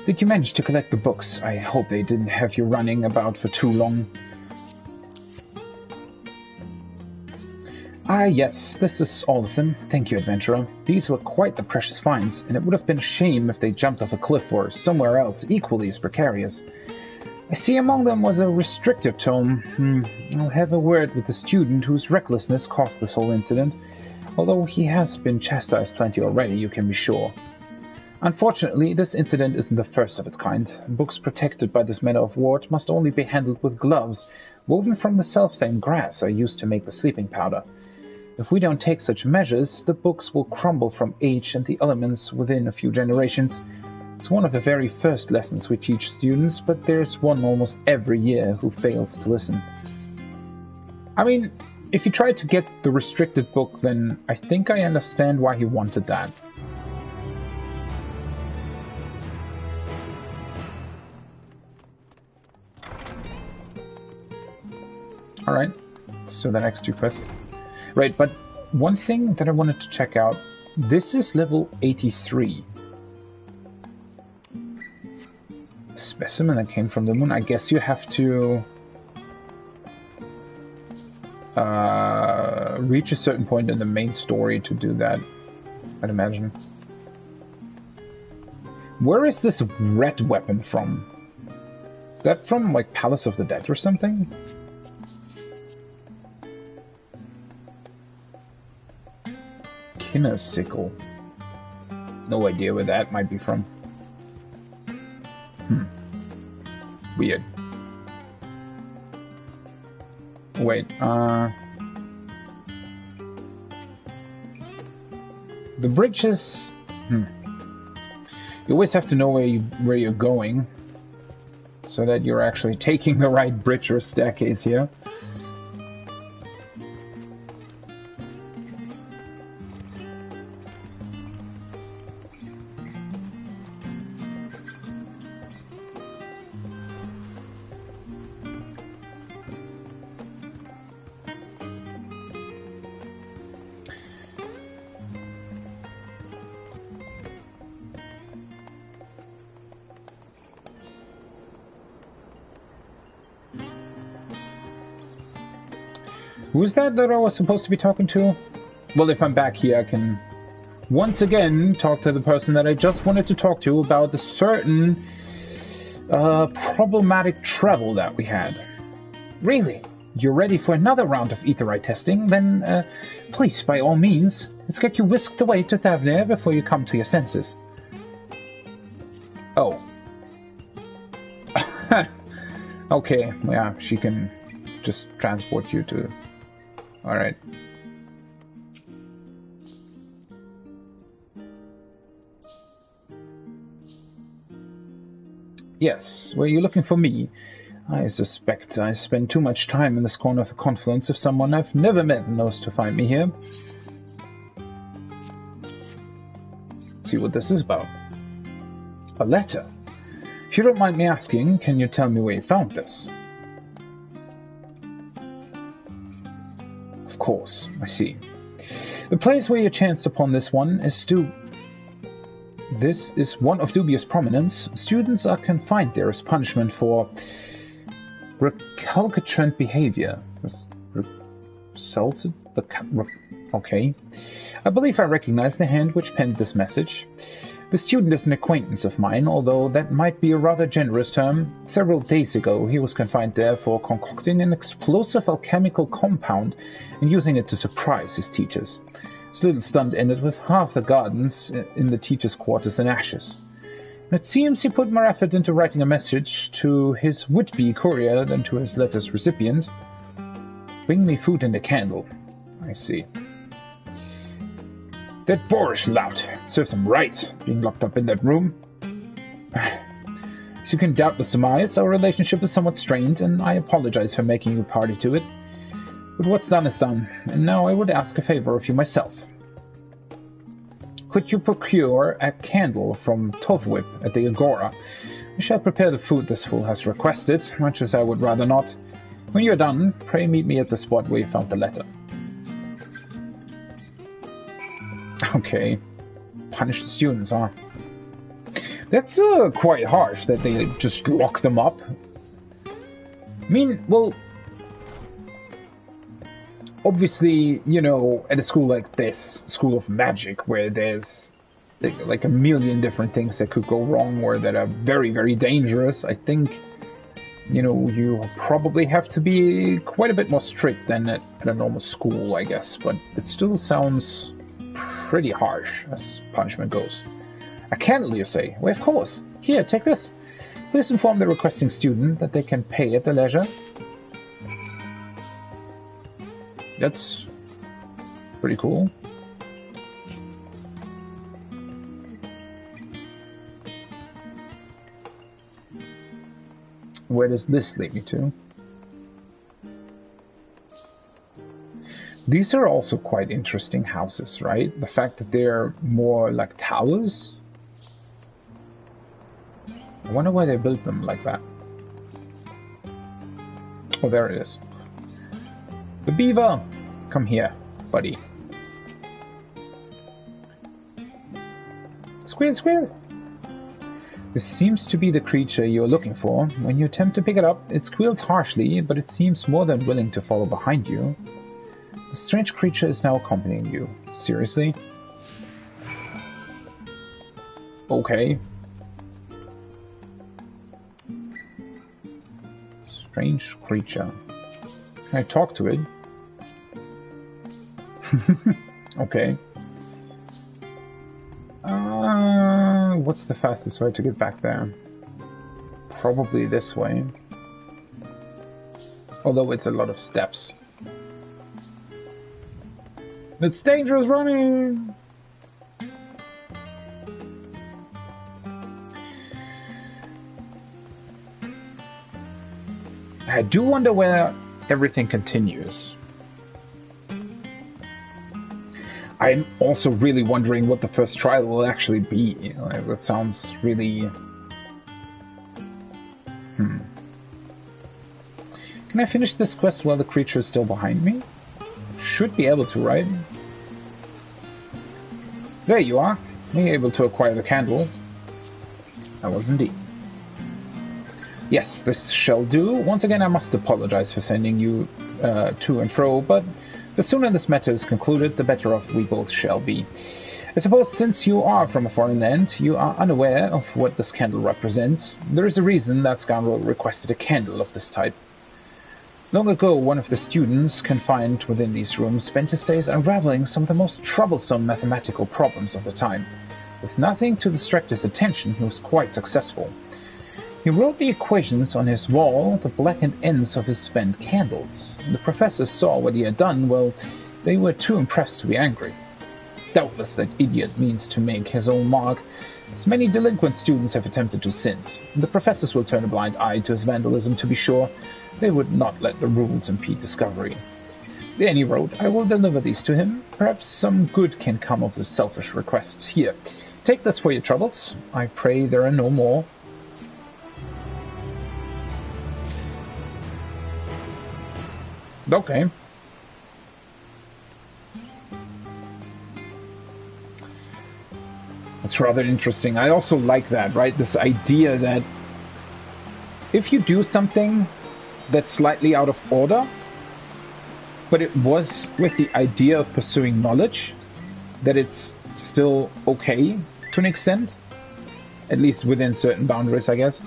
Did you manage to collect the books? I hope they didn't have you running about for too long. Ah, yes, this is all of them. Thank you, adventurer. These were quite the precious finds, and it would have been a shame if they jumped off a cliff or somewhere else equally as precarious. I see among them was a restrictive tome. I'll have a word with the student whose recklessness caused this whole incident, although he has been chastised plenty already, you can be sure. Unfortunately, this incident isn't the first of its kind. Books protected by this manner of ward must only be handled with gloves, woven from the selfsame grass I used to make the sleeping powder. If we don't take such measures, the books will crumble from age and the elements within a few generations. It's one of the very first lessons we teach students, but there's one almost every year who fails to listen. I mean, if he tried to get the restricted book, then I think I understand why he wanted that. Alright, so the next 2 quests. Right, but one thing that I wanted to check out, this is level 83. Specimen that came from the moon. I guess you have to reach a certain point in the main story to do that, I'd imagine. Where is this red weapon from? Is that from, like, Palace of the Dead or something? Kinna sickle. No idea where that might be from. Weird. Wait, the bridges... You'll You always have to know where you're going, so that you're actually taking the right bridge or staircase here. Who's that I was supposed to be talking to? Well, if I'm back here, I can once again talk to the person that I just wanted to talk to about a certain problematic travel that we had. Really? You're ready for another round of aetheryte testing? Then, please, by all means, let's get you whisked away to Thavnarian before you come to your senses. Oh. Okay, yeah, she can just transport you to... Alright. Yes, were you looking for me? I suspect I spend too much time in this corner of the confluence if someone I've never met knows to find me here. Let's see what this is about. A letter. If you don't mind me asking, can you tell me where you found this? Of course, I see. The place where you chanced upon this one is This is one of dubious prominence. Students are confined there as punishment for recalcitrant behavior. Okay. I believe I recognize the hand which penned this message. The student is an acquaintance of mine, although that might be a rather generous term. Several days ago, he was confined there for concocting an explosive alchemical compound and using it to surprise his teachers. His little stunt ended with half the gardens in the teachers' quarters in ashes. It seems he put more effort into writing a message to his would-be courier than to his letter's recipient. Bring me food and a candle. I see. That boorish lout serves him right, being locked up in that room. As you can doubtless surmise, our relationship is somewhat strained, and I apologize for making you party to it. But what's done is done, and now I would ask a favor of you myself. Could you procure a candle from Tovwip at the Agora? I shall prepare the food this fool has requested, much as I would rather not. When you are done, pray meet me at the spot where you found the letter. Okay. Punish the students, huh? That's quite harsh that they just lock them up. I mean, well... Obviously, you know, at a school like this, School of Magic, where there's like a million different things that could go wrong or that are very, very dangerous, I think, you know, you probably have to be quite a bit more strict than at a normal school, I guess. But it still sounds pretty harsh as punishment goes. A candle, you say? Well, of course. Here, take this. Please inform the requesting student that they can pay at their leisure. That's pretty cool. Where does this lead me to? These are also quite interesting houses, right? The fact that they're more like towers. I wonder why they built them like that. Oh, there it is. The beaver! Come here, buddy. Squeal, squeal! This seems to be the creature you're looking for. When you attempt to pick it up, it squeals harshly, but it seems more than willing to follow behind you. The strange creature is now accompanying you. Seriously? Okay. Strange creature. Can I talk to it? Okay. What's the fastest way to get back there? Probably this way. Although it's a lot of steps. It's dangerous running! I do wonder where everything continues. I'm also really wondering what the first trial will actually be. You know, that sounds really... Can I finish this quest while the creature is still behind me? Should be able to, right? There you are. Being able to acquire the candle. I was indeed. Yes, this shall do. Once again, I must apologize for sending you to and fro, but the sooner this matter is concluded, the better off we both shall be. I suppose since you are from a foreign land, you are unaware of what this candle represents. There is a reason that scoundrel requested a candle of this type. Long ago, one of the students confined within these rooms spent his days unraveling some of the most troublesome mathematical problems of the time. With nothing to distract his attention, he was quite successful. He wrote the equations on his wall, the blackened ends of his spent candles. The professors saw what he had done, well, they were too impressed to be angry. Doubtless that idiot means to make his own mark, as many delinquent students have attempted to since. The professors will turn a blind eye to his vandalism, to be sure. They would not let the rules impede discovery. Then he wrote, I will deliver these to him. Perhaps some good can come of this selfish request. Here, take this for your troubles. I pray there are no more. Okay. That's rather interesting. I also like that, right? This idea that if you do something that's slightly out of order, but it was with the idea of pursuing knowledge, that it's still okay to an extent, at least within certain boundaries, I guess.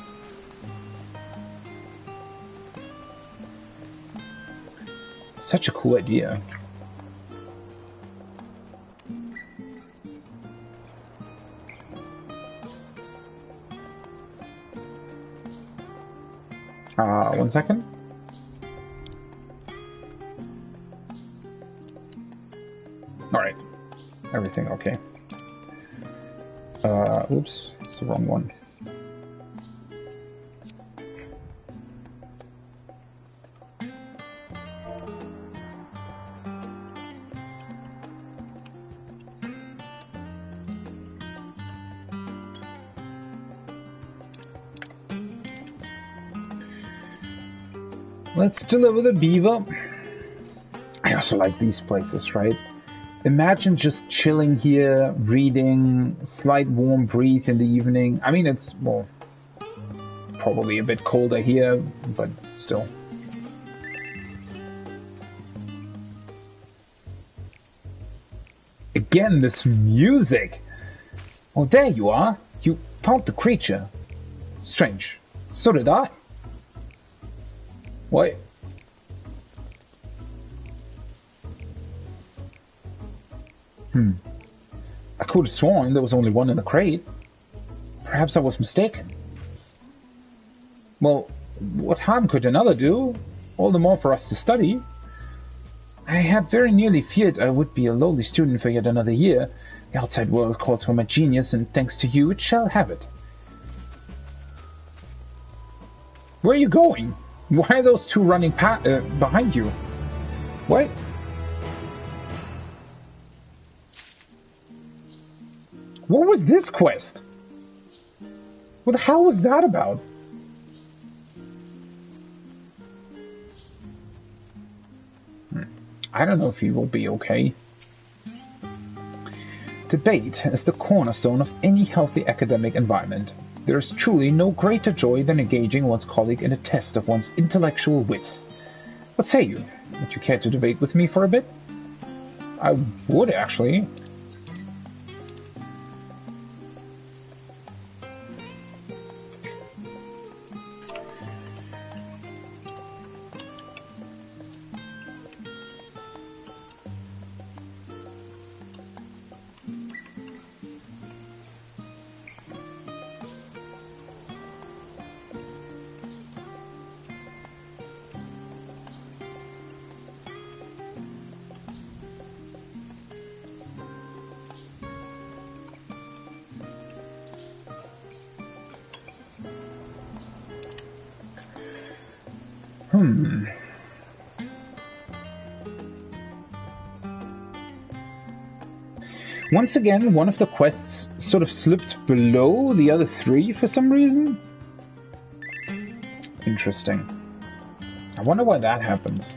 Such a cool idea. One second. Alright. Everything okay. Oops, it's the wrong one. Let's deliver the beaver. I also like these places, right? Imagine just chilling here, reading, slight warm breeze in the evening. I mean, it's, well, probably a bit colder here, but still. Again, this music! Oh, there you are! You found the creature. Strange. So did I. What? I could have sworn there was only one in the crate. Perhaps I was mistaken. Well, what harm could another do? All the more for us to study. I had very nearly feared I would be a lowly student for yet another year. The outside world calls for my genius, and thanks to you, it shall have it. Where are you going? Why are those two running behind you? What? What was this quest? What the hell was that about? I don't know if he will be okay. Debate is the cornerstone of any healthy academic environment. There is truly no greater joy than engaging one's colleague in a test of one's intellectual wits. What say you? Would you care to debate with me for a bit? I would, actually. Once again, one of the quests sort of slipped below the other three for some reason. Interesting. I wonder why that happens.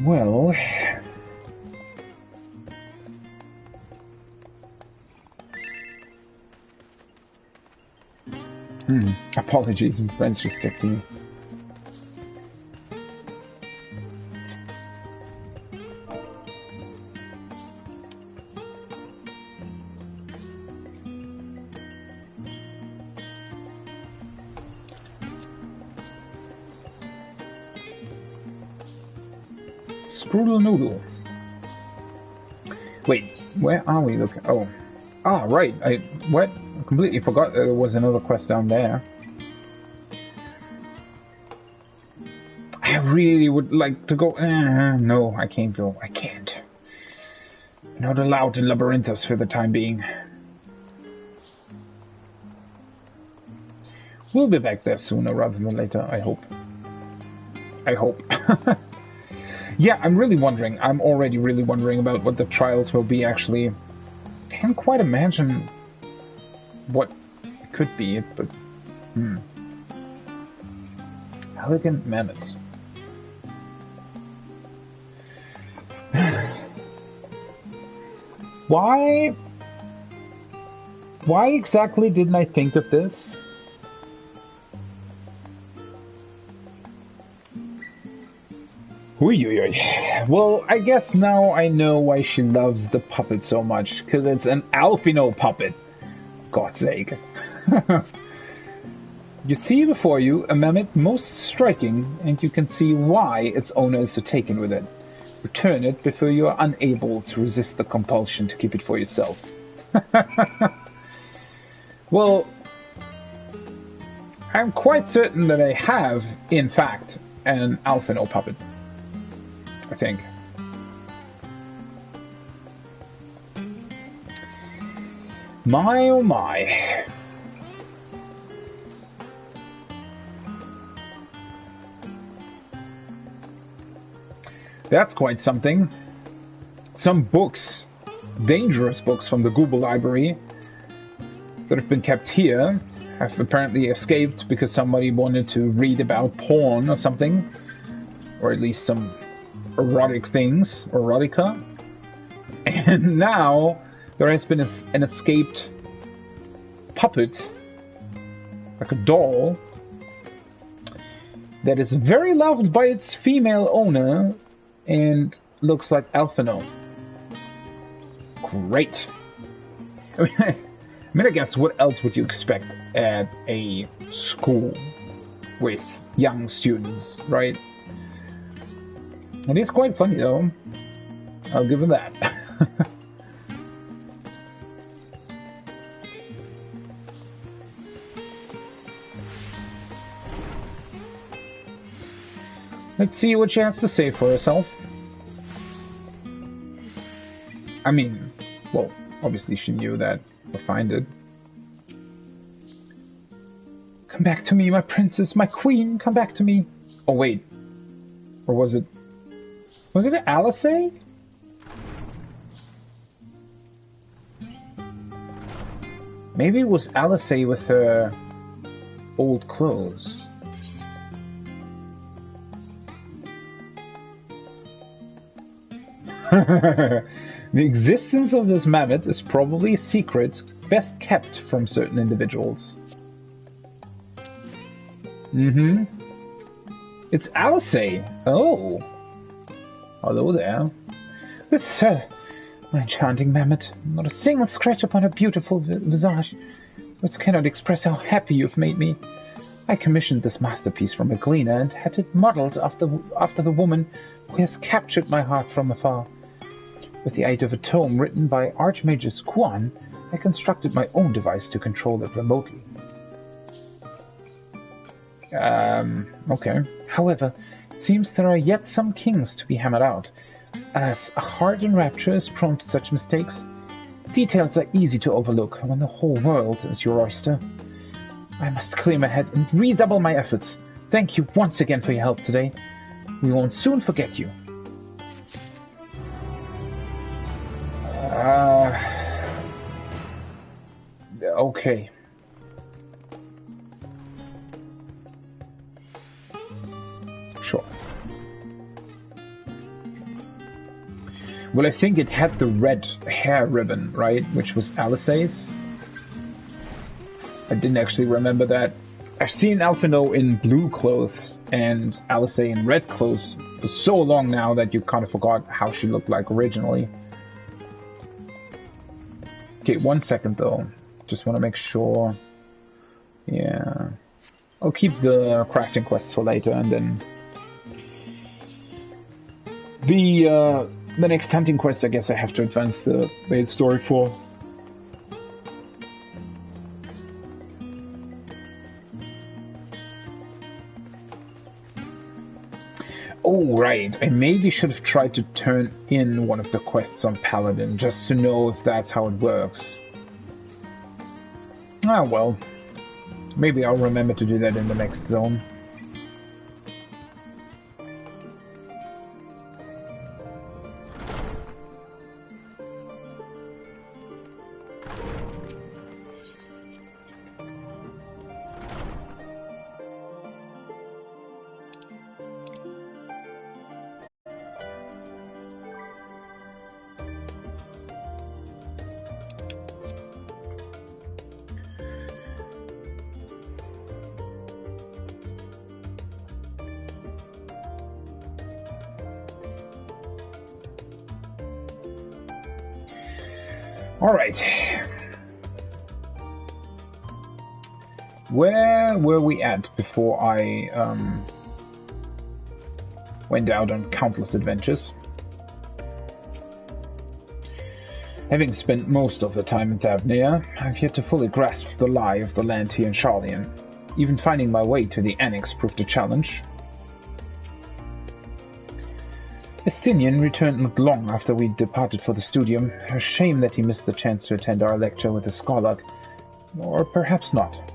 Well, apologies, friends just texting me. Strudel noodle. Wait, where are we looking? Oh. Ah, right. I completely forgot there was another quest down there. I really would like to go. No, I can't go. I can't. Not allowed in Labyrinthus for the time being. We'll be back there sooner rather than later, I hope. I hope. Yeah, I'm really wondering. I'm already really wondering about what the trials will be, actually. Can't quite imagine what it could be, but... Elegant mammoth. Why exactly didn't I think of this? Well, I guess now I know why she loves the puppet so much, because it's an Alphino puppet. God's sake. You see before you a mammoth most striking, and you can see why its owner is so taken with it. Return it before you are unable to resist the compulsion to keep it for yourself. Well, I'm quite certain that I have, in fact, an Alphino puppet. I think. My oh my. That's quite something. Some books, dangerous books from the Google library that have been kept here have apparently escaped because somebody wanted to read about porn or something, or at least some erotic things, erotica. And now there has been an escaped puppet, like a doll, that is very loved by its female owner and looks like Alphino. Great. I mean, I guess what else would you expect at a school with young students, right? It is quite funny, though. I'll give him that. Let's see what she has to say for herself. I mean, well, obviously she knew that we'll find it. Come back to me, my princess, my queen, come back to me. Oh, wait. Or was it Alice? Maybe it was Alice with her old clothes. The existence of this mammoth is probably a secret best kept from certain individuals. It's Alice. Oh. Hello there. This, sir, my enchanting mammoth. Not a single scratch upon her beautiful visage. Words cannot express how happy you've made me. I commissioned this masterpiece from a gleaner and had it modeled after the woman who has captured my heart from afar. With the aid of a tome written by Archmagus Quan, I constructed my own device to control it remotely. Okay. However, it seems there are yet some kings to be hammered out. As a heart in rapture is prone to such mistakes, details are easy to overlook when the whole world is your oyster. I must clear my head and redouble my efforts. Thank you once again for your help today. We won't soon forget you. Okay. Sure. Well, I think it had the red hair ribbon, right? Which was Alisae's. I didn't actually remember that. I've seen Alphino in blue clothes and Alisae in red clothes for so long now that you kind of forgot how she looked like originally. Okay, 1 second though. Just want to make sure. Yeah. I'll keep the crafting quests for later, and then the next hunting quest I guess I have to advance the main story for. Oh, right. I maybe should have tried to turn in one of the quests on Paladin, just to know if that's how it works. Ah, well. Maybe I'll remember to do that in the next zone. Alright. Where were we at before I went out on countless adventures? Having spent most of the time in Thavnir, I've yet to fully grasp the lie of the land here in Sharlayan. Even finding my way to the Annex proved a challenge. Estinian returned not long after we departed for the studium. A shame that he missed the chance to attend our lecture with the Skarlug. Or perhaps not.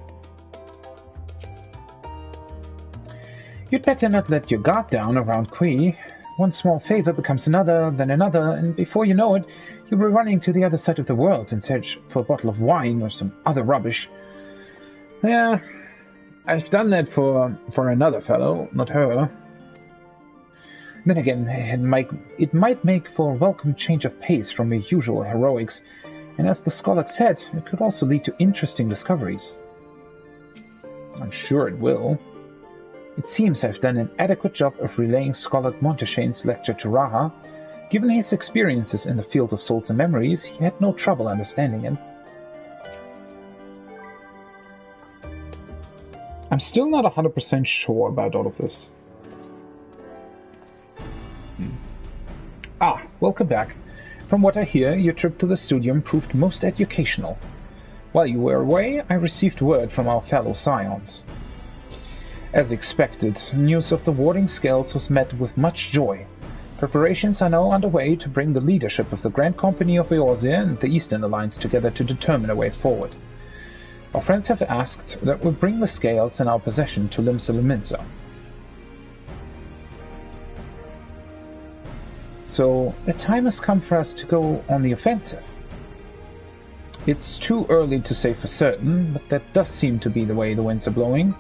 You'd better not let your guard down around Kui. One small favor becomes another, then another, and before you know it, you'll be running to the other side of the world in search for a bottle of wine or some other rubbish. Yeah, I've done that for another fellow, not her. Then again, it might make for a welcome change of pace from your usual heroics, and as the Skarlug said, it could also lead to interesting discoveries. I'm sure it will. It seems I've done an adequate job of relaying Skarlug Monteshane's lecture to Raha. Given his experiences in the field of souls and memories, he had no trouble understanding it. I'm still not 100% sure about all of this. Ah, welcome back. From what I hear, your trip to the studium proved most educational. While you were away, I received word from our fellow scions. As expected, news of the warding scales was met with much joy. Preparations are now underway to bring the leadership of the Grand Company of Eorzea and the Eastern Alliance together to determine a way forward. Our friends have asked that we bring the scales in our possession to Limsa. So, the time has come for us to go on the offensive. It's too early to say for certain, but that does seem to be the way the winds are blowing.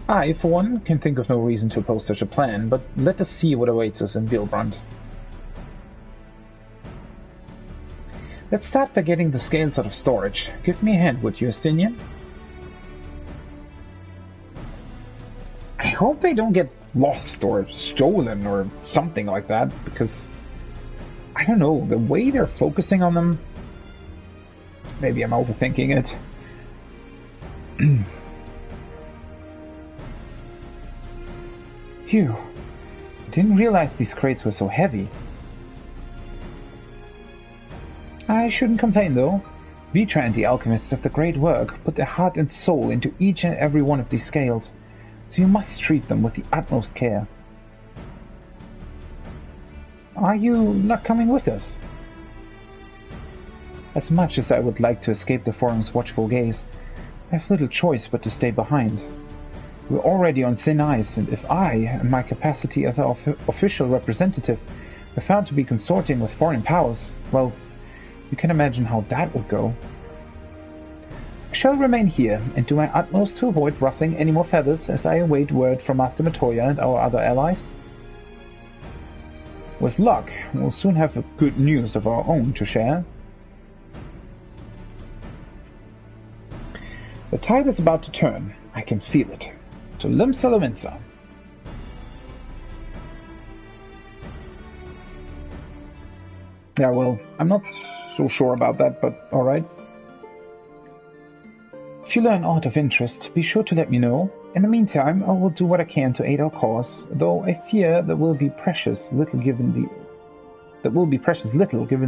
I, for one, can think of no reason to oppose such a plan, but let us see what awaits us in Vilbrand. Let's start by getting the scales out of storage. Give me a hand, would you, Estinian? I hope they don't get lost or stolen or something like that, because I don't know, the way they're focusing on them, maybe I'm overthinking it. Phew. Didn't realize these crates were so heavy. I shouldn't complain, though. Vitra and the alchemists of the great work put their heart and soul into each and every one of these scales, so you must treat them with the utmost care. Are you not coming with us? As much as I would like to escape the Forum's watchful gaze, I have little choice but to stay behind. We're already on thin ice, and if I, in my capacity as our official representative, were found to be consorting with foreign powers, well, you can imagine how that would go. I shall remain here and do my utmost to avoid ruffling any more feathers as I await word from Master Matoya and our other allies. With luck, we'll soon have good news of our own to share. The tide is about to turn. I can feel it. To Limsa Lominsa. Yeah, well, I'm not so sure about that, but alright. If you learn aught of interest, be sure to let me know. In the meantime, I will do what I can to aid our cause, though I fear that will be precious little given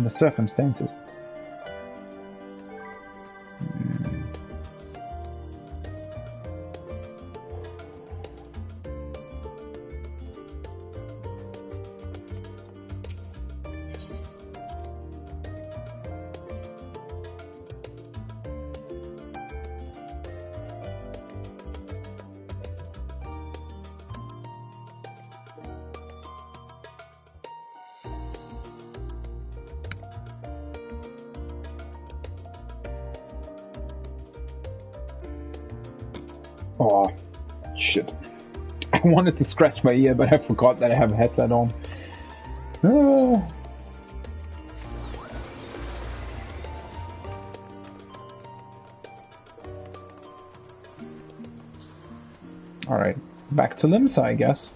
the circumstances. Oh, shit. I wanted to scratch my ear, but I forgot that I have a headset on. Oh. Alright, back to Limsa, I guess.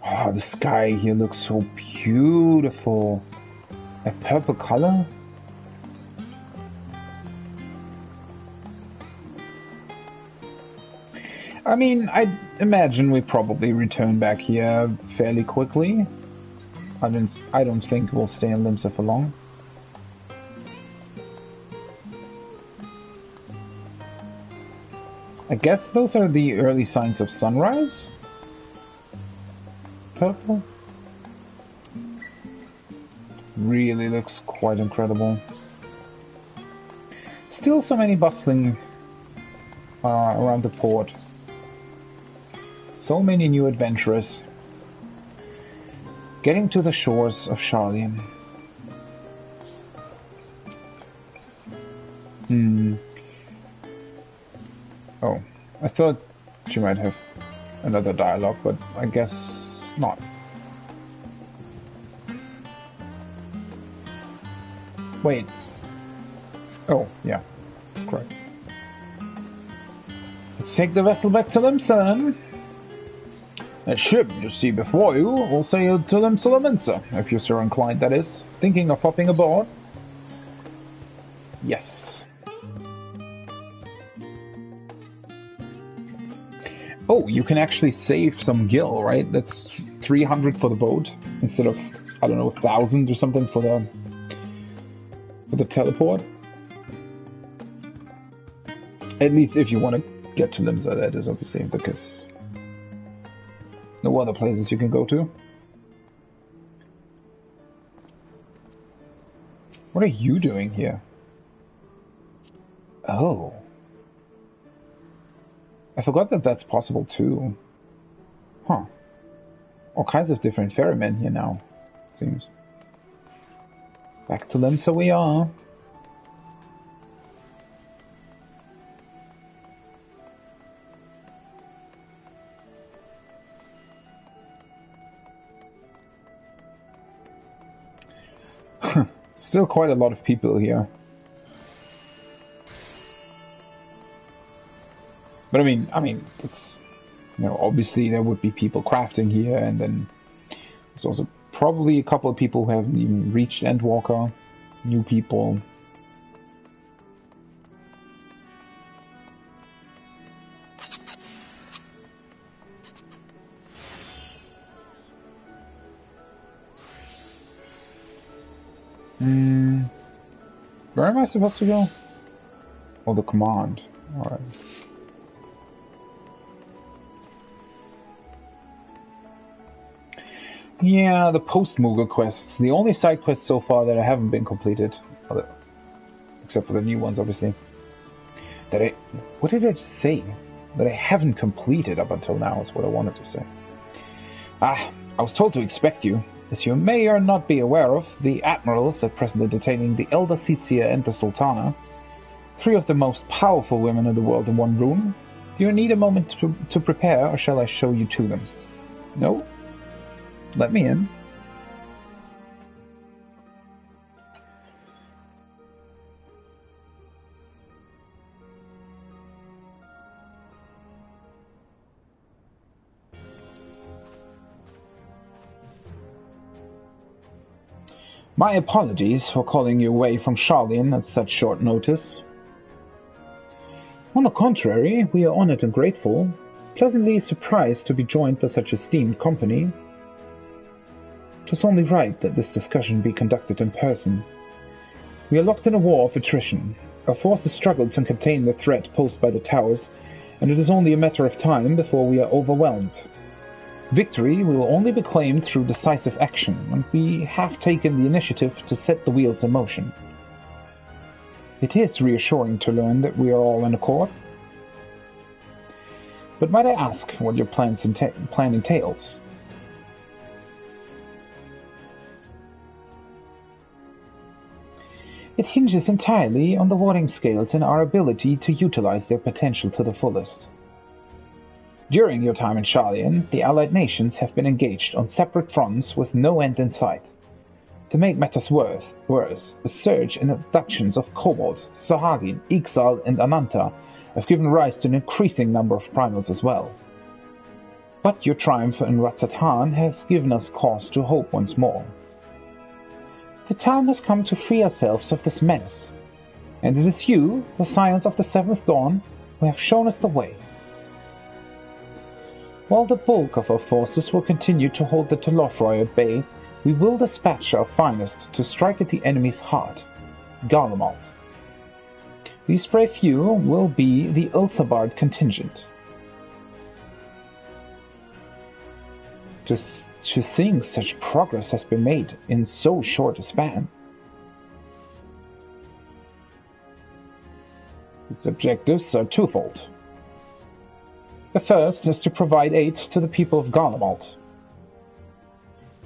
Oh, the sky here looks so beautiful. That purple color. I mean, I imagine we probably return back here fairly quickly. I don't think we'll stay in Limsa for long. I guess those are the early signs of sunrise? Purple? Really looks quite incredible. Still so many bustling around the port. So many new adventurers. Getting to the shores of Sharlayan. Oh, I thought she might have another dialogue, but I guess not. Wait. Oh, yeah. That's correct. Let's take the vessel back to Limsa. That ship you see before you will sail to Limsa Lominsa, if you're so inclined, that is. Thinking of hopping aboard? Yes. Oh, you can actually save some gil, right? That's 300 for the boat, instead of, I don't know, 1,000 or something for the teleport. At least if you want to get to Limsa, that is, obviously, because no other places you can go to. What are you doing here? Oh. I forgot that that's possible too. Huh. All kinds of different ferrymen here now, it seems. Back to Limsa we are. Still quite a lot of people here. But I mean, it's, you know, obviously there would be people crafting here, and then there's also probably a couple of people who haven't even reached Endwalker. new people. Where am I supposed to go? Oh, the command. Alright. Yeah, the post-Moogle quests. The only side quests so far that I haven't been completed. Except for the new ones, obviously. What did I just say? That I haven't completed up until now is what I wanted to say. I was told to expect you. As you may or not be aware of, the admirals at present are detaining the Elder Sitsia and the Sultana, 3 of the most powerful women in the world in one room. Do you need a moment to prepare, or shall I show you to them? No? Let me in. My apologies for calling you away from Sharlayan at such short notice. On the contrary, we are honored and grateful, pleasantly surprised to be joined by such esteemed company. It is only right that this discussion be conducted in person. We are locked in a war of attrition. Our forces struggle to contain the threat posed by the towers, and it is only a matter of time before we are overwhelmed. Victory will only be claimed through decisive action, and we have taken the initiative to set the wheels in motion. It is reassuring to learn that we are all in accord. But might I ask what your plan entails? It hinges entirely on the warring scales and our ability to utilize their potential to the fullest. During your time in Sharlayan, the allied nations have been engaged on separate fronts with no end in sight. To make matters worse, a surge in abductions of kobolds, Sahagin, Ixal, and Ananta have given rise to an increasing number of primals as well. But your triumph in Ratzathan has given us cause to hope once more. The time has come to free ourselves of this menace, and it is you, the Scions of the Seventh Dawn, who have shown us the way. While the bulk of our forces will continue to hold the Telofroi at bay, we will dispatch our finest to strike at the enemy's heart, Garlemald. These brave few will be the Ulsabard contingent. To think such progress has been made in so short a span. Its objectives are twofold. The first is to provide aid to the people of Garlemald.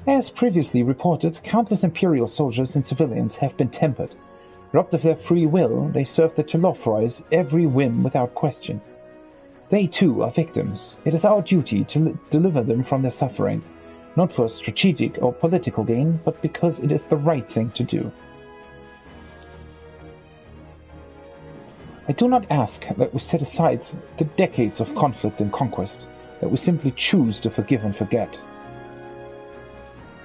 As previously reported, countless Imperial soldiers and civilians have been tempered. Robbed of their free will, they serve the Telofroi's every whim without question. They too are victims. It is our duty to deliver them from their suffering, not for strategic or political gain, but because it is the right thing to do. I do not ask that we set aside the decades of conflict and conquest, that we simply choose to forgive and forget.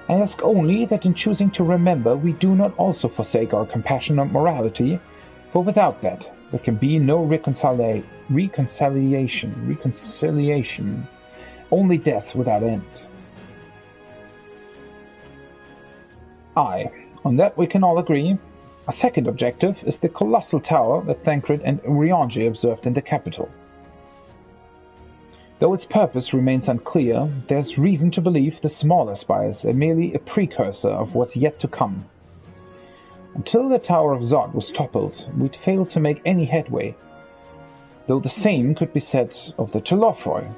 I ask only that in choosing to remember, we do not also forsake our compassion and morality, for without that, there can be no reconciliation, only death without end. Aye, on that we can all agree. A second objective is the colossal tower that Thancred and Urianger observed in the capital. Though its purpose remains unclear, there's reason to believe the smaller spires are merely a precursor of what's yet to come. Until the Tower of Zod was toppled, we'd failed to make any headway, though the same could be said of the Telofroi.